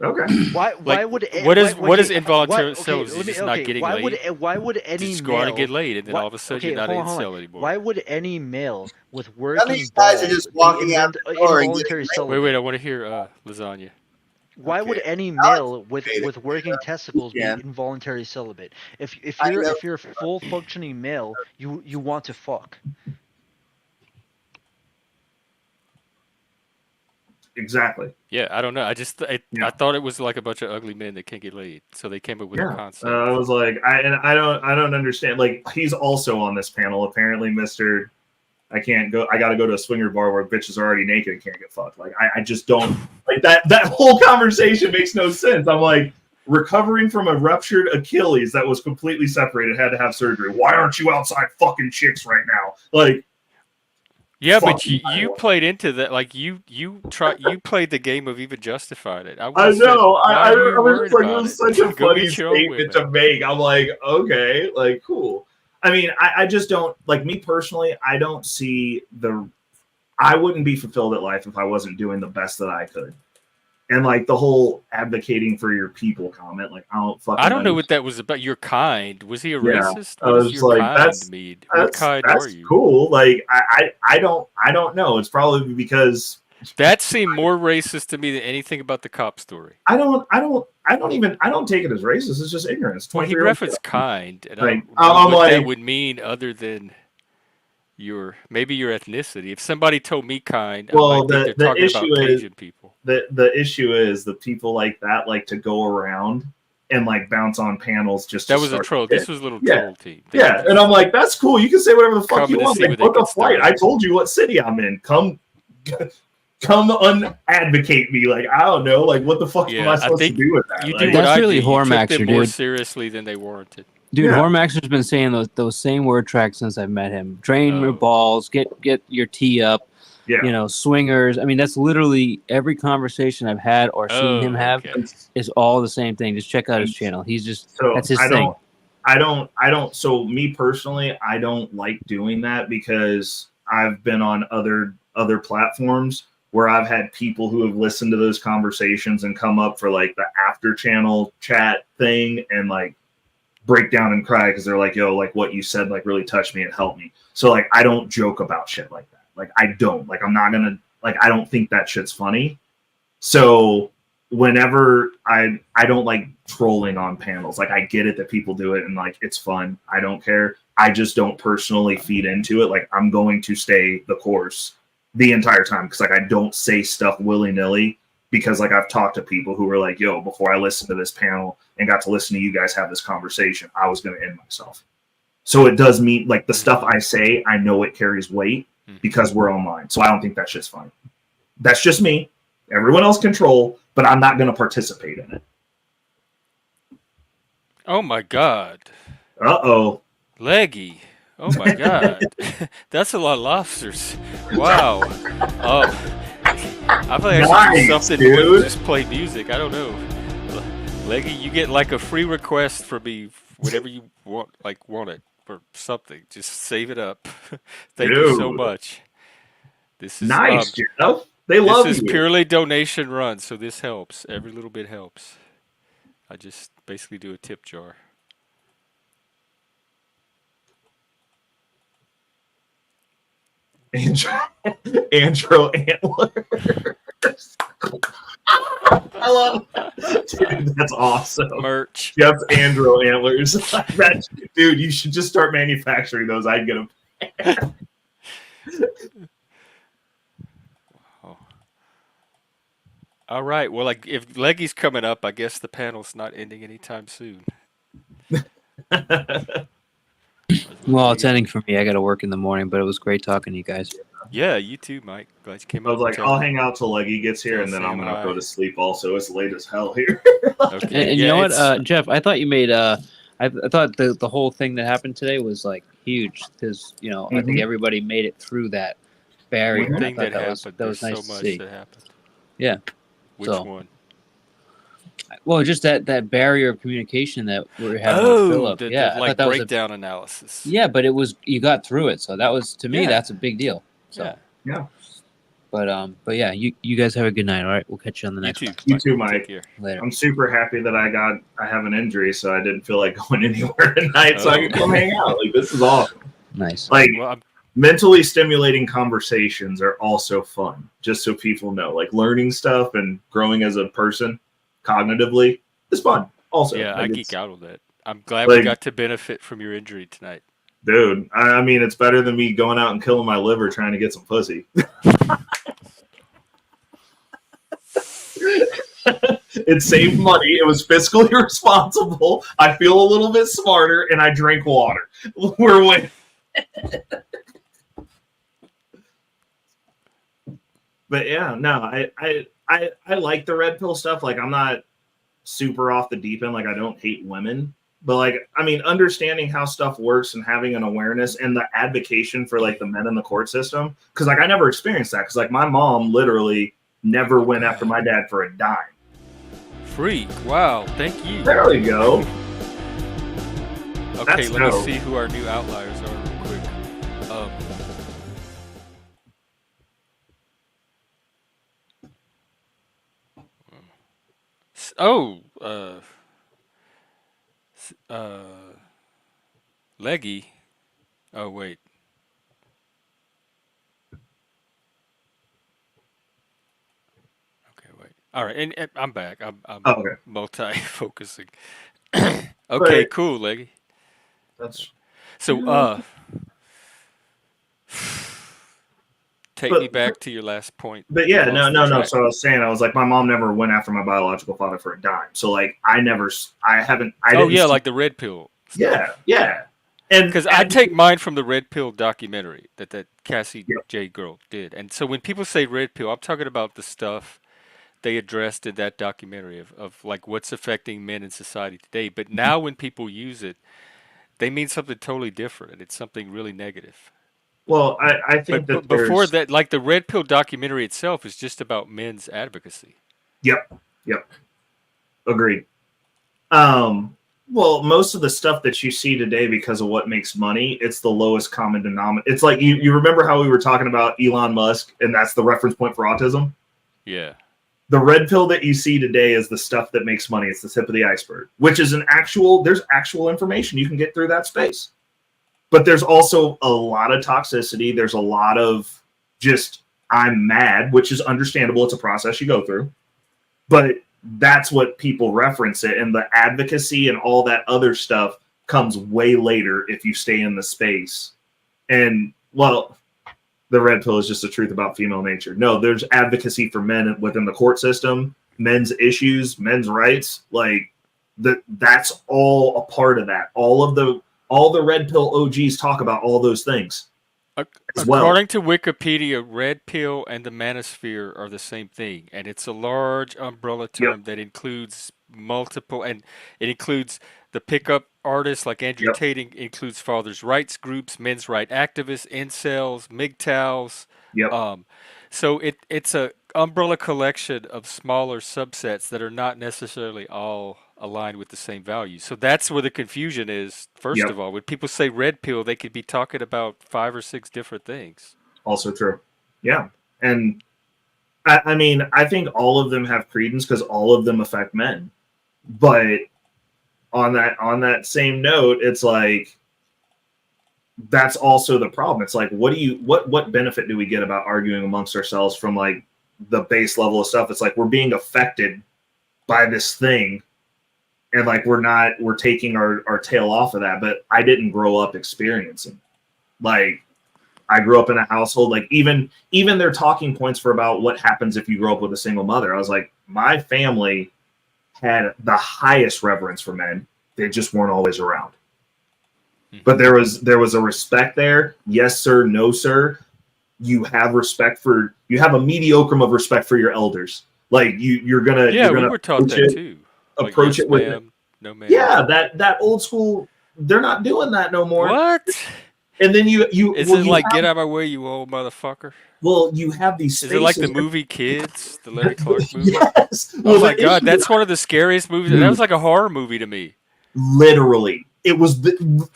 Okay. Why would what is involuntary celibacy? Just not getting laid. Why would any just male go out and get laid, and then all of a sudden you're not in cell anymore? Why would any male with working these guys are just walking out the door and involuntary celibate? Wait, I want to hear lasagna. Why would any male with working testicles be involuntary celibate? If you're a full functioning male, you want to fuck. Exactly. Yeah, I don't know. I just I thought it was like a bunch of ugly men that can't get laid, so they came up with a concept. I was like, I don't understand. Like, he's also on this panel. Apparently, Mr. I can't go. I got to go to a swinger bar where bitches are already naked and can't get fucked. Like, I just don't like that. That whole conversation makes no sense. I'm like, recovering from a ruptured Achilles that was completely separated, had to have surgery. Why aren't you outside fucking chicks right now? Like. Yeah, but you played into that. Like you played the game of even justified it. I know. I was just like, it was such a funny statement to make. I'm like, okay, like cool. I mean, I just don't like me personally. I don't see I wouldn't be fulfilled at life if I wasn't doing the best that I could. And like the whole advocating for your people comment, like I don't know what that was about. Your kind, was he a racist? I was like, that's cool. Like I don't know. It's probably because that seemed more racist to me than anything about the cop story. I don't take it as racist. It's just ignorance. Well, he referenced kind, and like, what that would mean other than maybe your ethnicity. If somebody told me kind, I might think they're talking about Cajun people. The issue is the people like that like to go around and like bounce on panels just That to was a start troll. shit. This was a little Yeah. troll team. They were Yeah, and just I'm like, that's cool. You can say whatever the fuck you coming to want. see Like, what they book a could flight. start I up. told you what city I'm in. Come unadvocate me. Like, I don't know. Like, what the fuck am I Yeah, I supposed to think do with that? you Like, do what That's I really do. You took them Hormaxer, more dude. seriously than they warranted. Dude, Yeah. Hormaxer's been saying those same word tracks since I've met him. Drain your Oh. balls, get your tee up, Yeah. you know, swingers. I mean, that's literally every conversation I've had or seen him have okay. is all the same thing. Just check out his channel. He's just So that's his I thing. don't. So me personally, I don't like doing that because I've been on other platforms where I've had people who have listened to those conversations and come up for like the after channel chat thing and like break down and cry because they're like, yo, like what you said like really touched me. It helped me. So like I don't joke about shit like that. Like I don't. Like I'm not gonna like I don't think that shit's funny. So whenever I don't like trolling on panels. Like I get it that people do it and like it's fun. I don't care. I just don't personally feed into it. Like I'm going to stay the course the entire time because like I don't say stuff willy-nilly because like I've talked to people who were like, yo, before I listened to this panel and got to listen to you guys have this conversation, I was going to end myself. So it does mean like the stuff I say, I know it carries weight because we're online. So I don't think that shit's fun. That's just me. Everyone else control, but I'm not going to participate in it. Oh my God. Uh-oh. Leggy. Oh my God. That's a lot of lobsters. Wow. I thought I should do something more than just play music. I don't know. Leggy, you get like a free request from me whenever you want it or something. Just save it up. Thank you so much. This is nice, Jeff. They love This is you. purely donation run, so this helps. Every little bit helps. I just basically do a tip jar. Andro Antlers. I love that. Dude, that's awesome. Merch. Jeff's Andro Antlers. Dude, you should just start manufacturing those. I'd get them. Wow. All right. Well, like if Leggy's coming up, I guess the panel's not ending anytime soon. Well, it's ending for me. I got to work in the morning, but it was great talking to you guys. Yeah, you too, Mike. Glad you came I up. was like, I'll hang out till Leggy gets here, and then I'm gonna go to sleep. Also, it's late as hell here. Okay. And you know what, Jeff? I thought you made. I thought the whole thing that happened today was like huge because I think everybody made it through that barrier. One thing I thought that was, happened. that was There's nice so to much see. that happened. Yeah. Which one? Well, just that barrier of communication that we're having with Philip. The Yeah, I like thought that breakdown analysis. Yeah, but you got through it, so that was to me Yeah. that's a big deal. So. Yeah. But yeah, you guys have a good night. All right, we'll catch you on the next one. You too, Mike. Later. I'm super happy that I have an injury, so I didn't feel like going anywhere tonight, so I can come hang out. Like this is awesome. Nice. Like mentally stimulating conversations are also fun. Just so people know, like learning stuff and growing as a person cognitively is fun. Also, Yeah, like, I geek out on that. I'm glad we got to benefit from your injury tonight. Dude, I mean, it's better than me going out and killing my liver trying to get some pussy. It saved money. It was fiscally responsible. I feel a little bit smarter, and I drink water. We're winning. But yeah, no, I like the red pill stuff. Like, I'm not super off the deep end. Like, I don't hate women. But like, I mean, understanding how stuff works and having an awareness and the advocation for like the men in the court system. Cause like, I never experienced that. Cause like my mom literally never went after my dad for a dime. Freak. Wow. Thank you. There we go. Okay, let me see who our new outliers are real quick. Leggy. Oh, wait. Okay, wait. All right, and I'm back. I'm okay. Multi-focusing. Okay, cool, Leggy. That's so. take me back to your last point. But yeah, no. So I was saying, I was like, my mom never went after my biological father for a dime. So like, I haven't. Oh yeah, like the red pill. Stuff. Yeah. And because I take mine from the red pill documentary that Cassie J girl did, and so when people say red pill, I'm talking about the stuff they addressed in that documentary of like what's affecting men in society today. But now when people use it, they mean something totally different, and it's something really negative. Well, I think that before that, like the red pill documentary itself is just about men's advocacy. Yep. Agreed. Well, most of the stuff that you see today because of what makes money, it's the lowest common denominator. It's like you remember how we were talking about Elon Musk, and that's the reference point for autism? Yeah. The red pill that you see today is the stuff that makes money. It's the tip of the iceberg, which is there's actual information you can get through that space. But there's also a lot of toxicity. There's a lot of just, I'm mad, which is understandable. It's a process you go through. But that's what people reference it. And the advocacy and all that other stuff comes way later if you stay in the space. And, well, the red pill is just the truth about female nature. No, there's advocacy for men within the court system, men's issues, men's rights. Like, that's all a part of that. All the red pill OGs talk about all those things. According to Wikipedia, red pill and the manosphere are the same thing, and it's a large umbrella term that includes multiple, and it includes the pickup artists like Andrew Tate, includes fathers' rights groups, men's right activists, incels, MGTOWs. So it's a umbrella collection of smaller subsets that are not necessarily all aligned with the same values. So that's where the confusion is. First of all, when people say red pill, they could be talking about 5 or 6 different things. Also true. Yeah. And I mean, I think all of them have credence because all of them affect men. But on that same note, it's like, that's also the problem. It's like, what benefit do we get about arguing amongst ourselves from like the base level of stuff? It's like we're being affected by this thing, and like we're taking our tail off of that. But I didn't grow up experiencing. Like, I grew up in a household, like even their talking points for about what happens if you grow up with a single mother. I was like, my family had the highest reverence for men. They just weren't always around. But there was a respect there. Yes, sir. No, sir. You have a mediocre of respect for your elders. Like you're gonna. Yeah, we were taught that too. Approach it with no ma'am. Yeah, that old school. They're not doing that no more. What? And then you is it like get out of my way, you old motherfucker? Well, you have these spaces. Is it like the movie Kids, the Larry Clark movie? Yes. Oh my god, that's one of the scariest movies. That was like a horror movie to me. Literally, it was.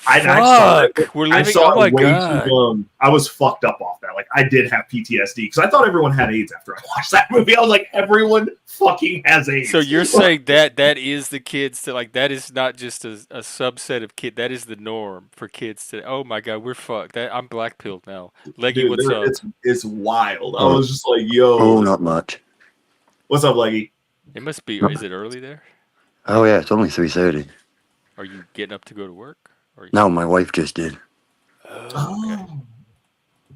I saw it. We're living. I saw oh my it way god! Too long. I was fucked up off that. Like I did have PTSD because I thought everyone had AIDS after I watched that movie. I was like, everyone fucking has AIDS. So you're saying that is the kids to like that is not just a subset of kid. That is the norm for kids to. Oh my god, we're fucked. I'm black pilled now. Leggy, Dude, what's up? It's wild. I was just like, yo. Oh, not much. What's up, Leggy? It must be. Is it early there? Oh yeah, it's only 3:30. Are you getting up to go to work? No, my wife just did. Oh, okay.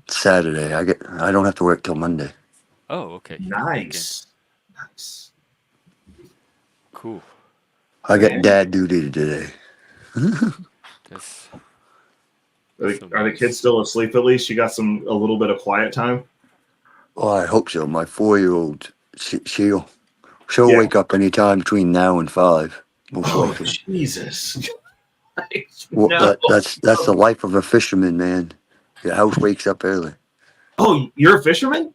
It's Saturday. I don't have to work till Monday. Oh, okay. Nice. Cool. I got dad duty today. Are the kids still asleep at least? You got a little bit of quiet time? Well, I hope so. My 4-year-old, she'll wake up anytime between now and 5. Oh, Jesus. Well, No. that's the life of a fisherman, man. Your house wakes up early. Oh, you're a fisherman?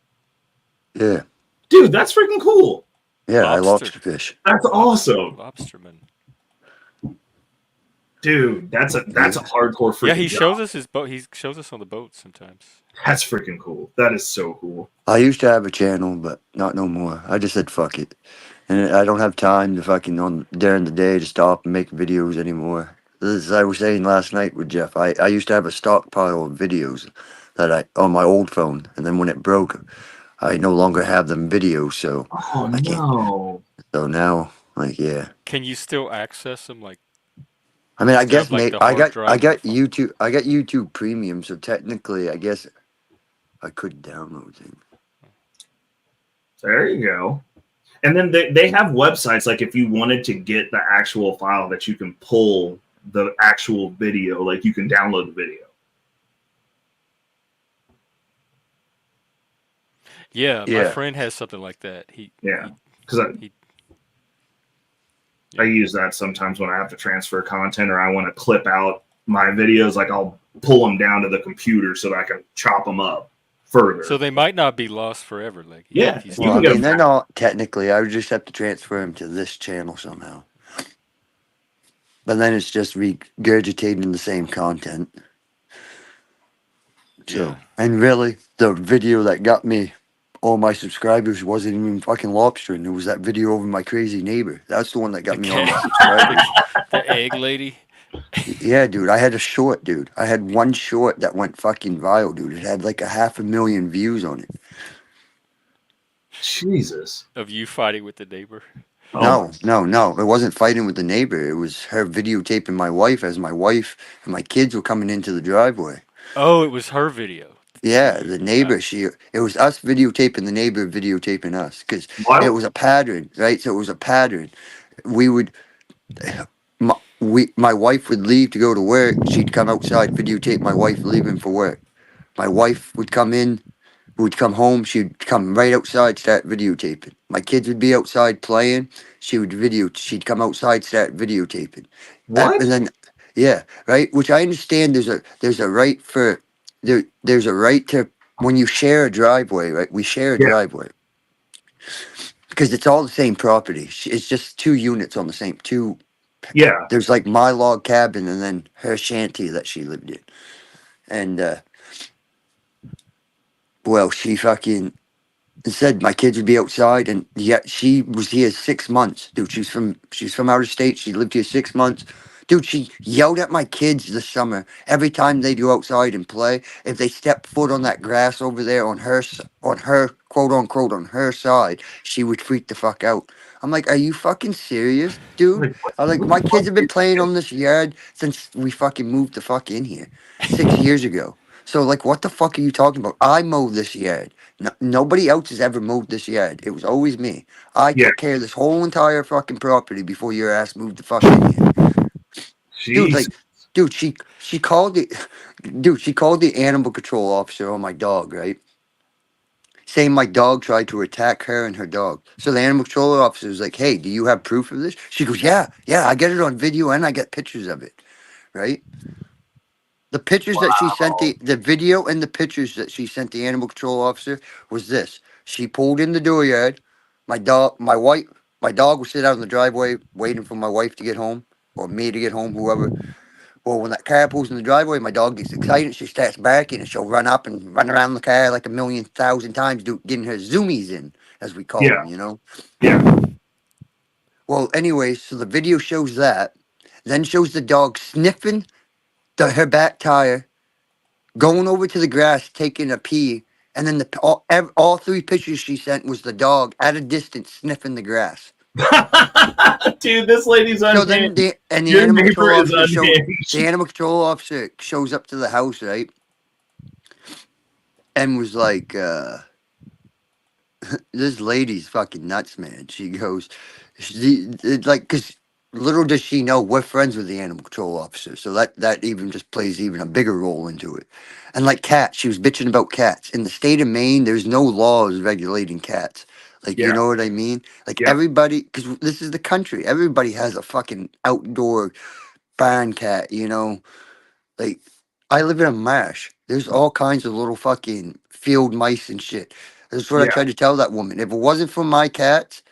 Yeah. Dude, that's freaking cool. Yeah, I lobster fish. That's awesome. Lobsterman. Dude, that's a hardcore freaking Yeah, he job. shows us his boat. He shows us on the boat sometimes. That's freaking cool. That is so cool. I used to have a channel, but not no more. I just said fuck it. And I don't have time to fucking during the day to stop and make videos anymore. As I was saying last night with Jeff, I used to have a stockpile of videos that on my old phone, and then when it broke, I no longer have them videos, so I can't. No. So now, like, yeah. Can you still access them? Like, I mean, I guess like I got YouTube Premium, so technically, I guess I couldn't download things. There you go. And then they have websites, like if you wanted to get the actual file that you can pull the actual video, like you can download the video. Yeah, my friend has something like that. Because I use that sometimes when I have to transfer content or I want to clip out my videos. Like I'll pull them down to the computer so that I can chop them up further. So they might not be lost forever. Like Yeah. Well, I mean, they're not technically. I would just have to transfer them to this channel somehow. But then it's just regurgitating the same content. So, and really, the video that got me all my subscribers wasn't even fucking lobstering. It was that video over my crazy neighbor. That's the one that got me all my subscribers. The egg lady. Yeah, dude. I had a short, dude. I had one short that went fucking viral, dude. It had like 500,000 views on it. Jesus. Of you fighting with the neighbor. No. It wasn't fighting with the neighbor. It was her videotaping my wife as my wife and my kids were coming into the driveway. Oh, it was her video. Yeah, the neighbor. It was us videotaping the neighbor videotaping us because it was a pattern, right? So it was a pattern. We would, my wife would leave to go to work. She'd come outside, videotape my wife leaving for work. My wife would come in. We'd come home, she'd come right outside, start videotaping. My kids would be outside playing, she'd come outside, start videotaping. What? And then, yeah, right. Which I understand. There's a right for there's a right to when you share a driveway, right? We share a driveway because it's all the same property. It's just 2 units on the same two. Yeah. There's like my log cabin and then her shanty that she lived in, and well, she fucking said my kids would be outside, and yet she was here 6 months, dude. She's from out of state. She lived here 6 months, dude. She yelled at my kids this summer every time they go outside and play. If they step foot on that grass over there on her quote unquote on her side, she would freak the fuck out. I'm like, are you fucking serious, dude? I'm like, my kids have been playing on this yard since we fucking moved the fuck in here 6 years ago. So, like, what the fuck are you talking about? I mowed this yard. Nobody else has ever mowed this yard. It was always me. I took care of this whole entire fucking property before your ass moved the fuck in here. Dude, like, dude, she called the animal control officer on my dog, right? Saying my dog tried to attack her and her dog. So the animal control officer was like, hey, do you have proof of this? She goes, yeah, I get it on video and I get pictures of it, right? The pictures that she sent the video and the pictures that she sent the animal control officer was this. She pulled in the dooryard. My dog would sit out in the driveway waiting for my wife to get home or me to get home, whoever. Well, when that car pulls in the driveway, my dog gets excited. She starts barking and she'll run up and run around the car like 1,000,000 times, getting her zoomies in, as we call them, you know? Yeah. Well, anyway, so the video shows that. Then shows the dog sniffing her back tire, going over to the grass, taking a pee, and then all 3 pictures she sent was the dog at a distance sniffing the grass. Dude, this lady's unhinged. So then the animal control officer shows up to the house, right, and was like, "This lady's fucking nuts, man." She goes, because little does she know we're friends with the animal control officer, so that even just plays even a bigger role into it. And like cats, she was bitching about cats. In the state of Maine, there's no laws regulating cats. Like, you know what I mean? Like everybody, because this is the country, everybody has a fucking outdoor barn cat, you know? Like, I live in a marsh. There's all kinds of little fucking field mice and shit. That's what I tried to tell that woman. If it wasn't for my cats,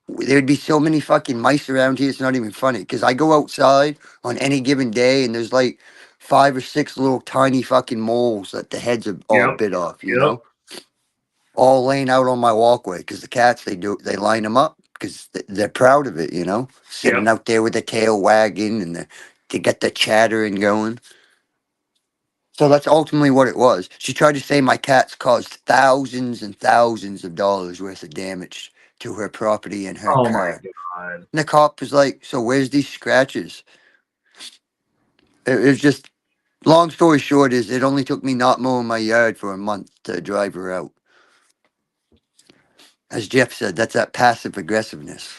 there'd be so many fucking mice around here. It's not even funny. Because I go outside on any given day and there's like 5 or 6 little tiny fucking moles that the heads are all bit off, you know? All laying out on my walkway. Because the cats, they line them up because they're proud of it, you know? Sitting out there with the tail wagging and to get the chattering going. So that's ultimately what it was. She tried to say my cats caused thousands and thousands of dollars worth of damage to her property and her car. My God. And the cop was like, so where's these scratches? It was just, Long story short is it only took me not mowing my yard for a month to drive her out. As Jeff said, that's that passive aggressiveness.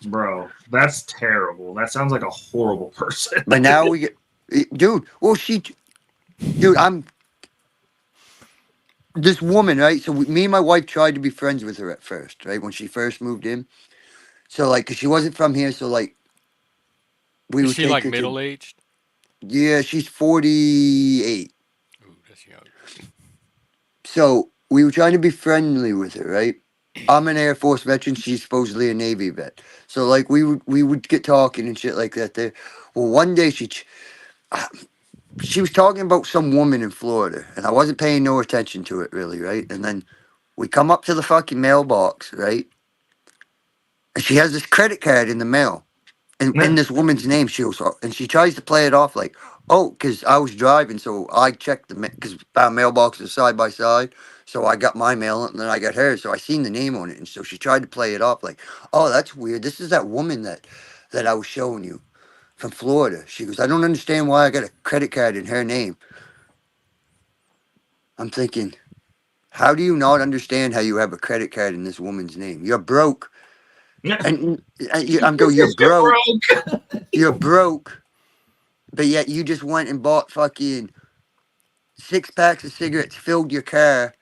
Bro, that's terrible. That sounds like a horrible person. But now we get, dude. Well, dude, I'm this woman, right? So me and my wife tried to be friends with her at first, right? When she first moved in. So like, cause she wasn't from here, so like, we Is would she take like her to. middle aged? Yeah, she's 48. Ooh, that's young. So we were trying to be friendly with her, right? I'm an Air Force veteran. She's supposedly a Navy vet. So like we would get talking and shit like that. There. Well, one day she was talking about some woman in Florida, and I wasn't paying no attention to it really, right? And then we come up to the fucking mailbox, right? And she has this credit card in the mail. And in this woman's name, and she tries to play it off like, oh, because I was driving, so I checked because our mailboxes are side by side, so I got my mail and then I got hers, so I seen the name on it, and so she tried to play it off like, oh, that's weird. This is that woman that I was showing you from Florida. She goes, I don't understand why I got a credit card in her name. I'm thinking, how do you not understand how you have a credit card in this woman's name? You're broke, and you're broke. You're broke. But yet you just went and bought fucking 6 packs of cigarettes, filled your car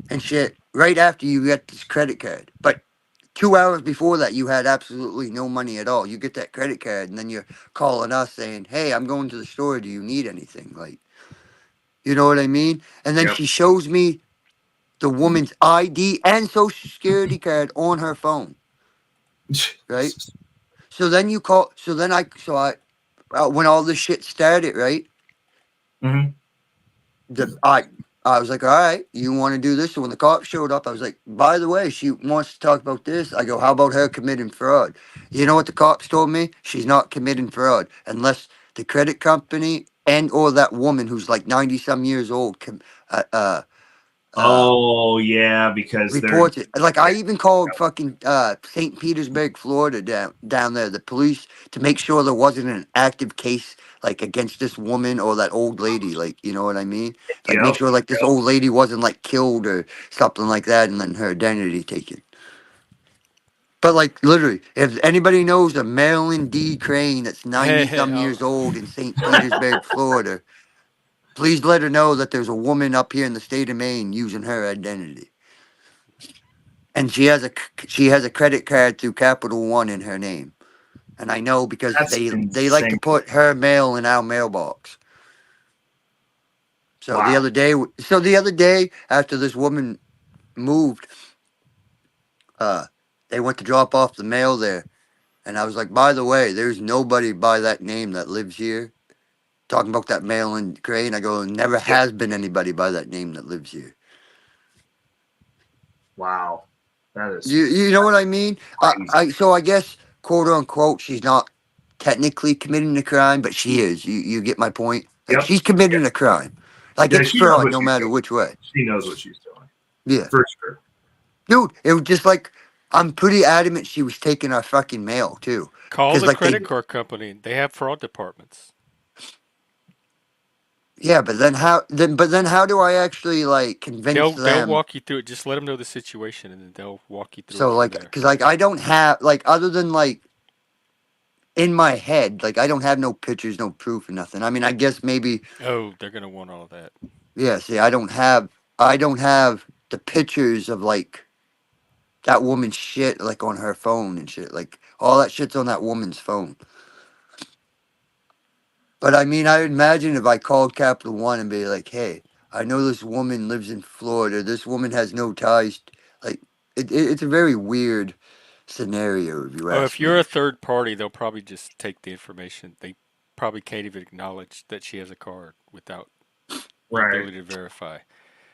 and shit right after you got this credit card. But 2 hours before that, you had absolutely no money at all. You get that credit card and then you're calling us saying, hey, I'm going to the store. Do you need anything? Like, you know what I mean? And then she shows me the woman's ID and social security card on her phone. Right? So then you call, when all this shit started, right? Mm-hmm. I was like, all right, you want to do this? So when the cops showed up, I was like, by the way, she wants to talk about this. I go, how about her committing fraud? You know what the cops told me? She's not committing fraud unless the credit company and or that woman who's like 90 some years old Oh yeah, because they're reports it. Like I even called fucking St. Petersburg, Florida, down there, the police, to make sure there wasn't an active case like against this woman or that old lady. Like, you know what I mean? Like make sure like this old lady wasn't like killed or something like that, and then her identity taken. But like literally, if anybody knows a Marilyn D. Crane that's 90 some years old in St. Petersburg, Florida, please let her know that there's a woman up here in the state of Maine using her identity. And she has a credit card through Capital One in her name, and I know because they like to put her mail in our mailbox. So the other day, after this woman moved, they went to drop off the mail there, and I was like, by the way, there's nobody by that name that lives here. Talking about that mail in Crane, I go, never has been anybody by that name that lives here. Wow. That is You know what I mean? So I guess quote unquote she's not technically committing a crime, but she is. You get my point? Like she's committing a crime. Like it's fraud no matter which way. She knows what she's doing. Yeah. For sure. Dude, it was just like I'm pretty adamant she was taking our fucking mail too. Call the like credit card company. They have fraud departments. Yeah, but then how do I actually like convince them? They'll walk you through it. Just let them know the situation, and then they'll walk you through. So like, because like I don't have like other than like in my head, like I don't have no pictures, no proof, or nothing. I mean, I guess maybe. Oh, they're gonna want all of that. Yeah, see, I don't have the pictures of like that woman's shit like on her phone and shit. Like all that shit's on that woman's phone. But I mean, I imagine if I called Capital One and be like, "Hey, I know this woman lives in Florida. This woman has no ties." Like, it's a very weird scenario if you ask me. If you're a third party, they'll probably just take the information. They probably can't even acknowledge that she has a card without the ability to verify.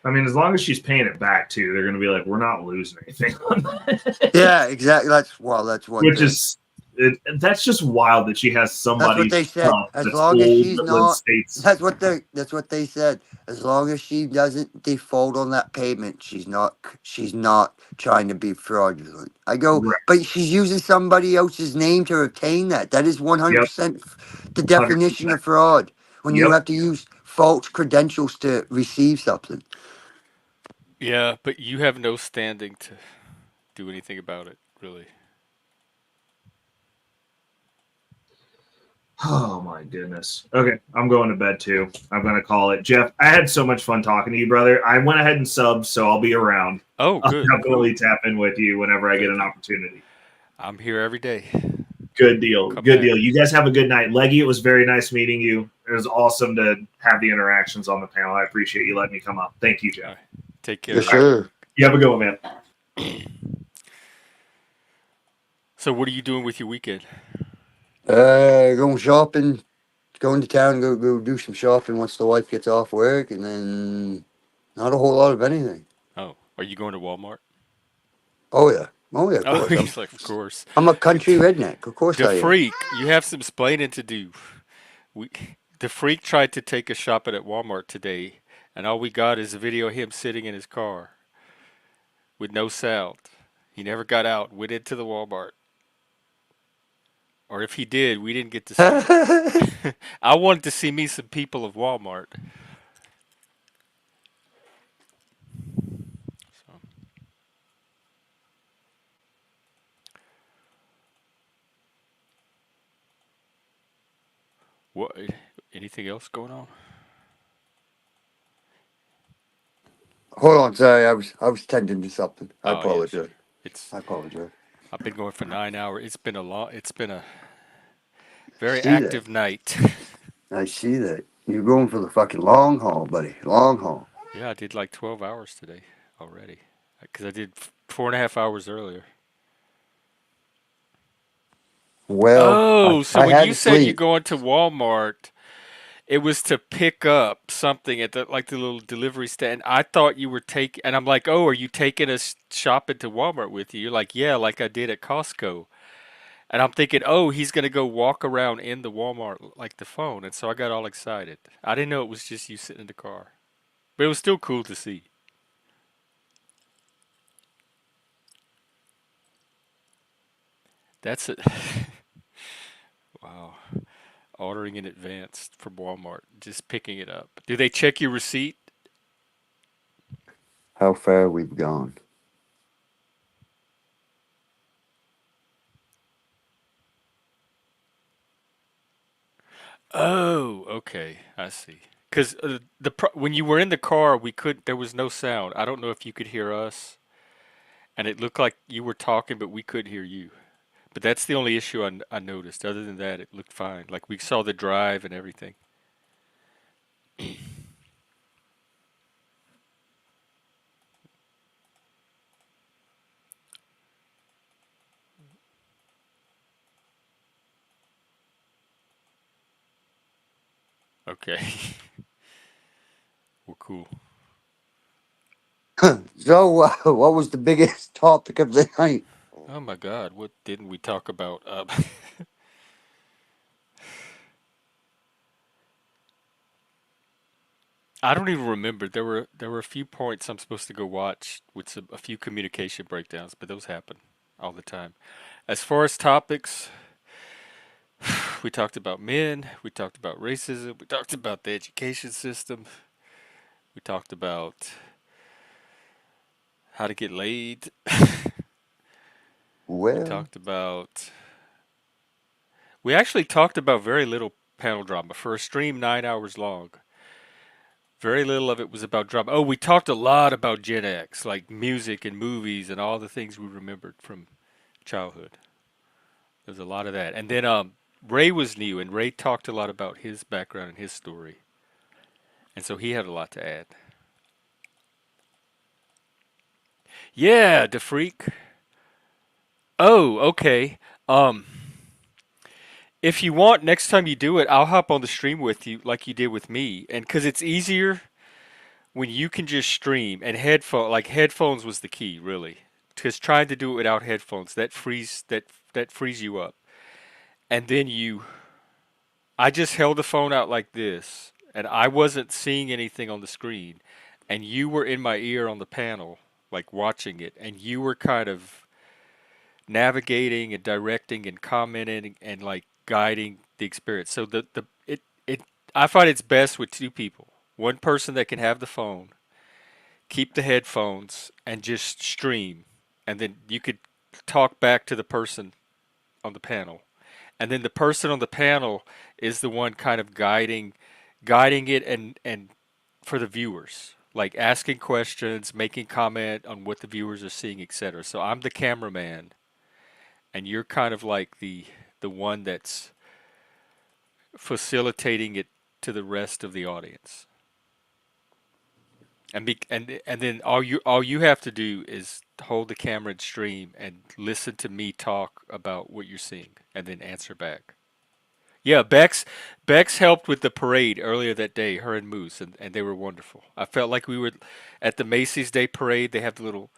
I mean, as long as she's paying it back too, they're going to be like, "We're not losing anything on that." Yeah, exactly. That's one. Which is That's just wild that she has That's what somebody's they said. stuff As that's long as old she's that lives not, states. that's what they said. As long as she doesn't default on that payment, she's not trying to be fraudulent. I go, Right. but she's using somebody else's name to obtain that. That is 100% the 100%. definition of fraud. When you Yep. have to use false credentials to receive something. Yeah, but you have no standing to do anything about it, really. Oh my goodness. Okay, I'm going to bed too. I'm going to call it. Jeff, I had so much fun talking to you, brother. I went ahead and subbed, so I'll be around. Oh, I'll good, definitely cool. tap in with you whenever I get Thank an you. opportunity. I'm here every day. Good deal. Come Good back. deal. You guys have a good night. Leggy, it was very nice meeting you. It was awesome to have the interactions on the panel. I appreciate you letting me come up. Thank you, Jeff. All right. Take care. Yes, sir. You have a good one, man. So, what are you doing with your weekend? Going shopping, going to town, go do some shopping once the wife gets off work, and then not a whole lot of anything. Oh, are you going to Walmart? Oh yeah, of Oh, course. he's like, of course. I'm a country redneck. Of course The I am. freak, you have some splaining to do. We, the freak tried to take us shopping at Walmart today, and all we got is a video of him sitting in his car with no sound. He never got out, went into the Walmart. Or if he did, we didn't get to see it. I wanted to see me some people of Walmart. So, what? Anything else going on? Hold on, sorry, I was tending to something. I Oh yes, apologize. it's. I apologize. I've been going for 9 hours. It's been a long. It's been a very See that? active night. I see that. You're going for the fucking long haul, buddy. Long haul. Yeah, I did like 12 hours today already. Because I did 4.5 hours earlier. Well, Oh, so I when had you to said you're sleep. going to Walmart, it was to pick up something at the like the little delivery stand. I thought you were taking, and I'm like, oh, are you taking us shopping to Walmart with you? You're like, yeah, like I did at Costco. And I'm thinking, oh, he's gonna go walk around in the Walmart like the phone, and so I got all excited. I didn't know it was just you sitting in the car, but it was still cool to see. That's it. Wow. Ordering in advance from Walmart, just picking it up. Do they check your receipt? How far we've gone. Oh, okay, I see. Because when you were in the car, we could there was no sound. I don't know if you could hear us, and it looked like you were talking, but we couldn't hear you. But that's the only issue I noticed. Other than that, it looked fine. Like we saw the drive and everything. Okay. Well, cool. So, what was the biggest topic of the night? Oh my God, what didn't we talk about? I don't even remember. There were a few points I'm supposed to go watch with a few communication breakdowns, but those happen all the time. As far as topics, we talked about men, we talked about racism, we talked about the education system, we talked about how to get laid. We Well, talked about we actually talked about very little panel drama for a stream 9 hours long. Very little of it was about drama. Oh, we talked a lot about Gen X, like music and movies and all the things we remembered from childhood. There's a lot of that. And then Ray was new, and Ray talked a lot about his background and his story. And so he had a lot to add. Yeah, the freak. Oh, okay. Um, if you want, next time you do it, I'll hop on the stream with you like you did with me. And because it's easier when you can just stream and headphones was the key, really. Because trying to do it without headphones, that frees you up. and then I just held the phone out like this, and I wasn't seeing anything on the screen, and you were in my ear on the panel, like watching it, and you were kind of navigating and directing and commenting and like guiding the experience. So it I find it's best with two people. One person that can have the phone, keep the headphones, and just stream, and then you could talk back to the person on the panel, and then the person on the panel is the one kind of guiding it and for the viewers, like asking questions, making comment on what the viewers are seeing, etc. So I'm the cameraman, and you're kind of like the one that's facilitating it to the rest of the audience. And then all you have to do is hold the camera and stream and listen to me talk about what you're seeing and then answer back. Yeah, Bex helped with the parade earlier that day, her and Moose, and they were wonderful. I felt like we were at the Macy's Day Parade. They have the little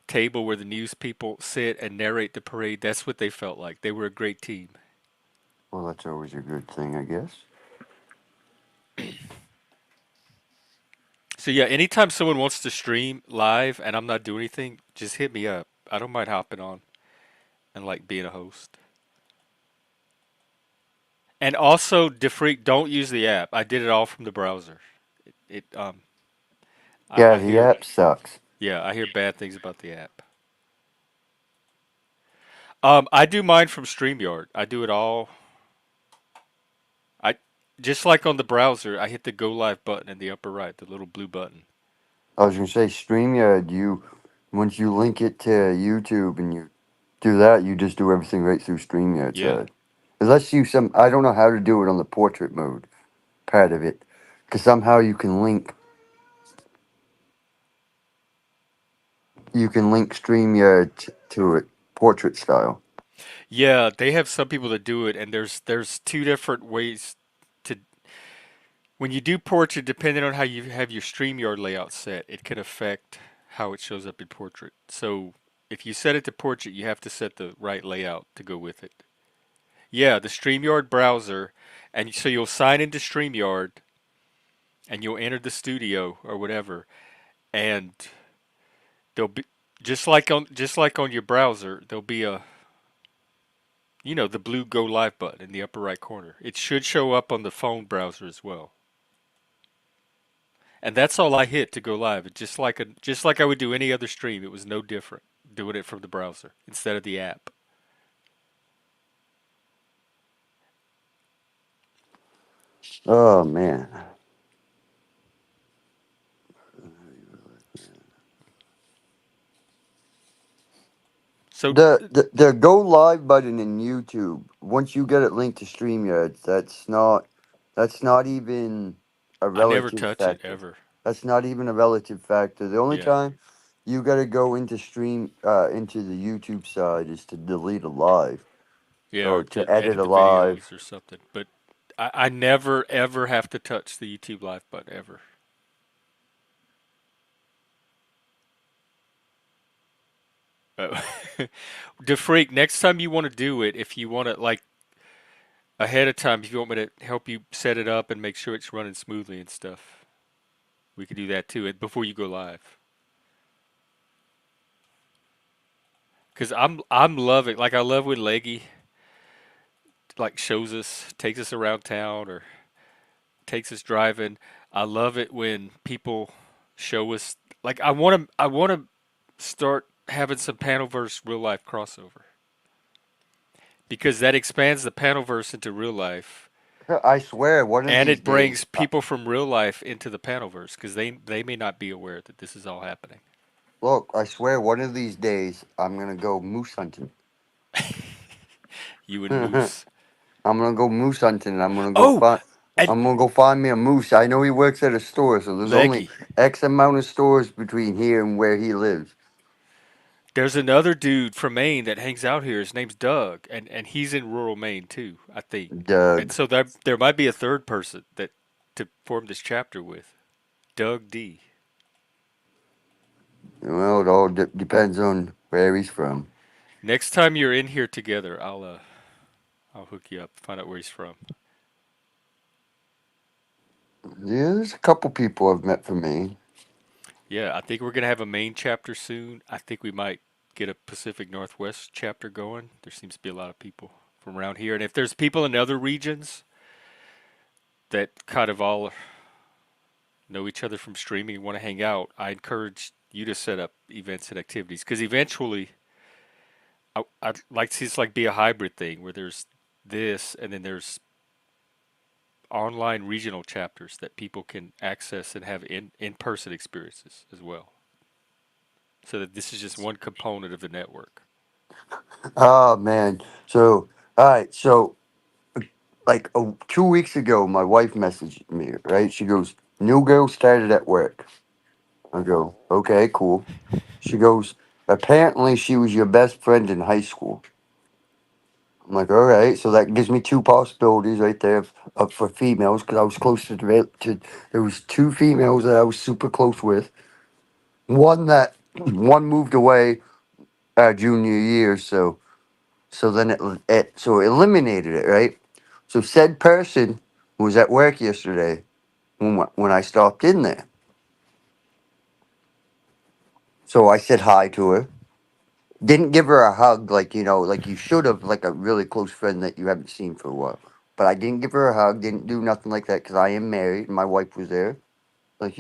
table where the news people sit and narrate the parade. That's what they felt like. They were a great team. Well, that's always a good thing, I guess. So yeah, anytime someone wants to stream live and I'm not doing anything, just hit me up. I don't mind hopping on and like being a host. And also, Defreak, don't use the app. I did it all from the browser. It Yeah, I the hear app sucks. yeah, I hear bad things about the app. I do mine from StreamYard. I do it all. I just like on the browser, I hit the go live button in the upper right, the little blue button. I was gonna say StreamYard. Once you link it to YouTube and you do that, you just do everything right through StreamYard Yeah. side. Unless you some, I don't know how to do it on the portrait mode part of it, because somehow you can link StreamYard to it portrait style. Yeah, they have some people that do it, and there's two different ways to when you do portrait, depending on how you have your StreamYard layout set, it can affect how it shows up in portrait. So if you set it to portrait, you have to set the right layout to go with it. Yeah, the StreamYard browser, and so you'll sign into StreamYard, and you'll enter the studio or whatever, and there'll be just like on your browser, there'll be the blue go live button in the upper right corner. It should show up on the phone browser as well. And that's all I hit to go live. Just like I would do any other stream. It was no different doing it from the browser instead of the app. Oh man. So The go live button in YouTube, once you get it linked to StreamYard, that's not even a I never relative touch it factor. ever. That's not even a relative factor. The only Yeah. time you gotta go into the YouTube side is to delete a live Yeah, or or to to edit edit a the live. videos or something. But I never ever have to touch the YouTube live button ever. Oh. DeFreak, next time you want to do it, if you want to like ahead of time, if you want me to help you set it up and make sure it's running smoothly and stuff, we could do that too before you go live. Cause I'm loving like I love when Leggy like shows us takes us around town or takes us driving. I love it when people show us like I want to start having some Panelverse real life crossover because that expands the Panelverse into real life I swear, one of and these it days. brings people from real life into the Panelverse because they may not be aware that this is all happening. Look, I swear, one of these days I'm gonna go moose hunting. You and I'm Moose. gonna go moose hunting. And I'm gonna go Oh, find. and I'm gonna go find me a moose. I know he works at a store, so there's only Leggy. X amount of stores between here and where he lives. There's another dude from Maine that hangs out here. His name's Doug, and he's in rural Maine too, I think. And Doug. so there might be a third person that to form this chapter with, Doug D. Well, it all depends on where he's from. Next time you're in here together, I'll I'll hook you up. Find out where he's from. Yeah, there's a couple people I've met from Maine. Yeah, I think we're gonna have a Maine chapter soon. I think we might get a Pacific Northwest chapter going. There seems to be a lot of people from around here, and if there's people in other regions that kind of all know each other from streaming and want to hang out, I encourage you to set up events and activities because eventually, I'd like to see this like be a hybrid thing where there's this and then there's online regional chapters that people can access and have in-person experiences as well. So that this is just one component of the network. Oh man. So all right. So like 2 weeks ago, my wife messaged me. Right. She goes, "New girl started at work." I go, "Okay, cool." She goes, "Apparently, she was your best friend in high school." I'm like, "All right." So that gives me two possibilities right there for females because I was close to. There was two females that I was super close with. One moved away junior year, so then it eliminated it, right? So said person was at work yesterday when I stopped in there. So I said hi to her. Didn't give her a hug like you should have, like a really close friend that you haven't seen for a while. But I didn't give her a hug. Didn't do nothing like that because I am married and my wife was there. Like.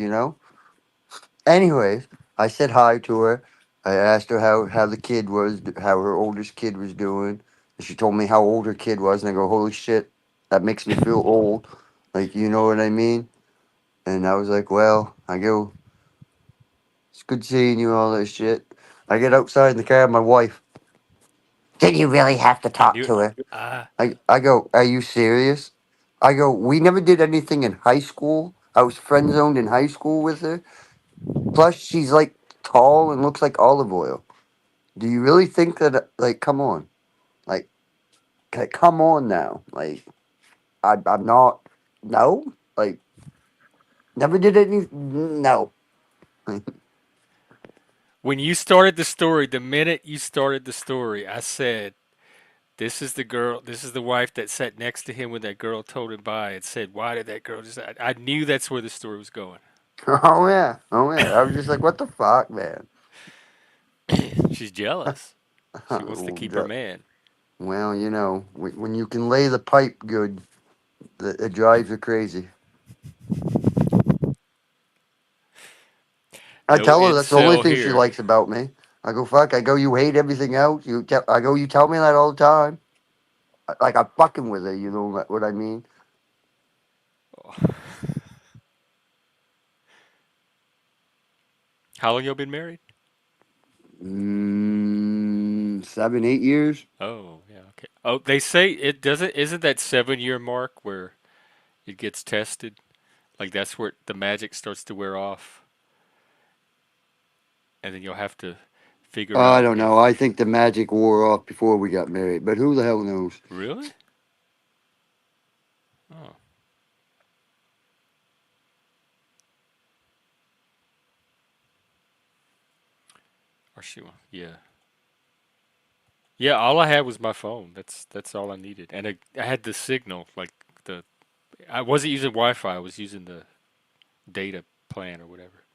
Anyways, I said hi to her. I asked her how the kid was, how her oldest kid was doing. And she told me how old her kid was, and I go, "Holy shit, that makes me feel old." Like, you know what I mean? And I was like, "Well," I go, "It's good seeing you, all that shit." I get outside in the car, my wife. Did you really have to I talk knew to her? it. I go, "Are you serious?" I go, "We never did anything in high school. I was friend zoned in high school with her. Plus, she's like tall and looks like olive oil. Do you really think that, like, come on? Like, come on now. Like, I'm not, no? Like, never did any, no." When you started the story, the minute you started the story, I said, "This is the girl. This is the wife that sat next to him when that girl told him bye and said, why did that girl just?" I knew that's where the story was going. Oh, yeah. Oh, yeah. I was just like, what the fuck, man? She's jealous. She wants to keep her man. Well, when you can lay the pipe good, it drives her crazy. I No tell her that's the only incel thing she here. likes about me. I go, fuck. I go, you hate everything else. I go, you tell me that all the time. Like I'm fucking with her. You know what I mean? How long y'all been married? 7, 8 years. Oh, yeah, okay. Oh, they say it doesn't. Isn't that 7-year mark where it gets tested? Like that's where the magic starts to wear off, and then you'll have to figure I out don't if know. I think the magic wore off before we got married, but who the hell knows? really. Oh, or she. Yeah. Yeah, all I had was my phone. That's all I needed, and I had the signal. Like the, I wasn't using Wi-Fi. I was using the data plan or whatever.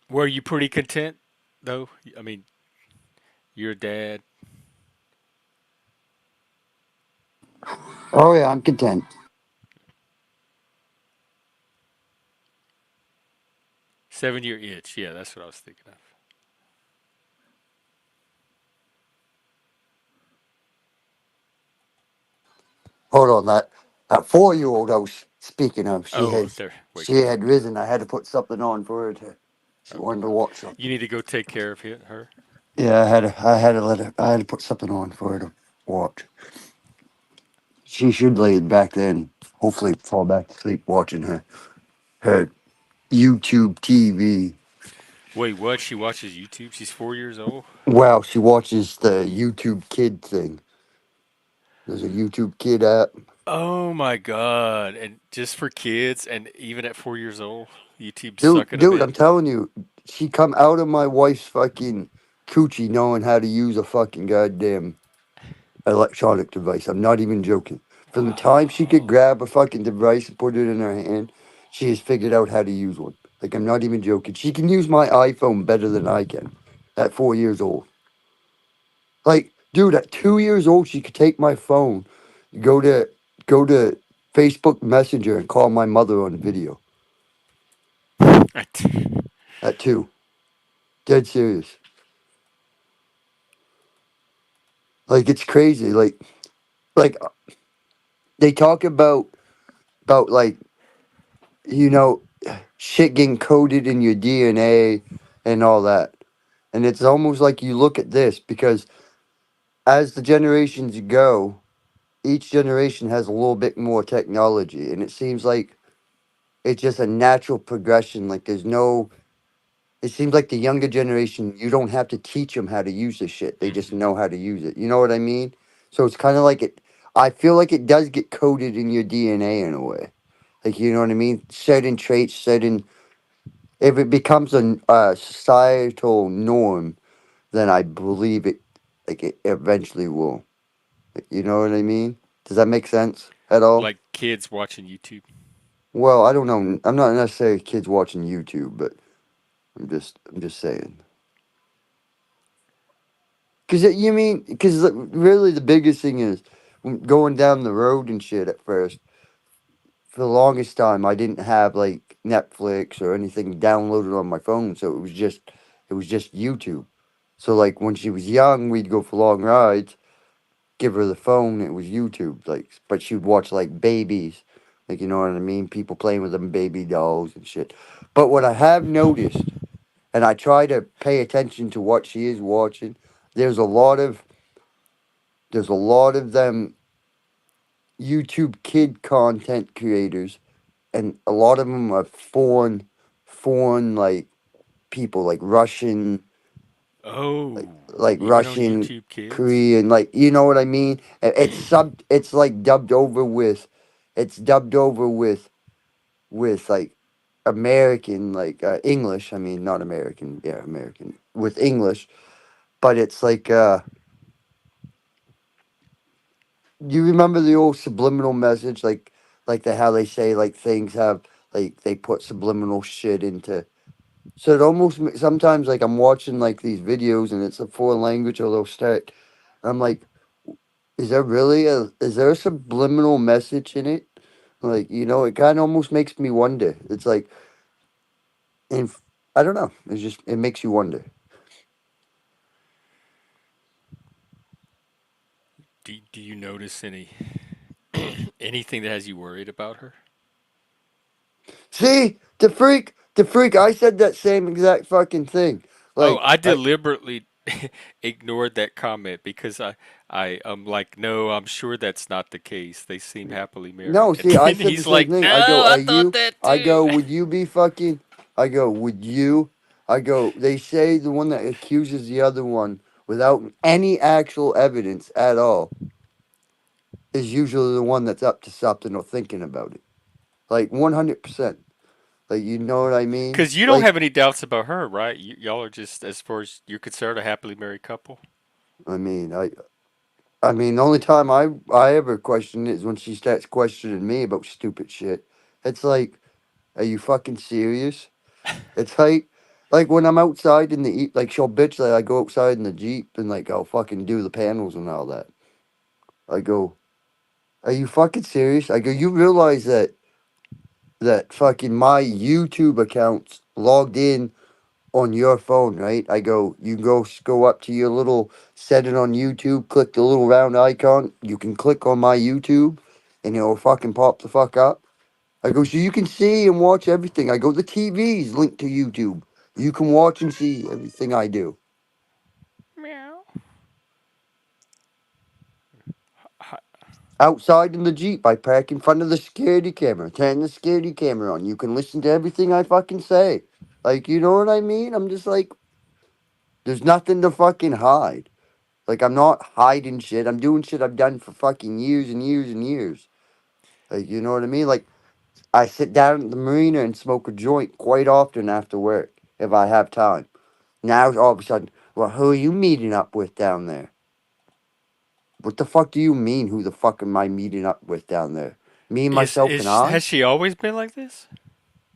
Were you pretty content, though? I mean, you're a dad. Oh yeah, I'm content. 7-year itch. Yeah, that's what I was thinking of. Hold on, that 4-year-old I was speaking of, Oh, they're she waking up. had risen. I had to put something on for her to. She Okay. wanted to watch You something. need to go take care of her. Yeah, I had to put something on for her to watch. She should lay it back then. Hopefully, fall back to sleep watching her YouTube TV. Wait, what? She watches YouTube. She's 4 years old. Well, she watches the YouTube Kid thing. There's a YouTube Kid app. Oh my god! And just for kids, and even at 4 years old, YouTube's Dude, sucking them I'm in. telling you, she come out of my wife's fucking coochie knowing how to use a fucking goddamn electronic device. I'm not even joking. From the time she could grab a fucking device and put it in her hand, she has figured out how to use one. Like, I'm not even joking. She can use my iPhone better than I can at 4 years old. Like, dude, at 2 years old, she could take my phone, go to go to Facebook Messenger and call my mother on video. At 2. Dead serious. Like, it's crazy. Like they talk about like, you know, shit getting coded in your DNA and all that. And it's almost like you look at this because as the generations go, each generation has a little bit more technology, and it seems like it's just a natural progression. Like, there's no, it seems like the younger generation, you don't have to teach them how to use the shit. They just know how to use it. You know what I mean? So it's kind of like it, I feel like it does get coded in your DNA in a way. Like, you know what I mean? Certain traits, certain, if it becomes a societal norm, then I believe it, like, it eventually will. You know what I mean? Does that make sense at all? Like kids watching YouTube. Well, I don't know. I'm not necessarily kids watching YouTube, but I'm just saying. Because you mean, because really the biggest thing is going down the road and shit at first. For the longest time, I didn't have like Netflix or anything downloaded on my phone, so it was just YouTube. So like when she was young, we'd go for long rides, give her the phone, it was YouTube. Like, but she'd watch like babies, like, you know what I mean, people playing with them baby dolls and shit. But what I have noticed, and I try to pay attention to what she is watching, there's a lot of them YouTube kid content creators, and a lot of them are foreign like people, like Russian, Oh, like even on Russian, YouTube Kids. Korean, like, you know what I mean. It's like dubbed over with, it's dubbed over with like American, like English. I mean, not American, yeah, American with English, but it's like you remember the old subliminal message, like the how they say like things have, like they put subliminal shit into. So it almost sometimes like I'm watching like these videos and it's a foreign language or they'll start. I'm like, is there a subliminal message in it? Like, you know, it kind of almost makes me wonder. It's like, and I don't know. It makes you wonder. Do you notice anything that has you worried about her? See, the freak. I said that same exact fucking thing. Oh, Like, I deliberately ignored that comment because I'm like, no, I'm sure that's not the case. They seem happily married. no, And see, I then said the he's same like, thing. I no, go, I are thought you? that I too. go, would you be fucking? I go, would you? I go, they say the one that accuses the other one without any actual evidence at all is usually the one that's up to something or thinking about it. Like 100%. Like, you know what I mean? Because you don't Like, have any doubts about her, right? Y'all are just, as far as you're concerned, a happily married couple. I mean, the only time I ever question it is when she starts questioning me about stupid shit. It's like, are you fucking serious? It's like when I'm outside in the like she'll bitch that I go outside in the Jeep and like I'll fucking do the panels and all that. I go, are you fucking serious? I go, you realize that fucking my YouTube account's logged in on your phone, right? I go, you go up to your little setting on YouTube, click the little round icon. You can click on my YouTube, and it'll fucking pop the fuck up. I go, so you can see and watch everything. I go, the TV's linked to YouTube. You can watch and see everything I do. Meow. Outside in the Jeep, I park in front of the security camera. Turn the security camera on. You can listen to everything I fucking say. Like, you know what I mean? I'm just like, there's nothing to fucking hide. Like, I'm not hiding shit. I'm doing shit I've done for fucking years and years and years. Like, you know what I mean? Like, I sit down at the marina and smoke a joint quite often after work if I have time. Now, all of a sudden, Well, who are you meeting up with down there? What the fuck do you mean? Who the fuck am I meeting up with down there? Me, myself, and I? Has she always been like this?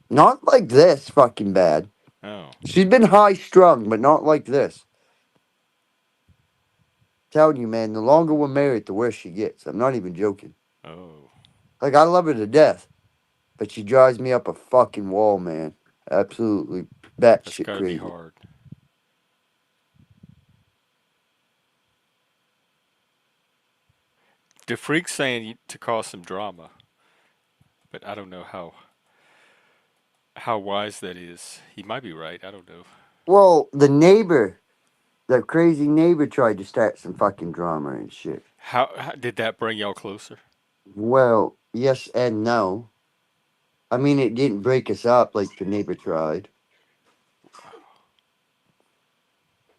Not like this fucking bad. Oh. She's been high strung, but not like this. Telling you, man, the longer we're married, the worse she gets. I'm not even joking. Oh. Like, I love her to death, but she drives me up a fucking wall, man. Absolutely That's batshit gotta be crazy. hard. The freak's saying to cause some drama, but I don't know how wise that is. He might be right. I don't know. Well, the crazy neighbor tried to start some fucking drama and shit. How did that bring y'all closer? Well, yes and no. I mean, it didn't break us up like the neighbor tried.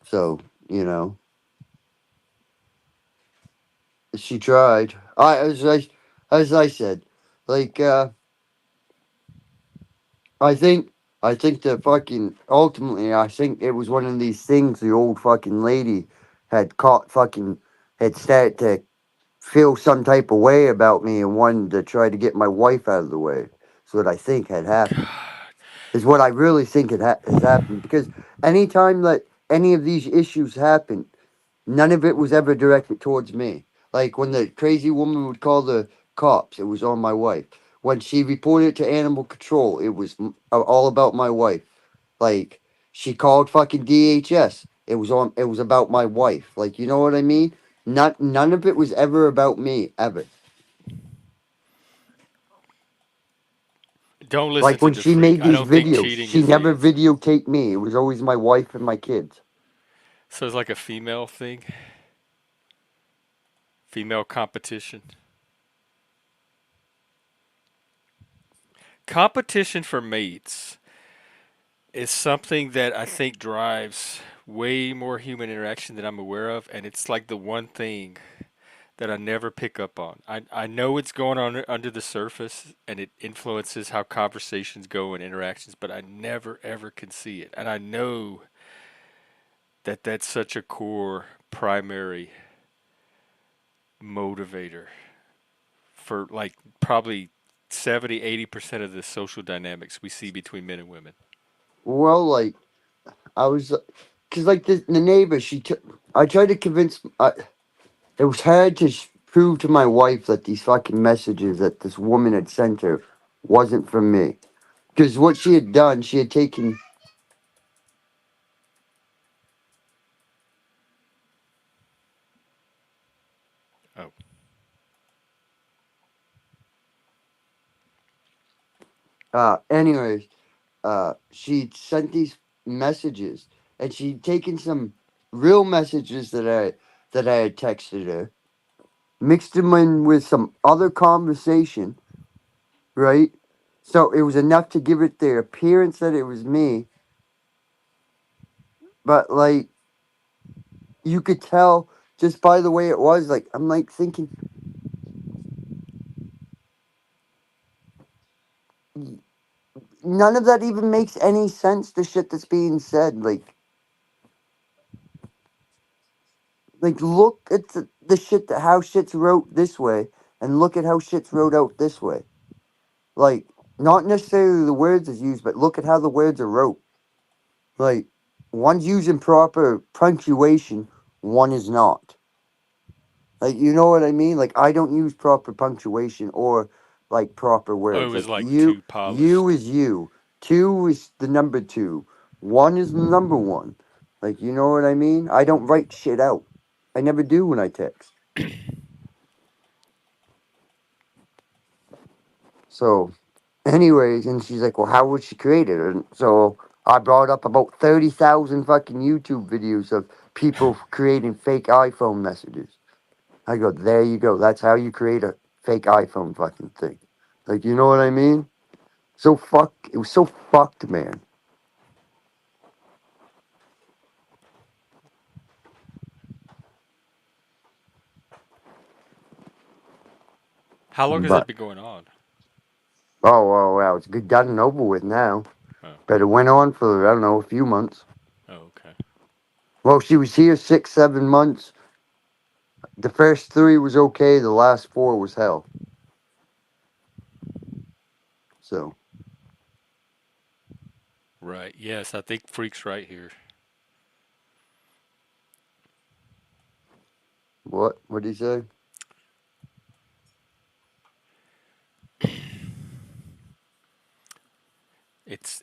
So, you know, she tried. As I said, like, I think, I think the fucking, ultimately, I think it was one of these things the old fucking lady had caught fucking, had started to feel some type of way about me and wanted to try to get my wife out of the way. That's what I think had happened. Is what I really think has happened. Because anytime that any of these issues happen, none of it was ever directed towards me. Like when the crazy woman would call the cops, it was on my wife. When she reported to animal control, it was all about my wife. Like she called fucking DHS, it was on. It was about my wife. Like you know what I mean? None of it was ever about me ever. Don't listen Like to when the she freak. made I these don't think videos, cheating she is the never answer. videotaped me. It was always my wife and my kids. So it's like a female thing, female competition. Competition for mates is something that I think drives way more human interaction than I'm aware of, and it's like the one thing that I never pick up on. I know it's going on under the surface and it influences how conversations go and interactions, but I never ever can see it. And I know that that's such a core primary motivator for like probably 70-80% of the social dynamics we see between men and women. Well, like I was, cause like the neighbor, I tried to convince. It was hard to prove to my wife that these fucking messages that this woman had sent her wasn't from me. Because what she had done, she had taken. Oh. Anyways, she sent these messages, and she'd taken some real messages that I had texted her, mixed them in with some other conversation, right? So it was enough to give it the appearance that it was me, but like you could tell just by the way it was. Like I'm like thinking, none of that even makes any sense. The shit that's being said, like look at the shit that how shit's wrote this way, and look at how shit's wrote out this way. Like not necessarily the words is used, but look at how the words are wrote. Like one's using proper punctuation, one is not. Like you know what I mean? Like I don't use proper punctuation or like proper Oh, it words. was Like like you too you polished. is you. Two is the number two. One is the number one. Like you know what I mean? I don't write shit out. I never do when I text. So anyways, and she's like, well, how would she create it? And so I brought up about 30,000 fucking YouTube videos of people creating fake iPhone messages. I go, there you go. That's how you create a fake iPhone fucking thing. Like, you know what I mean? It was so fucked, man. How long has that But, been going on? oh, wow, it's good done and over with now. Oh. But it went on for, I don't know, a few months. Oh, okay. Well, she was here 6, 7 months. The first 3 was okay. The last 4 was hell. So Right. Yes, I think Freak's right here. what? What did he say? It's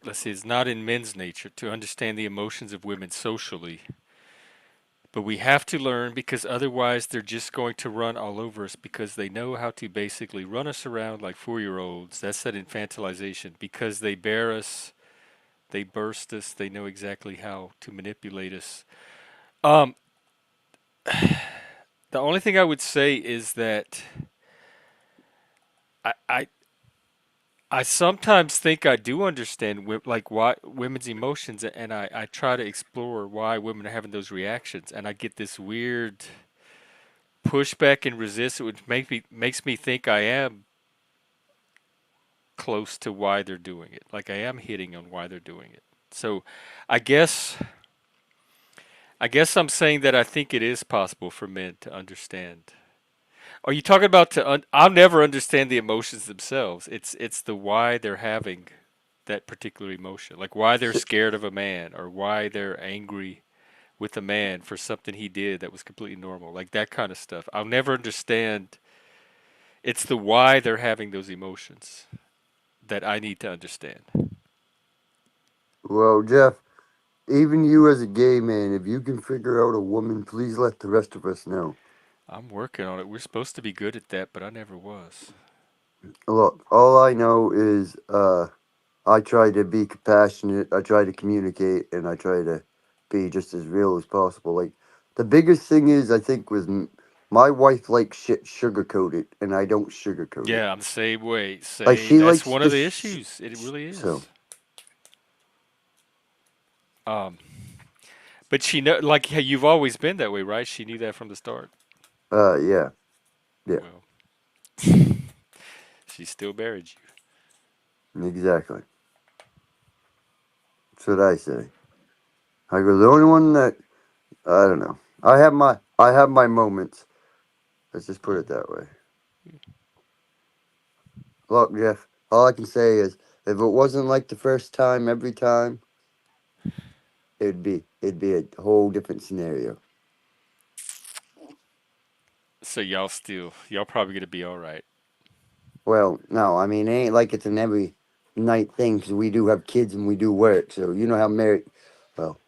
let's see, it's not in men's nature to understand the emotions of women socially. But we have to learn because otherwise they're just going to run all over us because they know how to basically run us around like 4-year-olds. That's that infantilization. Because they bear us, they burst us, they know exactly how to manipulate us. Um, the only thing I would say is that I, I I sometimes think I do understand like why women's emotions, and I try to explore why women are having those reactions, and I get this weird pushback and resist, which makes me think I am close to why they're doing it. Like I am hitting on why they're doing it. So, I guess I guess I'm saying that I think it is possible for men to understand. Are you talking about I'll never understand the emotions themselves. It's the why they're having that particular emotion. Like why they're So, scared of a man or why they're angry with a man for something he did that was completely normal. Like that kind of stuff. I'll never understand. It's the why they're having those emotions that I need to understand. well, Jeff, even you as a gay man, if you can figure out a woman, please let the rest of us know. I'm working on it. We're supposed to be good at that, but I never was. Look, all I know is I try to be compassionate, I try to communicate, and I try to be just as real as possible. Like, the biggest thing is, I think, my wife likes shit sugar coated, and I don't sugarcoat it. Yeah, I'm the same way. Like, Say she that's likes one the of the issues. It really so, is. Um, but she know like hey, you've always been that way, right? She knew that from the start. yeah, yeah, Well, she still married exactly. That's what I say. I go, the only one that, I don't know. I have my moments. Let's just put it that way. Look, Jeff, all I can say is, if it wasn't like the first time, every time, it'd be a whole different scenario. you. So y'all probably gonna be all right. Well, no, I mean, it ain't like it's an every night thing because we do have kids and we do work. So you know how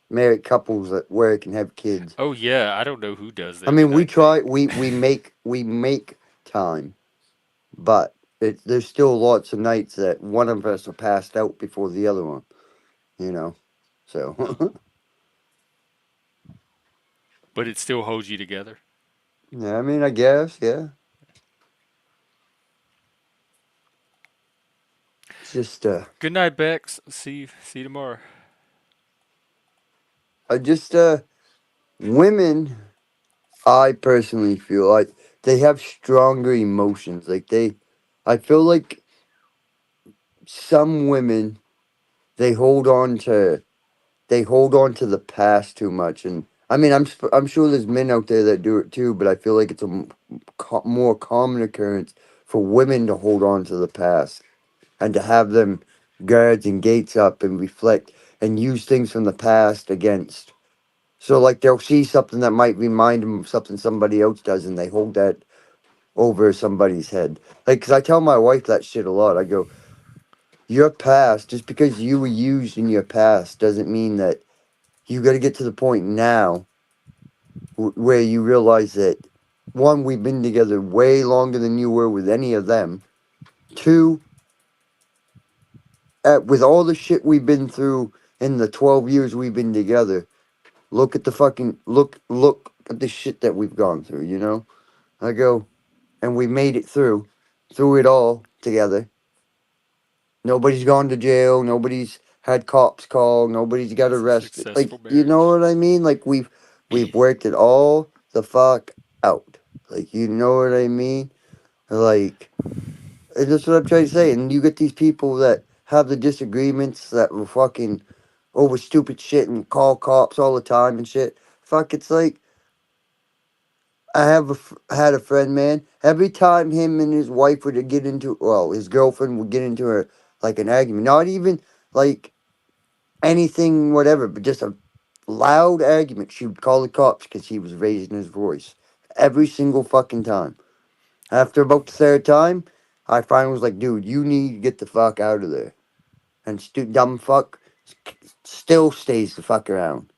married couples that work and have kids. Oh yeah, I don't know who does the I every mean, we night thing. try, we make time, but there's still lots of nights that one of us are passed out before the other one. You know, so But it still holds you together. yeah. I mean, I guess, yeah. It's just Good night, Bex. See you tomorrow. I just women. I personally feel like they have stronger emotions. I feel like some women they hold on to they hold on to the past too much, and I mean I'm sure there's men out there that do it too, but I feel like it's a more common occurrence for women to hold on to the past and to have them guards and gates up and reflect and use things from the past against. So like they'll see something that might remind them of something somebody else does, and they hold that over somebody's head. Like, cause I tell my wife that shit a lot. I go, your past, just because you were used in your past, doesn't mean that you got to get to the point now where you realize that one, we've been together way longer than you were with any of them. Two, with all the shit we've been through in the 12 years we've been together, look at the fucking look at the shit that we've gone through. You know, I go, and we made it through it all together. Nobody's gone to jail. Nobody's had cops call. Nobody's got It's a arrested. Like, successful you know marriage. what I mean? Like we've worked it all the fuck out. Like, you know what I mean? Like, it's just what I'm trying to say. And you get these people that have the disagreements that will fucking over stupid shit and call cops all the time and shit. Fuck, it's like I had a friend, man. Every time him and his wife would get into, well, his girlfriend would get into like an argument. Not even like anything, whatever, but just a loud argument. She would call the cops because he was raising his voice every single fucking time. After about the third time, I finally was like, dude, you need to get the fuck out of there. And dumb fuck still stays the fuck around.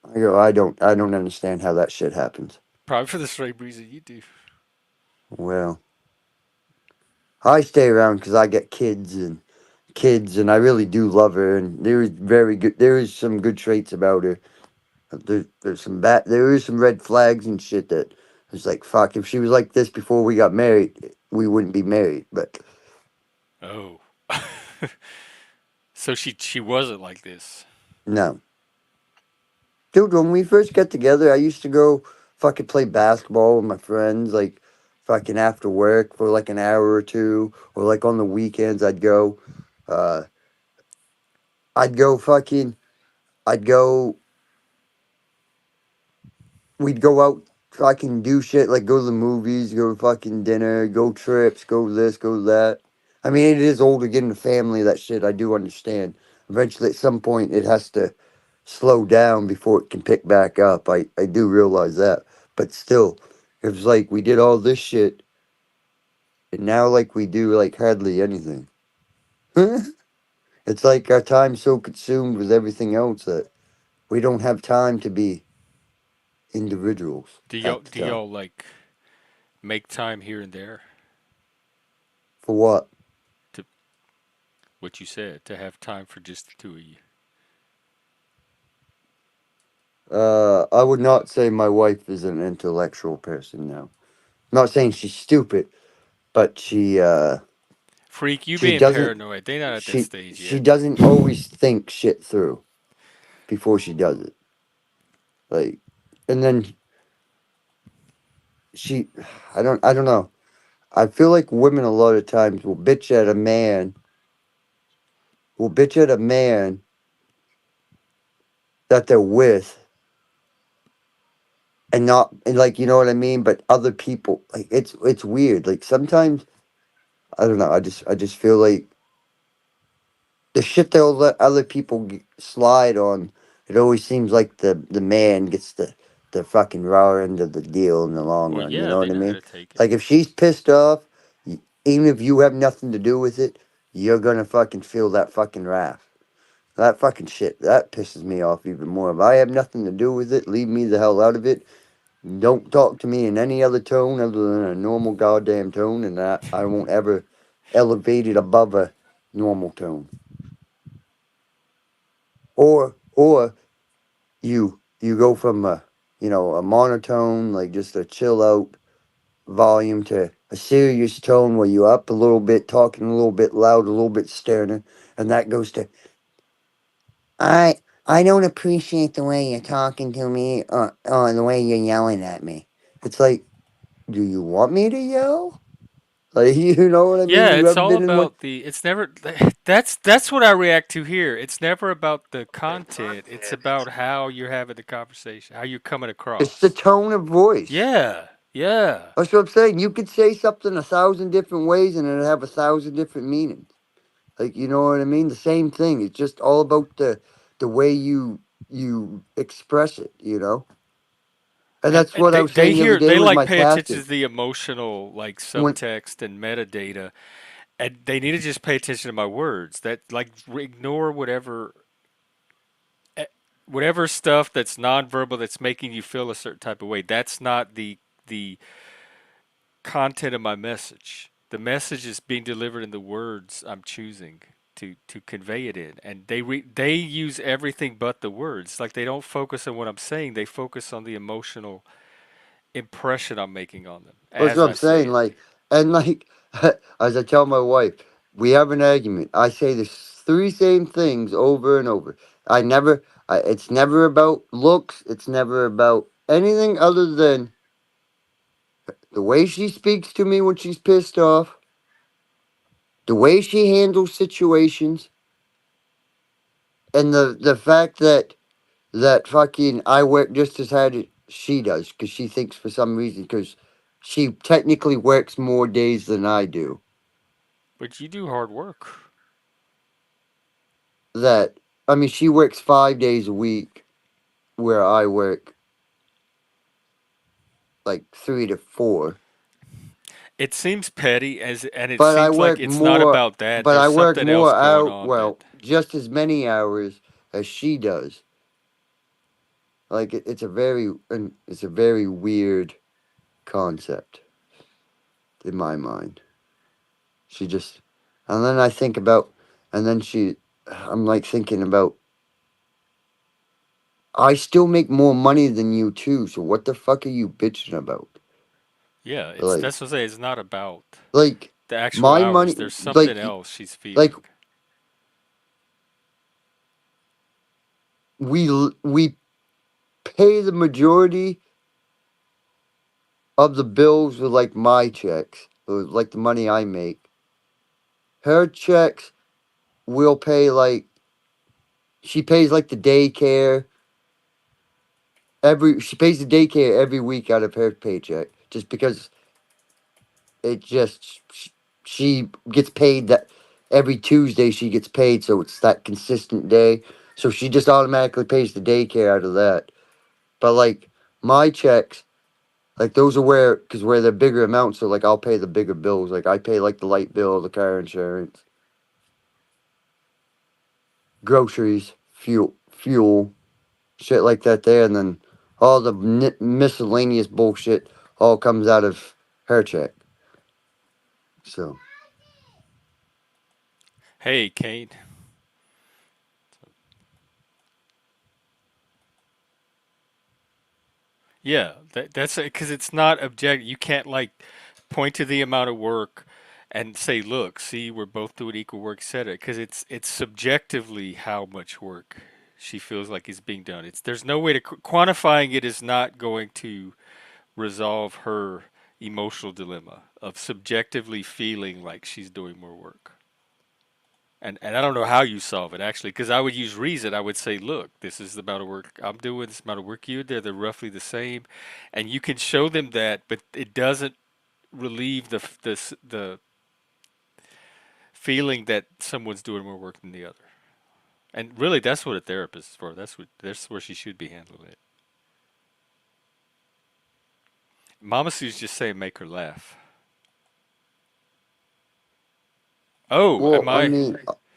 I go, I don't understand how that shit happens. Probably for the same reason you do. Well, I stay around because I get kids, and I really do love her, and there is very good. There is some good traits about her. There's some there is some red flags and shit that it's like fuck. If she was like this before we got married, we wouldn't be married. But Oh. So she wasn't like this. no, dude. When we first got together, I used to go fucking play basketball with my friends, like fucking after work for like an hour or two, or like on the weekends I'd go. Uh, I'd go fucking. I'd go we'd go out, fucking do shit like go to the movies, go to fucking dinner, go trips, go this, go that. I mean, it is old to get in a family, that shit. I do understand. Eventually, at some point, it has to slow down before it can pick back up. I do realize that. But still, it was like we did all this shit, and now, like, we do, like, hardly anything. It's like our time's so consumed with everything else that we don't have time to be individuals half the Do time. y'all like make time here and there For what? to what you said to have time for just the two of you? I would not say my wife is an intellectual person. No, not saying she's stupid, but Freak, you she being doesn't paranoid. They not at that she stage she yet. doesn't always think shit through before she does it. Like, and then she, I don't know. I feel like women a lot of times will bitch at a man that they're with, and not, and like, you know what I mean. But other people, like, it's weird. Like sometimes I don't know. I just feel like the shit they'll let other people slide on, it always seems like the man gets the fucking raw end of the deal in the long Well, run. You yeah, know they what I know how mean? to take it. Like if she's pissed off, even if you have nothing to do with it, you're gonna fucking feel that fucking wrath. That fucking shit that pisses me off even more. If I have nothing to do with it, leave me the hell out of it. Don't talk to me in any other tone other than a normal goddamn tone, and I won't ever elevate it above a normal tone. Or you go from a monotone, like just a chill out volume, to a serious tone where you up a little bit, talking a little bit loud, a little bit sterner, and that goes to I don't appreciate the way you're talking to me, or the way you're yelling at me. It's like, do you want me to yell? Like, you know what I mean? Yeah, You it's ever all been in one? about the. It's never. That's what I react to here. It's never about the content. It's about how you're having the conversation, how you're coming It's the across. tone of voice. Yeah, yeah. That's what I'm saying. You could say something 1,000 different ways and it'll have 1,000 different meanings. Like, you know what I mean? The same thing. It's just all about the way you express it, you know? And that's And what I was saying the other day they with like my pay attention pastor. to the emotional like When subtext and metadata, and they need to just pay attention to my words. That like ignore eh, whatever stuff that's nonverbal that's making you feel a certain type of way. That's not the content of my message. The message is being delivered in the words I'm choosing to convey it in, and they use everything but the words. Like they don't focus on what I'm saying. They focus on the emotional impression I'm making on them That's as what I'm I say saying. it. Like, and like, as I tell my wife, we have an argument. I say the three same things over and over. It's never about looks. It's never about anything other than the way she speaks to me when she's pissed off, the way she handles situations, and the fact that fucking I work just as hard as she does because she thinks for some reason because she technically works more days than I do. But you do hard work. That I mean, she works 5 days a week, where I work like 3 to 4. It seems petty and it But I seems like work it's not more. about that. But There's I work something else more going out. on that Well, just as many hours as she does. Like it's a very weird concept in my mind. She just, and then I think about, and then I'm like thinking about. I still make more money than you too. So what the fuck are you bitching about? yeah, it's Like, that's what I say. It's not about like the actual my hours. money, There's something like, else she's like feeling. we pay the majority of the bills with like my checks, or like the money I make. Her checks will pay like she pays like the daycare she pays the daycare every week out of her paycheck just because it just she gets paid that every Tuesday she gets paid, so it's that consistent day. So she just automatically pays the daycare out of that. But like my checks, like those are where they're bigger amounts, so like I'll pay the bigger bills. Like I pay like the light bill, the car insurance, groceries, fuel, shit like that there, and then all the miscellaneous bullshit all comes out of her check. So Hey, Kate. Yeah, that's because it's not objective. You can't like point to the amount of work and say, "Look, see, we're both doing equal work," etc. Because it's subjectively how much work she feels like is being done. It's there's no way to quantifying it is not going to resolve her emotional dilemma of subjectively feeling like she's doing more work. And I don't know how you solve it actually, because I would use reason. I would say, look, this is the amount of work I'm doing, this amount of work you do. They're roughly the same, and you can show them that, but it doesn't relieve the feeling that someone's doing more work than the other. And really, that's what a therapist is for. That's where she should be handling it. Mama Sue's just saying, make her laugh. Oh, well, am I?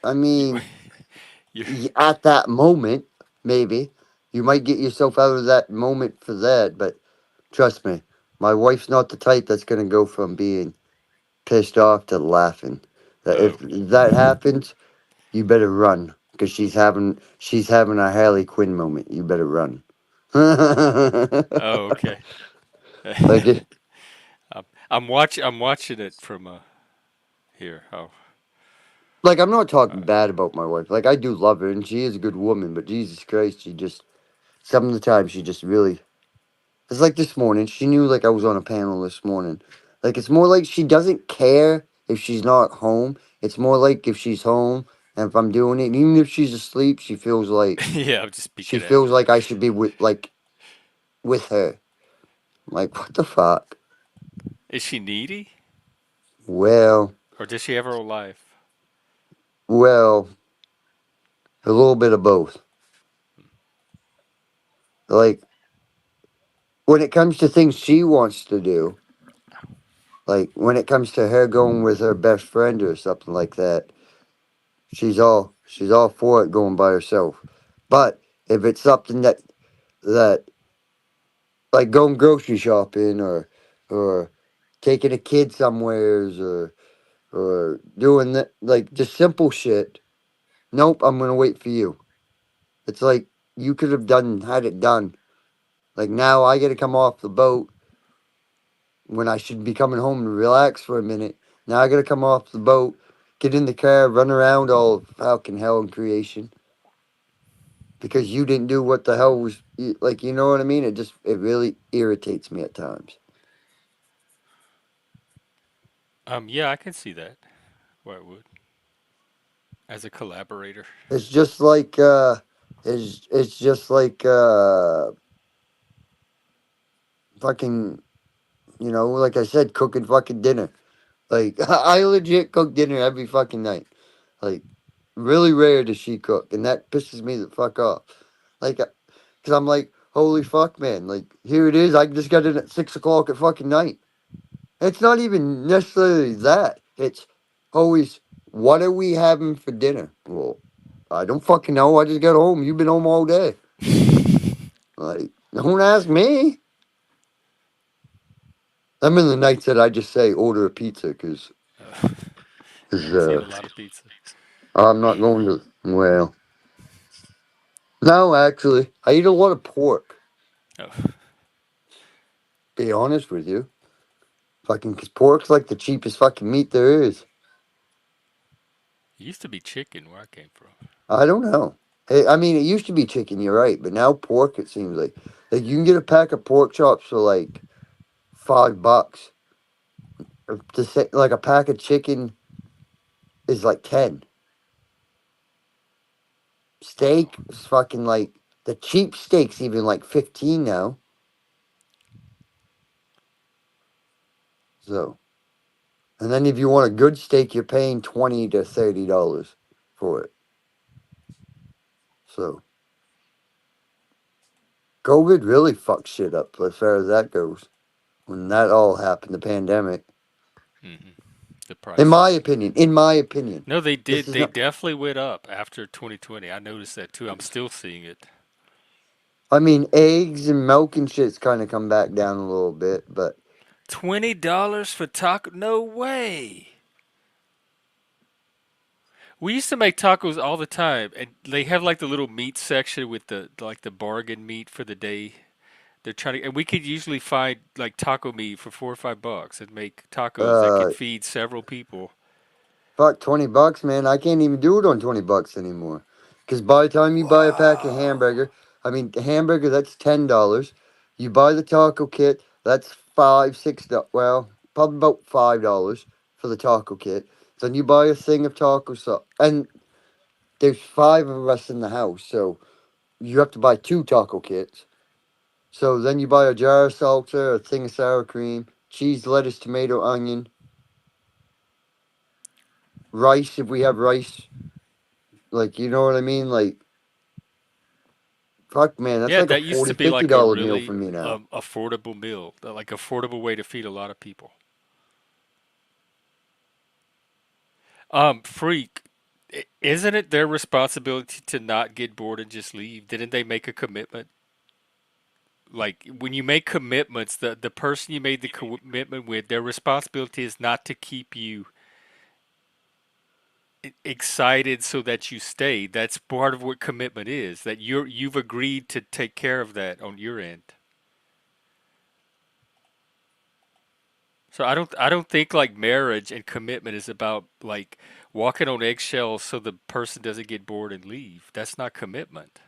I You, mean, you, at that moment, maybe you might get yourself out of that moment for that. But trust me, my wife's not the type that's gonna go from being pissed off to laughing. That if oh, that happens, you better run because she's having a Harley Quinn moment. You better run. oh, okay. Like I'm watching it from here. Oh, like I'm not uh, talking bad about my wife. Like I do love her and she is a good woman, but Jesus Christ, she just some of the time she just really it's like this morning. She knew like I was on a panel this morning. Like it's more like she doesn't care if she's not home. It's more like if she's home and if I'm doing it, and even if she's asleep, yeah, I'm just she peeking at feels her. like I should be with her. I'm like what the fuck? Is she needy, Well, or does she have her own life? well, a little bit of both. Like when it comes to things she wants to do, like when it comes to her going with her best friend or something like that, she's all for it going by herself. But if it's something that like going grocery shopping or taking a kid somewheres or doing that like just simple shit, nope, I'm gonna wait for you. It's like you could have had it done. Like now I gotta come off the boat when I should be coming home to relax for a minute. Now I gotta come off the boat, get in the car, run around all fucking hell and creation because you didn't do what the hell was like. You know what I mean? It really irritates me at times. Yeah, I can see that. Why it would. as a collaborator. It's just like it's just like fucking, you know, like I said, cooking fucking dinner. Like I legit cook dinner every fucking night. Like really rare does she cook, and that pisses me the fuck off. Like, cause I'm like, holy fuck, man! Like here it is. I just got in at 6 o'clock at fucking night. It's not even necessarily that. It's always, what are we having for dinner? Well, I don't fucking know. I just got home. You've been home all day. Like, don't ask me. I'm in the nights that I just say order a pizza because Aaron's eating a lot of pizza. I'm not going to. Well, no, actually, I eat a lot of pork. Oh, Be honest with you, fucking, because pork's like the cheapest fucking meat there is. it used to be chicken where I came from. I don't know. Hey, I mean, it used to be chicken. You're right, but now pork. It seems like you can get a pack of pork chops for like $5. Or to say, like a pack of chicken is like 10. Steak is fucking like the cheap steak's even like 15 now. So, and then if you want a good steak, you're paying $20 to $30 for it. So, COVID really fucked shit up as far as that goes. When that all happened, the pandemic. Mm-hmm. The In prices. my opinion. In my opinion. No, they This did. is They not. definitely went up after 2020. I noticed that too. I'm still seeing it. I mean, eggs and milk and shit's kind of come back down a little bit, but $20 for taco? No way. We used to make tacos all the time, and they have like the little meat section with the like the bargain meat for the day. They're trying to, and we could usually find like taco meat for $4 or $5 and make tacos that could feed several people. fuck, $20, man. I can't even do it on $20 anymore. Because by the time you buy a pack of hamburger, I mean, the hamburger, that's $10. You buy the taco kit, that's $5, $6. Well, probably about $5 for the taco kit. Then you buy a thing of taco sauce. And there's 5 of us in the house, so you have to buy 2 taco kits. So then you buy a jar of salsa, a thing of sour cream, cheese, lettuce, tomato, onion, rice if we have rice. Like, you know what I mean? Like, fuck, man, that's Yeah, like a that used to $40, be $50 like a meal for really me now. affordable meal, like affordable way to feed a lot of people. Freak, isn't it their responsibility to not get bored and just leave? Didn't they make a commitment? Like when you make commitments, the person you made the commitment with, their responsibility is not to keep you excited so that you stay. That's part of what commitment is. That you've agreed to take care of that on your end. So I don't think like marriage and commitment is about like walking on eggshells so the person doesn't get bored and leave. That's not commitment.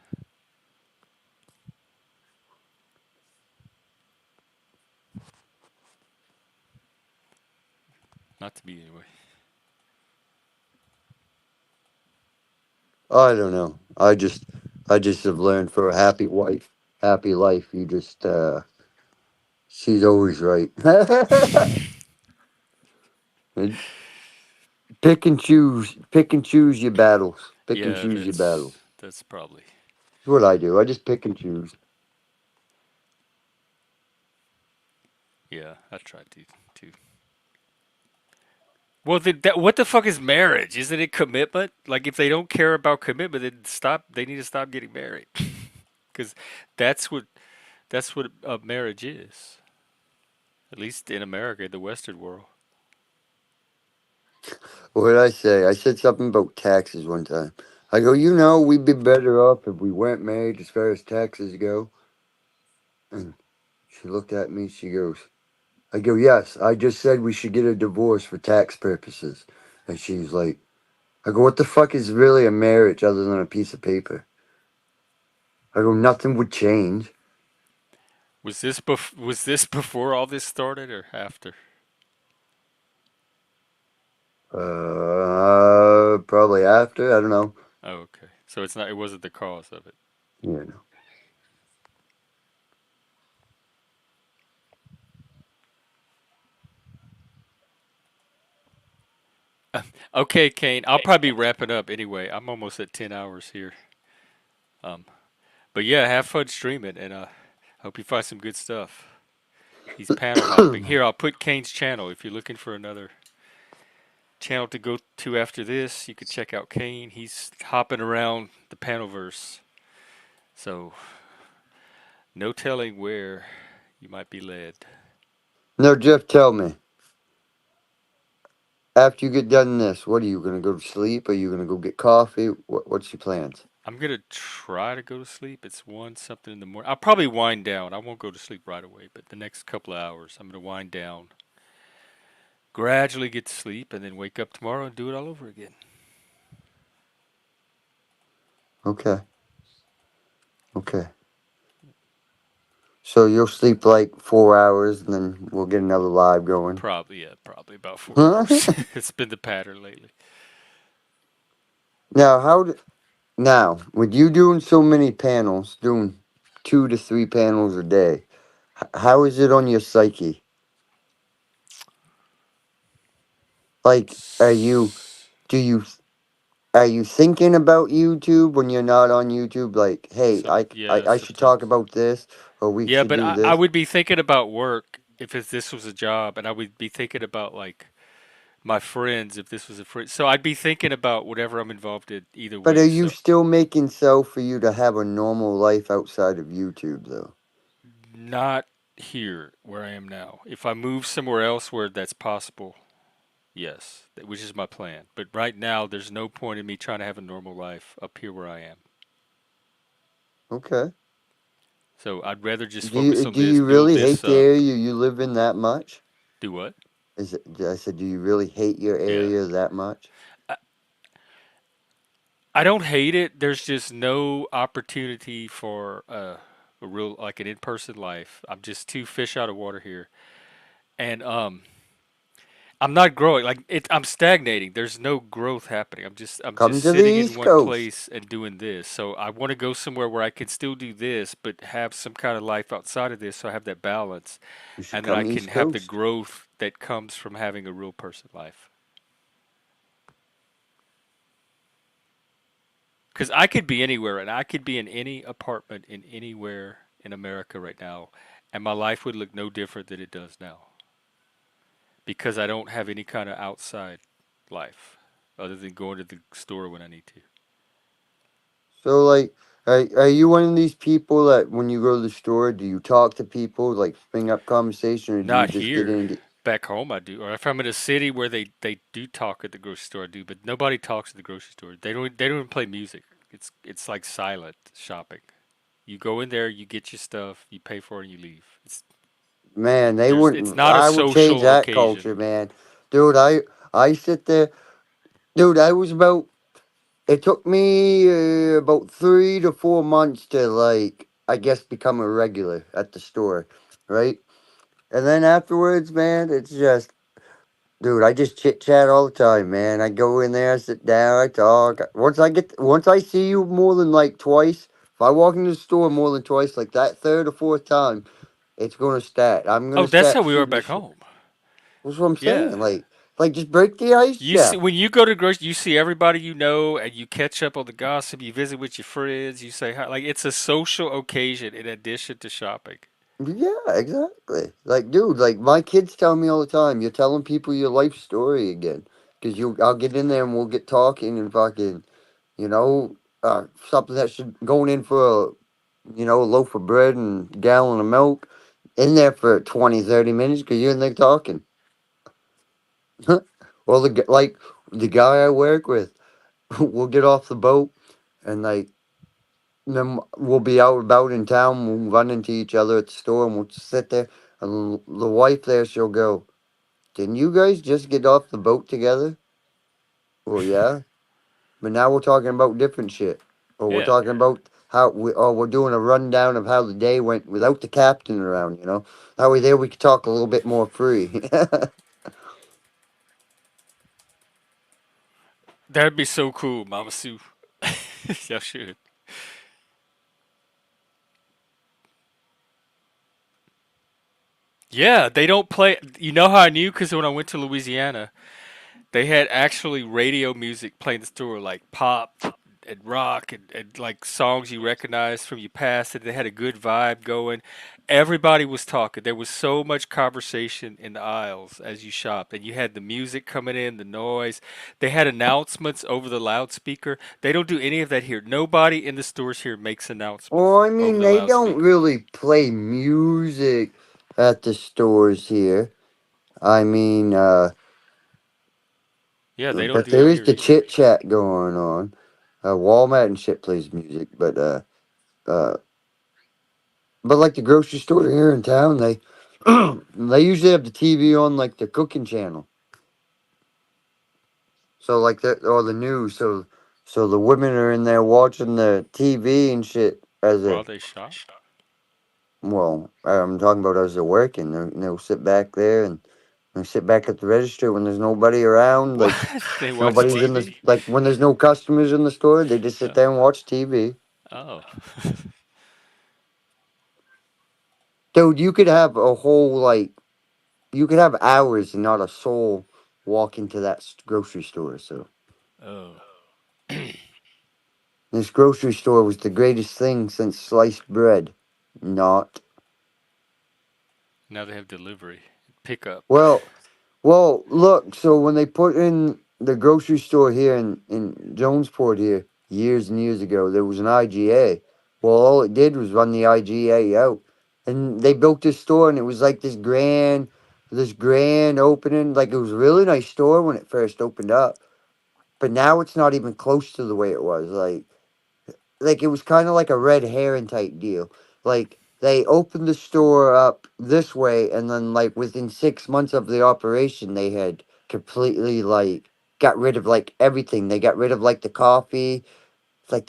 Not to me anyway. I don't know. I just have learned for a happy wife, happy life. You just, she's always right. And pick and choose your battles. Pick and Yeah, choose your battles. that's probably. That's what I do. I just pick and choose. Yeah, I tried to too. Well, what the fuck is marriage? Isn't it commitment? Like, if they don't care about commitment, then stop. They need to stop getting married, because that's what that's what a marriage is. At least in America, the Western world. What did I say? I said something about taxes one time. I go, you know, we'd be better off if we weren't married as far as taxes go. And she looked at me. She goes, I go, yes, I just said we should get a divorce for tax purposes. And she's like, I go, what the fuck is really a marriage other than a piece of paper? I go, nothing would change. Was this before all this started or after? probably after. I don't know. Oh, okay. So it's not. It wasn't the cause of it. Yeah. Okay, Kane. I'll probably be wrapping up anyway. I'm almost at 10 hours here. Um, but yeah, have fun streaming, and hope you find some good stuff. He's panel hopping. Here, I'll put Kane's channel. If you're looking for another channel to go to after this, you could check out Kane. He's hopping around the panelverse. So, no telling where you might be led. Now, Jeff, tell me. After you get done this, what are you gonna go to sleep? Are you gonna go get coffee? What's your plans? I'm gonna try to go to sleep. It's 1 something in the morning. I'll probably wind down. I won't go to sleep right away, but the next couple of hours, I'm gonna wind down, gradually get to sleep, and then wake up tomorrow and do it all over again. Okay. Okay. So you'll sleep like 4 hours, and then we'll get another live going. Probably, yeah, probably about 4 hours. It's been the pattern lately. Now, now with you doing so many panels, doing 2 to 3 panels a day, how is it on your psyche? Like, do you are you thinking about YouTube when you're not on YouTube? Like, hey, Yeah, I should talk about this, or we Yeah, should but do I this. would be thinking about work if this was a job, and I would be thinking about like my friends if this was a friend. So I'd be thinking about whatever I'm involved in either But are way. you So still making so for you to have a normal life outside of YouTube, though? not here where I am now. If I move somewhere else where that's possible, yes, which is my plan. But right now, there's no point in me trying to have a normal life up here where I am. Okay. So I'd rather just Do you focus on do this, you build really this hate the up. area you live in that much? Do what? Is it? I said, do you really hate your Yeah. area that much? I don't hate it. There's just no opportunity for a real like an in-person life. I'm just too fish out of water here, and I'm not growing. Like I'm stagnating. There's no growth happening. I'm Come just to the sitting in East one Coast. place and doing this. So I want to go somewhere where I can still do this, but have some kind of life outside of this. So I have that balance, You should and then I come can East have the Coast. growth that comes from having a real person life. Because I could be anywhere, and I could be in any apartment in anywhere in America right now, and my life would look no different than it does now. Because I don't have any kind of outside life other than going to the store when I need to. So, like, are you one of these people that when you go to the store, do you talk to people, like, bring up conversation, or do you Not just get in here. and get? Back home, I do. Or if I'm in a city where they do talk at the grocery store, I do. But nobody talks at the grocery store. They don't even play music. It's like silent shopping. You go in there, you get your stuff, you pay for it, and you leave. Man, they It's wouldn't. not a I would change social that occasion. culture, man. Dude, I sit there. Dude, I was about. It took me about 3 to 4 months to like, I guess, become a regular at the store, right? And then afterwards, man, it's just, dude, I just chit chat all the time, man. I go in there, I sit down, I talk. Once I see you more than like twice, if I walk into the store more than twice, like that third or fourth time, it's gonna start. I'm Oh, gonna that's how start we are shooting the back shit. home. That's what I'm Yeah. saying. Like just break the ice, You see, Jeff. when you go to grocery, you see everybody you know, and you catch up on the gossip. You visit with your friends. You say hi. Like it's a social occasion in addition to shopping. Yeah, exactly. Like, dude, like my kids tell me all the time, you're telling people your life story again. Cause I'll get in there and we'll get talking and fucking, you know, something that should going in for a loaf of bread and gallon of milk, in there for 20, 30 minutes because you're in there talking. Well, like the guy I work with, we'll get off the boat and like then we'll be out about in town. We'll run into each other at the store and we'll sit there. And the wife there, she'll go, "Didn't you guys just get off the boat together?" Well, yeah, but now we're talking about different shit. Or we're Yeah. talking about we're doing a rundown of how the day went without the captain around. That way there we could talk a little bit more free. That'd be so cool, Mama Sue. Y'all should. Yeah, they don't play. You know how I knew? Because when I went to Louisiana, they had actually radio music playing in the store, like pop and rock and like songs you recognize from your past. And they had a good vibe going. Everybody was talking. There was so much conversation in the aisles as you shopped, and you had the music coming in, the noise. They had announcements over the loudspeaker. They don't do any of that here. Nobody in the stores here makes Well, announcements I over mean, the they don't loudspeaker. really play music at the stores here. I mean, Yeah, they don't but do it there is here the either. chit chat going on. Walmart and shit plays music, uh, but like the grocery store here in town, they they usually have the TV on like the cooking channel. So like that or the news. So the women are in there watching the TV and shit as While a they shop. well, I'm talking about as they're working. They'll sit back there and they sit back at the register when there's nobody around. What? Like They watch nobody's in the TV? like when there's no customers in the store. They just sit there and watch TV. Oh. Dude, you could have a whole like you could have hours and not a soul walk into that grocery store. So Oh. this grocery store was the greatest thing since sliced bread. Not. Now they have delivery, pickup. Well, well, look. So when they put in the grocery store here in Jonesport here years and years ago, there was an IGA. Well, all it did was run the IGA out, and they built this store, and it was like this grand opening. Like it was a really nice store when it first opened up, but now it's not even close to the way it was. Like it was kind of like a red herring type deal. Like they opened the store up this way, and then like within 6 months of the operation, they had completely like got rid of like everything. They got rid of like the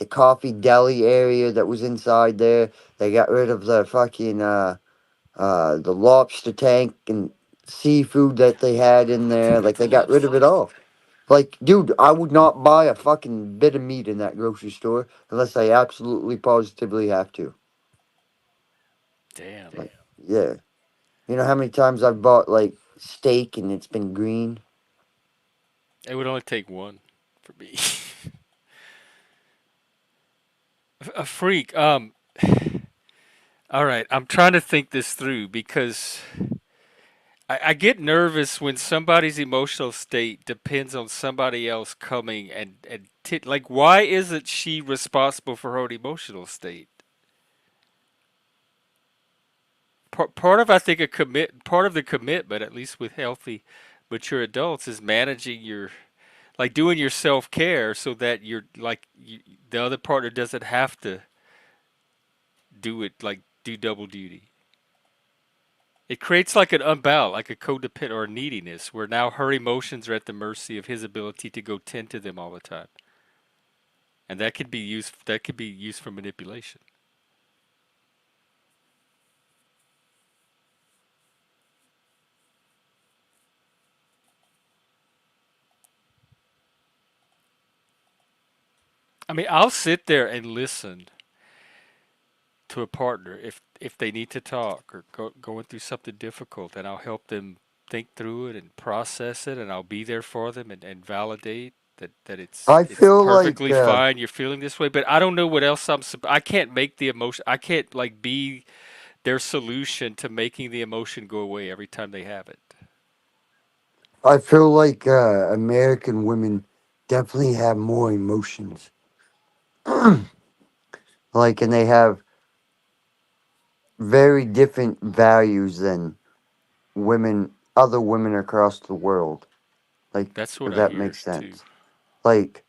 coffee deli area that was inside there. They got rid of the fucking the lobster tank and seafood that they had in there. Like they got rid of it all. Like, dude, I would not buy a fucking bit of meat in that grocery store unless I absolutely positively have to. Damn. Like, yeah. You know how many times I've bought like steak and it's been green? It would only take one for me. A freak. All right. I'm trying to think this through because I get nervous when somebody's emotional state depends on somebody else coming and like, why isn't she responsible for her own emotional state? Part of I think part of the commitment, at least with healthy, mature adults, is managing your like doing your self care so that the other partner doesn't have to do it like do double duty. It creates like an unbound, like a codependent or a neediness, where now her emotions are at the mercy of his ability to go tend to them all the time, and that could be used. That could be used for manipulation. I mean, I'll sit there and listen to a partner if they need to talk or going through something difficult, and I'll help them think through it and process it, and I'll be there for them and validate that I it's feel like, perfectly fine you're feeling this way. But I don't know what else I can't make the emotion. I can't like be their solution to making the emotion go away every time they have it. American women definitely have more emotions. Like, and they have very different values than other women across the world. Like, That's what if I that hear makes too. sense. Like,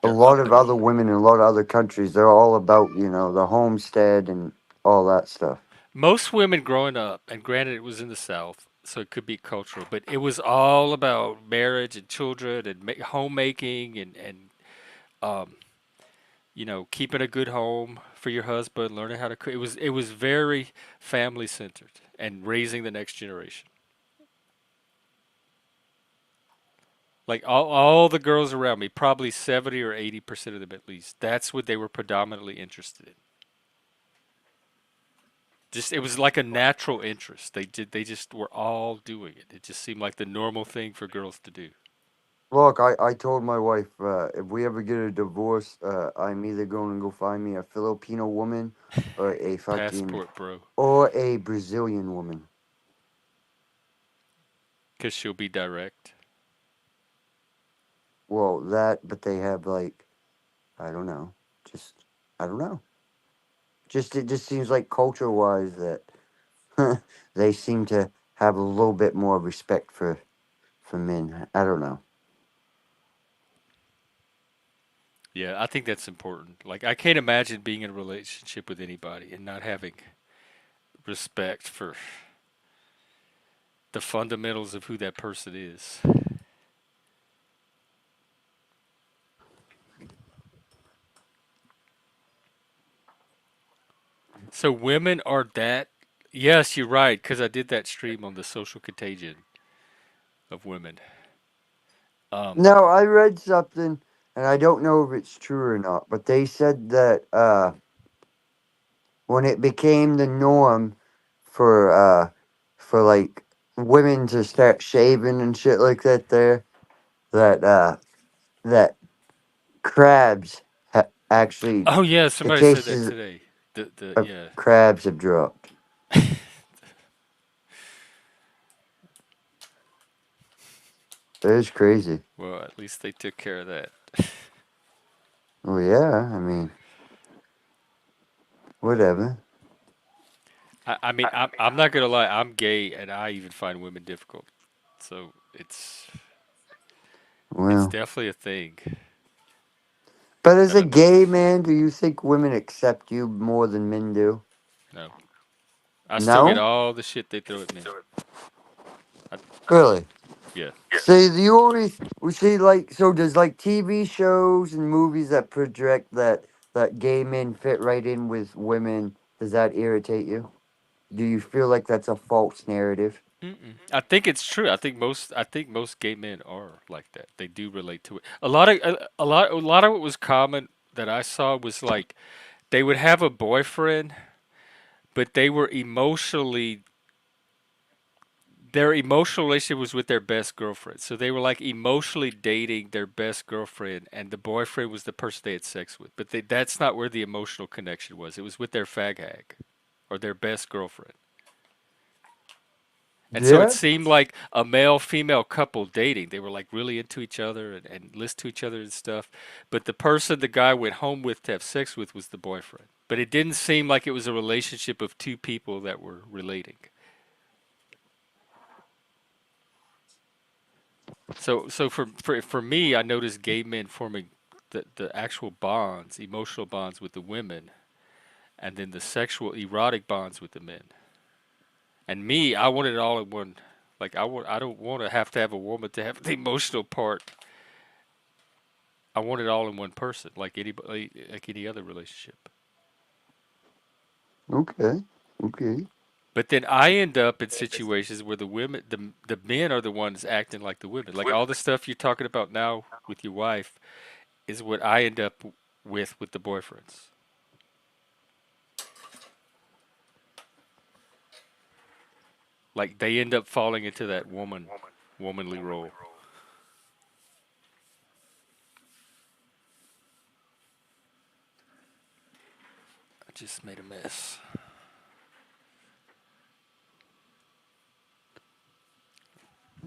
a They're lot up of and other women in a lot of other countries, they're all about, the homestead and all that stuff. most women growing up, and granted it was in the South, so it could be cultural, but it was all about marriage and children and homemaking and um, keeping a good home for your husband, learning how to cook. It was very family centered and raising the next generation. Like all the girls around me, probably 70 or 80% of them at least. That's what they were predominantly interested in. Just it was like a natural interest. They just were all doing it. It just seemed like the normal thing for girls to do. Look, I told my wife, if we ever get a divorce, I'm either going to go find me a Filipino woman or a fucking Passport, bro. or a Brazilian woman. Because she'll be direct. Well, that, but they have like, I don't know, just I don't know. Just it just seems like culture wise that they seem to have a little bit more respect for men. I don't know. Yeah, I think that's important. Like I can't imagine being in a relationship with anybody and not having respect for the fundamentals of who that person is. So women are that. Yes, you're right. Because I did that stream on the social contagion of women. No, I read something, and I don't know if it's true or not, but they said that when it became the norm for like women to start shaving and shit like that, that that crabs actually Oh yeah, the somebody said that cases today. The of yeah. crabs have dropped. That is crazy. Well, at least they took care of that. Well, yeah, I mean, whatever. I mean, I'm not gonna lie. I'm gay, and I even find women difficult. So it's Well, definitely a thing. but as And a gay man, do you think women accept you more than men do? no, I still get No, all the shit they throw at men. I, really. yeah. See, you always we see like so. Does like TV shows and movies that project that gay men fit right in with women? Does that irritate you? Do you feel like that's a false narrative? Mm-mm. I think it's true. I think most gay men are like that. They do relate to it. A lot of what was common that I saw was like they would have a boyfriend, but they were emotionally their emotional relationship was with their best girlfriend. So they were like emotionally dating their best girlfriend, and the boyfriend was the person they had sex with. But that's not where the emotional connection was. It was with their fag hag or their best girlfriend. And so it Yeah. seemed like a male female couple dating. They were like really into each other and listened to each other and stuff. But the person the guy went home with to have sex with was the boyfriend. But it didn't seem like it was a relationship of two people that were relating. So for me, I noticed gay men forming the actual bonds, emotional bonds with the women, and then the sexual erotic bonds with the men. And me, I want it all in one. Like I don't want to have a woman to have the emotional part. I want it all in one person, like anybody, like any other relationship. Okay. Okay. But then I end up in situations where the men are the ones acting like the women. Like all the stuff you're talking about now with your wife is what I end up with the boyfriends. Like they end up falling into that womanly role. I just made a mess.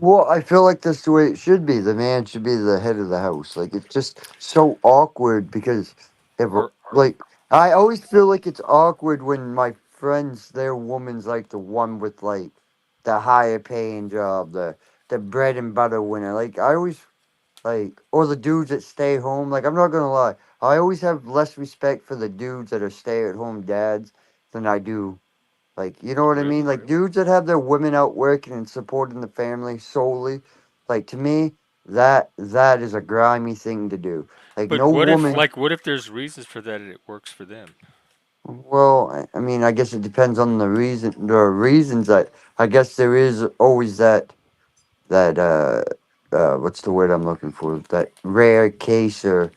Well, I feel like that's the way it should be. The man should be the head of the house. Like it's just so awkward because if Or like I always feel like it's awkward when my friends, their woman's like the one with like the higher paying job, the bread and butter winner. Like I always like or the dudes that stay home. Like I'm not gonna lie, I always have less respect for the dudes that are stay at home dads than I do like, you know what I really? mean? Like dudes that have their women out working and supporting the family solely. Like to me, that is a grimy thing to do. Like But no woman. what if there's reasons for that and it works for them? Well, I mean, I guess it depends on the reason. There are reasons that I guess there is always that what's the word I'm looking for? That rare case or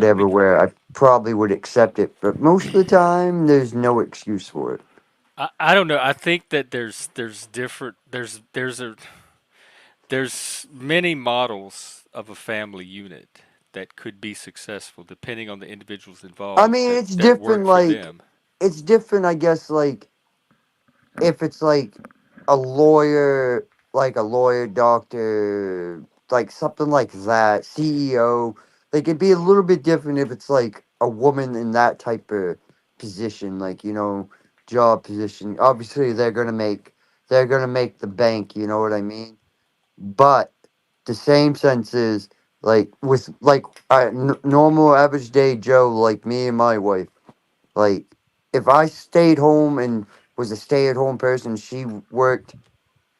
I whatever mean, where I probably would accept it, but most of the time there's no excuse for it. I don't know. I think that there's different there's many models of a family unit that could be successful depending on the individuals I involved mean, that it's that different. work for Like, them. it's different. I guess like if it's like a lawyer, doctor, like something like that, CEO, like it'd be a little bit different if it's like a woman in that type of position, like, job position. Obviously, they're gonna make the bank. You know what I mean? But the same sense is like with like normal average day Joe, like me and my wife. Like, if I stayed home and was a stay at home person, she worked,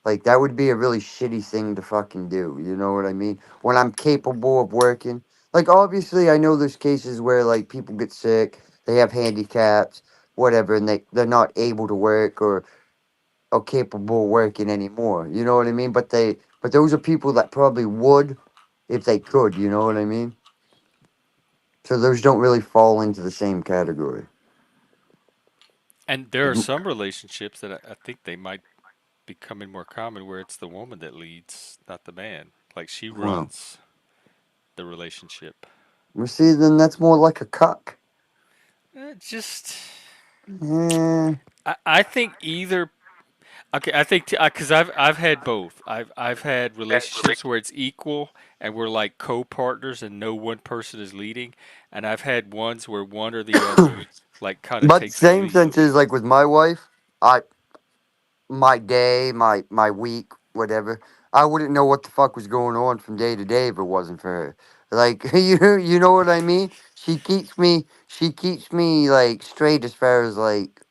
like, that would be a really shitty thing to fucking do. You know what I mean? When I'm capable of working. Like, obviously, I know there's cases where, like, people get sick, they have handicaps, whatever, and they're not able to work or capable of working anymore. You know what I mean? But those are people that probably would if they could. You know what I mean? So those don't really fall into the same category. And there are some relationships that I think they might becoming more common where it's the woman that leads, not the man. Like she Well, runs the relationship. well, see, then that's more like a cuck. Just, Yeah. I think either. Okay, I think because I've had both. I've had relationships where it's equal and we're like co-partners and no one person is leading, and I've had ones where one or the other like kind of But takes the same lead. sense is like with my wife, my day, my week, whatever. I wouldn't know what the fuck was going on from day to day if it wasn't for her. Like you know what I mean? She keeps me like straight as far as like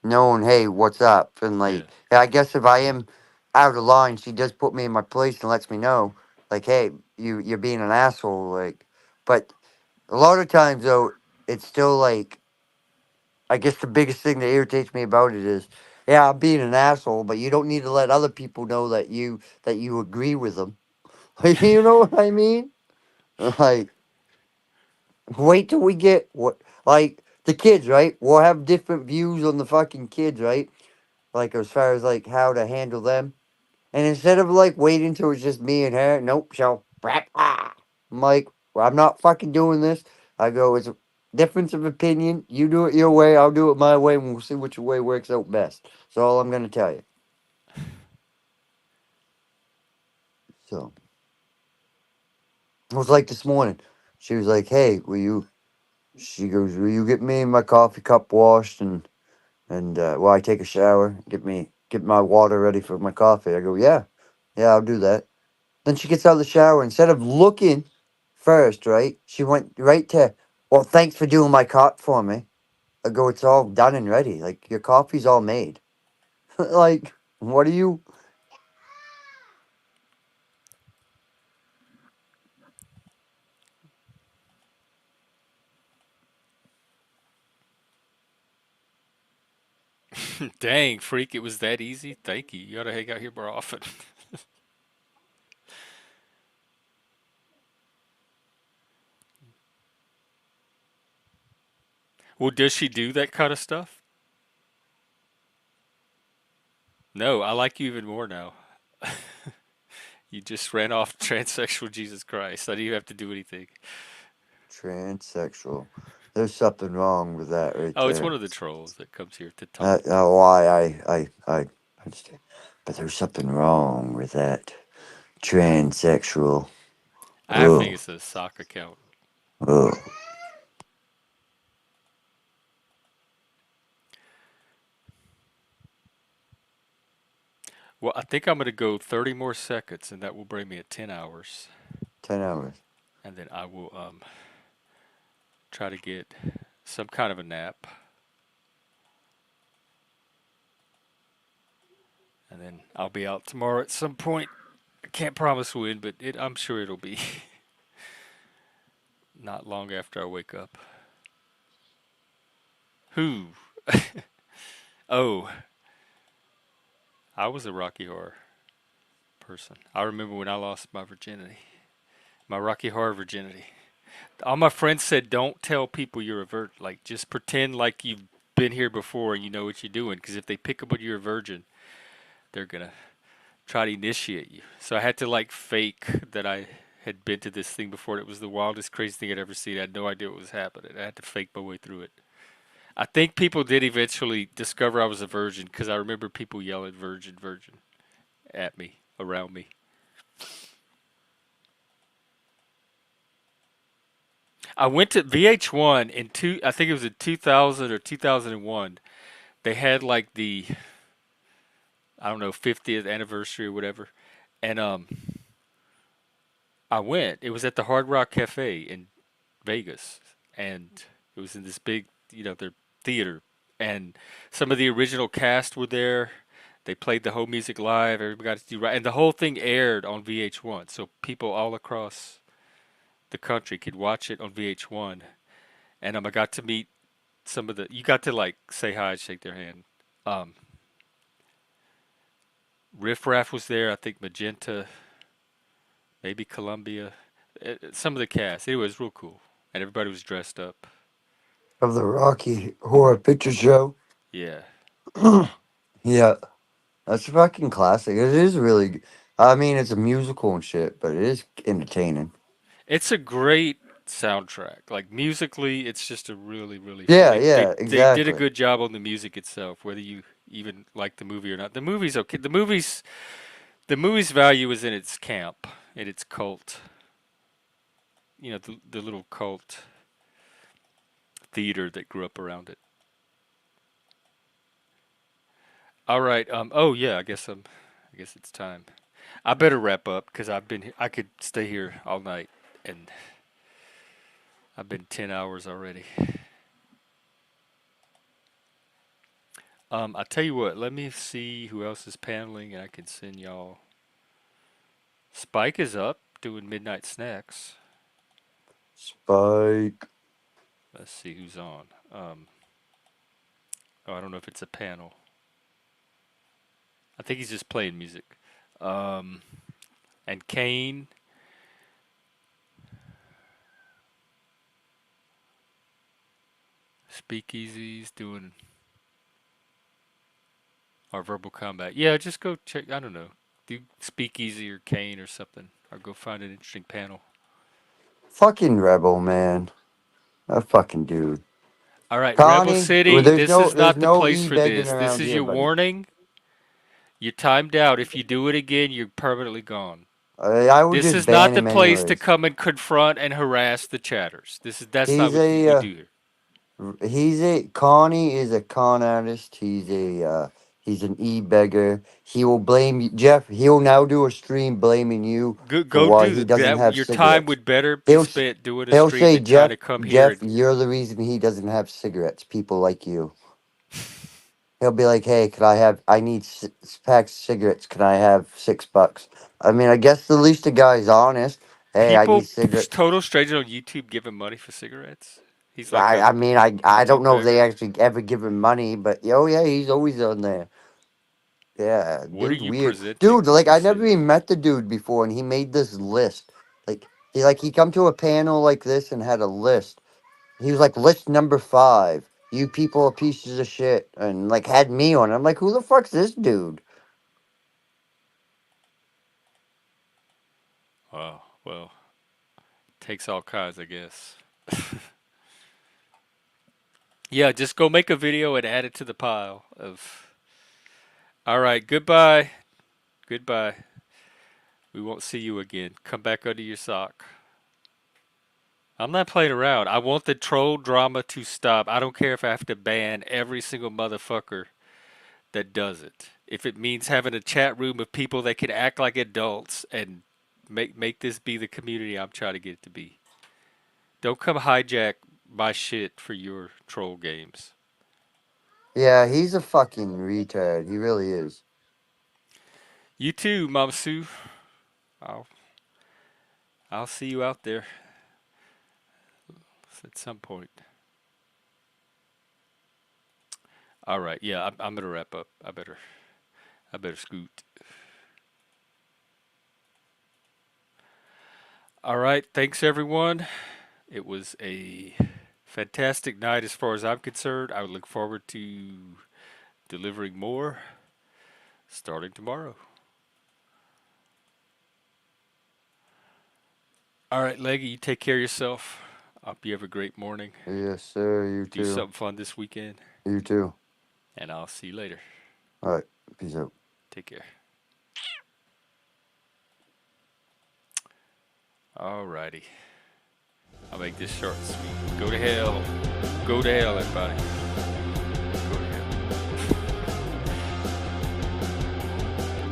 knowing, hey, what's up? And Yeah. like I guess if I am out of line, she does put me in my place and lets me know, like, hey, you're being an asshole. Like, but a lot of times though, it's still like I guess the biggest thing that irritates me about it is, yeah, I'm being an asshole, but you don't need to let other people know that you agree with them. You know what I mean? Like, wait till we get what like the kids, right? We'll have different views on the fucking kids, right? Like as far as like how to handle them. And instead of like waiting till it's just me and her, nope, so I'm like, well, I'm not fucking doing this. I go, it's a difference of opinion. You do it your way, I'll do it my way, and we'll see which way works out best. That's all I'm gonna tell you. So it was like this morning. She was like, hey, she goes, will you get me my coffee cup washed and while I take a shower, get my water ready for my coffee. I go, yeah. Yeah, I'll do that. Then she gets out of the shower. Instead of looking first, right? She went right to, well, thanks for doing my cup for me. I go, it's all done and ready. Like, your coffee's all made. Like, what are you? Dang, freak! It was that easy. Thank you. You ought to hang out here more often. Well, does she do that kind of stuff? No, I like you even more now. You just ran off transsexual Jesus Christ. I didn't even have to do anything. Transsexual. There's something wrong with that right Oh, it's one there. of the trolls that comes here to talk. Why I understand. But there's something wrong with that. Transsexual. I think Ugh. it's a sock account. Ugh. Well, I think I'm going to go 30 more seconds, and that will bring me at 10 hours. 10 hours. And then I will try to get some kind of a nap. And then I'll be out tomorrow at some point. I can't promise when, but I'm sure it'll be not long after I wake up. Who? Oh, I was a Rocky Horror. person. I remember when I lost my virginity, my Rocky Horror virginity. All my friends said, "Don't tell people you're a virgin. Like, just pretend like you've been here before and you know what you're doing. Because if they pick up on you're a virgin, they're gonna try to initiate you." So I had to like fake that I had been to this thing before. It was the wildest, crazy thing I'd ever seen. I had no idea what was happening. I had to fake my way through it. I think people did eventually discover I was a virgin because I remember people yelling "virgin, virgin" at me, around me. I went to VH1 in I think it was in 2000 or 2001. They had like the, I don't know, 50th anniversary or whatever. And I went. It was at the Hard Rock Cafe in Vegas, and it was in this big, their theater, and some of the original cast were there. They played the whole music live. Everybody got to do right, and the whole thing aired on VH1, so people all across the country could watch it on VH1. And I got to meet some of the. You got to like say hi, shake their hand. Um, Riff Raff was there. I think Magenta, maybe Columbia. Some of the cast. It was real cool, and everybody was dressed up. Of the Rocky Horror Picture Show. Yeah. Yeah, that's a fucking classic. It is really. I mean, it's a musical and shit, but it is entertaining. It's a great soundtrack. Like musically, it's just a really, really fun. Yeah, They did a exactly. good job on the music itself, whether you even like the movie or not. The movie's okay. The movie's value is in its camp, in its cult. The little cult theater that grew up around it. All right. Oh yeah. I guess it's time. I better wrap up because I could stay here all night, and I've been 10 hours already. I tell you what. Let me see who else is paneling, and I can send y'all. Spike is up doing midnight snacks. Spike. Let's see who's on. I don't know if it's a panel. I think he's just playing music. And Kane. Speakeasy's doing our verbal combat. Yeah, just go check. I don't know. Do Speakeasy or Kane or something, or go find an interesting panel. Fucking rebel, man. That fucking dude. All right, Rebel Connie, well, City. there's This no is there's not the no place e for begging this. This around is here, your buddy. warning. You're timed out. If you do it again, you're permanently gone. I would This just is not ban the him place to anyways. come and confront and harass the chatters. That's not He's what a we do here. Connie is a con artist. He's an e beggar. He will blame you, Jeff. He'll now do a stream blaming you for Go why do he doesn't that. have Your time cigarettes. would better be He'll spent doing a he'll stream say, than trying Jeff, to come here Jeff, and you're the reason he doesn't have cigarettes. People like you. He'll be like, hey, could I have? I need packs of cigarettes. Can I have $6? I mean, I guess the least the guy's honest. Hey, I need people, cigarettes. total strangers on YouTube giving money for cigarettes. He's like I, a I mean, I don't YouTube know if they beggar. actually ever give him money, but oh yeah, he's always on there. Yeah, What are dude's you weird. presenting? Dude, like I never Listen, even met the dude before, and he made this list. He come to a panel like this and had a list. He was like list number 5. You people are pieces of shit, and like had me on. I'm like, who the fuck's this dude? oh well, takes all kinds, I guess. Yeah, just go make a video and add it to the pile of. All right, goodbye, goodbye. We won't see you again. Come back under your sock. I'm not playing around. I want the troll drama to stop. I don't care if I have to ban every single motherfucker that does it. If it means having a chat room of people that can act like adults and make this be the community I'm trying to get it to be. Don't come hijack my shit for your troll games. Yeah, he's a fucking retard. He really is. You too, Mama Sue. I'll I'll see you out there at some point. All right, yeah, I'm gonna wrap up. I better scoot. All right. Thanks, everyone. It was a fantastic night as far as I'm concerned. I would look forward to delivering more starting tomorrow. All right, Leggy, you take care of yourself. Hope you have a great morning. Yes, sir. You Do too. something fun this weekend. You too. And I'll see you later. All right. Peace out. Take care. All righty. I'll make this short and sweet. Go to hell. Go to hell, everybody. Go to hell.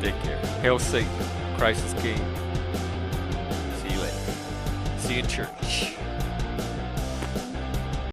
Take care. Hail Satan. Christ is King. See you later. See you in church.